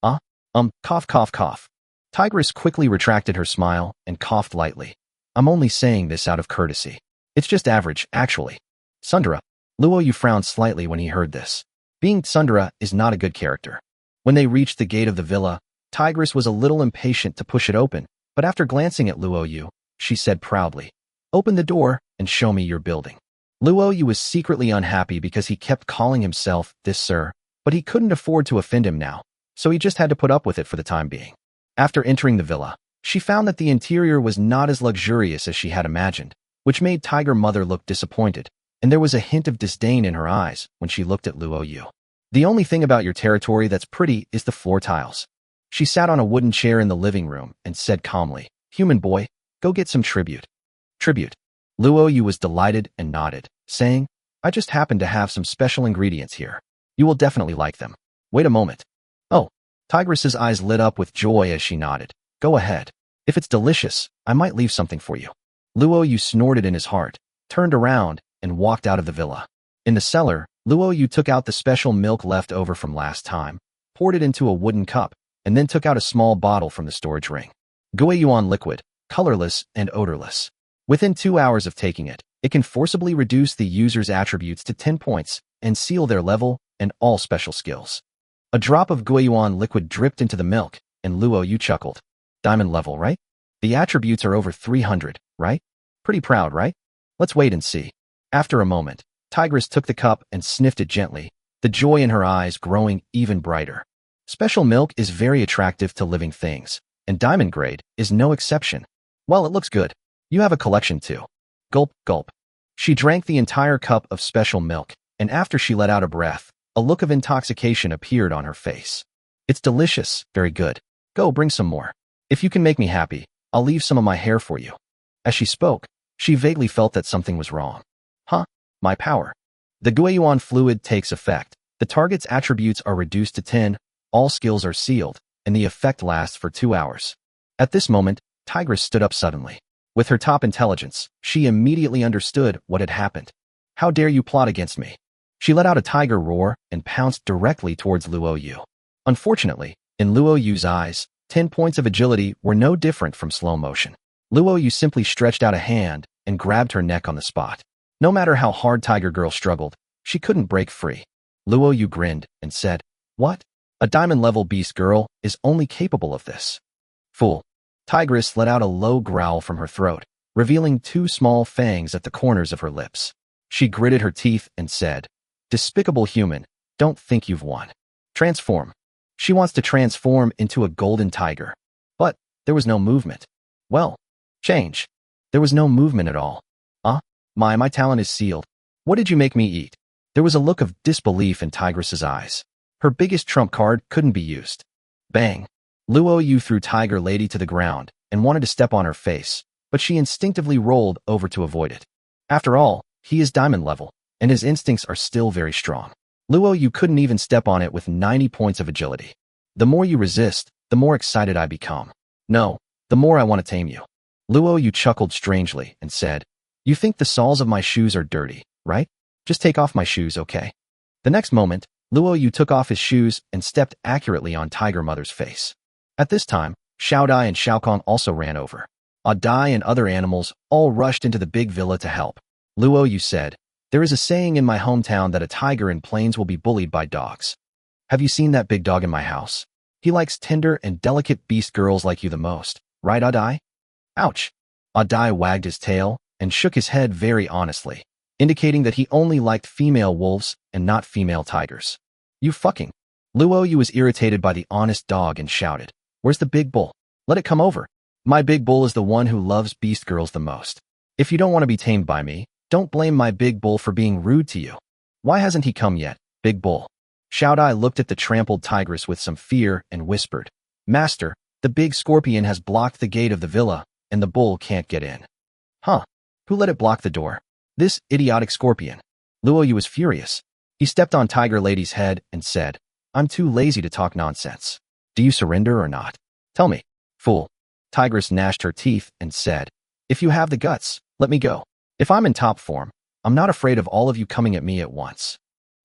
Cough, cough, cough. Tigress quickly retracted her smile and coughed lightly. I'm only saying this out of courtesy. It's just average, actually. Sundara. Luo Yu frowned slightly when he heard this. Being Sundara is not a good character. When they reached the gate of the villa, Tigress was a little impatient to push it open, but after glancing at Luo Yu, she said proudly, open the door and show me your building. Luo Yu was secretly unhappy because he kept calling himself this sir, but he couldn't afford to offend him now, so he just had to put up with it for the time being. After entering the villa, she found that the interior was not as luxurious as she had imagined, which made Tiger Mother look disappointed, and there was a hint of disdain in her eyes when she looked at Luo Yu. The only thing about your territory that's pretty is the floor tiles. She sat on a wooden chair in the living room and said calmly, human boy, go get some tribute. Tribute. Luo Yu was delighted and nodded, saying, I just happen to have some special ingredients here. You will definitely like them. Wait a moment. Oh, Tigress's eyes lit up with joy as she nodded. Go ahead. If it's delicious, I might leave something for you. Luo Yu snorted in his heart, turned around, and walked out of the villa. In the cellar, Luo Yu took out the special milk left over from last time, poured it into a wooden cup, and then took out a small bottle from the storage ring. Guiyuan liquid, colorless and odorless. Within 2 hours of taking it, it can forcibly reduce the user's attributes to 10 points and seal their level and all special skills. A drop of Guiyuan liquid dripped into the milk, and Luo Yu chuckled. Diamond level, right? The attributes are over 300, right? Pretty proud, right? Let's wait and see. After a moment, Tigress took the cup and sniffed it gently, the joy in her eyes growing even brighter. Special milk is very attractive to living things, and diamond grade is no exception. Well, it looks good. You have a collection too. Gulp, gulp. She drank the entire cup of special milk, and after she let out a breath, a look of intoxication appeared on her face. It's delicious, very good. Go, bring some more. If you can make me happy, I'll leave some of my hair for you. As she spoke, she vaguely felt that something was wrong. Huh? My power. The Guiyuan fluid takes effect. The target's attributes are reduced to 10, all skills are sealed, and the effect lasts for 2 hours. At this moment, Tigress stood up suddenly. With her top intelligence, she immediately understood what had happened. How dare you plot against me? She let out a tiger roar and pounced directly towards Luo Yu. Unfortunately, in Luo Yu's eyes, 10 points of agility were no different from slow motion. Luo Yu simply stretched out a hand and grabbed her neck on the spot. No matter how hard Tiger Girl struggled, she couldn't break free. Luo Yu grinned and said, "What? A diamond-level beast girl is only capable of this." Fool. Tigress let out a low growl from her throat, revealing 2 small fangs at the corners of her lips. She gritted her teeth and said, "Despicable human, don't think you've won. Transform." She wants to transform into a golden tiger. But there was no movement. Well, change. There was no movement at all. My talent is sealed. What did you make me eat? There was a look of disbelief in Tigress's eyes. Her biggest trump card couldn't be used. Bang. Luo Yu threw Tiger Lady to the ground and wanted to step on her face, but she instinctively rolled over to avoid it. After all, he is diamond level, and his instincts are still very strong. Luo Yu couldn't even step on it with 90 points of agility. The more you resist, the more excited I become. No, the more I want to tame you. Luo Yu chuckled strangely and said, "You think the soles of my shoes are dirty, right? Just take off my shoes, okay?" The next moment, Luo Yu took off his shoes and stepped accurately on Tiger Mother's face. At this time, Xiao Dai and Xiao Kong also ran over. Dai and other animals all rushed into the big villa to help. Luo Yu said, "There is a saying in my hometown that a tiger in plains will be bullied by dogs. Have you seen that big dog in my house? He likes tender and delicate beast girls like you the most, right, Dai?" Ouch. Dai wagged his tail and shook his head very honestly, indicating that he only liked female wolves and not female tigers. "You fucking." Luo Yu was irritated by the honest dog and shouted, "Where's the big bull? Let it come over. My big bull is the one who loves beast girls the most. If you don't want to be tamed by me, don't blame my big bull for being rude to you. Why hasn't he come yet, big bull?" Xiao Dai looked at the trampled tigress with some fear and whispered, "Master, the big scorpion has blocked the gate of the villa, and the bull can't get in." Huh? Who let it block the door? This idiotic scorpion. Luo Yu was furious. He stepped on Tiger Lady's head and said, "I'm too lazy to talk nonsense. Do you surrender or not? Tell me." Fool. Tigress gnashed her teeth and said, "If you have the guts, let me go. If I'm in top form, I'm not afraid of all of you coming at me at once."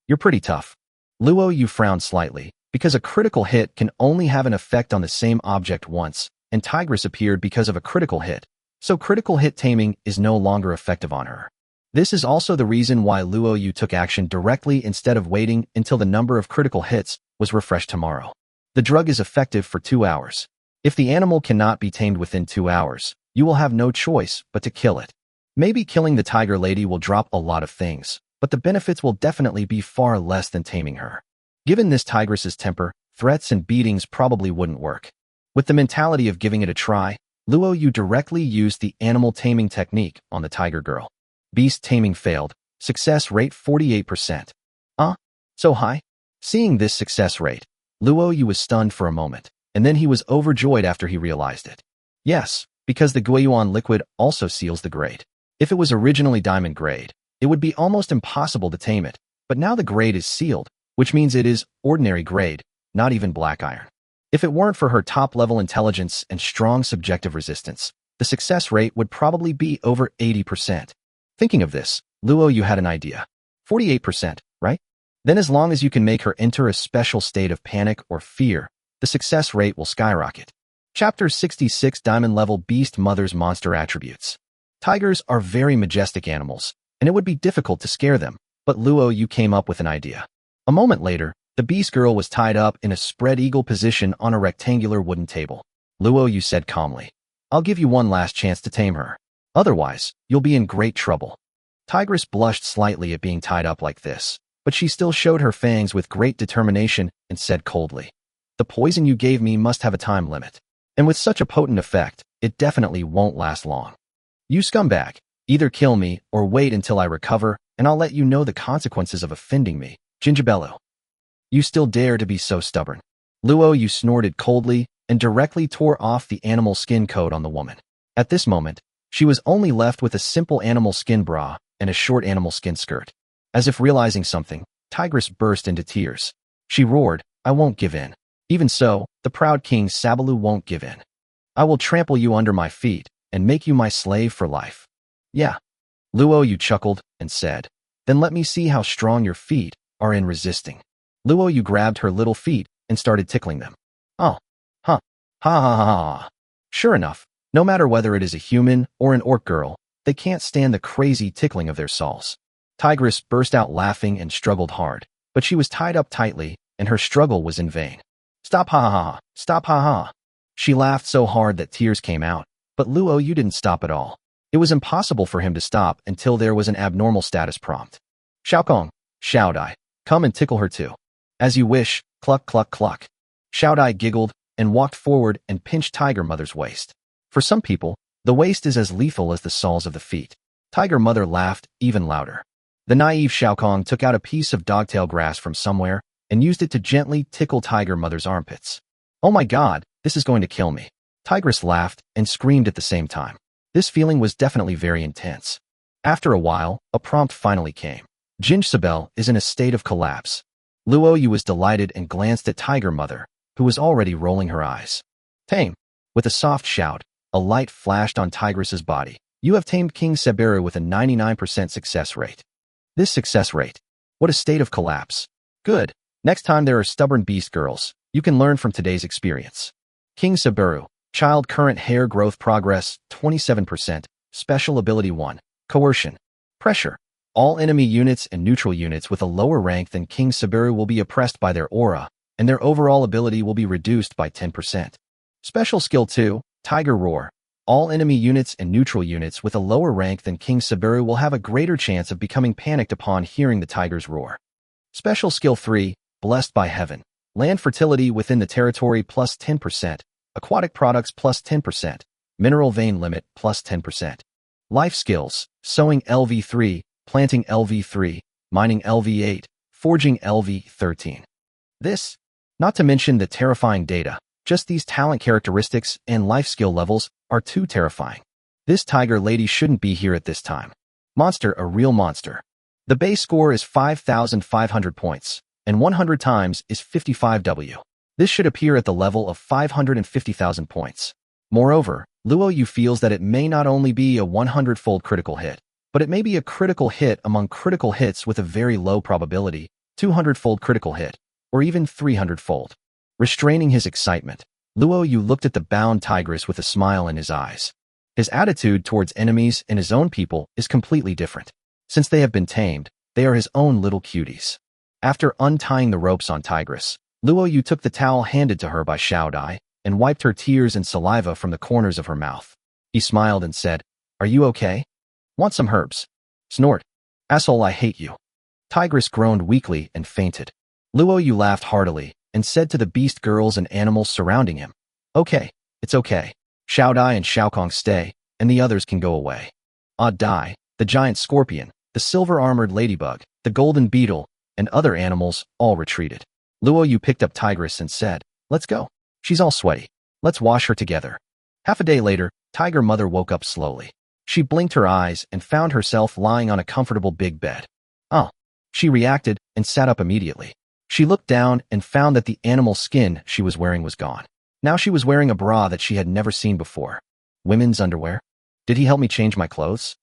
"You're pretty tough." Luo Yu frowned slightly, because a critical hit can only have an effect on the same object once, and Tigress appeared because of a critical hit, so critical hit taming is no longer effective on her. This is also the reason why Luo Yu took action directly instead of waiting until the number of critical hits was refreshed tomorrow. The drug is effective for 2 hours. If the animal cannot be tamed within 2 hours, you will have no choice but to kill it. Maybe killing the Tiger Lady will drop a lot of things, but the benefits will definitely be far less than taming her. Given this tigress's temper, threats and beatings probably wouldn't work. With the mentality of giving it a try, Luo Yu directly used the animal taming technique on the tiger girl. Beast taming failed. Success rate 48%. So high? Seeing this success rate, Luo Yu was stunned for a moment, and then he was overjoyed after he realized it. Yes, because the Guiyuan liquid also seals the grade. If it was originally diamond grade, it would be almost impossible to tame it, but now the grade is sealed, which means it is ordinary grade, not even black iron. If it weren't for her top-level intelligence and strong subjective resistance, the success rate would probably be over 80%. Thinking of this, Luo Yu had an idea. 48%, right? Then as long as you can make her enter a special state of panic or fear, the success rate will skyrocket. Chapter 66 Diamond Level Beast Mother's Monster Attributes. Tigers are very majestic animals, and it would be difficult to scare them, but Luo Yu came up with an idea. A moment later, the beast girl was tied up in a spread eagle position on a rectangular wooden table. Luo Yu said calmly, I'll give you one last chance to tame her. Otherwise, you'll be in great trouble. Tigress blushed slightly at being tied up like this, but she still showed her fangs with great determination and said coldly, "The poison you gave me must have a time limit. And with such a potent effect, it definitely won't last long. You scumbag, either kill me or wait until I recover, and I'll let you know the consequences of offending me, Gingerbello. You still dare to be so stubborn." Luo Yu snorted coldly and directly tore off the animal skin coat on the woman. At this moment, she was only left with a simple animal skin bra and a short animal skin skirt. As if realizing something, Tigress burst into tears. She roared, "I won't give in. Even so, the proud King Sabalu won't give in. I will trample you under my feet and make you my slave for life." "Yeah." Luo Yu chuckled and said, "Then let me see how strong your feet are in resisting." Luo Yu grabbed her little feet and started tickling them. "Oh. Huh. Ha ha ha ha." Sure enough, no matter whether it is a human or an orc girl, they can't stand the crazy tickling of their soles. Tigress burst out laughing and struggled hard, but she was tied up tightly, and her struggle was in vain. "Stop ha ha ha, stop ha ha." She laughed so hard that tears came out, but Luo Yu didn't stop at all. It was impossible for him to stop until there was an abnormal status prompt. "Shao Kong, Shao Dai, come and tickle her too." "As you wish, cluck cluck cluck." Shao Dai giggled and walked forward and pinched Tiger Mother's waist. For some people, the waist is as lethal as the soles of the feet. Tiger Mother laughed even louder. The naive Shao Kong took out a piece of dogtail grass from somewhere and used it to gently tickle Tiger Mother's armpits. "Oh my god, this is going to kill me." Tigress laughed and screamed at the same time. This feeling was definitely very intense. After a while, a prompt finally came. Gingerbell is in a state of collapse. Luo Yu was delighted and glanced at Tiger Mother, who was already rolling her eyes. "Tame." With a soft shout, a light flashed on Tigress's body. "You have tamed King Sabaru with a 99% success rate." This success rate. What a state of collapse. Good. Next time there are stubborn beast girls, you can learn from today's experience. King Sabaru. Child current hair growth progress, 27%. Special ability 1. Coercion. Pressure. All enemy units and neutral units with a lower rank than King Sabaru will be oppressed by their aura, and their overall ability will be reduced by 10%. Special skill 2. Tiger Roar. All enemy units and neutral units with a lower rank than King Sabaru will have a greater chance of becoming panicked upon hearing the tiger's roar. Special skill 3. Blessed by Heaven. Land fertility within the territory plus 10%. Aquatic products plus 10%. Mineral vein limit plus 10%. Life skills. Sowing LV3. Planting LV3. Mining LV8. Forging LV13. This, not to mention the terrifying data, just these talent characteristics and life skill levels are too terrifying. This tiger lady shouldn't be here at this time. Monster, a real monster. The base score is 5,500 points, and 100 times is 55W. This should appear at the level of 550,000 points. Moreover, Luo Yu feels that it may not only be a 100-fold critical hit, but it may be a critical hit among critical hits with a very low probability, 200-fold critical hit, or even 300-fold. Restraining his excitement, Luo Yu looked at the bound tigress with a smile in his eyes. His attitude towards enemies and his own people is completely different. Since they have been tamed, they are his own little cuties. After untying the ropes on Tigress, Luo Yu took the towel handed to her by Shao Dai and wiped her tears and saliva from the corners of her mouth. He smiled and said, "Are you okay? Want some herbs?" Snort. "Asshole, I hate you." Tigress groaned weakly and fainted. Luo Yu laughed heartily and said to the beast girls and animals surrounding him, "Okay, it's okay. Shao Dai and Shao Kong stay, and the others can go away." Dai, the giant scorpion, the silver-armored ladybug, the golden beetle, and other animals all retreated. Luo Yu picked up Tigress and said, "Let's go. She's all sweaty. Let's wash her together." Half a day later, Tiger Mother woke up slowly. She blinked her eyes and found herself lying on a comfortable big bed. "Oh." She reacted and sat up immediately. She looked down and found that the animal skin she was wearing was gone. Now she was wearing a bra that she had never seen before. Women's underwear? Did he help me change my clothes?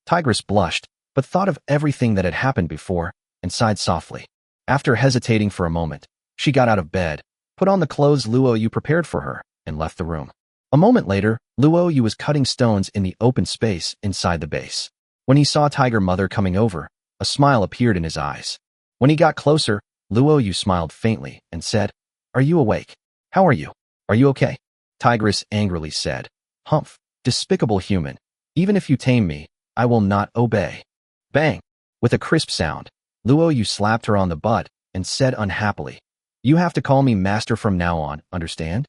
Tigress blushed, but thought of everything that had happened before and sighed softly. After hesitating for a moment, she got out of bed, put on the clothes Luo Yu prepared for her, and left the room. A moment later, Luo Yu was cutting stones in the open space inside the base. When he saw Tiger Mother coming over, a smile appeared in his eyes. When he got closer, Luo Yu smiled faintly and said, "Are you awake? How are you? Are you okay?" Tigress angrily said, Humph, despicable human. Even if you tame me, I will not obey. Bang! With a crisp sound, Luo Yu slapped her on the butt and said unhappily, "You have to call me master from now on, understand?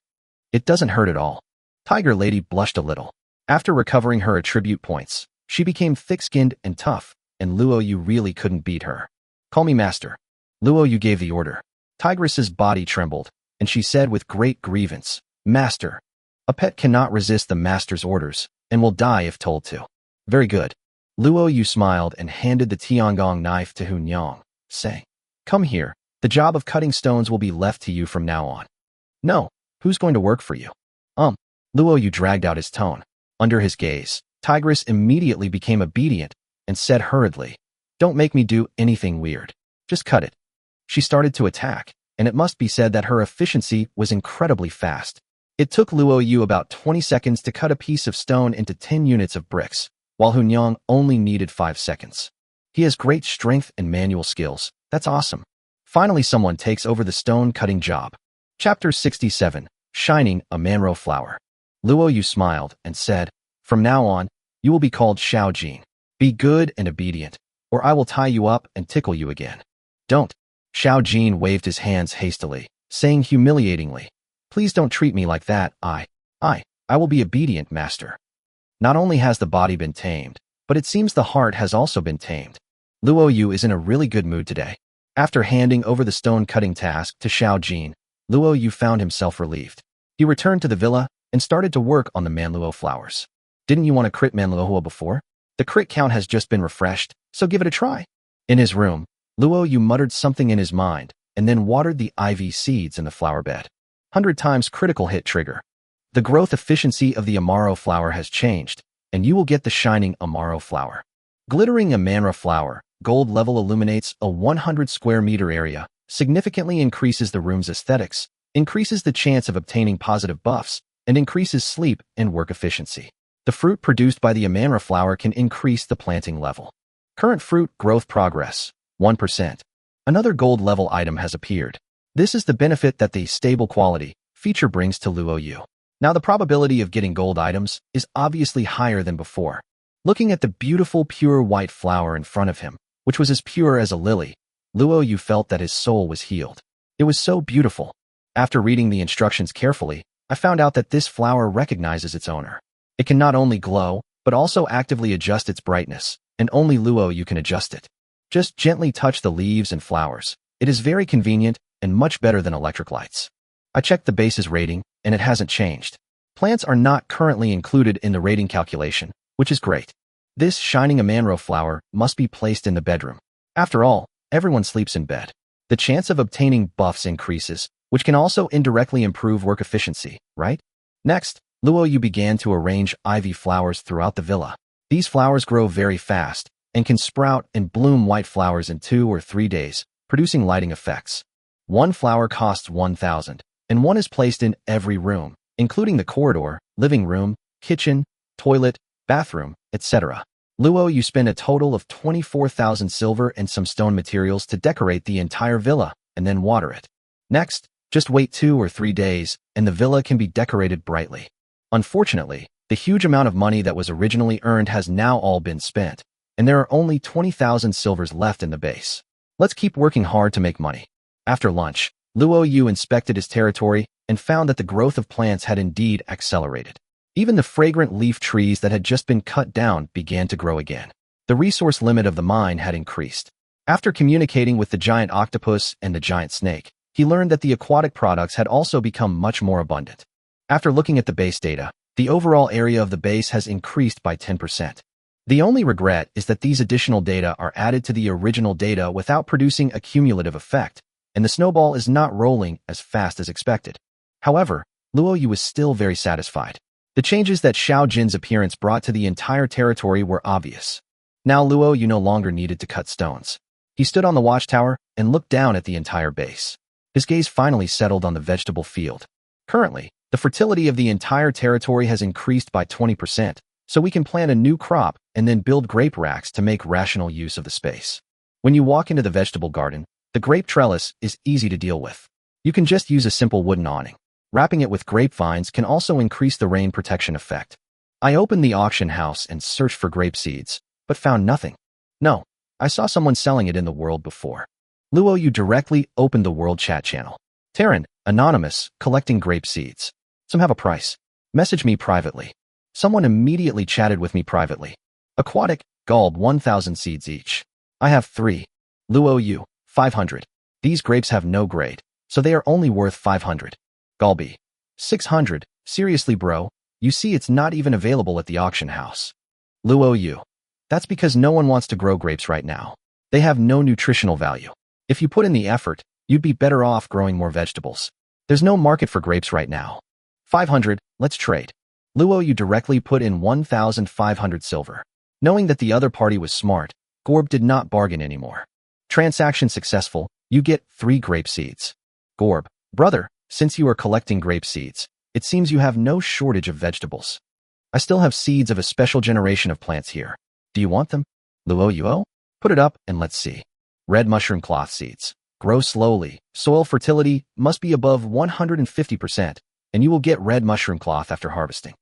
It doesn't hurt at all." Tiger Lady blushed a little. After recovering her attribute points, she became thick-skinned and tough, and Luo Yu really couldn't beat her. "Call me master." Luo Yu gave the order. Tigress's body trembled, and she said with great grievance, "Master." A pet cannot resist the master's orders, and will die if told to. "Very good." Luo Yu smiled and handed the Tiangong knife to Hun Yang, saying, "Come here, the job of cutting stones will be left to you from now on." "No, who's going to work for you?" Luo Yu dragged out his tone. Under his gaze, Tigress immediately became obedient and said hurriedly, "Don't make me do anything weird. Just cut it." She started to attack, and it must be said that her efficiency was incredibly fast. It took Luo Yu about 20 seconds to cut a piece of stone into 10 units of bricks, while Hun Yang only needed 5 seconds. He has great strength and manual skills. That's awesome. Finally, someone takes over the stone-cutting job. Chapter 67, Shining a Manro Flower. Luo Yu smiled and said, "From now on, you will be called Xiao Jin. Be good and obedient, or I will tie you up and tickle you again." "Don't." Xiao Jin waved his hands hastily, saying humiliatingly, "Please don't treat me like that. I will be obedient, master." Not only has the body been tamed, but it seems the heart has also been tamed. Luo Yu is in a really good mood today. After handing over the stone-cutting task to Xiao Jin, Luo Yu found himself relieved. He returned to the villa and started to work on the Manluo flowers. "Didn't you want to crit Manluo before? The crit count has just been refreshed, so give it a try." In his room, Luo Yu muttered something in his mind and then watered the ivy seeds in the flower bed. 100 times critical hit trigger. The growth efficiency of the Amaro flower has changed, and you will get the shining Amaro flower. Glittering Amanra flower, gold level illuminates a 100 square meter area, significantly increases the room's aesthetics, increases the chance of obtaining positive buffs, and increases sleep and work efficiency. The fruit produced by the Amanra flower can increase the planting level. Current fruit growth progress, 1%. Another gold level item has appeared. This is the benefit that the stable quality feature brings to Luo Yu. Now the probability of getting gold items is obviously higher than before. Looking at the beautiful pure white flower in front of him, which was as pure as a lily, Luo Yu felt that his soul was healed. It was so beautiful. After reading the instructions carefully, I found out that this flower recognizes its owner. It can not only glow, but also actively adjust its brightness, and only Luo Yu can adjust it. Just gently touch the leaves and flowers. It is very convenient and much better than electric lights. I checked the base's rating, and it hasn't changed. Plants are not currently included in the rating calculation, which is great. This shining Amanro flower must be placed in the bedroom. After all, everyone sleeps in bed. The chance of obtaining buffs increases, which can also indirectly improve work efficiency, right? Next, Luo Yu began to arrange ivy flowers throughout the villa. These flowers grow very fast and can sprout and bloom white flowers in 2 or 3 days, producing lighting effects. One flower costs 1,000, and one is placed in every room, including the corridor, living room, kitchen, toilet, bathroom, etc. Luo Yu spent a total of 24,000 silver and some stone materials to decorate the entire villa, and then water it. Next, just wait 2 or 3 days, and the villa can be decorated brightly. Unfortunately, the huge amount of money that was originally earned has now all been spent, and there are only 20,000 silvers left in the base. Let's keep working hard to make money. After lunch, Luo Yu inspected his territory and found that the growth of plants had indeed accelerated. Even the fragrant leaf trees that had just been cut down began to grow again. The resource limit of the mine had increased. After communicating with the giant octopus and the giant snake, he learned that the aquatic products had also become much more abundant. After looking at the base data, the overall area of the base has increased by 10%. The only regret is that these additional data are added to the original data without producing a cumulative effect, and the snowball is not rolling as fast as expected. However, Luo Yu was still very satisfied. The changes that Xiao Jin's appearance brought to the entire territory were obvious. Now Luo Yu no longer needed to cut stones. He stood on the watchtower and looked down at the entire base. His gaze finally settled on the vegetable field. Currently, the fertility of the entire territory has increased by 20%, so we can plant a new crop and then build grape racks to make rational use of the space. When you walk into the vegetable garden, the grape trellis is easy to deal with. You can just use a simple wooden awning. Wrapping it with grapevines can also increase the rain protection effect. I opened the auction house and searched for grape seeds, but found nothing. No, I saw someone selling it in the world before. Luo Yu directly opened the world chat channel. Terran, anonymous, collecting grape seeds. Some have a price. Message me privately. Someone immediately chatted with me privately. Aquatic, Gulb 1,000 seeds each. I have 3. Luo Yu, 500. These grapes have no grade, so they are only worth 500. Gulby, 600. Seriously bro, you see it's not even available at the auction house. Luo Yu, that's because no one wants to grow grapes right now. They have no nutritional value. If you put in the effort, you'd be better off growing more vegetables. There's no market for grapes right now. 500, let's trade. Luo Yu directly put in 1,500 silver. Knowing that the other party was smart, Gorb did not bargain anymore. Transaction successful, you get 3 grape seeds. Gorb, brother, since you are collecting grape seeds, it seems you have no shortage of vegetables. I still have seeds of a special generation of plants here. Do you want them? Luo Yu, put it up and let's see. Red mushroom cloth seeds. Grow slowly. Soil fertility must be above 150%, and you will get red mushroom cloth after harvesting.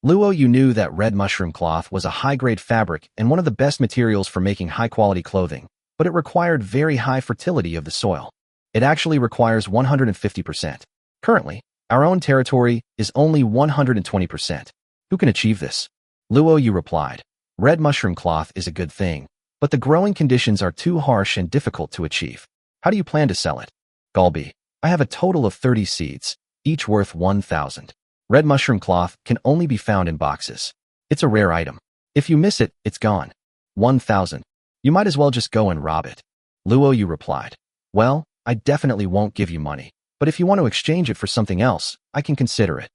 Luo Yu knew that red mushroom cloth was a high-grade fabric and one of the best materials for making high-quality clothing, but it required very high fertility of the soil. It actually requires 150%. Currently, our own territory is only 120%. Who can achieve this? Luo Yu replied, red mushroom cloth is a good thing, but the growing conditions are too harsh and difficult to achieve. How do you plan to sell it? Gulby, I have a total of 30 seeds, each worth 1,000. Red mushroom cloth can only be found in boxes. It's a rare item. If you miss it, it's gone. 1,000. You might as well just go and rob it. Luo Yu replied, well, I definitely won't give you money, but if you want to exchange it for something else, I can consider it.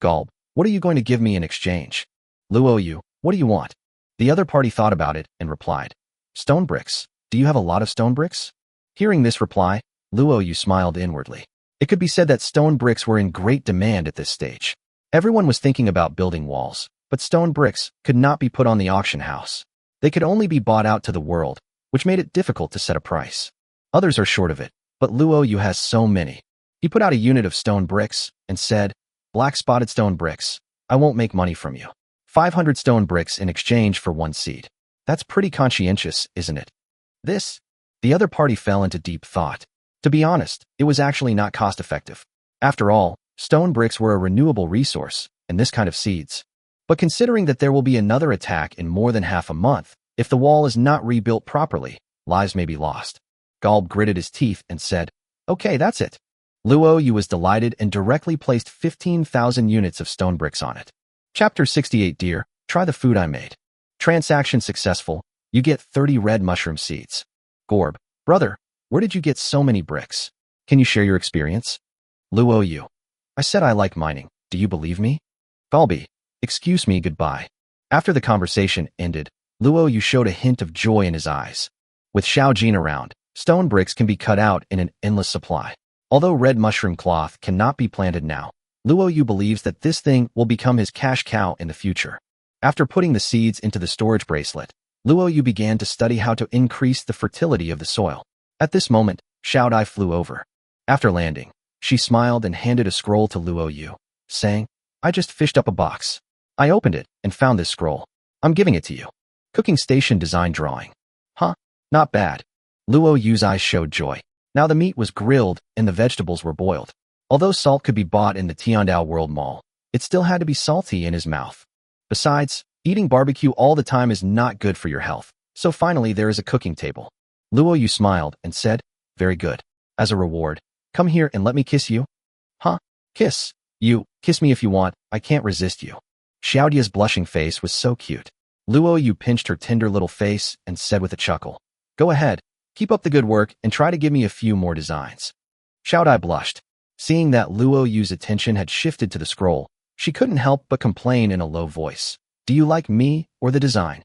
Gulb, what are you going to give me in exchange? Luo Yu, what do you want? The other party thought about it and replied, stone bricks. Do you have a lot of stone bricks? Hearing this reply, Luo Yu smiled inwardly. It could be said that stone bricks were in great demand at this stage. Everyone was thinking about building walls, but stone bricks could not be put on the auction house. They could only be bought out to the world, which made it difficult to set a price. Others are short of it, but Luo Yu has so many. He put out a unit of stone bricks and said, black spotted stone bricks, I won't make money from you. 500 stone bricks in exchange for 1 seed. That's pretty conscientious, isn't it? The other party fell into deep thought. To be honest, it was actually not cost-effective. After all, stone bricks were a renewable resource, and this kind of seeds. But considering that there will be another attack in more than half a month, if the wall is not rebuilt properly, lives may be lost. Gulb gritted his teeth and said, okay, that's it. Luo Yu was delighted and directly placed 15,000 units of stone bricks on it. Chapter 68 Dear, try the food I made. Transaction successful, you get 30 red mushroom seeds. Gorb, brother, where did you get so many bricks? Can you share your experience? Luo Yu, I said I like mining. Do you believe me? Gulby, excuse me, goodbye. After the conversation ended, Luo Yu showed a hint of joy in his eyes. With Xiao Jin around, stone bricks can be cut out in an endless supply. Although red mushroom cloth cannot be planted now, Luo Yu believes that this thing will become his cash cow in the future. After putting the seeds into the storage bracelet, Luo Yu began to study how to increase the fertility of the soil. At this moment, Xiao Dai flew over. After landing, she smiled and handed a scroll to Luo Yu, saying, I just fished up a box. I opened it and found this scroll. I'm giving it to you. Cooking station design drawing. Huh? Not bad. Luo Yu's eyes showed joy. Now the meat was grilled and the vegetables were boiled. Although salt could be bought in the Tiandao World Mall, it still had to be salty in his mouth. Besides, eating barbecue all the time is not good for your health, so finally there is a cooking table. Luo Yu smiled and said, very good. As a reward, come here and let me kiss you. Huh? Kiss? You, kiss me if you want, I can't resist you. Xiaodia's blushing face was so cute. Luo Yu pinched her tender little face and said with a chuckle, go ahead, keep up the good work and try to give me a few more designs. Xiaodai blushed. Seeing that Luo Yu's attention had shifted to the scroll, she couldn't help but complain in a low voice. Do you like me or the design?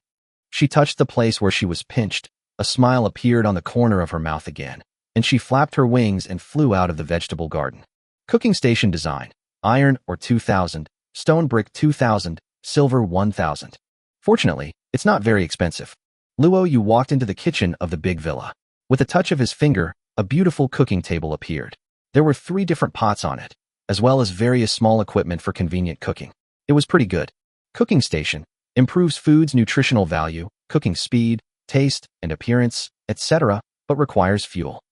She touched the place where she was pinched. A smile appeared on the corner of her mouth again, and she flapped her wings and flew out of the vegetable garden. Cooking station design. Iron or 2,000, stone brick 2,000, silver 1,000. Fortunately, it's not very expensive. Luo Yu walked into the kitchen of the big villa. With a touch of his finger, a beautiful cooking table appeared. There were 3 different pots on it, as well as various small equipment for convenient cooking. It was pretty good. Cooking station improves food's nutritional value, cooking speed, taste, and appearance, etc., but requires fuel.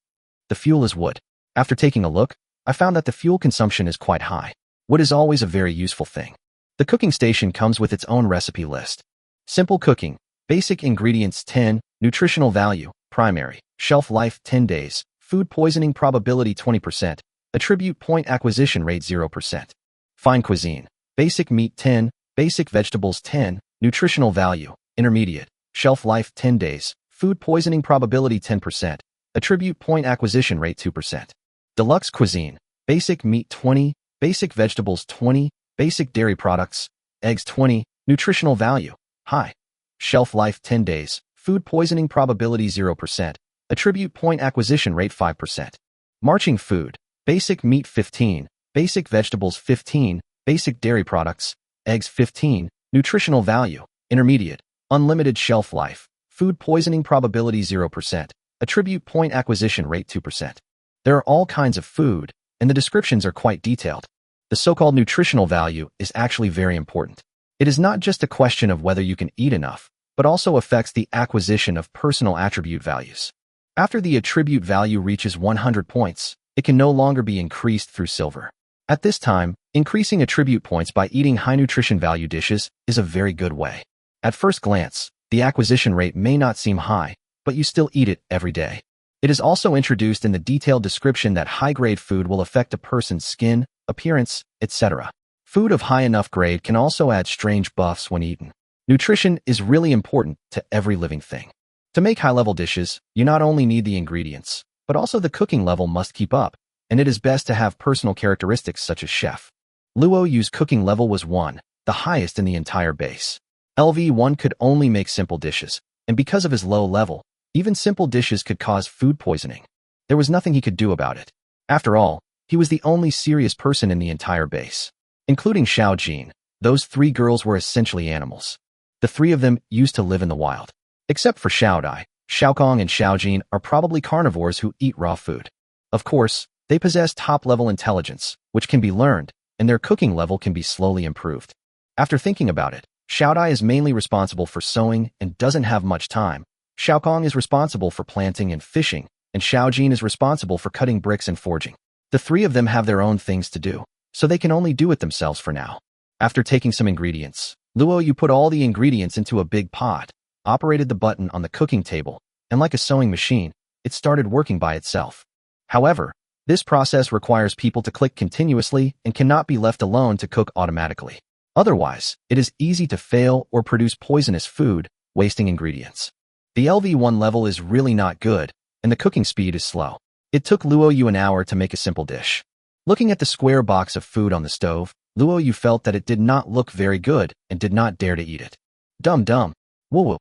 The fuel is wood. After taking a look, I found that the fuel consumption is quite high. Wood is always a very useful thing. The cooking station comes with its own recipe list. Simple cooking, basic ingredients 10, nutritional value, primary, shelf life 10 days, food poisoning probability 20%, attribute point acquisition rate 0%. Fine cuisine, basic meat 10, basic vegetables 10, nutritional value, intermediate, shelf life 10 days, food poisoning probability 10%, attribute point acquisition rate 2%. Deluxe cuisine, basic meat 20, basic vegetables 20, basic dairy products, eggs 20, nutritional value, high, shelf life 10 days, food poisoning probability 0%, attribute point acquisition rate 5%. Marching food, basic meat 15, basic vegetables 15, basic dairy products, eggs 15, nutritional value, intermediate, unlimited shelf life, food poisoning probability 0%, attribute point acquisition rate 2%. There are all kinds of food, and the descriptions are quite detailed. The so-called nutritional value is actually very important. It is not just a question of whether you can eat enough, but also affects the acquisition of personal attribute values. After the attribute value reaches 100 points, it can no longer be increased through silver. At this time, increasing attribute points by eating high nutrition value dishes is a very good way. At first glance, the acquisition rate may not seem high, but you still eat it every day. It is also introduced in the detailed description that high-grade food will affect a person's skin, appearance, etc. Food of high enough grade can also add strange buffs when eaten. Nutrition is really important to every living thing. To make high-level dishes, you not only need the ingredients, but also the cooking level must keep up, and it is best to have personal characteristics such as chef. Luo Yu's cooking level was 1, the highest in the entire base. LV1 could only make simple dishes, and because of his low level, even simple dishes could cause food poisoning. There was nothing he could do about it. After all, he was the only serious person in the entire base. Including Xiao Jin, those 3 girls were essentially animals. The 3 of them used to live in the wild. Except for Xiao Dai, Xiaokong and Xiao Jin are probably carnivores who eat raw food. Of course, they possess top-level intelligence, which can be learned, and their cooking level can be slowly improved. After thinking about it, Xiao Dai is mainly responsible for sewing and doesn't have much time. Xiaokong is responsible for planting and fishing, and Xiao Jin is responsible for cutting bricks and forging. The 3 of them have their own things to do, so they can only do it themselves for now. After taking some ingredients, Luo Yu put all the ingredients into a big pot, operated the button on the cooking table, and like a sewing machine, it started working by itself. However, this process requires people to click continuously and cannot be left alone to cook automatically. Otherwise, it is easy to fail or produce poisonous food, wasting ingredients. The LV1 level is really not good, and the cooking speed is slow. It took Luo Yu an hour to make a simple dish. Looking at the square box of food on the stove, Luo Yu felt that it did not look very good and did not dare to eat it. Dum. Woo.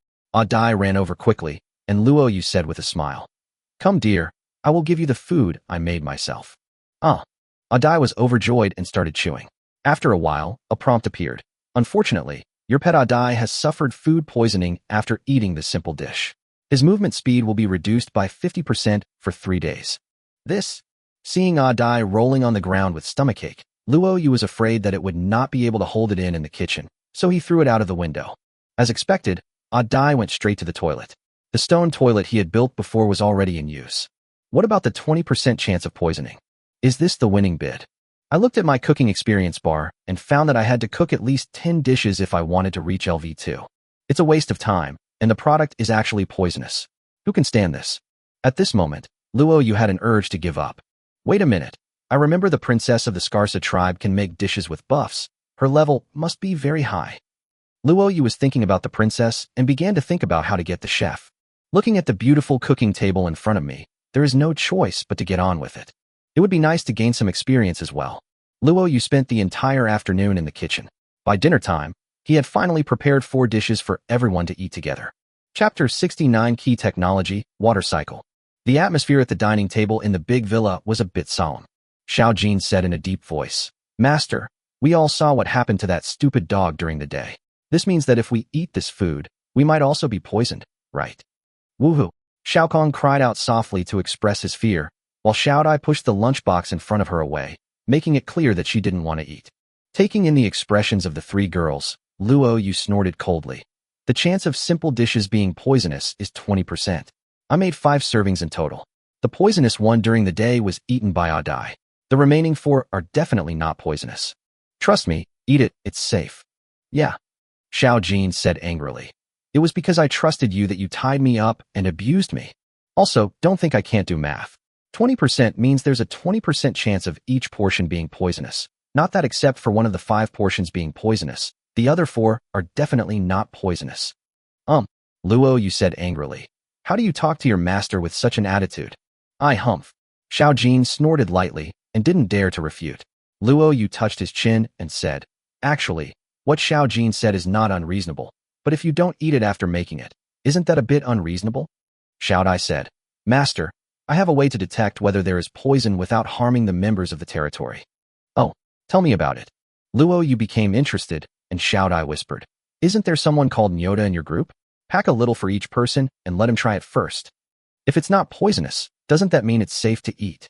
Dai ran over quickly, and Luo Yu said with a smile, "Come dear, I will give you the food I made myself." Dai was overjoyed and started chewing. After a while, a prompt appeared. "Unfortunately, your pet Dai has suffered food poisoning after eating the simple dish. His movement speed will be reduced by 50% for 3 days. Seeing Dai rolling on the ground with stomachache, Luo Yu was afraid that it would not be able to hold it in the kitchen, so he threw it out of the window. As expected, Dai went straight to the toilet. The stone toilet he had built before was already in use. What about the 20% chance of poisoning? Is this the winning bid? I looked at my cooking experience bar and found that I had to cook at least 10 dishes if I wanted to reach LV2. It's a waste of time, and the product is actually poisonous. Who can stand this? At this moment, Luo Yu had an urge to give up. Wait a minute. I remember the princess of the Scarsa tribe can make dishes with buffs. Her level must be very high. Luo Yu was thinking about the princess and began to think about how to get the chef. Looking at the beautiful cooking table in front of me, there is no choice but to get on with it. It would be nice to gain some experience as well. Luo Yu spent the entire afternoon in the kitchen. By dinner time, he had finally prepared 4 dishes for everyone to eat together. Chapter 69 Key Technology, Water Cycle. The atmosphere at the dining table in the big villa was a bit solemn. Xiao Jin said in a deep voice, "Master, we all saw what happened to that stupid dog during the day. This means that if we eat this food, we might also be poisoned, right?" "Woohoo!" Xiaokong cried out softly to express his fear, while Xiao Dai pushed the lunchbox in front of her away, making it clear that she didn't want to eat. Taking in the expressions of the 3 girls, Luo Yu snorted coldly. The chance of simple dishes being poisonous is 20%. I made 5 servings in total. The poisonous one during the day was eaten by Adai. The remaining 4 are definitely not poisonous. Trust me, eat it, it's safe. Yeah, Xiao Jin said angrily. It was because I trusted you that you tied me up and abused me. Also, don't think I can't do math. 20% means there's a 20% chance of each portion being poisonous. Not that except for one of the 5 portions being poisonous, the other 4 are definitely not poisonous. Luo Yu said angrily. How do you talk to your master with such an attitude? I humph. Xiao Jin snorted lightly and didn't dare to refute. Luo Yu touched his chin and said, Actually, what Xiao Jin said is not unreasonable, but if you don't eat it after making it, isn't that a bit unreasonable? Xiao Dai said, Master, I have a way to detect whether there is poison without harming the members of the territory. Oh, tell me about it. Luo Yu became interested, and Xiao Dai whispered, Isn't there someone called Nyoda in your group? Pack a little for each person and let him try it first. If it's not poisonous, doesn't that mean it's safe to eat?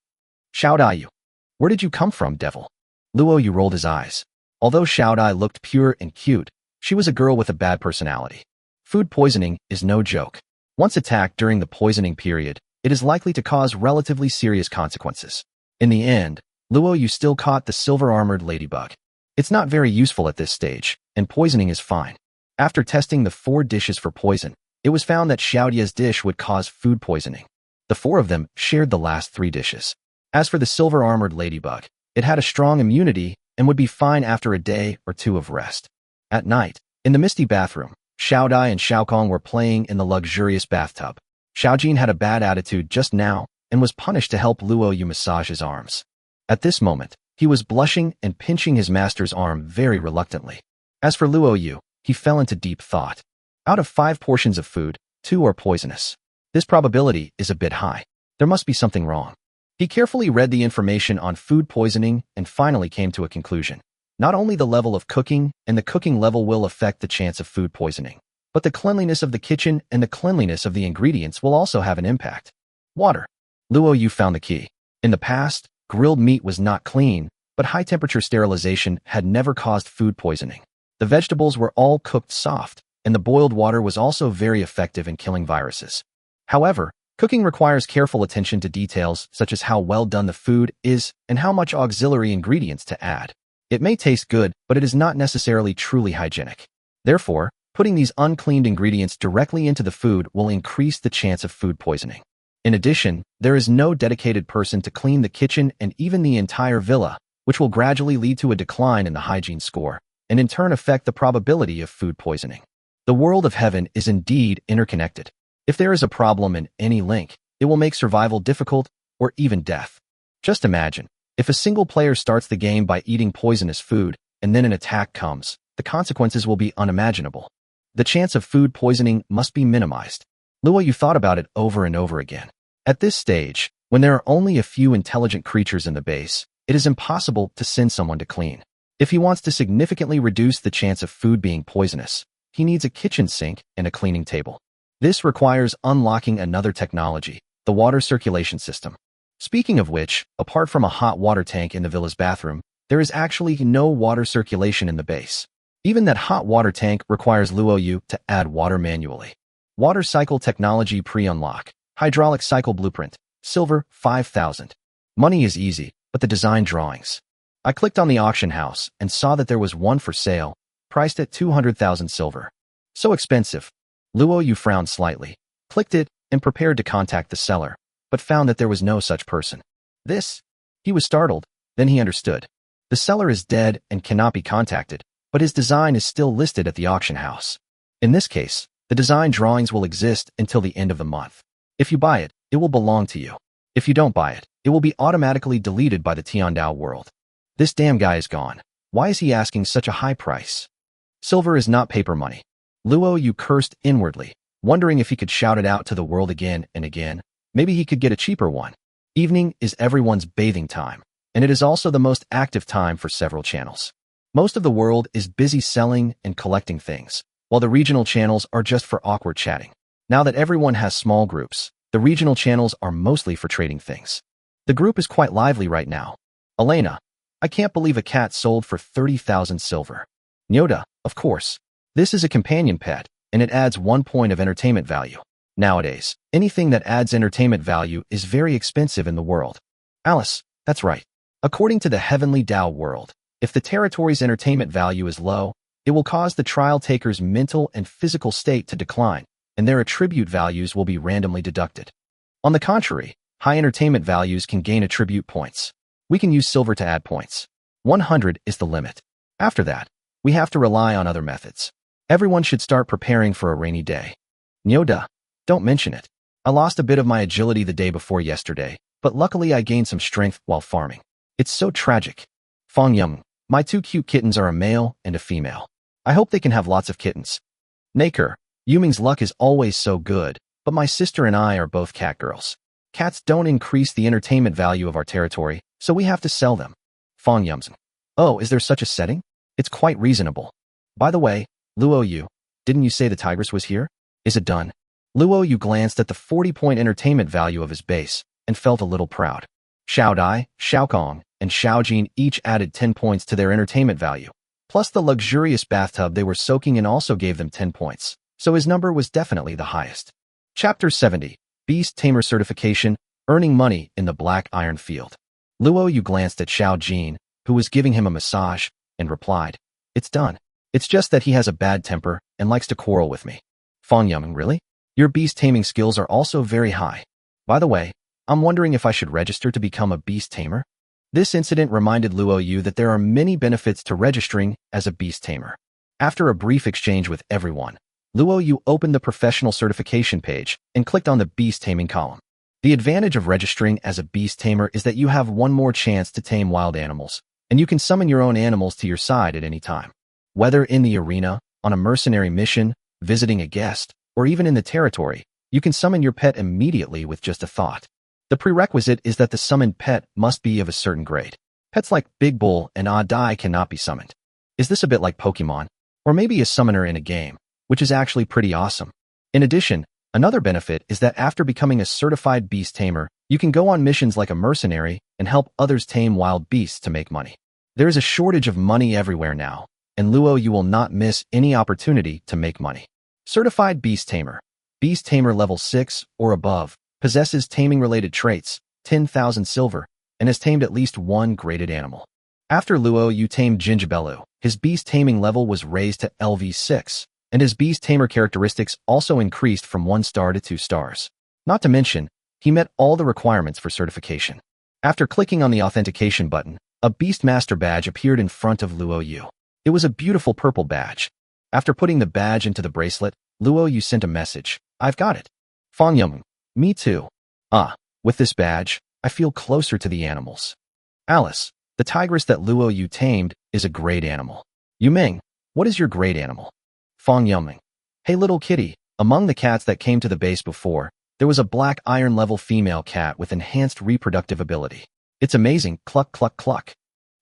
Xiao Dai Yu. Where did you come from, devil? Luo Yu rolled his eyes. Although Xiao Dai looked pure and cute, she was a girl with a bad personality. Food poisoning is no joke. Once attacked during the poisoning period, it is likely to cause relatively serious consequences. In the end, Luo Yu still caught the silver-armored ladybug. It's not very useful at this stage, and poisoning is fine. After testing the 4 dishes for poison, it was found that Xiaodia's dish would cause food poisoning. The 4 of them shared the last 3 dishes. As for the silver-armored ladybug, it had a strong immunity and would be fine after a day or 2 of rest. At night, in the misty bathroom, Xiao Dai and Xiao Kong were playing in the luxurious bathtub. Xiao Jin had a bad attitude just now and was punished to help Luo Yu massage his arms. At this moment, he was blushing and pinching his master's arm very reluctantly. As for Luo Yu, he fell into deep thought. Out of 5 portions of food, 2 are poisonous. This probability is a bit high. There must be something wrong. He carefully read the information on food poisoning and finally came to a conclusion. Not only the level of cooking and the cooking level will affect the chance of food poisoning, but the cleanliness of the kitchen and the cleanliness of the ingredients will also have an impact. Water. Luo Yu found the key. In the past, grilled meat was not clean, but high-temperature sterilization had never caused food poisoning. The vegetables were all cooked soft, and the boiled water was also very effective in killing viruses. However, cooking requires careful attention to details such as how well done the food is and how much auxiliary ingredients to add. It may taste good, but it is not necessarily truly hygienic. Therefore, putting these uncleaned ingredients directly into the food will increase the chance of food poisoning. In addition, there is no dedicated person to clean the kitchen and even the entire villa, which will gradually lead to a decline in the hygiene score, and in turn affect the probability of food poisoning. The world of heaven is indeed interconnected. If there is a problem in any link, it will make survival difficult or even death. Just imagine, if a single player starts the game by eating poisonous food, and then an attack comes, the consequences will be unimaginable. The chance of food poisoning must be minimized. Luo Yu thought about it over and over again. At this stage, when there are only a few intelligent creatures in the base, it is impossible to send someone to clean. If he wants to significantly reduce the chance of food being poisonous, he needs a kitchen sink and a cleaning table. This requires unlocking another technology, the water circulation system. Speaking of which, apart from a hot water tank in the villa's bathroom, there is actually no water circulation in the base. Even that hot water tank requires Luo Yu to add water manually. Water cycle technology pre-unlock. Hydraulic cycle blueprint. Silver, 5,000. Money is easy, but the design drawings. I clicked on the auction house and saw that there was one for sale, priced at 200,000 silver. So expensive. Luo Yu frowned slightly, clicked it, and prepared to contact the seller, but found that there was no such person. This? He was startled, then he understood. The seller is dead and cannot be contacted, but his design is still listed at the auction house. In this case, the design drawings will exist until the end of the month. If you buy it, it will belong to you. If you don't buy it, it will be automatically deleted by the Tiandao world. This damn guy is gone. Why is he asking such a high price? Silver is not paper money. Luo Yu cursed inwardly, wondering if he could shout it out to the world again and again. Maybe he could get a cheaper one. Evening is everyone's bathing time, and it is also the most active time for several channels. Most of the world is busy selling and collecting things, while the regional channels are just for awkward chatting. Now that everyone has small groups, the regional channels are mostly for trading things. The group is quite lively right now. Elena, I can't believe a cat sold for 30,000 silver. Nyoda, of course. This is a companion pet, and it adds 1 point of entertainment value. Nowadays, anything that adds entertainment value is very expensive in the world. Alice, that's right. According to the Heavenly Tao world, if the territory's entertainment value is low, it will cause the trial taker's mental and physical state to decline, and their attribute values will be randomly deducted. On the contrary, high entertainment values can gain attribute points. We can use silver to add points. 100 is the limit. After that, we have to rely on other methods. Everyone should start preparing for a rainy day. Nyoda, don't mention it. I lost a bit of my agility the day before yesterday, but luckily I gained some strength while farming. It's so tragic. Fong Yum, my 2 cute kittens are a male and a female. I hope they can have lots of kittens. Naker, Yuming's luck is always so good, but my sister and I are both cat girls. Cats don't increase the entertainment value of our territory, so we have to sell them. Fong Yumsen. Oh, is there such a setting? It's quite reasonable. By the way, Luo Yu, didn't you say the tigress was here? Is it done? Luo Yu glanced at the 40-point entertainment value of his base and felt a little proud. Xiao Dai, Xiao Kong, and Xiao Jin each added 10 points to their entertainment value. Plus the luxurious bathtub they were soaking in also gave them 10 points, so his number was definitely the highest. Chapter 70, Beast Tamer Certification, Earning Money in the Black Iron Field. Luo Yu glanced at Xiao Jin, who was giving him a massage, and replied, "It's done. It's just that he has a bad temper and likes to quarrel with me." Fong Yuming, really? Your beast taming skills are also very high. By the way, I'm wondering if I should register to become a beast tamer? This incident reminded Luo Yu that there are many benefits to registering as a beast tamer. After a brief exchange with everyone, Luo Yu opened the professional certification page and clicked on the beast taming column. The advantage of registering as a beast tamer is that you have one more chance to tame wild animals, and you can summon your own animals to your side at any time. Whether in the arena, on a mercenary mission, visiting a guest, or even in the territory, you can summon your pet immediately with just a thought. The prerequisite is that the summoned pet must be of a certain grade. Pets like Big Bull and Ah Dai cannot be summoned. Is this a bit like Pokemon? Or maybe a summoner in a game, which is actually pretty awesome. In addition, another benefit is that after becoming a certified beast tamer, you can go on missions like a mercenary and help others tame wild beasts to make money. There is a shortage of money everywhere now, and Luo Yu will not miss any opportunity to make money. Certified Beast Tamer. Beast Tamer level 6 or above, possesses taming-related traits, 10,000 silver, and has tamed at least one graded animal. After Luo Yu tamed Jinjibelu, his beast taming level was raised to LV6, and his beast tamer characteristics also increased from 1 star to 2 stars. Not to mention, he met all the requirements for certification. After clicking on the authentication button, a Beastmaster badge appeared in front of Luo Yu. It was a beautiful purple badge. After putting the badge into the bracelet, Luo Yu sent a message. "I've got it." Fong Yum, me too. With this badge, I feel closer to the animals. Alice, the tigress that Luo Yu tamed, is a great animal. Yuming, what is your great animal? Fong Yuming, hey little kitty, among the cats that came to the base before, there was a black iron level female cat with enhanced reproductive ability. It's amazing, cluck cluck cluck.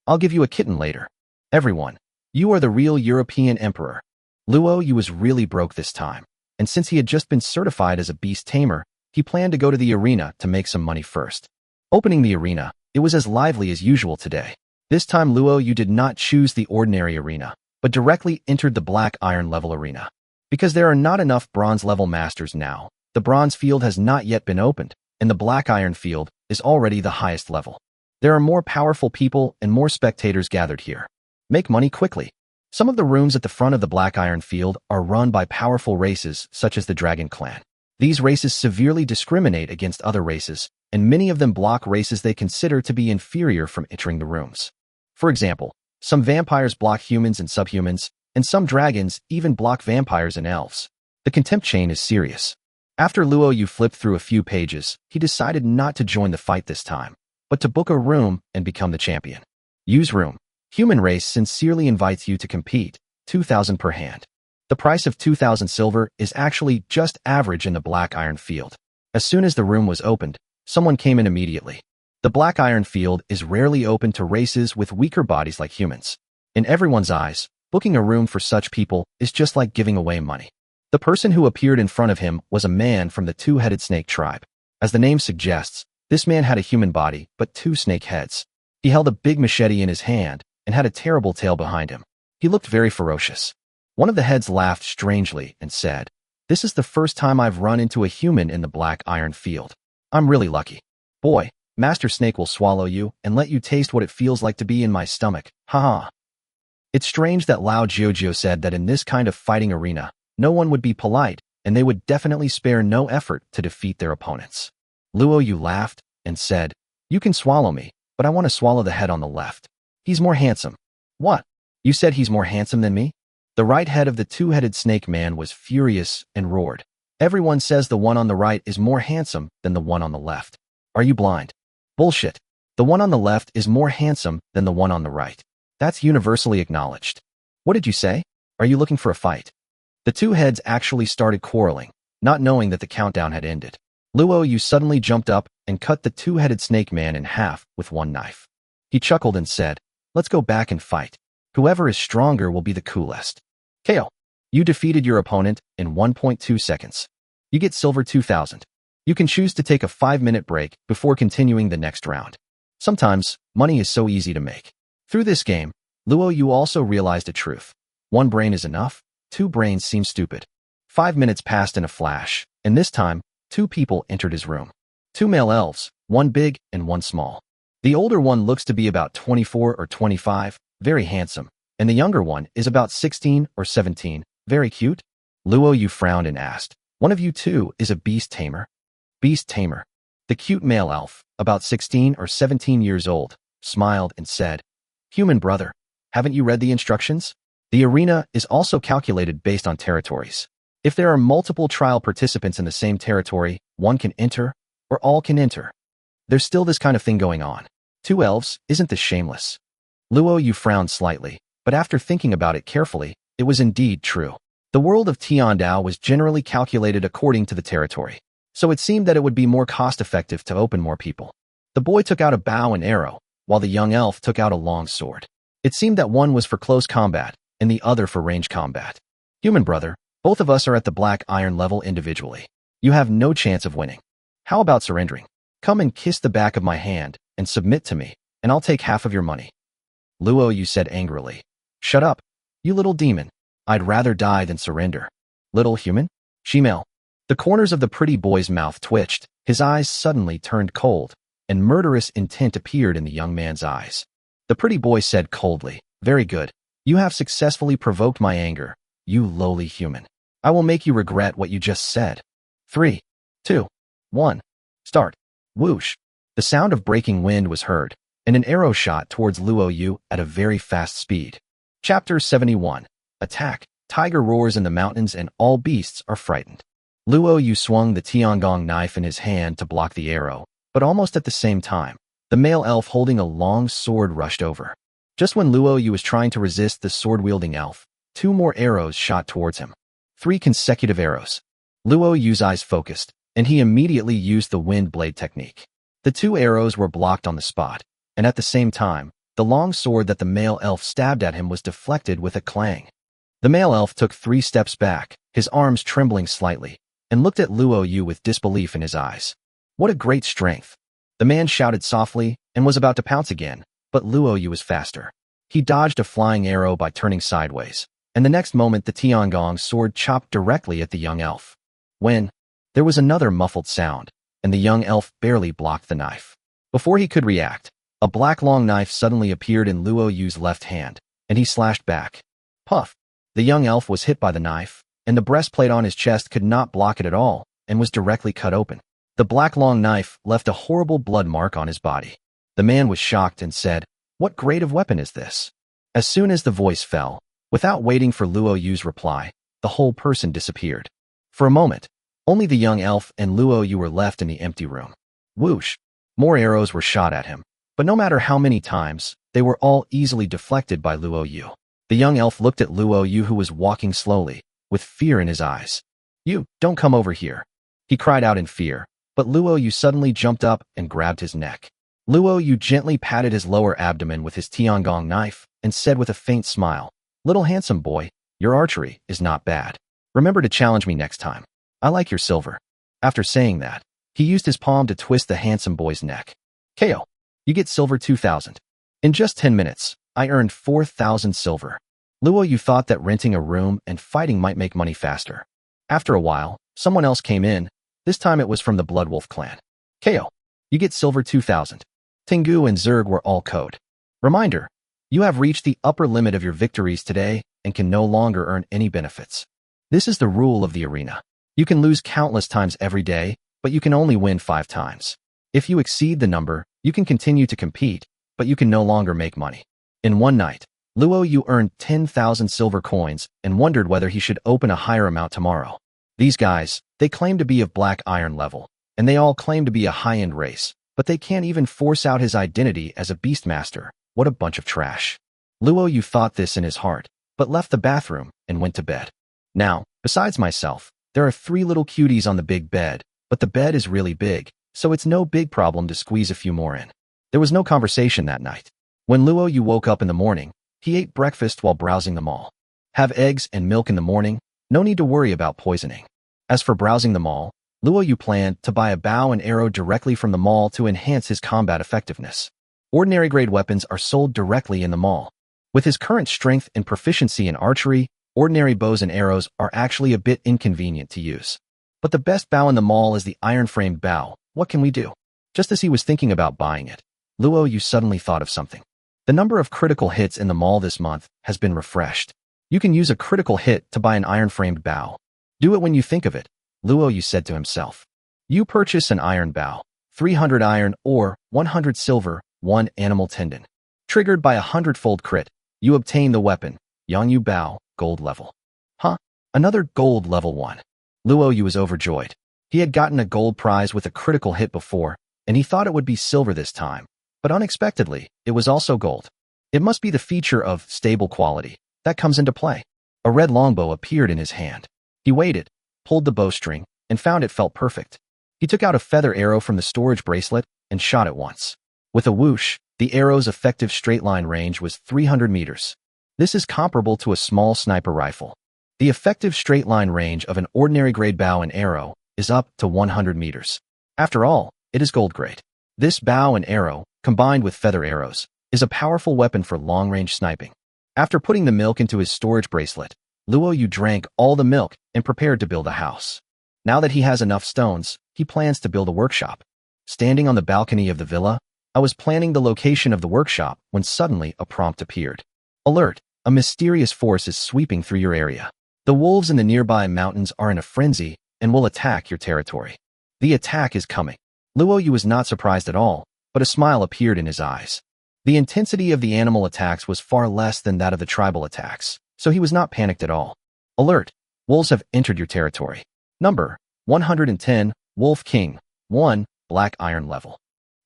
I'll give you a kitten later. Everyone, you are the real European emperor. Luo Yu was really broke this time, and since he had just been certified as a beast tamer, he planned to go to the arena to make some money first. Opening the arena, it was as lively as usual today. This time Luo Yu did not choose the ordinary arena, but directly entered the black iron level arena. Because there are not enough bronze level masters now, the bronze field has not yet been opened, and the black iron field is already the highest level. There are more powerful people and more spectators gathered here. Make money quickly. Some of the rooms at the front of the black iron field are run by powerful races such as the Dragon Clan. These races severely discriminate against other races, and many of them block races they consider to be inferior from entering the rooms. For example, some vampires block humans and subhumans, and some dragons even block vampires and elves. The contempt chain is serious. After Luo Yu flipped through a few pages, he decided not to join the fight this time, but to book a room and become the champion. Use room. Human race sincerely invites you to compete, 2,000 per hand. The price of 2,000 silver is actually just average in the black iron field. As soon as the room was opened, someone came in immediately. The black iron field is rarely open to races with weaker bodies like humans. In everyone's eyes, booking a room for such people is just like giving away money. The person who appeared in front of him was a man from the two-headed snake tribe. As the name suggests, this man had a human body but 2 snake heads. He held a big machete in his hand and had a terrible tail behind him. He looked very ferocious. One of the heads laughed strangely and said, "This is the first time I've run into a human in the Black Iron Field. I'm really lucky. Boy, Master Snake will swallow you and let you taste what it feels like to be in my stomach. Haha." It's strange that Lao Jiujiu said that in this kind of fighting arena, no one would be polite, and they would definitely spare no effort to defeat their opponents. Luo Yu laughed and said, "You can swallow me, but I want to swallow the head on the left. He's more handsome." "What? You said he's more handsome than me?" The right head of the two-headed snake man was furious and roared. "Everyone says the one on the right is more handsome than the one on the left. Are you blind? Bullshit. The one on the left is more handsome than the one on the right. That's universally acknowledged. What did you say? Are you looking for a fight?" The two heads actually started quarreling, not knowing that the countdown had ended. Luo Yu suddenly jumped up and cut the two-headed snake man in half with one knife. He chuckled and said, "Let's go back and fight. Whoever is stronger will be the coolest." KO. You defeated your opponent in 1.2 seconds. You get silver 2000. You can choose to take a 5-minute break before continuing the next round. Sometimes, money is so easy to make. Through this game, Luo Yu also realized a truth. One brain is enough, two brains seem stupid. 5 minutes passed in a flash, and this time, two people entered his room. Two male elves, one big and one small. The older one looks to be about 24 or 25, very handsome, and the younger one is about 16 or 17, very cute. Luo Yu frowned and asked, "One of you two is a beast tamer?" "Beast tamer." The cute male elf, about 16 or 17 years old, smiled and said, "Human brother, haven't you read the instructions? The arena is also calculated based on territories. If there are multiple trial participants in the same territory, one can enter, or all can enter. There's still this kind of thing going on. Two elves, isn't this shameless?" Luo Yu frowned slightly, but after thinking about it carefully, it was indeed true. The world of Tiandao was generally calculated according to the territory, so it seemed that it would be more cost-effective to open more people. The boy took out a bow and arrow, while the young elf took out a long sword. It seemed that one was for close combat, and the other for range combat. "Human brother, both of us are at the Black Iron level individually. You have no chance of winning. How about surrendering? Come and kiss the back of my hand, and submit to me, and I'll take half of your money." Luo Yu said angrily, "Shut up, you little demon. I'd rather die than surrender." "Little human? Shimel." The corners of the pretty boy's mouth twitched, his eyes suddenly turned cold, and murderous intent appeared in the young man's eyes. The pretty boy said coldly, "Very good. You have successfully provoked my anger, you lowly human. I will make you regret what you just said. 3, 2, 1, start." Whoosh. The sound of breaking wind was heard, and an arrow shot towards Luo Yu at a very fast speed. Chapter 71. Attack. Tiger roars in the mountains and all beasts are frightened. Luo Yu swung the Tiangong knife in his hand to block the arrow, but almost at the same time, the male elf holding a long sword rushed over. Just when Luo Yu was trying to resist the sword-wielding elf, 2 more arrows shot towards him. 3 consecutive arrows. Luo Yu's eyes focused, and he immediately used the wind blade technique. The 2 arrows were blocked on the spot, and at the same time, the long sword that the male elf stabbed at him was deflected with a clang. The male elf took 3 steps back, his arms trembling slightly, and looked at Luo Yu with disbelief in his eyes. What a great strength! The man shouted softly and was about to pounce again, but Luo Yu was faster. He dodged a flying arrow by turning sideways, and the next moment the Tiangong sword chopped directly at the young elf. When there was another muffled sound, and the young elf barely blocked the knife. Before he could react, a black long knife suddenly appeared in Luo Yu's left hand, and he slashed back. Puff! The young elf was hit by the knife, and the breastplate on his chest could not block it at all, and was directly cut open. The black long knife left a horrible blood mark on his body. The man was shocked and said, "What grade of weapon is this?" As soon as the voice fell, without waiting for Luo Yu's reply, the whole person disappeared. For a moment, only the young elf and Luo Yu were left in the empty room. Whoosh! More arrows were shot at him, but no matter how many times, they were all easily deflected by Luo Yu. The young elf looked at Luo Yu, who was walking slowly, with fear in his eyes. "You, don't come over here," he cried out in fear, but Luo Yu suddenly jumped up and grabbed his neck. Luo Yu gently patted his lower abdomen with his Tiangong knife and said with a faint smile, "Little handsome boy, your archery is not bad. Remember to challenge me next time. I like your silver." After saying that, he used his palm to twist the handsome boy's neck. KO. You get silver 2000. In just 10 minutes, I earned 4000 silver. Luo Yu thought that renting a room and fighting might make money faster. After a while, someone else came in. This time it was from the Bloodwolf clan. KO. You get silver 2,000. Tengu and Zerg were all code. Reminder. You have reached the upper limit of your victories today and can no longer earn any benefits. This is the rule of the arena. You can lose countless times every day, but you can only win 5 times. If you exceed the number, you can continue to compete, but you can no longer make money. In one night, Luo Yu earned 10,000 silver coins and wondered whether he should open a higher amount tomorrow. These guys, they claim to be of Black Iron level, and they all claim to be a high-end race, but they can't even force out his identity as a Beastmaster. What a bunch of trash. Luo Yu thought this in his heart, but left the bathroom and went to bed. Now, besides myself, there are 3 little cuties on the big bed, but the bed is really big, so it's no big problem to squeeze a few more in. There was no conversation that night. When Luo Yu woke up in the morning, he ate breakfast while browsing the mall. Have eggs and milk in the morning, no need to worry about poisoning. As for browsing the mall, Luo Yu planned to buy a bow and arrow directly from the mall to enhance his combat effectiveness. Ordinary grade weapons are sold directly in the mall. With his current strength and proficiency in archery, ordinary bows and arrows are actually a bit inconvenient to use. But the best bow in the mall is the iron-framed bow. What can we do? Just as he was thinking about buying it, Luo Yu suddenly thought of something. The number of critical hits in the mall this month has been refreshed. You can use a critical hit to buy an iron-framed bow. Do it when you think of it, Luo Yu said to himself. You purchase an iron bow, 300 iron or 100 silver, 1 animal tendon. Triggered by a 100-fold crit, you obtain the weapon, Yangyu Bao, gold level. Huh? Another gold level 1. Luo Yu was overjoyed. He had gotten a gold prize with a critical hit before, and he thought it would be silver this time. But unexpectedly, it was also gold. It must be the feature of stable quality that comes into play. A red longbow appeared in his hand. He waited, pulled the bowstring, and found it felt perfect. He took out a feather arrow from the storage bracelet and shot it once. With a whoosh, the arrow's effective straight-line range was 300 meters. This is comparable to a small sniper rifle. The effective straight-line range of an ordinary grade bow and arrow is up to 100 meters. After all, it is gold grade. This bow and arrow, combined with feather arrows, is a powerful weapon for long-range sniping. After putting the milk into his storage bracelet, Luo Yu drank all the milk and prepared to build a house. Now that he has enough stones, he plans to build a workshop. Standing on the balcony of the villa, I was planning the location of the workshop when suddenly a prompt appeared. Alert! A mysterious force is sweeping through your area. The wolves in the nearby mountains are in a frenzy and will attack your territory. The attack is coming. Luo Yu was not surprised at all, but a smile appeared in his eyes. The intensity of the animal attacks was far less than that of the tribal attacks, so he was not panicked at all. Alert! Wolves have entered your territory. Number 110, Wolf King, 1, Black Iron level.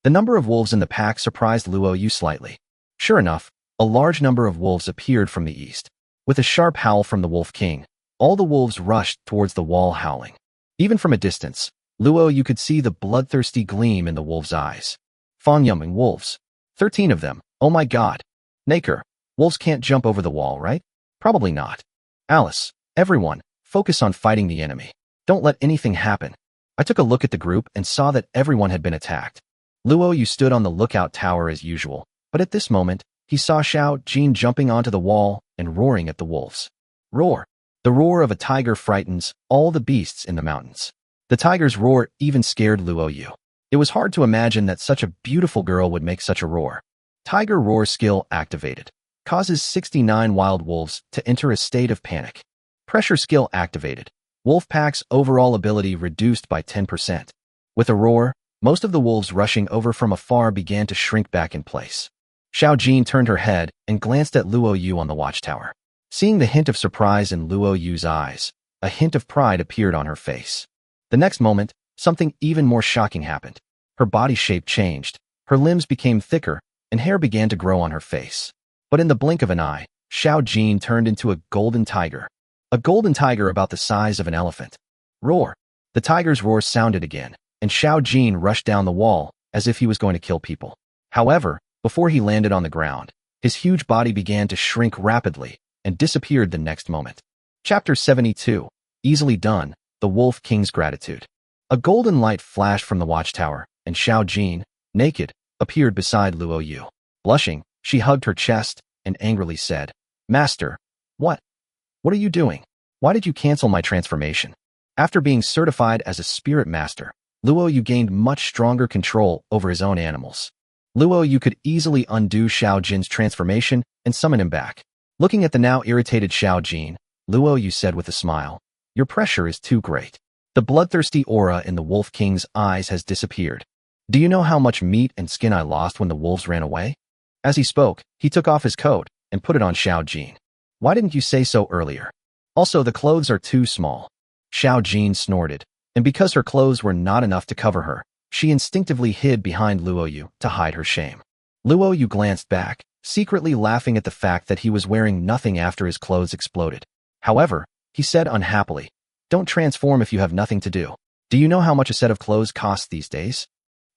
The number of wolves in the pack surprised Luo Yu slightly. Sure enough, a large number of wolves appeared from the east. With a sharp howl from the Wolf King, all the wolves rushed towards the wall howling. Even from a distance, Luo Yu could see the bloodthirsty gleam in the wolves' eyes. Fangyuming wolves. 13 of them. Oh my god. Naker, wolves can't jump over the wall, right? Probably not. Alice, everyone, focus on fighting the enemy. Don't let anything happen. I took a look at the group and saw that everyone had been attacked. Luo Yu stood on the lookout tower as usual, but at this moment, he saw Xiao Jin jumping onto the wall and roaring at the wolves. Roar. The roar of a tiger frightens all the beasts in the mountains. The tiger's roar even scared Luo Yu. It was hard to imagine that such a beautiful girl would make such a roar. Tiger Roar skill activated. Causes 69 wild wolves to enter a state of panic. Pressure skill activated. Wolfpack's overall ability reduced by 10%. With a roar, most of the wolves rushing over from afar began to shrink back in place. Xiao Jin turned her head and glanced at Luo Yu on the watchtower. Seeing the hint of surprise in Luo Yu's eyes, a hint of pride appeared on her face. The next moment, something even more shocking happened. Her body shape changed, her limbs became thicker, and hair began to grow on her face. But in the blink of an eye, Xiao Jin turned into a golden tiger. A golden tiger about the size of an elephant. Roar! The tiger's roar sounded again, and Xiao Jin rushed down the wall as if he was going to kill people. However, before he landed on the ground, his huge body began to shrink rapidly and disappeared the next moment. Chapter 72. Easily done. The Wolf King's Gratitude. A golden light flashed from the watchtower, and Xiao Jin, naked, appeared beside Luo Yu. Blushing, she hugged her chest and angrily said, Master, What? What are you doing? Why did you cancel my transformation? After being certified as a spirit master, Luo Yu gained much stronger control over his own animals. Luo Yu could easily undo Xiao Jin's transformation and summon him back. Looking at the now irritated Xiao Jin, Luo Yu said with a smile, "Your pressure is too great." The bloodthirsty aura in the Wolf King's eyes has disappeared. "Do you know how much meat and skin I lost when the wolves ran away?" As he spoke, he took off his coat and put it on Xiao Jin. "Why didn't you say so earlier? Also, the clothes are too small." Xiao Jin snorted, and because her clothes were not enough to cover her, she instinctively hid behind Luo Yu to hide her shame. Luo Yu glanced back, secretly laughing at the fact that he was wearing nothing after his clothes exploded. However, he said unhappily, "Don't transform if you have nothing to do. Do you know how much a set of clothes costs these days?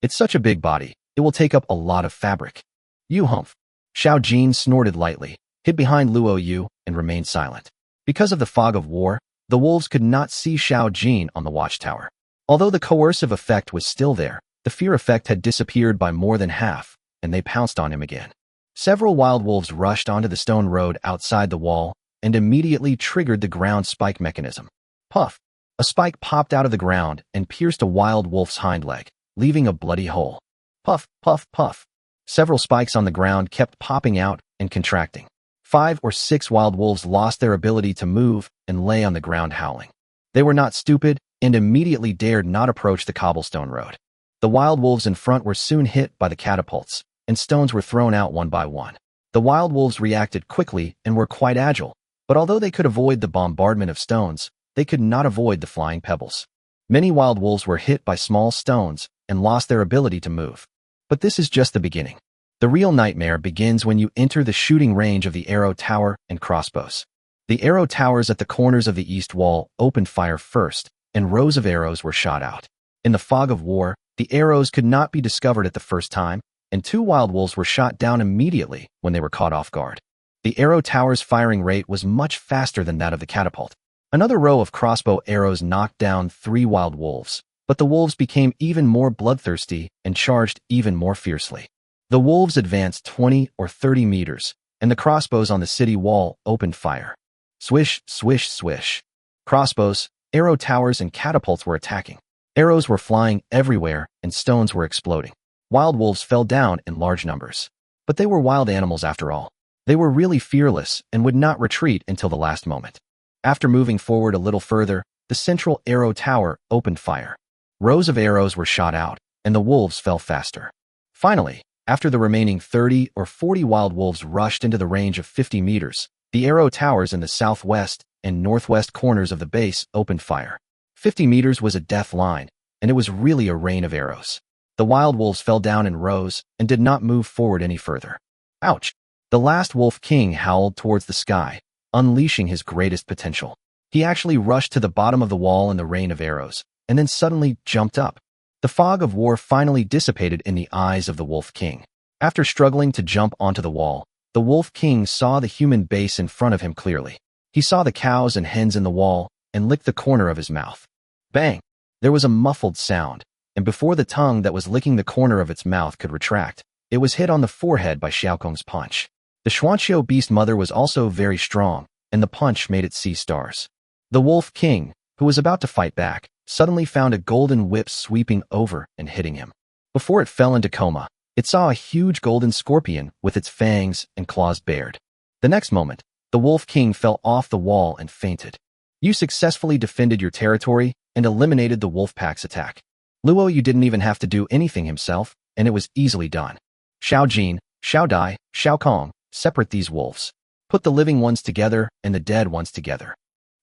It's such a big body, it will take up a lot of fabric." "You humph." Xiao Jin snorted lightly, hid behind Luo Yu, and remained silent. Because of the fog of war, the wolves could not see Xiao Jin on the watchtower. Although the coercive effect was still there, the fear effect had disappeared by more than half, and they pounced on him again. Several wild wolves rushed onto the stone road outside the wall and immediately triggered the ground spike mechanism. Puff! A spike popped out of the ground and pierced a wild wolf's hind leg, leaving a bloody hole. Puff, puff, puff. Several spikes on the ground kept popping out and contracting. 5 or 6 wild wolves lost their ability to move and lay on the ground howling. They were not stupid and immediately dared not approach the cobblestone road. The wild wolves in front were soon hit by the catapults, and stones were thrown out one by one. The wild wolves reacted quickly and were quite agile, but although they could avoid the bombardment of stones, they could not avoid the flying pebbles. Many wild wolves were hit by small stones and lost their ability to move. But this is just the beginning. The real nightmare begins when you enter the shooting range of the arrow tower and crossbows. The arrow towers at the corners of the east wall opened fire first, and rows of arrows were shot out. In the fog of war, the arrows could not be discovered at the first time, and 2 wild wolves were shot down immediately when they were caught off guard. The arrow tower's firing rate was much faster than that of the catapult. Another row of crossbow arrows knocked down 3 wild wolves, but the wolves became even more bloodthirsty and charged even more fiercely. The wolves advanced 20 or 30 meters, and the crossbows on the city wall opened fire. Swish, swish, swish. Crossbows, arrow towers, and catapults were attacking. Arrows were flying everywhere, and stones were exploding. Wild wolves fell down in large numbers. But they were wild animals after all. They were really fearless and would not retreat until the last moment. After moving forward a little further, the central arrow tower opened fire. Rows of arrows were shot out, and the wolves fell faster. Finally, after the remaining 30 or 40 wild wolves rushed into the range of 50 meters, the arrow towers in the southwest and northwest corners of the base opened fire. 50 meters was a death line, and it was really a rain of arrows. The wild wolves fell down in rows and did not move forward any further. Ouch! The last Wolf King howled towards the sky, unleashing his greatest potential. He actually rushed to the bottom of the wall in the rain of arrows, and then suddenly jumped up. The fog of war finally dissipated in the eyes of the Wolf King. After struggling to jump onto the wall, the Wolf King saw the human base in front of him clearly. He saw the cows and hens in the wall and licked the corner of his mouth. Bang! There was a muffled sound, and before the tongue that was licking the corner of its mouth could retract, it was hit on the forehead by Xiaokong's punch. The Xuanqiu beast mother was also very strong, and the punch made it see stars. The Wolf King, who was about to fight back, suddenly found a golden whip sweeping over and hitting him. Before it fell into coma, it saw a huge golden scorpion with its fangs and claws bared. The next moment, the Wolf King fell off the wall and fainted. You successfully defended your territory and eliminated the wolf pack's attack. Luo Yu didn't even have to do anything himself, and it was easily done. Xiao Jin, Xiao Dai, Xiao Kong, separate these wolves. Put the living ones together and the dead ones together.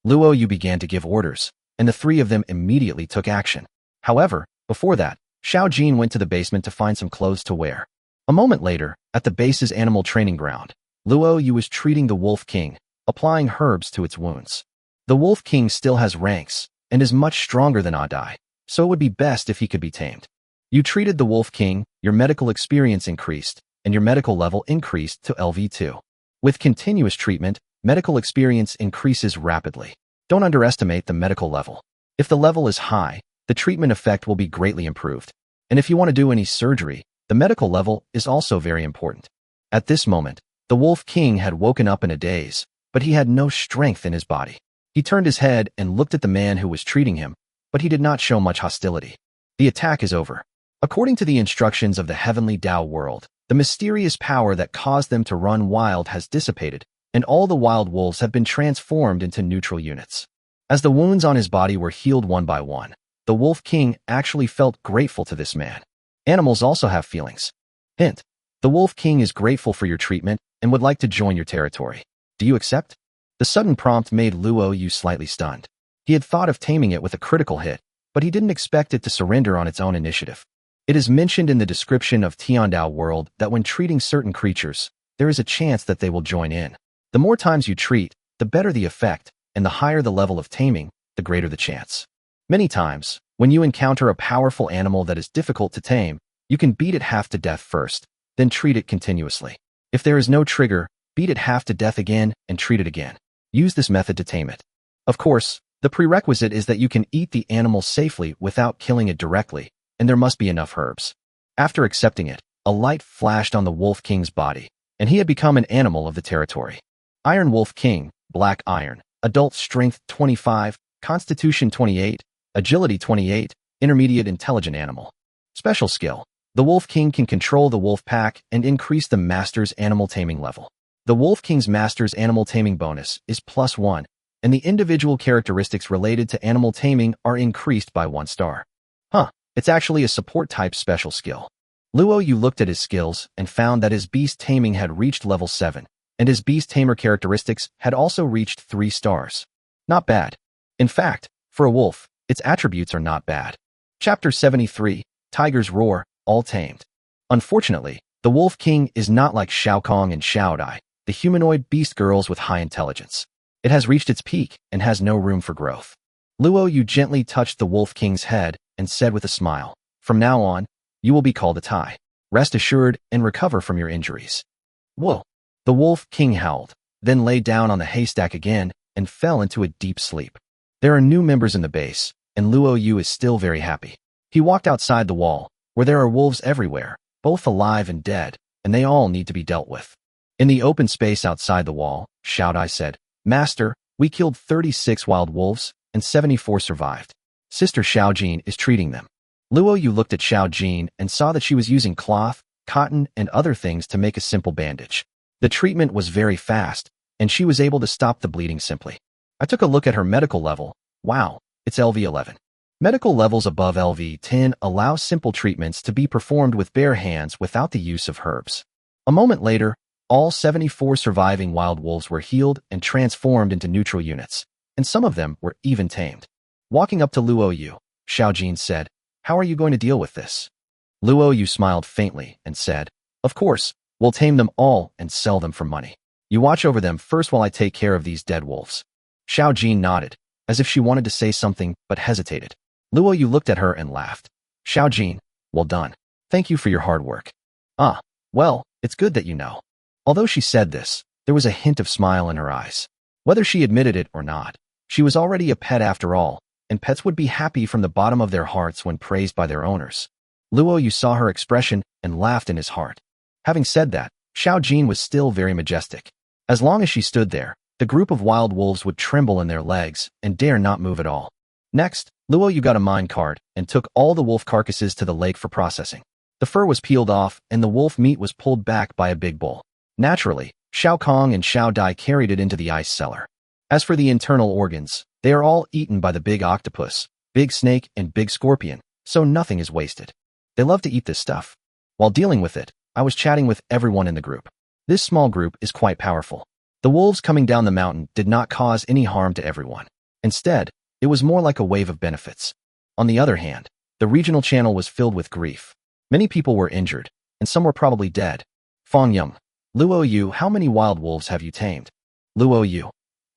Luo Yu began to give orders, and the 3 of them immediately took action. However, before that, Xiao Jin went to the basement to find some clothes to wear. A moment later, at the base's animal training ground, Luo Yu was treating the Wolf King, applying herbs to its wounds. The Wolf King still has ranks, and is much stronger than Adai, so it would be best if he could be tamed. You treated the Wolf King, your medical experience increased, and your medical level increased to LV2. With continuous treatment, medical experience increases rapidly. Don't underestimate the medical level. If the level is high, the treatment effect will be greatly improved. And if you want to do any surgery, the medical level is also very important. At this moment, the Wolf King had woken up in a daze, but he had no strength in his body. He turned his head and looked at the man who was treating him, but he did not show much hostility. The attack is over. According to the instructions of the heavenly Tao world, the mysterious power that caused them to run wild has dissipated, and all the wild wolves have been transformed into neutral units. As the wounds on his body were healed one by one, the Wolf King actually felt grateful to this man. Animals also have feelings. Hint: the Wolf King is grateful for your treatment and would like to join your territory. Do you accept? The sudden prompt made Luo Yu slightly stunned. He had thought of taming it with a critical hit, but he didn't expect it to surrender on its own initiative. It is mentioned in the description of Tiandao world that when treating certain creatures, there is a chance that they will join in. The more times you treat, the better the effect, and the higher the level of taming, the greater the chance. Many times, when you encounter a powerful animal that is difficult to tame, you can beat it half to death first, then treat it continuously. If there is no trigger, beat it half to death again and treat it again. Use this method to tame it. Of course, the prerequisite is that you can eat the animal safely without killing it directly, and there must be enough herbs. After accepting it, a light flashed on the Wolf King's body, and he had become an animal of the territory. Iron Wolf King, Black Iron, Adult Strength 25, Constitution 28, Agility 28, Intermediate Intelligent Animal. Special Skill: the Wolf King can control the wolf pack and increase the Master's animal taming level. The Wolf King's Master's animal taming bonus is +1, and the individual characteristics related to animal taming are increased by 1 star. It's actually a support-type special skill. Luo Yu looked at his skills and found that his beast taming had reached level 7, and his beast tamer characteristics had also reached 3 stars. Not bad. In fact, for a wolf, its attributes are not bad. Chapter 73, Tiger's Roar, all tamed. Unfortunately, the Wolf King is not like Shao Kong and Xiao Dai, the humanoid beast girls with high intelligence. It has reached its peak and has no room for growth. Luo Yu gently touched the Wolf King's head and said with a smile, "From now on, you will be called a Tai. Rest assured and recover from your injuries." Whoa! The Wolf King howled, then lay down on the haystack again and fell into a deep sleep. There are new members in the base, and Luo Yu is still very happy. He walked outside the wall, where there are wolves everywhere, both alive and dead, and they all need to be dealt with. In the open space outside the wall, Xiao Dai said, "Master, we killed 36 wild wolves, and 74 survived. Sister Xiao Jin is treating them." Luo Yu looked at Xiao Jin and saw that she was using cloth, cotton, and other things to make a simple bandage. The treatment was very fast, and she was able to stop the bleeding simply. I took a look at her medical level. Wow, it's LV11. Medical levels above LV10 allow simple treatments to be performed with bare hands without the use of herbs. A moment later, all 74 surviving wild wolves were healed and transformed into neutral units, and some of them were even tamed. Walking up to Luo Yu, Xiao Jin said, "How are you going to deal with this?" Luo Yu smiled faintly and said, "Of course, we'll tame them all and sell them for money. You watch over them first while I take care of these dead wolves." Xiao Jin nodded, as if she wanted to say something but hesitated. Luo Yu looked at her and laughed. "Xiao Jin, well done. Thank you for your hard work." Well, it's good that you know." Although she said this, there was a hint of smile in her eyes. Whether she admitted it or not, she was already a pet after all, and pets would be happy from the bottom of their hearts when praised by their owners. Luo Yu saw her expression and laughed in his heart. Having said that, Xiao Jin was still very majestic. As long as she stood there, the group of wild wolves would tremble in their legs and dare not move at all. Next, Luo Yu got a mine cart and took all the wolf carcasses to the lake for processing. The fur was peeled off and the wolf meat was pulled back by a big bull. Naturally, Shao Kong and Xiao Dai carried it into the ice cellar. As for the internal organs, they are all eaten by the big octopus, big snake, and big scorpion, so nothing is wasted. They love to eat this stuff. While dealing with it, I was chatting with everyone in the group. This small group is quite powerful. The wolves coming down the mountain did not cause any harm to everyone. Instead, it was more like a wave of benefits. On the other hand, the regional channel was filled with grief. Many people were injured, and some were probably dead. Fang Yum, Luo Yu, how many wild wolves have you tamed? Luo Yu,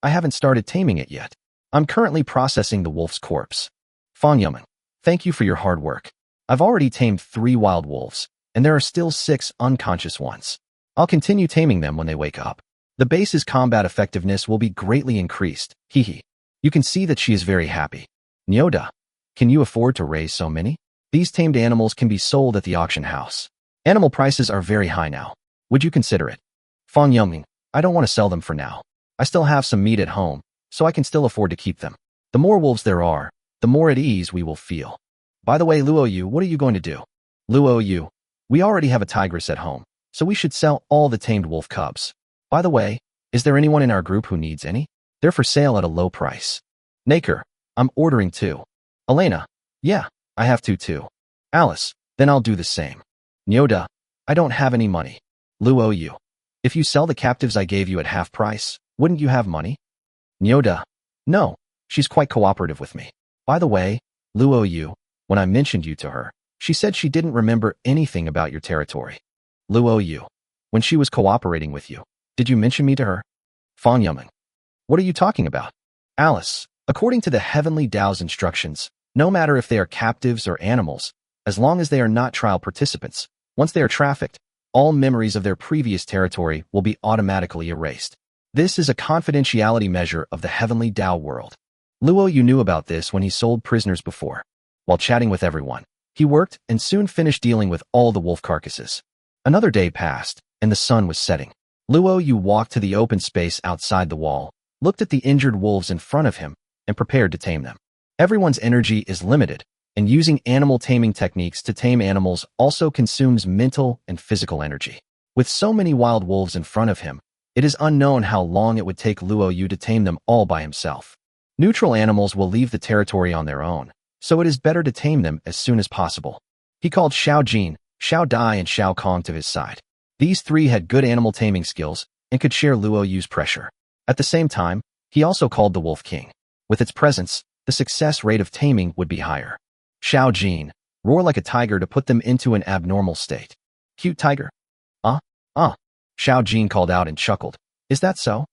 I haven't started taming it yet. I'm currently processing the wolf's corpse. Fang Yuman, thank you for your hard work. I've already tamed 3 wild wolves, and there are still 6 unconscious ones. I'll continue taming them when they wake up. The base's combat effectiveness will be greatly increased. Hehe. You can see that she is very happy. Nyoda, can you afford to raise so many? These tamed animals can be sold at the auction house. Animal prices are very high now. Would you consider it? Fang Yuming, I don't want to sell them for now. I still have some meat at home, so I can still afford to keep them. The more wolves there are, the more at ease we will feel. By the way, Luo Yu, what are you going to do? Luo Yu, we already have a tigress at home, so we should sell all the tamed wolf cubs. By the way, is there anyone in our group who needs any? They're for sale at a low price. Naker, I'm ordering 2. Elena, yeah, I have 2 too. Alice, then I'll do the same. Nyoda, I don't have any money. Luo Yu, if you sell the captives I gave you at half price, wouldn't you have money? Nyoda, no, she's quite cooperative with me. By the way, Luo Yu, when I mentioned you to her, she said she didn't remember anything about your territory. Luo Yu, when she was cooperating with you, did you mention me to her? Fang Yumeng, what are you talking about? Alice, according to the Heavenly Tao's instructions, no matter if they are captives or animals, as long as they are not trial participants, once they are trafficked, all memories of their previous territory will be automatically erased. This is a confidentiality measure of the Heavenly Tao world. Luo Yu knew about this when he sold prisoners before. While chatting with everyone, he worked and soon finished dealing with all the wolf carcasses. Another day passed, and the sun was setting. Luo Yu walked to the open space outside the wall, looked at the injured wolves in front of him, and prepared to tame them. Everyone's energy is limited, and using animal taming techniques to tame animals also consumes mental and physical energy. With so many wild wolves in front of him, it is unknown how long it would take Luo Yu to tame them all by himself. Neutral animals will leave the territory on their own, so it is better to tame them as soon as possible. He called Xiao Jin, Xiao Dai, and Xiao Kong to his side. These 3 had good animal taming skills and could share Luo Yu's pressure. At the same time, he also called the Wolf King. With its presence, the success rate of taming would be higher. Xiao Jin, roar like a tiger to put them into an abnormal state. Cute tiger? Xiao Jin called out and chuckled. Is that so?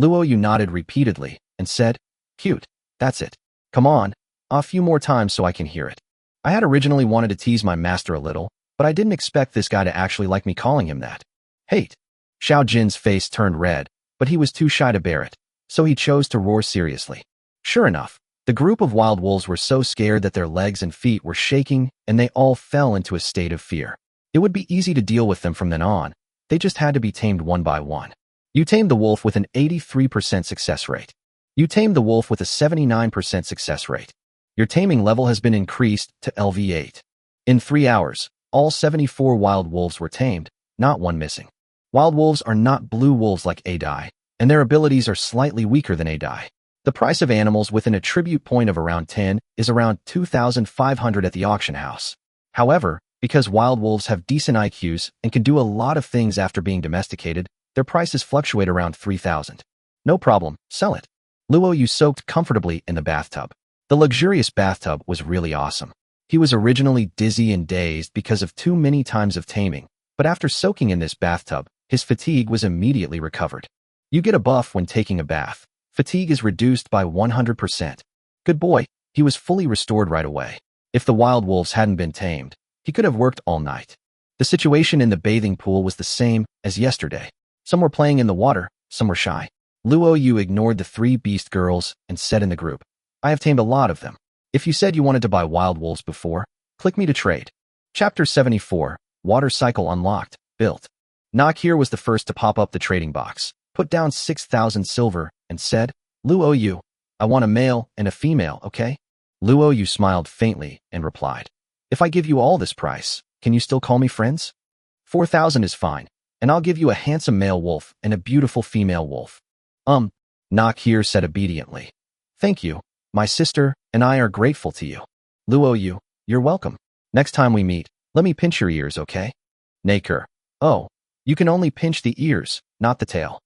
Luo Yu nodded repeatedly and said, cute, that's it. Come on, a few more times so I can hear it. I had originally wanted to tease my master a little, but I didn't expect this guy to actually like me calling him that. Hate. Xiao Jin's face turned red, but he was too shy to bear it, so he chose to roar seriously. Sure enough, the group of wild wolves were so scared that their legs and feet were shaking and they all fell into a state of fear. It would be easy to deal with them from then on. They just had to be tamed one by one. You tamed the wolf with an 83% success rate. You tamed the wolf with a 79% success rate. Your taming level has been increased to LV8. In 3 hours, all 74 wild wolves were tamed, not one missing. Wild wolves are not blue wolves like Adai, and their abilities are slightly weaker than Adai. The price of animals with an attribute point of around 10 is around 2,500 at the auction house. However, because wild wolves have decent IQs and can do a lot of things after being domesticated, their prices fluctuate around 3,000. No problem, sell it. Luo Yu soaked comfortably in the bathtub. The luxurious bathtub was really awesome. He was originally dizzy and dazed because of too many times of taming, but after soaking in this bathtub, his fatigue was immediately recovered. You get a buff when taking a bath. Fatigue is reduced by 100%. Good boy, he was fully restored right away. If the wild wolves hadn't been tamed, he could have worked all night. The situation in the bathing pool was the same as yesterday. Some were playing in the water, some were shy. Luo Yu ignored the 3 beast girls and said in the group, I have tamed a lot of them. If you said you wanted to buy wild wolves before, click me to trade. Chapter 74, Water Cycle Unlocked, Built. Nakir was the first to pop up the trading box, put down 6,000 silver, and said, Luo Yu, I want a male and a female, okay? Luo Yu smiled faintly and replied, if I give you all this price, can you still call me friends? 4,000 is fine, and I'll give you a handsome male wolf and a beautiful female wolf. Nakir said obediently. Thank you, my sister and I are grateful to you. Luo Yu, you're welcome. Next time we meet, let me pinch your ears, okay? Naker, oh, you can only pinch the ears, not the tail.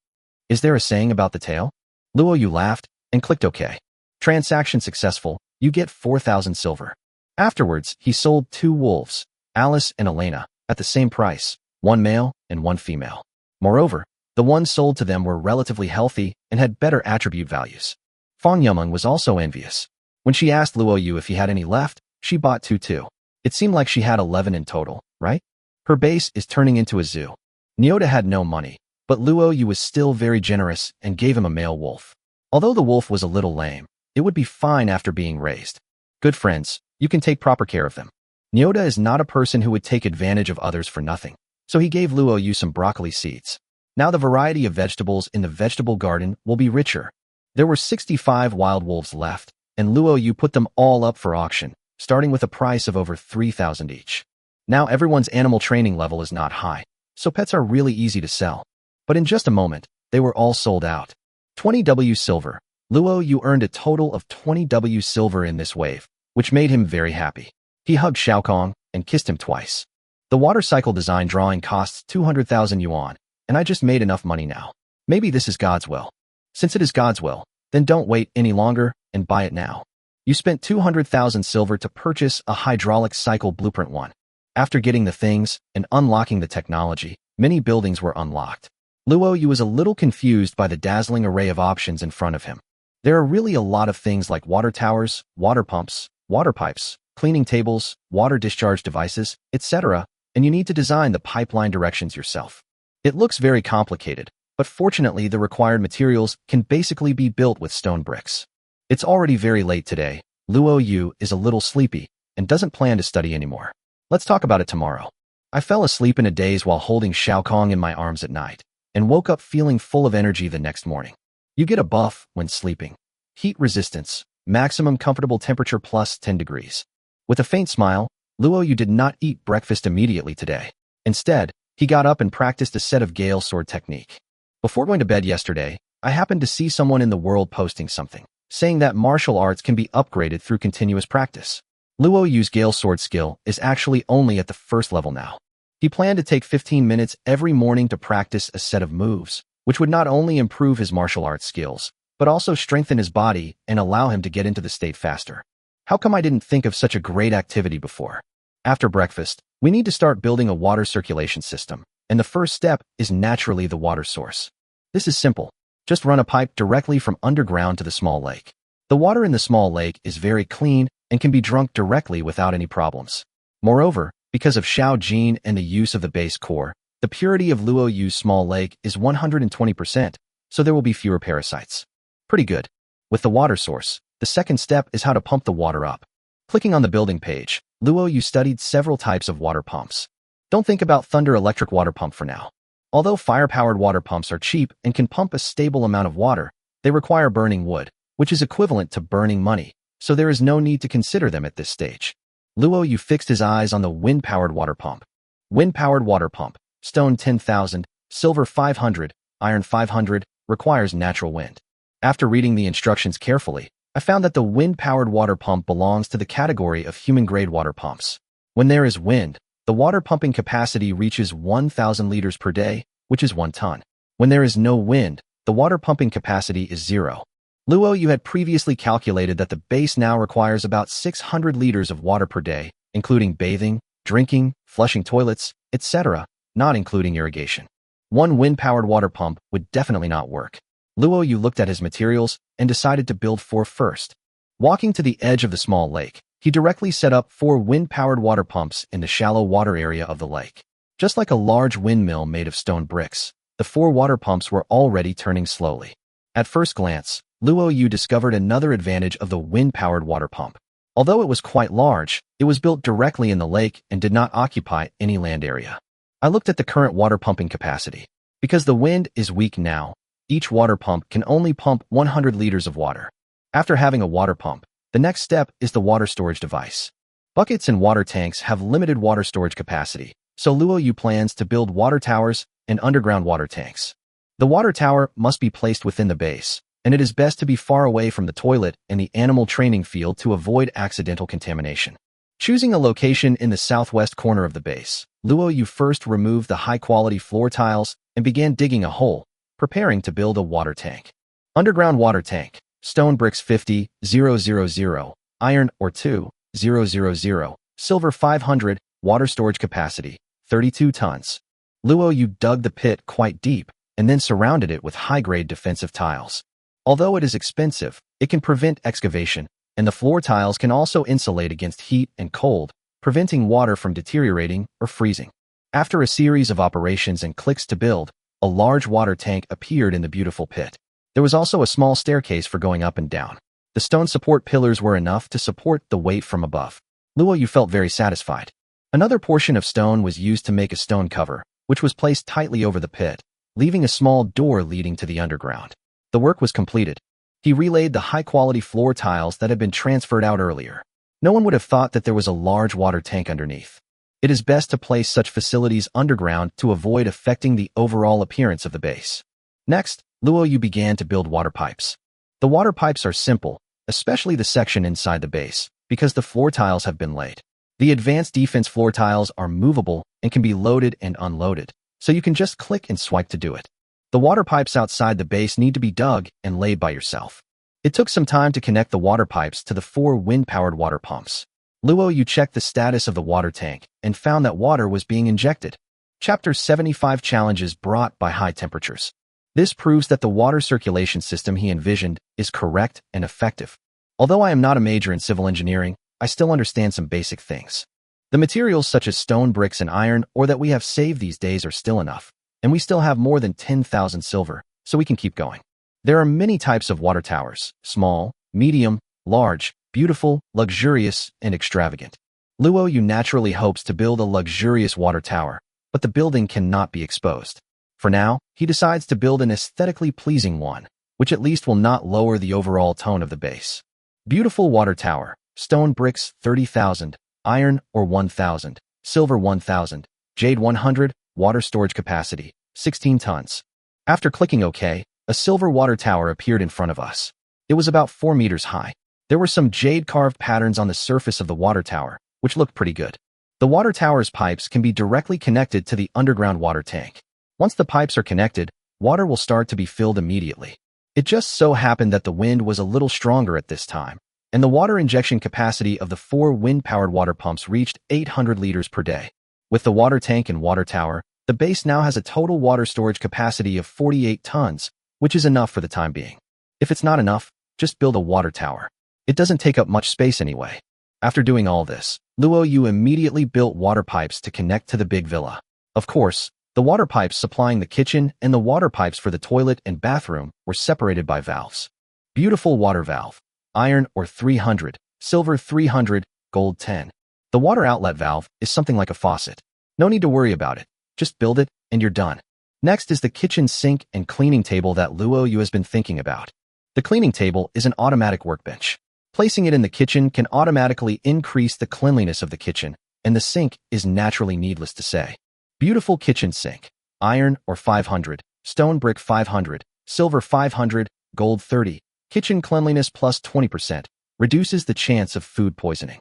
Is there a saying about the tail? Luo Yu laughed and clicked OK. Transaction successful, you get 4,000 silver. Afterwards, he sold 2 wolves, Alice and Elena, at the same price, 1 male and 1 female. Moreover, the ones sold to them were relatively healthy and had better attribute values. Fang Yumeng was also envious. When she asked Luo Yu if he had any left, she bought 2 too. It seemed like she had 11 in total, right? Her base is turning into a zoo. Nyoda had no money, but Luo Yu was still very generous and gave him a male wolf. Although the wolf was a little lame, it would be fine after being raised. Good friends, you can take proper care of them. Nyoda is not a person who would take advantage of others for nothing, so he gave Luo Yu some broccoli seeds. Now the variety of vegetables in the vegetable garden will be richer. There were 65 wild wolves left, and Luo Yu put them all up for auction, starting with a price of over 3,000 each. Now everyone's animal training level is not high, so pets are really easy to sell. But in just a moment, they were all sold out. 20 W silver. Luo Yu earned a total of 20 W silver in this wave, which made him very happy. He hugged Xiaokong and kissed him twice. The water cycle design drawing costs 200,000 yuan, and I just made enough money now. Maybe this is God's will. Since it is God's will, then don't wait any longer and buy it now. You spent 200,000 silver to purchase a hydraulic cycle blueprint 1. After getting the things and unlocking the technology, many buildings were unlocked. Luo Yu was a little confused by the dazzling array of options in front of him. There are really a lot of things like water towers, water pumps, water pipes, cleaning tables, water discharge devices, etc., and you need to design the pipeline directions yourself. It looks very complicated, but fortunately the required materials can basically be built with stone bricks. It's already very late today. Luo Yu is a little sleepy and doesn't plan to study anymore. Let's talk about it tomorrow. I fell asleep in a daze while holding Xiaokong in my arms at night and woke up feeling full of energy the next morning. You get a buff when sleeping. Heat resistance, maximum comfortable temperature plus 10 degrees. With a faint smile, Luo Yu did not eat breakfast immediately today. Instead, he got up and practiced a set of Gale Sword technique. Before going to bed yesterday, I happened to see someone in the world posting something, saying that martial arts can be upgraded through continuous practice. Luo Yu's Gale Sword skill is actually only at the first level now. He planned to take 15 minutes every morning to practice a set of moves, which would not only improve his martial arts skills, but also strengthen his body and allow him to get into the state faster. How come I didn't think of such a great activity before? After breakfast, we need to start building a water circulation system, and the first step is naturally the water source. This is simple. Just run a pipe directly from underground to the small lake. The water in the small lake is very clean and can be drunk directly without any problems. Moreover, because of Xiao Jin and the use of the base core, the purity of Luo Yu's small lake is 120%, so there will be fewer parasites. Pretty good. With the water source, the second step is how to pump the water up. Clicking on the building page, Luo Yu studied several types of water pumps. Don't think about Thunder electric water pump for now. Although fire-powered water pumps are cheap and can pump a stable amount of water, they require burning wood, which is equivalent to burning money, so there is no need to consider them at this stage. Luo Yu fixed his eyes on the wind-powered water pump. Wind-powered water pump, stone 10,000, silver 500, iron 500, requires natural wind. After reading the instructions carefully, I found that the wind-powered water pump belongs to the category of human-grade water pumps. When there is wind, the water pumping capacity reaches 1,000 liters per day, which is 1 ton. When there is no wind, the water pumping capacity is 0. Luo Yu had previously calculated that the base now requires about 600 liters of water per day, including bathing, drinking, flushing toilets, etc., not including irrigation. One wind-powered water pump would definitely not work. Luo Yu looked at his materials and decided to build 4 first. Walking to the edge of the small lake, he directly set up 4 wind-powered water pumps in the shallow water area of the lake. Just like a large windmill made of stone bricks, the 4 water pumps were already turning slowly. At first glance, Luo Yu discovered another advantage of the wind-powered water pump. Although it was quite large, it was built directly in the lake and did not occupy any land area. I looked at the current water pumping capacity. Because the wind is weak now, each water pump can only pump 100 liters of water. After having a water pump, the next step is the water storage device. Buckets and water tanks have limited water storage capacity, so Luo Yu plans to build water towers and underground water tanks. The water tower must be placed within the base, and it is best to be far away from the toilet and the animal training field to avoid accidental contamination. Choosing a location in the southwest corner of the base, Luo Yu first removed the high-quality floor tiles and began digging a hole, preparing to build a water tank. Underground water tank, stone bricks 50,000, iron or 2,000, silver 500, water storage capacity, 32 tons. Luo Yu dug the pit quite deep and then surrounded it with high-grade defensive tiles. Although it is expensive, it can prevent excavation, and the floor tiles can also insulate against heat and cold, preventing water from deteriorating or freezing. After a series of operations and clicks to build, a large water tank appeared in the beautiful pit. There was also a small staircase for going up and down. The stone support pillars were enough to support the weight from above. Luo Yu felt very satisfied. Another portion of stone was used to make a stone cover, which was placed tightly over the pit. leaving a small door leading to the underground. The work was completed. He relayed the high-quality floor tiles that had been transferred out earlier. No one would have thought that there was a large water tank underneath. It is best to place such facilities underground to avoid affecting the overall appearance of the base. Next, Luo Yu began to build water pipes. The water pipes are simple, especially the section inside the base, because the floor tiles have been laid. The advanced defense floor tiles are movable and can be loaded and unloaded, so you can just click and swipe to do it. The water pipes outside the base need to be dug and laid by yourself. It took some time to connect the water pipes to the 4 wind-powered water pumps. Luo Yu checked the status of the water tank and found that water was being injected. Chapter 75 Challenges Brought by High Temperatures. This proves that the water circulation system he envisioned is correct and effective. Although I am not a major in civil engineering, I still understand some basic things. The materials such as stone, bricks, and iron ore that we have saved these days are still enough, and we still have more than 10,000 silver, so we can keep going. There are many types of water towers: small, medium, large, beautiful, luxurious, and extravagant. Luo Yu naturally hopes to build a luxurious water tower, but the building cannot be exposed. For now, he decides to build an aesthetically pleasing one, which at least will not lower the overall tone of the base. Beautiful water tower. Stone bricks 30,000, iron ore 1,000, silver 1,000, jade 100, water storage capacity 16 tons. After clicking OK, a silver water tower appeared in front of us. It was about 4 meters high. There were some jade-carved patterns on the surface of the water tower, which looked pretty good. The water tower's pipes can be directly connected to the underground water tank. Once the pipes are connected, water will start to be filled immediately. It just so happened that the wind was a little stronger at this time, and the water injection capacity of the 4 wind-powered water pumps reached 800 liters per day. With the water tank and water tower, the base now has a total water storage capacity of 48 tons, which is enough for the time being. If it's not enough, just build a water tower. It doesn't take up much space anyway. After doing all this, Luo Yu immediately built water pipes to connect to the big villa. Of course, the water pipes supplying the kitchen and the water pipes for the toilet and bathroom were separated by valves. Beautiful water valve. Iron ore 300, silver 300, gold 10. The water outlet valve is something like a faucet. No need to worry about it. Just build it, and you're done. Next is the kitchen sink and cleaning table that Luo Yu has been thinking about. The cleaning table is an automatic workbench. Placing it in the kitchen can automatically increase the cleanliness of the kitchen, and the sink is naturally needless to say. Beautiful kitchen sink. Iron ore 500, stone brick 500, silver 500, gold 30. Kitchen cleanliness plus 20%. Reduces the chance of food poisoning.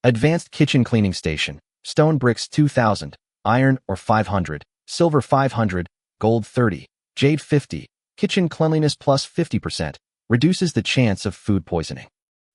Advanced kitchen cleaning station. Stone bricks 2,000, iron ore 500, silver 500, gold 30, jade 50. Kitchen cleanliness plus 50%. Reduces the chance of food poisoning.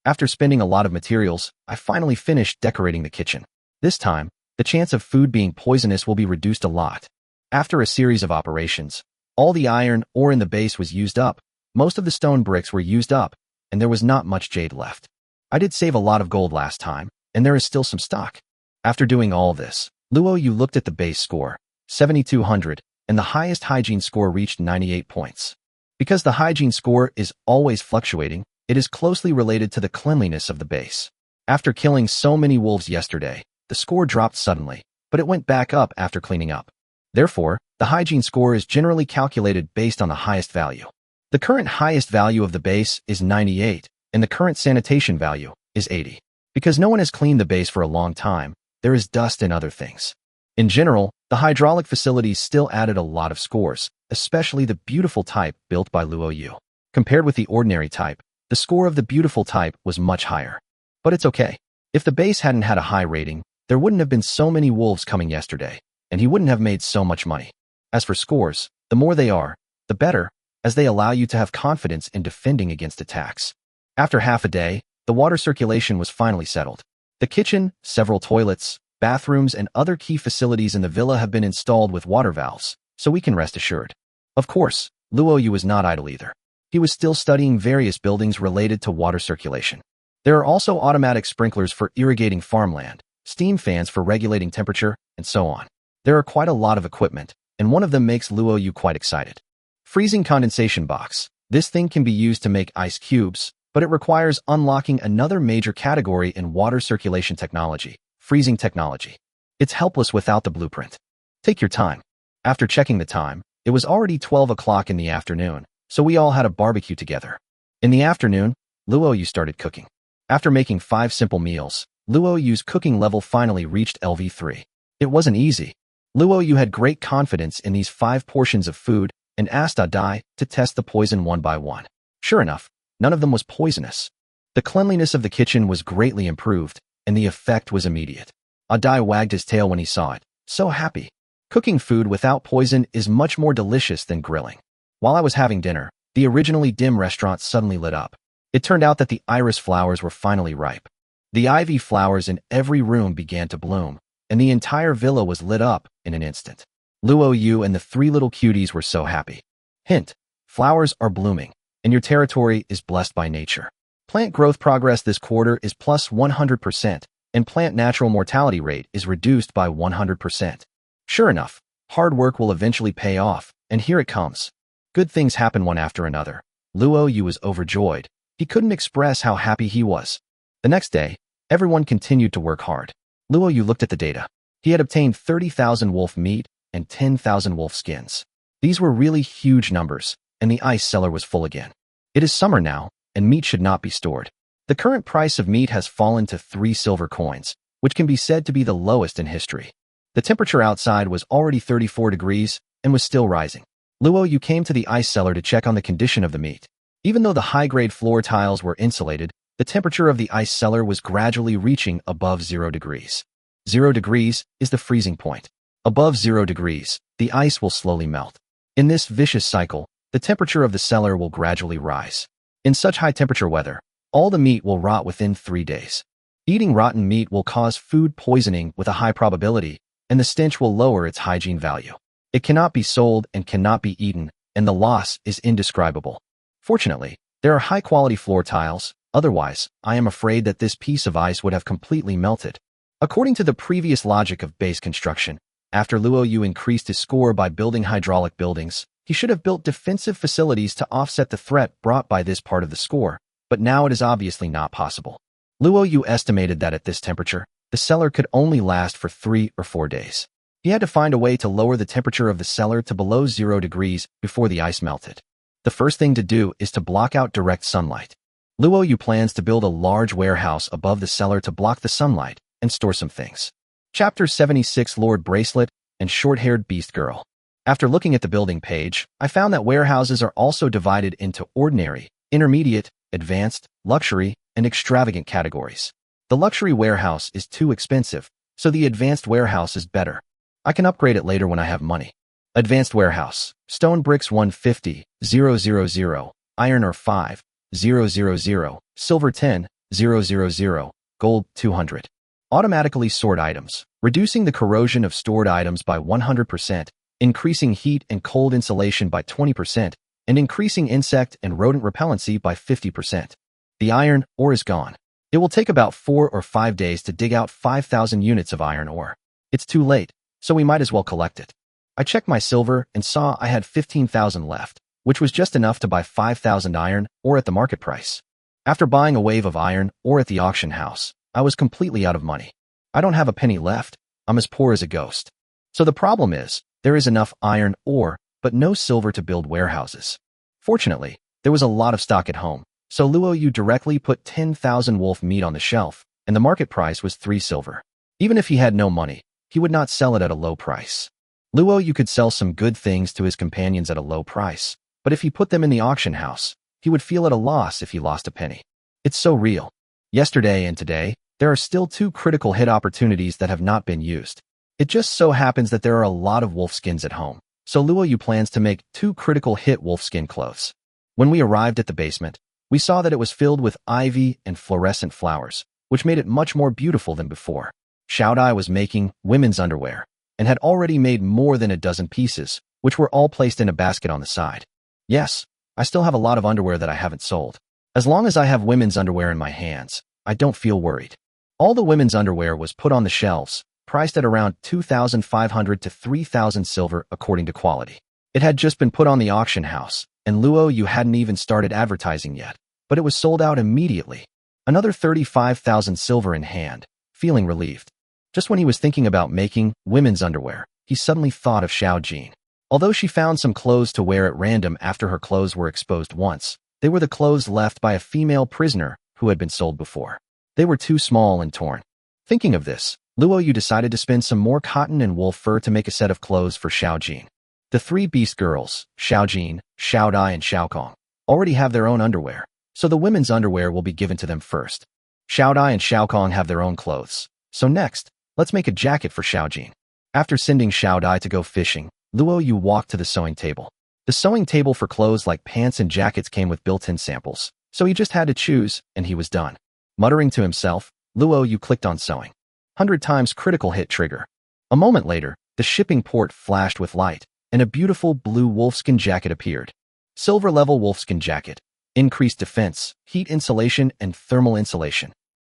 After spending a lot of materials, I finally finished decorating the kitchen. This time, the chance of food being poisonous will be reduced a lot. After a series of operations, all the iron ore in the base was used up, most of the stone bricks were used up, and there was not much jade left. I did save a lot of gold last time, and there is still some stock. After doing all this, Luo Yu looked at the base score, 7,200, and the highest hygiene score reached 98 points. Because the hygiene score is always fluctuating, it is closely related to the cleanliness of the base. After killing so many wolves yesterday, the score dropped suddenly, but it went back up after cleaning up. Therefore, the hygiene score is generally calculated based on the highest value. The current highest value of the base is 98, and the current sanitation value is 80. Because no one has cleaned the base for a long time, there is dust and other things. In general, the hydraulic facilities still added a lot of scores, especially the beautiful type built by Luo Yu. Compared with the ordinary type, the score of the beautiful type was much higher. But it's okay. If the base hadn't had a high rating, there wouldn't have been so many wolves coming yesterday, and he wouldn't have made so much money. As for scores, the more they are, the better, as they allow you to have confidence in defending against attacks. After half a day, the water circulation was finally settled. The kitchen, several toilets, bathrooms, and other key facilities in the villa have been installed with water valves, so we can rest assured. Of course, Luo Yu was not idle either. He was still studying various buildings related to water circulation. There are also automatic sprinklers for irrigating farmland, steam fans for regulating temperature, and so on. There are quite a lot of equipment, and one of them makes Luo Yu quite excited. Freezing condensation box. This thing can be used to make ice cubes, but it requires unlocking another major category in water circulation technology, freezing technology. It's helpless without the blueprint. Take your time. After checking the time, It was already 12 o'clock in the afternoon, so we all had a barbecue together. In the afternoon, Luo Yu started cooking. After making 5 simple meals, Luo Yu's cooking level finally reached LV3. It wasn't easy. Luo Yu had great confidence in these 5 portions of food and asked Adai to test the poison one by one. Sure enough, none of them was poisonous. The cleanliness of the kitchen was greatly improved, and the effect was immediate. Adai wagged his tail when he saw it, so happy. Cooking food without poison is much more delicious than grilling. While I was having dinner, the originally dim restaurant suddenly lit up. It turned out that the iris flowers were finally ripe. The ivy flowers in every room began to bloom, and the entire villa was lit up in an instant. Luo Yu and the 3 little cuties were so happy. Hint: flowers are blooming, and your territory is blessed by nature. Plant growth progress this quarter is plus 100%, and plant natural mortality rate is reduced by 100%. Sure enough, hard work will eventually pay off, and here it comes. Good things happen one after another. Luo Yu was overjoyed. He couldn't express how happy he was. The next day, everyone continued to work hard. Luo Yu looked at the data. He had obtained 30,000 wolf meat and 10,000 wolf skins. These were really huge numbers, and the ice cellar was full again. It is summer now, and meat should not be stored. The current price of meat has fallen to 3 silver coins, which can be said to be the lowest in history. The temperature outside was already 34 degrees and was still rising. Luo Yu came to the ice cellar to check on the condition of the meat. Even though the high-grade floor tiles were insulated, the temperature of the ice cellar was gradually reaching above 0 degrees. 0 degrees is the freezing point. Above 0 degrees, the ice will slowly melt. In this vicious cycle, the temperature of the cellar will gradually rise. In such high-temperature weather, all the meat will rot within 3 days. Eating rotten meat will cause food poisoning with a high probability, and the stench will lower its hygiene value. It cannot be sold and cannot be eaten, and the loss is indescribable. Fortunately, there are high-quality floor tiles, otherwise, I am afraid that this piece of ice would have completely melted. According to the previous logic of base construction, after Luo Yu increased his score by building hydraulic buildings, he should have built defensive facilities to offset the threat brought by this part of the score, but now it is obviously not possible. Luo Yu estimated that at this temperature, the cellar could only last for 3 or 4 days. He had to find a way to lower the temperature of the cellar to below 0 degrees before the ice melted. The first thing to do is to block out direct sunlight. Luo Yu plans to build a large warehouse above the cellar to block the sunlight and store some things. Chapter 76: Lord Bracelet and Short-Haired Beast Girl. After looking at the building page, I found that warehouses are also divided into ordinary, intermediate, advanced, luxury, and extravagant categories. The luxury warehouse is too expensive, so the advanced warehouse is better. I can upgrade it later when I have money. Advanced warehouse: stone bricks 150,000, iron ore 5,000, silver 10,000, gold 200. Automatically stored items, reducing the corrosion of stored items by 100%, increasing heat and cold insulation by 20%, and increasing insect and rodent repellency by 50%. The iron ore is gone. It will take about 4 or 5 days to dig out 5,000 units of iron ore. It's too late, so we might as well collect it. I checked my silver and saw I had 15,000 left, which was just enough to buy 5,000 iron ore at the market price. After buying a wave of iron ore at the auction house, I was completely out of money. I don't have a penny left. I'm as poor as a ghost. So the problem is, there is enough iron ore, but no silver to build warehouses. Fortunately, there was a lot of stock at home, so Luo Yu directly put 10,000 wolf meat on the shelf, and the market price was 3 silver. Even if he had no money, he would not sell it at a low price. Luo Yu could sell some good things to his companions at a low price, but if he put them in the auction house, he would feel at a loss if he lost a penny. It's so real. Yesterday and today, there are still 2 critical hit opportunities that have not been used. It just so happens that there are a lot of wolf skins at home, so Luo Yu plans to make 2 critical hit wolf skin clothes. When we arrived at the basement, we saw that it was filled with ivy and fluorescent flowers, which made it much more beautiful than before. Xiaodai was making women's underwear, and had already made more than a dozen pieces, which were all placed in a basket on the side. Yes, I still have a lot of underwear that I haven't sold. As long as I have women's underwear in my hands, I don't feel worried. All the women's underwear was put on the shelves, priced at around 2,500 to 3,000 silver according to quality. It had just been put on the auction house, and Luo Yu hadn't even started advertising yet, but it was sold out immediately. Another 35,000 silver in hand, feeling relieved. Just when he was thinking about making women's underwear, he suddenly thought of Xiao Jin. Although she found some clothes to wear at random after her clothes were exposed once, they were the clothes left by a female prisoner who had been sold before. They were too small and torn. Thinking of this, Luo Yu decided to spend some more cotton and wool fur to make a set of clothes for Xiao Jin. The three beast girls, Xiao Jin, Xiao Dai, and Xiao Kong, already have their own underwear, so the women's underwear will be given to them first. Xiao Dai and Xiao Kong have their own clothes. So next, let's make a jacket for Xiao Jin. After sending Xiao Dai to go fishing, Luo Yu walked to the sewing table. The sewing table for clothes like pants and jackets came with built-in samples, so he just had to choose, and he was done. Muttering to himself, Luo Yu clicked on sewing. 100 times critical hit trigger. A moment later, the shipping port flashed with light, and a beautiful blue wolfskin jacket appeared. Silver level wolfskin jacket. Increased defense, heat insulation, and thermal insulation.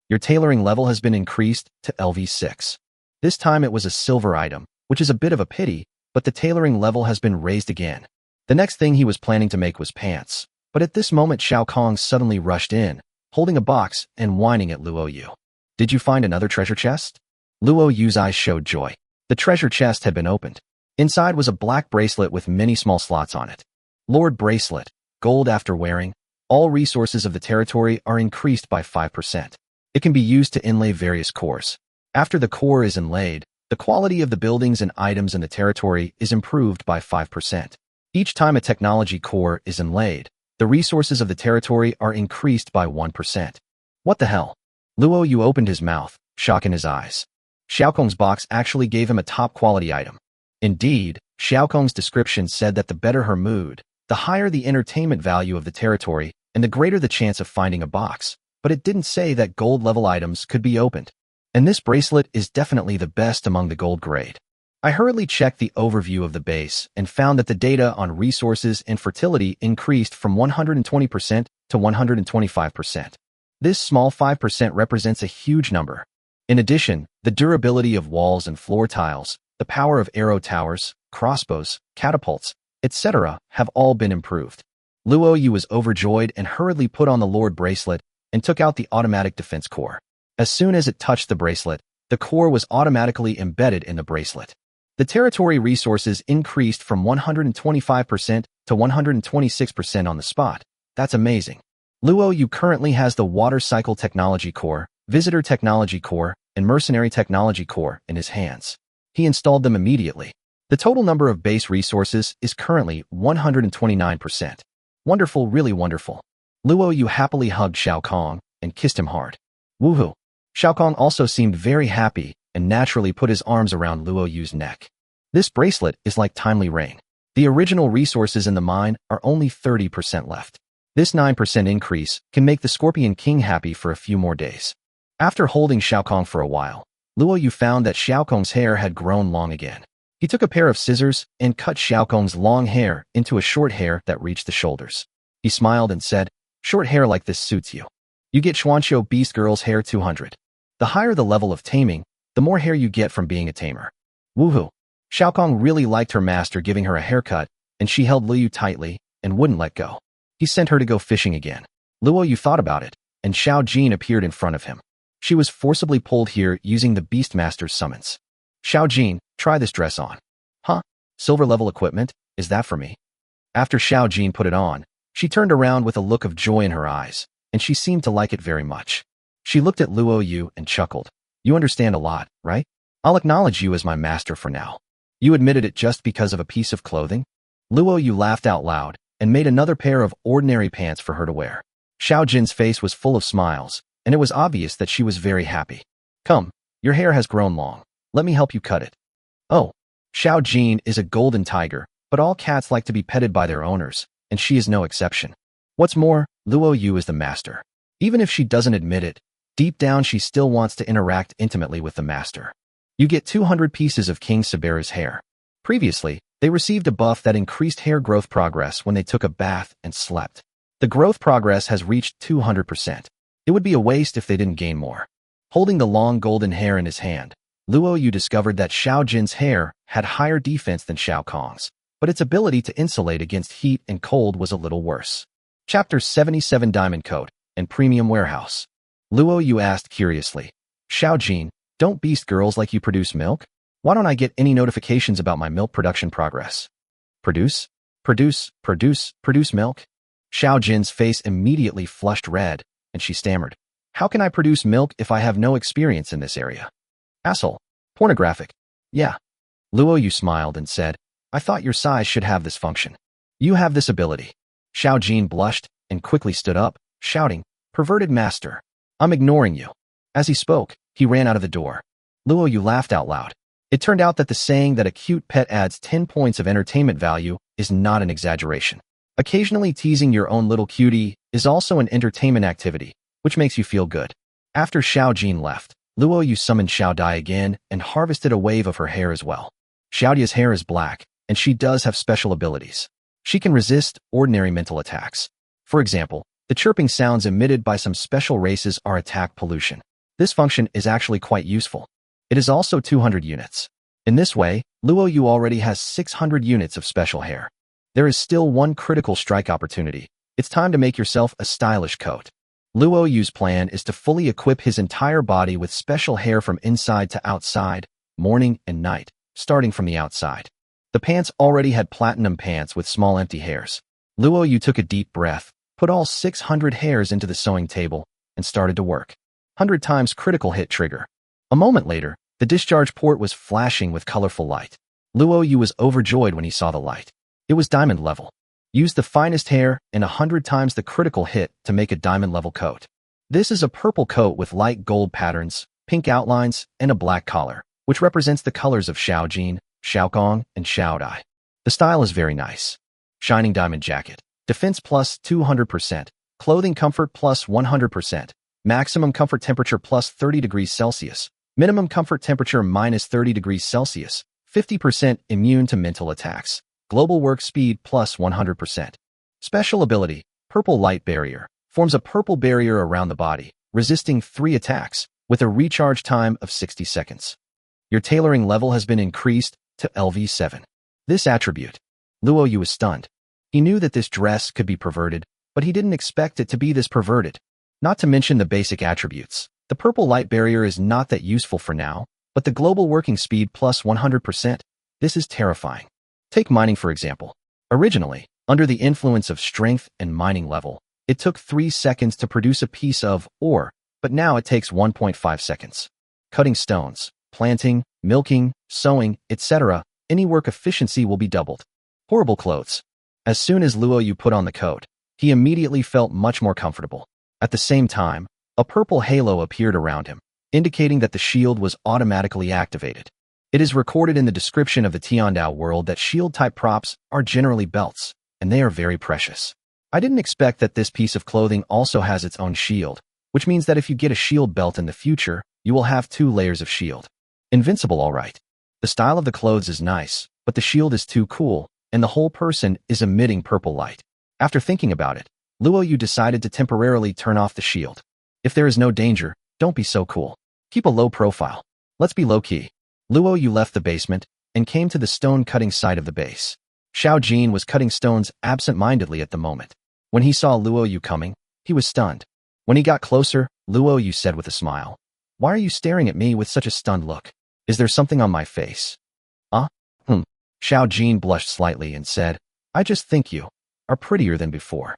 Your tailoring level has been increased to LV6. This time it was a silver item, which is a bit of a pity, but the tailoring level has been raised again. The next thing he was planning to make was pants, but at this moment Xiao Kong suddenly rushed in, holding a box and whining at Luo Yu. Did you find another treasure chest? Luo Yu's eyes showed joy. The treasure chest had been opened. Inside was a black bracelet with many small slots on it. Lord Bracelet, gold after wearing. All resources of the territory are increased by 5%. It can be used to inlay various cores. After the core is inlaid, the quality of the buildings and items in the territory is improved by 5%. Each time a technology core is inlaid, the resources of the territory are increased by 1%. What the hell? Luo Yu opened his mouth, shock in his eyes. Xiaokong's box actually gave him a top-quality item. Indeed, Xiaokong's description said that the better her mood, the higher the entertainment value of the territory, and the greater the chance of finding a box, but it didn't say that gold-level items could be opened. And this bracelet is definitely the best among the gold grade. I hurriedly checked the overview of the base and found that the data on resources and fertility increased from 120% to 125%. This small 5% represents a huge number. In addition, the durability of walls and floor tiles, the power of arrow towers, crossbows, catapults, etc. have all been improved. Luo Yu was overjoyed and hurriedly put on the Lord Bracelet and took out the automatic defense core. As soon as it touched the bracelet, the core was automatically embedded in the bracelet. The territory resources increased from 125% to 126% on the spot. That's amazing. Luo Yu currently has the Water Cycle Technology Core, Visitor Technology Core, and Mercenary Technology Core in his hands. He installed them immediately. The total number of base resources is currently 129%. Wonderful, really wonderful. Luo Yu happily hugged Xiao Kong and kissed him hard. Woohoo! Xiao Kong also seemed very happy and naturally put his arms around Luo Yu's neck. This bracelet is like timely rain. The original resources in the mine are only 30% left. This 9% increase can make the Scorpion King happy for a few more days. After holding Xiao Kong for a while, Luo Yu found that Xiao Kong's hair had grown long again. He took a pair of scissors and cut Xiao Kong's long hair into a short hair that reached the shoulders. He smiled and said, "Short hair like this suits you. You get Xuanqiu Beast Girl's hair 200. The higher the level of taming, the more hair you get from being a tamer." Woohoo! Xiao Kong really liked her master giving her a haircut, and she held Luo Yu tightly and wouldn't let go. He sent her to go fishing again. Luo Yu thought about it, and Xiao Jin appeared in front of him. She was forcibly pulled here using the Beastmaster's summons. "Xiao Jin, try this dress on." "Huh? Silver-level equipment? Is that for me?" After Xiao Jin put it on, she turned around with a look of joy in her eyes, and she seemed to like it very much. She looked at Luo Yu and chuckled. "You understand a lot, right? I'll acknowledge you as my master for now. You admitted it just because of a piece of clothing?" Luo Yu laughed out loud and made another pair of ordinary pants for her to wear. Xiao Jin's face was full of smiles, and it was obvious that she was very happy. "Come, your hair has grown long. Let me help you cut it." Oh, Xiao Jin is a golden tiger, but all cats like to be petted by their owners, and she is no exception. What's more, Luo Yu is the master. Even if she doesn't admit it, deep down she still wants to interact intimately with the master. You get 200 pieces of King Sabera's hair. Previously, they received a buff that increased hair growth progress when they took a bath and slept. The growth progress has reached 200%. It would be a waste if they didn't gain more. Holding the long golden hair in his hand, Luo Yu discovered that Xiao Jin's hair had higher defense than Xiao Kong's, but its ability to insulate against heat and cold was a little worse. Chapter 77 Diamond Coat and Premium Warehouse. Luo Yu asked curiously, "Xiao Jin, don't beast girls like you produce milk? Why don't I get any notifications about my milk production progress?" Produce? Produce milk? Xiao Jin's face immediately flushed red, and she stammered. How can I produce milk if I have no experience in this area? Asshole. Pornographic. Yeah. Luo Yu smiled and said, I thought your size should have this function. You have this ability. Xiao Jin blushed and quickly stood up, shouting, Perverted master. I'm ignoring you. As he spoke, he ran out of the door. Luo Yu laughed out loud. It turned out that the saying that a cute pet adds 10 points of entertainment value is not an exaggeration. Occasionally teasing your own little cutie is also an entertainment activity, which makes you feel good. After Xiao Jin left, Luo Yu summoned Xiao Dai again and harvested a wave of her hair as well. Xiao Dai's hair is black, and she does have special abilities. She can resist ordinary mental attacks. For example, the chirping sounds emitted by some special races are attack pollution. This function is actually quite useful. It is also 200 units. In this way, Luo Yu already has 600 units of special hair. There is still one critical strike opportunity. It's time to make yourself a stylish coat. Luo Yu's plan is to fully equip his entire body with special hair from inside to outside, morning and night, starting from the outside. The pants already had platinum pants with small empty hairs. Luo Yu took a deep breath, put all 600 hairs into the sewing table, and started to work. 100 times critical hit trigger. A moment later, the discharge port was flashing with colorful light. Luo Yu was overjoyed when he saw the light. It was diamond level. Use the finest hair and 100 times the critical hit to make a diamond level coat. This is a purple coat with light gold patterns, pink outlines, and a black collar, which represents the colors of Xiao Jin, Xiao Gong, and Xiao Dai. The style is very nice. Shining diamond jacket. Defense plus 200%. Clothing comfort plus 100%. Maximum comfort temperature plus 30 degrees Celsius. Minimum comfort temperature minus 30 degrees Celsius. 50% immune to mental attacks. Global work speed plus 100%. Special ability, Purple Light Barrier, forms a purple barrier around the body, resisting 3 attacks, with a recharge time of 60 seconds. Your tailoring level has been increased to LV7. This attribute. Luo Yu was stunned. He knew that this dress could be perverted, but he didn't expect it to be this perverted. Not to mention the basic attributes. The purple light barrier is not that useful for now, but the global working speed plus 100%, this is terrifying. Take mining for example. Originally, under the influence of strength and mining level, it took 3 seconds to produce a piece of ore, but now it takes 1.5 seconds. Cutting stones, planting, milking, sewing, etc., any work efficiency will be doubled. Horrible clothes. As soon as Luo Yu put on the coat, he immediately felt much more comfortable. At the same time, a purple halo appeared around him, indicating that the shield was automatically activated. It is recorded in the description of the Tiandao world that shield-type props are generally belts, and they are very precious. I didn't expect that this piece of clothing also has its own shield, which means that if you get a shield belt in the future, you will have 2 layers of shield. Invincible, alright. The style of the clothes is nice, but the shield is too cool, and the whole person is emitting purple light. After thinking about it, Luo Yu decided to temporarily turn off the shield. If there is no danger, don't be so cool. Keep a low profile. Let's be low-key. Luo Yu left the basement and came to the stone-cutting site of the base. Xiao Jin was cutting stones absent-mindedly at the moment. When he saw Luo Yu coming, he was stunned. When he got closer, Luo Yu said with a smile, Why are you staring at me with such a stunned look? Is there something on my face? Xiao Jin blushed slightly and said, I just think you are prettier than before.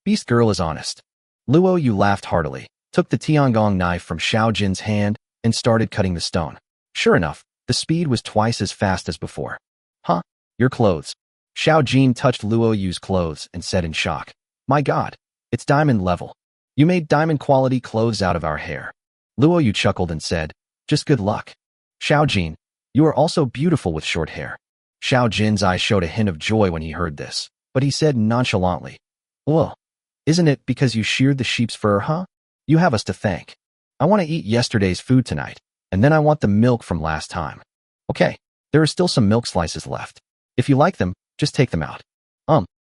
Beast girl is honest. Luo Yu laughed heartily, took the Tiangong knife from Xiao Jin's hand, and started cutting the stone. Sure enough, the speed was twice as fast as before. Huh? Your clothes. Xiao Jin touched Luo Yu's clothes and said in shock, My God, it's diamond level. You made diamond quality clothes out of our hair. Luo Yu chuckled and said, Just good luck. Xiao Jin, you are also beautiful with short hair. Xiao Jin's eyes showed a hint of joy when he heard this, but he said nonchalantly, Well, isn't it because you sheared the sheep's fur, huh? You have us to thank. I want to eat yesterday's food tonight, and then I want the milk from last time. Okay, there are still some milk slices left. If you like them, just take them out.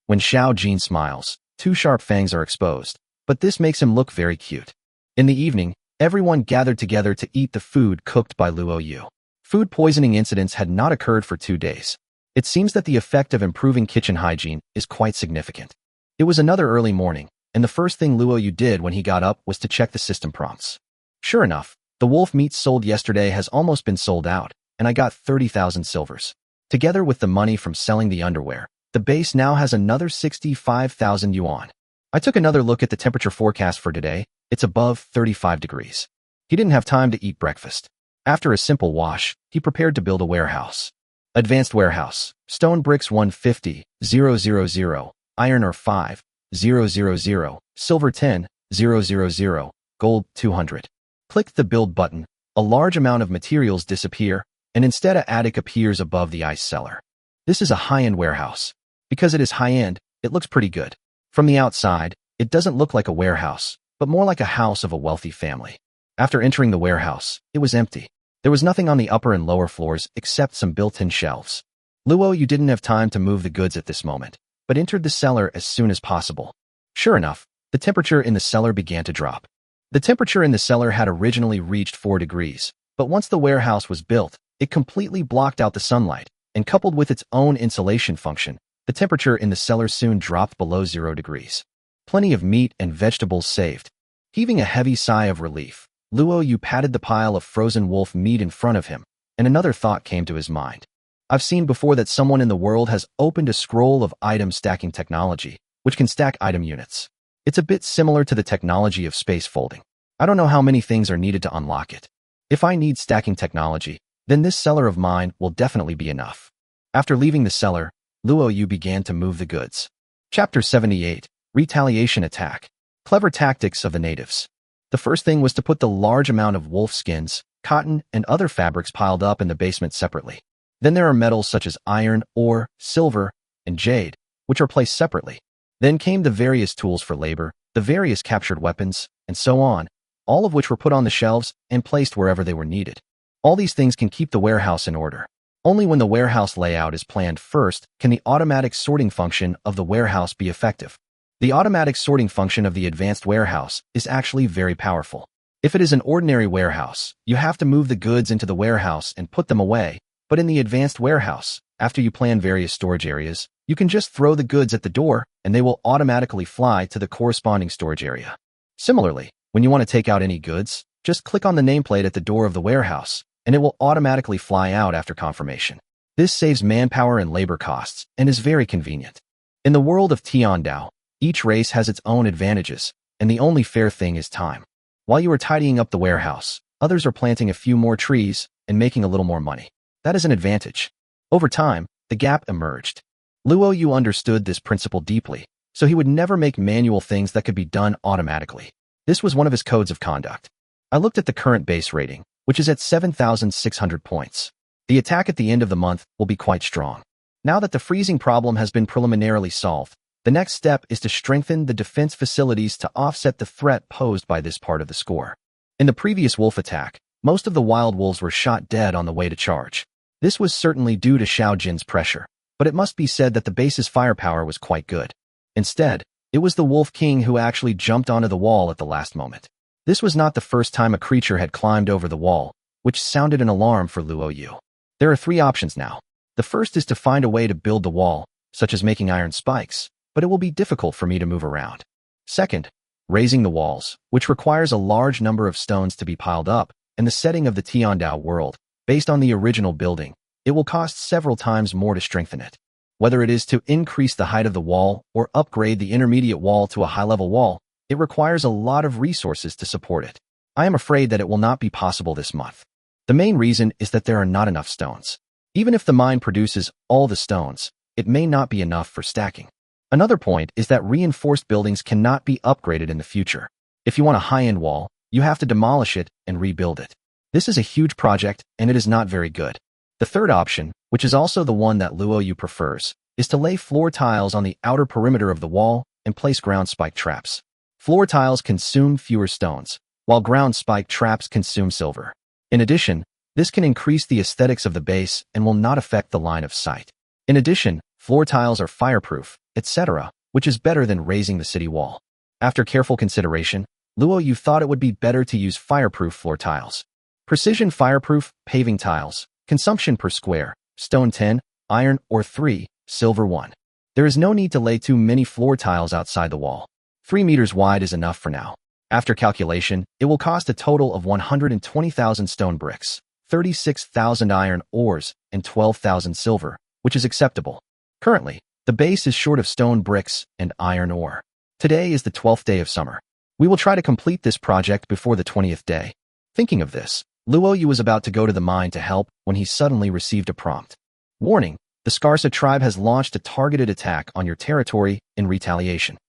When Xiao Jin smiles, 2 sharp fangs are exposed, but this makes him look very cute. In the evening, everyone gathered together to eat the food cooked by Luo Yu. Food poisoning incidents had not occurred for 2 days. It seems that the effect of improving kitchen hygiene is quite significant. It was another early morning, and the first thing Luo Yu did when he got up was to check the system prompts. Sure enough, the wolf meat sold yesterday has almost been sold out, and I got 30,000 silvers. Together with the money from selling the underwear, The base now has another 65,000 yuan. I took another look at the temperature forecast for today. It's above 35 degrees. He didn't have time to eat breakfast. After a simple wash, he prepared to build a warehouse. Advanced warehouse. Stone bricks 150,000, iron ore 5,000, silver 10,000, gold 200. Click the build button. A large amount of materials disappear, and instead an attic appears above the ice cellar. This is a high-end warehouse. Because it is high-end, it looks pretty good. From the outside, it doesn't look like a warehouse, but more like a house of a wealthy family. After entering the warehouse, it was empty. There was nothing on the upper and lower floors except some built-in shelves. Luo Yu didn't have time to move the goods at this moment, but entered the cellar as soon as possible. Sure enough, the temperature in the cellar began to drop. The temperature in the cellar had originally reached 4 degrees, but once the warehouse was built, it completely blocked out the sunlight, and coupled with its own insulation function, the temperature in the cellar soon dropped below 0 degrees. Plenty of meat and vegetables saved. Heaving a heavy sigh of relief, Luo Yu patted the pile of frozen wolf meat in front of him, and another thought came to his mind. I've seen before that someone in the world has opened a scroll of item stacking technology, which can stack item units. It's a bit similar to the technology of space folding. I don't know how many things are needed to unlock it. If I need stacking technology, then this cellar of mine will definitely be enough. After leaving the cellar, Luo Yu began to move the goods. Chapter 78, Retaliation Attack. Clever Tactics of the Natives. The first thing was to put the large amount of wolf skins, cotton, and other fabrics piled up in the basement separately. Then there are metals such as iron, ore, silver, and jade, which are placed separately. Then came the various tools for labor, the various captured weapons, and so on, all of which were put on the shelves and placed wherever they were needed. All these things can keep the warehouse in order. Only when the warehouse layout is planned first can the automatic sorting function of the warehouse be effective. The automatic sorting function of the advanced warehouse is actually very powerful. If it is an ordinary warehouse, you have to move the goods into the warehouse and put them away, but in the advanced warehouse, after you plan various storage areas, you can just throw the goods at the door and they will automatically fly to the corresponding storage area. Similarly, when you want to take out any goods, just click on the nameplate at the door of the warehouse, and it will automatically fly out after confirmation. This saves manpower and labor costs, and is very convenient. In the world of Tiandao, each race has its own advantages, and the only fair thing is time. While you are tidying up the warehouse, others are planting a few more trees and making a little more money. That is an advantage. Over time, the gap emerged. Luo Yu understood this principle deeply, so he would never make manual things that could be done automatically. This was one of his codes of conduct. I looked at the current base rating, which is at 7,600 points. The attack at the end of the month will be quite strong. Now that the freezing problem has been preliminarily solved, the next step is to strengthen the defense facilities to offset the threat posed by this part of the score. In the previous wolf attack, most of the wild wolves were shot dead on the way to charge. This was certainly due to Xiao Jin's pressure, but it must be said that the base's firepower was quite good. Instead, it was the Wolf King who actually jumped onto the wall at the last moment. This was not the first time a creature had climbed over the wall, which sounded an alarm for Luo Yu. There are 3 options now. The first is to find a way to build the wall, such as making iron spikes, but it will be difficult for me to move around. Second, raising the walls, which requires a large number of stones to be piled up, and the setting of the Tiandao world, based on the original building, it will cost several times more to strengthen it. Whether it is to increase the height of the wall or upgrade the intermediate wall to a high-level wall, it requires a lot of resources to support it. I am afraid that it will not be possible this month. The main reason is that there are not enough stones. Even if the mine produces all the stones, it may not be enough for stacking. Another point is that reinforced buildings cannot be upgraded in the future. If you want a high-end wall, you have to demolish it and rebuild it. This is a huge project, and it is not very good. The third option, which is also the one that Luo Yu prefers, is to lay floor tiles on the outer perimeter of the wall and place ground spike traps. Floor tiles consume fewer stones, while ground spike traps consume silver. In addition, this can increase the aesthetics of the base and will not affect the line of sight. In addition, floor tiles are fireproof, etc., which is better than raising the city wall. After careful consideration, Luo Yu thought it would be better to use fireproof floor tiles. Precision fireproof paving tiles. Consumption per square, stone 10, iron ore 3, silver 1. There is no need to lay too many floor tiles outside the wall. 3 meters wide is enough for now. After calculation, it will cost a total of 120,000 stone bricks, 36,000 iron ores, and 12,000 silver, which is acceptable. Currently, The base is short of stone bricks and iron ore. Today is the 12th day of summer. We will try to complete this project before the 20th day. Thinking of this, Luo Yu was about to go to the mine to help when he suddenly received a prompt. Warning, the Skarsa tribe has launched a targeted attack on your territory in retaliation.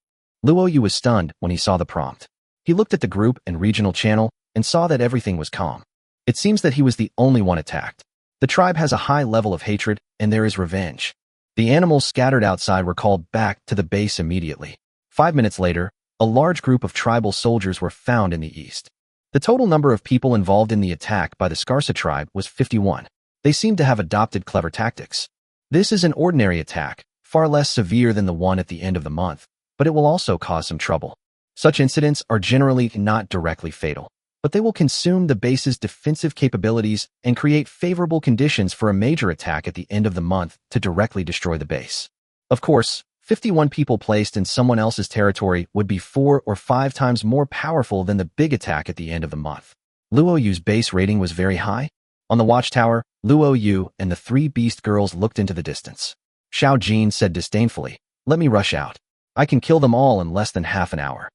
Luo Yu was stunned when he saw the prompt. He looked at the group and regional channel and saw that everything was calm. It seems that he was the only one attacked. The tribe has a high level of hatred, and there is revenge. The animals scattered outside were called back to the base immediately. 5 minutes later, a large group of tribal soldiers were found in the east. The total number of people involved in the attack by the Skarsa tribe was 51. They seemed to have adopted clever tactics. This is an ordinary attack, far less severe than the one at the end of the month, but it will also cause some trouble. Such incidents are generally not directly fatal, but they will consume the base's defensive capabilities and create favorable conditions for a major attack at the end of the month to directly destroy the base. Of course, 51 people placed in someone else's territory would be 4 or 5 times more powerful than the big attack at the end of the month. Luo Yu's base rating was very high. On the watchtower, Luo Yu and the 3 beast girls looked into the distance. Xiao Jin said disdainfully, "Let me rush out. I can kill them all in less than half an hour."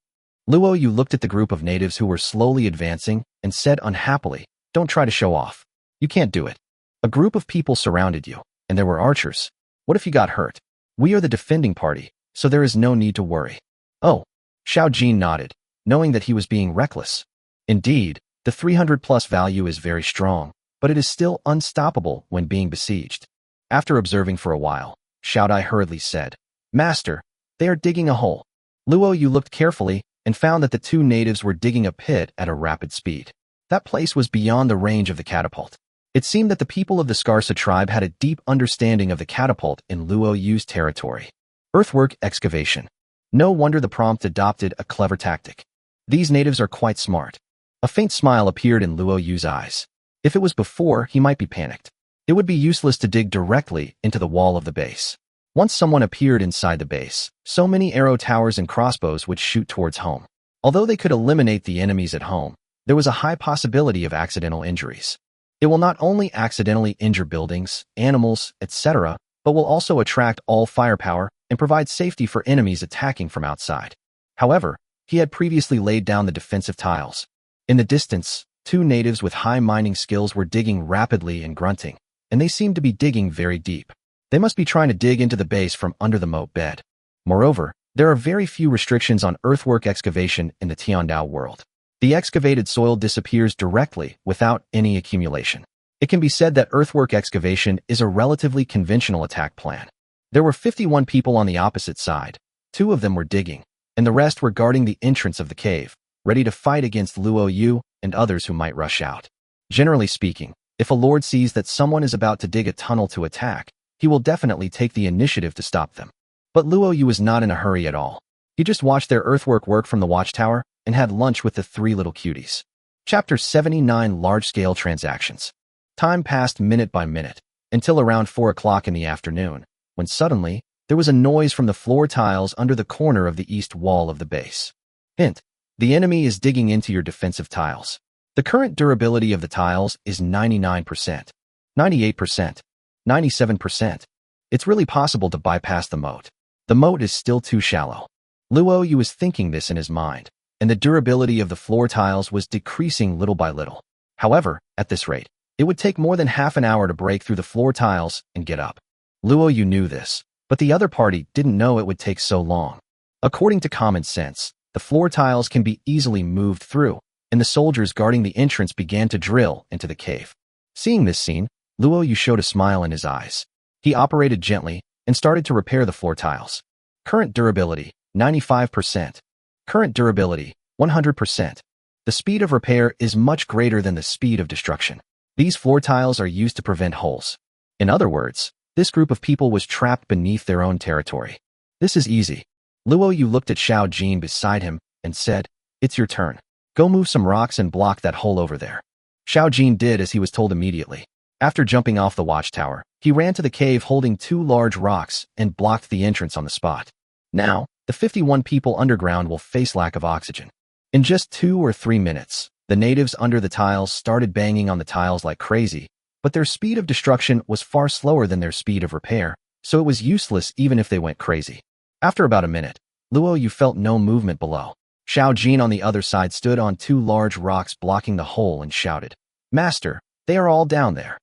Luo Yu looked at the group of natives who were slowly advancing and said unhappily, "Don't try to show off. You can't do it. A group of people surrounded you, and there were archers. What if you got hurt? We are the defending party, so there is no need to worry." "Oh." Xiao Jin nodded, knowing that he was being reckless. Indeed, the 300+ value is very strong, but it is still unstoppable when being besieged. After observing for a while, Xiao Dai hurriedly said, "Master, they are digging a hole." Luo Yu looked carefully and found that the 2 natives were digging a pit at a rapid speed. That place was beyond the range of the catapult. It seemed that the people of the Skarsa tribe had a deep understanding of the catapult in Luo Yu's territory. Earthwork excavation. No wonder the prompt adopted a clever tactic. These natives are quite smart. A faint smile appeared in Luo Yu's eyes. If it was before, he might be panicked. It would be useless to dig directly into the wall of the base. Once someone appeared inside the base, so many arrow towers and crossbows would shoot towards home. Although they could eliminate the enemies at home, there was a high possibility of accidental injuries. It will not only accidentally injure buildings, animals, etc., but will also attract all firepower and provide safety for enemies attacking from outside. However, he had previously laid down the defensive tiles. In the distance, 2 natives with high mining skills were digging rapidly and grunting, and they seemed to be digging very deep. They must be trying to dig into the base from under the moat bed. Moreover, there are very few restrictions on earthwork excavation in the Tiandao world. The excavated soil disappears directly without any accumulation. It can be said that earthwork excavation is a relatively conventional attack plan. There were 51 people on the opposite side. 2 of them were digging, and the rest were guarding the entrance of the cave, ready to fight against Luo Yu and others who might rush out. Generally speaking, if a lord sees that someone is about to dig a tunnel to attack, he will definitely take the initiative to stop them. But Luo Yu was not in a hurry at all. He just watched their earthwork work from the watchtower and had lunch with the 3 little cuties. Chapter 79: Large-Scale Transactions. Time passed minute by minute, until around 4 o'clock in the afternoon, when suddenly, there was a noise from the floor tiles under the corner of the east wall of the base. Hint: the enemy is digging into your defensive tiles. The current durability of the tiles is 99%, 98%, 97%. It's really possible to bypass the moat. The moat is still too shallow. Luo Yu was thinking this in his mind, and the durability of the floor tiles was decreasing little by little. However, at this rate, it would take more than half an hour to break through the floor tiles and get up. Luo Yu knew this, but the other party didn't know it would take so long. According to common sense, the floor tiles can be easily moved through, and the soldiers guarding the entrance began to drill into the cave. Seeing this scene, Luo Yu showed a smile in his eyes. He operated gently and started to repair the floor tiles. Current durability, 95%. Current durability, 100%. The speed of repair is much greater than the speed of destruction. These floor tiles are used to prevent holes. In other words, this group of people was trapped beneath their own territory. This is easy. Luo Yu looked at Xiao Jin beside him and said, "It's your turn. Go move some rocks and block that hole over there." Xiao Jin did as he was told immediately. After jumping off the watchtower, he ran to the cave holding 2 large rocks and blocked the entrance on the spot. Now, the 51 people underground will face lack of oxygen. In just 2 or 3 minutes, the natives under the tiles started banging on the tiles like crazy, but their speed of destruction was far slower than their speed of repair, so it was useless even if they went crazy. After about a minute, Luo Yu felt no movement below. Xiao Jin on the other side stood on two large rocks blocking the hole and shouted, "Master, they are all down there."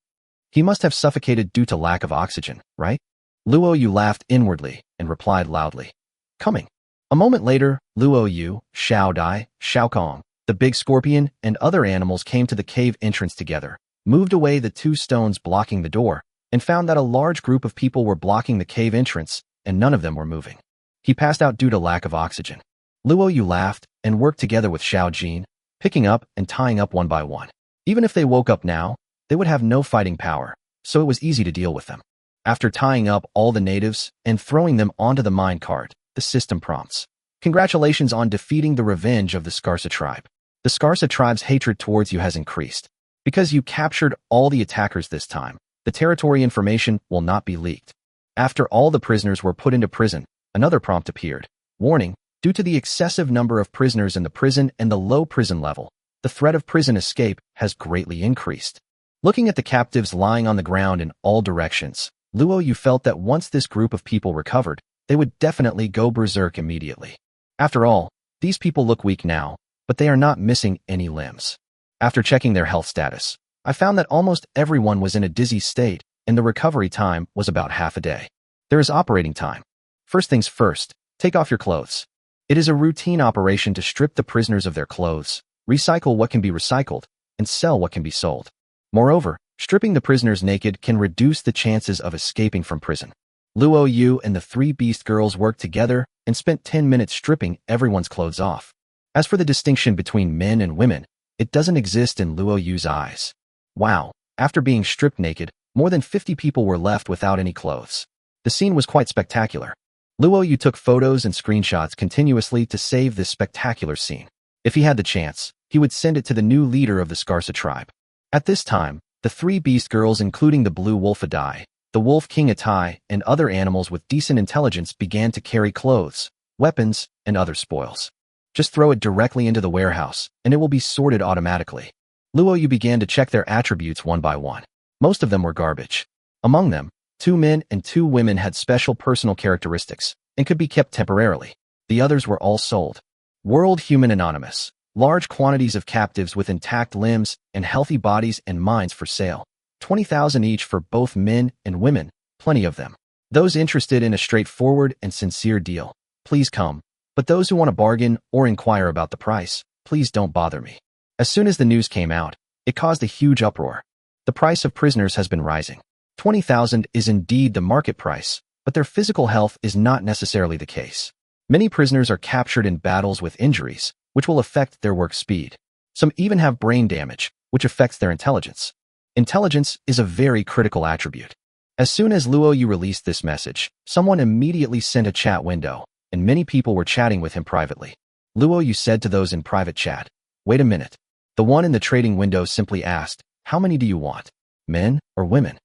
He must have suffocated due to lack of oxygen, right? Luo Yu laughed inwardly and replied loudly, "Coming." A moment later, Luo Yu, Xiao Dai, Xiao Kong, the big scorpion, and other animals came to the cave entrance together, moved away the two stones blocking the door, and found that a large group of people were blocking the cave entrance, and none of them were moving. He passed out due to lack of oxygen. Luo Yu laughed and worked together with Xiao Jin, picking up and tying up one by one. Even if they woke up now, they would have no fighting power, so it was easy to deal with them. After tying up all the natives and throwing them onto the mine cart, the system prompts, "Congratulations on defeating the revenge of the Skarsa tribe. The Skarsa tribe's hatred towards you has increased. Because you captured all the attackers this time, the territory information will not be leaked." After all the prisoners were put into prison, another prompt appeared. Warning, due to the excessive number of prisoners in the prison and the low prison level, the threat of prison escape has greatly increased. Looking at the captives lying on the ground in all directions, Luo Yu felt that once this group of people recovered, they would definitely go berserk immediately. After all, these people look weak now, but they are not missing any limbs. After checking their health status, I found that almost everyone was in a dizzy state, and the recovery time was about half a day. There is operating time. First things first, take off your clothes. It is a routine operation to strip the prisoners of their clothes, recycle what can be recycled, and sell what can be sold. Moreover, stripping the prisoners naked can reduce the chances of escaping from prison. Luo Yu and the three beast girls worked together and spent 10 minutes stripping everyone's clothes off. As for the distinction between men and women, it doesn't exist in Luo Yu's eyes. Wow, after being stripped naked, more than 50 people were left without any clothes. The scene was quite spectacular. Luo Yu took photos and screenshots continuously to save this spectacular scene. If he had the chance, he would send it to the new leader of the Skarsa tribe. At this time, the three beast girls, including the blue wolf Adai, the wolf king Atai, and other animals with decent intelligence began to carry clothes, weapons, and other spoils. Just throw it directly into the warehouse, and it will be sorted automatically. Luo Yu began to check their attributes one by one. Most of them were garbage. Among them, 2 men and 2 women had special personal characteristics and could be kept temporarily. The others were all sold. World Human Anonymous. Large quantities of captives with intact limbs and healthy bodies and minds for sale. 20,000 each for both men and women, plenty of them. Those interested in a straightforward and sincere deal, please come. But those who want to bargain or inquire about the price, please don't bother me. As soon as the news came out, it caused a huge uproar. The price of prisoners has been rising. 20,000 is indeed the market price, but their physical health is not necessarily the case. Many prisoners are captured in battles with injuries, which will affect their work speed. Some even have brain damage, which affects their intelligence. Intelligence is a very critical attribute. As soon as Luo Yu released this message, someone immediately sent a chat window, and many people were chatting with him privately. Luo Yu said to those in private chat, "Wait a minute." The one in the trading window simply asked, "How many do you want? Men or women?"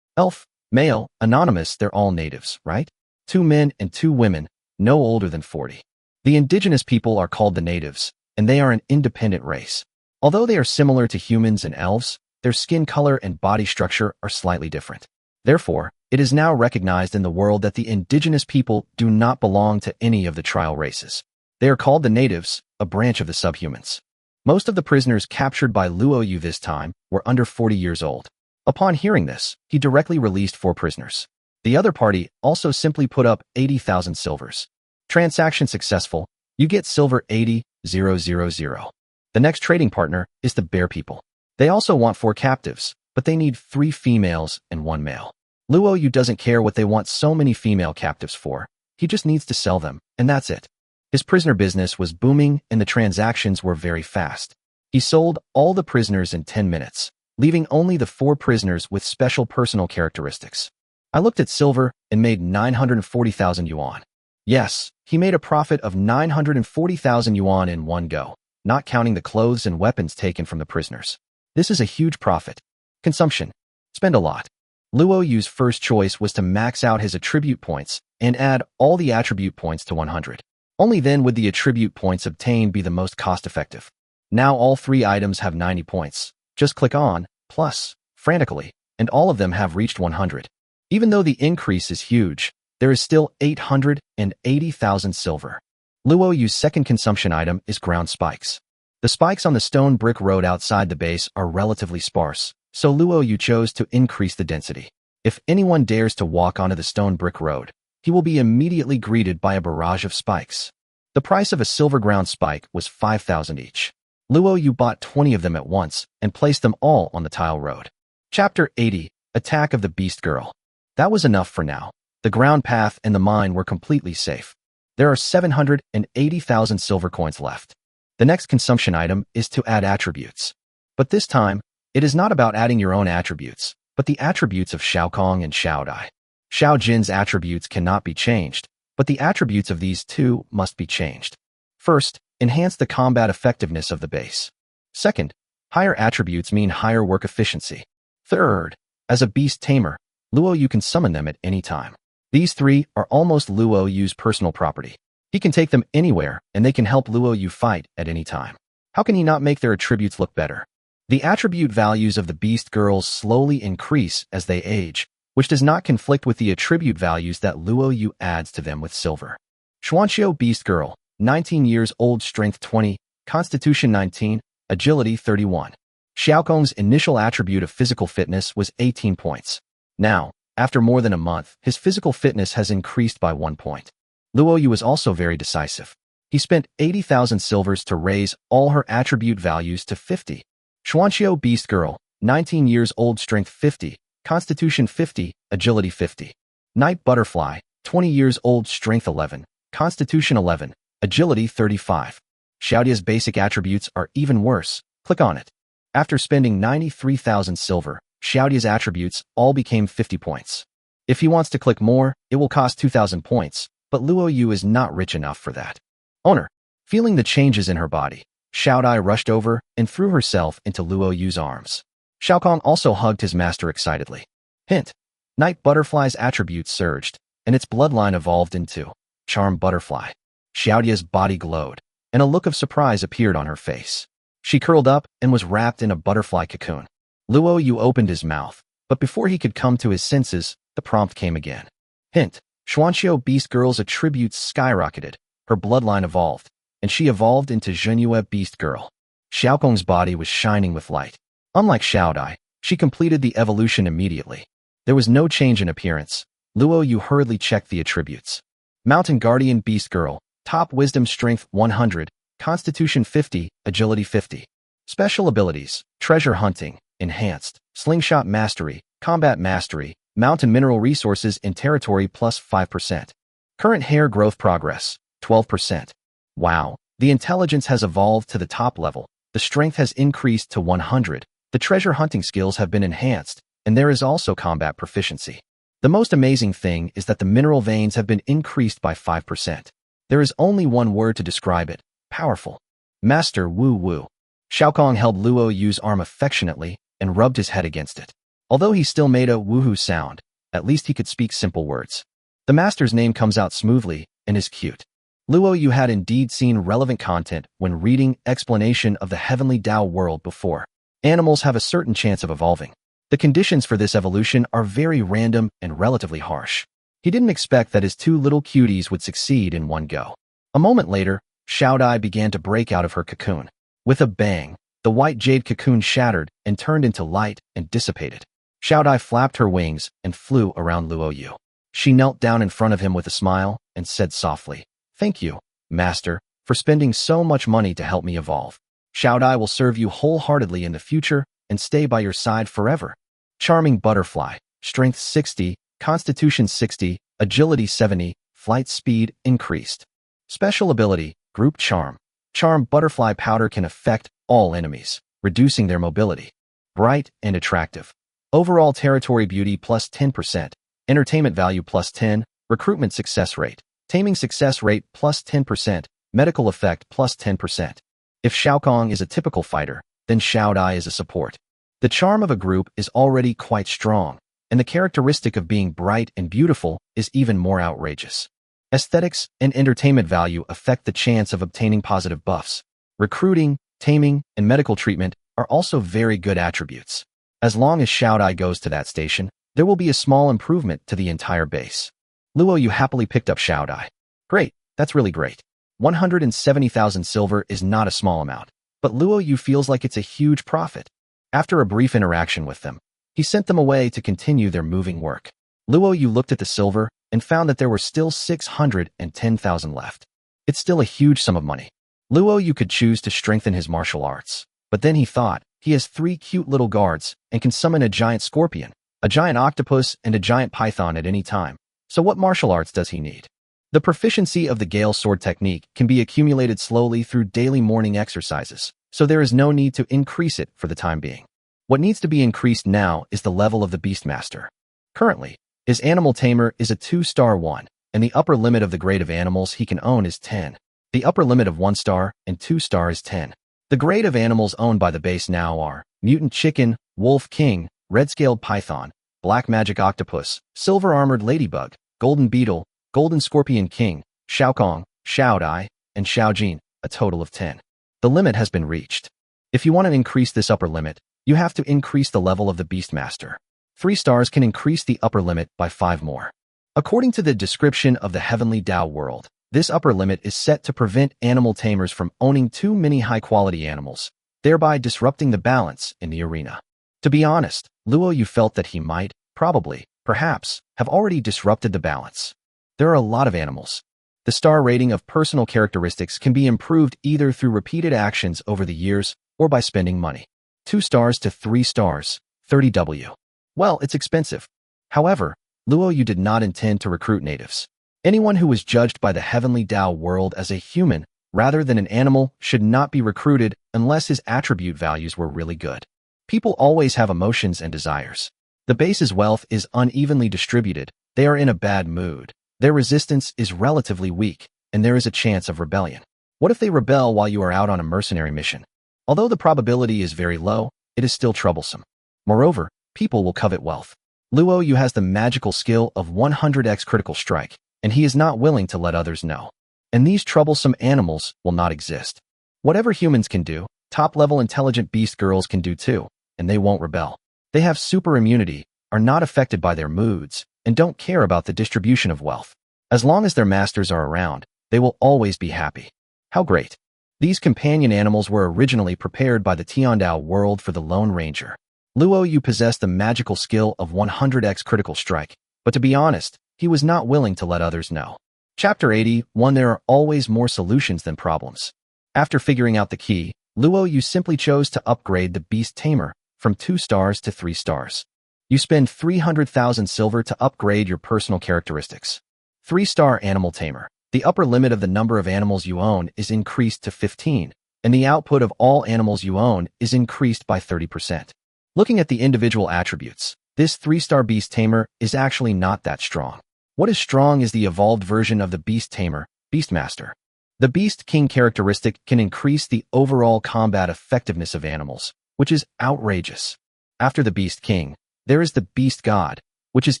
Elf, male, anonymous, they're all natives, right? 2 men and 2 women, no older than 40. The indigenous people are called the natives, and they are an independent race. Although they are similar to humans and elves, their skin color and body structure are slightly different. Therefore, it is now recognized in the world that the indigenous people do not belong to any of the trial races. They are called the natives, a branch of the subhumans. Most of the prisoners captured by Luo Yu this time were under 40 years old. Upon hearing this, he directly released 4 prisoners. The other party also simply put up 80,000 silvers. Transaction successful, you get silver 80,000. The next trading partner is the bear people. They also want 4 captives, but they need 3 females and 1 male. Luo Yu doesn't care what they want so many female captives for. He just needs to sell them, and that's it. His prisoner business was booming and the transactions were very fast. He sold all the prisoners in 10 minutes, leaving only the 4 prisoners with special personal characteristics. I looked at silver and made 940,000 yuan. Yes, he made a profit of 940,000 yuan in one go, not counting the clothes and weapons taken from the prisoners. This is a huge profit. Consumption. Spend a lot. Luo Yu's first choice was to max out his attribute points and add all the attribute points to 100. Only then would the attribute points obtained be the most cost-effective. Now all 3 items have 90 points. Just click on plus frantically, and all of them have reached 100. Even though the increase is huge, there is still 880,000 silver. Luo Yu's second consumption item is ground spikes. The spikes on the stone brick road outside the base are relatively sparse, so Luo Yu chose to increase the density. If anyone dares to walk onto the stone brick road, he will be immediately greeted by a barrage of spikes. The price of a silver ground spike was 5,000 each. Luo Yu bought 20 of them at once and placed them all on the tile road. Chapter 80, Attack of the Beast Girl. That was enough for now. The ground path and the mine were completely safe. There are 780,000 silver coins left. The next consumption item is to add attributes. But this time, it is not about adding your own attributes, but the attributes of Shao Kong and Xiao Dai. Xiao Jin's attributes cannot be changed, but the attributes of these two must be changed. First, enhance the combat effectiveness of the base. Second, higher attributes mean higher work efficiency. Third, as a beast tamer, Luo Yu can summon them at any time. These three are almost Luo Yu's personal property. He can take them anywhere, and they can help Luo Yu fight at any time. How can he not make their attributes look better? The attribute values of the beast girls slowly increase as they age, which does not conflict with the attribute values that Luo Yu adds to them with silver. Xuanqiu Beast Girl, 19 years old, strength 20, constitution 19, agility 31. Xiaokong's initial attribute of physical fitness was 18 points. Now, after more than a month, his physical fitness has increased by 1 point. Luo Yu was also very decisive. He spent 80,000 silvers to raise all her attribute values to 50. Xuanqiu Beast Girl, 19 years old, strength 50, constitution 50, agility 50. Night Butterfly, 20 years old, strength 11, constitution 11, agility 35. Xiaodia's basic attributes are even worse. Click on it. After spending 93,000 silver, Xiaodia's attributes all became 50 points. If he wants to click more, it will cost 2,000 points, but Luo Yu is not rich enough for that. Owner. Feeling the changes in her body, Xiao Dai rushed over and threw herself into Luo Yu's arms. Shao Kong also hugged his master excitedly. Hint. Night Butterfly's attributes surged, and its bloodline evolved into Charm Butterfly. Xiaodia's body glowed, and a look of surprise appeared on her face. She curled up and was wrapped in a butterfly cocoon. Luo Yu opened his mouth, but before he could come to his senses, the prompt came again. Hint. Xuanqiu Beast Girl's attributes skyrocketed, her bloodline evolved, and she evolved into Zhenyue Beast Girl. Xiaokong's body was shining with light. Unlike Xiao Dai, she completed the evolution immediately. There was no change in appearance. Luo Yu hurriedly checked the attributes. Mountain Guardian Beast Girl, top wisdom strength 100, constitution 50, agility 50. Special abilities, treasure hunting, enhanced, slingshot mastery, combat mastery, mountain mineral resources in territory plus 5%. Current hair growth progress, 12%. Wow, the intelligence has evolved to the top level. The strength has increased to 100. The treasure hunting skills have been enhanced, and there is also combat proficiency. The most amazing thing is that the mineral veins have been increased by 5%. There is only one word to describe it: powerful. Master Wu Wu. Shao Kong held Luo Yu's arm affectionately and rubbed his head against it. Although he still made a woohoo sound, at least he could speak simple words. The master's name comes out smoothly and is cute. Luo Yu had indeed seen relevant content when reading explanation of the heavenly Tao world before. Animals have a certain chance of evolving. The conditions for this evolution are very random and relatively harsh. He didn't expect that his two little cuties would succeed in one go. A moment later, Xiao Dai began to break out of her cocoon. With a bang, the white jade cocoon shattered and turned into light and dissipated. Xiao Dai flapped her wings and flew around Luo Yu. She knelt down in front of him with a smile and said softly, "Thank you, Master, for spending so much money to help me evolve. Xiao Dai will serve you wholeheartedly in the future and stay by your side forever." Charming Butterfly, strength 60, constitution 60, agility 70, flight speed increased. Special ability, group charm. Charm Butterfly powder can affect all enemies, reducing their mobility. Bright and attractive. Overall territory beauty plus 10%, entertainment value plus 10, recruitment success rate, taming success rate plus 10%, medical effect plus 10%. If Shao Kong is a typical fighter, then Xiao Dai is a support. The charm of a group is already quite strong, and the characteristic of being bright and beautiful is even more outrageous. Aesthetics and entertainment value affect the chance of obtaining positive buffs. Recruiting, taming, and medical treatment are also very good attributes. As long as Xiao Dai goes to that station, there will be a small improvement to the entire base. Luo Yu happily picked up Xiao Dai. Great, that's really great. 170,000 silver is not a small amount, but Luo Yu feels like it's a huge profit. After a brief interaction with them, he sent them away to continue their moving work. Luo Yu looked at the silver and found that there were still 610,000 left. It's still a huge sum of money. Luo Yu could choose to strengthen his martial arts, but then he thought, he has 3 cute little guards and can summon a giant scorpion, a giant octopus, and a giant python at any time. So what martial arts does he need? The proficiency of the Gale Sword technique can be accumulated slowly through daily morning exercises, so there is no need to increase it for the time being. What needs to be increased now is the level of the Beastmaster. Currently, his Animal Tamer is a 2-star 1, and the upper limit of the grade of animals he can own is 10. The upper limit of 1-star and 2-star is 10. The grade of animals owned by the base now are Mutant Chicken, Wolf King, Red-Scaled Python, Black Magic Octopus, Silver Armored Ladybug, Golden Beetle, Golden Scorpion King, Xiaokong, Xiao Dai, and Xiao Jin, a total of 10. The limit has been reached. If you want to increase this upper limit, you have to increase the level of the Beastmaster. 3 stars can increase the upper limit by 5 more. According to the description of the Heavenly Dao world, this upper limit is set to prevent animal tamers from owning too many high-quality animals, thereby disrupting the balance in the arena. To be honest, Luo Yu felt that he might, probably, perhaps, have already disrupted the balance. There are a lot of animals. The star rating of personal characteristics can be improved either through repeated actions over the years or by spending money. 2 stars to 3 stars, 30W. Well, it's expensive. However, Luo Yu did not intend to recruit natives. Anyone who was judged by the Heavenly Dao world as a human rather than an animal should not be recruited unless his attribute values were really good. People always have emotions and desires. The base's wealth is unevenly distributed, they are in a bad mood, their resistance is relatively weak, and there is a chance of rebellion. What if they rebel while you are out on a mercenary mission? Although the probability is very low, it is still troublesome. Moreover, people will covet wealth. Luo Yu has the magical skill of 100x critical strike, and he is not willing to let others know. And these troublesome animals will not exist. Whatever humans can do, top-level intelligent beast girls can do too, and they won't rebel. They have super immunity, are not affected by their moods, and don't care about the distribution of wealth. As long as their masters are around, they will always be happy. How great! These companion animals were originally prepared by the Tiandao world for the Lone Ranger. Luo Yu possessed the magical skill of 100x critical strike, but to be honest, he was not willing to let others know. Chapter 81. There are always more solutions than problems. After figuring out the key, Luo Yu simply chose to upgrade the Beast Tamer from 2 stars to 3 stars. You spend 300,000 silver to upgrade your personal characteristics. 3-star Animal Tamer. The upper limit of the number of animals you own is increased to 15, and the output of all animals you own is increased by 30%. Looking at the individual attributes, this 3-star Beast Tamer is actually not that strong. What is strong is the evolved version of the Beast Tamer, Beastmaster. The Beast King characteristic can increase the overall combat effectiveness of animals, which is outrageous. After the Beast King, there is the Beast God, which is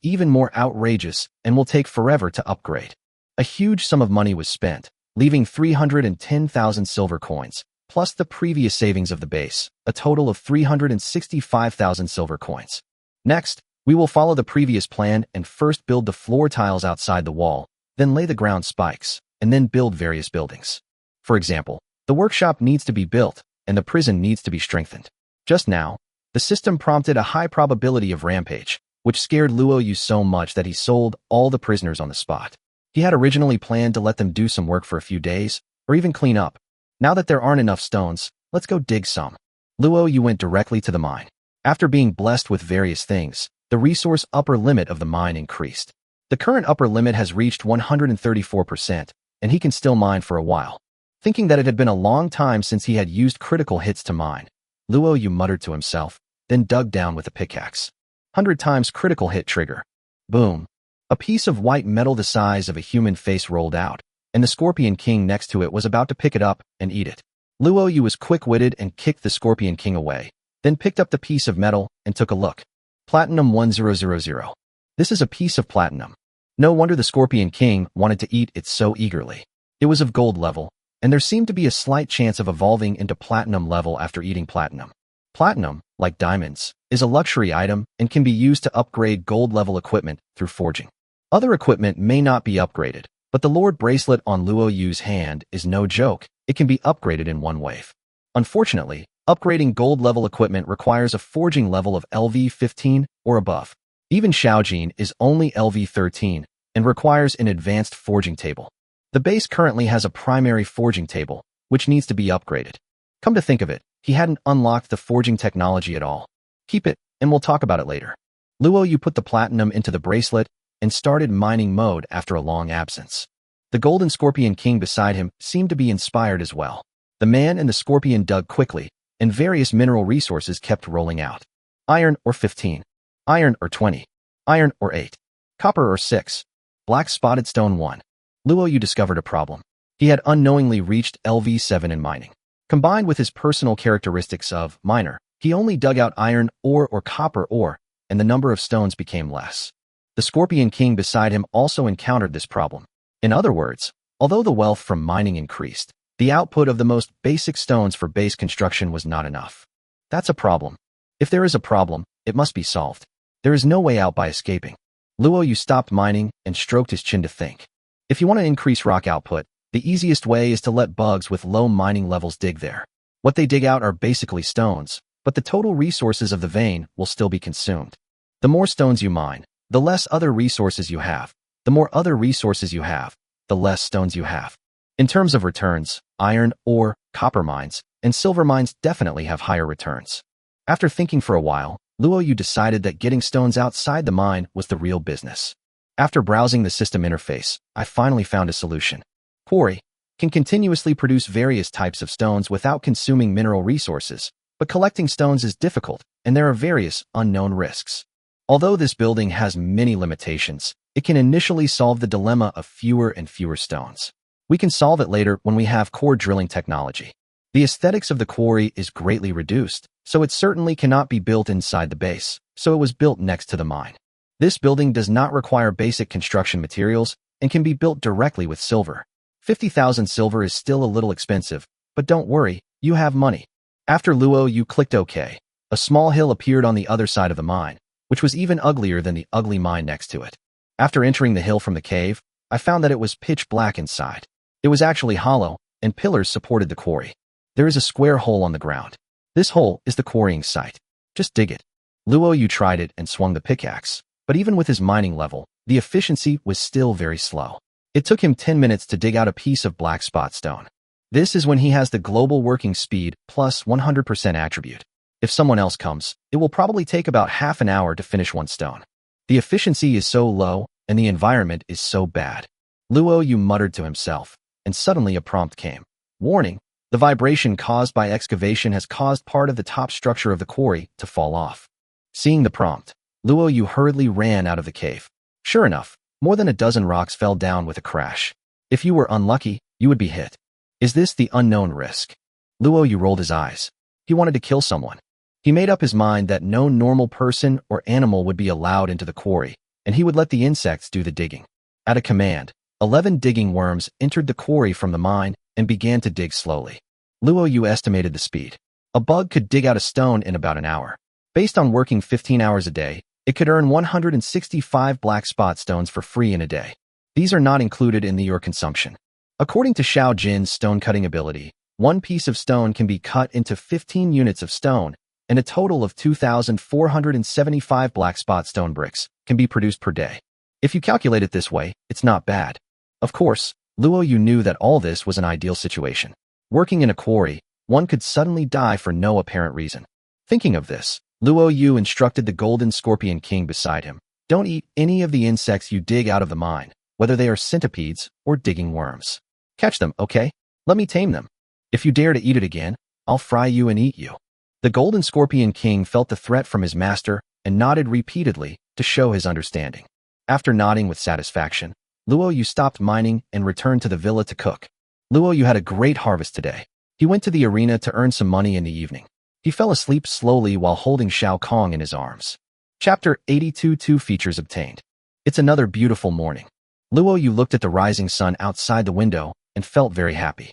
even more outrageous and will take forever to upgrade. A huge sum of money was spent, leaving 310,000 silver coins, plus the previous savings of the base, a total of 365,000 silver coins. Next, we will follow the previous plan and first build the floor tiles outside the wall, then lay the ground spikes, and then build various buildings. For example, the workshop needs to be built, and the prison needs to be strengthened. Just now, the system prompted a high probability of rampage, which scared Luo Yu so much that he sold all the prisoners on the spot. He had originally planned to let them do some work for a few days, or even clean up. Now that there aren't enough stones, let's go dig some. Luo Yu went directly to the mine. After being blessed with various things, the resource upper limit of the mine increased. The current upper limit has reached 134%, and he can still mine for a while. Thinking that it had been a long time since he had used critical hits to mine, Luo Yu muttered to himself, then dug down with a pickaxe. 100 times critical hit trigger. Boom. A piece of white metal the size of a human face rolled out, and the Scorpion King next to it was about to pick it up and eat it. Luo Yu was quick-witted and kicked the Scorpion King away, then picked up the piece of metal and took a look. Platinum 1000. This is a piece of platinum. No wonder the Scorpion King wanted to eat it so eagerly. It was of gold level, and there seemed to be a slight chance of evolving into platinum level after eating platinum. Platinum, like diamonds, is a luxury item and can be used to upgrade gold-level equipment through forging. Other equipment may not be upgraded, but the Lord Bracelet on Luo Yu's hand is no joke. It can be upgraded in one wave. Unfortunately, upgrading gold-level equipment requires a forging level of LV-15 or above. Even Xiaojin is only LV-13 and requires an advanced forging table. The base currently has a primary forging table, which needs to be upgraded. Come to think of it, he hadn't unlocked the forging technology at all. Keep it, and we'll talk about it later. Luo Yu put the platinum into the bracelet and started mining mode after a long absence. The Golden Scorpion King beside him seemed to be inspired as well. The man and the scorpion dug quickly, and various mineral resources kept rolling out. Iron or 15. Iron or 20. Iron or 8. Copper or 6. Black spotted stone 1. Luo Yu discovered a problem. He had unknowingly reached LV7 in mining. Combined with his personal characteristics of miner, he only dug out iron ore or copper ore, and the number of stones became less. The Scorpion King beside him also encountered this problem. In other words, although the wealth from mining increased, the output of the most basic stones for base construction was not enough. That's a problem. If there is a problem, it must be solved. There is no way out by escaping. Luo Yu stopped mining and stroked his chin to think. If you want to increase rock output, the easiest way is to let bugs with low mining levels dig there. What they dig out are basically stones, but the total resources of the vein will still be consumed. The more stones you mine, the less other resources you have. The more other resources you have, the less stones you have. In terms of returns, iron, ore, copper mines, and silver mines definitely have higher returns. After thinking for a while, Luo Yu decided that getting stones outside the mine was the real business. After browsing the system interface, I finally found a solution. Quarry can continuously produce various types of stones without consuming mineral resources, but collecting stones is difficult, and there are various unknown risks. Although this building has many limitations, it can initially solve the dilemma of fewer and fewer stones. We can solve it later when we have core drilling technology. The aesthetics of the quarry is greatly reduced, so it certainly cannot be built inside the base, so it was built next to the mine. This building does not require basic construction materials and can be built directly with silver. 50,000 silver is still a little expensive, but don't worry, you have money. After Luo Yu clicked OK, a small hill appeared on the other side of the mine, which was even uglier than the ugly mine next to it. After entering the hill from the cave, I found that it was pitch black inside. It was actually hollow, and pillars supported the quarry. There is a square hole on the ground. This hole is the quarrying site. Just dig it. Luo Yu tried it and swung the pickaxe, but even with his mining level, the efficiency was still very slow. It took him 10 minutes to dig out a piece of black spot stone. This is when he has the global working speed plus 100% attribute. If someone else comes, it will probably take about half an hour to finish one stone. The efficiency is so low, and the environment is so bad. Luo Yu muttered to himself, and suddenly a prompt came. Warning, the vibration caused by excavation has caused part of the top structure of the quarry to fall off. Seeing the prompt, Luo Yu hurriedly ran out of the cave. Sure enough, more than a dozen rocks fell down with a crash. If you were unlucky, you would be hit. Is this the unknown risk? Luo Yu rolled his eyes. He wanted to kill someone. He made up his mind that no normal person or animal would be allowed into the quarry, and he would let the insects do the digging. At a command, 11 digging worms entered the quarry from the mine and began to dig slowly. Luo Yu estimated the speed. A bug could dig out a stone in about an hour. Based on working 15 hours a day, it could earn 165 black spot stones for free in a day. These are not included in your consumption. According to Xiao Jin's stone cutting ability, one piece of stone can be cut into 15 units of stone, and a total of 2,475 black spot stone bricks can be produced per day. If you calculate it this way, it's not bad. Of course, Luo Yu knew that all this was an ideal situation. Working in a quarry, one could suddenly die for no apparent reason. Thinking of this, Luo Yu instructed the Golden Scorpion King beside him, don't eat any of the insects you dig out of the mine, whether they are centipedes or digging worms. Catch them, okay? Let me tame them. If you dare to eat it again, I'll fry you and eat you. The Golden Scorpion King felt the threat from his master and nodded repeatedly to show his understanding. After nodding with satisfaction, Luo Yu stopped mining and returned to the villa to cook. Luo Yu had a great harvest today. He went to the arena to earn some money in the evening. He fell asleep slowly while holding Shao Kong in his arms. Chapter 82 2 Features obtained. It's another beautiful morning. Luo Yu looked at the rising sun outside the window and felt very happy.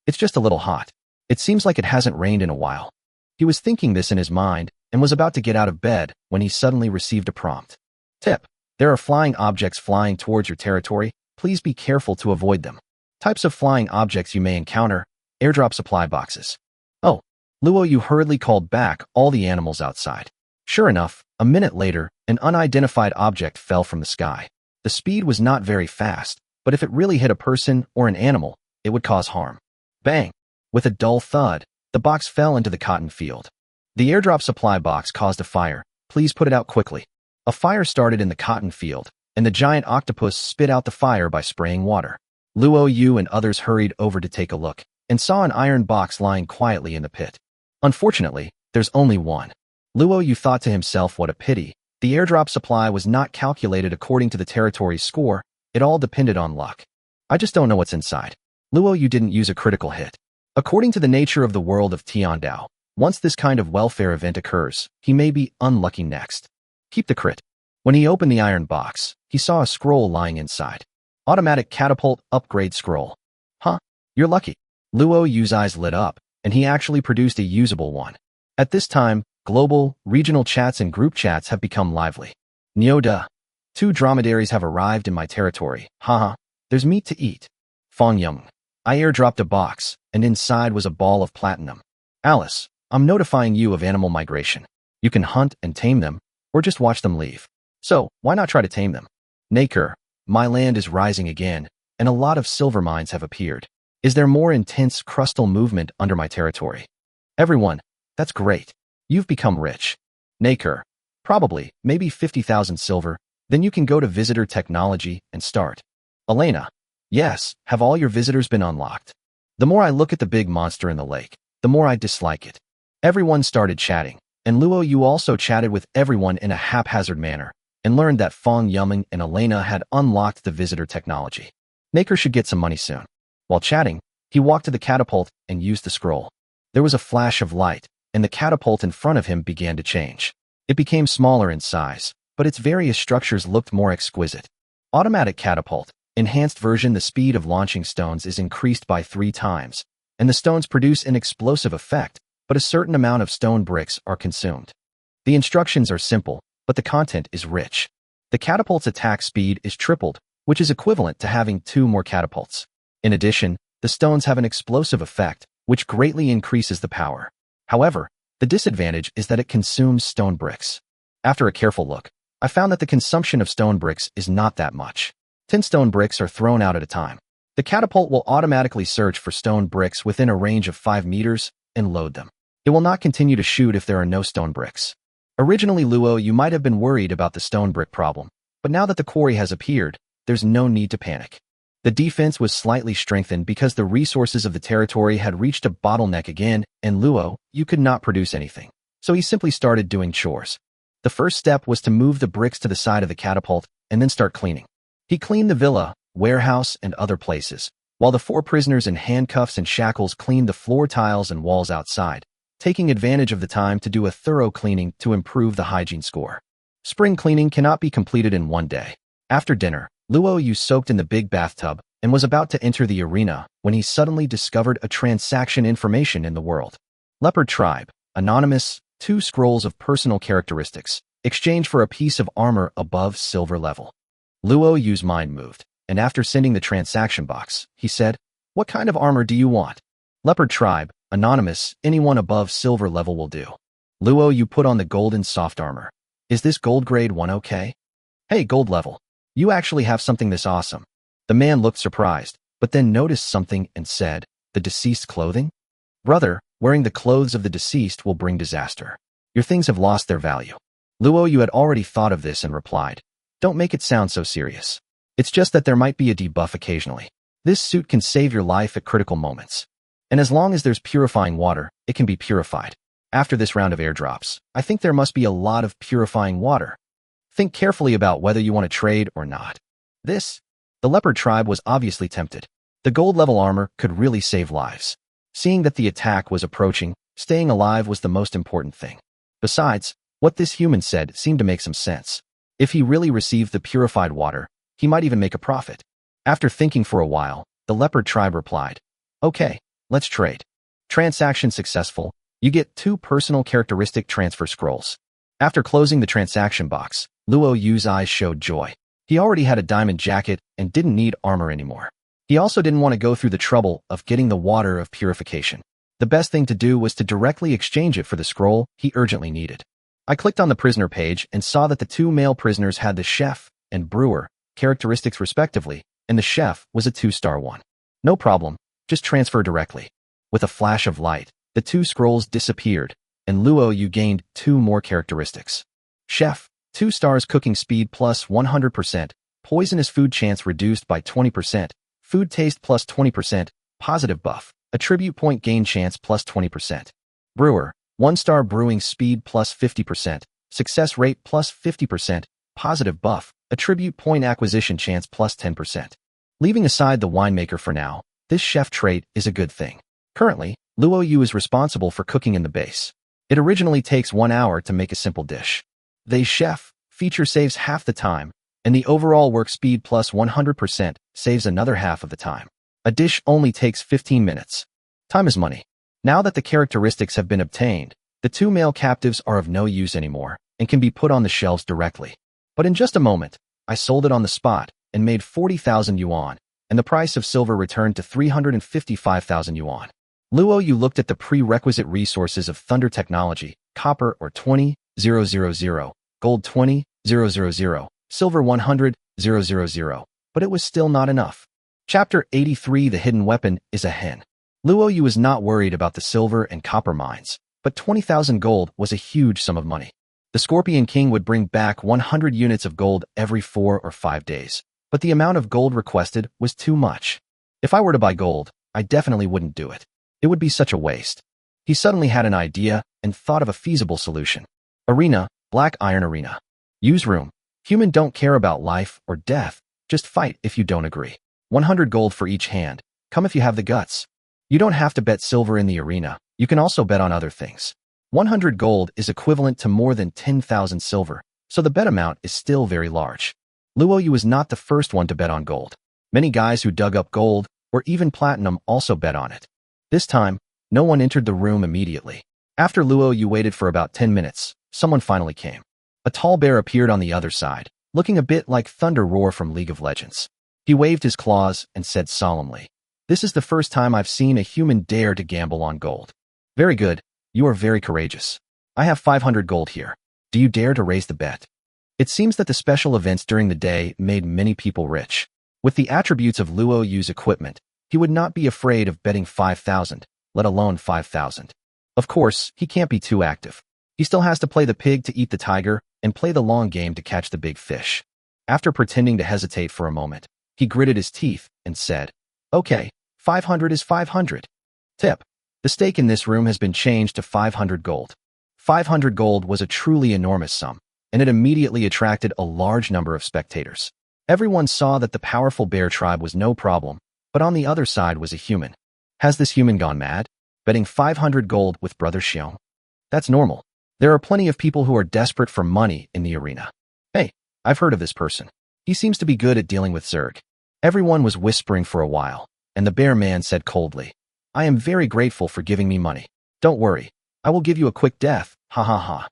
It's just a little hot. It seems like it hasn't rained in a while. He was thinking this in his mind and was about to get out of bed when he suddenly received a prompt. Tip: there are flying objects flying towards your territory. Please be careful to avoid them. Types of flying objects you may encounter: airdrop supply boxes. Oh, Luo Yu hurriedly called back all the animals outside. Sure enough, a minute later, an unidentified object fell from the sky. The speed was not very fast, but if it really hit a person or an animal, it would cause harm. Bang! With a dull thud, the box fell into the cotton field. The airdrop supply box caused a fire. Please put it out quickly. A fire started in the cotton field, and the giant octopus spit out the fire by spraying water. Luo Yu and others hurried over to take a look, and saw an iron box lying quietly in the pit. Unfortunately, there's only one. Luo Yu thought to himself, what a pity. The airdrop supply was not calculated according to the territory's score. It all depended on luck. I just don't know what's inside. Luo Yu didn't use a critical hit. According to the nature of the world of Tiandao, once this kind of welfare event occurs, he may be unlucky next. Keep the crit. When he opened the iron box, he saw a scroll lying inside. Automatic catapult upgrade scroll. Huh? You're lucky. Luo Yu's eyes lit up, and he actually produced a usable one. At this time, global, regional chats and group chats have become lively. Nyoda. 2 dromedaries have arrived in my territory. Haha. There's meat to eat. Fong Yung. I airdropped a box, and inside was a ball of platinum. Alice. I'm notifying you of animal migration. You can hunt and tame them, or just watch them leave. So, why not try to tame them? Naker. My land is rising again, and a lot of silver mines have appeared. Is there more intense crustal movement under my territory? Everyone. That's great. You've become rich. Naker. Probably, maybe 50,000 silver. Then you can go to visitor technology and start. Elena. Yes, have all your visitors been unlocked? The more I look at the big monster in the lake, the more I dislike it. Everyone started chatting, and Luo Yu also chatted with everyone in a haphazard manner, and learned that Fong Yuming and Elena had unlocked the visitor technology. Naker should get some money soon. While chatting, he walked to the catapult and used the scroll. There was a flash of light, and the catapult in front of him began to change. It became smaller in size, but its various structures looked more exquisite. Automatic catapult. Enhanced version. The speed of launching stones is increased by 3 times, and the stones produce an explosive effect, but a certain amount of stone bricks are consumed. The instructions are simple, but the content is rich. The catapult's attack speed is tripled, which is equivalent to having 2 more catapults. In addition, the stones have an explosive effect, which greatly increases the power. However, the disadvantage is that it consumes stone bricks. After a careful look, I found that the consumption of stone bricks is not that much. 10 stone bricks are thrown out at a time. The catapult will automatically search for stone bricks within a range of 5 meters and load them. It will not continue to shoot if there are no stone bricks. Originally, Luo, you might have been worried about the stone brick problem, but now that the quarry has appeared, there's no need to panic. The defense was slightly strengthened because the resources of the territory had reached a bottleneck again, and Luo, you could not produce anything. So he simply started doing chores. The first step was to move the bricks to the side of the catapult and then start cleaning. He cleaned the villa, warehouse, and other places, while the 4 prisoners in handcuffs and shackles cleaned the floor tiles and walls outside, taking advantage of the time to do a thorough cleaning to improve the hygiene score. Spring cleaning cannot be completed in one day. After dinner, Luo Yu soaked in the big bathtub and was about to enter the arena when he suddenly discovered a transaction information in the world. Leopard Tribe, Anonymous, 2 scrolls of personal characteristics, exchange for a piece of armor above silver level. Luo Yu's mind moved, and after sending the transaction box, he said, "What kind of armor do you want?" Leopard Tribe, Anonymous, anyone above silver level will do. Luo Yu put on the golden soft armor. Is this gold grade 1 okay? Hey, gold level. You actually have something this awesome. The man looked surprised, but then noticed something and said, "The deceased clothing? Brother, wearing the clothes of the deceased will bring disaster. Your things have lost their value." Luo Yu had already thought of this and replied, "Don't make it sound so serious. It's just that there might be a debuff occasionally. This suit can save your life at critical moments. And as long as there's purifying water, it can be purified. After this round of airdrops, I think there must be a lot of purifying water. Think carefully about whether you want to trade or not." The Leopard Tribe was obviously tempted. The gold level armor could really save lives. Seeing that the attack was approaching, staying alive was the most important thing. Besides, what this human said seemed to make some sense. If he really received the purified water, he might even make a profit. After thinking for a while, the Leopard Tribe replied, "Okay, let's trade." Transaction successful. You get 2 personal characteristic transfer scrolls. After closing the transaction box, Luo Yu's eyes showed joy. He already had a diamond jacket and didn't need armor anymore. He also didn't want to go through the trouble of getting the water of purification. The best thing to do was to directly exchange it for the scroll he urgently needed. I clicked on the prisoner page and saw that the 2 male prisoners had the chef and brewer characteristics respectively, and the chef was a 2-star one. No problem, just transfer directly. With a flash of light, the 2 scrolls disappeared, and Luo Yu gained 2 more characteristics. Chef, 2 stars cooking speed plus 100%, poisonous food chance reduced by 20%, food taste plus 20%, positive buff, attribute point gain chance plus 20%. Brewer, 1-star brewing speed plus 50%, success rate plus 50%, positive buff, attribute point acquisition chance plus 10%. Leaving aside the winemaker for now, this chef trait is a good thing. Currently, Luo Yu is responsible for cooking in the base. It originally takes 1 hour to make a simple dish. The chef feature saves half the time, and the overall work speed plus 100% saves another half of the time. A dish only takes 15 minutes. Time is money. Now that the characteristics have been obtained, the 2 male captives are of no use anymore and can be put on the shelves directly. But in just a moment, I sold it on the spot and made 40,000 yuan, and the price of silver returned to 355,000 yuan. Luo Yu looked at the prerequisite resources of Thunder Technology: copper or 20,000, gold 20,000, silver 100,000, but it was still not enough. Chapter 83: The Hidden Weapon is a hen. Luo Yu was not worried about the silver and copper mines, but 20,000 gold was a huge sum of money. The Scorpion King would bring back 100 units of gold every 4 or 5 days, but the amount of gold requested was too much. If I were to buy gold, I definitely wouldn't do it. It would be such a waste. He suddenly had an idea and thought of a feasible solution. Arena, Black Iron Arena. Use room. Human don't care about life or death, just fight if you don't agree. 100 gold for each hand. Come if you have the guts. You don't have to bet silver in the arena, you can also bet on other things. 100 gold is equivalent to more than 10,000 silver, so the bet amount is still very large. Luo Yu was not the first one to bet on gold. Many guys who dug up gold, or even platinum, also bet on it. This time, no one entered the room immediately. After Luo Yu waited for about 10 minutes, someone finally came. A tall bear appeared on the other side, looking a bit like Thunder Roar from League of Legends. He waved his claws and said solemnly, "This is the first time I've seen a human dare to gamble on gold." "Very good. You are very courageous. I have 500 gold here. Do you dare to raise the bet?" It seems that the special events during the day made many people rich. With the attributes of Luo Yu's equipment, he would not be afraid of betting 5,000, let alone 5,000. Of course, he can't be too active. He still has to play the pig to eat the tiger and play the long game to catch the big fish. After pretending to hesitate for a moment, he gritted his teeth and said, "Okay, 500 is 500. Tip: the stake in this room has been changed to 500 gold. 500 gold was a truly enormous sum, and it immediately attracted a large number of spectators. Everyone saw that the powerful bear tribe was no problem, but on the other side was a human. Has this human gone mad? Betting 500 gold with Brother Xiong? That's normal. There are plenty of people who are desperate for money in the arena. Hey, I've heard of this person. He seems to be good at dealing with Zerg." Everyone was whispering for a while, and the bear man said coldly, "I am very grateful for giving me money. Don't worry, I will give you a quick death, ha ha ha.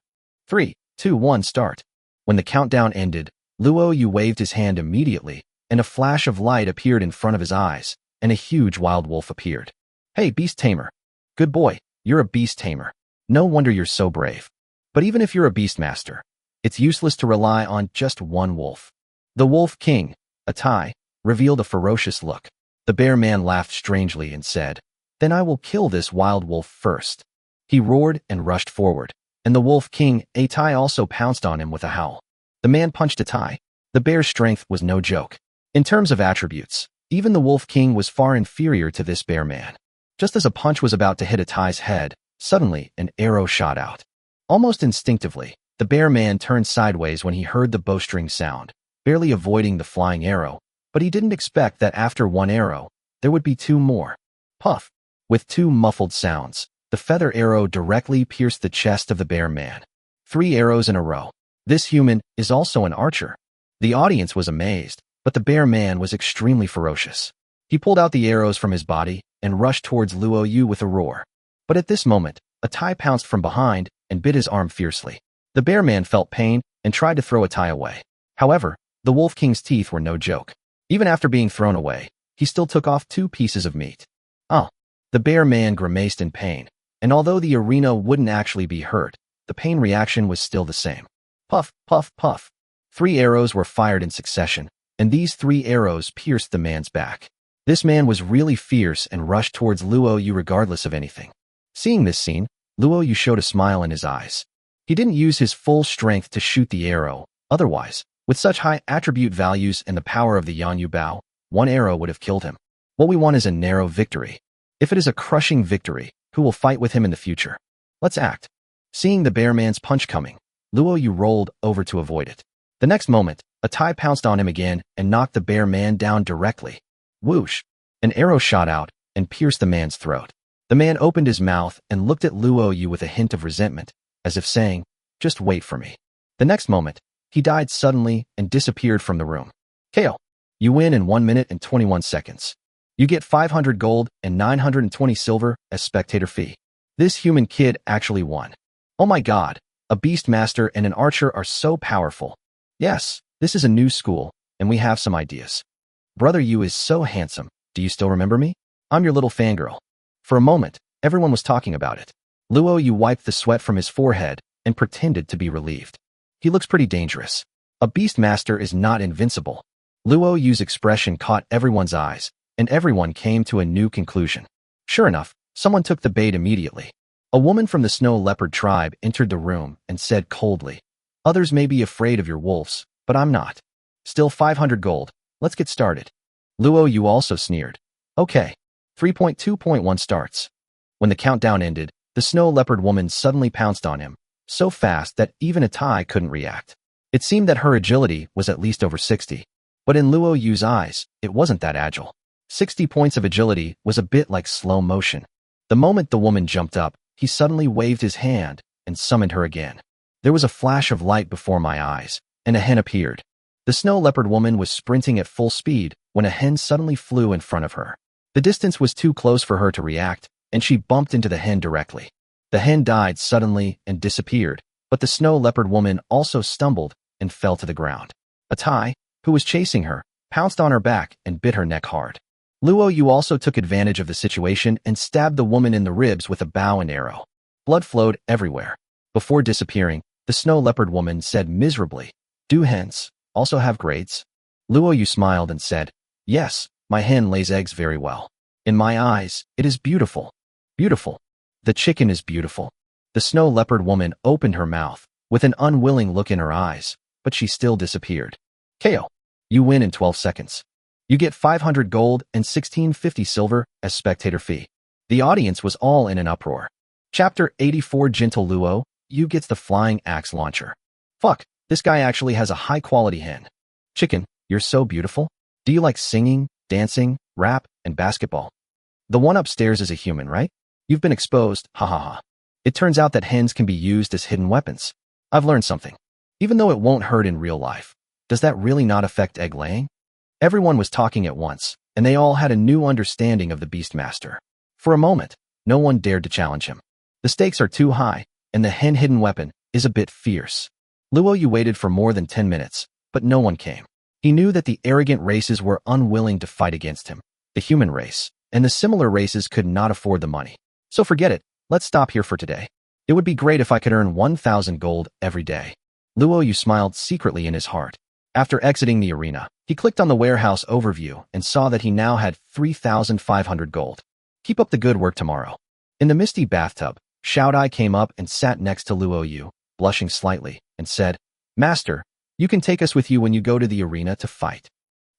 3, 2, 1, start." When the countdown ended, Luo Yu waved his hand immediately, and a flash of light appeared in front of his eyes, and a huge wild wolf appeared. "Hey, beast tamer. Good boy, you're a beast tamer. No wonder you're so brave. But even if you're a beast master, it's useless to rely on just one wolf." The Wolf King, Atai, revealed a ferocious look. The bear man laughed strangely and said, "Then I will kill this wild wolf first." He roared and rushed forward, and the Wolf King, Atai, also pounced on him with a howl. The man punched Atai. The bear's strength was no joke. In terms of attributes, even the Wolf King was far inferior to this bear man. Just as a punch was about to hit Atai's head, suddenly an arrow shot out. Almost instinctively, the bear man turned sideways when he heard the bowstring sound, barely avoiding the flying arrow, but he didn't expect that after one arrow, there would be 2 more. Puff! With 2 muffled sounds, the feather arrow directly pierced the chest of the bear man. 3 arrows in a row. This human is also an archer. The audience was amazed, but the bear man was extremely ferocious. He pulled out the arrows from his body and rushed towards Luo Yu with a roar. But at this moment, a Tai pounced from behind and bit his arm fiercely. The bear man felt pain and tried to throw a Tai away. However, the Wolf King's teeth were no joke. Even after being thrown away, he still took off 2 pieces of meat. Oh. The bear man grimaced in pain, and although the arena wouldn't actually be hurt, the pain reaction was still the same. Puff, puff, puff. 3 arrows were fired in succession, and these 3 arrows pierced the man's back. This man was really fierce and rushed towards Luo Yu regardless of anything. Seeing this scene, Luo Yu showed a smile in his eyes. He didn't use his full strength to shoot the arrow. Otherwise, with such high attribute values and the power of the Yanyu Bao, 1 arrow would have killed him. What we want is a narrow victory. If it is a crushing victory, who will fight with him in the future? Let's act. Seeing the bear man's punch coming, Luo Yu rolled over to avoid it. The next moment, a Tai pounced on him again and knocked the bear man down directly. Whoosh! An arrow shot out and pierced the man's throat. The man opened his mouth and looked at Luo Yu with a hint of resentment, as if saying, "Just wait for me." The next moment, he died suddenly and disappeared from the room. KO. You win in 1 minute and 21 seconds. You get 500 gold and 920 silver as spectator fee. This human kid actually won. Oh my god, a beast master and an archer are so powerful. Yes, this is a new school, and we have some ideas. Brother Yu is so handsome. Do you still remember me? I'm your little fangirl. For a moment, everyone was talking about it. Luo Yu wiped the sweat from his forehead and pretended to be relieved. He looks pretty dangerous. A beast master is not invincible. Luo Yu's expression caught everyone's eyes, and everyone came to a new conclusion. Sure enough, someone took the bait immediately. A woman from the Snow Leopard tribe entered the room and said coldly, "Others may be afraid of your wolves, but I'm not. Still 500 gold. Let's get started." Luo Yu also sneered. Okay. 3.2.1 starts. When the countdown ended, the Snow Leopard woman suddenly pounced on him, so fast that even a Tai couldn't react. It seemed that her agility was at least over 60. But in Luo Yu's eyes, it wasn't that agile. 60 points of agility was a bit like slow motion. The moment the woman jumped up, he suddenly waved his hand and summoned her again. There was a flash of light before my eyes, and a hen appeared. The Snow Leopard woman was sprinting at full speed when a hen suddenly flew in front of her. The distance was too close for her to react, and she bumped into the hen directly. The hen died suddenly and disappeared, but the Snow Leopard woman also stumbled and fell to the ground. A Tai, who was chasing her, pounced on her back and bit her neck hard. Luo Yu also took advantage of the situation and stabbed the woman in the ribs with a bow and arrow. Blood flowed everywhere. Before disappearing, the Snow Leopard woman said miserably, "Do hens also have grades?" Luo Yu smiled and said, "Yes, my hen lays eggs very well. In my eyes, it is beautiful. Beautiful. The chicken is beautiful." The Snow Leopard woman opened her mouth, with an unwilling look in her eyes, but she still disappeared. KO. You win in 12 seconds. You get 500 gold and 1650 silver as spectator fee. The audience was all in an uproar. Chapter 84 Gentle Luo Yu gets the flying axe launcher. Fuck, this guy actually has a high-quality hen. Chicken, you're so beautiful. Do you like singing, dancing, rap, and basketball? The one upstairs is a human, right? You've been exposed, ha ha ha. It turns out that hens can be used as hidden weapons. I've learned something. Even though it won't hurt in real life, does that really not affect egg laying? Everyone was talking at once, and they all had a new understanding of the Beastmaster. For a moment, no one dared to challenge him. The stakes are too high, and the hen hidden weapon is a bit fierce. Luo Yu waited for more than 10 minutes, but no one came. He knew that the arrogant races were unwilling to fight against him. The human race, and the similar races could not afford the money. So forget it, let's stop here for today. It would be great if I could earn 1,000 gold every day. Luo Yu smiled secretly in his heart. After exiting the arena, he clicked on the warehouse overview and saw that he now had 3,500 gold. Keep up the good work tomorrow. In the misty bathtub, Xiao Dai came up and sat next to Luo Yu, blushing slightly, and said, "Master, you can take us with you when you go to the arena to fight.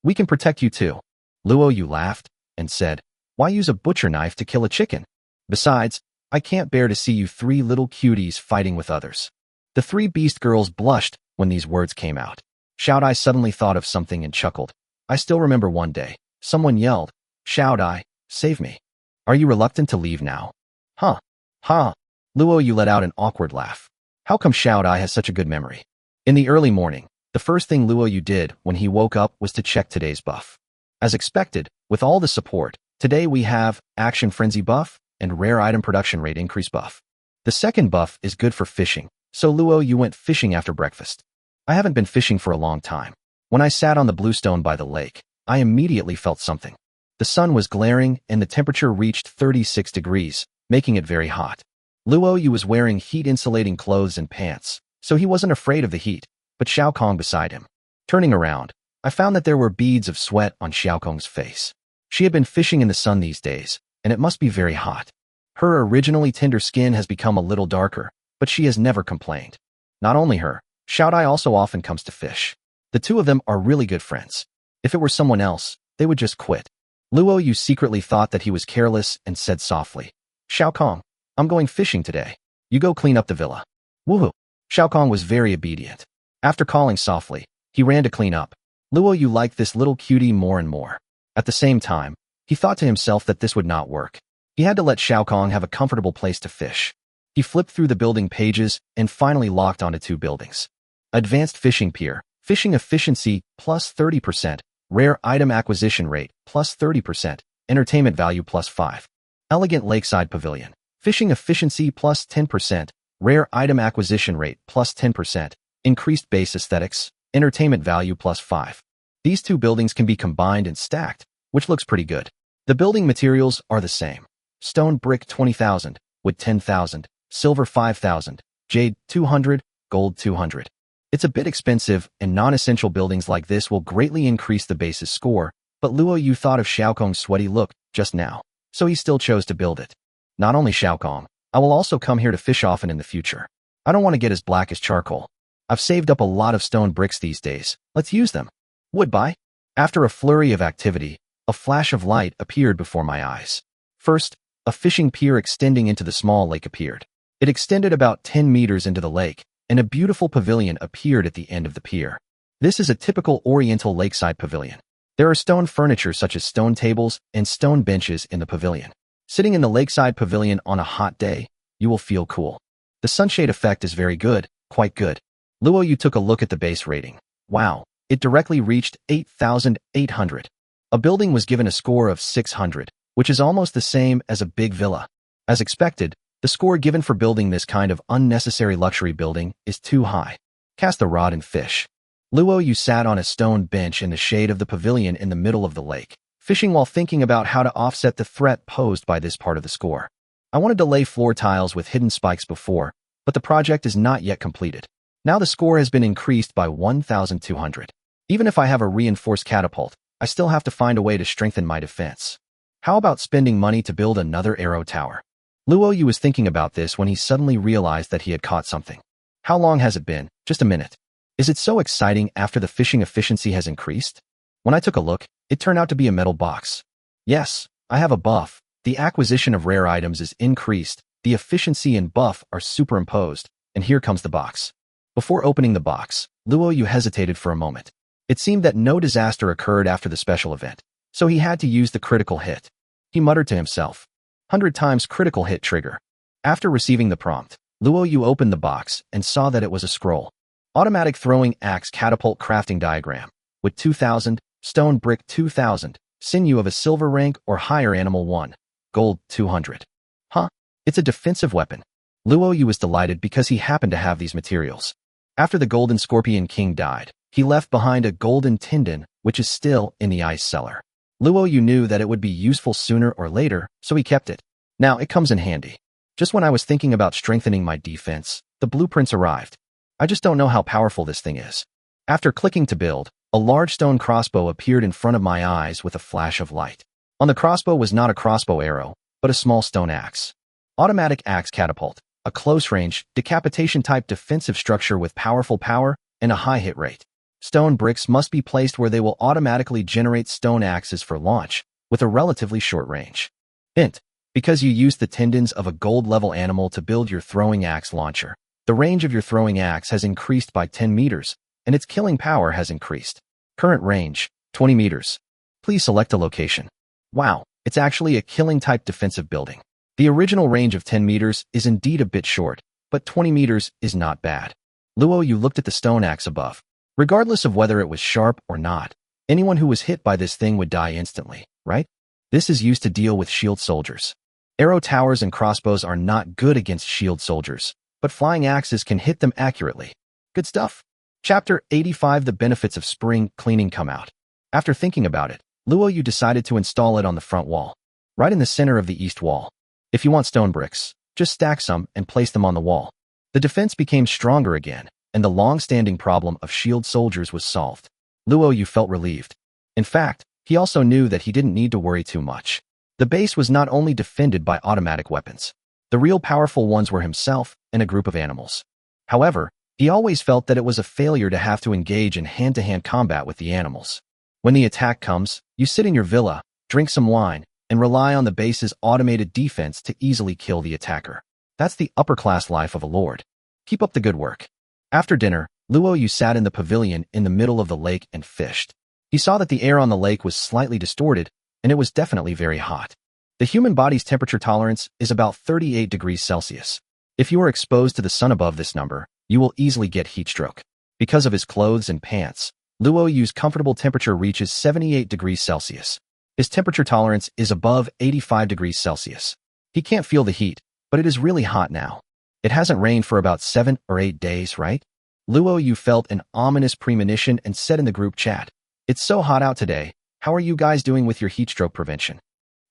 We can protect you too." Luo Yu laughed and said, "Why use a butcher knife to kill a chicken? Besides, I can't bear to see you 3 little cuties fighting with others." The 3 beast girls blushed when these words came out. Xiao Dai suddenly thought of something and chuckled. I still remember one day, someone yelled, "Xiao Dai, save me. Are you reluctant to leave now?" Huh. Ha. Luo Yu let out an awkward laugh. How come Xiao Dai has such a good memory? In the early morning, the first thing Luo Yu did when he woke up was to check today's buff. As expected, with all the support, today we have Action Frenzy buff and Rare Item Production Rate Increase buff. The second buff is good for fishing, so Luo Yu went fishing after breakfast. I haven't been fishing for a long time. When I sat on the bluestone by the lake, I immediately felt something. The sun was glaring and the temperature reached 36 degrees, making it very hot. Luo Yu was wearing heat-insulating clothes and pants, so he wasn't afraid of the heat, but Xiao Kong beside him. Turning around, I found that there were beads of sweat on Xiao Kong's face. She had been fishing in the sun these days, and it must be very hot. Her originally tender skin has become a little darker, but she has never complained. Not only her, Xiao Dai also often comes to fish. The two of them are really good friends. If it were someone else, they would just quit. Luo Yu secretly thought that he was careless and said softly, "Xiao Kong, I'm going fishing today. You go clean up the villa." Woohoo! Xiao Kong was very obedient. After calling softly, he ran to clean up. Luo Yu liked this little cutie more and more. At the same time, he thought to himself that this would not work. He had to let Xiao Kong have a comfortable place to fish. He flipped through the building pages and finally locked onto two buildings. Advanced Fishing Pier, Fishing Efficiency plus 30%, Rare Item Acquisition Rate plus 30%, Entertainment Value plus 5. Elegant Lakeside Pavilion, Fishing Efficiency plus 10%, Rare Item Acquisition Rate plus 10%, Increased Base Aesthetics, Entertainment Value plus 5. These two buildings can be combined and stacked, which looks pretty good. The building materials are the same. Stone brick 20,000, wood 10,000, silver 5,000, jade 200, gold 200. It's a bit expensive, and non-essential buildings like this will greatly increase the base's score, but Luo Yu thought of Xiao Kong's sweaty look just now, so he still chose to build it. Not only Xiao Kong, I will also come here to fish often in the future. I don't want to get as black as charcoal. I've saved up a lot of stone bricks these days. Let's use them. Woodbye. After a flurry of activity, a flash of light appeared before my eyes. First, a fishing pier extending into the small lake appeared. It extended about 10 meters into the lake, and a beautiful pavilion appeared at the end of the pier. This is a typical Oriental lakeside pavilion. There are stone furniture such as stone tables and stone benches in the pavilion. Sitting in the lakeside pavilion on a hot day, you will feel cool. The sunshade effect is very good, quite good. Luo Yu took a look at the base rating. Wow, it directly reached 8,800. A building was given a score of 600, which is almost the same as a big villa. As expected, the score given for building this kind of unnecessary luxury building is too high. Cast the rod and fish. Luo Yu sat on a stone bench in the shade of the pavilion in the middle of the lake, fishing while thinking about how to offset the threat posed by this part of the score. I wanted to lay floor tiles with hidden spikes before, but the project is not yet completed. Now the score has been increased by 1,200. Even if I have a reinforced catapult, I still have to find a way to strengthen my defense. How about spending money to build another arrow tower? Luo Yu was thinking about this when he suddenly realized that he had caught something. How long has it been? Just a minute. Is it so exciting after the fishing efficiency has increased? When I took a look, it turned out to be a metal box. Yes, I have a buff. The acquisition of rare items is increased, the efficiency and buff are superimposed, and here comes the box. Before opening the box, Luo Yu hesitated for a moment. It seemed that no disaster occurred after the special event, so he had to use the critical hit. He muttered to himself, 100 times critical hit trigger. After receiving the prompt, Luo Yu opened the box and saw that it was a scroll. Automatic throwing axe catapult crafting diagram. With 2,000, stone brick 2,000, sinew of a silver rank or higher animal 1, gold 200. Huh? It's a defensive weapon. Luo Yu was delighted because he happened to have these materials. After the Golden Scorpion King died, he left behind a golden tendon, which is still in the ice cellar. Luo Yu knew that it would be useful sooner or later, so he kept it. Now it comes in handy. Just when I was thinking about strengthening my defense, the blueprints arrived. I just don't know how powerful this thing is. After clicking to build, a large stone crossbow appeared in front of my eyes with a flash of light. On the crossbow was not a crossbow arrow, but a small stone axe. Automatic axe catapult, a close-range, decapitation-type defensive structure with powerful power and a high hit rate. Stone bricks must be placed where they will automatically generate stone axes for launch, with a relatively short range. Hint: because you used the tendons of a gold-level animal to build your throwing axe launcher, the range of your throwing axe has increased by 10 meters, and its killing power has increased. Current range, 20 meters. Please select a location. Wow, it's actually a killing-type defensive building. The original range of 10 meters is indeed a bit short, but 20 meters is not bad. Luo Yu looked at the stone axe above. Regardless of whether it was sharp or not, anyone who was hit by this thing would die instantly, right? This is used to deal with shield soldiers. Arrow towers and crossbows are not good against shield soldiers, but flying axes can hit them accurately. Good stuff. Chapter 85 The benefits of spring cleaning come out. After thinking about it, Luo Yu decided to install it on the front wall, right in the center of the east wall. If you want stone bricks, just stack some and place them on the wall. The defense became stronger again, and the long-standing problem of shield soldiers was solved. Luo Yu felt relieved. In fact, he also knew that he didn't need to worry too much. The base was not only defended by automatic weapons. The real powerful ones were himself and a group of animals. However, he always felt that it was a failure to have to engage in hand-to-hand combat with the animals. When the attack comes, you sit in your villa, drink some wine, and rely on the base's automated defense to easily kill the attacker. That's the upper-class life of a lord. Keep up the good work. After dinner, Luo Yu sat in the pavilion in the middle of the lake and fished. He saw that the air on the lake was slightly distorted, and it was definitely very hot. The human body's temperature tolerance is about 38 degrees Celsius. If you are exposed to the sun above this number, you will easily get heat stroke. Because of his clothes and pants, Luo Yu's comfortable temperature reaches 78 degrees Celsius. His temperature tolerance is above 85 degrees Celsius. He can't feel the heat, but it is really hot now. It hasn't rained for about 7 or 8 days, right? Luo Yu felt an ominous premonition and said in the group chat, "It's so hot out today. How are you guys doing with your heat stroke prevention?"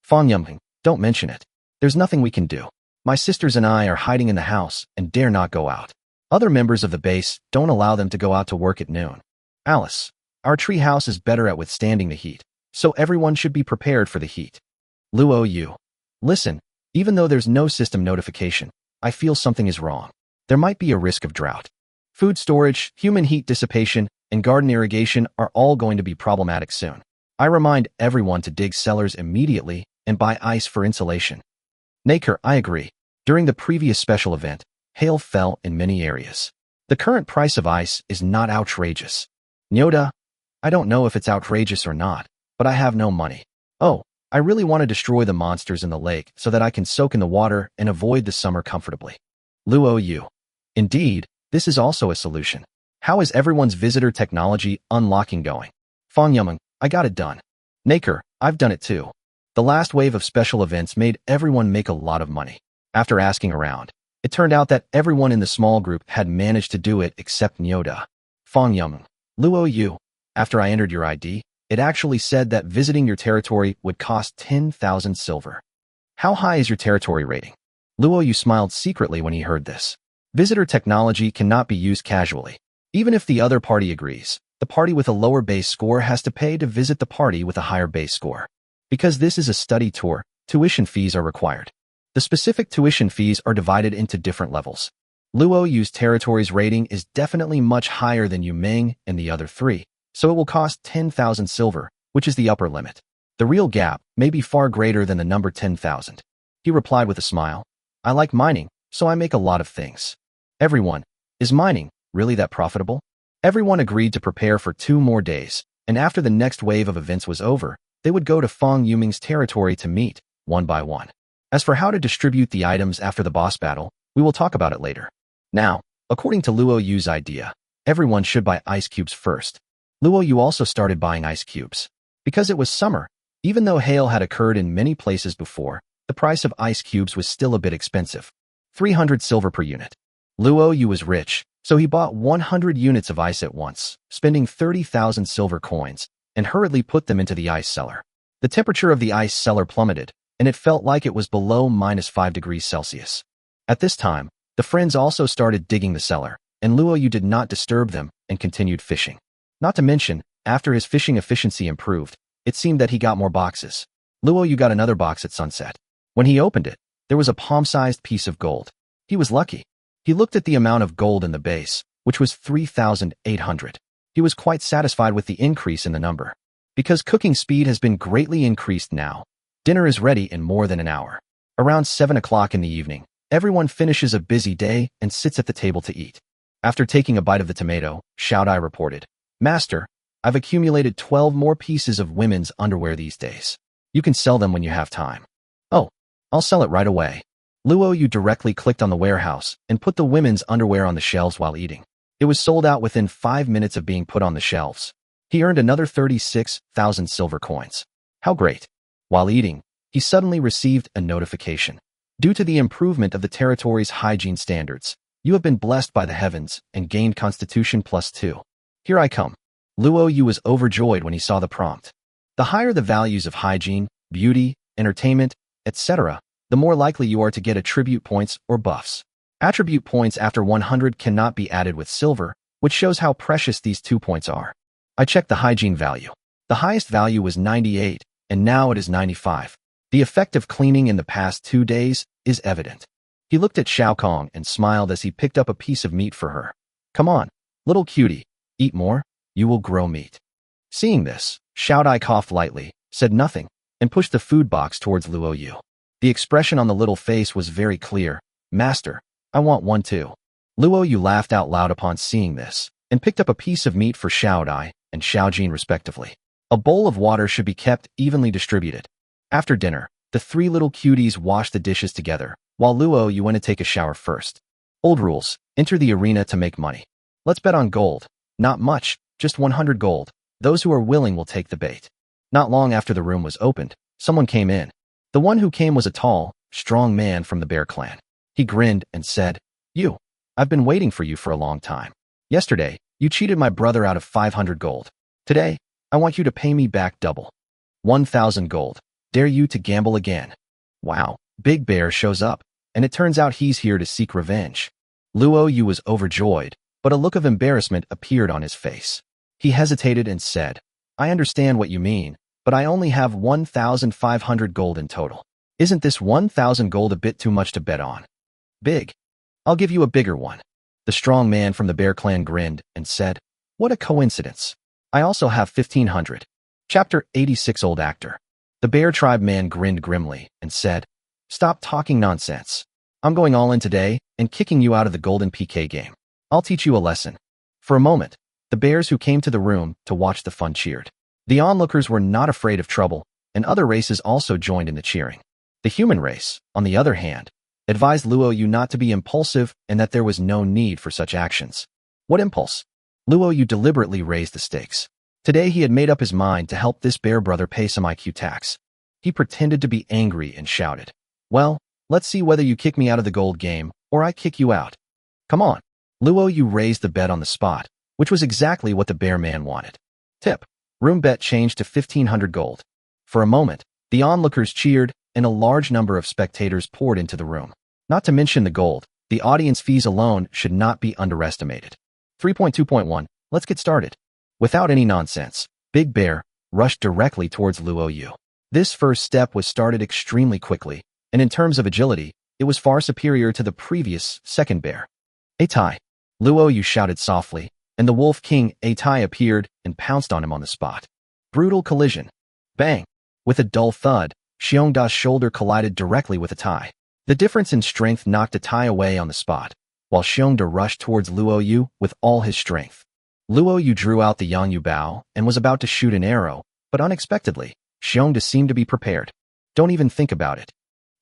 Fang Yumling, don't mention it. There's nothing we can do. My sisters and I are hiding in the house and dare not go out. Other members of the base don't allow them to go out to work at noon. Alice, our tree house is better at withstanding the heat, so everyone should be prepared for the heat. Luo Yu, listen, even though there's no system notification, I feel something is wrong. There might be a risk of drought. Food storage, human heat dissipation, and garden irrigation are all going to be problematic soon. I remind everyone to dig cellars immediately and buy ice for insulation. Naker, I agree. During the previous special event, hail fell in many areas. The current price of ice is not outrageous. Nyoda, I don't know if it's outrageous or not, but I have no money. Oh, I really want to destroy the monsters in the lake so that I can soak in the water and avoid the summer comfortably. Luo Yu. Indeed, this is also a solution. How is everyone's visitor technology unlocking going? Fang Yumeng, I got it done. Naker, I've done it too. The last wave of special events made everyone make a lot of money. After asking around, it turned out that everyone in the small group had managed to do it except Nyoda. Fang Yumeng. Luo Yu, after I entered your ID, it actually said that visiting your territory would cost 10,000 silver. How high is your territory rating? Luo Yu smiled secretly when he heard this. Visitor technology cannot be used casually. Even if the other party agrees, the party with a lower base score has to pay to visit the party with a higher base score. Because this is a study tour, tuition fees are required. The specific tuition fees are divided into different levels. Luo Yu's territory's rating is definitely much higher than Yu Ming and the other three, so it will cost 10,000 silver, which is the upper limit. The real gap may be far greater than the number 10,000. He replied with a smile. I like mining, so I make a lot of things. Everyone, is mining really that profitable? Everyone agreed to prepare for 2 more days, and after the next wave of events was over, they would go to Fang Yuming's territory to meet, one by one. As for how to distribute the items after the boss battle, we will talk about it later. Now, according to Luo Yu's idea, everyone should buy ice cubes first. Luo Yu also started buying ice cubes. Because it was summer, even though hail had occurred in many places before, the price of ice cubes was still a bit expensive. 300 silver per unit. Luo Yu was rich, so he bought 100 units of ice at once, spending 30,000 silver coins, and hurriedly put them into the ice cellar. The temperature of the ice cellar plummeted, and it felt like it was below -5 degrees Celsius. At this time, the friends also started digging the cellar, and Luo Yu did not disturb them and continued fishing. Not to mention, after his fishing efficiency improved, it seemed that he got more boxes. Luo Yu got another box at sunset. When he opened it, there was a palm-sized piece of gold. He was lucky. He looked at the amount of gold in the base, which was 3,800. He was quite satisfied with the increase in the number. Because cooking speed has been greatly increased now, dinner is ready in more than an hour. Around 7 o'clock in the evening, everyone finishes a busy day and sits at the table to eat. After taking a bite of the tomato, Xiaodai reported, Master, I've accumulated 12 more pieces of women's underwear these days. You can sell them when you have time. Oh, I'll sell it right away. Luo Yu directly clicked on the warehouse and put the women's underwear on the shelves while eating. It was sold out within 5 minutes of being put on the shelves. He earned another 36,000 silver coins. How great! While eating, he suddenly received a notification. Due to the improvement of the territory's hygiene standards, you have been blessed by the heavens and gained Constitution +2. Here I come. Luo Yu was overjoyed when he saw the prompt. The higher the values of hygiene, beauty, entertainment, etc., the more likely you are to get attribute points or buffs. Attribute points after 100 cannot be added with silver, which shows how precious these 2 points are. I checked the hygiene value. The highest value was 98, and now it is 95. The effect of cleaning in the past 2 days is evident. He looked at Xiao Kong and smiled as he picked up a piece of meat for her. Come on, little cutie, eat more, you will grow meat. Seeing this, Xiao Dai coughed lightly, said nothing, and pushed the food box towards Luo Yu. The expression on the little face was very clear. Master, I want one too. Luo Yu laughed out loud upon seeing this, and picked up a piece of meat for Xiao Dai and Xiao Jin respectively. A bowl of water should be kept evenly distributed. After dinner, the 3 little cuties washed the dishes together, while Luo Yu went to take a shower first. Old rules, enter the arena to make money. Let's bet on gold. Not much, just 100 gold. Those who are willing will take the bait. Not long after the room was opened, someone came in. The one who came was a tall, strong man from the Bear Clan. He grinned and said, You, I've been waiting for you for a long time. Yesterday, you cheated my brother out of 500 gold. Today, I want you to pay me back double. 1,000 gold. Dare you to gamble again? Wow, Big Bear shows up, and it turns out he's here to seek revenge. Luo Yu was overjoyed, but a look of embarrassment appeared on his face. He hesitated and said, I understand what you mean, but I only have 1,500 gold in total. Isn't this 1,000 gold a bit too much to bet on? Big. I'll give you a bigger one. The strong man from the Bear Clan grinned and said, What a coincidence. I also have 1,500. Chapter 86 Old Actor. The Bear Tribe man grinned grimly and said, Stop talking nonsense. I'm going all in today and kicking you out of the Golden PK game. I'll teach you a lesson. For a moment, the bears who came to the room to watch the fun cheered. The onlookers were not afraid of trouble, and other races also joined in the cheering. The human race, on the other hand, advised Luo Yu not to be impulsive and that there was no need for such actions. What impulse? Luo Yu deliberately raised the stakes. Today he had made up his mind to help this bear brother pay some IQ tax. He pretended to be angry and shouted, Well, let's see whether you kick me out of the gold game, or I kick you out. Come on. Luo Yu raised the bet on the spot, which was exactly what the bear man wanted. Tip. Room bet changed to 1,500 gold. For a moment, the onlookers cheered, and a large number of spectators poured into the room. Not to mention the gold, the audience fees alone should not be underestimated. 3.2.1. Let's get started. Without any nonsense, Big Bear rushed directly towards Luo Yu. This first step was started extremely quickly, and in terms of agility, it was far superior to the previous second bear. Atai. Luo Yu shouted softly, and the Wolf King Atai appeared and pounced on him on the spot. Brutal collision. Bang! With a dull thud, Xiongda's shoulder collided directly with Atai. The difference in strength knocked Atai away on the spot, while Xiongda rushed towards Luo Yu with all his strength. Luo Yu drew out the Yangyu Bao and was about to shoot an arrow, but unexpectedly, Xiongda seemed to be prepared. Don't even think about it.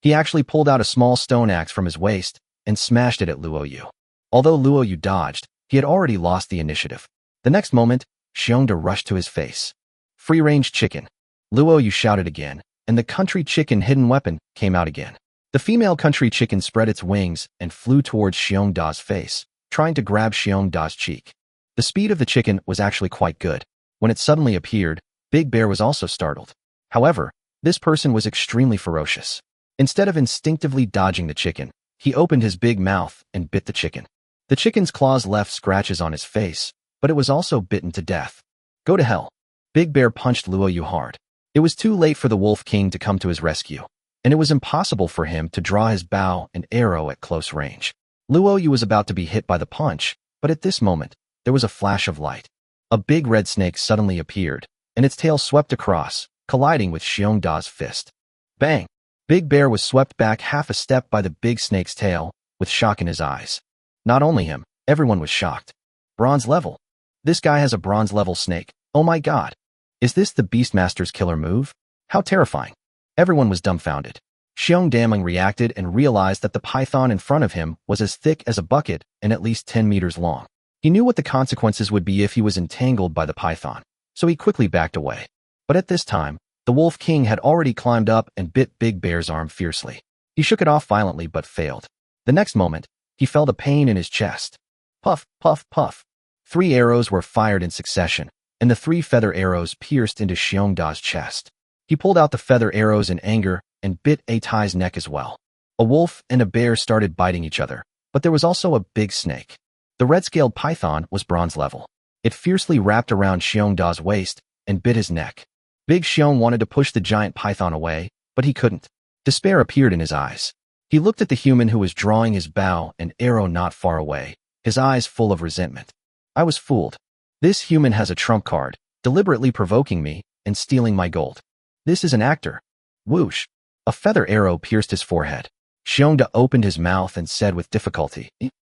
He actually pulled out a small stone axe from his waist and smashed it at Luo Yu. Although Luo Yu dodged, he had already lost the initiative. The next moment, Xiongda rushed to his face. Free-range chicken. Luo Yu shouted again, and the country chicken hidden weapon came out again. The female country chicken spread its wings and flew towards Xiongda's face, trying to grab Xiongda's cheek. The speed of the chicken was actually quite good. When it suddenly appeared, Big Bear was also startled. However, this person was extremely ferocious. Instead of instinctively dodging the chicken, he opened his big mouth and bit the chicken. The chicken's claws left scratches on his face, but it was also bitten to death. Go to hell. Big Bear punched Luo Yu hard. It was too late for the Wolf King to come to his rescue, and it was impossible for him to draw his bow and arrow at close range. Luo Yu was about to be hit by the punch, but at this moment, there was a flash of light. A big red snake suddenly appeared, and its tail swept across, colliding with Xiongda's fist. Bang! Big Bear was swept back half a step by the big snake's tail, with shock in his eyes. Not only him, everyone was shocked. Bronze level. This guy has a bronze level snake. Oh my god. Is this the Beastmaster's killer move? How terrifying. Everyone was dumbfounded. Xiong Damling reacted and realized that the python in front of him was as thick as a bucket and at least 10 meters long. He knew what the consequences would be if he was entangled by the python, so he quickly backed away. But at this time, The Wolf King had already climbed up and bit Big Bear's arm fiercely. He shook it off violently but failed. The next moment, he felt a pain in his chest. Puff, puff, puff. 3 arrows were fired in succession, and the 3 feather arrows pierced into Xiongda's chest. He pulled out the feather arrows in anger and bit A Tai's neck as well. A wolf and a bear started biting each other, but there was also a big snake. The red-scaled python was bronze level. It fiercely wrapped around Xiongda's waist and bit his neck. Big Xiong wanted to push the giant python away, but he couldn't. Despair appeared in his eyes. He looked at the human who was drawing his bow and arrow not far away, his eyes full of resentment. I was fooled. This human has a trump card, deliberately provoking me and stealing my gold. This is an actor. Whoosh! A feather arrow pierced his forehead. Xiongda opened his mouth and said with difficulty,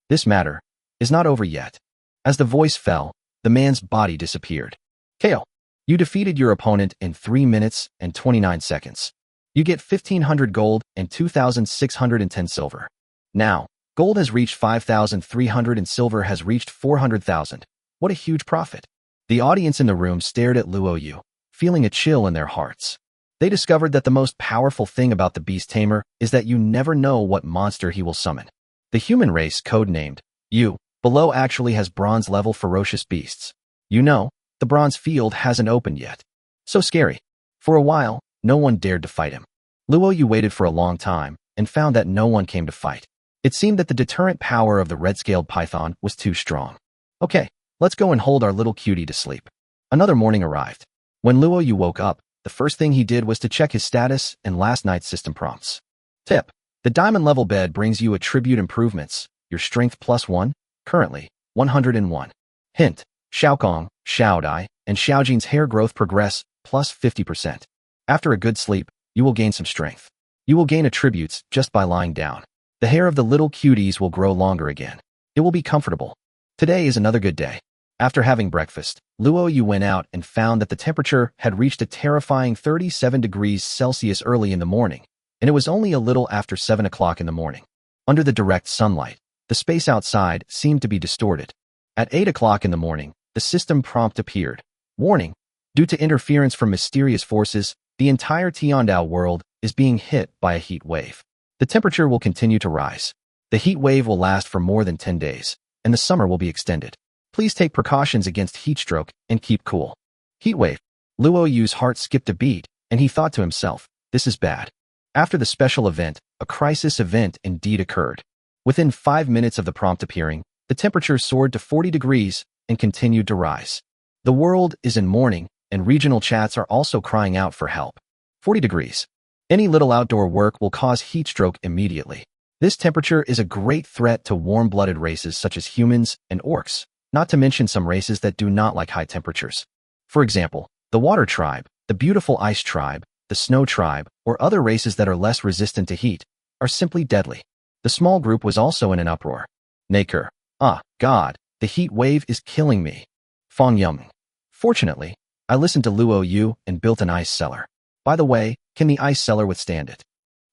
"This matter is not over yet." As the voice fell, the man's body disappeared. KO. You defeated your opponent in 3 minutes and 29 seconds. You get 1,500 gold and 2,610 silver. Now, gold has reached 5,300 and silver has reached 400,000. What a huge profit. The audience in the room stared at Luo Yu, feeling a chill in their hearts. They discovered that the most powerful thing about the Beast Tamer is that you never know what monster he will summon. The human race, codenamed Yu, below actually has bronze-level ferocious beasts. You know, the bronze field hasn't opened yet. So scary. For a while, no one dared to fight him. Luo Yu waited for a long time and found that no one came to fight. It seemed that the deterrent power of the red-scaled python was too strong. Okay, let's go and hold our little cutie to sleep. Another morning arrived. When Luo Yu woke up, the first thing he did was to check his status and last night's system prompts. Tip: the diamond level bed brings you attribute improvements, your strength +1, currently 101. Hint: Xiaokong, Xiaodai, and Xiaojin's hair growth progress +50%. After a good sleep, you will gain some strength. You will gain attributes just by lying down. The hair of the little cuties will grow longer again. It will be comfortable. Today is another good day. After having breakfast, Luo Yu went out and found that the temperature had reached a terrifying 37 degrees Celsius early in the morning, and it was only a little after 7 o'clock in the morning. Under the direct sunlight, the space outside seemed to be distorted. At 8 o'clock in the morning, the system prompt appeared. Warning: due to interference from mysterious forces, the entire Tiandao world is being hit by a heat wave. The temperature will continue to rise. The heat wave will last for more than 10 days, and the summer will be extended. Please take precautions against heat stroke and keep cool. Heat wave. Luo Yu's heart skipped a beat, and he thought to himself, this is bad. After the special event, a crisis event indeed occurred. Within 5 minutes of the prompt appearing, the temperature soared to 40 degrees and continued to rise. The world is in mourning, and regional chats are also crying out for help. 40 degrees. Any little outdoor work will cause heat stroke immediately. This temperature is a great threat to warm-blooded races such as humans and orcs, not to mention some races that do not like high temperatures. For example, the Water Tribe, the Beautiful Ice Tribe, the Snow Tribe, or other races that are less resistant to heat, are simply deadly. The small group was also in an uproar. Naker. Ah, God, the heat wave is killing me. Fong Yum. Fortunately, I listened to Luo Yu and built an ice cellar. By the way, can the ice cellar withstand it?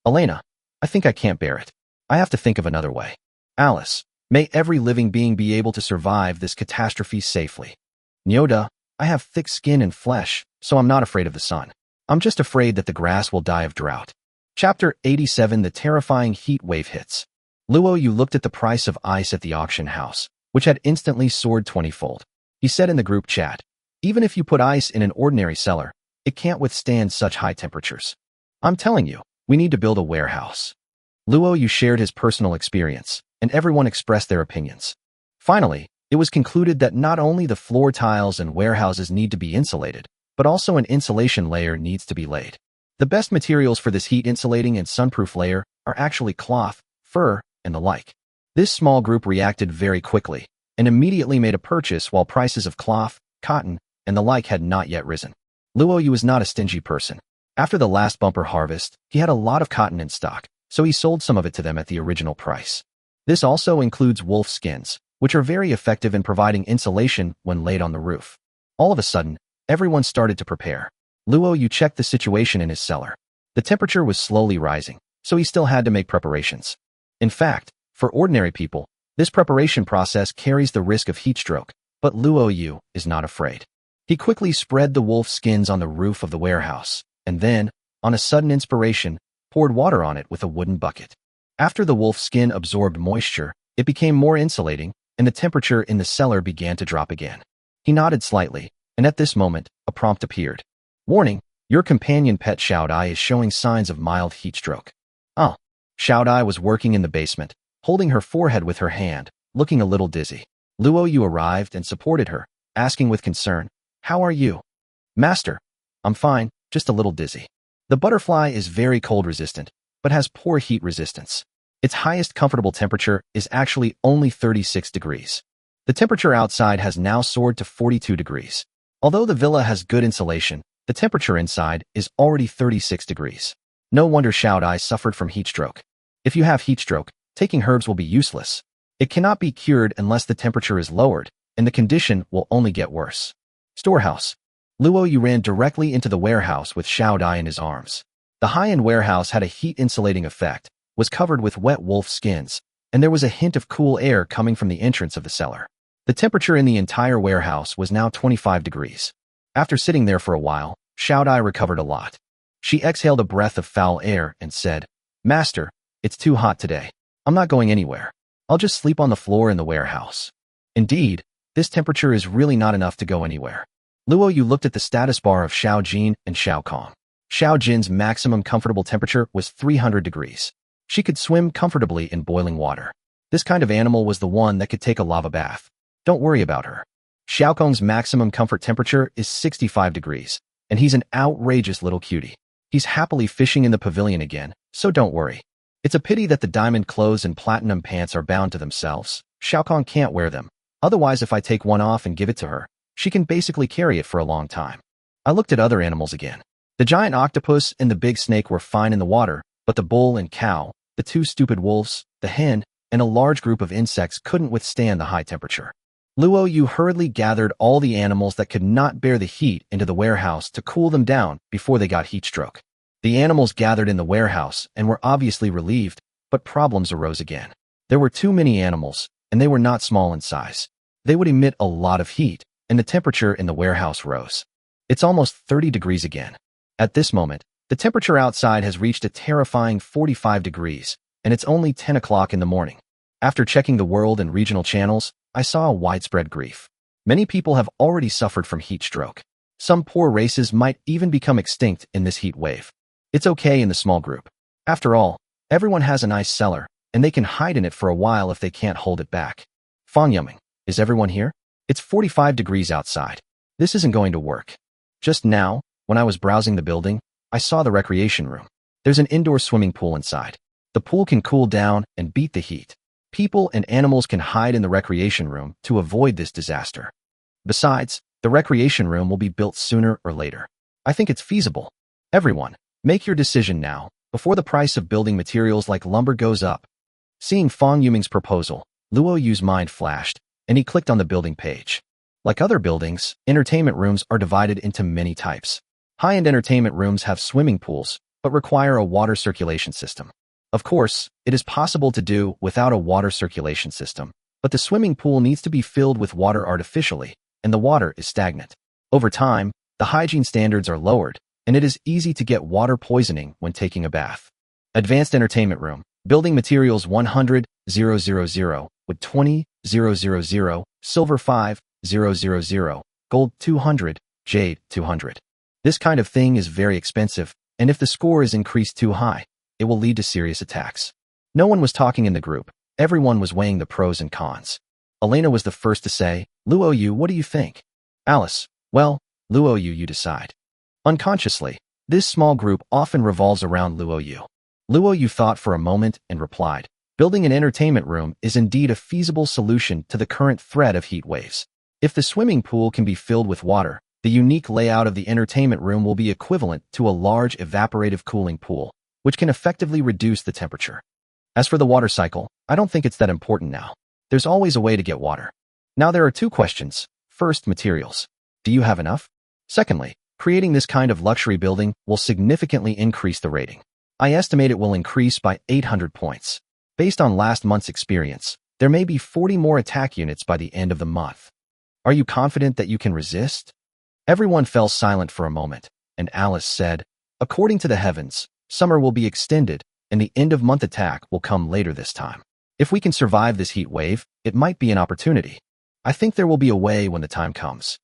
Elena. I think I can't bear it. I have to think of another way. Alice. May every living being be able to survive this catastrophe safely. Nyoda. I have thick skin and flesh, so I'm not afraid of the sun. I'm just afraid that the grass will die of drought. Chapter 87: The Terrifying Heat Wave Hits. Luo Yu looked at the price of ice at the auction house, which had instantly soared 20-fold. He said in the group chat, even if you put ice in an ordinary cellar, it can't withstand such high temperatures. I'm telling you, we need to build a warehouse. Luo Yu shared his personal experience, and everyone expressed their opinions. Finally, it was concluded that not only the floor tiles and warehouses need to be insulated, but also an insulation layer needs to be laid. The best materials for this heat-insulating and sunproof layer are actually cloth, fur, and the like. This small group reacted very quickly, and immediately made a purchase while prices of cloth, cotton, and the like had not yet risen. Luo Yu was not a stingy person. After the last bumper harvest, he had a lot of cotton in stock, so he sold some of it to them at the original price. This also includes wolf skins, which are very effective in providing insulation when laid on the roof. All of a sudden, everyone started to prepare. Luo Yu checked the situation in his cellar. The temperature was slowly rising, so he still had to make preparations. In fact, for ordinary people, this preparation process carries the risk of heat stroke, but Luo Yu is not afraid. He quickly spread the wolf skins on the roof of the warehouse, and then, on a sudden inspiration, poured water on it with a wooden bucket. After the wolf's skin absorbed moisture, it became more insulating, and the temperature in the cellar began to drop again. He nodded slightly, and at this moment, a prompt appeared. Warning, your companion pet Xiaodai is showing signs of mild heat stroke. Oh. Xiaodai was working in the basement, holding her forehead with her hand, looking a little dizzy. Luo Yu arrived and supported her, asking with concern, "How are you?" "Master, I'm fine, just a little dizzy." The butterfly is very cold resistant, but has poor heat resistance. Its highest comfortable temperature is actually only 36 degrees. The temperature outside has now soared to 42 degrees. Although the villa has good insulation, the temperature inside is already 36 degrees. No wonder Xiaodai suffered from heat stroke. If you have heat stroke, taking herbs will be useless. It cannot be cured unless the temperature is lowered, and the condition will only get worse. Storehouse. Luo Yu ran directly into the warehouse with Xiaodai in his arms. The high-end warehouse had a heat-insulating effect, was covered with wet wolf skins, and there was a hint of cool air coming from the entrance of the cellar. The temperature in the entire warehouse was now 25 degrees. After sitting there for a while, Xiaodai recovered a lot. She exhaled a breath of foul air and said, "Master, it's too hot today. I'm not going anywhere. I'll just sleep on the floor in the warehouse." Indeed, this temperature is really not enough to go anywhere. Luo Yu looked at the status bar of Xiao Jin and Xiao Kong. Xiao Jin's maximum comfortable temperature was 300 degrees. She could swim comfortably in boiling water. This kind of animal was the one that could take a lava bath. Don't worry about her. Xiao Kong's maximum comfort temperature is 65 degrees, and he's an outrageous little cutie. He's happily fishing in the pavilion again, so don't worry. It's a pity that the diamond clothes and platinum pants are bound to themselves. Xiao Kong can't wear them. Otherwise, if I take one off and give it to her, she can basically carry it for a long time. I looked at other animals again. The giant octopus and the big snake were fine in the water, but the bull and cow, the two stupid wolves, the hen, and a large group of insects couldn't withstand the high temperature. Luo Yu hurriedly gathered all the animals that could not bear the heat into the warehouse to cool them down before they got heat stroke. The animals gathered in the warehouse and were obviously relieved, but problems arose again. There were too many animals, and they were not small in size. They would emit a lot of heat, and the temperature in the warehouse rose. It's almost 30 degrees again. At this moment, the temperature outside has reached a terrifying 45 degrees, and it's only 10 o'clock in the morning. After checking the world and regional channels, I saw a widespread grief. Many people have already suffered from heat stroke. Some poor races might even become extinct in this heat wave. It's okay in the small group. After all, everyone has a nice cellar, and they can hide in it for a while if they can't hold it back. Fang Yuming, is everyone here? It's 45 degrees outside. This isn't going to work. Just now, when I was browsing the building, I saw the recreation room. There's an indoor swimming pool inside. The pool can cool down and beat the heat. People and animals can hide in the recreation room to avoid this disaster. Besides, the recreation room will be built sooner or later. I think it's feasible. Everyone, make your decision now, before the price of building materials like lumber goes up. Seeing Fang Yuming's proposal, Luo Yu's mind flashed, and he clicked on the building page. Like other buildings, entertainment rooms are divided into many types. High-end entertainment rooms have swimming pools, but require a water circulation system. Of course, it is possible to do without a water circulation system, but the swimming pool needs to be filled with water artificially, and the water is stagnant. Over time, the hygiene standards are lowered, and it is easy to get water poisoning when taking a bath. Advanced entertainment room, building materials 100,000, wood 20,000, silver 5,000, gold 200, jade 200. This kind of thing is very expensive, and if the score is increased too high, it will lead to serious attacks. No one was talking in the group. Everyone was weighing the pros and cons. Elena was the first to say, "Luo Yu, what do you think?" Alice, "Well, Luo Yu, you decide." Unconsciously, this small group often revolves around Luo Yu. Luo Yu thought for a moment and replied, "Building an entertainment room is indeed a feasible solution to the current threat of heat waves. If the swimming pool can be filled with water, the unique layout of the entertainment room will be equivalent to a large evaporative cooling pool, which can effectively reduce the temperature. As for the water cycle, I don't think it's that important now. There's always a way to get water. Now there are two questions. First, materials. Do you have enough? Secondly, creating this kind of luxury building will significantly increase the rating. I estimate it will increase by 800 points. Based on last month's experience, there may be 40 more attack units by the end of the month. Are you confident that you can resist? Everyone fell silent for a moment, and Alice said, According to the heavens, summer will be extended, and the end-of-month attack will come later this time. If we can survive this heat wave, it might be an opportunity. I think there will be a way when the time comes.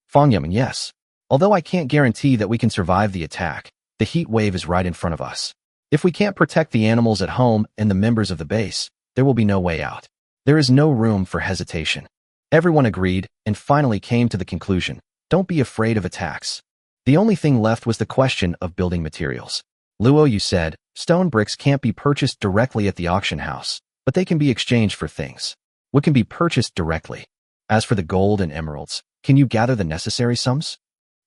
Fang Yaman, yes. Although I can't guarantee that we can survive the attack, the heat wave is right in front of us. If we can't protect the animals at home and the members of the base, there will be no way out. There is no room for hesitation. Everyone agreed and finally came to the conclusion, don't be afraid of attacks. The only thing left was the question of building materials. Luo Yu said, stone bricks can't be purchased directly at the auction house, but they can be exchanged for things. What can be purchased directly? As for the gold and emeralds, can you gather the necessary sums?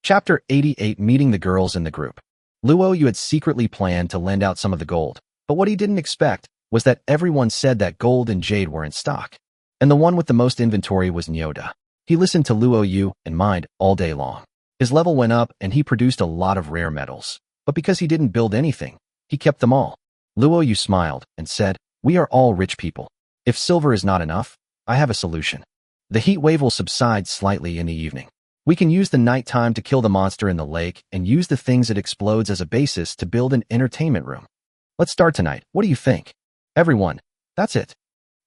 Chapter 88, Meeting the girls in the group. Luo Yu had secretly planned to lend out some of the gold, but what he didn't expect was that everyone said that gold and jade were in stock, and the one with the most inventory was Nyoda. He listened to Luo Yu and mined all day long. His level went up and he produced a lot of rare metals, but because he didn't build anything, he kept them all. Luo Yu smiled and said, we are all rich people. If silver is not enough, I have a solution. The heat wave will subside slightly in the evening. We can use the night time to kill the monster in the lake and use the things it explodes as a basis to build an entertainment room. Let's start tonight. What do you think? Everyone, that's it.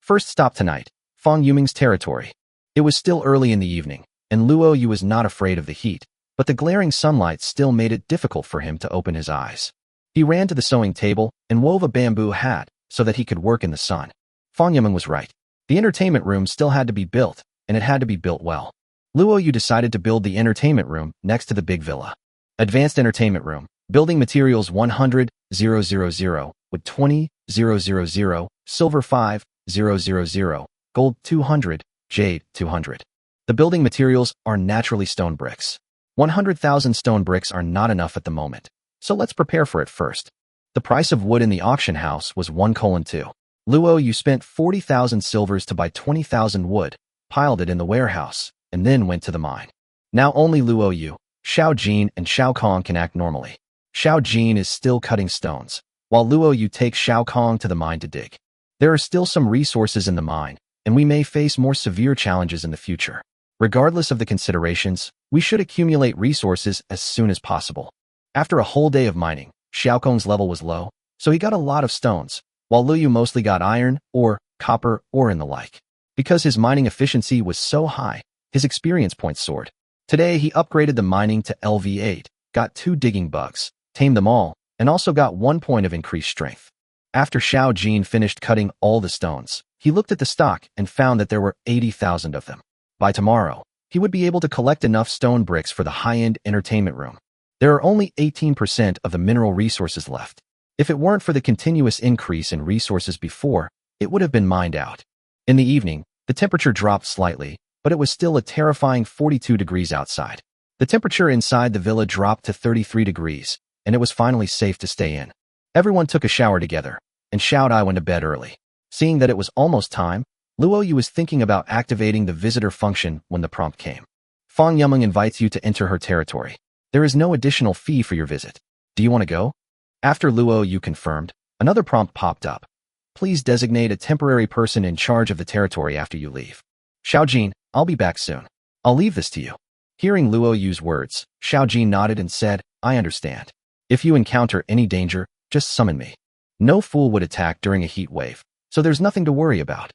First stop tonight, Fang Yuming's territory. It was still early in the evening, and Luo Yu was not afraid of the heat, but the glaring sunlight still made it difficult for him to open his eyes. He ran to the sewing table and wove a bamboo hat so that he could work in the sun. Fang Yuming was right. The entertainment room still had to be built, and it had to be built well. Luo Yu decided to build the entertainment room next to the big villa. Advanced entertainment room, building materials 100,000, wood 20,000, silver 5,000, gold 200, jade 200. The building materials are naturally stone bricks. 100,000 stone bricks are not enough at the moment, so let's prepare for it first. The price of wood in the auction house was 1:2. Luo Yu spent 40,000 silvers to buy 20,000 wood, piled it in the warehouse, and then went to the mine. Now only Luo Yu, Xiao Jin, and Xiao Kong can act normally. Xiao Jin is still cutting stones, while Luo Yu takes Xiao Kong to the mine to dig. There are still some resources in the mine, and we may face more severe challenges in the future. Regardless of the considerations, we should accumulate resources as soon as possible. After a whole day of mining, Xiao Kong's level was low, so he got a lot of stones, while Luo Yu mostly got iron, ore, copper, ore and the like. Because his mining efficiency was so high, his experience points soared. Today he upgraded the mining to LV8, got 2 digging bugs, tamed them all, and also got 1 point of increased strength. After Xiao Jin finished cutting all the stones, he looked at the stock and found that there were 80,000 of them. By tomorrow, he would be able to collect enough stone bricks for the high-end entertainment room. There are only 18% of the mineral resources left. If it weren't for the continuous increase in resources before, it would have been mined out. In the evening, the temperature dropped slightly, but it was still a terrifying 42 degrees outside. The temperature inside the villa dropped to 33 degrees, and it was finally safe to stay in. Everyone took a shower together, and Xiao Dai went to bed early. Seeing that it was almost time, Luo Yu was thinking about activating the visitor function when the prompt came. Fang Yuming invites you to enter her territory. There is no additional fee for your visit. Do you want to go? After Luo Yu confirmed, another prompt popped up. Please designate a temporary person in charge of the territory after you leave. Xiao Jin, I'll be back soon. I'll leave this to you. Hearing Luo Yu's words, Xiao Jin nodded and said, I understand. If you encounter any danger, just summon me. No fool would attack during a heat wave, so there's nothing to worry about.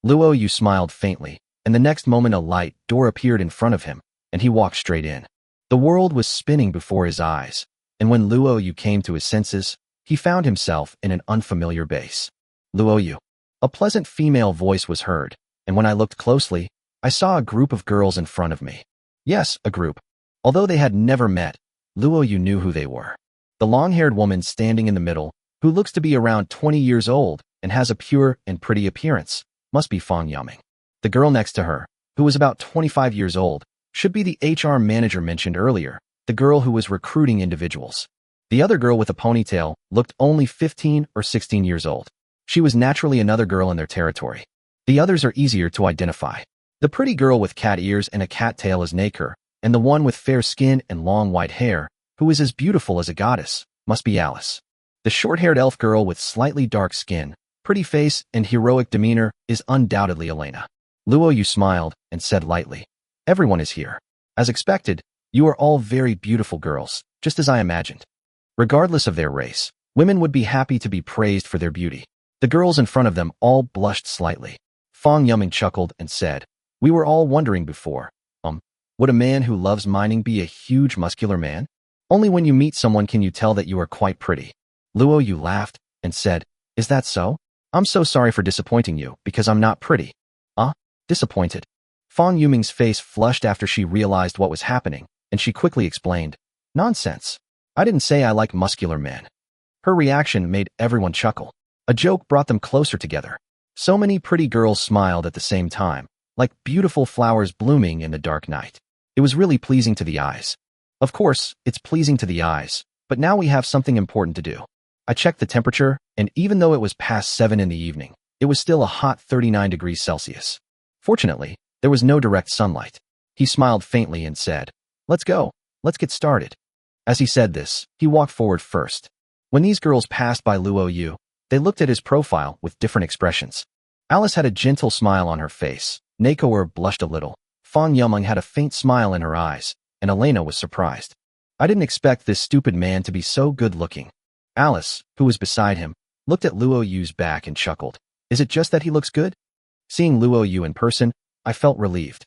Luo Yu smiled faintly, and the next moment a light door appeared in front of him, and he walked straight in. The world was spinning before his eyes, and when Luo Yu came to his senses, he found himself in an unfamiliar base. Luo Yu. A pleasant female voice was heard, and when I looked closely, I saw a group of girls in front of me. Yes, a group. Although they had never met, Luo Yu knew who they were. The long-haired woman standing in the middle, who looks to be around 20 years old and has a pure and pretty appearance, must be Fang Yuming. The girl next to her, who was about 25 years old, should be the HR manager mentioned earlier, the girl who was recruiting individuals. The other girl with a ponytail looked only 15 or 16 years old. She was naturally another girl in their territory. The others are easier to identify. The pretty girl with cat ears and a cat tail is Naker, and the one with fair skin and long white hair, who is as beautiful as a goddess, must be Alice. The short-haired elf girl with slightly dark skin, pretty face, and heroic demeanor is undoubtedly Elena. Luo Yu smiled and said lightly, Everyone is here. As expected, you are all very beautiful girls, just as I imagined. Regardless of their race, women would be happy to be praised for their beauty. The girls in front of them all blushed slightly. Fang Yuming chuckled and said, "We were all wondering before, would a man who loves mining be a huge muscular man? Only when you meet someone can you tell that you are quite pretty." Luo Yu laughed and said, "Is that so? I'm so sorry for disappointing you, because I'm not pretty." Disappointed. Fang Yuming's face flushed after she realized what was happening, and she quickly explained, "Nonsense. I didn't say I like muscular men." Her reaction made everyone chuckle. A joke brought them closer together. So many pretty girls smiled at the same time, like beautiful flowers blooming in the dark night. It was really pleasing to the eyes. Of course, it's pleasing to the eyes, but now we have something important to do. I checked the temperature, and even though it was past 7 in the evening, it was still a hot 39 degrees Celsius. Fortunately, there was no direct sunlight. He smiled faintly and said, "Let's go. Let's get started." As he said this, he walked forward first. When these girls passed by Luo Yu, they looked at his profile with different expressions. Alice had a gentle smile on her face. Nakoer blushed a little. Fang Yuming had a faint smile in her eyes, and Elena was surprised. "I didn't expect this stupid man to be so good-looking." Alice, who was beside him, looked at Luo Yu's back and chuckled. "Is it just that he looks good?" Seeing Luo Yu in person, I felt relieved.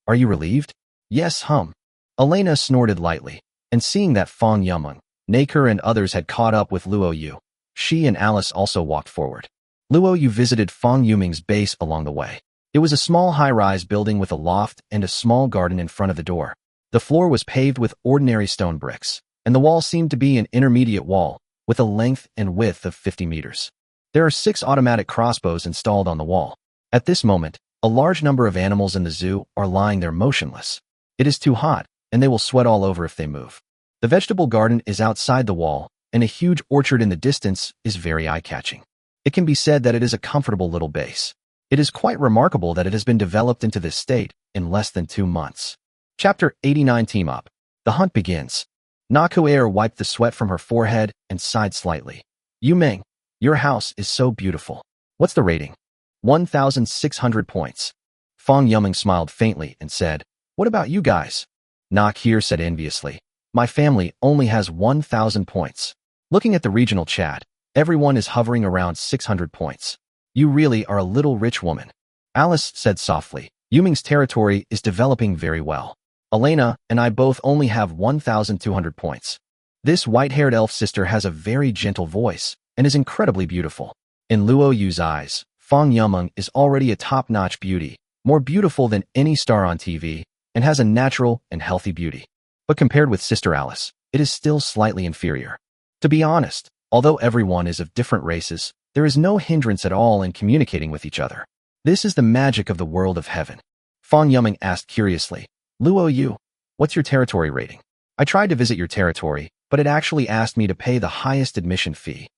"Are you relieved?" "Yes, hum." Elena snorted lightly, and seeing that Fang Yuming, Naker and others had caught up with Luo Yu, she and Alice also walked forward. Luo Yu visited Fang Yuming's base along the way. It was a small high-rise building with a loft and a small garden in front of the door. The floor was paved with ordinary stone bricks, and the wall seemed to be an intermediate wall, with a length and width of 50 meters. There are 6 automatic crossbows installed on the wall. At this moment, a large number of animals in the zoo are lying there motionless. It is too hot, and they will sweat all over if they move. The vegetable garden is outside the wall, and a huge orchard in the distance is very eye-catching. It can be said that it is a comfortable little base. It is quite remarkable that it has been developed into this state in less than 2 months. Chapter 89 Team Up. The hunt begins. Nakoer wiped the sweat from her forehead and sighed slightly. "Yuming, your house is so beautiful. What's the rating?" 1,600 points. Fang Yuming smiled faintly and said, "What about you guys?" Nak here said enviously, "My family only has 1,000 points." Looking at the regional chat, everyone is hovering around 600 points. "You really are a little rich woman." Alice said softly, "Yuming's territory is developing very well. Elena and I both only have 1,200 points. This white-haired elf sister has a very gentle voice and is incredibly beautiful." In Luo Yu's eyes, Fang Yuming is already a top-notch beauty, more beautiful than any star on TV, and has a natural and healthy beauty. But compared with Sister Alice, it is still slightly inferior. To be honest, although everyone is of different races, there is no hindrance at all in communicating with each other. This is the magic of the world of heaven. Fang Yuming asked curiously, "Luo Yu, what's your territory rating?" "I tried to visit your territory, but it actually asked me to pay the highest admission fee."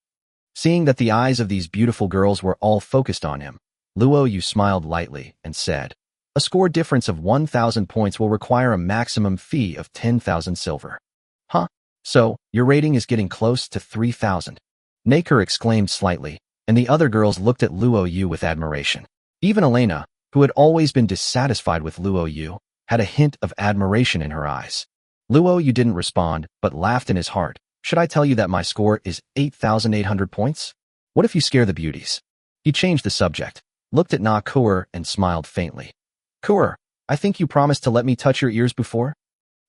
Seeing that the eyes of these beautiful girls were all focused on him, Luo Yu smiled lightly and said, "A score difference of 1,000 points will require a maximum fee of 10,000 silver." "Huh? So, your rating is getting close to 3,000. Naker exclaimed slightly, and the other girls looked at Luo Yu with admiration. Even Elena, who had always been dissatisfied with Luo Yu, had a hint of admiration in her eyes. Luo Yu didn't respond, but laughed in his heart. "Should I tell you that my score is 8,800 points? What if you scare the beauties?" He changed the subject, looked at Na Kuer and smiled faintly. "Kuer, I think you promised to let me touch your ears before?"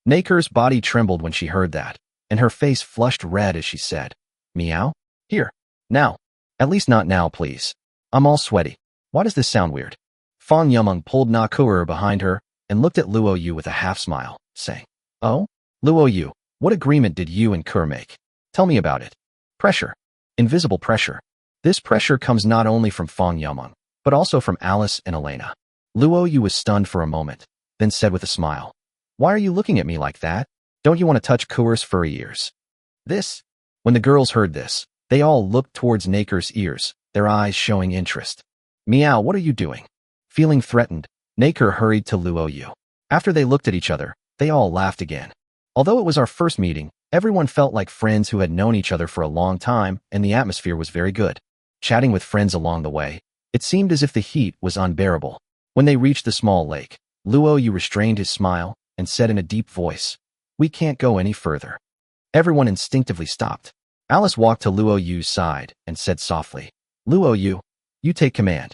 Naker's body trembled when she heard that, and her face flushed red as she said, "Meow? Here. Now. At least not now, please. I'm all sweaty. Why does this sound weird?" Fang Yuming pulled Na Kuer behind her and looked at Luo Yu with a half-smile, saying, "Oh? Luo Yu, what agreement did you and Kuer make? Tell me about it." "Pressure. Invisible pressure. This pressure comes not only from Fang Yuming, but also from Alice and Elena." Luo Yu was stunned for a moment, then said with a smile, "Why are you looking at me like that? Don't you want to touch Kuer's furry ears?" This? When the girls heard this, they all looked towards Naker's ears, their eyes showing interest. "Meow, what are you doing?" Feeling threatened, Naker hurried to Luo Yu. After they looked at each other, they all laughed again. Although it was our first meeting, everyone felt like friends who had known each other for a long time, and the atmosphere was very good. Chatting with friends along the way, it seemed as if the heat was unbearable. When they reached the small lake, Luo Yu restrained his smile and said in a deep voice, "We can't go any further." Everyone instinctively stopped. Alice walked to Luo Yu's side and said softly, Luo Yu, you take command.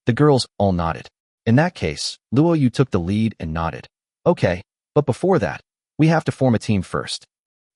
The girls all nodded. In that case, Luo Yu took the lead and nodded. Okay, but before that, we have to form a team first.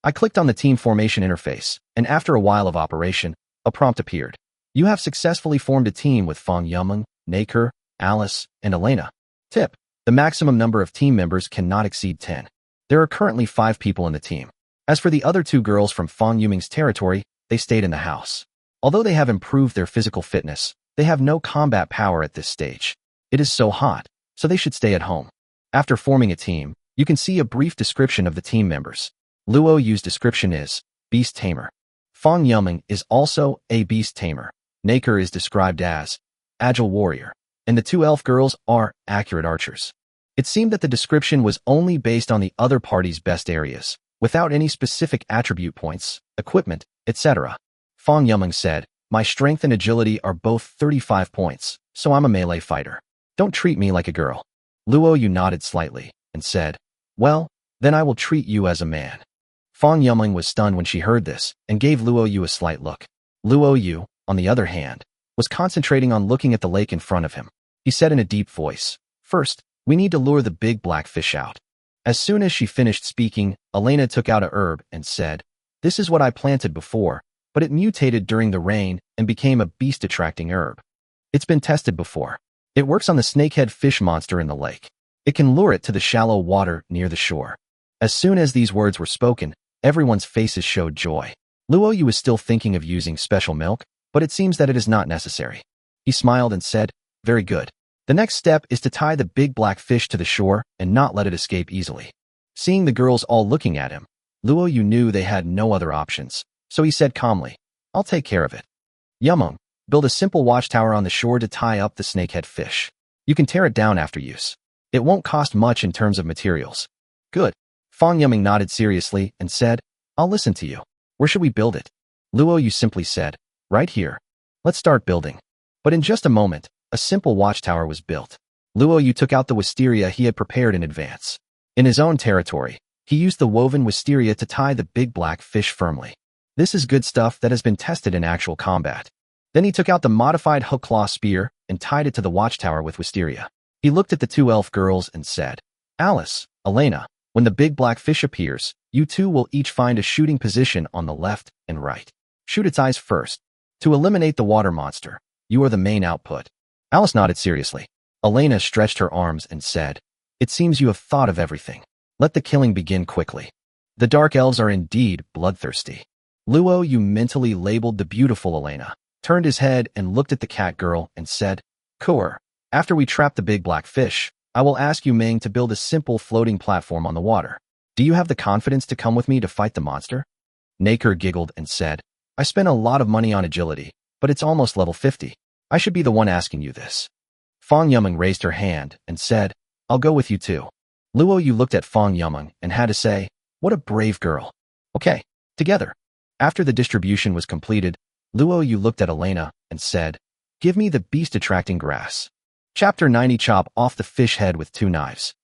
I clicked on the team formation interface, and after a while of operation, a prompt appeared. You have successfully formed a team with Fang Yumeng, Naker, Alice, and Elena. Tip: the maximum number of team members cannot exceed 10. There are currently 5 people in the team. As for the other 2 girls from Fang Yumeng's territory, they stayed in the house. Although they have improved their physical fitness, they have no combat power at this stage. It is so hot, so they should stay at home. After forming a team, you can see a brief description of the team members. Luo Yu's description is Beast Tamer. Fang Yumeng is also a Beast Tamer. Naker is described as Agile Warrior, and the 2 elf girls are Accurate Archers. It seemed that the description was only based on the other party's best areas, without any specific attribute points, equipment, etc. Fang Yumeng said, my strength and agility are both 35 points, so I'm a melee fighter. Don't treat me like a girl. Luo Yu nodded slightly and said, well, then I will treat you as a man. Fang Yumeng was stunned when she heard this and gave Luo Yu a slight look. Luo Yu, on the other hand, was concentrating on looking at the lake in front of him. He said in a deep voice, first, we need to lure the big black fish out. As soon as she finished speaking, Elena took out a herb and said, this is what I planted before, but it mutated during the rain and became a beast-attracting herb. It's been tested before. It works on the snakehead fish monster in the lake. It can lure it to the shallow water near the shore. As soon as these words were spoken, everyone's faces showed joy. Luo Yu was still thinking of using special milk, but it seems that it is not necessary. He smiled and said, very good. The next step is to tie the big black fish to the shore and not let it escape easily. Seeing the girls all looking at him, Luo Yu knew they had no other options, so he said calmly, I'll take care of it. Yumeng, build a simple watchtower on the shore to tie up the snakehead fish. You can tear it down after use. It won't cost much in terms of materials. Good. Fang Yumeng nodded seriously and said, I'll listen to you. Where should we build it? Luo Yu simply said, right here. Let's start building. But in just a moment, a simple watchtower was built. Luo Yu took out the wisteria he had prepared in advance. In his own territory, he used the woven wisteria to tie the big black fish firmly. This is good stuff that has been tested in actual combat. Then he took out the modified hook claw spear and tied it to the watchtower with wisteria. He looked at the 2 elf girls and said, Alice, Elena, when the big black fish appears, you 2 will each find a shooting position on the left and right. Shoot its eyes first. To eliminate the water monster, you are the main output. Alice nodded seriously. Elena stretched her arms and said, it seems you have thought of everything. Let the killing begin quickly. The dark elves are indeed bloodthirsty. Luo Yu mentally labeled the beautiful Elena, turned his head and looked at the cat girl and said, Kuer, after we trap the big black fish, I will ask you Meng to build a simple floating platform on the water. Do you have the confidence to come with me to fight the monster? Naker giggled and said, I spent a lot of money on agility, but it's almost level 50. I should be the one asking you this. Fang Yumeng raised her hand and said, I'll go with you too. Luo Yu looked at Fang Yumeng and had to say, what a brave girl. Okay, together. After the distribution was completed, Luo Yu looked at Elena and said, give me the beast-attracting grass. Chapter 90 Chop off the fish head with 2 knives.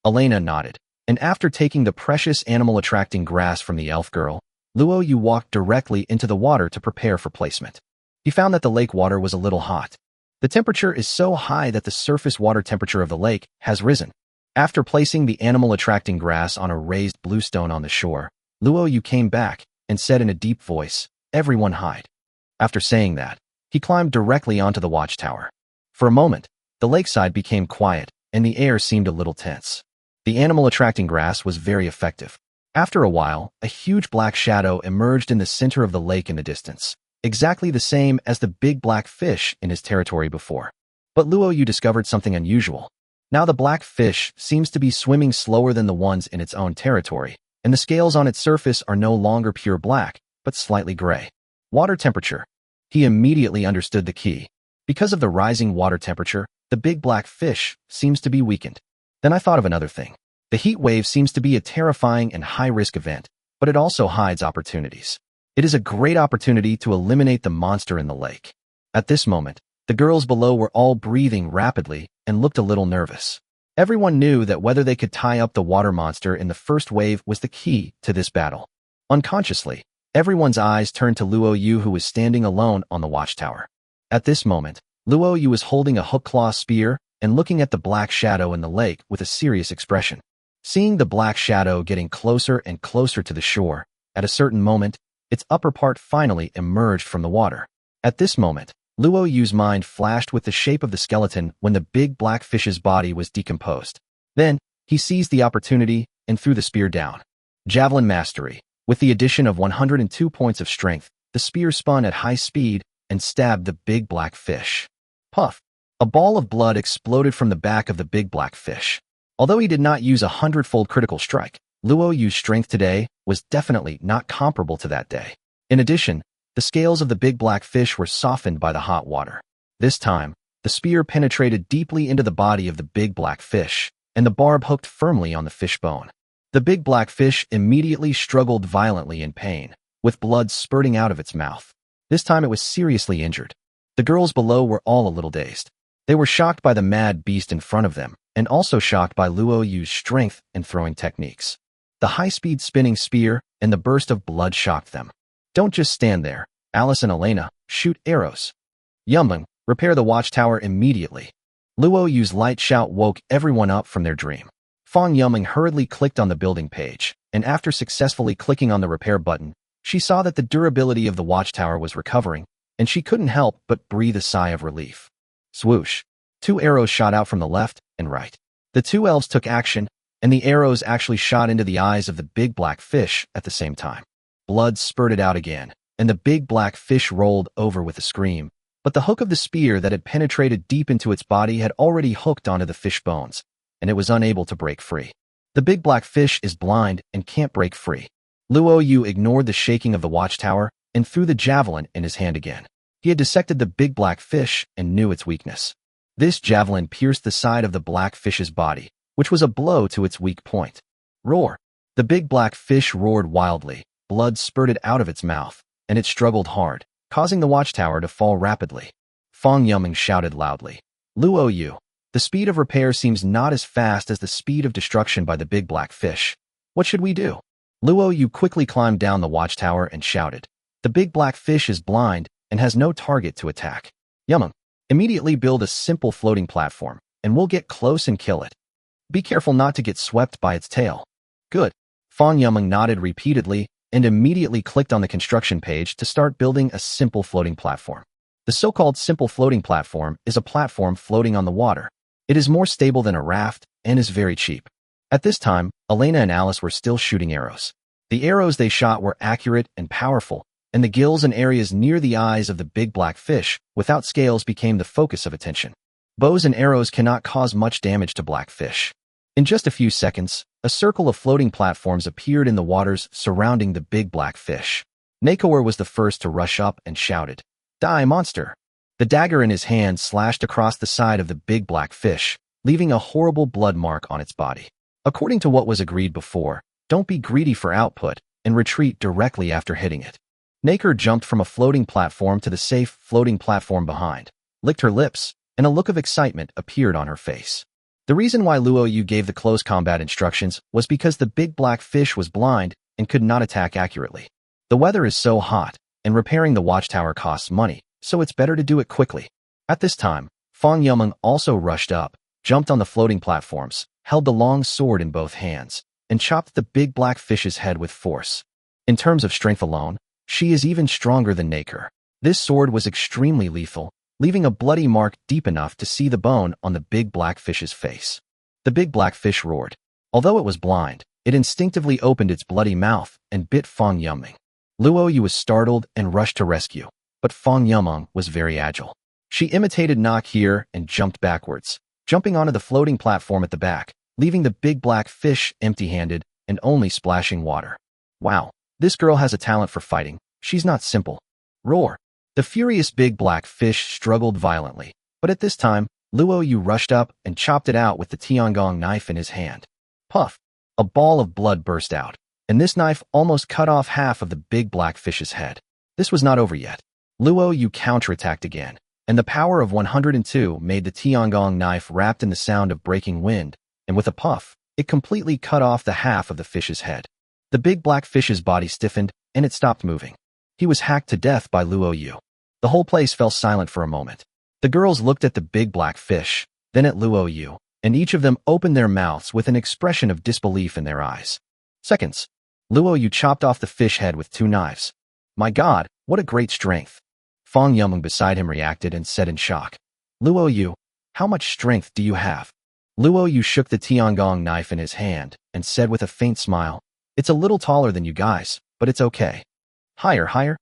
Elena nodded, and after taking the precious animal-attracting grass from the elf girl, Luo Yu walked directly into the water to prepare for placement. He found that the lake water was a little hot. The temperature is so high that the surface water temperature of the lake has risen. After placing the animal-attracting grass on a raised bluestone on the shore, Luo Yu came back and said in a deep voice, everyone hide. After saying that, he climbed directly onto the watchtower. For a moment, the lakeside became quiet, and the air seemed a little tense. The animal-attracting grass was very effective. After a while, a huge black shadow emerged in the center of the lake in the distance, exactly the same as the big black fish in his territory before. But Luo Yu discovered something unusual. Now the black fish seems to be swimming slower than the ones in its own territory, and the scales on its surface are no longer pure black, but slightly gray. Water temperature. He immediately understood the key. Because of the rising water temperature, the big black fish seems to be weakened. Then I thought of another thing. The heat wave seems to be a terrifying and high-risk event, but it also hides opportunities. It is a great opportunity to eliminate the monster in the lake. At this moment, the girls below were all breathing rapidly and looked a little nervous. Everyone knew that whether they could tie up the water monster in the first wave was the key to this battle. Unconsciously, everyone's eyes turned to Luo Yu, who was standing alone on the watchtower. At this moment, Luo Yu was holding a hook-claw spear and looking at the black shadow in the lake with a serious expression. Seeing the black shadow getting closer and closer to the shore, at a certain moment, its upper part finally emerged from the water. At this moment, Luo Yu's mind flashed with the shape of the skeleton when the big black fish's body was decomposed. Then, he seized the opportunity and threw the spear down. Javelin Mastery. With the addition of 102 points of strength, the spear spun at high speed and stabbed the big black fish. Puff! A ball of blood exploded from the back of the big black fish. Although he did not use a 100-fold critical strike, Luo Yu's strength today was definitely not comparable to that day. In addition, the scales of the big black fish were softened by the hot water. This time, the spear penetrated deeply into the body of the big black fish, and the barb hooked firmly on the fish bone. The big black fish immediately struggled violently in pain, with blood spurting out of its mouth. This time it was seriously injured. The girls below were all a little dazed. They were shocked by the mad beast in front of them, and also shocked by Luo Yu's strength and throwing techniques. The high-speed spinning spear and the burst of blood shocked them. Don't just stand there. Alice and Elena, shoot arrows. Yumming, repair the watchtower immediately. Luo Yu's light shout woke everyone up from their dream. Fang Yumming hurriedly clicked on the building page, and after successfully clicking on the repair button, she saw that the durability of the watchtower was recovering, and she couldn't help but breathe a sigh of relief. Swoosh! 2 arrows shot out from the left and right. The 2 elves took action, and the arrows actually shot into the eyes of the big black fish at the same time. Blood spurted out again, and the big black fish rolled over with a scream, but the hook of the spear that had penetrated deep into its body had already hooked onto the fish bones, and it was unable to break free. The big black fish is blind and can't break free. Luo Yu ignored the shaking of the watchtower and threw the javelin in his hand again. He had dissected the big black fish and knew its weakness. This javelin pierced the side of the black fish's body, which was a blow to its weak point. Roar! The big black fish roared wildly, blood spurted out of its mouth, and it struggled hard, causing the watchtower to fall rapidly. Fang Yumming shouted loudly. Luo Yu, the speed of repair seems not as fast as the speed of destruction by the big black fish. What should we do? Luo Yu quickly climbed down the watchtower and shouted. The big black fish is blind and has no target to attack. Yumming, immediately build a simple floating platform, and we'll get close and kill it. Be careful not to get swept by its tail. Good. Fang Yumming nodded repeatedly and immediately clicked on the construction page to start building a simple floating platform. The so-called simple floating platform is a platform floating on the water. It is more stable than a raft and is very cheap. At this time, Elena and Alice were still shooting arrows. The arrows they shot were accurate and powerful, and the gills and areas near the eyes of the big black fish without scales became the focus of attention. Bows and arrows cannot cause much damage to black fish. In just a few seconds, a circle of floating platforms appeared in the waters surrounding the big black fish. Nakor was the first to rush up and shouted, Die, monster! The dagger in his hand slashed across the side of the big black fish, leaving a horrible blood mark on its body. According to what was agreed before, don't be greedy for output and retreat directly after hitting it. Nakor jumped from a floating platform to the safe floating platform behind, licked her lips, and a look of excitement appeared on her face. The reason why Luo Yu gave the close combat instructions was because the big black fish was blind and could not attack accurately. The weather is so hot, and repairing the watchtower costs money, so it's better to do it quickly. At this time, Fang Yumming also rushed up, jumped on the floating platforms, held the long sword in both hands, and chopped the big black fish's head with force. In terms of strength alone, she is even stronger than Nakor. This sword was extremely lethal, leaving a bloody mark deep enough to see the bone on the big black fish's face. The big black fish roared. Although it was blind, it instinctively opened its bloody mouth and bit Fang Yumming. Luo Yu was startled and rushed to rescue, but Fang Yumming was very agile. She imitated knock here and jumped backwards, jumping onto the floating platform at the back, leaving the big black fish empty-handed and only splashing water. Wow, this girl has a talent for fighting. She's not simple. Roar! The furious big black fish struggled violently, but at this time, Luo Yu rushed up and chopped it out with the Tiangong knife in his hand. Puff! A ball of blood burst out, and this knife almost cut off half of the big black fish's head. This was not over yet. Luo Yu counterattacked again, and the power of 102 made the Tiangong knife wrapped in the sound of breaking wind, and with a puff, it completely cut off the half of the fish's head. The big black fish's body stiffened, and it stopped moving. He was hacked to death by Luo Yu. The whole place fell silent for a moment. The girls looked at the big black fish, then at Luo Yu, and each of them opened their mouths with an expression of disbelief in their eyes. Seconds. Luo Yu chopped off the fish head with 2 knives. My God, what a great strength. Fang Yumeng beside him reacted and said in shock. Luo Yu, how much strength do you have? Luo Yu shook the Tiangong knife in his hand and said with a faint smile, It's a little taller than you guys, but it's okay. Higher, higher?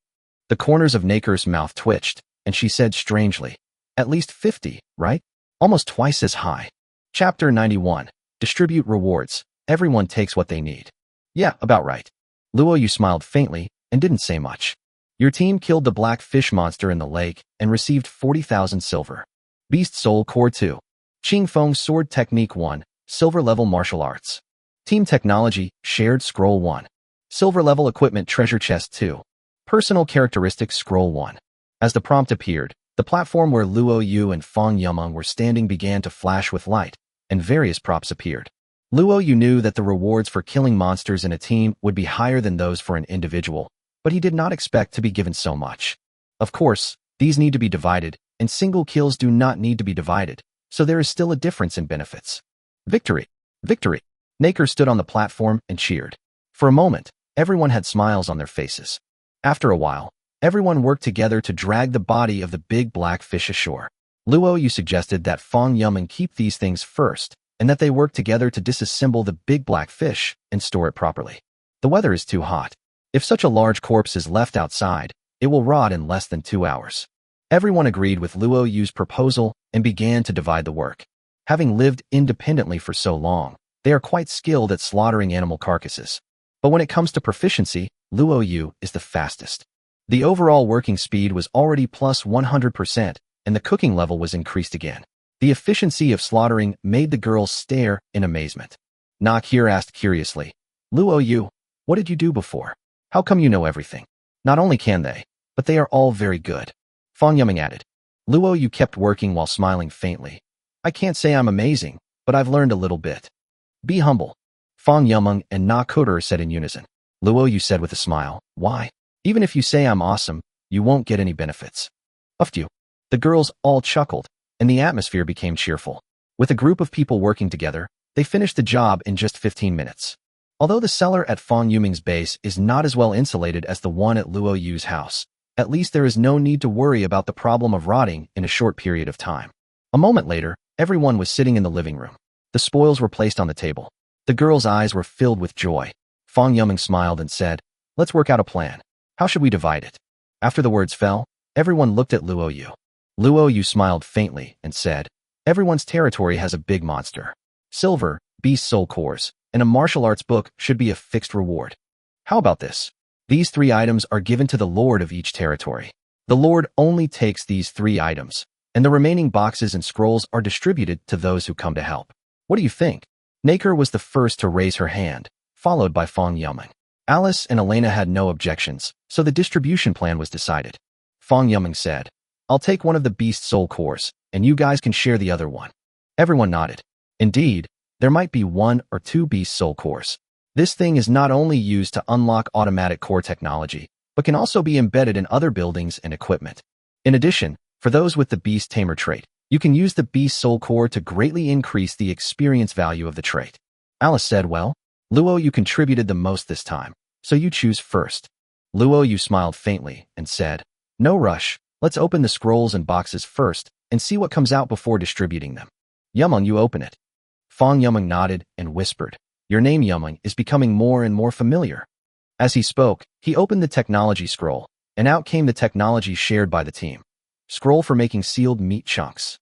The corners of Naker's mouth twitched, and she said strangely, At least 50, right? Almost twice as high. Chapter 91. Distribute rewards. Everyone takes what they need. Yeah, about right. Luo Yu smiled faintly and didn't say much. Your team killed the black fish monster in the lake and received 40,000 silver. Beast Soul Core 2. Qing Feng Sword Technique 1. Silver Level Martial Arts. Team Technology Shared Scroll 1. Silver Level Equipment Treasure Chest 2. Personal Characteristics Scroll 1. As the prompt appeared, the platform where Luo Yu and Fang Yumeng were standing began to flash with light, and various props appeared. Luo Yu knew that the rewards for killing monsters in a team would be higher than those for an individual, but he did not expect to be given so much. Of course, these need to be divided, and single kills do not need to be divided, so there is still a difference in benefits. Victory! Victory! Naker stood on the platform and cheered. For a moment, everyone had smiles on their faces. After a while, everyone worked together to drag the body of the big black fish ashore. Luo Yu suggested that Fang Yumeng keep these things first, and that they work together to disassemble the big black fish and store it properly. The weather is too hot. If such a large corpse is left outside, it will rot in less than 2 hours. Everyone agreed with Luo Yu's proposal and began to divide the work. Having lived independently for so long, they are quite skilled at slaughtering animal carcasses. But when it comes to proficiency, Luo Yu is the fastest. The overall working speed was already plus 100%, and the cooking level was increased again. The efficiency of slaughtering made the girls stare in amazement. Nakir asked curiously, Luo Yu, what did you do before? How come you know everything? Not only can they, but they are all very good. Fang Yumeng added. Luo Yu kept working while smiling faintly. I can't say I'm amazing, but I've learned a little bit. Be humble. Fang Yumeng and Na Kuder said in unison. Luo Yu said with a smile, Why? Even if you say I'm awesome, you won't get any benefits. Uffed you. The girls all chuckled, and the atmosphere became cheerful. With a group of people working together, they finished the job in just 15 minutes. Although the cellar at Fang Yumeng's base is not as well insulated as the one at Luo Yu's house, at least there is no need to worry about the problem of rotting in a short period of time. A moment later, everyone was sitting in the living room. The spoils were placed on the table. The girls' eyes were filled with joy. Fang Yumeng smiled and said, Let's work out a plan. How should we divide it? After the words fell, everyone looked at Luo Yu. Luo Yu smiled faintly and said, Everyone's territory has a big monster. Silver, beast soul cores, and a martial arts book should be a fixed reward. How about this? These 3 items are given to the lord of each territory. The lord only takes these 3 items, and the remaining boxes and scrolls are distributed to those who come to help. What do you think? Naker was the first to raise her hand, followed by Fang Yumeng. Alice and Elena had no objections, so the distribution plan was decided. Fang Yumeng said, I'll take one of the beast soul cores, and you guys can share the other one. Everyone nodded. Indeed, there might be 1 or 2 beast soul cores. This thing is not only used to unlock automatic core technology, but can also be embedded in other buildings and equipment. In addition, for those with the beast tamer trait, you can use the beast soul core to greatly increase the experience value of the trait. Alice said, Well, Luo Yu contributed the most this time, so you choose first. Luo Yu smiled faintly and said, No rush, let's open the scrolls and boxes first and see what comes out before distributing them. Yumeng, you open it. Fang Yumeng nodded and whispered, Your name, Yumeng, is becoming more and more familiar. As he spoke, he opened the technology scroll, and out came the technology shared by the team. Scroll for making sealed meat chunks.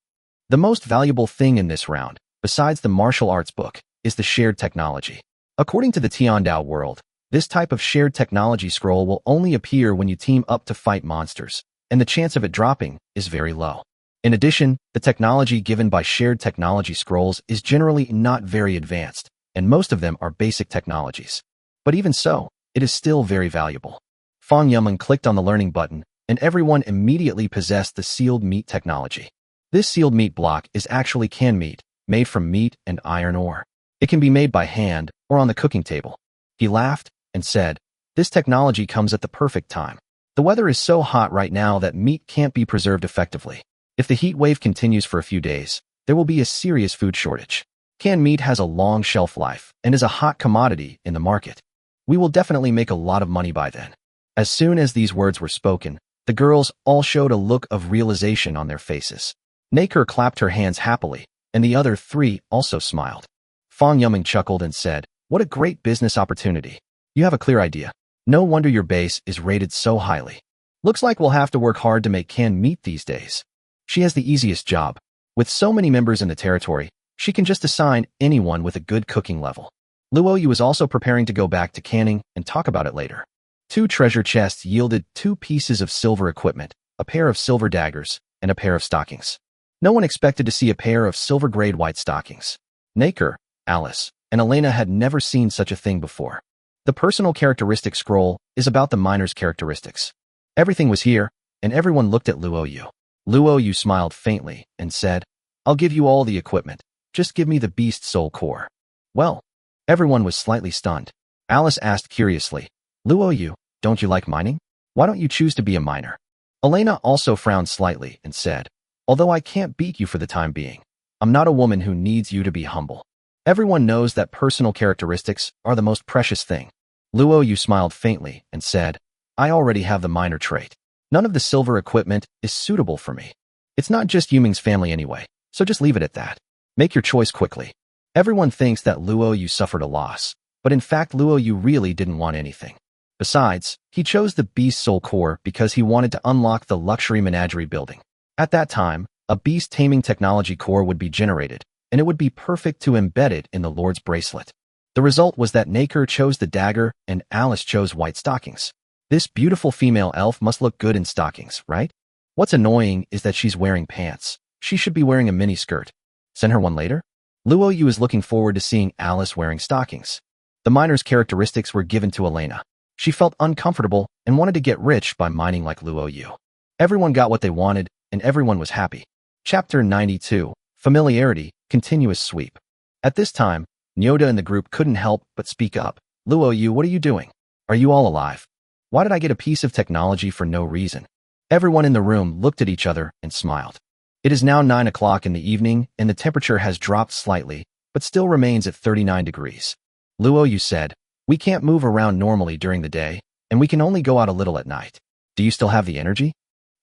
The most valuable thing in this round, besides the martial arts book, is the shared technology. According to the Tiandao world, this type of shared technology scroll will only appear when you team up to fight monsters, and the chance of it dropping is very low. In addition, the technology given by shared technology scrolls is generally not very advanced, and most of them are basic technologies. But even so, it is still very valuable. Fang Yumeng clicked on the learning button, and everyone immediately possessed the sealed meat technology. This sealed meat block is actually canned meat, made from meat and iron ore. It can be made by hand or on the cooking table. He laughed and said, "This technology comes at the perfect time. The weather is so hot right now that meat can't be preserved effectively. If the heat wave continues for a few days, there will be a serious food shortage. Canned meat has a long shelf life and is a hot commodity in the market. We will definitely make a lot of money by then." As soon as these words were spoken, the girls all showed a look of realization on their faces. Naker clapped her hands happily, and the other three also smiled. Fang Yuming chuckled and said, "What a great business opportunity. You have a clear idea. No wonder your base is rated so highly. Looks like we'll have to work hard to make canned meat these days." She has the easiest job. With so many members in the territory, she can just assign anyone with a good cooking level. Luo Yu was also preparing to go back to canning and talk about it later. 2 treasure chests yielded 2 pieces of silver equipment, a pair of silver daggers, and a pair of stockings. No one expected to see a pair of silver-grade white stockings. Naker, Alice, and Elena had never seen such a thing before. The personal characteristic scroll is about the miner's characteristics. Everything was here, and everyone looked at Luo Yu. Luo Yu smiled faintly and said, "I'll give you all the equipment. Just give me the beast soul core." Well, everyone was slightly stunned. Alice asked curiously, "Luo Yu, don't you like mining? Why don't you choose to be a miner?" Elena also frowned slightly and said, "Although I can't beat you for the time being, I'm not a woman who needs you to be humble. Everyone knows that personal characteristics are the most precious thing." Luo Yu smiled faintly and said, "I already have the miner trait. None of the silver equipment is suitable for me. It's not just Yuming's family anyway, so just leave it at that. Make your choice quickly." Everyone thinks that Luo Yu suffered a loss, but in fact Luo Yu really didn't want anything. Besides, he chose the Beast Soul Core because he wanted to unlock the luxury menagerie building. At that time, a beast taming technology core would be generated, and it would be perfect to embed it in the Lord's bracelet. The result was that Naker chose the dagger and Alice chose white stockings. This beautiful female elf must look good in stockings, right? What's annoying is that she's wearing pants. She should be wearing a mini skirt. Send her one later? Luo Yu is looking forward to seeing Alice wearing stockings. The miner's characteristics were given to Elena. She felt uncomfortable and wanted to get rich by mining like Luo Yu. Everyone got what they wanted, and everyone was happy. Chapter 92, Familiarity, Continuous Sweep. At this time, Nyoda and the group couldn't help but speak up. "Luo Yu, what are you doing? Are you all alive? Why did I get a piece of technology for no reason?" Everyone in the room looked at each other and smiled. It is now 9 o'clock in the evening, and the temperature has dropped slightly, but still remains at 39 degrees. Luo Yu said, "We can't move around normally during the day, and we can only go out a little at night. Do you still have the energy?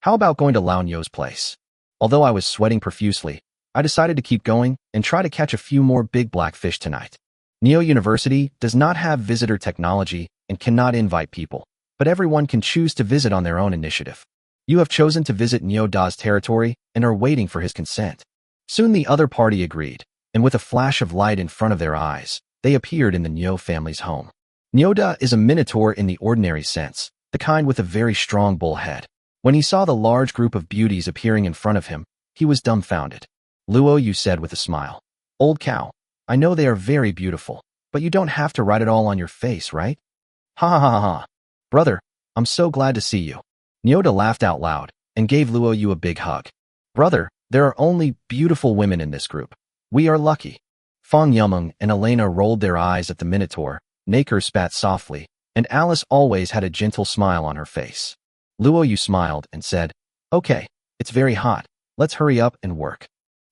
How about going to Lao Nyo's place?" Although I was sweating profusely, I decided to keep going and try to catch a few more big black fish tonight. Neo University does not have visitor technology and cannot invite people, but everyone can choose to visit on their own initiative. You have chosen to visit Neo Da's territory and are waiting for his consent. Soon the other party agreed, and with a flash of light in front of their eyes, they appeared in the Nyo family's home. Nyoda is a minotaur in the ordinary sense, the kind with a very strong bull head. When he saw the large group of beauties appearing in front of him, he was dumbfounded. Luo Yu said with a smile, "Old cow, I know they are very beautiful, but you don't have to write it all on your face, right?" "Ha ha ha ha. Brother, I'm so glad to see you." Nyoda laughed out loud and gave Luo Yu a big hug. "Brother, there are only beautiful women in this group. We are lucky." Fang Yumeng and Elena rolled their eyes at the minotaur, Naker spat softly, and Alice always had a gentle smile on her face. Luo Yu smiled and said, "Okay, it's very hot. Let's hurry up and work."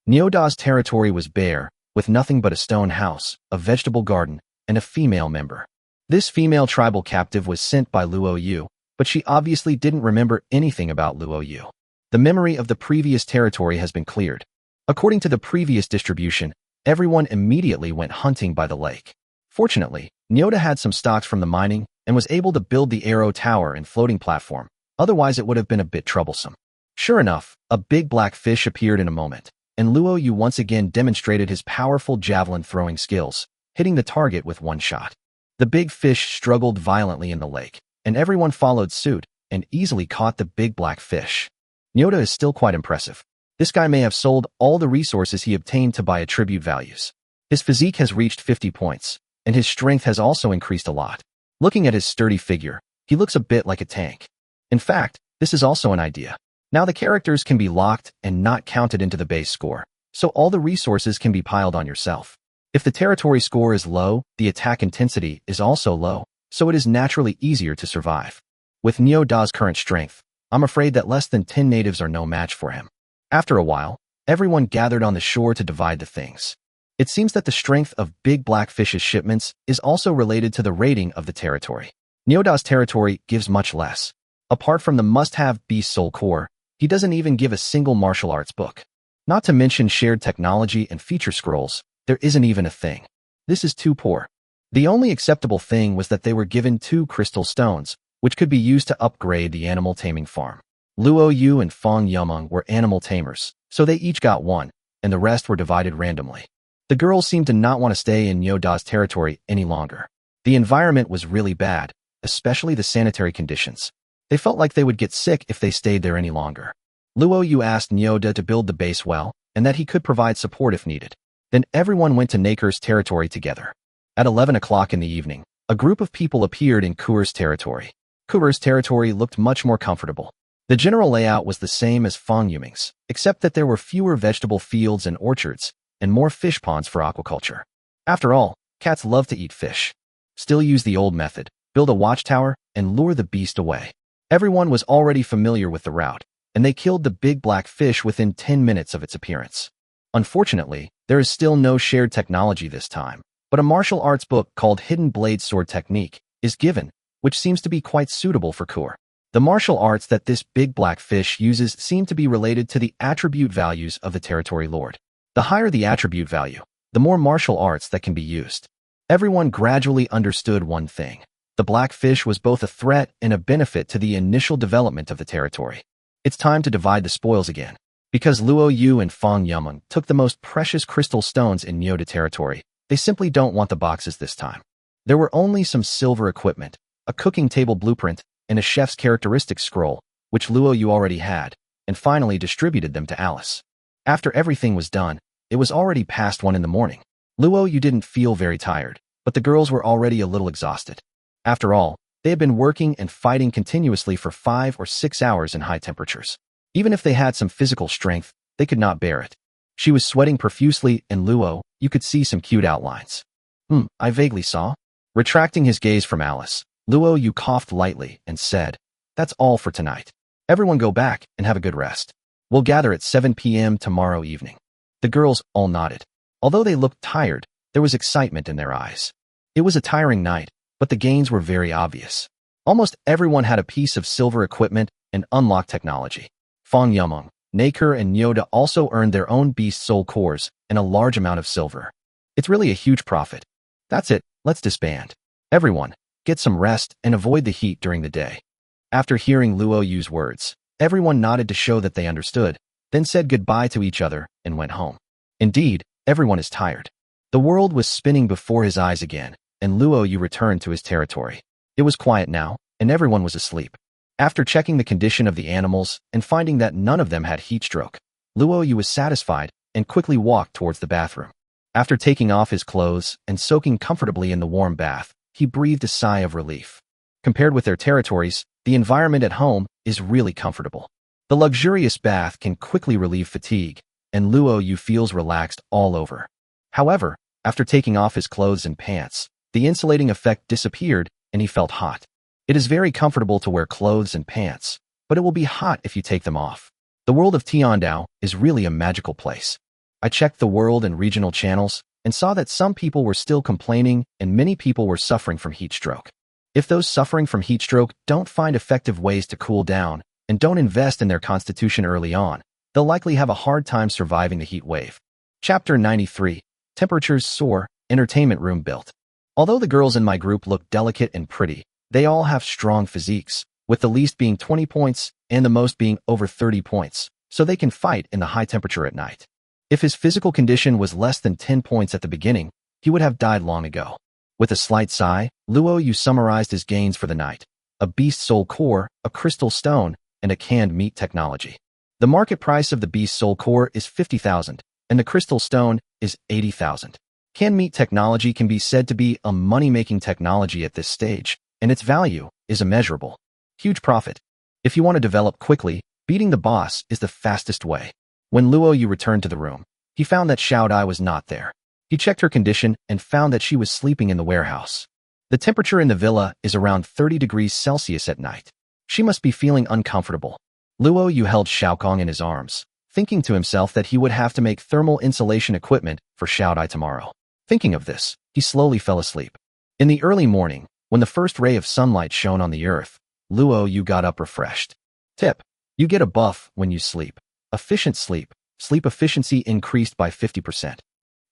Nyoda's territory was bare, with nothing but a stone house, a vegetable garden, and a female member. This female tribal captive was sent by Luo Yu, but she obviously didn't remember anything about Luo Yu. The memory of the previous territory has been cleared. According to the previous distribution, everyone immediately went hunting by the lake. Fortunately, Nyoda had some stocks from the mining and was able to build the arrow tower and floating platform, otherwise it would have been a bit troublesome. Sure enough, a big black fish appeared in a moment, and Luo Yu once again demonstrated his powerful javelin throwing skills, hitting the target with one shot. The big fish struggled violently in the lake, and everyone followed suit and easily caught the big black fish. Nyoda is still quite impressive. This guy may have sold all the resources he obtained to buy attribute values. His physique has reached 50 points, and his strength has also increased a lot. Looking at his sturdy figure, he looks a bit like a tank. In fact, this is also an idea. Now the characters can be locked and not counted into the base score, so all the resources can be piled on yourself. If the territory score is low, the attack intensity is also low, so it is naturally easier to survive. With Neo Da's current strength, I'm afraid that less than 10 natives are no match for him. After a while, everyone gathered on the shore to divide the things. It seems that the strength of Big Black Fish's shipments is also related to the rating of the territory. Neo Da's territory gives much less. Apart from the must-have Beast Soul Core, he doesn't even give a single martial arts book. Not to mention shared technology and feature scrolls, there isn't even a thing. This is too poor. The only acceptable thing was that they were given 2 crystal stones, which could be used to upgrade the animal taming farm. Luo Yu and Fang Yumeng were animal tamers, so they each got 1, and the rest were divided randomly. The girls seemed to not want to stay in Neo Da's territory any longer. The environment was really bad, especially the sanitary conditions. They felt like they would get sick if they stayed there any longer. Luo Yu asked Neo Da to build the base well, and that he could provide support if needed. Then everyone went to Naker's territory together. At 11 o'clock in the evening, a group of people appeared in Kuer's territory. Kuer's territory looked much more comfortable. The general layout was the same as Fang Yumeng's, except that there were fewer vegetable fields and orchards, and more fish ponds for aquaculture. After all, cats love to eat fish. Still use the old method, build a watchtower, and lure the beast away. Everyone was already familiar with the route, and they killed the big black fish within 10 minutes of its appearance. Unfortunately, there is still no shared technology this time, but a martial arts book called Hidden Blade Sword Technique is given, which seems to be quite suitable for Kuer. The martial arts that this big black fish uses seem to be related to the attribute values of the territory lord. The higher the attribute value, the more martial arts that can be used. Everyone gradually understood one thing. The black fish was both a threat and a benefit to the initial development of the territory. It's time to divide the spoils again. Because Luo Yu and Fang Yumeng took the most precious crystal stones in Neo Da territory, they simply don't want the boxes this time. There were only some silver equipment, a cooking table blueprint, and a chef's characteristics scroll, which Luo Yu already had, and finally distributed them to Alice. After everything was done, it was already past 1 in the morning. Luo Yu didn't feel very tired, but the girls were already a little exhausted. After all, they had been working and fighting continuously for 5 or 6 hours in high temperatures. Even if they had some physical strength, they could not bear it. She was sweating profusely, and Luo, you could see some cute outlines. I vaguely saw. Retracting his gaze from Alice, Luo Yu coughed lightly and said, "That's all for tonight. Everyone go back and have a good rest. We'll gather at 7 p.m. tomorrow evening." The girls all nodded. Although they looked tired, there was excitement in their eyes. It was a tiring night, but the gains were very obvious. Almost everyone had a piece of silver equipment and unlocked technology. Fang Yumeng, Naker, and Neo Da also earned their own Beast Soul Cores and a large amount of silver. It's really a huge profit. That's it, let's disband. Everyone, get some rest and avoid the heat during the day. After hearing Luo Yu's words, everyone nodded to show that they understood, then said goodbye to each other and went home. Indeed, everyone is tired. The world was spinning before his eyes again, and Luo Yu returned to his territory. It was quiet now, and everyone was asleep. After checking the condition of the animals and finding that none of them had heat stroke, Luo Yu was satisfied and quickly walked towards the bathroom. After taking off his clothes and soaking comfortably in the warm bath, he breathed a sigh of relief. Compared with their territories, the environment at home is really comfortable. The luxurious bath can quickly relieve fatigue, and Luo Yu feels relaxed all over. However, after taking off his clothes and pants, the insulating effect disappeared and he felt hot. It is very comfortable to wear clothes and pants, but it will be hot if you take them off. The world of Tiandao is really a magical place. I checked the world and regional channels and saw that some people were still complaining and many people were suffering from heat stroke. If those suffering from heat stroke don't find effective ways to cool down and don't invest in their constitution early on, they'll likely have a hard time surviving the heat wave. Chapter 93. Temperatures soar, entertainment room built. Although the girls in my group look delicate and pretty, they all have strong physiques, with the least being 20 points and the most being over 30 points, so they can fight in the high temperature at night. If his physical condition was less than 10 points at the beginning, he would have died long ago. With a slight sigh, Luo Yu summarized his gains for the night: a Beast Soul Core, a Crystal Stone, and a canned meat technology. The market price of the Beast Soul Core is 50,000, and the Crystal Stone is 80,000. Canned meat technology can be said to be a money-making technology at this stage, and its value is immeasurable. Huge profit. If you want to develop quickly, beating the boss is the fastest way. When Luo Yu returned to the room, he found that Xiao Dai was not there. He checked her condition and found that she was sleeping in the warehouse. The temperature in the villa is around 30 degrees Celsius at night. She must be feeling uncomfortable. Luo Yu held Xiaokong in his arms, thinking to himself that he would have to make thermal insulation equipment for Xiao Dai tomorrow. Thinking of this, he slowly fell asleep. In the early morning, when the first ray of sunlight shone on the earth, Luo Yu got up refreshed. Tip: you get a buff when you sleep. Efficient sleep. Sleep efficiency increased by 50%.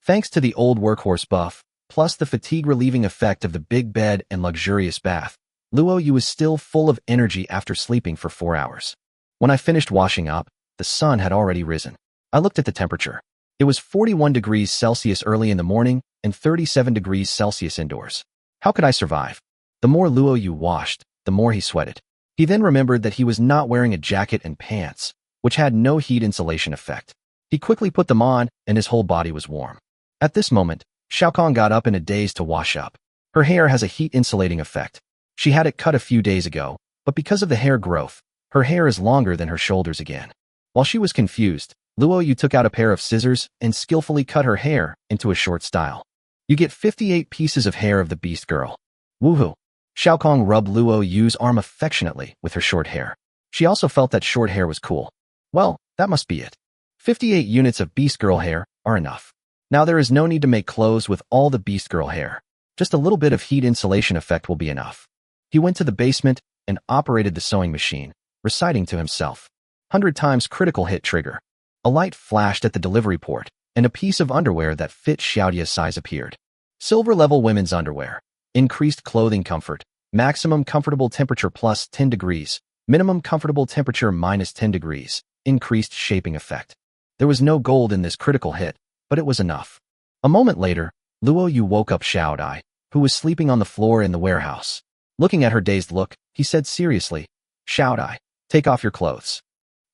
Thanks to the old workhorse buff, plus the fatigue-relieving effect of the big bed and luxurious bath, Luo Yu was still full of energy after sleeping for 4 hours. When I finished washing up, the sun had already risen. I looked at the temperature. It was 41 degrees Celsius early in the morning and 37 degrees Celsius indoors. How could I survive? The more Luo Yu washed, the more he sweated. He then remembered that he was not wearing a jacket and pants, which had no heat insulation effect. He quickly put them on, and his whole body was warm. At this moment, Xiaokong got up in a daze to wash up. Her hair has a heat-insulating effect. She had it cut a few days ago, but because of the hair growth, her hair is longer than her shoulders again. While she was confused, Luo Yu took out a pair of scissors and skillfully cut her hair into a short style. You get 58 pieces of hair of the beast girl. Woohoo! Xiaokong rubbed Luo Yu's arm affectionately with her short hair. She also felt that short hair was cool. Well, that must be it. 58 units of beast girl hair are enough. Now there is no need to make clothes with all the beast girl hair. Just a little bit of heat insulation effect will be enough. He went to the basement and operated the sewing machine, reciting to himself, 100 times critical hit trigger. A light flashed at the delivery port, and a piece of underwear that fit Xiaodia's size appeared. Silver level women's underwear. Increased clothing comfort. Maximum comfortable temperature plus 10 degrees. Minimum comfortable temperature minus 10 degrees. Increased shaping effect. There was no gold in this critical hit, but it was enough. A moment later, Luo Yu woke up Xiao Dai, who was sleeping on the floor in the warehouse. Looking at her dazed look, he said seriously, Xiao Dai, take off your clothes.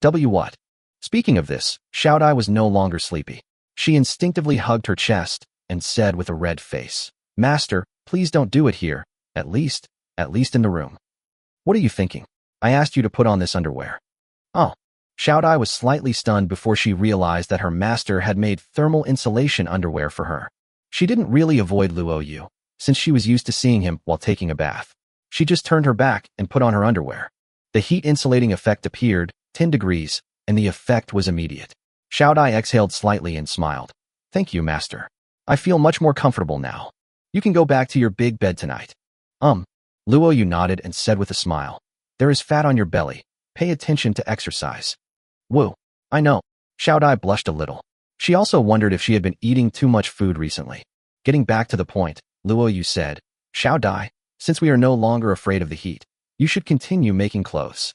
What? Speaking of this, Xiao Dai was no longer sleepy. She instinctively hugged her chest and said with a red face, Master, please don't do it here, at least in the room. What are you thinking? I asked you to put on this underwear. Oh. Xiao Dai was slightly stunned before she realized that her master had made thermal insulation underwear for her. She didn't really avoid Luo Yu, since she was used to seeing him while taking a bath. She just turned her back and put on her underwear. The heat insulating effect appeared, 10 degrees, and the effect was immediate. Xiao Dai exhaled slightly and smiled. Thank you, master. I feel much more comfortable now. You can go back to your big bed tonight. Luo Yu nodded and said with a smile. There is fat on your belly. Pay attention to exercise. Woo. I know. Xiao Dai blushed a little. She also wondered if she had been eating too much food recently. Getting back to the point, Luo Yu said, Xiao Dai, since we are no longer afraid of the heat, you should continue making clothes.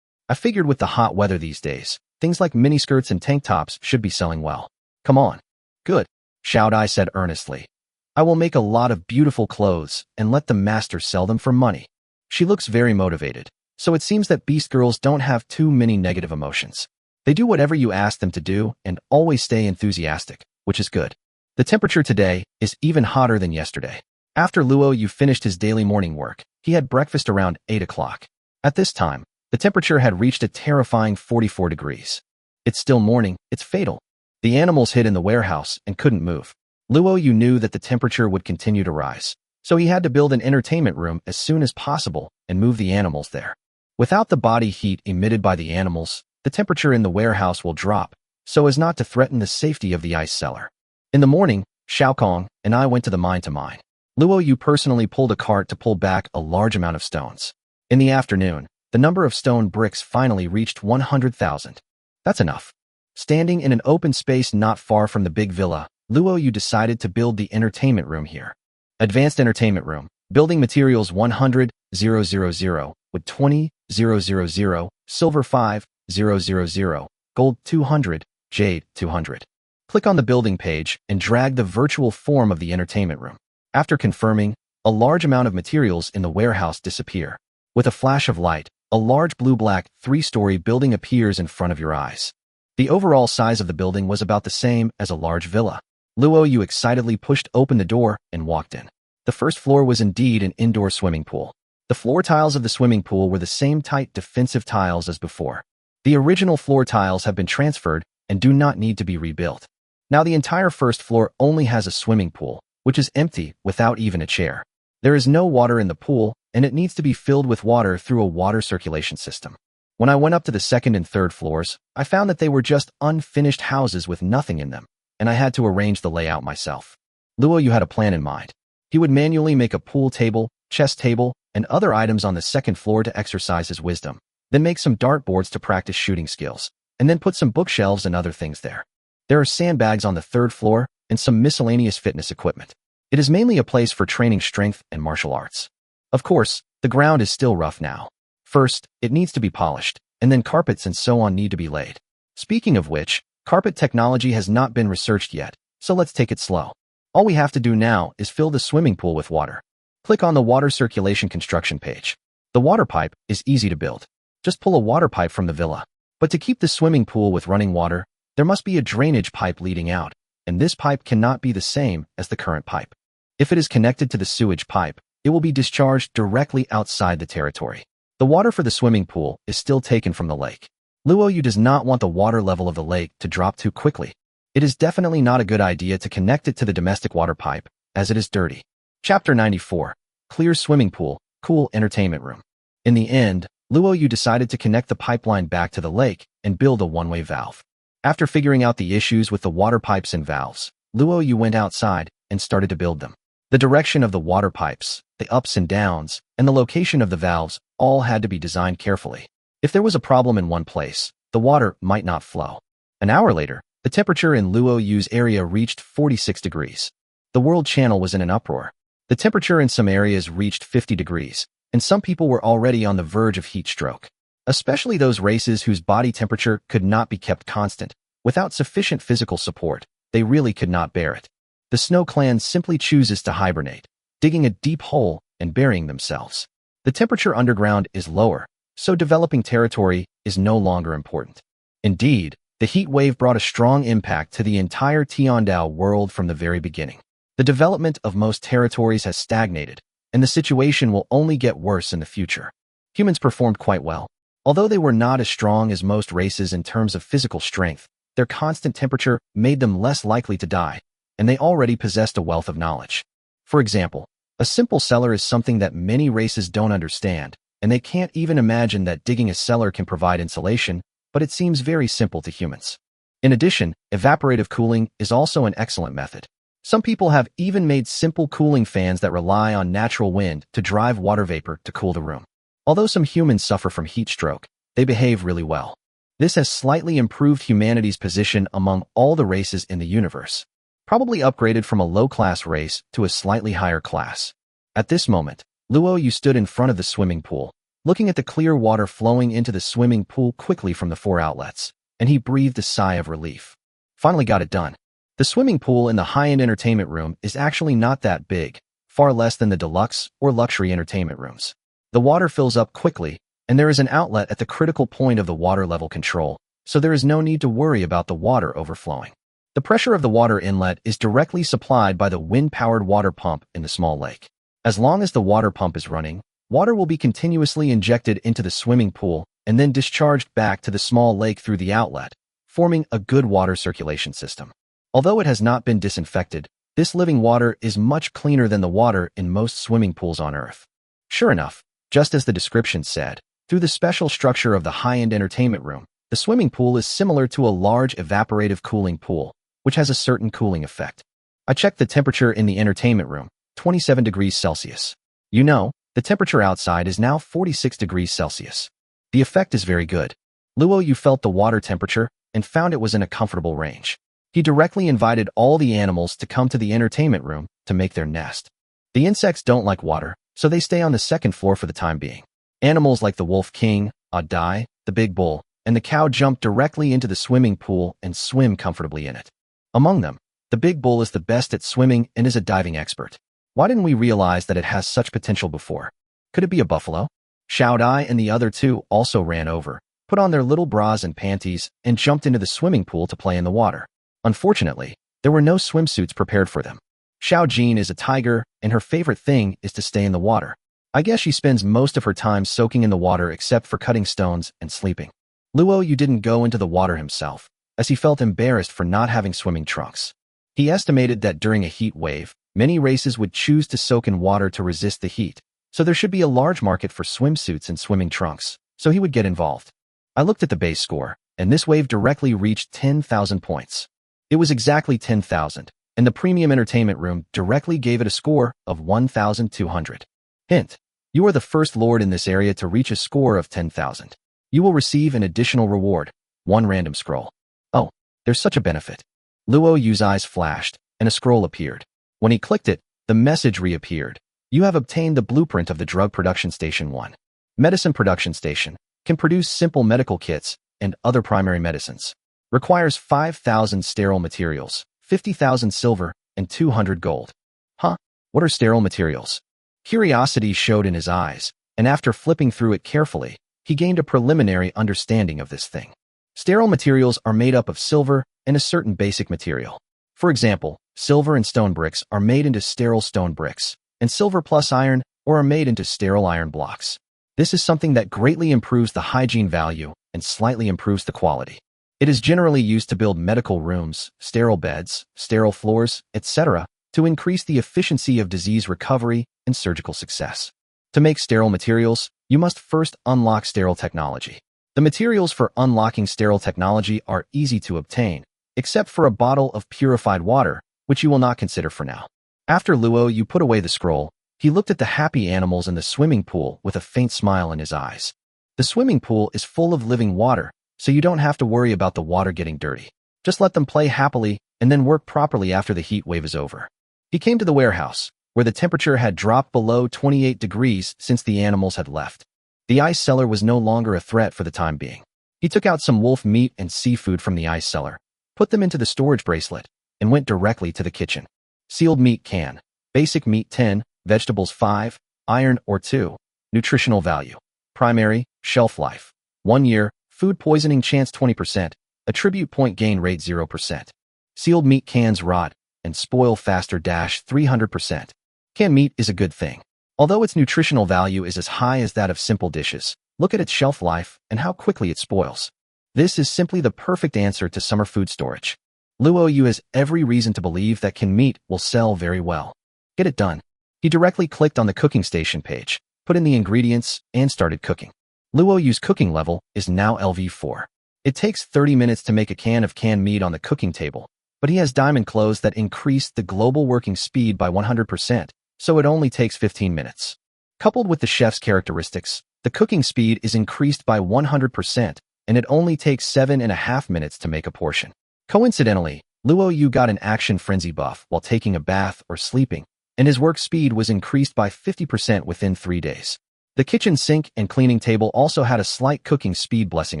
I figured with the hot weather these days, things like miniskirts and tank tops should be selling well. Come on. Good. Xiao Dai said earnestly. I will make a lot of beautiful clothes and let the master sell them for money. She looks very motivated, so it seems that beast girls don't have too many negative emotions. They do whatever you ask them to do and always stay enthusiastic, which is good. The temperature today is even hotter than yesterday. After Luo Yu finished his daily morning work, he had breakfast around 8 o'clock. At this time, the temperature had reached a terrifying 44 degrees. It's still morning, it's fatal. The animals hid in the warehouse and couldn't move. Luo Yu knew that the temperature would continue to rise, so he had to build an entertainment room as soon as possible and move the animals there. Without the body heat emitted by the animals, the temperature in the warehouse will drop, so as not to threaten the safety of the ice cellar. In the morning, Xiaokong and I went to the mine to mine. Luo Yu personally pulled a cart to pull back a large amount of stones. In the afternoon, the number of stone bricks finally reached 100,000. That's enough. Standing in an open space not far from the big villa, Luo Yu decided to build the entertainment room here. Advanced entertainment room. Building materials 100,000, with 20,000, silver 5,000, gold 200, jade 200. Click on the building page and drag the virtual form of the entertainment room. After confirming, a large amount of materials in the warehouse disappear. With a flash of light, a large blue-black 3-story building appears in front of your eyes. The overall size of the building was about the same as a large villa. Luo Yu excitedly pushed open the door and walked in. The first floor was indeed an indoor swimming pool. The floor tiles of the swimming pool were the same tight defensive tiles as before. The original floor tiles have been transferred and do not need to be rebuilt. Now the entire first floor only has a swimming pool, which is empty without even a chair. There is no water in the pool, and it needs to be filled with water through a water circulation system. When I went up to the second and third floors, I found that they were just unfinished houses with nothing in them, and I had to arrange the layout myself. Luo Yu had a plan in mind. He would manually make a pool table, chess table, and other items on the second floor to exercise his wisdom, then make some dartboards to practice shooting skills, and then put some bookshelves and other things there. There are sandbags on the third floor and some miscellaneous fitness equipment. It is mainly a place for training strength and martial arts. Of course, the ground is still rough now. First, it needs to be polished, and then carpets and so on need to be laid. Speaking of which, carpet technology has not been researched yet, so let's take it slow. All we have to do now is fill the swimming pool with water. Click on the water circulation construction page. The water pipe is easy to build. Just pull a water pipe from the villa. But to keep the swimming pool with running water, there must be a drainage pipe leading out, and this pipe cannot be the same as the current pipe. If it is connected to the sewage pipe, it will be discharged directly outside the territory. The water for the swimming pool is still taken from the lake. Luo Yu does not want the water level of the lake to drop too quickly. It is definitely not a good idea to connect it to the domestic water pipe, as it is dirty. Chapter 94. Clear Swimming Pool, Cool Entertainment Room. In the end, Luo Yu decided to connect the pipeline back to the lake and build a one-way valve. After figuring out the issues with the water pipes and valves, Luo Yu went outside and started to build them. The direction of the water pipes, the ups and downs, and the location of the valves all had to be designed carefully. If there was a problem in one place, the water might not flow. An hour later, the temperature in Luo Yu's area reached 46 degrees. The world channel was in an uproar. The temperature in some areas reached 50 degrees, and some people were already on the verge of heat stroke. Especially those races whose body temperature could not be kept constant. Without sufficient physical support, they really could not bear it. The Snow Clan simply chooses to hibernate, digging a deep hole and burying themselves. The temperature underground is lower, so developing territory is no longer important. Indeed, the heat wave brought a strong impact to the entire Tiandao world from the very beginning. The development of most territories has stagnated, and the situation will only get worse in the future. Humans performed quite well. Although they were not as strong as most races in terms of physical strength, their constant temperature made them less likely to die, and they already possessed a wealth of knowledge. For example, a simple cellar is something that many races don't understand, and they can't even imagine that digging a cellar can provide insulation, but it seems very simple to humans. In addition, evaporative cooling is also an excellent method. Some people have even made simple cooling fans that rely on natural wind to drive water vapor to cool the room. Although some humans suffer from heat stroke, they behave really well. This has slightly improved humanity's position among all the races in the universe, probably upgraded from a low-class race to a slightly higher class. At this moment, Luo Yu stood in front of the swimming pool, looking at the clear water flowing into the swimming pool quickly from the 4 outlets, and he breathed a sigh of relief. Finally got it done. The swimming pool in the high-end entertainment room is actually not that big, far less than the deluxe or luxury entertainment rooms. The water fills up quickly, and there is an outlet at the critical point of the water level control, so there is no need to worry about the water overflowing. The pressure of the water inlet is directly supplied by the wind-powered water pump in the small lake. As long as the water pump is running, water will be continuously injected into the swimming pool and then discharged back to the small lake through the outlet, forming a good water circulation system. Although it has not been disinfected, this living water is much cleaner than the water in most swimming pools on Earth. Sure enough, just as the description said, through the special structure of the high-end entertainment room, the swimming pool is similar to a large evaporative cooling pool, which has a certain cooling effect. I checked the temperature in the entertainment room, 27 degrees Celsius. You know, the temperature outside is now 46 degrees Celsius. The effect is very good. Luo Yu felt the water temperature and found it was in a comfortable range. He directly invited all the animals to come to the entertainment room to make their nest. The insects don't like water, so they stay on the second floor for the time being. Animals like the wolf king, Adai, the big bull, and the cow jump directly into the swimming pool and swim comfortably in it. Among them, the big bull is the best at swimming and is a diving expert. Why didn't we realize that it has such potential before? Could it be a buffalo? Xiao Dai and the other two also ran over, put on their little bras and panties, and jumped into the swimming pool to play in the water. Unfortunately, there were no swimsuits prepared for them. Xiao Jin is a tiger, and her favorite thing is to stay in the water. I guess she spends most of her time soaking in the water except for cutting stones and sleeping. Luo Yu didn't go into the water himself, as he felt embarrassed for not having swimming trunks. He estimated that during a heat wave, Many races would choose to soak in water to resist the heat, so there should be a large market for swimsuits and swimming trunks, so he would get involved. I looked at the base score, and this wave directly reached 10,000 points. It was exactly 10,000, and the premium entertainment room directly gave it a score of 1,200. Hint: you are the first lord in this area to reach a score of 10,000. You will receive an additional reward, 1 random scroll. Oh, there's such a benefit. Luo Yu's eyes flashed, and a scroll appeared. When he clicked it, the message reappeared. You have obtained the blueprint of the Drug Production Station 1. Medicine Production Station can produce simple medical kits and other primary medicines. Requires 5,000 sterile materials, 50,000 silver, and 200 gold. Huh? What are sterile materials? Curiosity showed in his eyes, and after flipping through it carefully, he gained a preliminary understanding of this thing. Sterile materials are made up of silver and a certain basic material. For example, silver and stone bricks are made into sterile stone bricks, and silver plus iron are made into sterile iron blocks. This is something that greatly improves the hygiene value and slightly improves the quality. It is generally used to build medical rooms, sterile beds, sterile floors, etc., to increase the efficiency of disease recovery and surgical success. To make sterile materials, you must first unlock sterile technology. The materials for unlocking sterile technology are easy to obtain, except for a bottle of purified water, which you will not consider for now. After Luo Yu put away the scroll, he looked at the happy animals in the swimming pool with a faint smile in his eyes. The swimming pool is full of living water, so you don't have to worry about the water getting dirty. Just let them play happily and then work properly after the heat wave is over. He came to the warehouse, where the temperature had dropped below 28 degrees since the animals had left. The ice cellar was no longer a threat for the time being. He took out some wolf meat and seafood from the ice cellar, put them into the storage bracelet, and went directly to the kitchen. Sealed meat can. Basic meat 10, vegetables 5, iron or 2. Nutritional value. Primary, shelf life. 1 year, food poisoning chance 20%, attribute point gain rate 0%. Sealed meat cans rot and spoil faster 300%. Canned meat is a good thing. Although its nutritional value is as high as that of simple dishes, look at its shelf life and how quickly it spoils. This is simply the perfect answer to summer food storage. Luo Yu has every reason to believe that canned meat will sell very well. Get it done. He directly clicked on the cooking station page, put in the ingredients, and started cooking. Luo Yu's cooking level is now LV4. It takes 30 minutes to make a can of canned meat on the cooking table, but he has diamond clothes that increase the global working speed by 100%, so it only takes 15 minutes. Coupled with the chef's characteristics, the cooking speed is increased by 100%, and it only takes 7.5 minutes to make a portion. Coincidentally, Luo Yu got an action frenzy buff while taking a bath or sleeping, and his work speed was increased by 50% within 3 days. The kitchen sink and cleaning table also had a slight cooking speed blessing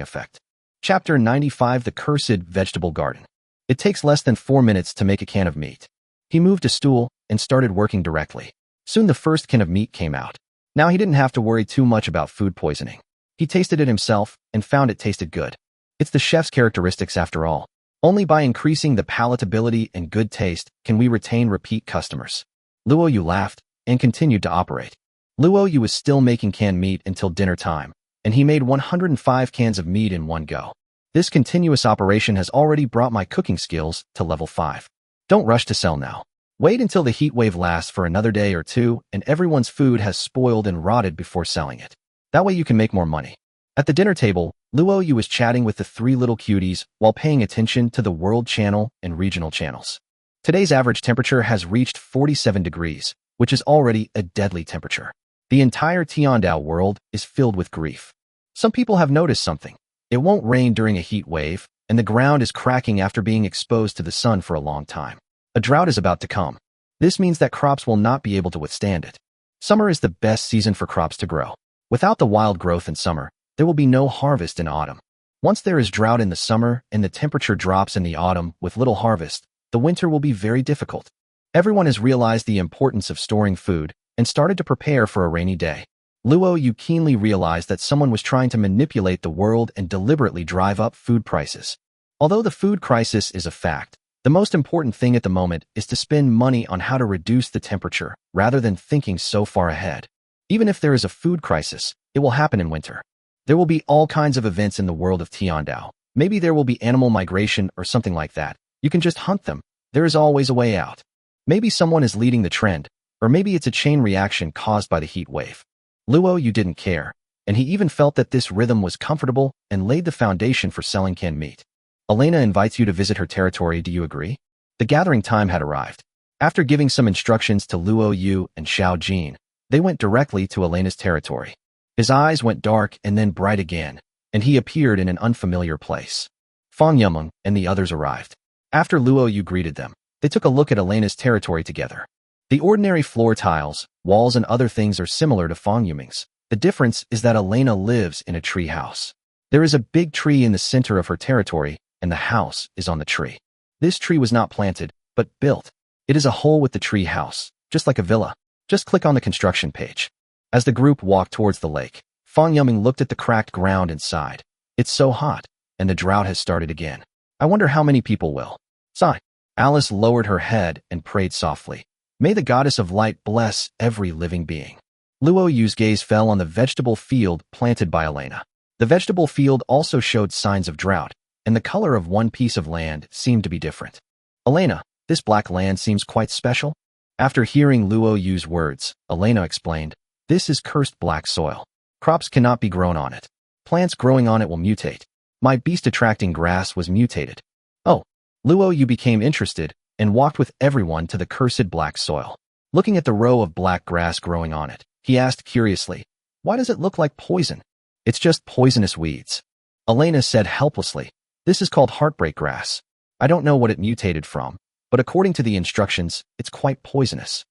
effect. Chapter 95: The Cursed Vegetable Garden. It takes less than 4 minutes to make a can of meat. He moved a stool and started working directly. Soon the first can of meat came out. Now he didn't have to worry too much about food poisoning. He tasted it himself and found it tasted good. It's the chef's characteristics after all. Only by increasing the palatability and good taste can we retain repeat customers. Luo Yu laughed and continued to operate. Luo Yu was still making canned meat until dinner time, and he made 105 cans of meat in one go. This continuous operation has already brought my cooking skills to level 5. Don't rush to sell now. Wait until the heat wave lasts for another day or two and everyone's food has spoiled and rotted before selling it. That way you can make more money. At the dinner table, Luo Yu was chatting with the 3 little cuties while paying attention to the world channel and regional channels. Today's average temperature has reached 47 degrees, which is already a deadly temperature. The entire Tiandao world is filled with grief. Some people have noticed something. It won't rain during a heat wave, and the ground is cracking after being exposed to the sun for a long time. A drought is about to come. This means that crops will not be able to withstand it. Summer is the best season for crops to grow. Without the wild growth in summer, there will be no harvest in autumn. Once there is drought in the summer and the temperature drops in the autumn with little harvest, the winter will be very difficult. Everyone has realized the importance of storing food and started to prepare for a rainy day. Luo Yu keenly realized that someone was trying to manipulate the world and deliberately drive up food prices. Although the food crisis is a fact, the most important thing at the moment is to spend money on how to reduce the temperature rather than thinking so far ahead. Even if there is a food crisis, it will happen in winter. There will be all kinds of events in the world of Tiandao. Maybe there will be animal migration or something like that. You can just hunt them. There is always a way out. Maybe someone is leading the trend, or maybe it's a chain reaction caused by the heat wave. Luo Yu didn't care, and he even felt that this rhythm was comfortable and laid the foundation for selling canned meat. Elena invites you to visit her territory, do you agree? The gathering time had arrived. After giving some instructions to Luo Yu and Xiao Jin, they went directly to Elena's territory. His eyes went dark and then bright again, and he appeared in an unfamiliar place. Fang Yumeng and the others arrived. After Luo Yu greeted them, they took a look at Elena's territory together. The ordinary floor tiles, walls and other things are similar to Fang Yumeng's. The difference is that Elena lives in a tree house. There is a big tree in the center of her territory, and the house is on the tree. This tree was not planted, but built. It is a hole with the tree house, just like a villa. Just click on the construction page. As the group walked towards the lake, Fang Yumeng looked at the cracked ground and sighed. It's so hot, and the drought has started again. I wonder how many people will. Sigh. Alice lowered her head and prayed softly. May the goddess of light bless every living being. Luo Yu's gaze fell on the vegetable field planted by Elena. The vegetable field also showed signs of drought, and the color of one piece of land seemed to be different. Elena, this black land seems quite special. After hearing Luo Yu's words, Elena explained, this is cursed black soil. Crops cannot be grown on it. Plants growing on it will mutate. My beast-attracting grass was mutated. Oh, Luo Yu became interested and walked with everyone to the cursed black soil. Looking at the row of black grass growing on it, he asked curiously, why does it look like poison? It's just poisonous weeds. Elena said helplessly, this is called heartbreak grass. I don't know what it mutated from, but according to the instructions, it's quite poisonous.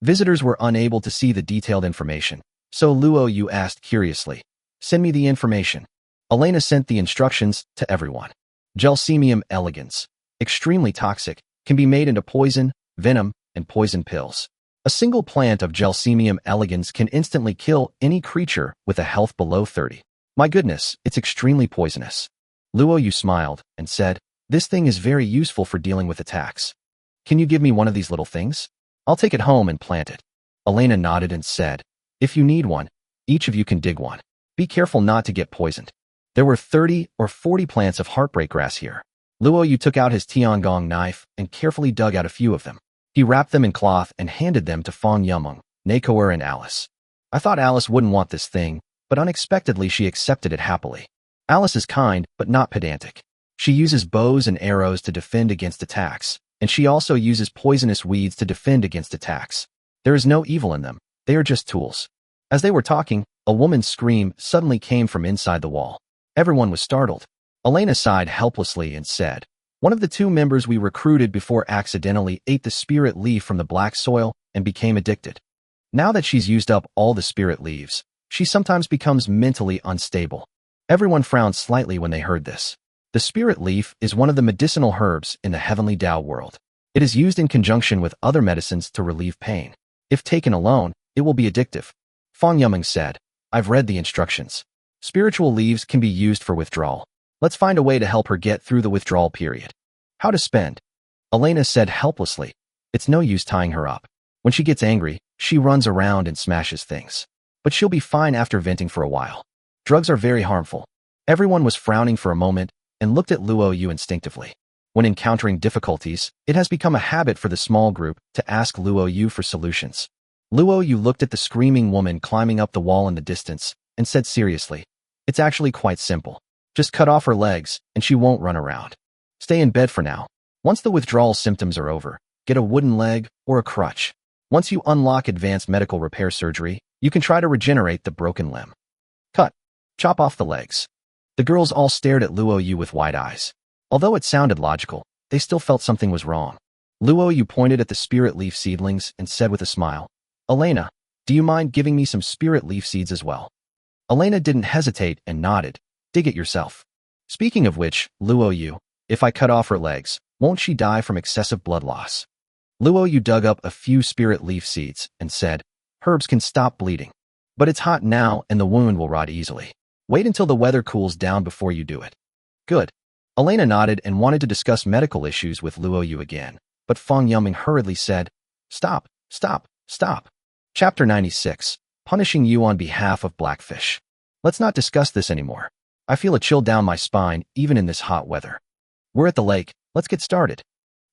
Visitors were unable to see the detailed information, so Luo Yu asked curiously, send me the information. Elena sent the instructions to everyone. Gelsemium elegans, extremely toxic, can be made into poison, venom, and poison pills. A single plant of Gelsemium elegans can instantly kill any creature with a health below 30. My goodness, it's extremely poisonous. Luo Yu smiled and said, this thing is very useful for dealing with attacks. Can you give me one of these little things? I'll take it home and plant it. Elena nodded and said, if you need one, each of you can dig one. Be careful not to get poisoned. There were 30 or 40 plants of heartbreak grass here. Luo Yu took out his Tiangong knife and carefully dug out a few of them. He wrapped them in cloth and handed them to Fang Yumeng, Nakoer and Alice. I thought Alice wouldn't want this thing, but unexpectedly she accepted it happily. Alice is kind, but not pedantic. She uses bows and arrows to defend against attacks, and she also uses poisonous weeds to defend against attacks. There is no evil in them, they are just tools. As they were talking, a woman's scream suddenly came from inside the wall. Everyone was startled. Elena sighed helplessly and said, one of the 2 members we recruited before accidentally ate the spirit leaf from the black soil and became addicted. Now that she's used up all the spirit leaves, she sometimes becomes mentally unstable. Everyone frowned slightly when they heard this. The spirit leaf is one of the medicinal herbs in the heavenly Tao world. It is used in conjunction with other medicines to relieve pain. If taken alone, it will be addictive. Fang Yumeng said, I've read the instructions. Spiritual leaves can be used for withdrawal. Let's find a way to help her get through the withdrawal period. How to spend? Elena said helplessly. It's no use tying her up. When she gets angry, she runs around and smashes things. But she'll be fine after venting for a while. Drugs are very harmful. Everyone was frowning for a moment and looked at Luo Yu instinctively. When encountering difficulties, it has become a habit for the small group to ask Luo Yu for solutions. Luo Yu looked at the screaming woman climbing up the wall in the distance and said seriously, it's actually quite simple. Just cut off her legs, and she won't run around. Stay in bed for now. Once the withdrawal symptoms are over, get a wooden leg or a crutch. Once you unlock advanced medical repair surgery, you can try to regenerate the broken limb. Cut. Chop off the legs. The girls all stared at Luo Yu with wide eyes. Although it sounded logical, they still felt something was wrong. Luo Yu pointed at the spirit leaf seedlings and said with a smile, Elena, do you mind giving me some spirit leaf seeds as well? Elena didn't hesitate and nodded. Dig it yourself. Speaking of which, Luo Yu, if I cut off her legs, won't she die from excessive blood loss? Luo Yu dug up a few spirit leaf seeds and said, herbs can stop bleeding. But it's hot now and the wound will rot easily. Wait until the weather cools down before you do it. Good. Elena nodded and wanted to discuss medical issues with Luo Yu again, but Fang Yumeng hurriedly said, stop, stop, stop. Chapter 96, Punishing You on Behalf of Blackfish. Let's not discuss this anymore. I feel a chill down my spine even in this hot weather. We're at the lake, let's get started.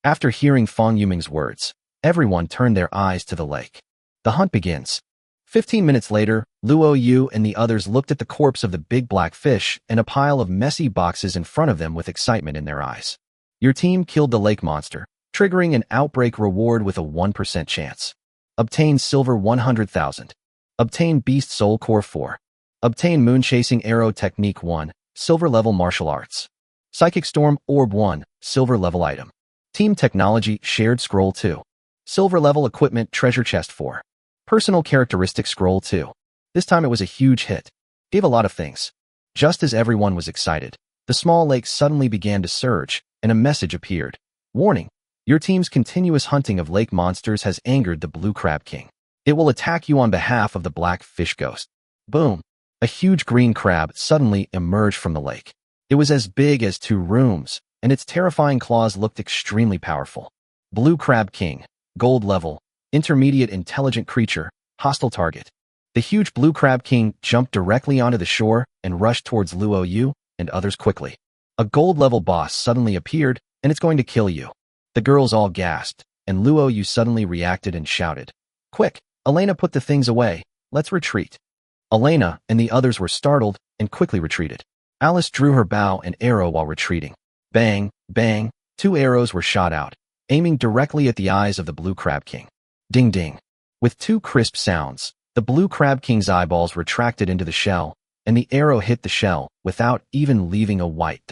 After hearing Fang Yumeng's words, Everyone turned their eyes to the lake. The hunt begins. 15 minutes later, Luo Yu and the others looked at the corpse of the big black fish and a pile of messy boxes in front of them with excitement in their eyes. Your team killed the lake monster, triggering an outbreak reward with a 1% chance. Obtain silver 100,000. Obtain beast soul core 4. Obtain moon chasing arrow technique 1, silver level martial arts. Psychic storm orb 1, silver level item. Team technology shared scroll 2. Silver level equipment treasure chest 4. Personal characteristic scroll 2. This time it was a huge hit. Gave a lot of things. Just as everyone was excited, the small lake suddenly began to surge, and a message appeared. Warning. Your team's continuous hunting of lake monsters has angered the Blue Crab King. It will attack you on behalf of the Black Fish Ghost. Boom. A huge green crab suddenly emerged from the lake. It was as big as 2 rooms, and its terrifying claws looked extremely powerful. Blue Crab King, gold level, intermediate intelligent creature, hostile target. The huge Blue Crab King jumped directly onto the shore and rushed towards Luo Yu and others quickly. A gold level boss suddenly appeared, and it's going to kill you. The girls all gasped, and Luo Yu suddenly reacted and shouted, "Quick, Elena, put the things away, let's retreat." Elena and the others were startled and quickly retreated. Alice drew her bow and arrow while retreating. Bang, bang, 2 arrows were shot out, aiming directly at the eyes of the Blue Crab King. Ding ding. With 2 crisp sounds, the Blue Crab King's eyeballs retracted into the shell, and the arrow hit the shell without even leaving a white.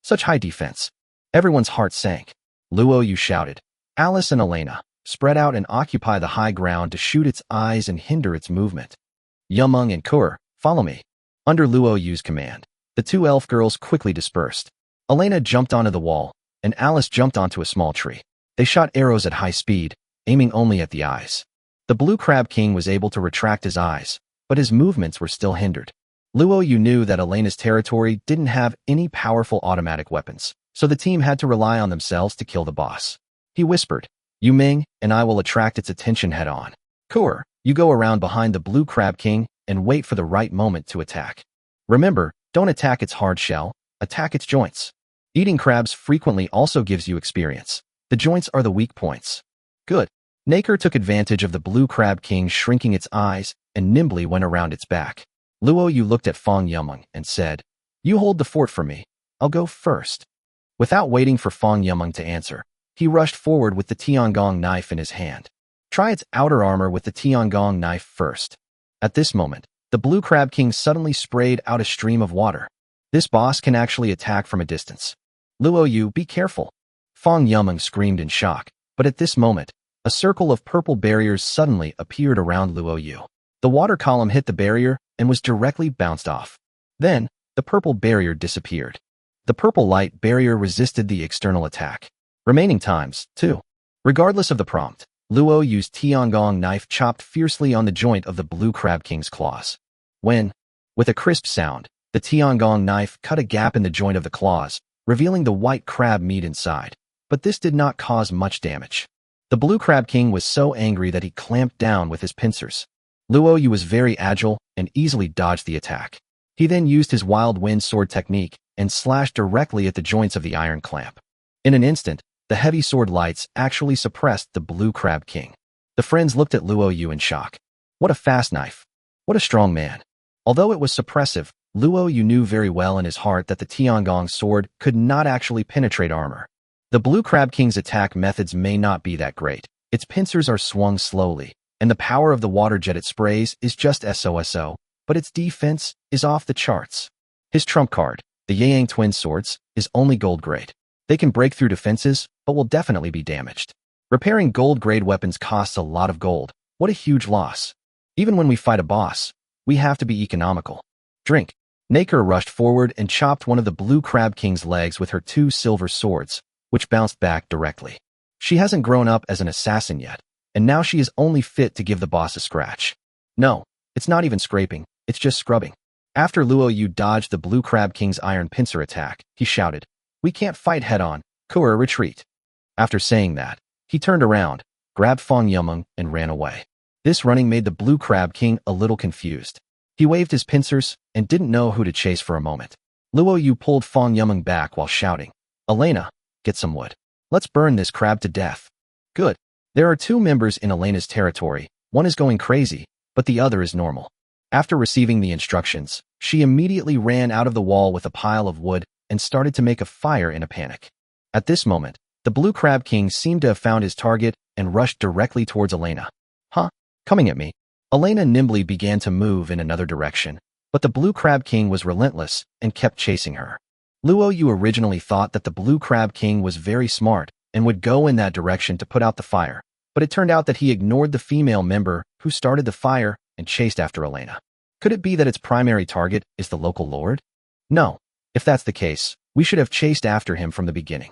Such high defense. Everyone's heart sank. Luo Yu shouted, "Alice and Elena, spread out and occupy the high ground to shoot its eyes and hinder its movement. Yumeng and Kur, follow me." Under Luo Yu's command, the 2 elf girls quickly dispersed. Elena jumped onto the wall, and Alice jumped onto a small tree. They shot arrows at high speed, aiming only at the eyes. The Blue Crab King was able to retract his eyes, but his movements were still hindered. Luo Yu knew that Elena's territory didn't have any powerful automatic weapons, so the team had to rely on themselves to kill the boss. He whispered, "Yumeng and I will attract its attention head-on. Kur, you go around behind the Blue Crab King and wait for the right moment to attack. Remember, don't attack its hard shell, attack its joints. Eating crabs frequently also gives you experience. The joints are the weak points." Good. Naker took advantage of the Blue Crab King shrinking its eyes and nimbly went around its back. Luo Yu looked at Fang Yumeng and said, "You hold the fort for me. I'll go first." Without waiting for Fang Yumeng to answer, he rushed forward with the Tiangong knife in his hand. Try its outer armor with the Tiangong knife first. At this moment, the Blue Crab King suddenly sprayed out a stream of water. This boss can actually attack from a distance. Luo Yu, be careful. Fang Yumeng screamed in shock, but at this moment, a circle of purple barriers suddenly appeared around Luo Yu. The water column hit the barrier and was directly bounced off. Then, the purple barrier disappeared. The purple light barrier resisted the external attack. Remaining times, 2. Regardless of the prompt, Luo Yu's Tiangong knife chopped fiercely on the joint of the Blue Crab King's claws. With a crisp sound, the Tiangong knife cut a gap in the joint of the claws, revealing the white crab meat inside. But this did not cause much damage. The Blue Crab King was so angry that he clamped down with his pincers. Luo Yu was very agile and easily dodged the attack. He then used his Wild Wind sword technique and slashed directly at the joints of the iron clamp. In an instant, the heavy sword lights actually suppressed the Blue Crab King. The friends looked at Luo Yu in shock. What a fast knife. What a strong man. Although it was suppressive, Luo Yu knew very well in his heart that the Tiangong sword could not actually penetrate armor. The Blue Crab King's attack methods may not be that great. Its pincers are swung slowly, and the power of the water jet it sprays is just SOSO, but its defense is off the charts. His trump card, the Yang twin swords, is only gold grade. They can break through defenses, but will definitely be damaged. Repairing gold grade weapons costs a lot of gold. What a huge loss. Even when we fight a boss, we have to be economical. Drink. Naker rushed forward and chopped one of the Blue Crab King's legs with her 2 silver swords, which bounced back directly. She hasn't grown up as an assassin yet, and now she is only fit to give the boss a scratch. No, it's not even scraping, it's just scrubbing. After Luo Yu dodged the Blue Crab King's iron pincer attack, he shouted, "We can't fight head-on, Kura, retreat." After saying that, he turned around, grabbed Fang Yumeng, and ran away. This running made the Blue Crab King a little confused. He waved his pincers and didn't know who to chase for a moment. Luo Yu pulled Fang Yumeng back while shouting, "Elena, get some wood. Let's burn this crab to death." Good. There are two members in Elena's territory. One is going crazy, but the other is normal. After receiving the instructions, she immediately ran out of the wall with a pile of wood and started to make a fire in a panic. At this moment, the Blue Crab King seemed to have found his target and rushed directly towards Elena. Huh? Coming at me. Elena nimbly began to move in another direction, but the Blue Crab King was relentless and kept chasing her. Luo Yu originally thought that the Blue Crab King was very smart and would go in that direction to put out the fire, but it turned out that he ignored the female member who started the fire and chased after Elena. Could it be that its primary target is the local lord? No. If that's the case, we should have chased after him from the beginning.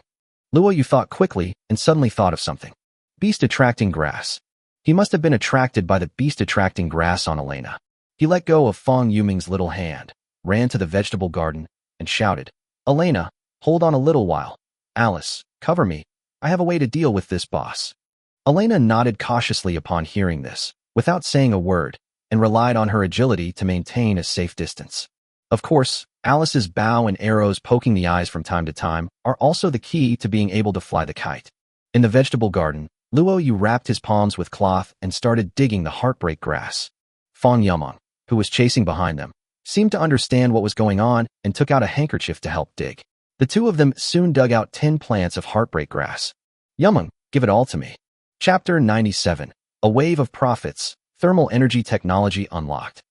Luo Yu thought quickly and suddenly thought of something. Beast attracting grass. He must have been attracted by the beast attracting grass on Elena. He let go of Fong Yuming's little hand, ran to the vegetable garden, and shouted, "Elena, hold on a little while. Alice, cover me. I have a way to deal with this boss." Elena nodded cautiously upon hearing this, without saying a word, and relied on her agility to maintain a safe distance. Of course, Alice's bow and arrows poking the eyes from time to time are also the key to being able to fly the kite. In the vegetable garden, Luo Yu wrapped his palms with cloth and started digging the heartbreak grass. Fong Yumeng, who was chasing behind them, seemed to understand what was going on and took out a handkerchief to help dig. The two of them soon dug out 10 plants of heartbreak grass. Yumeng, give it all to me. Chapter 97. A Wave of Profits. Thermal Energy Technology Unlocked.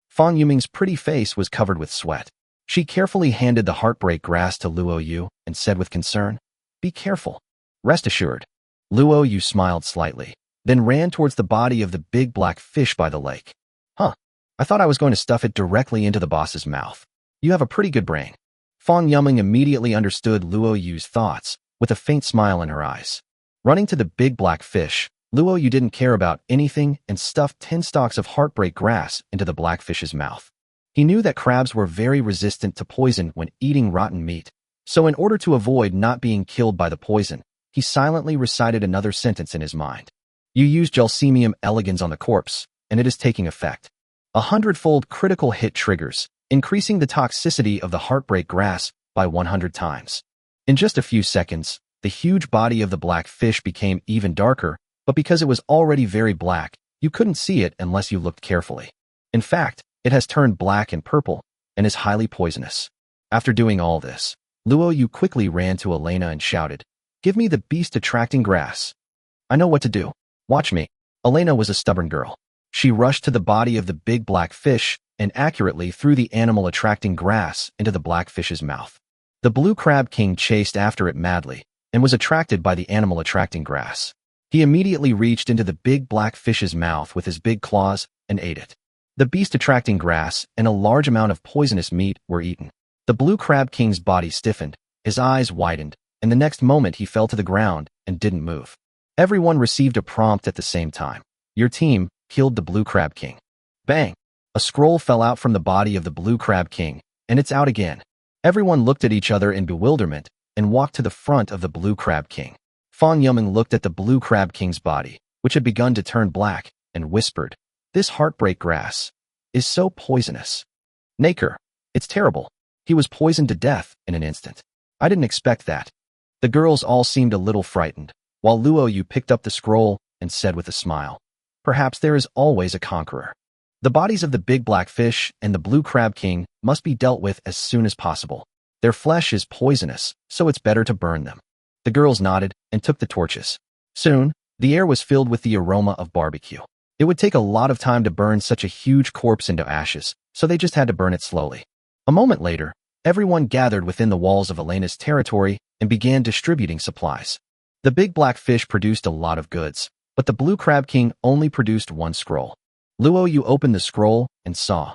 Fong Yuming's pretty face was covered with sweat. She carefully handed the heartbreak grass to Luo Yu and said with concern, "Be careful. Rest assured." Luo Yu smiled slightly, then ran towards the body of the big black fish by the lake. "Huh. I thought I was going to stuff it directly into the boss's mouth. You have a pretty good brain." Fong Yumeng immediately understood Luo Yu's thoughts, with a faint smile in her eyes. Running to the big black fish, Luo Yu didn't care about anything and stuffed 10 stalks of heartbreak grass into the blackfish's mouth. He knew that crabs were very resistant to poison when eating rotten meat, so in order to avoid not being killed by the poison, he silently recited another sentence in his mind. "You use Gelsemium elegans on the corpse, and it is taking effect. 100-fold critical hit triggers, increasing the toxicity of the heartbreak grass by 100 times. In just a few seconds, the huge body of the black fish became even darker, but because it was already very black, you couldn't see it unless you looked carefully. In fact, it has turned black and purple, and is highly poisonous." After doing all this, Luo Yu quickly ran to Elena and shouted, "Give me the beast-attracting grass. I know what to do. Watch me." Elena was a stubborn girl. She rushed to the body of the big black fish and accurately threw the animal-attracting grass into the black fish's mouth. The Blue Crab King chased after it madly and was attracted by the animal-attracting grass. He immediately reached into the big black fish's mouth with his big claws and ate it. The beast-attracting grass and a large amount of poisonous meat were eaten. The Blue Crab King's body stiffened, his eyes widened, and the next moment he fell to the ground and didn't move. Everyone received a prompt at the same time. Your team killed the Blue Crab King. Bang! A scroll fell out from the body of the Blue Crab King, and it's out again. Everyone looked at each other in bewilderment and walked to the front of the Blue Crab King. Fong Yumeng looked at the Blue Crab King's body, which had begun to turn black, and whispered, "This heartbreak grass is so poisonous. Naker, it's terrible. He was poisoned to death in an instant. I didn't expect that." The girls all seemed a little frightened, while Luo Yu picked up the scroll and said with a smile, "Perhaps there is always a conqueror." The bodies of the big black fish and the Blue Crab King must be dealt with as soon as possible. Their flesh is poisonous, so it's better to burn them. The girls nodded and took the torches. Soon, the air was filled with the aroma of barbecue. It would take a lot of time to burn such a huge corpse into ashes, so they just had to burn it slowly. A moment later, everyone gathered within the walls of Elena's territory and began distributing supplies. The big black fish produced a lot of goods, but the Blue Crab King only produced one scroll. Luo Yu opened the scroll and saw,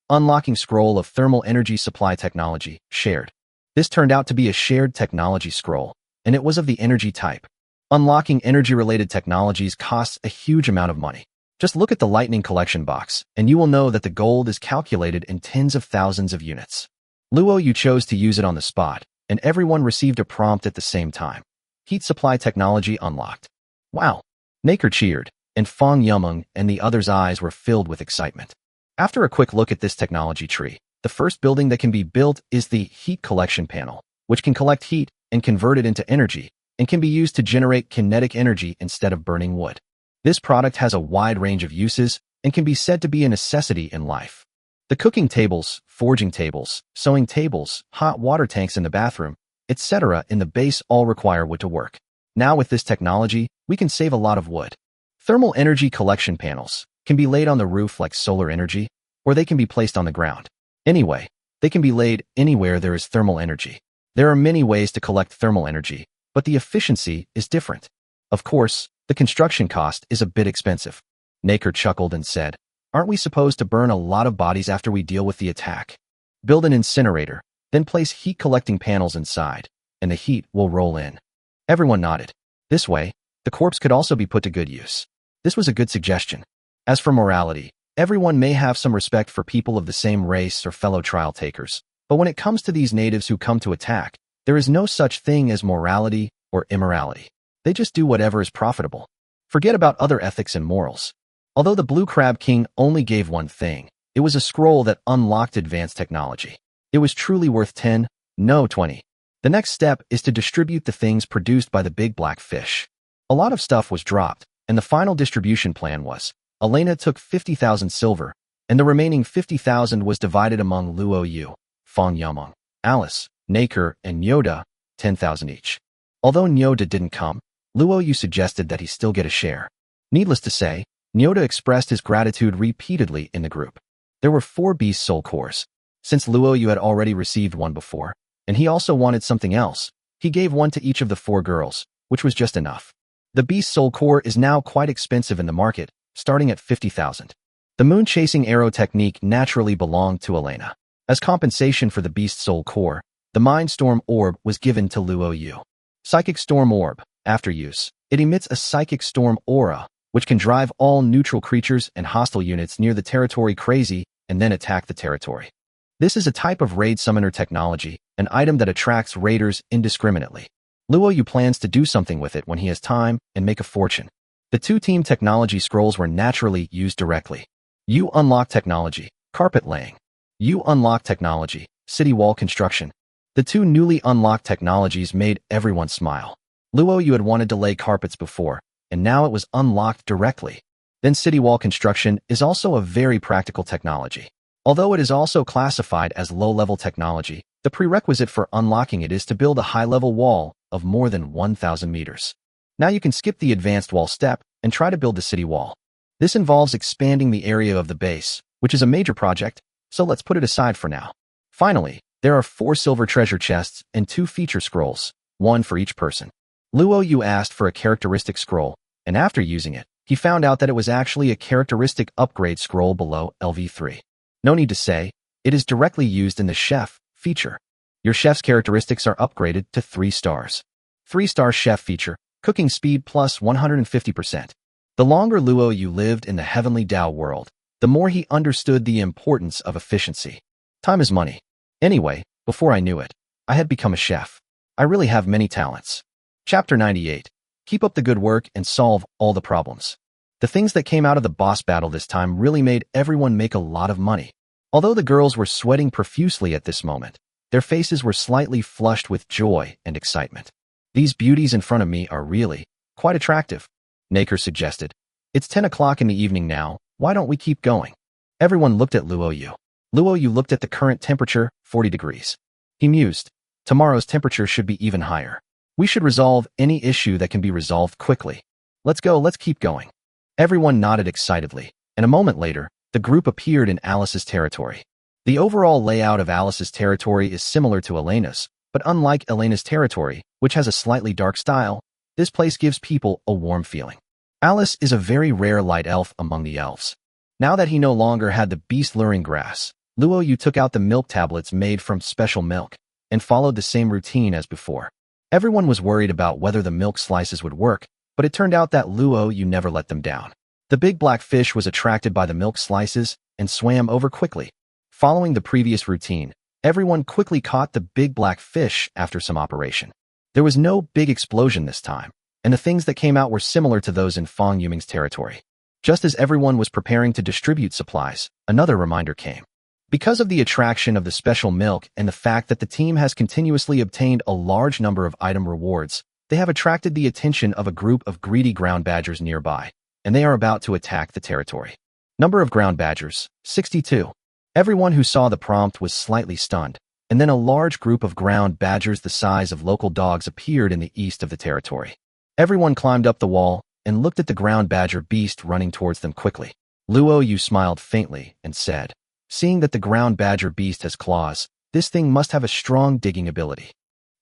"Unlocking Scroll of Thermal Energy Supply Technology, Shared." This turned out to be a shared technology scroll, and it was of the energy type. Unlocking energy-related technologies costs a huge amount of money. Just look at the Lightning Collection box, and you will know that the gold is calculated in tens of thousands of units. Luo Yu chose to use it on the spot, and everyone received a prompt at the same time. Heat Supply Technology Unlocked. Wow! Naker cheered, and Fong Yumeng and the others' eyes were filled with excitement. After a quick look at this technology tree, the first building that can be built is the Heat Collection Panel, which can collect heat and convert it into energy and can be used to generate kinetic energy instead of burning wood. This product has a wide range of uses and can be said to be a necessity in life. The cooking tables, forging tables, sewing tables, hot water tanks in the bathroom, etc. in the base all require wood to work. Now with this technology, we can save a lot of wood. Thermal energy collection panels can be laid on the roof like solar energy, or they can be placed on the ground. Anyway, they can be laid anywhere there is thermal energy. There are many ways to collect thermal energy, but the efficiency is different. Of course, the construction cost is a bit expensive. Naker chuckled and said, "Aren't we supposed to burn a lot of bodies after we deal with the attack? Build an incinerator, then place heat-collecting panels inside, and the heat will roll in." Everyone nodded. This way, the corpse could also be put to good use. This was a good suggestion. As for morality, everyone may have some respect for people of the same race or fellow trial takers, but when it comes to these natives who come to attack, there is no such thing as morality or immorality. They just do whatever is profitable. Forget about other ethics and morals. Although the Blue Crab King only gave one thing, it was a scroll that unlocked advanced technology. It was truly worth 10, no 20. The next step is to distribute the things produced by the big black fish. A lot of stuff was dropped, and the final distribution plan was, Elena took 50,000 silver, and the remaining 50,000 was divided among Luo Yu, Fang Yameng, Alice, Naker, and Nyoda, 10,000 each. Although Nyoda didn't come, Luo Yu suggested that he still get a share. Needless to say, Nyoda expressed his gratitude repeatedly in the group. There were 4 beast soul cores. Since Luo Yu had already received one before, and he also wanted something else, he gave one to each of the 4 girls, which was just enough. The beast soul core is now quite expensive in the market, starting at 50,000. The moon-chasing arrow technique naturally belonged to Elena. As compensation for the beast soul core, the Mind Storm Orb was given to Luo Yu. Psychic Storm Orb. After use, it emits a psychic storm aura, which can drive all neutral creatures and hostile units near the territory crazy and then attack the territory. This is a type of raid summoner technology, an item that attracts raiders indiscriminately. Luo Yu plans to do something with it when he has time and make a fortune. The 2 team technology scrolls were naturally used directly. You unlock technology, carpet laying. You unlock technology, city wall construction. The 2 newly unlocked technologies made everyone smile. Luo Yu had wanted to lay carpets before, and now it was unlocked directly. Then city wall construction is also a very practical technology. Although it is also classified as low-level technology, the prerequisite for unlocking it is to build a high-level wall of more than 1,000 meters. Now you can skip the advanced wall step and try to build the city wall. This involves expanding the area of the base, which is a major project, so let's put it aside for now. Finally, there are 4 silver treasure chests and 2 feature scrolls, 1 for each person. Luo Yu asked for a characteristic scroll, and after using it, he found out that it was actually a characteristic upgrade scroll below LV3. No need to say, it is directly used in the chef feature. Your chef's characteristics are upgraded to 3 stars. 3-star chef feature, cooking speed plus 150%. The longer Luo Yu lived in the heavenly Dao world, the more he understood the importance of efficiency. Time is money. Anyway, before I knew it, I had become a chef. I really have many talents. Chapter 98. Keep up the good work and solve all the problems. The things that came out of the boss battle this time really made everyone make a lot of money. Although the girls were sweating profusely at this moment, their faces were slightly flushed with joy and excitement. These beauties in front of me are really quite attractive, Naker suggested. It's 10 o'clock in the evening now, why don't we keep going? Everyone looked at Luo Yu. Luo Yu looked at the current temperature, 40 degrees. He mused, tomorrow's temperature should be even higher. We should resolve any issue that can be resolved quickly. Let's go, let's keep going. Everyone nodded excitedly, and a moment later, the group appeared in Alice's territory. The overall layout of Alice's territory is similar to Elena's, but unlike Elena's territory, which has a slightly dark style, this place gives people a warm feeling. Alice is a very rare light elf among the elves. Now that he no longer had the beast-luring grass, Luo Yu took out the milk tablets made from special milk, and followed the same routine as before. Everyone was worried about whether the milk slices would work, but it turned out that Luo Yu never let them down. The big black fish was attracted by the milk slices and swam over quickly. Following the previous routine, everyone quickly caught the big black fish after some operation. There was no big explosion this time, and the things that came out were similar to those in Fang Yuming's territory. Just as everyone was preparing to distribute supplies, another reminder came. Because of the attraction of the special milk and the fact that the team has continuously obtained a large number of item rewards, They have attracted the attention of a group of greedy ground badgers nearby, and they are about to attack the territory. Number of ground badgers, 62. Everyone who saw the prompt was slightly stunned, and then a large group of ground badgers the size of local dogs appeared in the east of the territory. Everyone climbed up the wall and looked at the ground badger beast running towards them quickly. Luo Yu smiled faintly and said, "Seeing that the ground badger beast has claws, this thing must have a strong digging ability.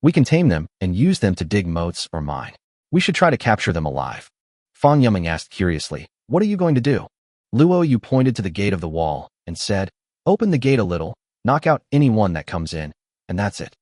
We can tame them and use them to dig moats or mine. We should try to capture them alive." Fang Yuming asked curiously, "What are you going to do?" Luo Yu pointed to the gate of the wall and said, "Open the gate a little, knock out anyone that comes in, and that's it.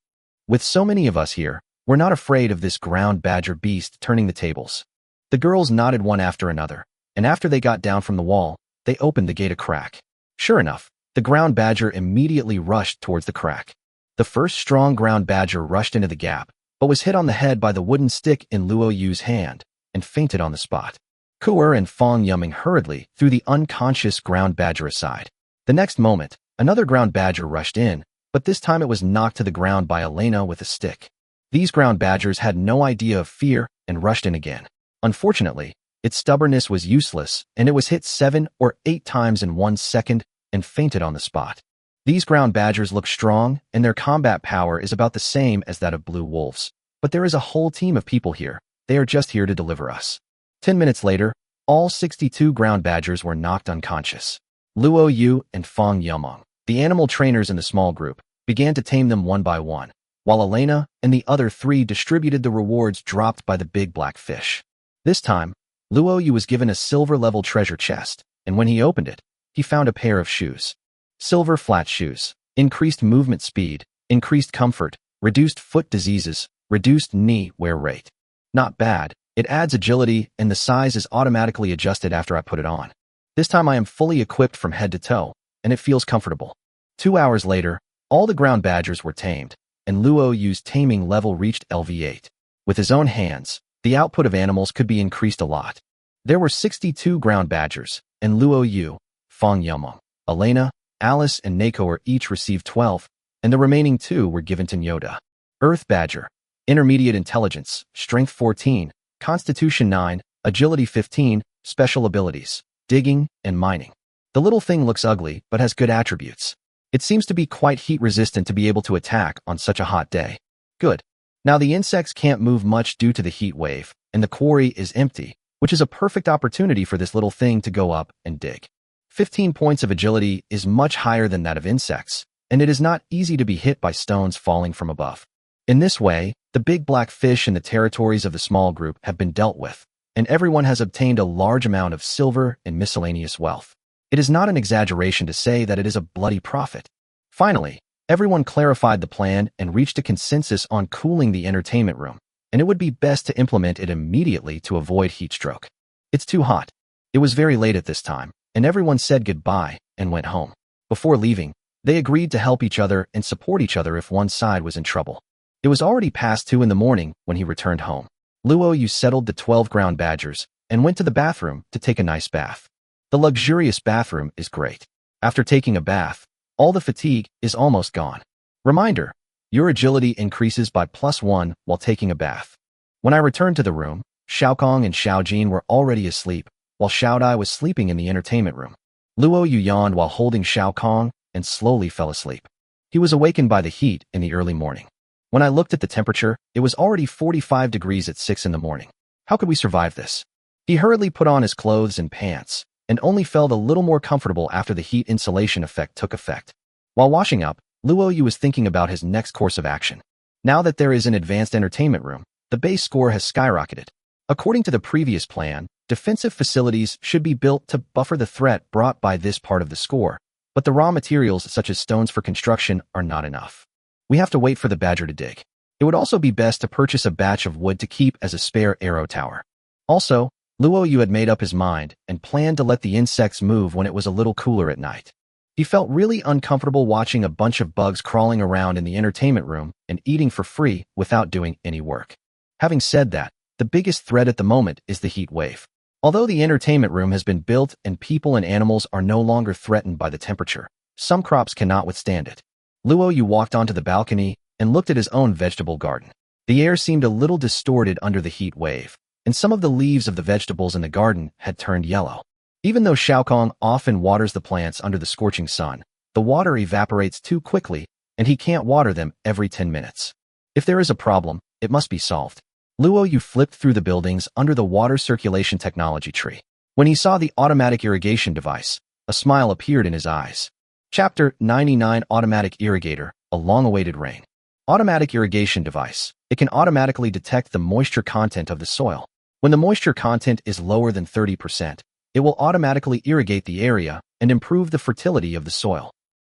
With so many of us here, we're not afraid of this ground badger beast turning the tables." The girls nodded one after another, and after they got down from the wall, they opened the gate a crack. Sure enough, the ground badger immediately rushed towards the crack. The first strong ground badger rushed into the gap, but was hit on the head by the wooden stick in Luo Yu's hand and fainted on the spot. Kuer and Fang Yuming hurriedly threw the unconscious ground badger aside. The next moment, another ground badger rushed in, but this time it was knocked to the ground by Elena with a stick. These ground badgers had no idea of fear and rushed in again. Unfortunately, its stubbornness was useless, and it was hit 7 or 8 times in 1 second and fainted on the spot. These ground badgers look strong, and their combat power is about the same as that of blue wolves. But there is a whole team of people here. They are just here to deliver us. 10 minutes later, all 62 ground badgers were knocked unconscious. Luo Yu and Fang Yumeng, the animal trainers in the small group, began to tame them one by one, while Elena and the other 3 distributed the rewards dropped by the big black fish. This time, Luo Yu was given a silver-level treasure chest, and when he opened it, he found a pair of shoes. Silver flat shoes, increased movement speed, increased comfort, reduced foot diseases, reduced knee wear rate. Not bad, it adds agility and the size is automatically adjusted after I put it on. This time I am fully equipped from head to toe, and it feels comfortable. 2 hours later, all the ground badgers were tamed, and Luo Yu's taming level reached LV8. With his own hands, the output of animals could be increased a lot. There were 62 ground badgers, and Luo Yu, Fang Yumeng, Elena, Alice, and Nakor each received 12, and the remaining 2 were given to Nyoda. Earth Badger, Intermediate Intelligence, Strength 14, Constitution 9, Agility 15, Special Abilities, Digging, and Mining. The little thing looks ugly, but has good attributes. It seems to be quite heat-resistant to be able to attack on such a hot day. Good. Now the insects can't move much due to the heat wave, and the quarry is empty, which is a perfect opportunity for this little thing to go up and dig. 15 points of agility is much higher than that of insects, and it is not easy to be hit by stones falling from above. In this way, the big black fish in the territories of the small group have been dealt with, and everyone has obtained a large amount of silver and miscellaneous wealth. It is not an exaggeration to say that it is a bloody profit. Finally, everyone clarified the plan and reached a consensus on cooling the entertainment room, and it would be best to implement it immediately to avoid heat stroke. It's too hot. It was very late at this time, and everyone said goodbye and went home. Before leaving, they agreed to help each other and support each other if one side was in trouble. It was already past 2 in the morning when he returned home. Luo Yu settled the 12 ground badgers and went to the bathroom to take a nice bath. The luxurious bathroom is great. After taking a bath, all the fatigue is almost gone. Reminder, your agility increases by +1 while taking a bath. When I returned to the room, Xiaokong and Xiaojin were already asleep, while Xiaodai was sleeping in the entertainment room. Luo Yu yawned while holding Xiaokong and slowly fell asleep. He was awakened by the heat in the early morning. When I looked at the temperature, it was already 45 degrees at 6 in the morning. How could we survive this? He hurriedly put on his clothes and pants, and only felt a little more comfortable after the heat insulation effect took effect. While washing up, Luo Yu was thinking about his next course of action. Now that there is an advanced entertainment room, the base score has skyrocketed. According to the previous plan, defensive facilities should be built to buffer the threat brought by this part of the score, but the raw materials such as stones for construction are not enough. We have to wait for the badger to dig. It would also be best to purchase a batch of wood to keep as a spare arrow tower. Also, Luo Yu had made up his mind and planned to let the insects move when it was a little cooler at night. He felt really uncomfortable watching a bunch of bugs crawling around in the entertainment room and eating for free without doing any work. Having said that, the biggest threat at the moment is the heat wave. Although the entertainment room has been built and people and animals are no longer threatened by the temperature, some crops cannot withstand it. Luo Yu walked onto the balcony and looked at his own vegetable garden. The air seemed a little distorted under the heat wave, and some of the leaves of the vegetables in the garden had turned yellow. Even though Xiaokong often waters the plants under the scorching sun, the water evaporates too quickly, and he can't water them every 10 minutes. If there is a problem, it must be solved. Luo Yu flipped through the buildings under the water circulation technology tree. When he saw the automatic irrigation device, a smile appeared in his eyes. Chapter 99 Automatic Irrigator, a long-awaited rain. Automatic irrigation device. It can automatically detect the moisture content of the soil. When the moisture content is lower than 30%, it will automatically irrigate the area and improve the fertility of the soil.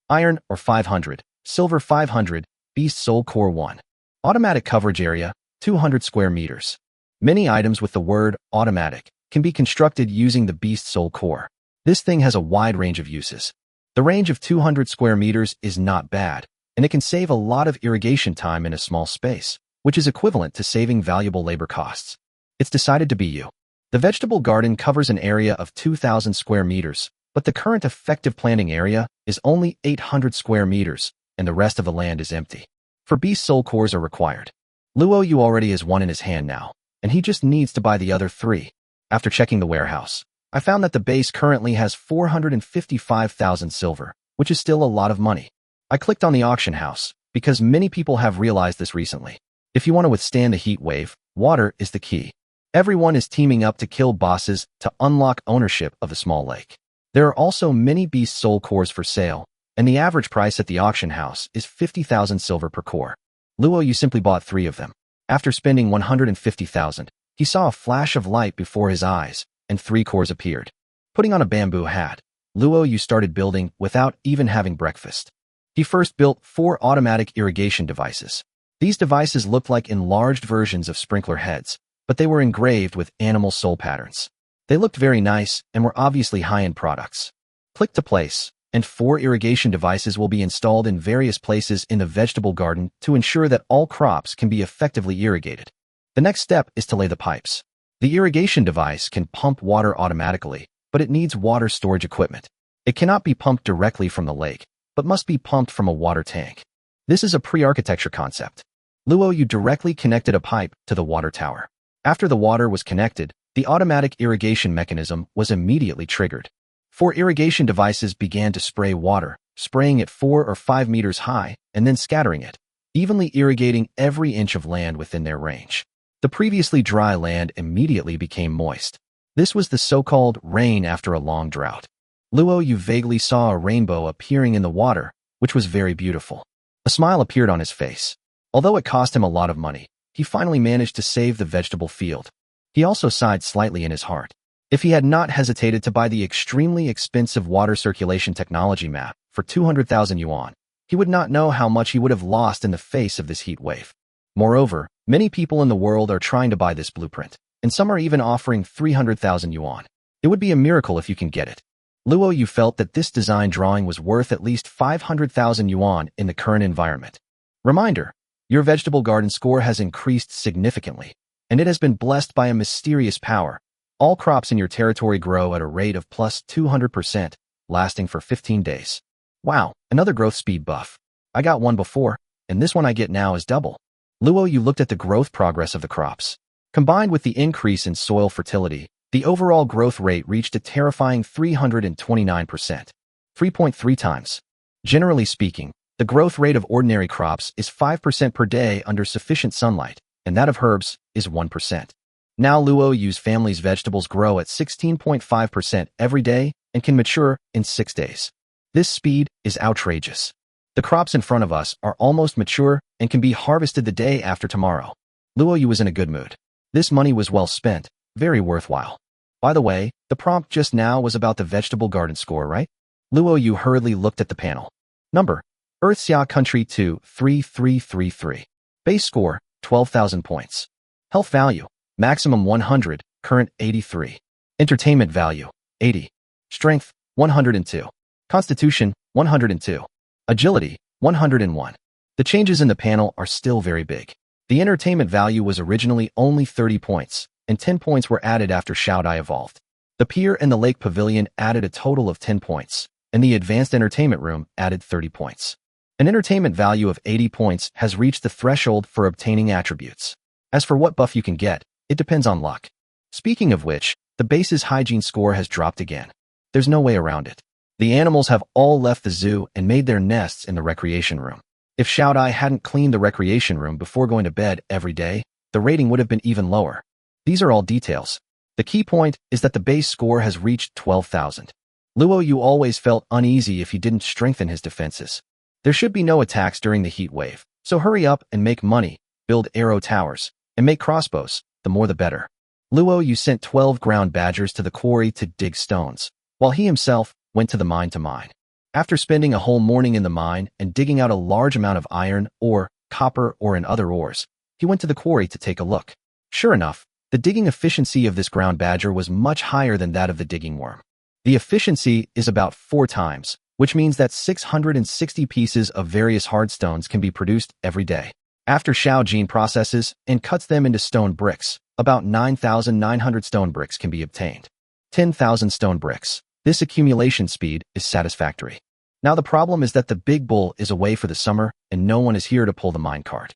Iron or 500, silver 500, Beast Soul Core 1. Automatic coverage area, 200 square meters. Many items with the word automatic can be constructed using the Beast Soul Core. This thing has a wide range of uses. The range of 200 square meters is not bad, and it can save a lot of irrigation time in a small space, which is equivalent to saving valuable labor costs. It's decided to be you. The vegetable garden covers an area of 2,000 square meters, but the current effective planting area is only 800 square meters, and the rest of the land is empty. For Beast Soul Cores are required. Luo Yu already has one in his hand now, and he just needs to buy the other 3. After checking the warehouse, I found that the base currently has 455,000 silver, which is still a lot of money. I clicked on the auction house, because many people have realized this recently. If you want to withstand the heat wave, water is the key. Everyone is teaming up to kill bosses to unlock ownership of the small lake. There are also many Beast Soul Cores for sale, and the average price at the auction house is 50,000 silver per core. Luo Yu simply bought 3 of them. After spending 150,000, he saw a flash of light before his eyes, and 3 cores appeared. Putting on a bamboo hat, Luo Yu started building without even having breakfast. He first built 4 automatic irrigation devices. These devices looked like enlarged versions of sprinkler heads, but they were engraved with animal soul patterns. They looked very nice and were obviously high-end products. Click to place, and 4 irrigation devices will be installed in various places in the vegetable garden to ensure that all crops can be effectively irrigated. The next step is to lay the pipes. The irrigation device can pump water automatically, but it needs water storage equipment. It cannot be pumped directly from the lake, but must be pumped from a water tank. This is a pre-architecture concept. Luo Yu directly connected a pipe to the water tower. After the water was connected, the automatic irrigation mechanism was immediately triggered. 4 irrigation devices began to spray water, spraying it 4 or 5 meters high and then scattering it, evenly irrigating every inch of land within their range. The previously dry land immediately became moist. This was the so-called rain after a long drought. Luo Yu vaguely saw a rainbow appearing in the water, which was very beautiful. A smile appeared on his face. Although it cost him a lot of money, he finally managed to save the vegetable field. He also sighed slightly in his heart. If he had not hesitated to buy the extremely expensive water circulation technology map for 200,000 yuan, he would not know how much he would have lost in the face of this heat wave. Moreover, many people in the world are trying to buy this blueprint, and some are even offering 300,000 yuan. It would be a miracle if you can get it. Luo Yu felt that this design drawing was worth at least 500,000 yuan in the current environment. Reminder: your vegetable garden score has increased significantly, and it has been blessed by a mysterious power. All crops in your territory grow at a rate of plus 200%, lasting for 15 days. Wow, another growth speed buff. I got one before, and this one I get now is double. Luo Yu looked at the growth progress of the crops. Combined with the increase in soil fertility, the overall growth rate reached a terrifying 329%. 3.3 times. Generally speaking, the growth rate of ordinary crops is 5% per day under sufficient sunlight, and that of herbs is 1%. Now Luo Yu's family's vegetables grow at 16.5% every day and can mature in 6 days. This speed is outrageous. The crops in front of us are almost mature and can be harvested the day after tomorrow. Luo Yu was in a good mood. This money was well spent, very worthwhile. By the way, the prompt just now was about the vegetable garden score, right? Luo Yu hurriedly looked at the panel. Number: Earthsia Country 23333. Base score: 12,000 points. Health value: maximum 100, current 83. Entertainment value: 80. Strength: 102. Constitution: 102. Agility: 101. The changes in the panel are still very big. The entertainment value was originally only 30 points, and 10 points were added after Xiaodai evolved. The pier and the lake pavilion added a total of 10 points, and the advanced entertainment room added 30 points. An entertainment value of 80 points has reached the threshold for obtaining attributes. As for what buff you can get, it depends on luck. Speaking of which, the base's hygiene score has dropped again. There's no way around it. The animals have all left the zoo and made their nests in the recreation room. If Xiaodai hadn't cleaned the recreation room before going to bed every day, the rating would have been even lower. These are all details. The key point is that the base score has reached 12,000. Luo Yu always felt uneasy if he didn't strengthen his defenses. There should be no attacks during the heat wave, so hurry up and make money, build arrow towers, and make crossbows, the more the better. Luo Yu sent 12 ground badgers to the quarry to dig stones, while he himself went to the mine to mine. After spending a whole morning in the mine and digging out a large amount of iron, ore, copper, or in other ores, he went to the quarry to take a look. Sure enough, the digging efficiency of this ground badger was much higher than that of the digging worm. The efficiency is about 4 times, which means that 660 pieces of various hard stones can be produced every day. After Xiao Jin processes and cuts them into stone bricks, about 9,900 stone bricks can be obtained. 10,000 stone bricks. This accumulation speed is satisfactory. Now the problem is that the big bull is away for the summer and no one is here to pull the minecart.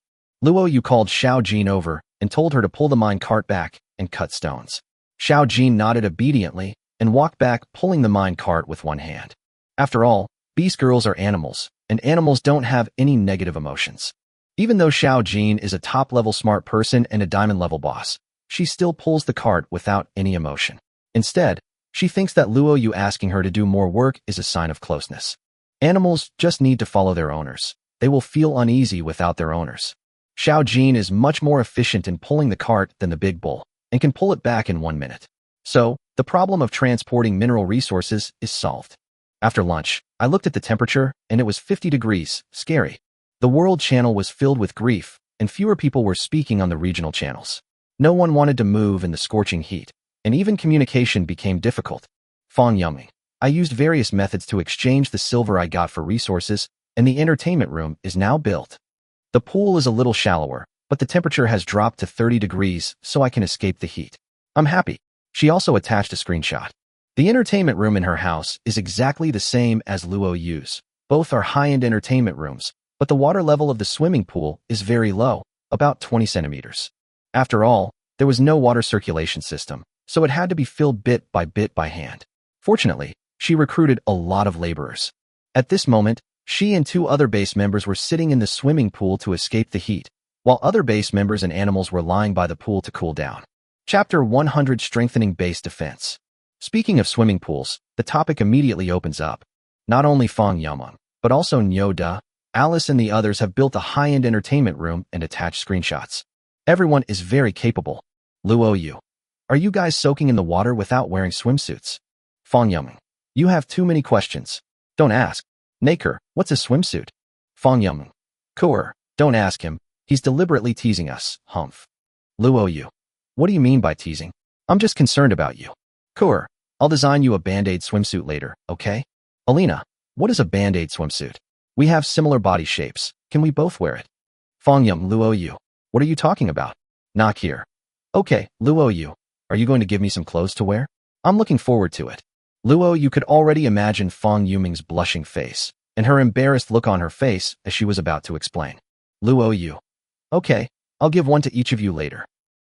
Luo Yu called Xiao Jin over and told her to pull the minecart back and cut stones. Xiao Jin nodded obediently and walked back, pulling the minecart with one hand. After all, beast girls are animals, and animals don't have any negative emotions. Even though Xiao Jin is a top-level smart person and a diamond-level boss, she still pulls the cart without any emotion. Instead, she thinks that Luo Yu asking her to do more work is a sign of closeness. Animals just need to follow their owners. They will feel uneasy without their owners. Xiao Jin is much more efficient in pulling the cart than the big bull, and can pull it back in 1 minute. So, the problem of transporting mineral resources is solved. After lunch, I looked at the temperature, and it was 50 degrees, scary. The world channel was filled with grief, and fewer people were speaking on the regional channels. No one wanted to move in the scorching heat, and even communication became difficult. Fong Yuming. I used various methods to exchange the silver I got for resources, and the entertainment room is now built. The pool is a little shallower, but the temperature has dropped to 30 degrees, so I can escape the heat. I'm happy. She also attached a screenshot. The entertainment room in her house is exactly the same as Luo Yu's. Both are high-end entertainment rooms, but the water level of the swimming pool is very low, about 20 centimeters. After all, there was no water circulation system, so it had to be filled bit by hand. Fortunately, she recruited a lot of laborers. At this moment, she and 2 other base members were sitting in the swimming pool to escape the heat, while other base members and animals were lying by the pool to cool down. Chapter 100: Strengthening Base Defense. Speaking of swimming pools, the topic immediately opens up. Not only Fong Yameng, but also Niu Da, Alice and the others have built a high-end entertainment room and attached screenshots. Everyone is very capable. Luo Yu. Are you guys soaking in the water without wearing swimsuits? Fong Yameng. You have too many questions. Don't ask. Naker, what's a swimsuit? Fong Yameng. Kuer, don't ask him. He's deliberately teasing us, humph. Luo Yu. What do you mean by teasing? I'm just concerned about you. Kuer, I'll design you a Band-Aid swimsuit later, okay? Alina, what is a Band-Aid swimsuit? We have similar body shapes. Can we both wear it? Fong Yameng. Luo Yu. What are you talking about? Not here. Okay, Luo Yu. Are you going to give me some clothes to wear? I'm looking forward to it. Luo Yu could already imagine Fong Yuming's blushing face, and her embarrassed look on her face as she was about to explain. Luo Yu. Okay, I'll give one to each of you later.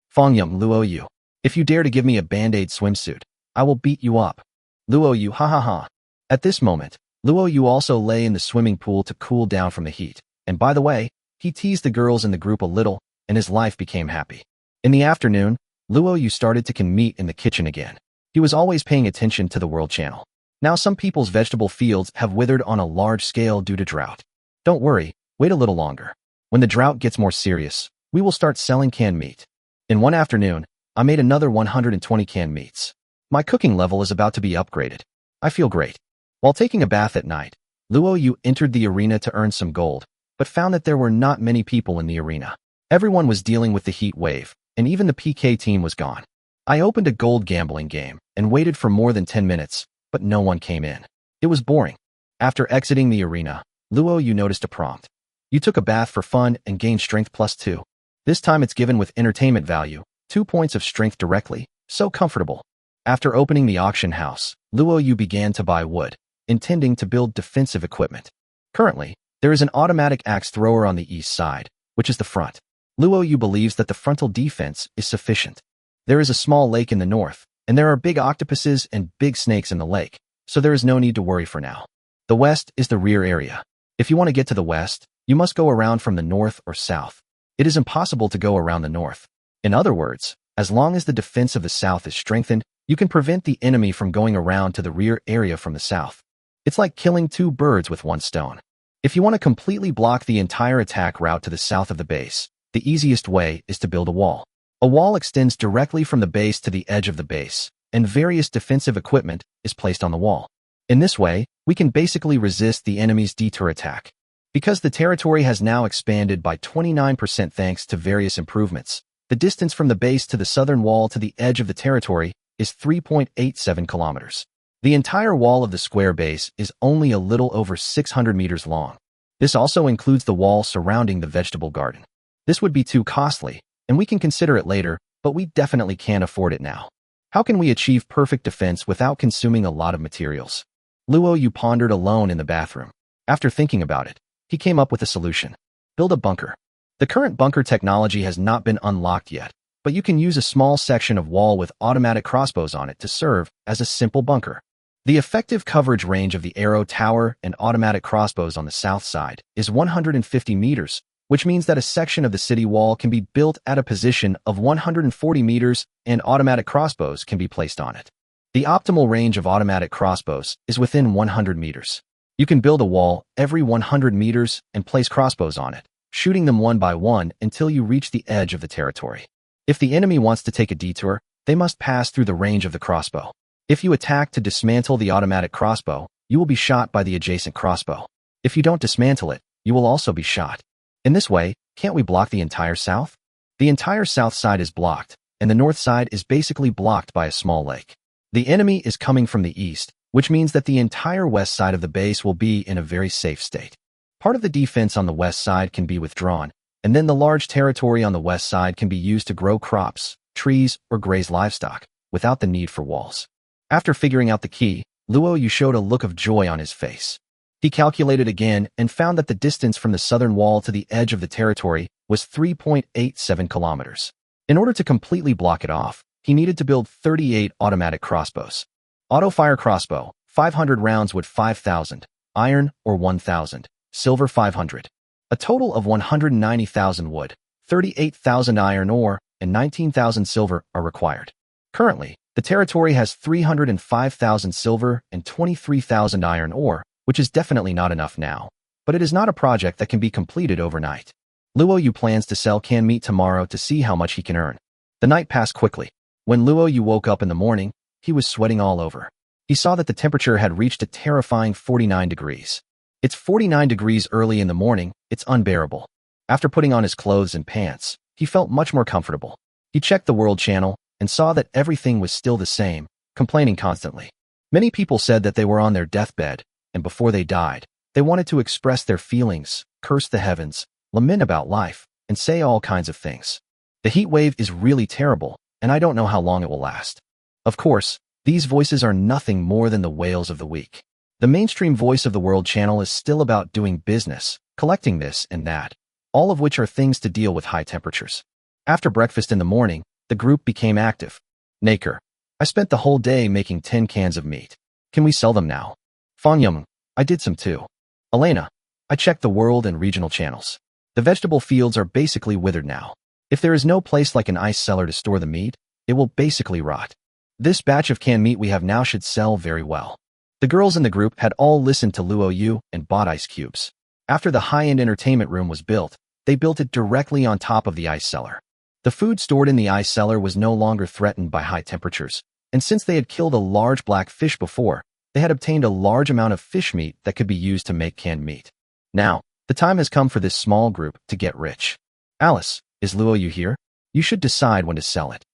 Fong Yameng. Luo Yu. If you dare to give me a Band-Aid swimsuit, I will beat you up. Luo Yu. Ha ha ha. At this moment, Luo Yu also lay in the swimming pool to cool down from the heat, and by the way, he teased the girls in the group a little, and his life became happy. In the afternoon, Luo Yu started to can meat in the kitchen again. He was always paying attention to the world channel. Now some people's vegetable fields have withered on a large scale due to drought. Don't worry, wait a little longer. When the drought gets more serious, we will start selling canned meat. In one afternoon, I made another 120 canned meats. My cooking level is about to be upgraded. I feel great. While taking a bath at night, Luo Yu entered the arena to earn some gold, but found that there were not many people in the arena. Everyone was dealing with the heat wave, and even the PK team was gone. I opened a gold gambling game and waited for more than 10 minutes, but no one came in. It was boring. After exiting the arena, Luo Yu noticed a prompt. You took a bath for fun and gained strength +2. This time it's given with entertainment value, 2 points of strength directly, so comfortable. After opening the auction house, Luo Yu began to buy wood, intending to build defensive equipment. Currently, There is an automatic axe thrower on the east side, which is the front. Luo Yu believes that the frontal defense is sufficient. There is a small lake in the north, and there are big octopuses and big snakes in the lake, so there is no need to worry for now. The west is the rear area. If you want to get to the west, you must go around from the north or south. It is impossible to go around the north. In other words, as long as the defense of the south is strengthened, you can prevent the enemy from going around to the rear area from the south. It's like killing two birds with one stone. If you want to completely block the entire attack route to the south of the base, the easiest way is to build a wall. A wall extends directly from the base to the edge of the base, and various defensive equipment is placed on the wall. In this way, we can basically resist the enemy's detour attack. Because the territory has now expanded by 29% thanks to various improvements, the distance from the base to the southern wall to the edge of the territory is 3.87 kilometers. The entire wall of the square base is only a little over 600 meters long. This also includes the wall surrounding the vegetable garden. This would be too costly, and we can consider it later, but we definitely can't afford it now. How can we achieve perfect defense without consuming a lot of materials? Luo Yu pondered alone in the bathroom. After thinking about it, he came up with a solution. Build a bunker. The current bunker technology has not been unlocked yet, but you can use a small section of wall with automatic crossbows on it to serve as a simple bunker. The effective coverage range of the arrow tower and automatic crossbows on the south side is 150 meters, which means that a section of the city wall can be built at a position of 140 meters and automatic crossbows can be placed on it. The optimal range of automatic crossbows is within 100 meters. You can build a wall every 100 meters and place crossbows on it, shooting them one by one until you reach the edge of the territory. If the enemy wants to take a detour, they must pass through the range of the crossbow. If you attack to dismantle the automatic crossbow, you will be shot by the adjacent crossbow. If you don't dismantle it, you will also be shot. In this way, can't we block the entire south? The entire south side is blocked, and the north side is basically blocked by a small lake. The enemy is coming from the east, which means that the entire west side of the base will be in a very safe state. Part of the defense on the west side can be withdrawn, and then the large territory on the west side can be used to grow crops, trees, or graze livestock, without the need for walls. After figuring out the key, Luo Yu showed a look of joy on his face. He calculated again and found that the distance from the southern wall to the edge of the territory was 3.87 kilometers. In order to completely block it off, he needed to build 38 automatic crossbows. Auto-fire crossbow, 500 rounds wood 5,000, iron or 1,000, silver 500. A total of 190,000 wood, 38,000 iron ore, and 19,000 silver are required. Currently, the territory has 305,000 silver and 23,000 iron ore, which is definitely not enough now, but it is not a project that can be completed overnight. Luo Yu plans to sell canned meat tomorrow to see how much he can earn. The night passed quickly. When Luo Yu woke up in the morning, he was sweating all over. He saw that the temperature had reached a terrifying 49 degrees. It's 49 degrees early in the morning, it's unbearable. After putting on his clothes and pants, he felt much more comfortable. He checked the World Channel and saw that everything was still the same, complaining constantly. Many people said that they were on their deathbed, and before they died, they wanted to express their feelings, curse the heavens, lament about life, and say all kinds of things. The heat wave is really terrible, and I don't know how long it will last. Of course, these voices are nothing more than the wails of the weak. The mainstream voice of the World Channel is still about doing business, collecting this and that, all of which are things to deal with high temperatures. After breakfast in the morning, the group became active. Naker, I spent the whole day making 10 cans of meat. Can we sell them now? Fangyum, I did some too. Elena, I checked the world and regional channels. The vegetable fields are basically withered now. If there is no place like an ice cellar to store the meat, it will basically rot. This batch of canned meat we have now should sell very well. The girls in the group had all listened to Luo Yu and bought ice cubes. After the high-end entertainment room was built, they built it directly on top of the ice cellar. The food stored in the ice cellar was no longer threatened by high temperatures, and since they had killed a large black fish before, they had obtained a large amount of fish meat that could be used to make canned meat. Now, the time has come for this small group to get rich. Alice, is Luo Yu here? You should decide when to sell it.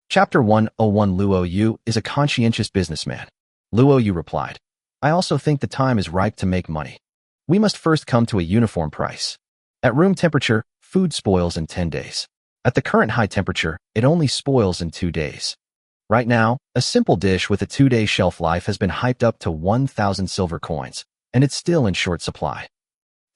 Chapter 101 Luo Yu is a conscientious businessman. Luo Yu replied, I also think the time is ripe to make money. We must first come to a uniform price. At room temperature, food spoils in 10 days. At the current high temperature, it only spoils in 2 days. Right now, a simple dish with a 2-day shelf life has been hyped up to 1,000 silver coins, and it's still in short supply.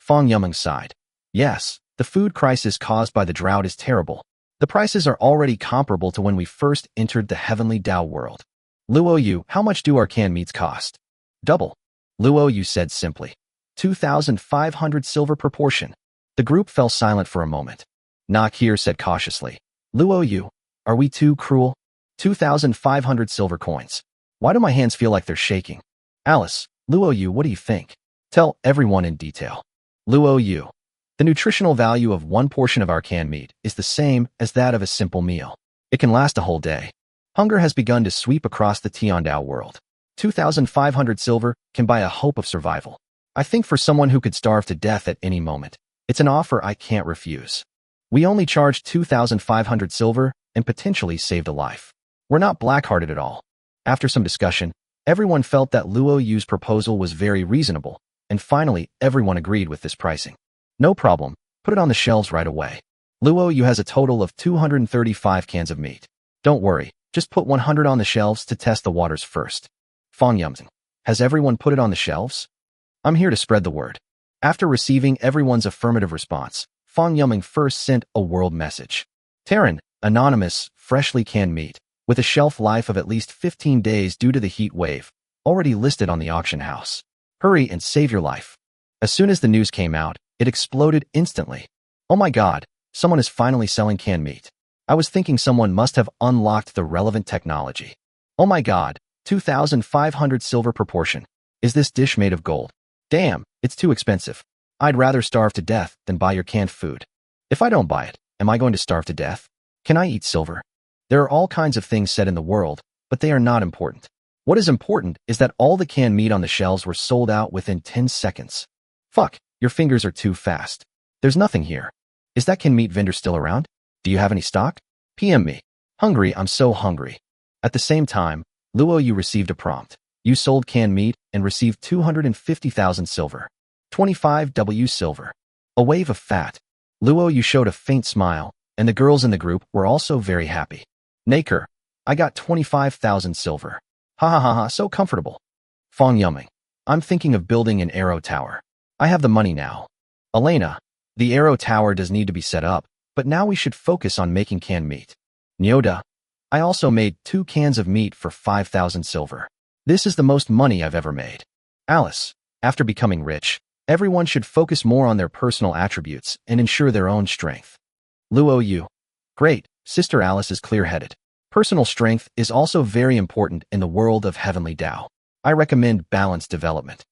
Fang Yumeng sighed. Yes, the food crisis caused by the drought is terrible. The prices are already comparable to when we first entered the heavenly Dao world. Luo Yu, how much do our canned meats cost? Double. Luo Yu said simply. 2,500 silver per portion. The group fell silent for a moment. Nakir said cautiously. Luo Yu, are we too cruel? 2,500 silver coins. Why do my hands feel like they're shaking? Alice, Luo Yu, what do you think? Tell everyone in detail. Luo Yu. The nutritional value of one portion of our canned meat is the same as that of a simple meal. It can last a whole day. Hunger has begun to sweep across the Tiandao world. 2,500 silver can buy a hope of survival. I think for someone who could starve to death at any moment, it's an offer I can't refuse. We only charged 2,500 silver and potentially saved a life. We're not black-hearted at all. After some discussion, everyone felt that Luo Yu's proposal was very reasonable, and finally everyone agreed with this pricing. No problem, put it on the shelves right away. Luo Yu has a total of 235 cans of meat. Don't worry, just put 100 on the shelves to test the waters first. Fang Yumeng, has everyone put it on the shelves? I'm here to spread the word. After receiving everyone's affirmative response, Fang Yumeng first sent a world message. Terran, anonymous, freshly canned meat, with a shelf life of at least 15 days due to the heat wave, already listed on the auction house. Hurry and save your life. As soon as the news came out, it exploded instantly. Oh my god, someone is finally selling canned meat. I was thinking someone must have unlocked the relevant technology. Oh my god, 2,500 silver per portion. Is this dish made of gold? Damn, it's too expensive. I'd rather starve to death than buy your canned food. If I don't buy it, am I going to starve to death? Can I eat silver? There are all kinds of things said in the world, but they are not important. What is important is that all the canned meat on the shelves were sold out within 10 seconds. Fuck, your fingers are too fast. There's nothing here. Is that canned meat vendor still around? Do you have any stock? PM me. Hungry, I'm so hungry. At the same time, Luo Yu received a prompt. You sold canned meat and received 250,000 silver. 25W silver. A wave of fat. Luo Yu showed a faint smile, and the girls in the group were also very happy. Naker, I got 25,000 silver. Ha ha ha ha, so comfortable. Fang Yumeng, I'm thinking of building an arrow tower. I have the money now. Elena, the arrow tower does need to be set up, but now we should focus on making canned meat. Nyoda, I also made 2 cans of meat for 5,000 silver. This is the most money I've ever made. Alice, after becoming rich, everyone should focus more on their personal attributes and ensure their own strength. Luo Yu, great, Sister Alice is clear-headed. Personal strength is also very important in the world of Heavenly Dao. I recommend balanced development.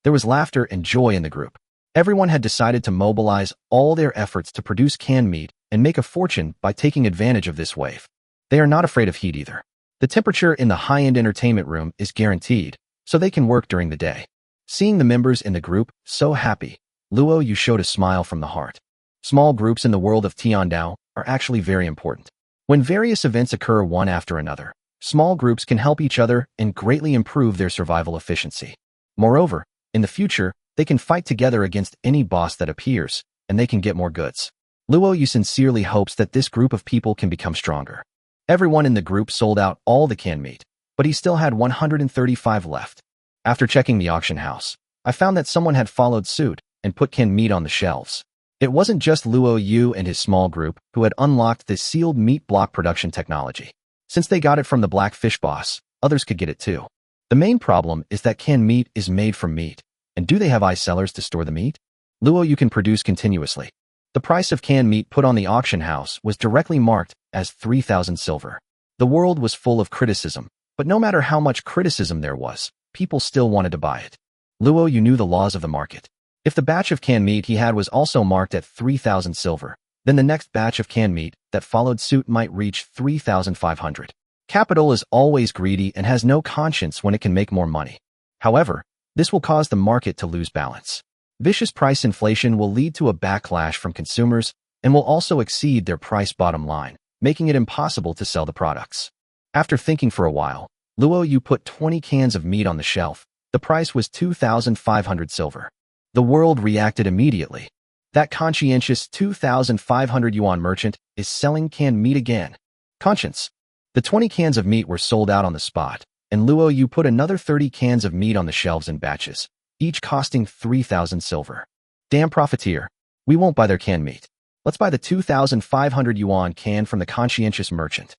There was laughter and joy in the group. Everyone had decided to mobilize all their efforts to produce canned meat and make a fortune by taking advantage of this wave. They are not afraid of heat either. The temperature in the high-end entertainment room is guaranteed, so they can work during the day. Seeing the members in the group so happy, Luo Yu showed a smile from the heart. Small groups in the world of Tiandao are actually very important. When various events occur one after another, small groups can help each other and greatly improve their survival efficiency. Moreover, in the future, they can fight together against any boss that appears, and they can get more goods. Luo Yu sincerely hopes that this group of people can become stronger. Everyone in the group sold out all the canned meat, but he still had 135 left. After checking the auction house, I found that someone had followed suit and put canned meat on the shelves. It wasn't just Luo Yu and his small group who had unlocked this sealed meat block production technology. Since they got it from the Black Fish boss, others could get it too. The main problem is that canned meat is made from meat. And do they have ice cellars to store the meat? Luo Yu can produce continuously. The price of canned meat put on the auction house was directly marked as 3,000 silver. The world was full of criticism, but no matter how much criticism there was, people still wanted to buy it. Luo Yu knew the laws of the market. If the batch of canned meat he had was also marked at 3,000 silver, then the next batch of canned meat that followed suit might reach 3,500. Capital is always greedy and has no conscience when it can make more money. However, this will cause the market to lose balance. Vicious price inflation will lead to a backlash from consumers and will also exceed their price bottom line, making it impossible to sell the products. After thinking for a while, Luo Yu put 20 cans of meat on the shelf. The price was 2,500 silver. The world reacted immediately. That conscientious 2,500 yuan merchant is selling canned meat again. Conscience. The 20 cans of meat were sold out on the spot, and Luo Yu put another 30 cans of meat on the shelves in batches, each costing 3,000 silver. Damn profiteer. We won't buy their canned meat. Let's buy the 2,500 yuan can from the conscientious merchant.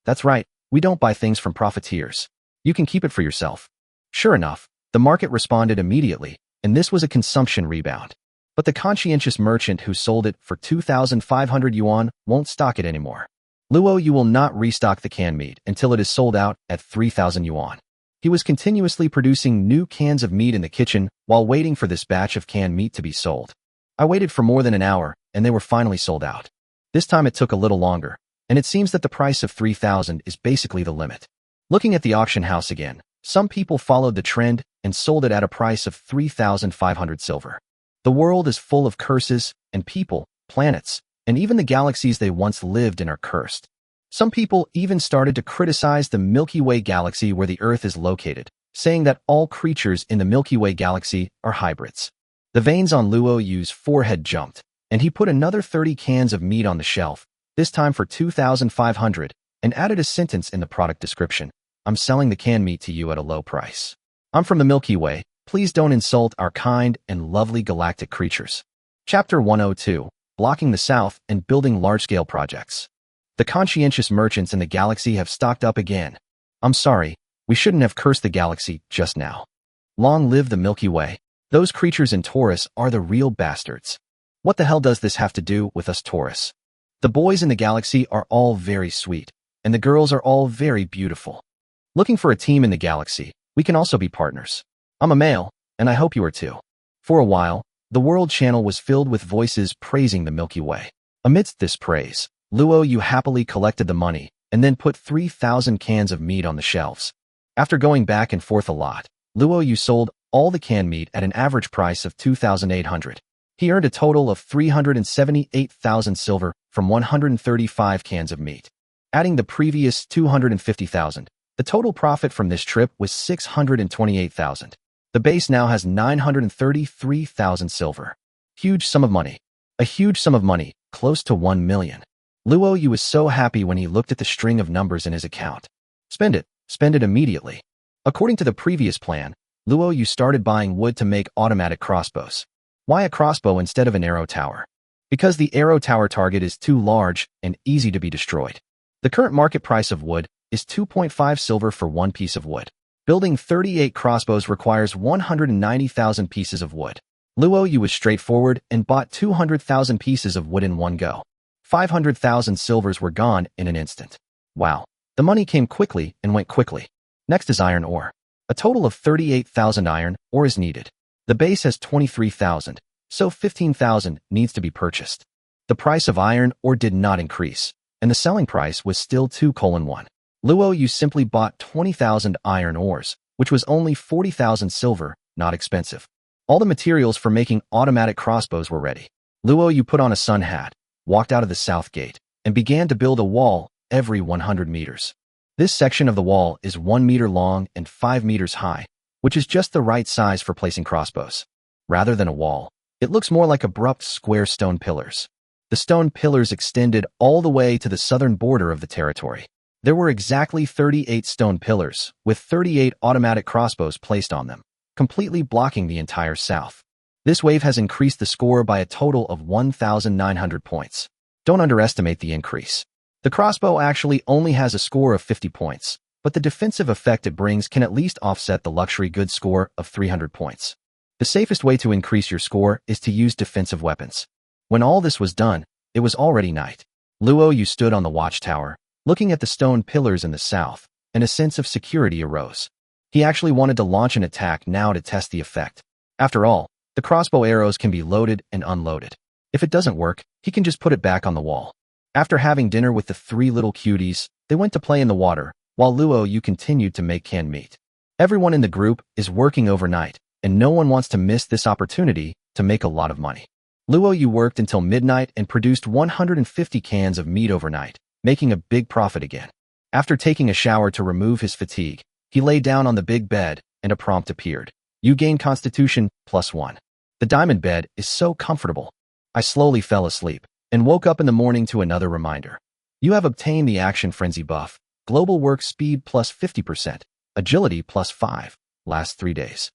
That's right, we don't buy things from profiteers. You can keep it for yourself. Sure enough, the market responded immediately, and this was a consumption rebound. But the conscientious merchant who sold it for 2,500 yuan won't stock it anymore. Luo Yu will not restock the canned meat until it is sold out at 3,000 yuan. He was continuously producing new cans of meat in the kitchen while waiting for this batch of canned meat to be sold. I waited for more than an hour, and they were finally sold out. This time it took a little longer, and it seems that the price of 3,000 is basically the limit. Looking at the auction house again, some people followed the trend and sold it at a price of 3,500 silver. The world is full of curses, and people, planets, and even the galaxies they once lived in are cursed. Some people even started to criticize the Milky Way galaxy where the Earth is located, saying that all creatures in the Milky Way galaxy are hybrids. The veins on Luo Yu's forehead jumped, and he put another 30 cans of meat on the shelf, this time for 2,500, and added a sentence in the product description. I'm selling the canned meat to you at a low price. I'm from the Milky Way. Please don't insult our kind and lovely galactic creatures. Chapter 102, Blocking the South and Building Large-Scale Projects. The conscientious merchants in the galaxy have stocked up again. I'm sorry, we shouldn't have cursed the galaxy just now. Long live the Milky Way. Those creatures in Taurus are the real bastards. What the hell does this have to do with us Taurus? The boys in the galaxy are all very sweet, and the girls are all very beautiful. Looking for a team in the galaxy, we can also be partners. I'm a male, and I hope you are too. For a while, the World Channel was filled with voices praising the Milky Way. Amidst this praise, Luo Yu happily collected the money and then put 3,000 cans of meat on the shelves. After going back and forth a lot, Luo Yu sold all the canned meat at an average price of 2,800. He earned a total of 378,000 silver from 135 cans of meat. Adding the previous 250,000, the total profit from this trip was 628,000. The base now has 933,000 silver. Huge sum of money. A huge sum of money, close to 1 million. Luo Yu was so happy when he looked at the string of numbers in his account. Spend it immediately. According to the previous plan, Luo Yu started buying wood to make automatic crossbows. Why a crossbow instead of an arrow tower? Because the arrow tower target is too large and easy to be destroyed. The current market price of wood is 2.5 silver for one piece of wood. Building 38 crossbows requires 190,000 pieces of wood. Luo Yu was straightforward and bought 200,000 pieces of wood in one go. 500,000 silvers were gone in an instant. Wow, the money came quickly and went quickly. Next is iron ore. A total of 38,000 iron ore is needed. The base has 23,000, so 15,000 needs to be purchased. The price of iron ore did not increase, and the selling price was still 2:1. Luo Yu simply bought 20,000 iron ores, which was only 40,000 silver, not expensive. All the materials for making automatic crossbows were ready. Luo Yu put on a sun hat, walked out of the south gate, and began to build a wall every 100 meters. This section of the wall is 1 meter long and 5 meters high, which is just the right size for placing crossbows. Rather than a wall, it looks more like abrupt square stone pillars. The stone pillars extended all the way to the southern border of the territory. There were exactly 38 stone pillars, with 38 automatic crossbows placed on them, completely blocking the entire south. This wave has increased the score by a total of 1,900 points. Don't underestimate the increase. The crossbow actually only has a score of 50 points, but the defensive effect it brings can at least offset the luxury goods score of 300 points. The safest way to increase your score is to use defensive weapons. When all this was done, it was already night. Luo Yu stood on the watchtower, looking at the stone pillars in the south, and a sense of security arose. He actually wanted to launch an attack now to test the effect. After all, the crossbow arrows can be loaded and unloaded. If it doesn't work, he can just put it back on the wall. After having dinner with the three little cuties, they went to play in the water, while Luo Yu continued to make canned meat. Everyone in the group is working overnight, and no one wants to miss this opportunity to make a lot of money. Luo Yu worked until midnight and produced 150 cans of meat overnight, making a big profit again. After taking a shower to remove his fatigue, he lay down on the big bed, and a prompt appeared. You gain Constitution +1. The diamond bed is so comfortable. I slowly fell asleep, and woke up in the morning to another reminder. You have obtained the Action Frenzy buff, Global Work Speed +50%, Agility +5, last 3 days.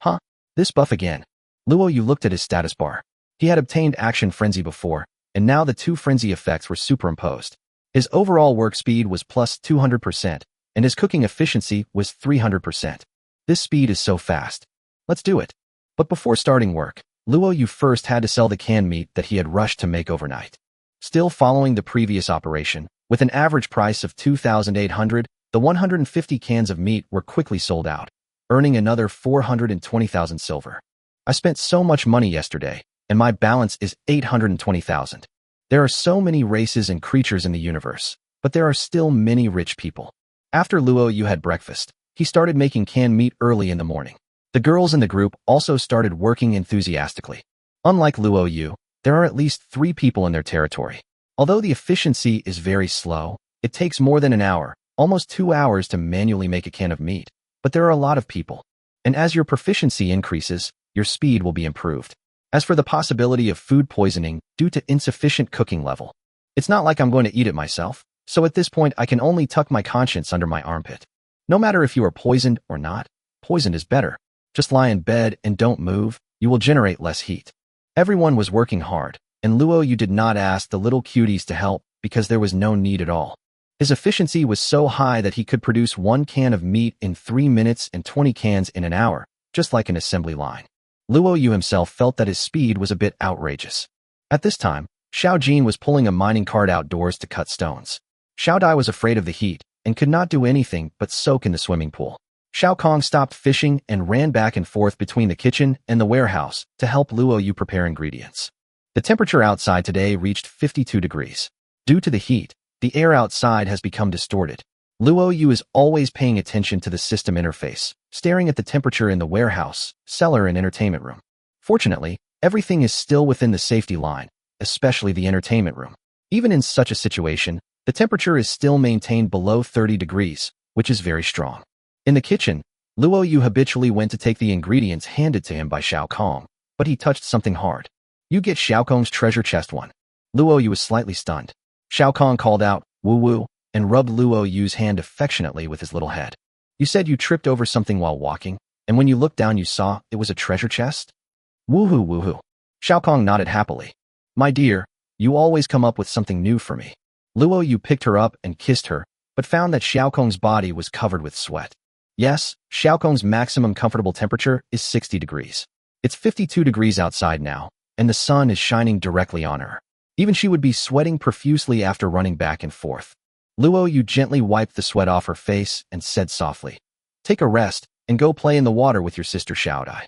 Huh? This buff again. Luo Yu looked at his status bar. He had obtained Action Frenzy before, and now the two Frenzy effects were superimposed. His overall work speed was plus 200%, and his cooking efficiency was 300%. This speed is so fast. Let's do it. But before starting work, Luo Yu first had to sell the canned meat that he had rushed to make overnight. Still following the previous operation, with an average price of 2,800, the 150 cans of meat were quickly sold out, earning another 420,000 silver. I spent so much money yesterday, and my balance is 820,000. There are so many races and creatures in the universe, but there are still many rich people. After Luo Yu had breakfast, he started making canned meat early in the morning. The girls in the group also started working enthusiastically. Unlike Luo Yu, there are at least 3 people in their territory. Although the efficiency is very slow, it takes more than an hour, almost 2 hours to manually make a can of meat, but there are a lot of people. And as your proficiency increases, your speed will be improved. As for the possibility of food poisoning due to insufficient cooking level, it's not like I'm going to eat it myself, so at this point I can only tuck my conscience under my armpit. No matter if you are poisoned or not, poisoned is better. Just lie in bed and don't move, you will generate less heat. Everyone was working hard, and Luo Yu did not ask the little cuties to help because there was no need at all. His efficiency was so high that he could produce 1 can of meat in 3 minutes and 20 cans in an hour, just like an assembly line. Luo Yu himself felt that his speed was a bit outrageous. At this time, Xiao Jin was pulling a mining cart outdoors to cut stones. Xiao Dai was afraid of the heat and could not do anything but soak in the swimming pool. Xiao Kong stopped fishing and ran back and forth between the kitchen and the warehouse to help Luo Yu prepare ingredients. The temperature outside today reached 52 degrees. Due to the heat, the air outside has become distorted. Luo Yu is always paying attention to the system interface, staring at the temperature in the warehouse, cellar, and entertainment room. Fortunately, everything is still within the safety line, especially the entertainment room. Even in such a situation, the temperature is still maintained below 30 degrees, which is very strong. In the kitchen, Luo Yu habitually went to take the ingredients handed to him by Xiao Kong, but he touched something hard. You get Xiao Kong's treasure chest one. Luo Yu was slightly stunned. Xiao Kong called out, "Woo woo," and rubbed Luo Yu's hand affectionately with his little head. You said you tripped over something while walking, and when you looked down you saw it was a treasure chest? Woohoo woohoo. Xiao Kong nodded happily. My dear, you always come up with something new for me. Luo Yu picked her up and kissed her, but found that Xiao Kong's body was covered with sweat. Yes, Xiao Kong's maximum comfortable temperature is 60 degrees. It's 52 degrees outside now, and the sun is shining directly on her. Even she would be sweating profusely after running back and forth. Luo Yu gently wiped the sweat off her face and said softly, "Take a rest and go play in the water with your sister Xiao Dai."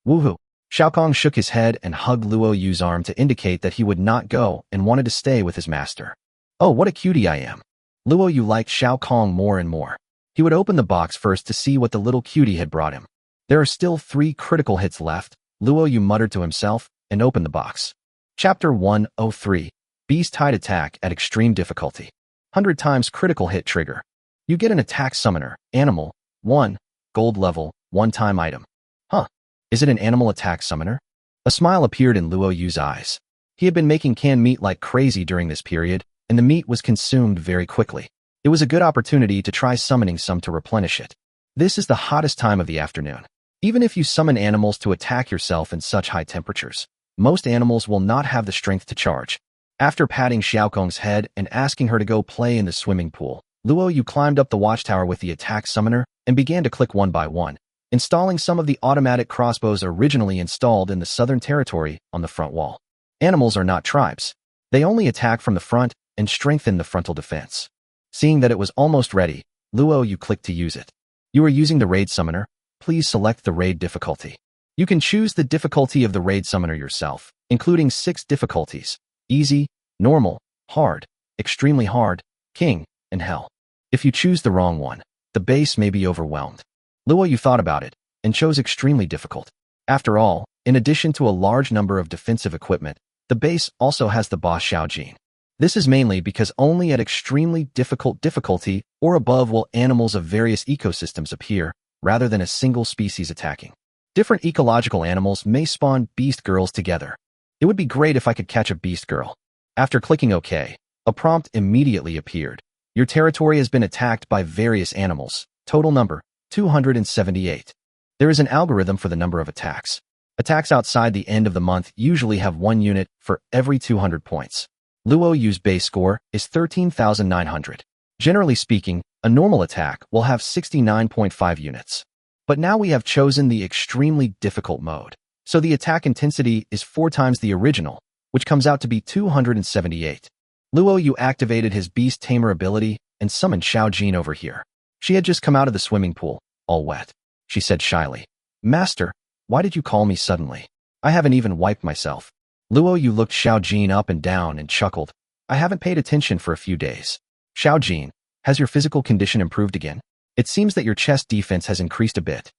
Woohoo! Xiao Kong shook his head and hugged Luo Yu's arm to indicate that he would not go and wanted to stay with his master. Oh, what a cutie I am. Luo Yu liked Xiao Kong more and more. He would open the box first to see what the little cutie had brought him. There are still 3 critical hits left, Luo Yu muttered to himself and opened the box. Chapter 103, Beast Tide Attack at Extreme Difficulty. 100 times critical hit trigger. You get an attack summoner, animal, 1, gold level, 1-time item. Huh, is it an animal attack summoner? A smile appeared in Luo Yu's eyes. He had been making canned meat like crazy during this period, and the meat was consumed very quickly. It was a good opportunity to try summoning some to replenish it. This is the hottest time of the afternoon. Even if you summon animals to attack yourself in such high temperatures, most animals will not have the strength to charge. After patting Xiao Kong's head and asking her to go play in the swimming pool, Luo Yu climbed up the watchtower with the attack summoner and began to click one by one, installing some of the automatic crossbows originally installed in the Southern Territory on the front wall. Animals are not tribes. They only attack from the front and strengthen the frontal defense. Seeing that it was almost ready, Luo Yu clicked to use it. You are using the raid summoner. Please select the raid difficulty. You can choose the difficulty of the raid summoner yourself, including 6 difficulties: easy, normal, hard, extremely hard, king, and hell. If you choose the wrong one, the base may be overwhelmed. Luo Yu thought about it and chose extremely difficult. After all, in addition to a large number of defensive equipment, the base also has the boss Xiao Jin. This is mainly because only at extremely difficult difficulty or above will animals of various ecosystems appear, rather than a single species attacking. Different ecological animals may spawn beast girls together. It would be great if I could catch a beast girl. After clicking OK, a prompt immediately appeared. Your territory has been attacked by various animals. Total number, 278. There is an algorithm for the number of attacks. Attacks outside the end of the month usually have 1 unit for every 200 points. Luo Yu's base score is 13,900. Generally speaking, a normal attack will have 69.5 units. But now we have chosen the extremely difficult mode, so the attack intensity is 4 times the original, which comes out to be 278. Luo Yu activated his Beast Tamer ability and summoned Xiao Jin over here. She had just come out of the swimming pool, all wet. She said shyly, "Master, why did you call me suddenly? I haven't even wiped myself." Luo Yu looked Xiao Jin up and down and chuckled. "I haven't paid attention for a few days. Xiao Jin, has your physical condition improved again? It seems that your chest defense has increased a bit."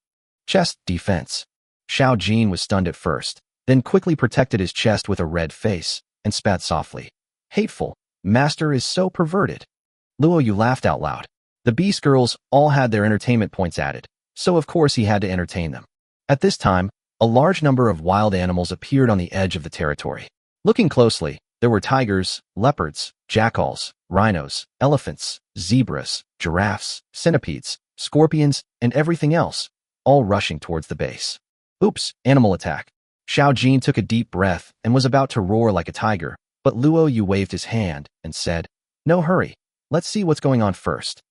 Chest defense. Xiao Jin was stunned at first, then quickly protected his chest with a red face and spat softly. "Hateful. Master is so perverted." Luo Yu laughed out loud. The Beast Girls all had their entertainment points added, so of course he had to entertain them. At this time, a large number of wild animals appeared on the edge of the territory. Looking closely, there were tigers, leopards, jackals, rhinos, elephants, zebras, giraffes, centipedes, scorpions, and everything else, all rushing towards the base. Oops, animal attack. Xiao Jin took a deep breath and was about to roar like a tiger, but Luo Yu waved his hand and said, "No hurry, let's see what's going on first."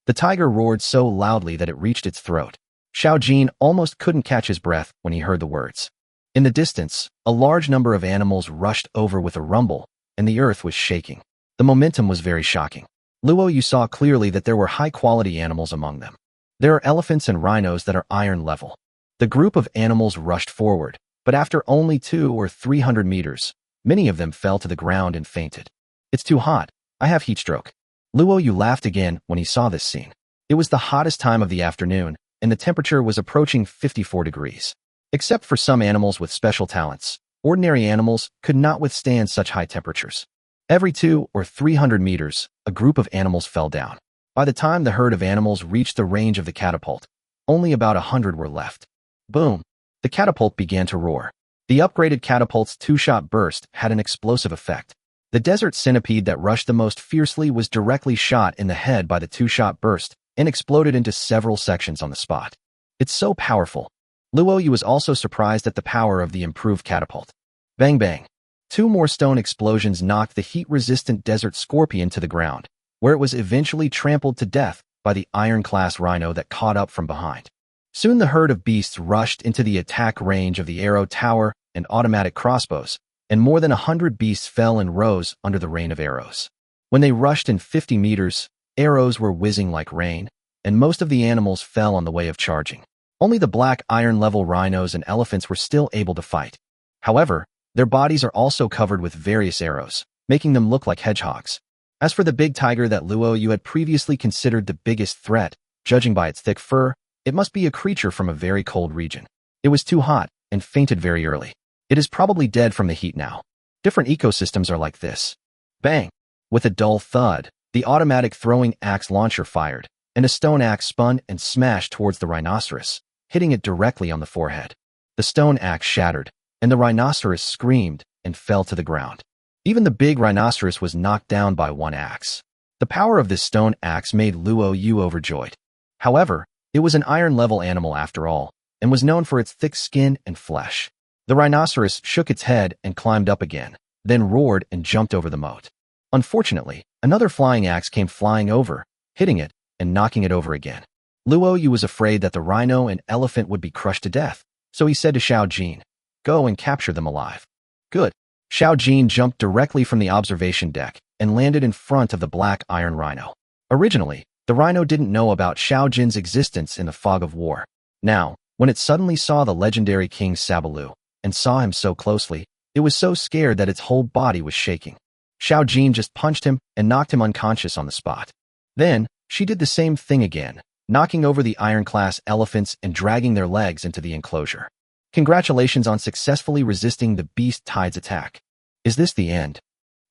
The tiger roared so loudly that it reached its throat. Xiao Jin almost couldn't catch his breath when he heard the words. In the distance, a large number of animals rushed over with a rumble, and the earth was shaking. The momentum was very shocking. Luo Yu saw clearly that there were high-quality animals among them. There are elephants and rhinos that are iron level. The group of animals rushed forward, but after only 200 or 300 meters, many of them fell to the ground and fainted. "It's too hot. I have heat stroke." Luo Yu laughed again when he saw this scene. It was the hottest time of the afternoon, and the temperature was approaching 54 degrees. Except for some animals with special talents, ordinary animals could not withstand such high temperatures. Every 200 or 300 meters, a group of animals fell down. By the time the herd of animals reached the range of the catapult, only about 100 were left. Boom! The catapult began to roar. The upgraded catapult's 2-shot burst had an explosive effect. The desert centipede that rushed the most fiercely was directly shot in the head by the 2-shot burst and exploded into several sections on the spot. It's so powerful. Luo Yu was also surprised at the power of the improved catapult. Bang bang. 2 more stone explosions knocked the heat-resistant desert scorpion to the ground, where it was eventually trampled to death by the iron-class rhino that caught up from behind. Soon the herd of beasts rushed into the attack range of the arrow tower and automatic crossbows, and more than 100 beasts fell in rows under the rain of arrows. When they rushed in 50 meters, arrows were whizzing like rain, and most of the animals fell on the way of charging. Only the black iron-level rhinos and elephants were still able to fight. However, their bodies are also covered with various arrows, making them look like hedgehogs. As for the big tiger that Luo Yu had previously considered the biggest threat, judging by its thick fur, it must be a creature from a very cold region. It was too hot and fainted very early. It is probably dead from the heat now. Different ecosystems are like this. Bang! With a dull thud, the automatic throwing axe launcher fired, and a stone axe spun and smashed towards the rhinoceros, hitting it directly on the forehead. The stone axe shattered, and the rhinoceros screamed and fell to the ground. Even the big rhinoceros was knocked down by one axe. The power of this stone axe made Luo Yu overjoyed. However, it was an iron-level animal after all, and was known for its thick skin and flesh. The rhinoceros shook its head and climbed up again, then roared and jumped over the moat. Unfortunately, another flying axe came flying over, hitting it and knocking it over again. Luo Yu was afraid that the rhino and elephant would be crushed to death, so he said to Xiao Jin, "Go and capture them alive." Good. Xiao Jin jumped directly from the observation deck and landed in front of the black iron rhino. Originally, the rhino didn't know about Xiao Jin's existence in the fog of war. Now, when it suddenly saw the legendary King Sabalu and saw him so closely, it was so scared that its whole body was shaking. Xiao Jin just punched him and knocked him unconscious on the spot. Then, she did the same thing again, knocking over the iron-class elephants and dragging their legs into the enclosure. Congratulations on successfully resisting the Beast Tide's attack. Is this the end?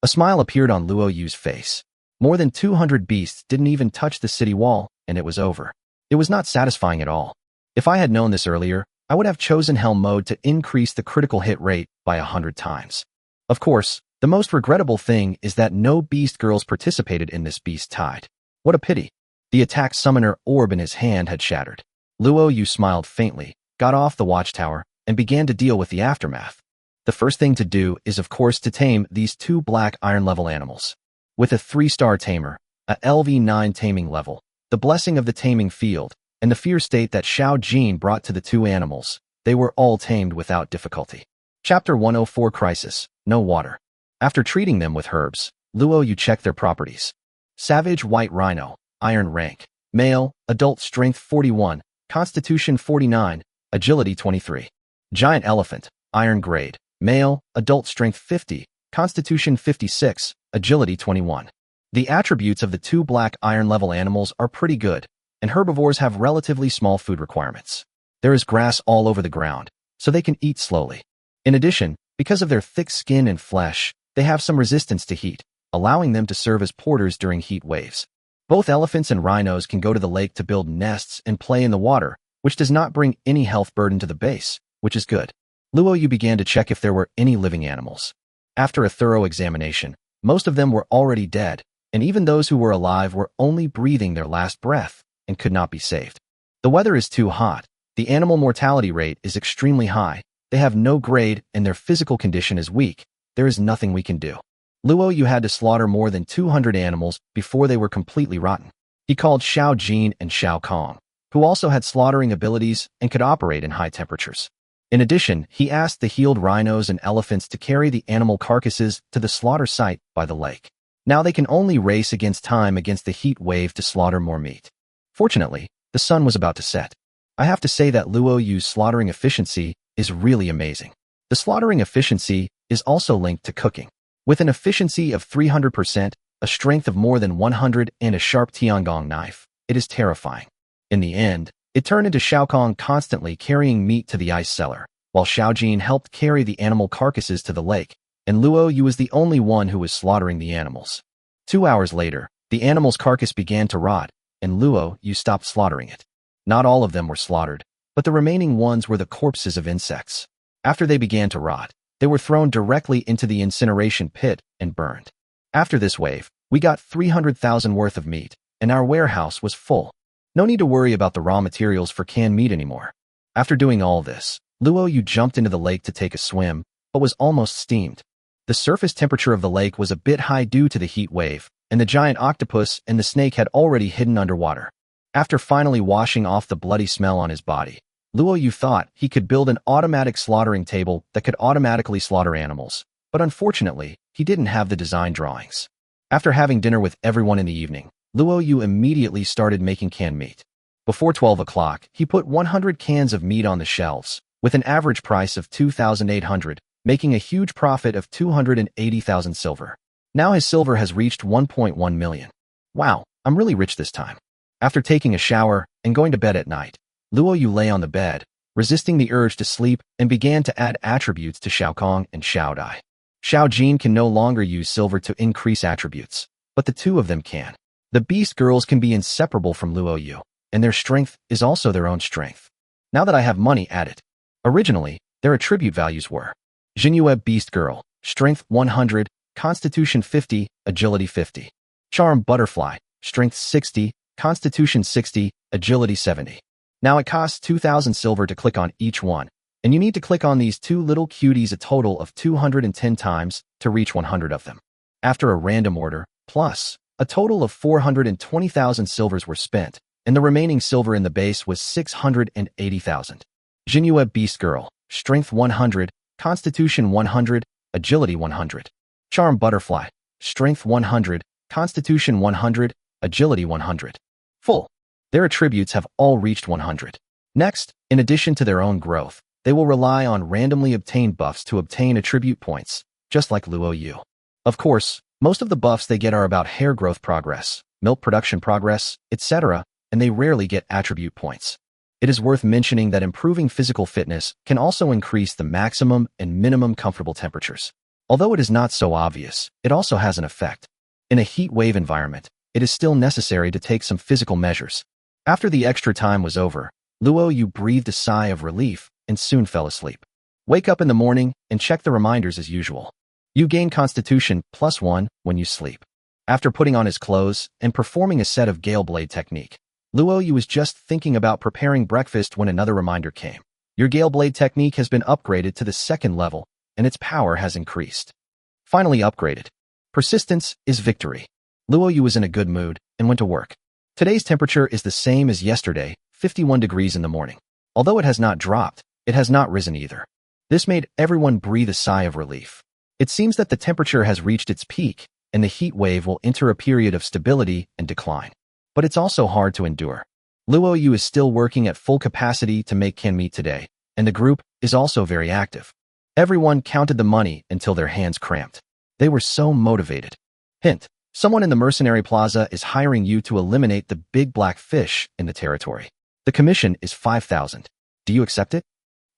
A smile appeared on Luo Yu's face. More than 200 beasts didn't even touch the city wall, and it was over. It was not satisfying at all. If I had known this earlier, I would have chosen Hell Mode to increase the critical hit rate by 100 times. Of course, the most regrettable thing is that no Beast Girls participated in this Beast Tide. What a pity. The attack summoner orb in his hand had shattered. Luo Yu smiled faintly, got off the watchtower, and began to deal with the aftermath. The first thing to do is, of course, to tame these two black iron-level animals. With a 3-star tamer, a LV9 taming level, the blessing of the taming field, and the fear state that Xiao Jin brought to the two animals, they were all tamed without difficulty. Chapter 104 Crisis, No Water. After treating them with herbs, Luo Yu checked their properties. Savage White Rhino, Iron Rank. Male, Adult Strength 41, Constitution 49, Agility 23. Giant Elephant, Iron Grade. Male, Adult Strength 50, Constitution 56, Agility 21. The attributes of the two black iron-level animals are pretty good, and herbivores have relatively small food requirements. There is grass all over the ground, so they can eat slowly. In addition, because of their thick skin and flesh, they have some resistance to heat, allowing them to serve as porters during heat waves. Both elephants and rhinos can go to the lake to build nests and play in the water, which does not bring any health burden to the base, which is good. Luo Yu began to check if there were any living animals. After a thorough examination, most of them were already dead, and even those who were alive were only breathing their last breath and could not be saved. The weather is too hot, the animal mortality rate is extremely high, they have no grade, and their physical condition is weak. There is nothing we can do. Luo Yu had to slaughter more than 200 animals before they were completely rotten. He called Xiao Jin and Xiao Kong, who also had slaughtering abilities and could operate in high temperatures. In addition, he asked the healed rhinos and elephants to carry the animal carcasses to the slaughter site by the lake. Now they can only race against time against the heat wave to slaughter more meat. Fortunately, the sun was about to set. I have to say that Luo Yu's slaughtering efficiency is really amazing. The slaughtering efficiency is also linked to cooking. With an efficiency of 300%, a strength of more than 100, and a sharp Tiangong knife, it is terrifying. In the end, it turned into Xiao Kong constantly carrying meat to the ice cellar, while Xiao Jin helped carry the animal carcasses to the lake, and Luo Yu was the only one who was slaughtering the animals. 2 hours later, the animal's carcass began to rot, and Luo Yu stopped slaughtering it. Not all of them were slaughtered, but the remaining ones were the corpses of insects. After they began to rot, they were thrown directly into the incineration pit and burned. After this wave, we got 300,000 worth of meat, and our warehouse was full. No need to worry about the raw materials for canned meat anymore. After doing all this, Luo Yu jumped into the lake to take a swim, but was almost steamed. The surface temperature of the lake was a bit high due to the heat wave, and the giant octopus and the snake had already hidden underwater. After finally washing off the bloody smell on his body, Luo Yu thought he could build an automatic slaughtering table that could automatically slaughter animals, but unfortunately, he didn't have the design drawings. After having dinner with everyone in the evening, Luo Yu immediately started making canned meat. Before 12 o'clock, he put 100 cans of meat on the shelves, with an average price of 2,800, making a huge profit of 280,000 silver. Now his silver has reached 1.1 million. Wow, I'm really rich this time. After taking a shower and going to bed at night, Luo Yu lay on the bed, resisting the urge to sleep, and began to add attributes to Xiao Kong and Xiao Dai. Xiao Jin can no longer use silver to increase attributes, but the two of them can. The Beast Girls can be inseparable from Luo Yu, and their strength is also their own strength. Now that I have money at it. Originally, their attribute values were Jinyue Beast Girl, Strength 100, Constitution 50, Agility 50. Charm Butterfly, Strength 60, Constitution 60, Agility 70. Now it costs 2,000 silver to click on each one, and you need to click on these two little cuties a total of 210 times to reach 100 of them. After a random order, plus, a total of 420,000 silvers were spent, and the remaining silver in the base was 680,000. Jinyue Beast Girl, Strength 100, Constitution 100, Agility 100. Charm Butterfly, Strength 100, Constitution 100, Agility 100. Full. Their attributes have all reached 100. Next, in addition to their own growth, they will rely on randomly obtained buffs to obtain attribute points, just like Luo Yu. Of course, most of the buffs they get are about hair growth progress, milk production progress, etc., and they rarely get attribute points. It is worth mentioning that improving physical fitness can also increase the maximum and minimum comfortable temperatures. Although it is not so obvious, it also has an effect. In a heat wave environment, it is still necessary to take some physical measures. After the extra time was over, Luo Yu breathed a sigh of relief and soon fell asleep. Wake up in the morning and check the reminders as usual. You gain Constitution +1 when you sleep. After putting on his clothes and performing a set of Gale Blade technique, Luo Yu was just thinking about preparing breakfast when another reminder came. Your Gale Blade technique has been upgraded to the second level, and its power has increased. Finally upgraded. Persistence is victory. Luo Yu was in a good mood and went to work. Today's temperature is the same as yesterday, 51 degrees in the morning. Although it has not dropped, it has not risen either. This made everyone breathe a sigh of relief. It seems that the temperature has reached its peak, and the heat wave will enter a period of stability and decline. But it's also hard to endure. Luo Yu is still working at full capacity to make canned meat today, and the group is also very active. Everyone counted the money until their hands cramped. They were so motivated. Hint: someone in the Mercenary Plaza is hiring you to eliminate the big black fish in the territory. The commission is 5,000. Do you accept it?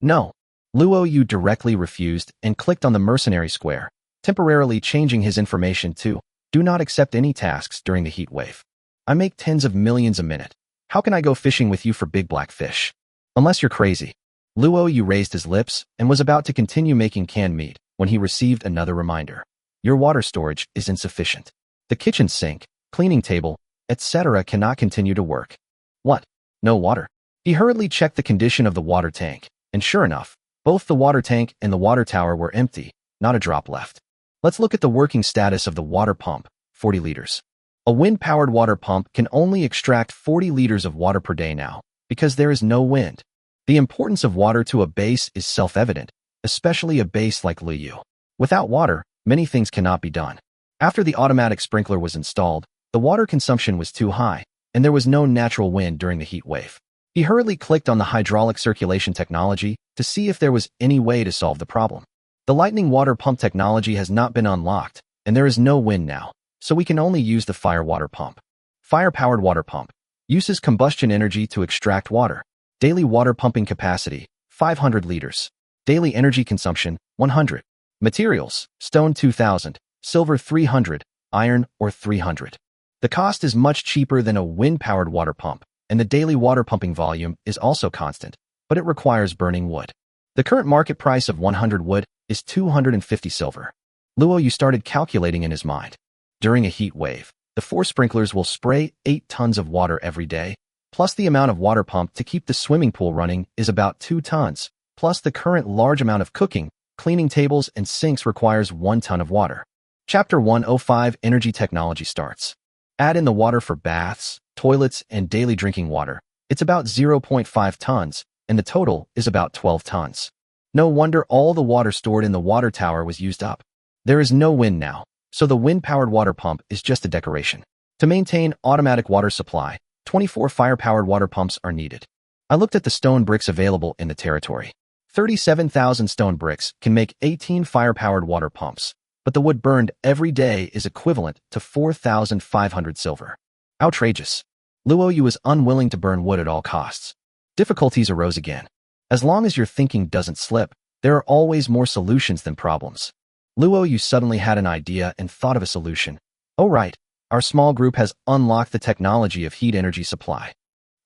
No. Luo Yu directly refused and clicked on the mercenary square, temporarily changing his information to "Do not accept any tasks during the heat wave. I make tens of millions a minute. How can I go fishing with you for big black fish? Unless you're crazy." Luo Yu raised his lips and was about to continue making canned meat when he received another reminder. Your water storage is insufficient. The kitchen sink, cleaning table, etc. cannot continue to work. What? No water? He hurriedly checked the condition of the water tank, and sure enough, both the water tank and the water tower were empty, not a drop left. Let's look at the working status of the water pump, 40 liters. A wind-powered water pump can only extract 40 liters of water per day now, because there is no wind. The importance of water to a base is self-evident, especially a base like Liu. Without water, many things cannot be done. After the automatic sprinkler was installed, the water consumption was too high, and there was no natural wind during the heat wave. He hurriedly clicked on the hydraulic circulation technology to see if there was any way to solve the problem. The lightning water pump technology has not been unlocked, and there is no wind now, so we can only use the fire water pump. Fire-powered water pump uses combustion energy to extract water. Daily water pumping capacity, 500 liters. Daily energy consumption, 100. Materials, stone 2,000, silver 300, iron or 300. The cost is much cheaper than a wind-powered water pump, and the daily water pumping volume is also constant, but it requires burning wood. The current market price of 100 wood is 250 silver. Luo Yu started calculating in his mind. During a heat wave, the 4 sprinklers will spray 8 tons of water every day, plus the amount of water pumped to keep the swimming pool running is about 2 tons, plus the current large amount of cooking, cleaning tables and sinks requires 1 ton of water. Chapter 105 Energy Technology starts. Add in the water for baths, toilets, and daily drinking water. It's about 0.5 tons, and the total is about 12 tons. No wonder all the water stored in the water tower was used up. There is no wind now, so the wind-powered water pump is just a decoration. To maintain automatic water supply, 24 fire-powered water pumps are needed. I looked at the stone bricks available in the territory. 37,000 stone bricks can make 18 fire-powered water pumps, but the wood burned every day is equivalent to 4,500 silver. Outrageous. Luo Yu is unwilling to burn wood at all costs. Difficulties arose again. As long as your thinking doesn't slip, there are always more solutions than problems. Luo Yu suddenly had an idea and thought of a solution. Oh right, our small group has unlocked the technology of heat energy supply.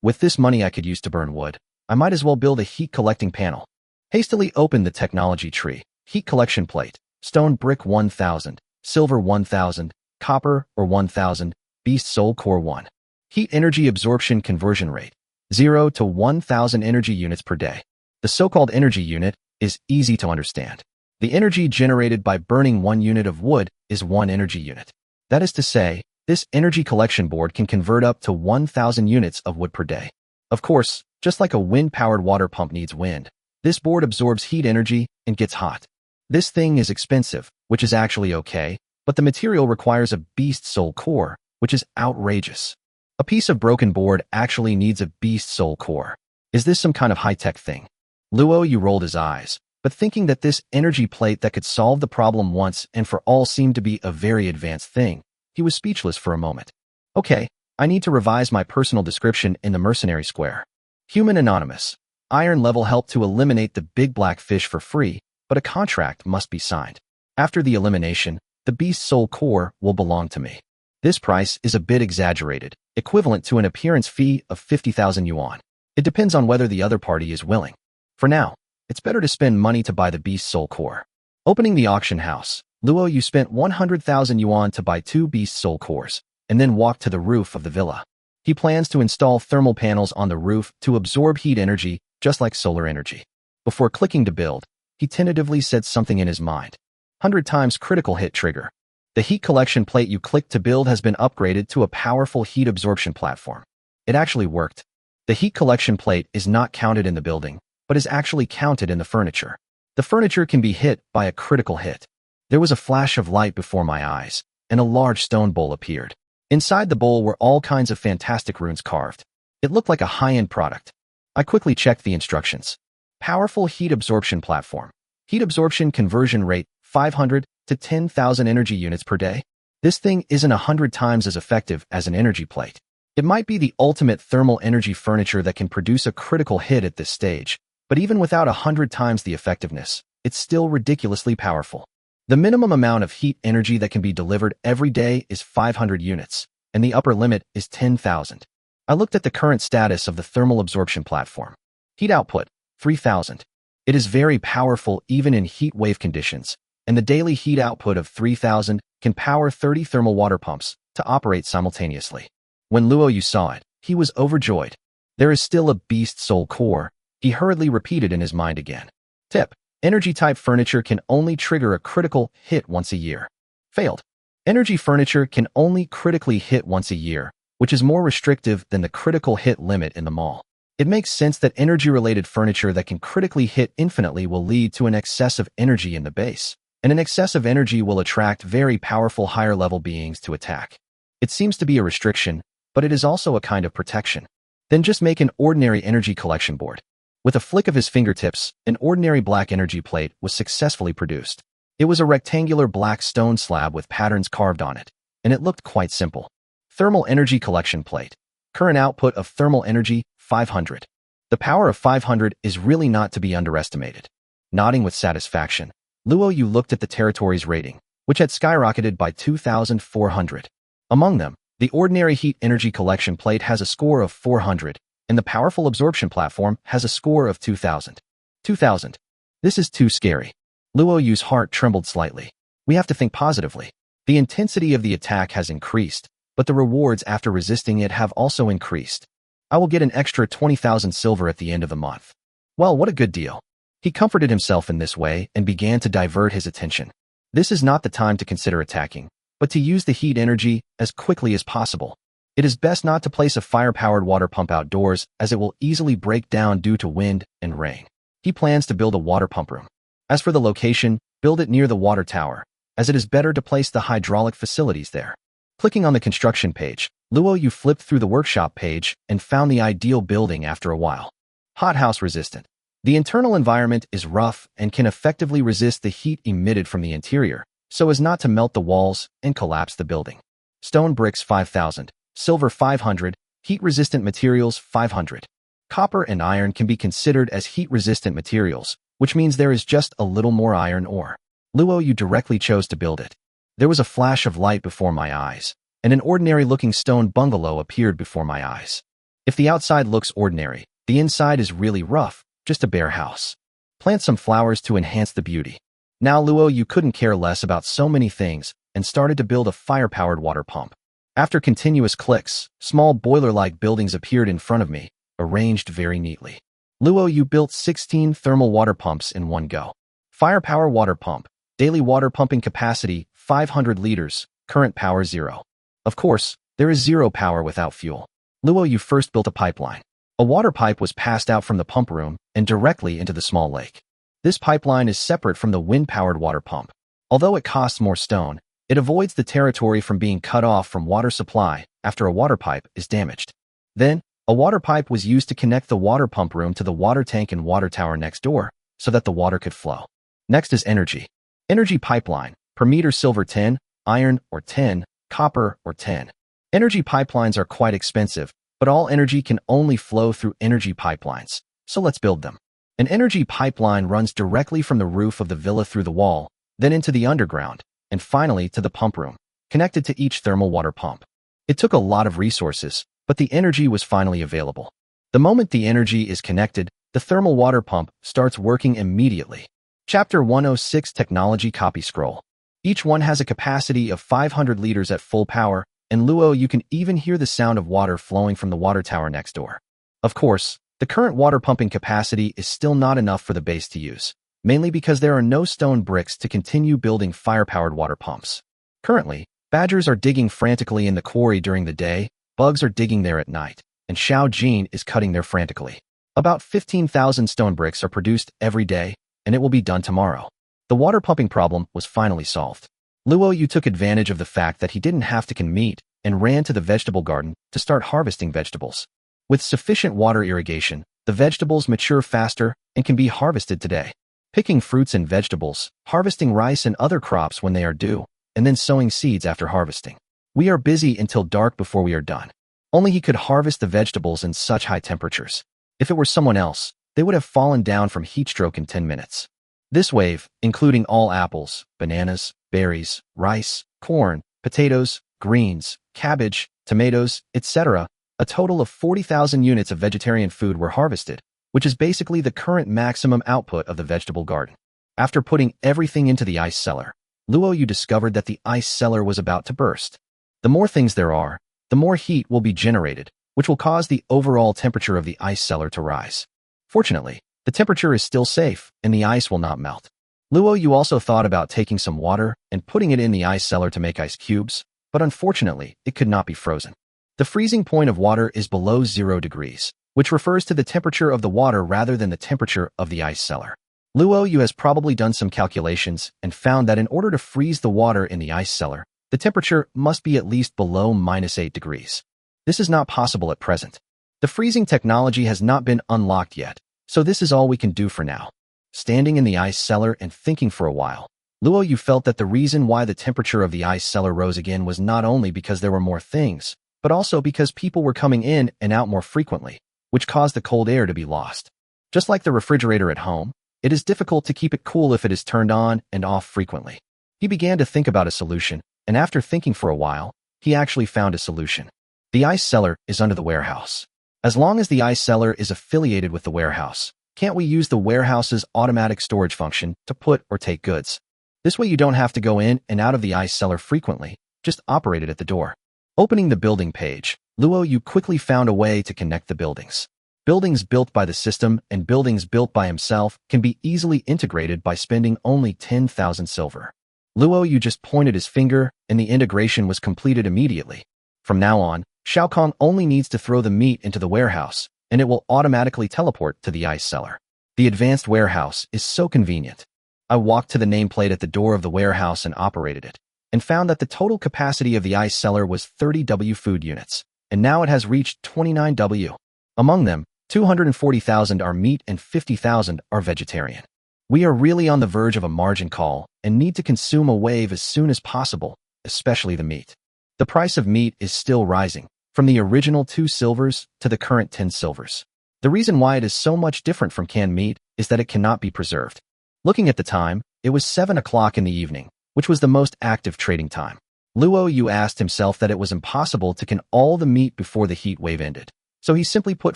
With this money I could use to burn wood, I might as well build a heat collecting panel. Hastily opened the technology tree. Heat collection plate. Stone brick 1000, silver 1000, copper or 1000, beast soul core 1. Heat energy absorption conversion rate, 0 to 1000 energy units per day. The so-called energy unit is easy to understand. The energy generated by burning 1 unit of wood is 1 energy unit. That is to say, this energy collection board can convert up to 1000 units of wood per day. Of course, just like a wind-powered water pump needs wind, this board absorbs heat energy and gets hot. This thing is expensive, which is actually okay, but the material requires a beast soul core, which is outrageous. A piece of broken board actually needs a beast soul core. Is this some kind of high-tech thing? Luo Yu rolled his eyes, but thinking that this energy plate that could solve the problem once and for all seemed to be a very advanced thing, he was speechless for a moment. Okay, I need to revise my personal description in the mercenary square. Human Anonymous. Iron level help to eliminate the big black fish for free, but a contract must be signed. After the elimination, the beast soul core will belong to me. This price is a bit exaggerated, equivalent to an appearance fee of 50,000 yuan. It depends on whether the other party is willing. For now, it's better to spend money to buy the beast soul core. Opening the auction house, Luo Yu spent 100,000 yuan to buy 2 beast soul cores, and then walked to the roof of the villa. He plans to install thermal panels on the roof to absorb heat energy, just like solar energy. Before clicking to build, he tentatively said something in his mind. 100 times critical hit trigger. The heat collection plate you clicked to build has been upgraded to a powerful heat absorption platform. It actually worked. The heat collection plate is not counted in the building, but is actually counted in the furniture. The furniture can be hit by a critical hit. There was a flash of light before my eyes, and a large stone bowl appeared. Inside the bowl were all kinds of fantastic runes carved. It looked like a high-end product. I quickly checked the instructions. Powerful heat absorption platform. Heat absorption conversion rate 500 to 10,000 energy units per day. This thing isn't 100 times as effective as an energy plate. It might be the ultimate thermal energy furniture that can produce a critical hit at this stage, but even without 100 times the effectiveness, it's still ridiculously powerful. The minimum amount of heat energy that can be delivered every day is 500 units, and the upper limit is 10,000. I looked at the current status of the thermal absorption platform. Heat output, 3,000. It is very powerful even in heat wave conditions, and the daily heat output of 3,000 can power 30 thermal water pumps to operate simultaneously. When Luo Yu saw it, he was overjoyed. There is still a beast soul core, he hurriedly repeated in his mind again. Tip: energy-type furniture can only trigger a critical hit once a year. Failed. Energy furniture can only critically hit once a year, which is more restrictive than the critical hit limit in the mall. It makes sense that energy-related furniture that can critically hit infinitely will lead to an excess of energy in the base, and an excess of energy will attract very powerful higher-level beings to attack. It seems to be a restriction, but it is also a kind of protection. Then just make an ordinary energy collection board. With a flick of his fingertips, an ordinary black energy plate was successfully produced. It was a rectangular black stone slab with patterns carved on it, and it looked quite simple. Thermal energy collection plate. Current output of thermal energy, 500. The power of 500 is really not to be underestimated. Nodding with satisfaction, Luo Yu looked at the territory's rating, which had skyrocketed by 2,400. Among them, the ordinary heat energy collection plate has a score of 400, and the powerful absorption platform has a score of 2,000. 2,000. This is too scary. Luo Yu's heart trembled slightly. We have to think positively. The intensity of the attack has increased, but the rewards after resisting it have also increased. I will get an extra 20,000 silver at the end of the month. Well, what a good deal. He comforted himself in this way and began to divert his attention. This is not the time to consider attacking, but to use the heat energy as quickly as possible. It is best not to place a fire-powered water pump outdoors as it will easily break down due to wind and rain. He plans to build a water pump room. As for the location, build it near the water tower, as it is better to place the hydraulic facilities there. Clicking on the construction page, Luo Yu flipped through the workshop page and found the ideal building after a while. Hothouse resistant. The internal environment is rough and can effectively resist the heat emitted from the interior, so as not to melt the walls and collapse the building. Stone bricks 5,000. Silver 500, heat-resistant materials 500. Copper and iron can be considered as heat-resistant materials, which means there is just a little more iron ore. Luo Yu directly chose to build it. There was a flash of light before my eyes, and an ordinary-looking stone bungalow appeared before my eyes. If the outside looks ordinary, the inside is really rough, just a bare house. Plant some flowers to enhance the beauty. Now Luo Yu couldn't care less about so many things and started to build a fire-powered water pump. After continuous clicks, small boiler-like buildings appeared in front of me, arranged very neatly. Luo Yu built 16 thermal water pumps in one go. Firepower water pump, daily water pumping capacity 500 liters, current power 0. Of course, there is zero power without fuel. Luo Yu first built a pipeline. A water pipe was passed out from the pump room and directly into the small lake. This pipeline is separate from the wind-powered water pump. Although it costs more stone, it avoids the territory from being cut off from water supply after a water pipe is damaged. Then, a water pipe was used to connect the water pump room to the water tank and water tower next door so that the water could flow. Next is energy. Energy pipeline, per meter silver 10, iron or 10, copper or 10. Energy pipelines are quite expensive, but all energy can only flow through energy pipelines, so let's build them. An energy pipeline runs directly from the roof of the villa through the wall, then into the underground, and finally to the pump room, connected to each thermal water pump. It took a lot of resources, but the energy was finally available. The moment the energy is connected, the thermal water pump starts working immediately. Chapter 106 Technology Copy Scroll. Each one has a capacity of 500 liters at full power, and Luo, you can even hear the sound of water flowing from the water tower next door. Of course, The current water pumping capacity is still not enough for the base to use, mainly because there are no stone bricks to continue building fire-powered water pumps. Currently, badgers are digging frantically in the quarry during the day, bugs are digging there at night, and Xiao Jin is cutting there frantically. About 15,000 stone bricks are produced every day, and it will be done tomorrow. The water pumping problem was finally solved. Luo Yu took advantage of the fact that he didn't have to can meat and ran to the vegetable garden to start harvesting vegetables. With sufficient water irrigation, the vegetables mature faster and can be harvested today. Picking fruits and vegetables, harvesting rice and other crops when they are due, and then sowing seeds after harvesting. We are busy until dark before we are done. Only he could harvest the vegetables in such high temperatures. If it were someone else, they would have fallen down from heat stroke in 10 minutes. This wave, including all apples, bananas, berries, rice, corn, potatoes, greens, cabbage, tomatoes, etc., a total of 40,000 units of vegetarian food were harvested, which is basically the current maximum output of the vegetable garden. After putting everything into the ice cellar, Luo Yu discovered that the ice cellar was about to burst. The more things there are, the more heat will be generated, which will cause the overall temperature of the ice cellar to rise. Fortunately, the temperature is still safe and the ice will not melt. Luo Yu also thought about taking some water and putting it in the ice cellar to make ice cubes, but unfortunately, it could not be frozen. The freezing point of water is below 0 degrees, which refers to the temperature of the water rather than the temperature of the ice cellar. Luo Yu has probably done some calculations and found that in order to freeze the water in the ice cellar, the temperature must be at least below -8 degrees. This is not possible at present. The freezing technology has not been unlocked yet, so this is all we can do for now. Standing in the ice cellar and thinking for a while, Luo Yu felt that the reason why the temperature of the ice cellar rose again was not only because there were more things, but also because people were coming in and out more frequently, which caused the cold air to be lost. Just like the refrigerator at home, it is difficult to keep it cool if it is turned on and off frequently. He began to think about a solution, and after thinking for a while, he actually found a solution. The ice cellar is under the warehouse. As long as the ice cellar is affiliated with the warehouse, can't we use the warehouse's automatic storage function to put or take goods? This way you don't have to go in and out of the ice cellar frequently, just operate it at the door. Opening the building page, Luo Yu quickly found a way to connect the buildings. Buildings built by the system and buildings built by himself can be easily integrated by spending only 10,000 silver. Luo Yu just pointed his finger and the integration was completed immediately. From now on, Xiao Kong only needs to throw the meat into the warehouse, and it will automatically teleport to the ice cellar. The advanced warehouse is so convenient. I walked to the nameplate at the door of the warehouse and operated it, and found that the total capacity of the ice cellar was 30 W food units, and now it has reached 29 W. Among them, 240,000 are meat and 50,000 are vegetarian. We are really on the verge of a margin call and need to consume a wave as soon as possible, especially the meat. The price of meat is still rising, from the original 2 silvers to the current 10 silvers. The reason why it is so much different from canned meat is that it cannot be preserved. Looking at the time, it was 7 o'clock in the evening, which was the most active trading time. Luo Yu asked himself that it was impossible to can all the meat before the heat wave ended, so he simply put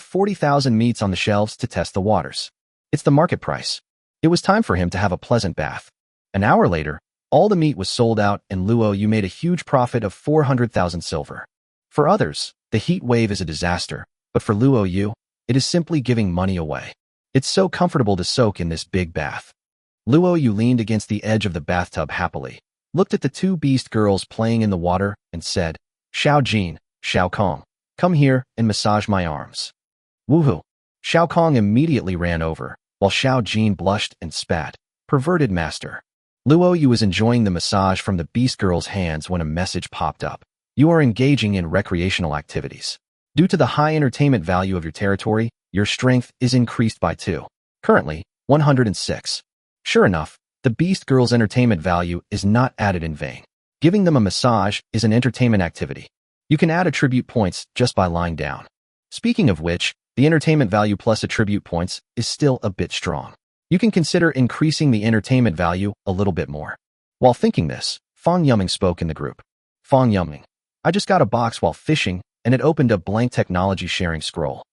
40,000 meats on the shelves to test the waters. It's the market price. It was time for him to have a pleasant bath. An hour later, all the meat was sold out and Luo Yu made a huge profit of 400,000 silver. For others, the heat wave is a disaster, but for Luo Yu, it is simply giving money away. It's so comfortable to soak in this big bath. Luo Yu leaned against the edge of the bathtub happily, looked at the 2 beast girls playing in the water, and said, "Xiao Jin, Xiao Kong, come here and massage my arms." Woohoo! Xiao Kong immediately ran over, while Xiao Jin blushed and spat. Perverted master. Luo Yu was enjoying the massage from the beast girl's hands when a message popped up. You are engaging in recreational activities. Due to the high entertainment value of your territory, your strength is increased by 2. Currently, 106. Sure enough, the beast girl's entertainment value is not added in vain. Giving them a massage is an entertainment activity. You can add attribute points just by lying down. Speaking of which, the entertainment value plus attribute points is still a bit strong. You can consider increasing the entertainment value a little bit more. While thinking this, Fang Yuming spoke in the group. Fang Yuming, I just got a box while fishing, and it opened a blank technology sharing scroll.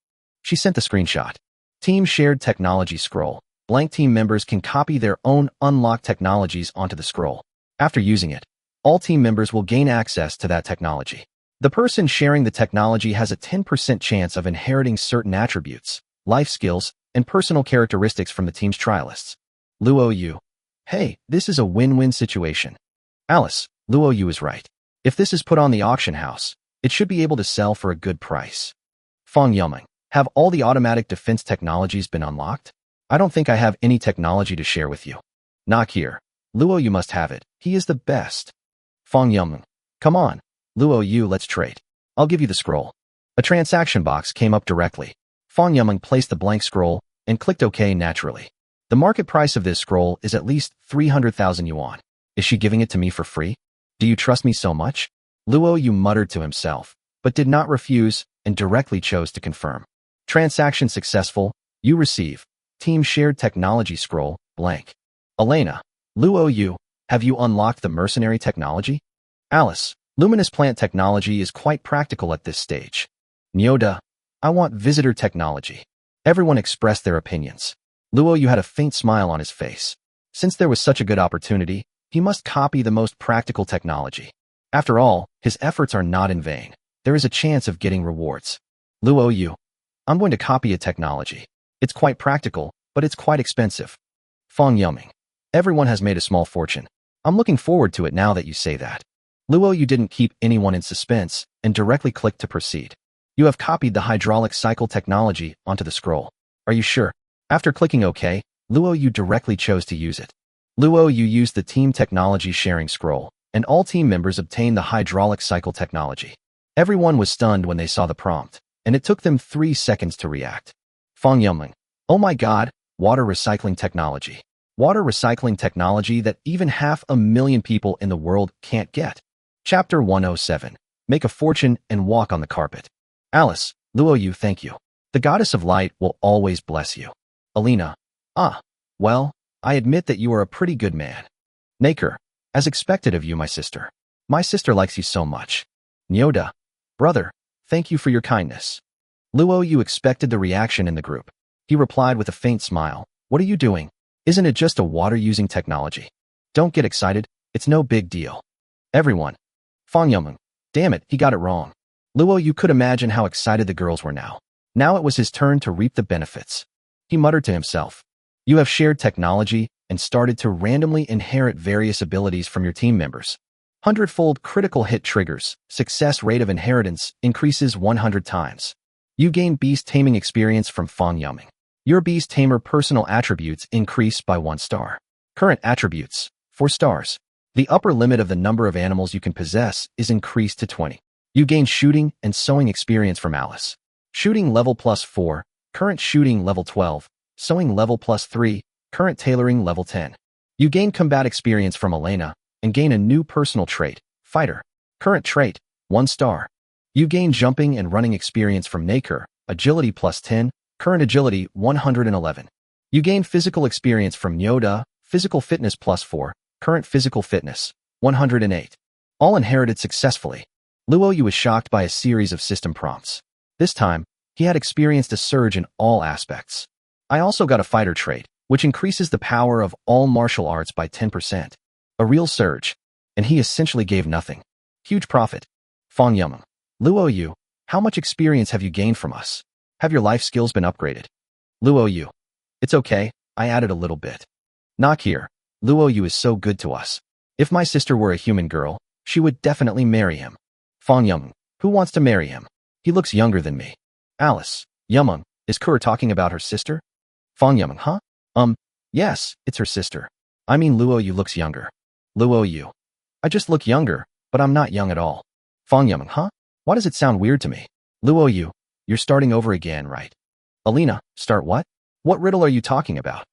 She sent the screenshot. Team shared technology scroll. Blank team members can copy their own unlocked technologies onto the scroll. After using it, all team members will gain access to that technology. The person sharing the technology has a 10% chance of inheriting certain attributes, life skills, and personal characteristics from the team's trialists. Luo Yu. Hey, this is a win-win situation. Alice, Luo Yu is right. If this is put on the auction house, it should be able to sell for a good price. Fang Yumeng. Have all the automatic defense technologies been unlocked? I don't think I have any technology to share with you. Not here. Luo Yu must have it. He is the best. Fang Yumeng. Come on. Luo Yu, let's trade. I'll give you the scroll. A transaction box came up directly. Fang Yumeng placed the blank scroll and clicked OK naturally. The market price of this scroll is at least 300,000 yuan. Is she giving it to me for free? Do you trust me so much? Luo Yu muttered to himself, but did not refuse and directly chose to confirm. Transaction successful. You receive. Team shared technology scroll, blank. Elena. Luo Yu, have you unlocked the mercenary technology? Alice. Luminous plant technology is quite practical at this stage. Nyoda. I want visitor technology. Everyone expressed their opinions. Luo Yu had a faint smile on his face. Since there was such a good opportunity, he must copy the most practical technology. After all, his efforts are not in vain. There is a chance of getting rewards. Luo Yu. I'm going to copy a technology. It's quite practical, but it's quite expensive. Fang Yumeng. Everyone has made a small fortune. I'm looking forward to it now that you say that. Luo Yu didn't keep anyone in suspense and directly clicked to proceed. You have copied the hydraulic cycle technology onto the scroll. Are you sure? After clicking OK, Luo Yu directly chose to use it. Luo Yu used the team technology sharing scroll, and all team members obtained the hydraulic cycle technology. Everyone was stunned when they saw the prompt, and it took them 3 seconds to react. Fang Yumeng. Oh my god, water recycling technology. Water recycling technology that even 500,000 people in the world can't get. Chapter 107. Make a fortune and walk on the carpet. Alice, Luo Yu, thank you. The goddess of light will always bless you. Alina. Well, I admit that you are a pretty good man. Naker. As expected of you, my sister. My sister likes you so much. Nyoda. Brother, thank you for your kindness. Luo Yu expected the reaction in the group. He replied with a faint smile. What are you doing? Isn't it just a water-using technology? Don't get excited. It's no big deal. Everyone. Fang Yumeng. Damn it, he got it wrong. Luo Yu could imagine how excited the girls were now. Now it was his turn to reap the benefits. He muttered to himself. You have shared technology and started to randomly inherit various abilities from your team members. 100-fold critical hit triggers. Success rate of inheritance increases 100 times. You gain beast taming experience from Fang Yumeng. Your beast tamer personal attributes increase by 1 star. Current attributes, 4 stars. The upper limit of the number of animals you can possess is increased to 20. You gain shooting and sewing experience from Alice. Shooting level +4, current shooting level 12, sewing level +3, current tailoring level 10. You gain combat experience from Elena and gain a new personal trait, fighter. Current trait, 1 star. You gain jumping and running experience from Naker, agility +10, current agility 111. You gain physical experience from Nyoda, physical fitness +4, current physical fitness 108. All inherited successfully. Luo Yu was shocked by a series of system prompts. This time, he had experienced a surge in all aspects. I also got a fighter trait, which increases the power of all martial arts by 10%. A real surge. And he essentially gave nothing. Huge profit. Fang Yumeng. Luo Yu, how much experience have you gained from us? Have your life skills been upgraded? Luo Yu. It's okay, I added a little bit. Not here. Luo Yu is so good to us. If my sister were a human girl, she would definitely marry him. Fang Yumeng. Who wants to marry him? He looks younger than me. Alice. Yumeng. Is Kura talking about her sister? Fang Yumeng. Huh? Yes, it's her sister. I mean Luo Yu looks younger. Luo Yu. I just look younger, but I'm not young at all. Fang Yumeng. Huh? Why does it sound weird to me? Luo Yu. You're starting over again, right? Alina. Start what? What riddle are you talking about?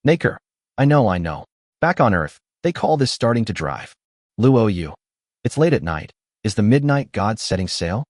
Naker. I know. Back on Earth, they call this starting to drive. Luo Yu. It's late at night. Is the midnight god setting sail?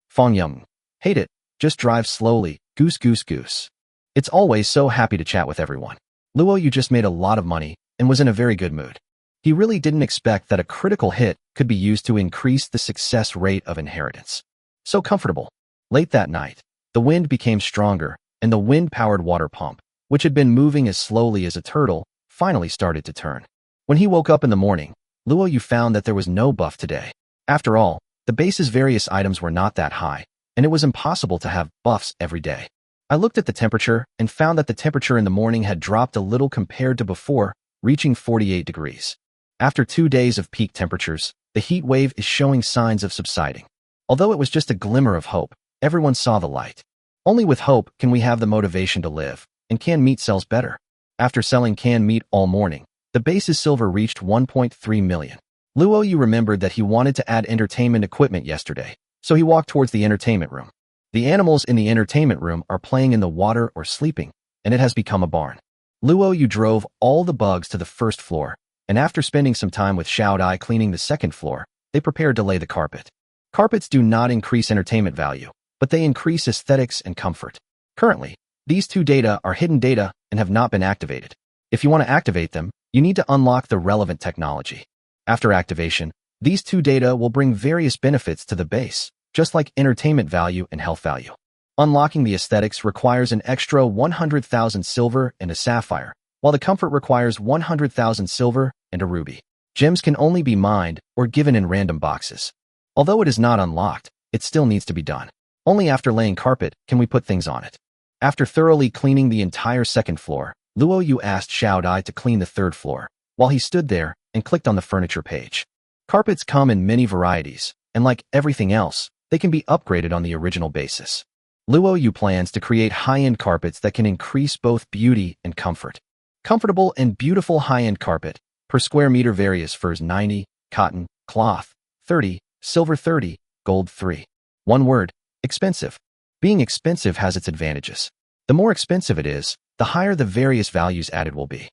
Fang Yumeng. Hate it. Just drive slowly. Goose goose goose. It's always so happy to chat with everyone. Luo Yu just made a lot of money and was in a very good mood. He really didn't expect that a critical hit could be used to increase the success rate of inheritance. So comfortable. Late that night, the wind became stronger, and the wind-powered water pump, which had been moving as slowly as a turtle, finally started to turn. When he woke up in the morning, Luo Yu found that there was no buff today. After all, the base's various items were not that high, and it was impossible to have buffs every day. I looked at the temperature and found that the temperature in the morning had dropped a little compared to before, reaching 48 degrees. After 2 days of peak temperatures, the heat wave is showing signs of subsiding. Although it was just a glimmer of hope, everyone saw the light. Only with hope can we have the motivation to live, and canned meat sells better. After selling canned meat all morning, the base's silver reached 1.3 million. Luo Yu remembered that he wanted to add entertainment equipment yesterday, so he walked towards the entertainment room. The animals in the entertainment room are playing in the water or sleeping, and it has become a barn. Luo Yu drove all the bugs to the first floor, and after spending some time with Xiao Dai cleaning the second floor, they prepared to lay the carpet. Carpets do not increase entertainment value, but they increase aesthetics and comfort. Currently, these two data are hidden data and have not been activated. If you want to activate them, you need to unlock the relevant technology. After activation, these two data will bring various benefits to the base, just like entertainment value and health value. Unlocking the aesthetics requires an extra 100,000 silver and a sapphire, while the comfort requires 100,000 silver and a ruby. Gems can only be mined or given in random boxes. Although it is not unlocked, it still needs to be done. Only after laying carpet can we put things on it. After thoroughly cleaning the entire second floor, Luo Yu asked Xiao Dai to clean the third floor, while he stood there and clicked on the furniture page. Carpets come in many varieties, and like everything else, they can be upgraded on the original basis. Luo Yu plans to create high-end carpets that can increase both beauty and comfort. Comfortable and beautiful high-end carpet, per square meter various furs 90, cotton, cloth, 30, silver 30, gold 3. One word, expensive. Being expensive has its advantages. The more expensive it is, the higher the various values added will be.